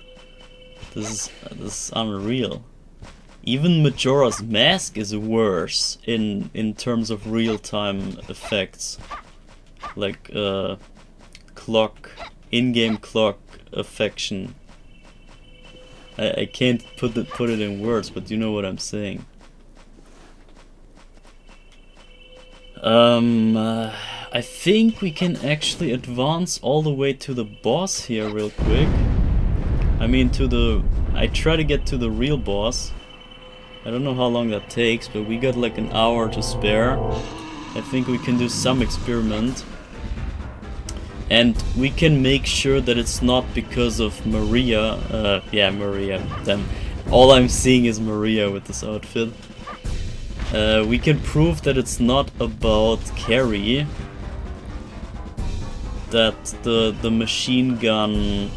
This is unreal. Even Majora's Mask is worse in terms of real-time effects. Like clock, in-game clock affection. I can't put it in words, but you know what I'm saying. I think we can actually advance all the way to the boss here real quick. I mean I try to get to the real boss. I don't know how long that takes, but we got like an hour to spare. I think we can do some experiment. And we can make sure that it's not because of Maria. Yeah, Maria. Then all I'm seeing is Maria with this outfit. We can prove that it's not about Carrie. That the machine gun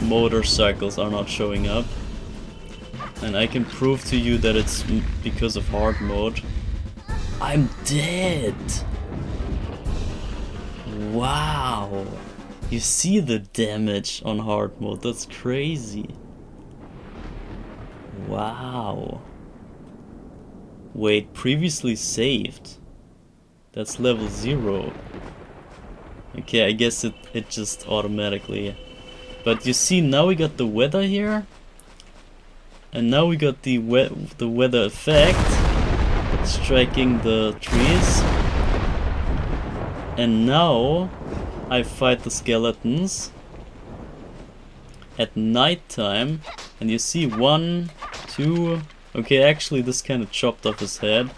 motorcycles are not showing up. And I can prove to you that it's because of hard mode. I'm dead! Wow! You see the damage on hard mode, that's crazy. Wow. Wait, previously saved. That's level 0. Okay, I guess it just automatically. But you see, now we got the weather here. And now we got the weather effect striking the trees. And now I fight the skeletons at night time. And you see 1, 2. Okay, actually this kind of chopped off his head.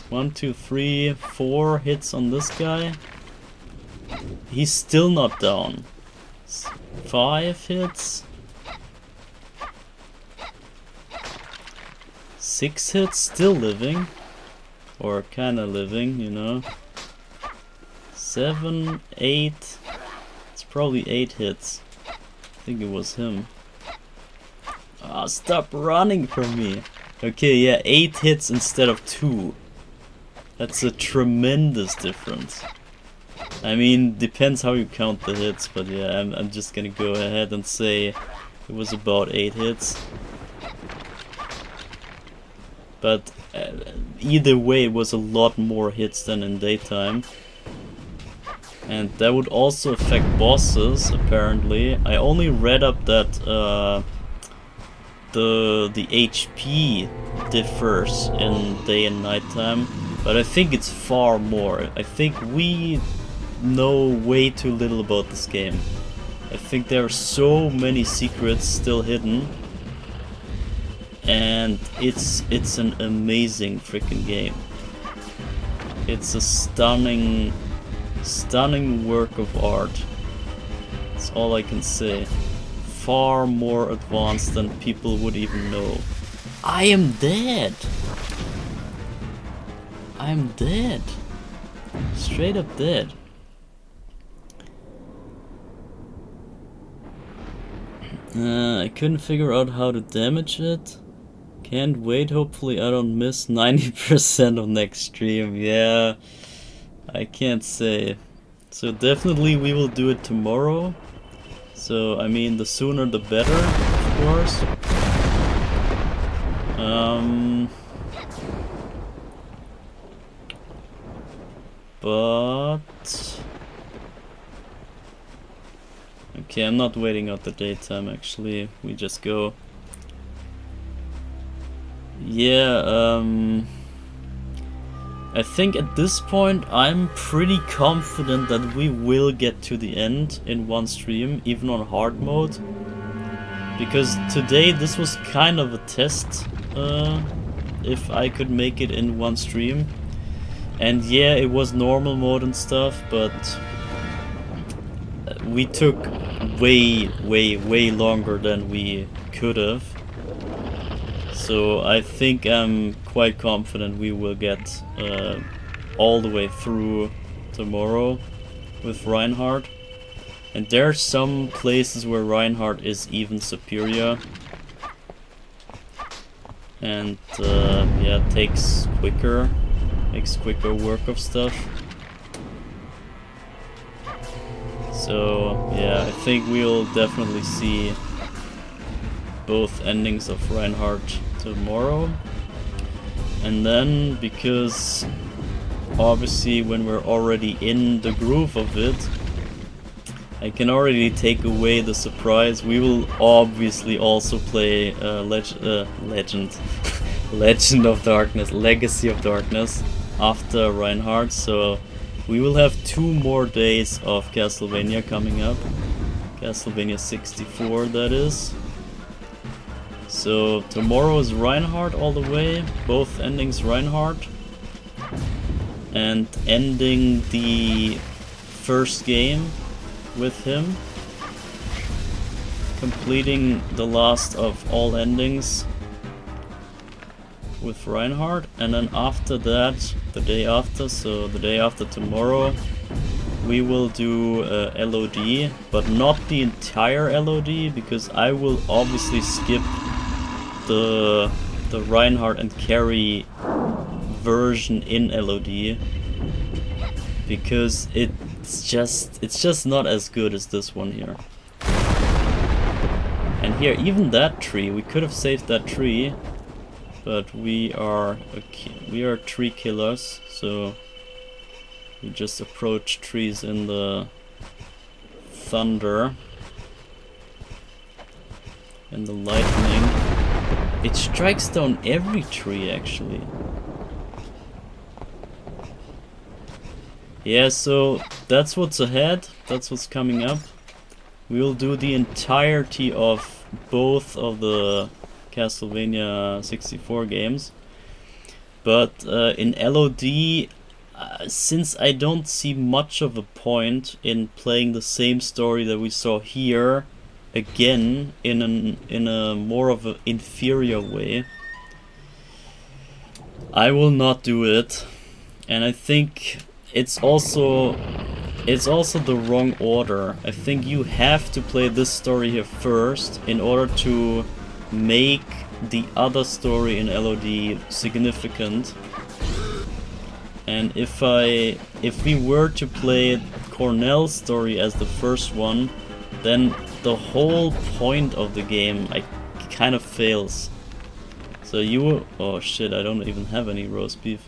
1, 2, 3, 4 hits on this guy. He's still not down. 5 hits. 6 hits, still living. Or kinda living, you know. 7, 8. It's probably 8 hits. I think it was him. Ah, stop running from me. Okay, yeah, 8 hits instead of 2. That's a tremendous difference. I mean, depends how you count the hits, but yeah, I'm just gonna go ahead and say it was about 8 hits. But either way, it was a lot more hits than in daytime. And that would also affect bosses, apparently. I only read up that the HP differs in day and nighttime, but I think it's far more. I think we know way too little about this game. I think there are so many secrets still hidden. And it's an amazing freaking game. It's a stunning work of art. That's all I can say. Far more advanced than people would even know. I am dead. I'm dead. Straight up dead. I couldn't figure out how to damage it. Can't wait, hopefully I don't miss 90% of next stream. Yeah, I can't say. So definitely we will do it tomorrow. So I mean, the sooner the better, of course. But Okay, I'm not waiting out the daytime actually, we just go. Yeah, I think at this point I'm pretty confident that we will get to the end in one stream, even on hard mode. Because today this was kind of a test, if I could make it in one stream. And yeah, it was normal mode and stuff, but we took way longer than we could have. So I think I'm quite confident we will get all the way through tomorrow with Reinhardt. And there are some places where Reinhardt is even superior. And yeah, makes quicker work of stuff. So yeah, I think we'll definitely see both endings of Reinhardt tomorrow. And then, because obviously when we're already in the groove of it, I can already take away the surprise. We will obviously also play Legend of Darkness, Legacy of Darkness after Reinhardt, so we will have 2 more days of Castlevania coming up. Castlevania 64, that is. So tomorrow is Reinhardt all the way, both endings Reinhardt, and ending the first game with him, completing the last of all endings with Reinhardt, and then after that, the day after, so the day after tomorrow, we will do LOD, but not the entire LOD, because I will obviously skip the Reinhardt and Carrie version in LOD, because it's just not as good as this one here. And here, even that tree, we could have saved that tree, but we are tree killers, so we just approach trees in the thunder and the lightning. It strikes down every tree actually. Yeah, so that's what's ahead, that's what's coming up. We'll do the entirety of both of the Castlevania 64 games. But in LOD, since I don't see much of a point in playing the same story that we saw here again in a more of an inferior way, I will not do it. And I think it's also the wrong order. I think you have to play this story here first in order to make the other story in LOD significant. And if we were to play Cornell's story as the first one, then the whole point of the game kind of fails. So oh shit, I don't even have any roast beef.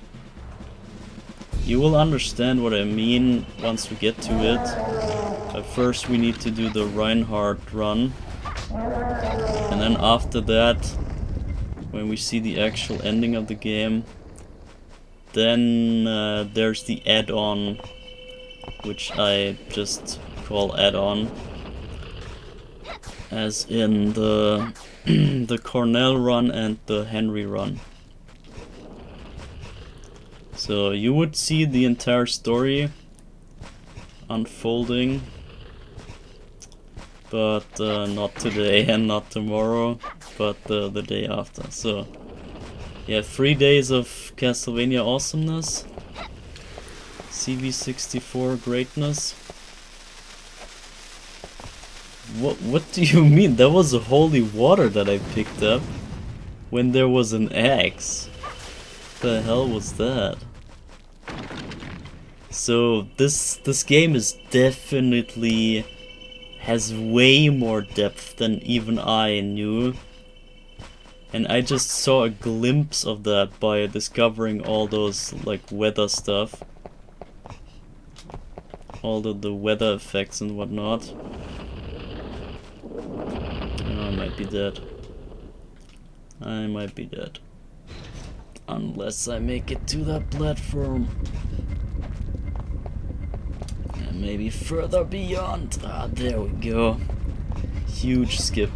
You will understand what I mean once we get to it. But first we need to do the Reinhardt run. And then after that, when we see the actual ending of the game, then there's the add-on, which I just call add-on, as in the the Cornell run and the Henry run. So you would see the entire story unfolding, but not today and not tomorrow, but the day after. So yeah, 3 days of Castlevania awesomeness, CV64 greatness. What do you mean? That was a holy water that I picked up when there was an axe. The hell was that? So this game is definitely has way more depth than even I knew. And I just saw a glimpse of that by discovering all those like weather stuff. All the weather effects and whatnot. Oh, I might be dead. I might be dead. Unless I make it to that platform. And maybe further beyond. Ah, there we go. Huge skip.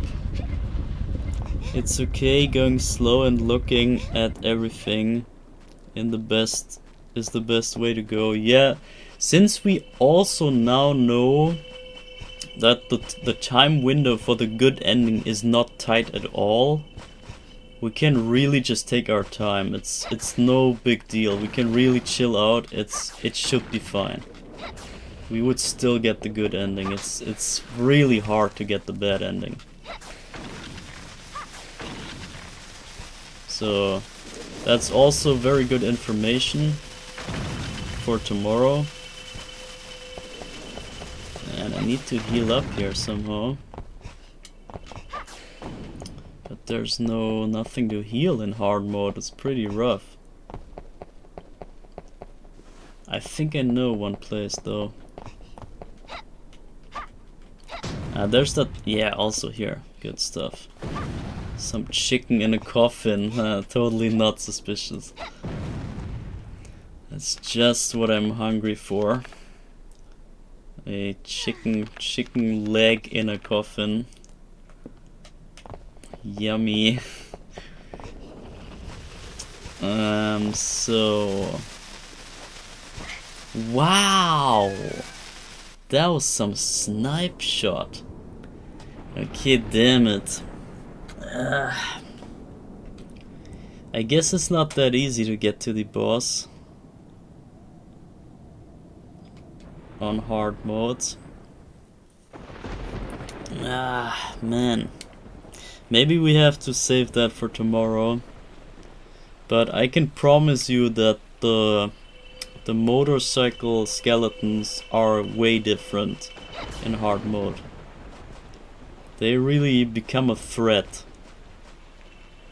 It's okay going slow and looking at everything is the best way to go. Yeah, since we also now know that the time window for the good ending is not tight at all, we can really just take our time. It's no big deal. We can really chill out. It should be fine. We would still get the good ending. It's really hard to get the bad ending. So that's also very good information for tomorrow. And I need to heal up here somehow. But there's nothing to heal in hard mode. It's pretty rough. I think I know one place though. There's that, yeah, also here. Good stuff. Some chicken in a coffin. Totally not suspicious. That's just what I'm hungry for. A chicken leg in a coffin. Yummy. So... Wow! That was some snipe shot. Okay, damn it. I guess it's not that easy to get to the boss on hard modes. Man. Maybe we have to save that for tomorrow. But I can promise you that the motorcycle skeletons are way different in hard mode. They really become a threat.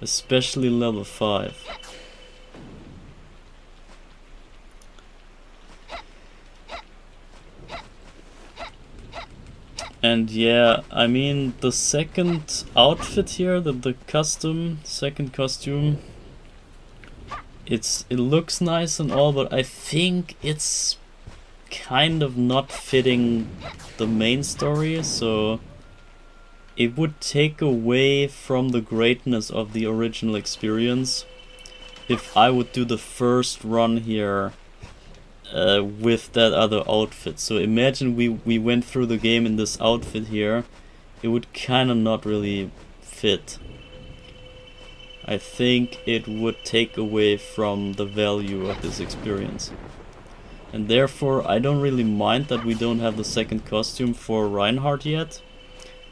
Especially level 5. And yeah, I mean the second outfit here, the custom second costume, it looks nice and all, but I think it's kind of not fitting the main story, so it would take away from the greatness of the original experience if I would do the first run here with that other outfit. So imagine we went through the game in this outfit here, it would kind of not really fit. I think it would take away from the value of this experience. And therefore I don't really mind that we don't have the second costume for Reinhardt yet,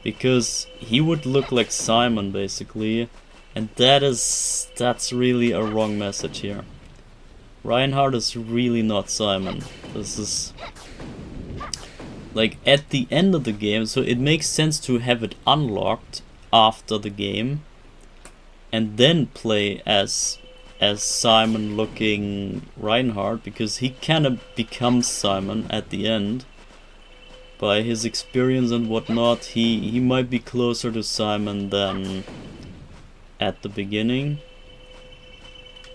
because he would look like Simon basically, and that's really a wrong message here. Reinhardt is really not Simon. This is like at the end of the game, so it makes sense to have it unlocked after the game and then play as Simon looking Reinhardt, because he kind of becomes Simon at the end. By his experience and whatnot, he might be closer to Simon than at the beginning.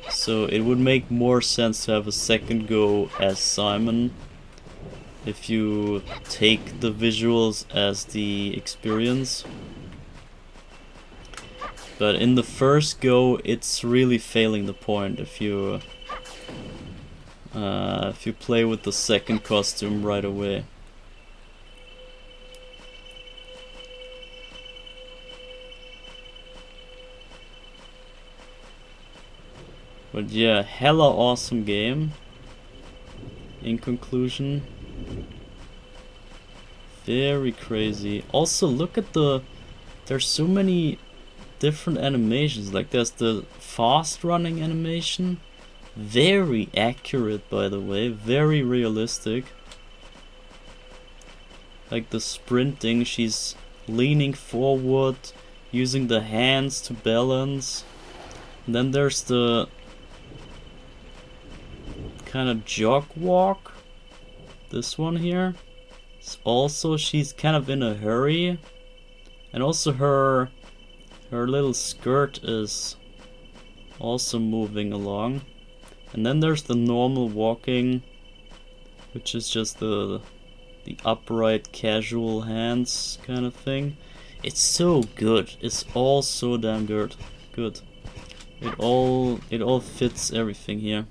So it would make more sense to have a second go as Simon if you take the visuals as the experience. But in the first go, it's really failing the point if you play with the second costume right away. But yeah, hella awesome game. In conclusion, very crazy. Also, look at there's so many different animations. Like there's the fast running animation, very accurate by the way, very realistic. Like the sprinting, she's leaning forward, using the hands to balance. And then there's the kind of jog walk, this one here. It's also, she's kind of in a hurry, And also her little skirt is also moving along. And then there's the normal walking, which is just the upright casual hands kind of thing. It's so good. It's all so damn good. It all fits everything here.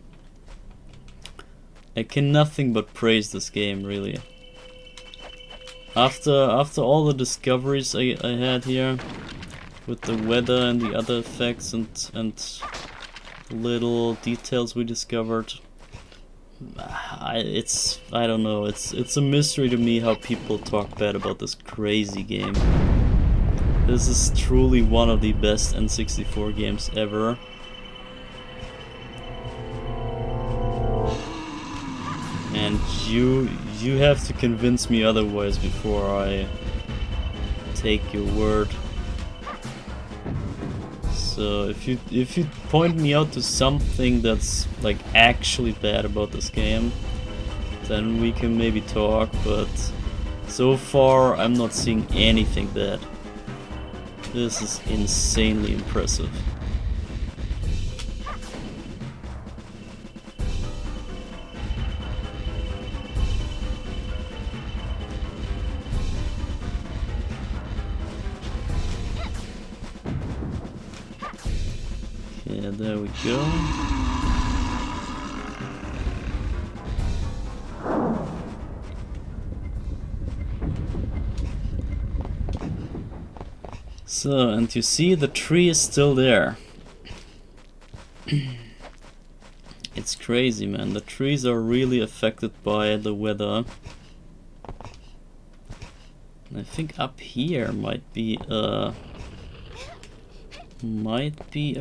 I can nothing but praise this game, really. After all the discoveries I had here with the weather and the other effects and little details we discovered, I don't know, it's a mystery to me how people talk bad about this crazy game. This is truly one of the best N64 games ever. And you have to convince me otherwise before I take your word. So if you point me out to something that's like actually bad about this game, then we can maybe talk, but so far I'm not seeing anything bad. This is insanely impressive. Yeah, there we go. So, and you see the tree is still there. It's crazy, man. The trees are really affected by the weather. And I think up here might be a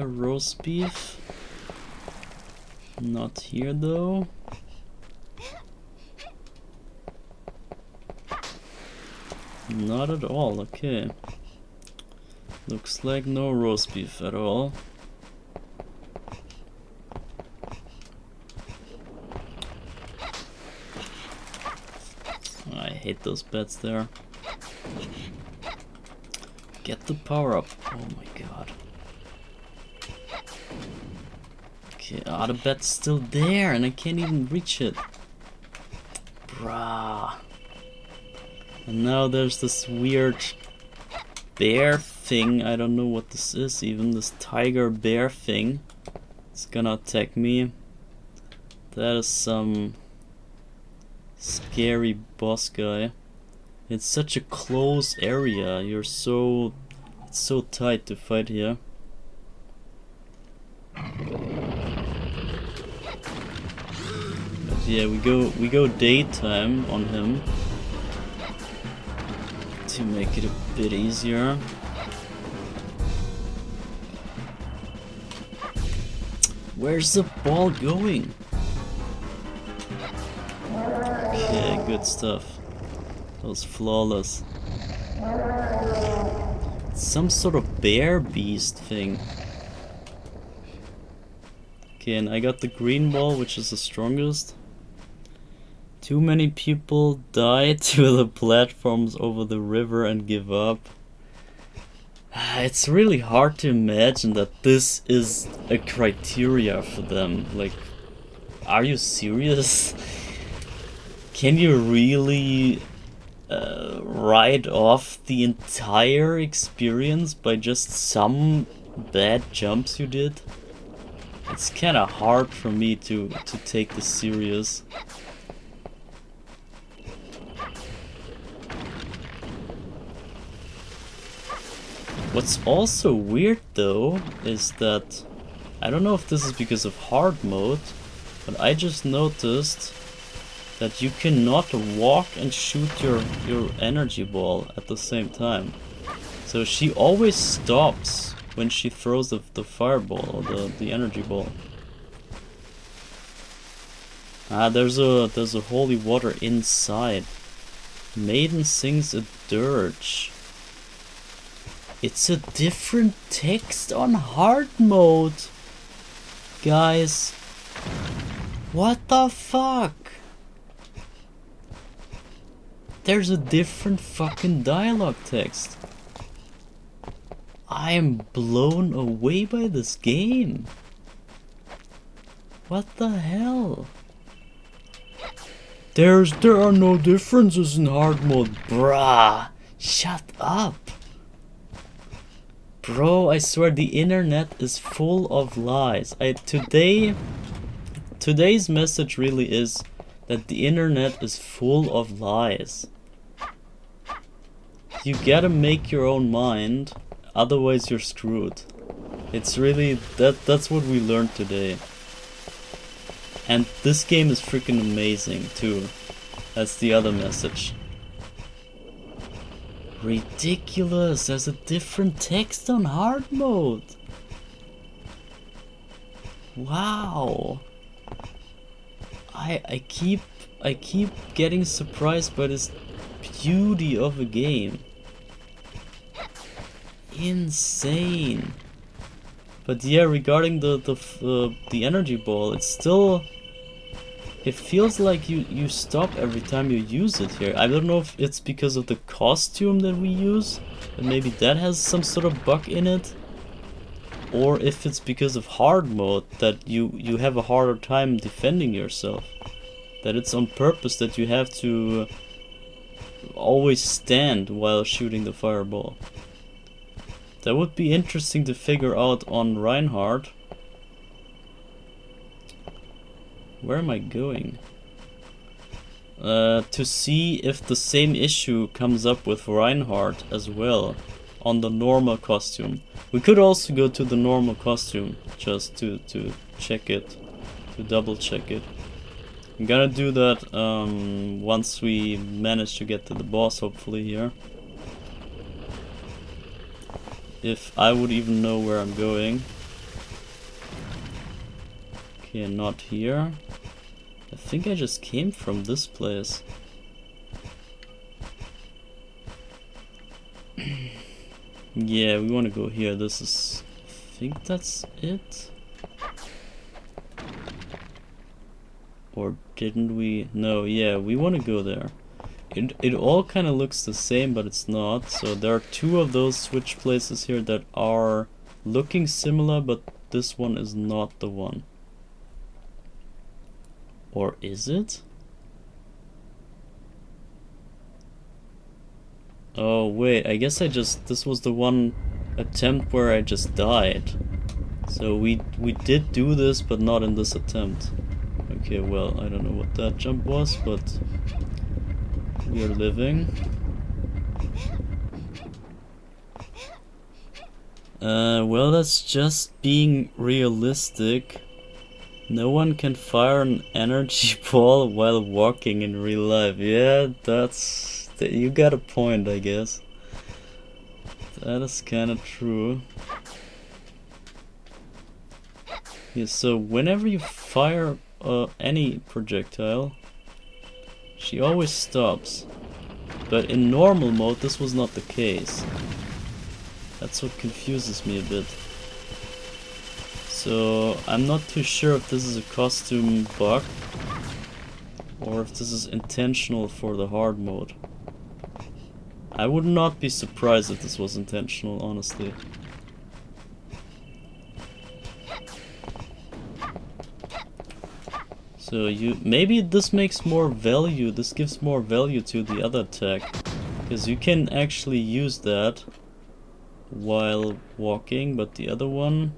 roast beef. Not here though. Not at all, okay. Looks like no roast beef at all. I hate those beds there. Get the power up. Oh my god. Okay, the bed's still there and I can't even reach it. Bruh. And now there's this weird bear thing. I don't know what this is even. This tiger bear thing. It's gonna attack me. That is some scary boss guy. It's such a close area. It's so tight to fight here. But yeah, we go daytime on him to make it a bit easier. Where's the ball going? Okay, good stuff. That was flawless. It's some sort of bear beast thing. Okay, and I got the green ball, which is the strongest. Too many people die to the platforms over the river and give up. It's really hard to imagine that this is a criteria for them. Like, are you serious? Can you really write off the entire experience by just some bad jumps you did? It's kinda hard for me to take this serious. What's also weird though is that, I don't know if this is because of hard mode, but I just noticed that you cannot walk and shoot your energy ball at the same time. So she always stops when she throws the fireball or the energy ball. Ah, there's a holy water inside. Maiden sings a dirge. It's a different text on hard mode. Guys, what the fuck? There's a different fucking dialogue text. I am blown away by this game. What the hell? There are no differences in hard mode, bruh. Shut up. Bro, I swear the internet is full of lies. Today's message really is that the internet is full of lies. You gotta make your own mind, otherwise you're screwed. It's really that's what we learned today. And this game is freaking amazing too. That's the other message. Ridiculous, there's a different text on hard mode. Wow. I keep getting surprised by this beauty of a game. Insane. But yeah, regarding the energy ball, it's still, it feels like you stop every time you use it here. I don't know if it's because of the costume that we use, and maybe that has some sort of bug in it, or if it's because of hard mode that you have a harder time defending yourself. That it's on purpose that you have to always stand while shooting the fireball. That would be interesting to figure out on Reinhardt. Where am I going? To see if the same issue comes up with Reinhardt as well on the normal costume. We could also go to the normal costume just to check it, to double check it. I'm gonna do that once we manage to get to the boss, hopefully here. If I would even know where I'm going. Okay, not here. I think I just came from this place. Yeah, we want to go here. This is... I think that's it. Or didn't we? No, yeah, we want to go there. It all kind of looks the same, but it's not. So there are two of those switch places here that are looking similar, but this one is not the one. Or is it? Oh wait, I guess this was the one attempt where I just died. So we did do this, but not in this attempt. Okay, well, I don't know what that jump was, but we are living. Well, that's just being realistic. No one can fire an energy ball while walking in real life. Yeah, you got a point, I guess. That is kind of true. Yeah, so whenever you fire any projectile, she always stops. But in normal mode, this was not the case. That's what confuses me a bit. So I'm not too sure if this is a costume bug or if this is intentional for the hard mode. I would not be surprised if this was intentional, honestly. So maybe this makes more value, this gives more value to the other attack, because you can actually use that while walking, but the other one,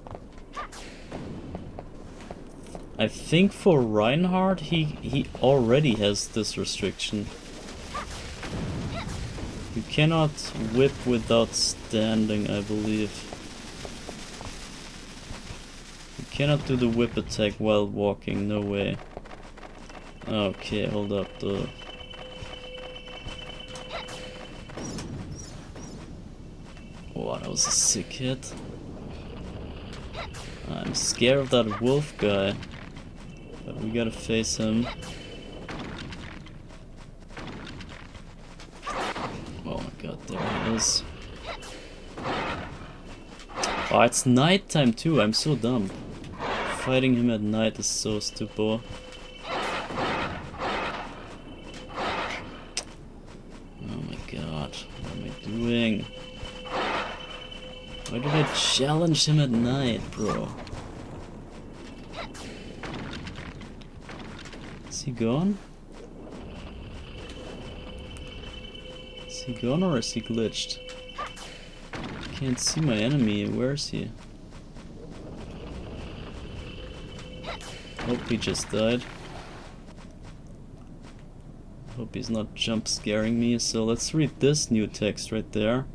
I think for Reinhardt he already has this restriction. You cannot whip without standing, I believe. You cannot do the whip attack while walking, no way. Okay, hold up. Oh, that was a sick hit. I'm scared of that wolf guy, but we gotta face him. Oh my god, there he is. Oh, it's nighttime too, I'm so dumb. Fighting him at night is so stupid. Oh my god, what am I doing? Why did I challenge him at night, bro? Is he gone? Is he gone or is he glitched? Can't see my enemy. Where is he? Hope he just died. Hope he's not jump scaring me. So let's read this new text right there.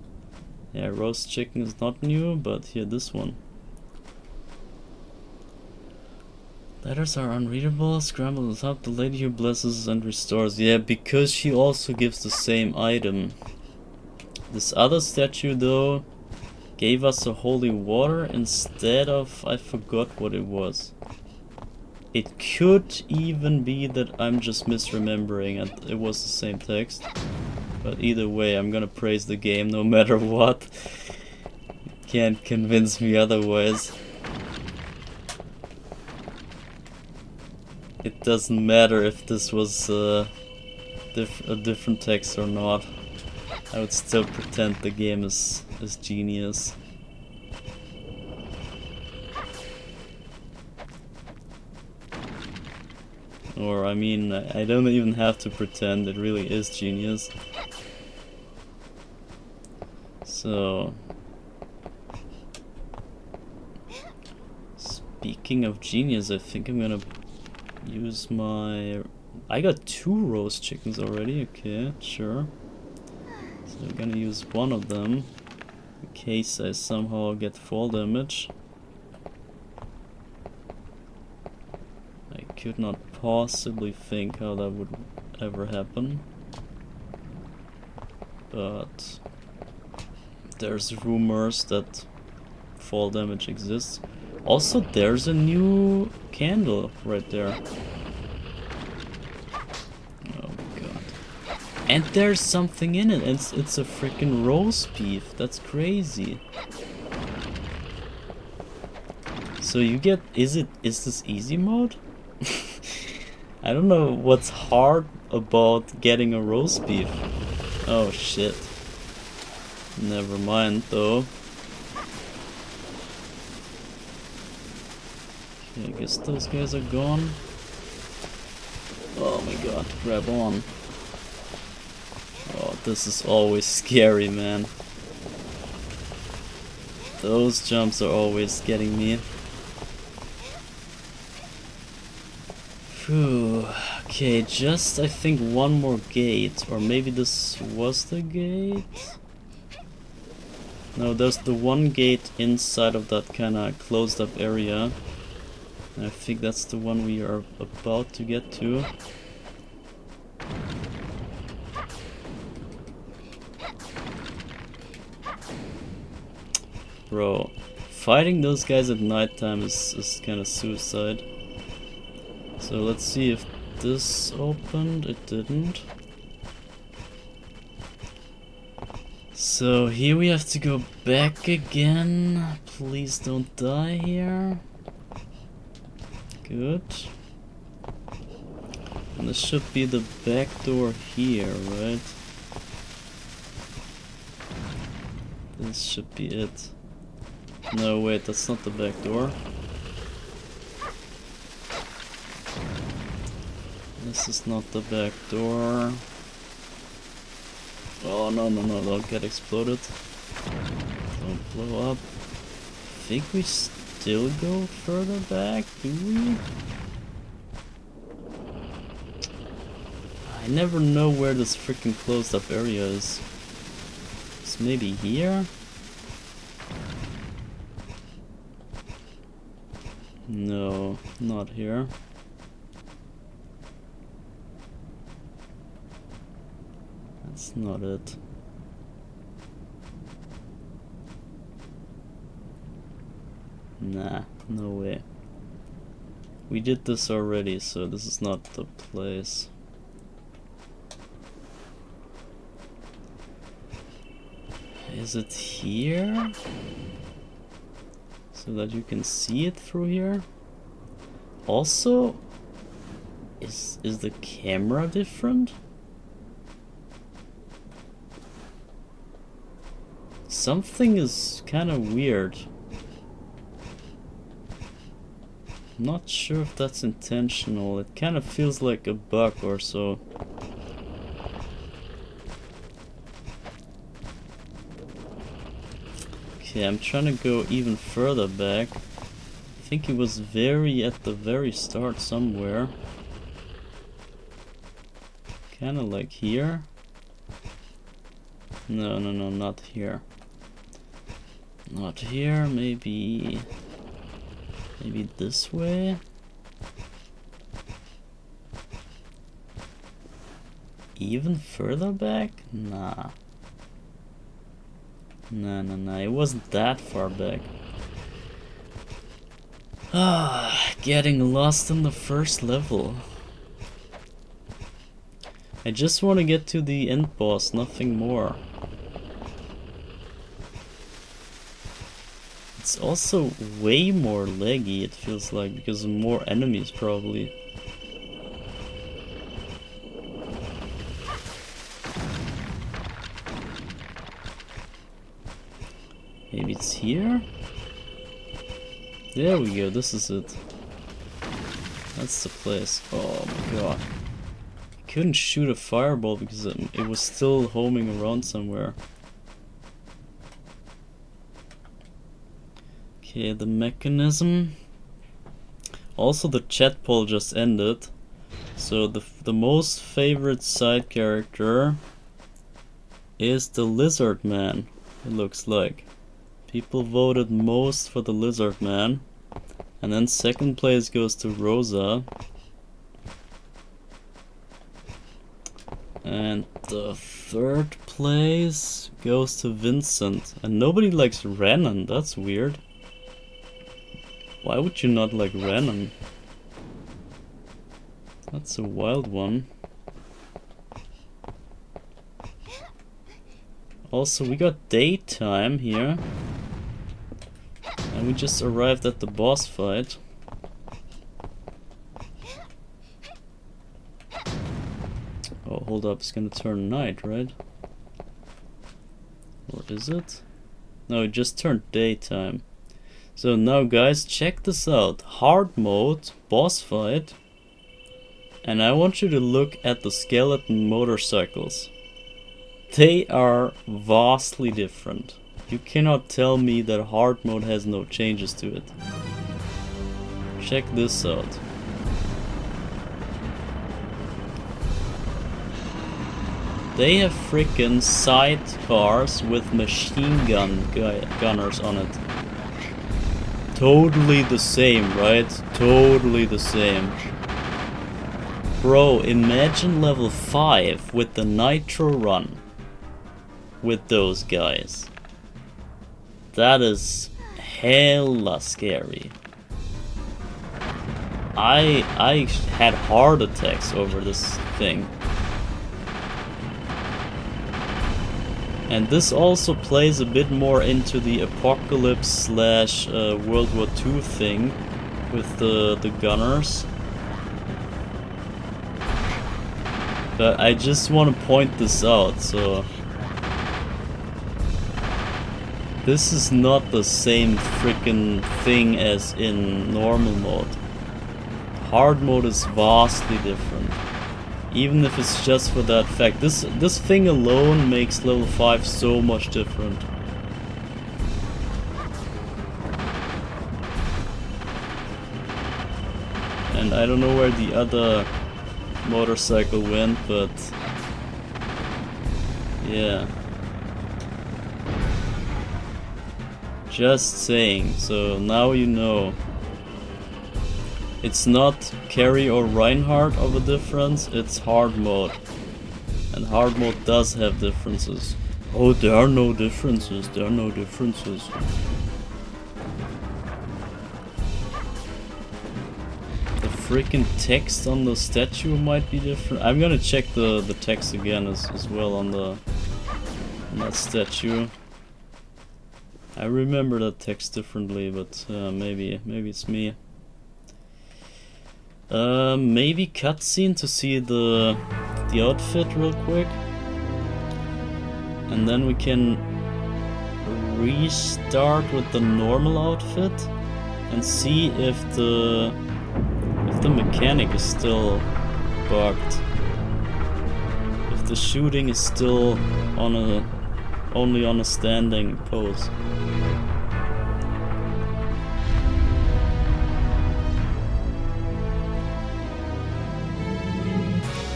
Yeah, roast chicken is not new, but here, this one. Letters are unreadable, scrambled on top, the lady who blesses and restores. Yeah, because she also gives the same item. This other statue, though, gave us a holy water instead of... I forgot what it was. It could even be that I'm just misremembering and it was the same text. But either way, I'm gonna praise the game no matter what. Can't convince me otherwise. It doesn't matter if this was a different text or not. I would still pretend the game is genius. Or, I mean, I don't even have to pretend, it really is genius. So... Speaking of genius, I think I'm gonna use my... I got 2 roast chickens already, okay, sure. So I'm gonna use one of them, in case I somehow get fall damage. I could not possibly think how that would ever happen. But there's rumors that fall damage exists. Also, there's a new candle right there. Oh my god. And there's something in it. It's a freaking roast beef. That's crazy. So you get... Is this easy mode? I don't know what's hard about getting a roast beef. Oh shit. Never mind though. Okay, I guess those guys are gone. Oh my god, grab on. Oh, this is always scary, man. Those jumps are always getting me. Phew. Okay, just I think one more gate, or maybe this was the gate? No, there's the one gate inside of that kinda closed up area. I think that's the one we are about to get to. Bro, fighting those guys at nighttime is kind of suicide. So let's see if this opened. It didn't. So here we have to go back again. Please don't die here. Good. And this should be the back door here, right? This should be it. No, wait, that's not the back door. This is not the back door. Oh, no, no, no, don't get exploded. Don't blow up. I think we still go further back, do we? I never know where this freaking closed up area is. It's maybe here? No, not here. That's not it. Nah, no way. We did this already, so this is not the place. Is it here? So that you can see it through here? Also, is the camera different? Something is kind of weird. Not sure if that's intentional. It kind of feels like a bug or so. Okay, I'm trying to go even further back. I think it was at the very start somewhere. Kinda like here. No, not here. Not here, maybe this way? Even further back? Nah. Nah, it wasn't that far back. Ah, getting lost in the first level. I just want to get to the end boss, nothing more. It's also way more laggy, it feels like, because of more enemies probably. Maybe it's here? There we go, this is it. That's the place. Oh my god. I couldn't shoot a fireball because it was still homing around somewhere. Okay, the mechanism. Also, the chat poll just ended. So the most favorite side character is the lizard man, it looks like. People voted most for the lizard man. And then second place goes to Rosa. And the third place goes to Vincent. And nobody likes Renan, that's weird. Why would you not like Renan? That's a wild one. Also, we got daytime here. And we just arrived at the boss fight. Oh, hold up, it's gonna turn night, right? Or is it? No, it just turned daytime. So now guys, check this out. Hard mode, boss fight. And I want you to look at the skeleton motorcycles. They are vastly different. You cannot tell me that hard mode has no changes to it. Check this out. They have frickin' sidecars with machine gunners on it. Totally the same, right? Totally the same. Bro, imagine level 5 with the nitro run. With those guys. That is hella scary. I had heart attacks over this thing. And this also plays a bit more into the apocalypse slash World War II thing with the gunners. But I just want to point this out, so this is not the same freaking thing as in normal mode. Hard mode is vastly different. Even if it's just for that fact. This thing alone makes level 5 so much different. And I don't know where the other motorcycle went, but yeah. Just saying, so now you know. It's not Carrie or Reinhardt of a difference, it's hard mode. And hard mode does have differences. Oh, there are no differences, there are no differences. The freaking text on the statue might be different. I'm gonna check the text again as well on that statue. I remember that text differently, but maybe it's me. Maybe cutscene to see the outfit real quick, and then we can restart with the normal outfit and see if the mechanic is still bugged. If the shooting is still only on a standing pose.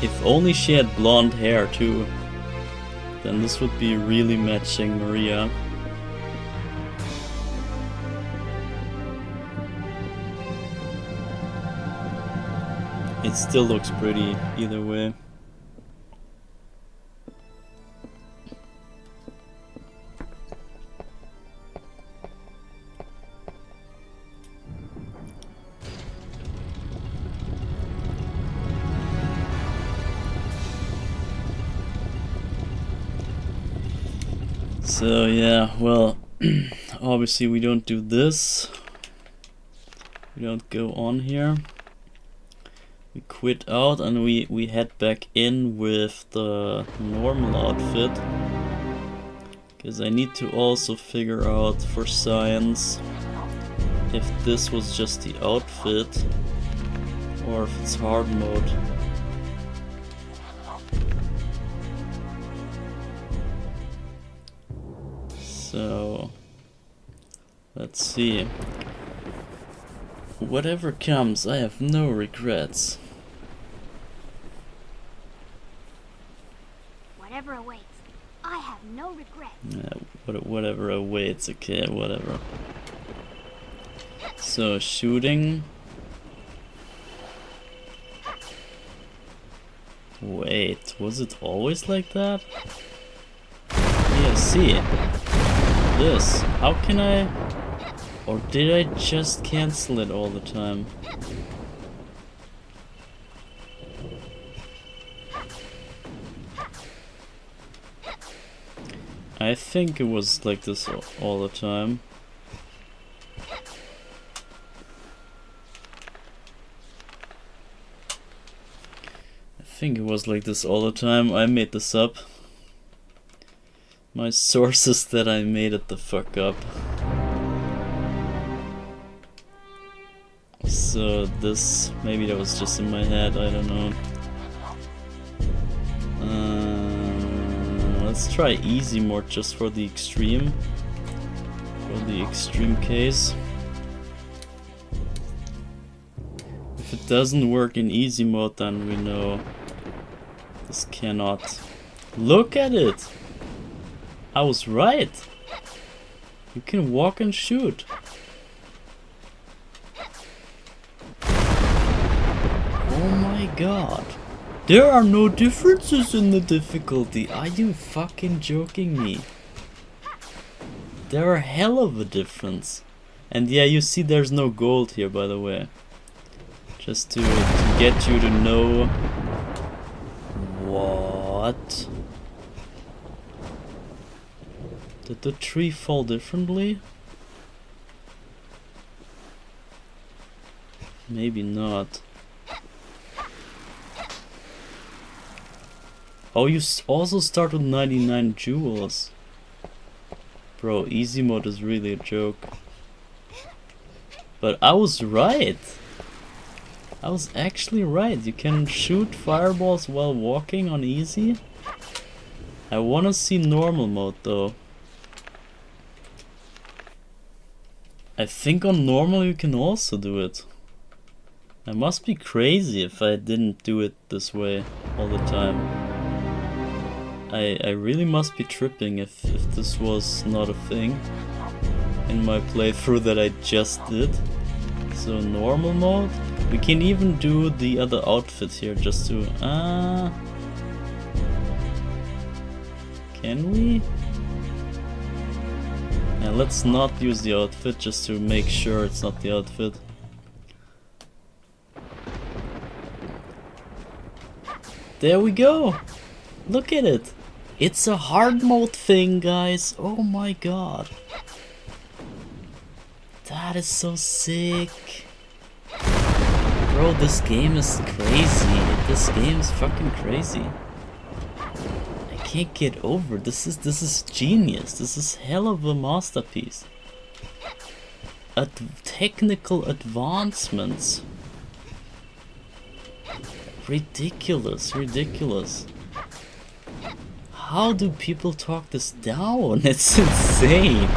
If only she had blonde hair too, then this would be really matching Maria. It still looks pretty either way. So yeah, well, obviously we don't do this. We don't go on here. We quit out and we head back in with the normal outfit. Because I need to also figure out for science if this was just the outfit or if it's hard mode. So let's see. Whatever comes, I have no regrets. Whatever awaits, I have no regrets. Yeah, whatever awaits, okay, whatever. So, shooting. Wait, was it always like that? Yeah, see. This. How can I... Or did I just cancel it all the time? I think it was like this all the time. I think it was like this all the time. I made this up. My source is that I made it the fuck up. So this, maybe that was just in my head, I don't know. Let's try easy mode just for the extreme. For the extreme case. If it doesn't work in easy mode, then we know this cannot. Look at it! I was right! You can walk and shoot. Oh my god. There are no differences in the difficulty. Are you fucking joking me? There are hell of a difference. And yeah, you see there's no gold here, by the way. Just to get you to know... What? Did the tree fall differently? Maybe not. Oh, you also start with 99 jewels. Bro, easy mode is really a joke. But I was right. I was actually right. You can shoot fireballs while walking on easy. I wanna see normal mode though. I think on normal you can also do it. I must be crazy if I didn't do it this way all the time. I really must be tripping if this was not a thing in my playthrough that I just did. So normal mode. We can even do the other outfit here just to... Can we? Yeah, let's not use the outfit just to make sure it's not the outfit. There we go! Look at it! It's a hard mode thing, guys! Oh my god! That is so sick! Bro, this game is crazy. This game is fucking crazy. I can't get over. This is genius. This is hell of a masterpiece. Technical advancements. Ridiculous, ridiculous. How do people talk this down? It's insane.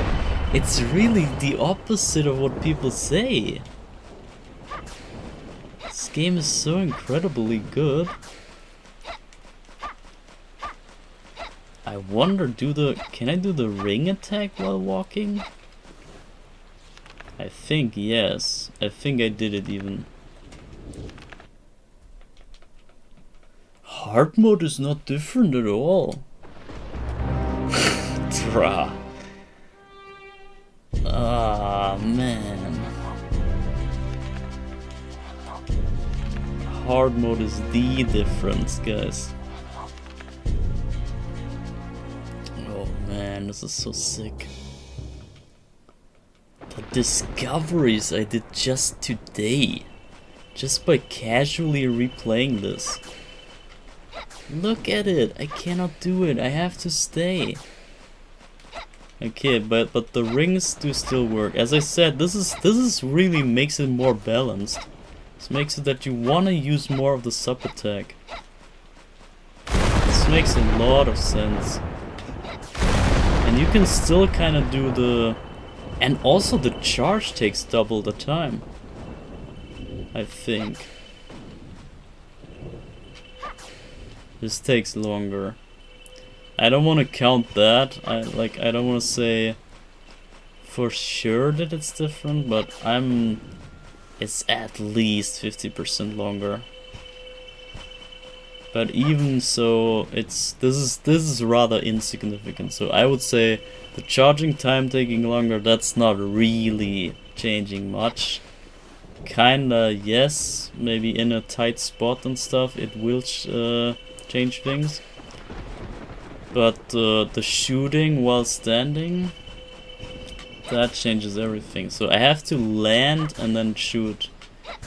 It's really the opposite of what people say. This game is so incredibly good. I wonder, can I do the ring attack while walking? I think yes. I think I did it even. Hard mode is not different at all. Bruh. Ah, man. Hard mode is the difference, guys. Oh man, this is so sick. The discoveries I did just today. Just by casually replaying this. Look at it, I cannot do it, I have to stay. Okay, but the rings do still work. As I said, this is really makes it more balanced. This makes it that you wanna use more of the sub attack. This makes a lot of sense. And you can still kinda do the... And also the charge takes double the time. I think. This takes longer. I don't want to count that. I don't want to say for sure that it's different, but it's at least 50% longer. But even so, this is rather insignificant. So I would say the charging time taking longer, that's not really changing much. Kinda yes, maybe in a tight spot and stuff it will change things. But the shooting while standing, that changes everything. So I have to land and then shoot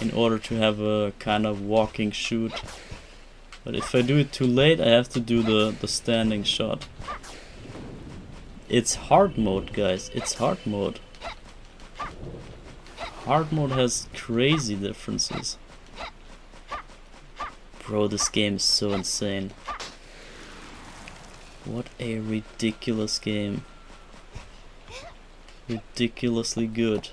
in order to have a kind of walking shoot. But if I do it too late, I have to do the standing shot. It's hard mode, guys. It's hard mode. Hard mode has crazy differences. Bro, this game is so insane. What a ridiculous game. Ridiculously good.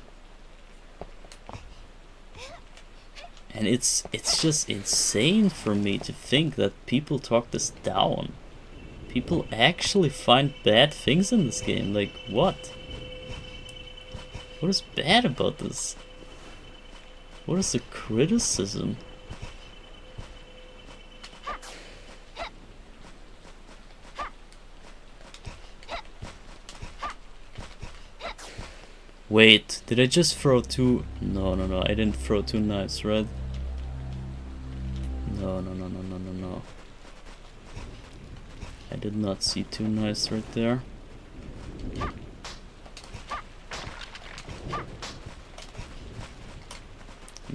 And it's just insane for me to think that people talk this down. People actually find bad things in this game. Like, what? What is bad about this? What is the criticism? Wait, did I just throw two? No, I didn't throw two knives, right? No. I did not see two knives right there.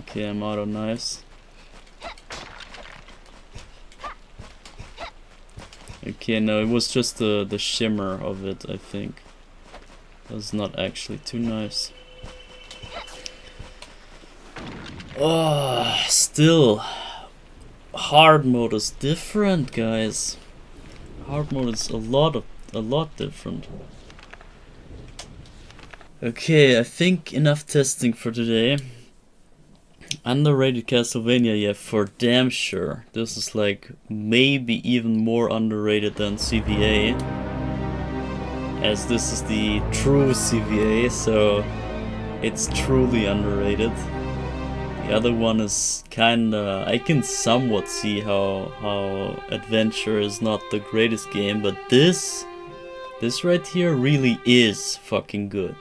Okay, I'm out of knives. Okay, no, it was just the shimmer of it, I think. It was not actually two knives. Oh, still, hard mode is different, guys. Hard mode is a lot different. Okay, I think enough testing for today. Underrated Castlevania, yeah, for damn sure. This is like maybe even more underrated than CVA, as this is the true CVA, so it's truly underrated. The other one is kinda... I can somewhat see how Adventure is not the greatest game, but this right here really is fucking good.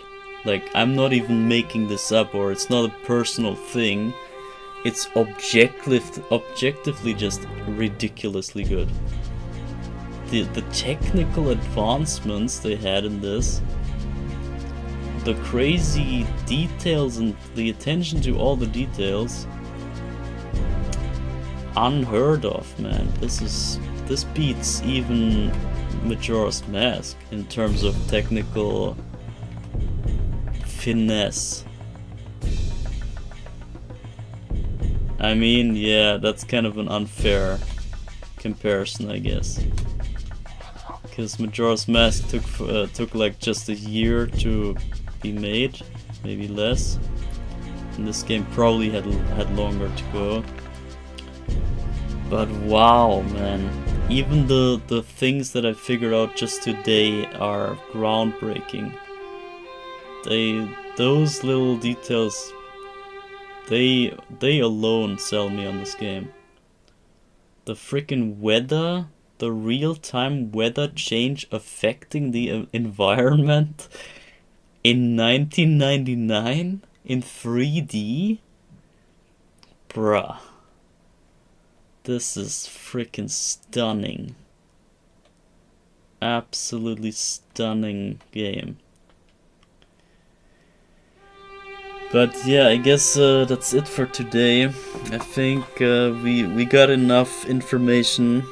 Like, I'm not even making this up, or it's not a personal thing. It's objectively just ridiculously good. The technical advancements they had in this, the crazy details and the attention to all the details, unheard of, man. This beats even Majora's Mask in terms of technical finesse. I mean, yeah, that's kind of an unfair comparison, I guess. Because Majora's Mask took like just a year to be made, maybe less. And this game probably had longer to go. But wow, man. Even the things that I figured out just today are groundbreaking. Those little details, they alone sell me on this game. The freaking weather, the real-time weather change affecting the environment in 1999 in 3D? Bruh. This is freaking stunning. Absolutely stunning game. But yeah, I guess that's it for today. I think we got enough information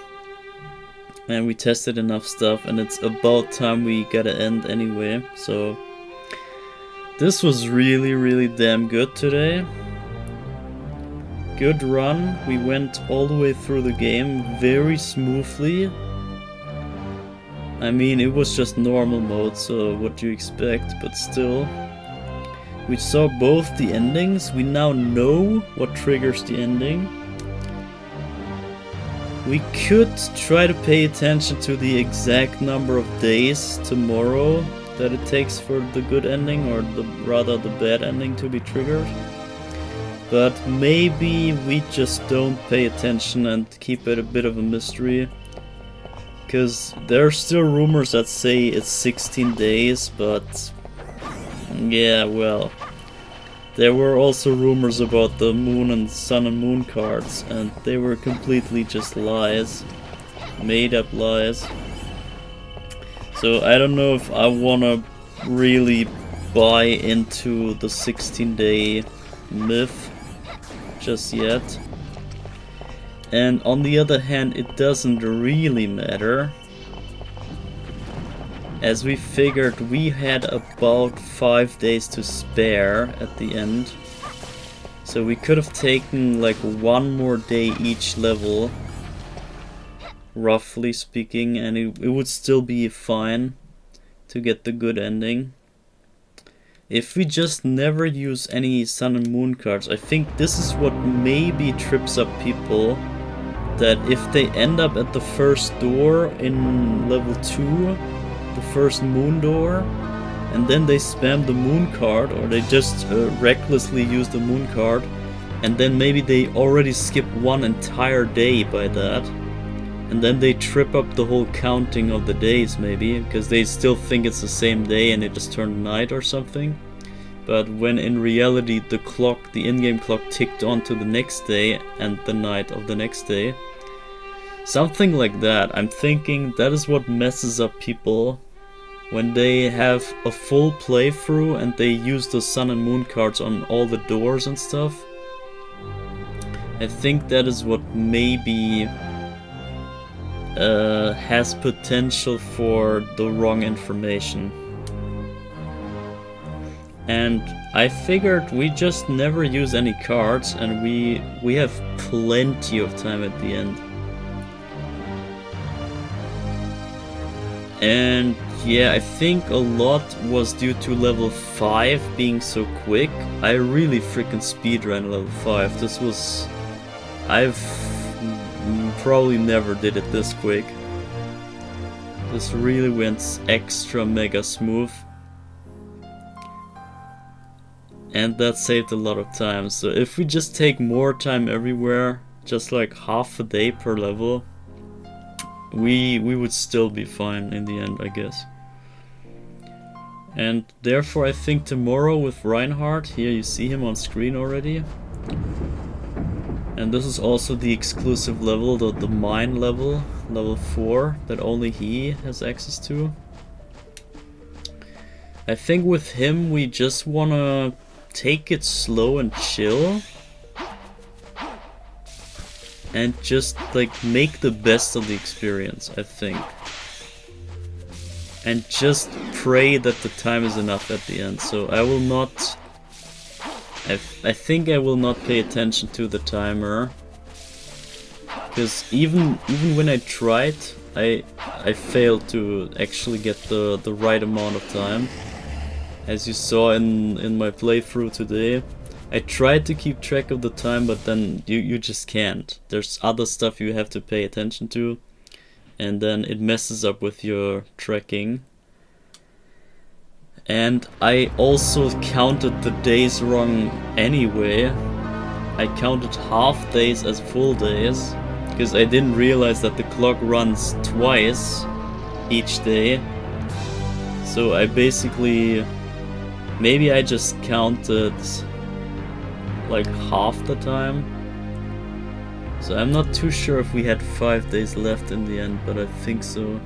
and we tested enough stuff, and it's about time we gotta end anyway. So this was really damn good today. Good run. We went all the way through the game very smoothly. I mean, it was just normal mode, so what do you expect, but still. We saw both the endings. We now know what triggers the ending. We could try to pay attention to the exact number of days tomorrow that it takes for the good ending, or rather the bad ending, to be triggered. But maybe we just don't pay attention and keep it a bit of a mystery. Because there are still rumors that say it's 16 days, but yeah, well, there were also rumors about the moon and sun and moon cards, and they were completely just lies, made up lies. So I don't know if I wanna really buy into the 16-day myth just yet. And on the other hand, it doesn't really matter, as we figured we had about 5 days to spare at the end. So we could have taken like 1 more day each level, roughly speaking, and it would still be fine to get the good ending. If we just never use any sun and moon cards, I think this is what maybe trips up people. That if they end up at the first door in level 2, the first moon door, and then they spam the moon card, or they just recklessly use the moon card, and then maybe they already skip 1 entire day by that, and then they trip up the whole counting of the days maybe, because they still think it's the same day and it just turned night or something. But when in reality the clock, the in-game clock, ticked on to the next day and the night of the next day. Something like that. I'm thinking that is what messes up people when they have a full playthrough and they use the sun and moon cards on all the doors and stuff. I think that is what maybe has potential for the wrong information. And I figured we just never use any cards, and we have plenty of time at the end. And yeah, I think a lot was due to level 5 being so quick. I really freaking speedran level 5. This was... I've probably never did it this quick. This really went extra mega smooth. And that saved a lot of time. So if we just take more time everywhere, just like half a day per level, we would still be fine in the end, I guess. And therefore I think tomorrow with Reinhardt, here you see him on screen already. And this is also the exclusive level, the mine level, level 4, that only he has access to. I think with him we just wanna take it slow and chill. And just like make the best of the experience, I think. and just pray that the time is enough at the end. So I will not... I think I will not pay attention to the timer. Because even when I tried, I failed to actually get the right amount of time. As you saw in my playthrough today, I tried to keep track of the time, but then you just can't. There's other stuff you have to pay attention to, and then it messes up with your tracking. And I also counted the days wrong anyway. I counted half days as full days, because I didn't realize that the clock runs twice each day. So I basically... maybe I just counted like half the time. So I'm not too sure if we had 5 days left in the end, but I think so.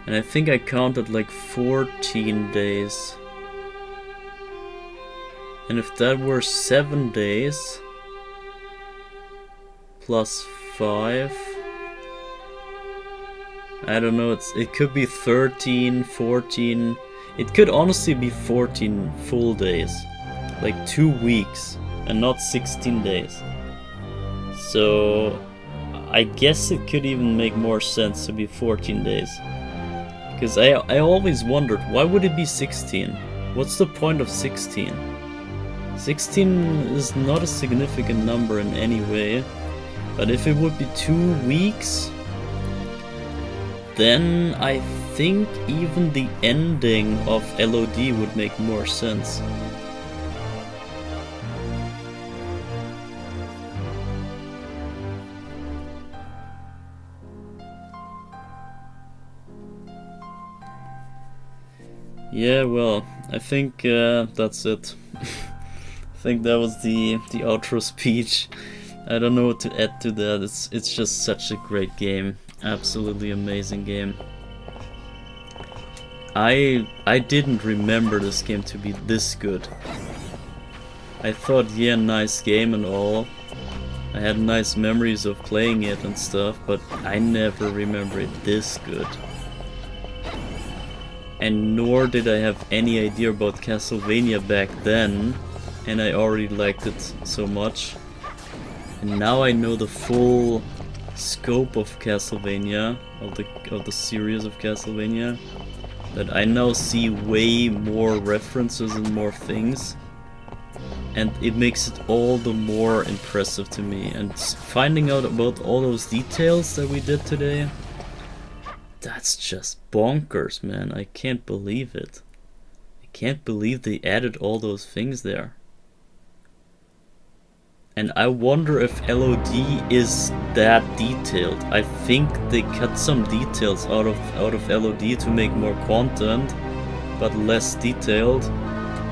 And I think I counted like 14 days. And if that were 7 days plus 5, I don't know, it could be 13, 14, it could honestly be 14 full days, like 2 weeks, and not 16 days. So I guess it could even make more sense to be 14 days. Because I always wondered, why would it be 16? What's the point of 16? 16 is not a significant number in any way, but if it would be 2 weeks, then I think even the ending of LOD would make more sense. Yeah, well, I think that's it. I think that was the outro speech. I don't know what to add to that. It's just such a great game. Absolutely amazing game. I didn't remember this game to be this good. I thought, yeah, nice game and all. I had nice memories of playing it and stuff, but I never remember it this good. And nor did I have any idea about Castlevania back then, and I already liked it so much. And now I know the full scope of Castlevania, of the series of Castlevania, that I now see way more references and more things, and it makes it all the more impressive to me. And finding out about all those details that we did today, that's just bonkers, man. I can't believe it. I can't believe they added all those things there. And I wonder if LOD is that detailed. I think they cut some details out of LOD to make more content, but less detailed.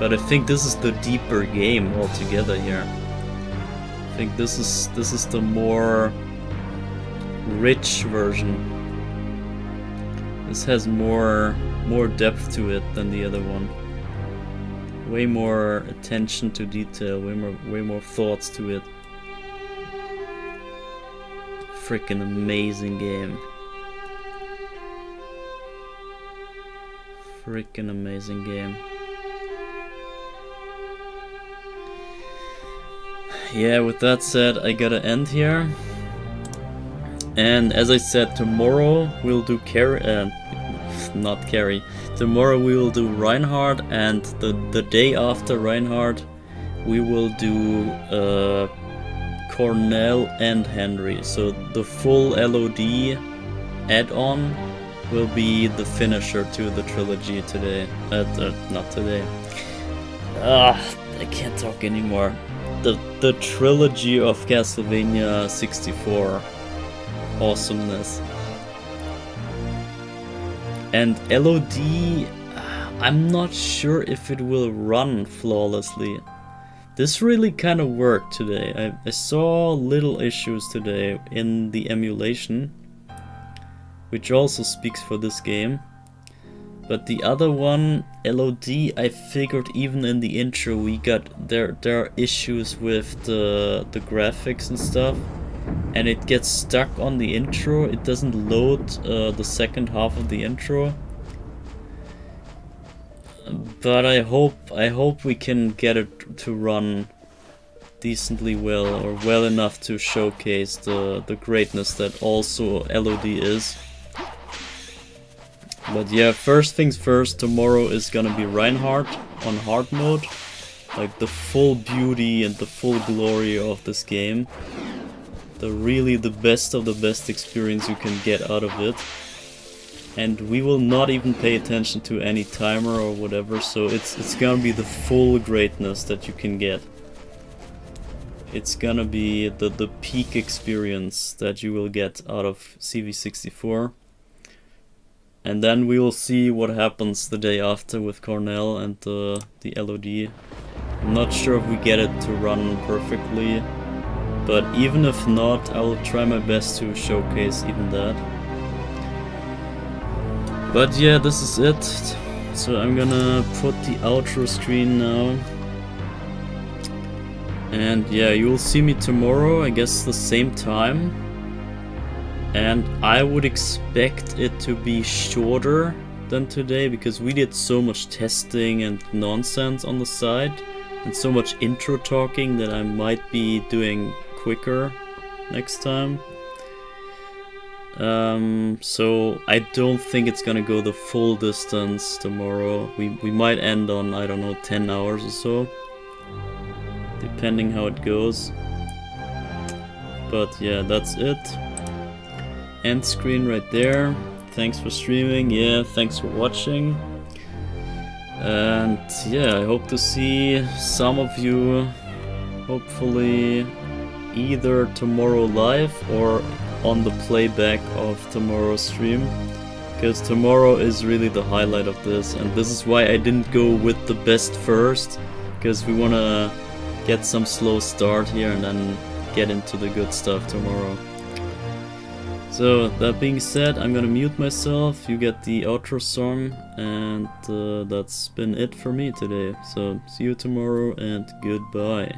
But I think this is the deeper game altogether here. I think this is the more rich version. This has more depth to it than the other one. Way more attention to detail, way more thoughts to it. Freaking amazing game. Freaking amazing game. Yeah, with that said, I gotta end here. And as I said, tomorrow we'll do not Carrie. Tomorrow we will do Reinhardt, and the day after Reinhardt we will do Cornell and Henry. So the full LOD add-on will be the finisher to the trilogy today. Not today. I can't talk anymore. The trilogy of Castlevania 64. Awesomeness. And LOD, I'm not sure if it will run flawlessly. This really kind of worked today. I saw little issues today in the emulation, which also speaks for this game. But the other one, LOD, I figured even in the intro we got there are issues with the graphics and stuff. and it gets stuck on the intro. It doesn't load the second half of the intro. But I hope we can get it to run decently well, or well enough to showcase the greatness that also LOD is. But yeah, first things first, tomorrow is gonna be Reinhardt on hard mode. Like the full beauty and the full glory of this game. Really the best of the best experience you can get out of it. And we will not even pay attention to any timer or whatever, so it's gonna be the full greatness that you can get. It's gonna be the peak experience that you will get out of CV64. And then we will see what happens the day after with Cornell and the LOD. I'm not sure if we get it to run perfectly, but even if not, I will try my best to showcase even that. But yeah, this is it. So I'm gonna put the outro screen now. And yeah, you will see me tomorrow, I guess the same time. And I would expect it to be shorter than today, because we did so much testing and nonsense on the side, and so much intro talking that I might be doing quicker next time. So I don't think it's gonna go the full distance tomorrow. We might end on, I don't know, 10 hours or so, depending how it goes. But yeah, that's it. End screen right there. Thanks for streaming. Yeah, thanks for watching. And yeah, I hope to see some of you hopefully either tomorrow live or on the playback of tomorrow's stream, because tomorrow is really the highlight of this, and this is why I didn't go with the best first, because we want to get some slow start here and then get into the good stuff tomorrow. So that being said, I'm gonna mute myself, you get the outro song, and that's been it for me today. So see you tomorrow and goodbye.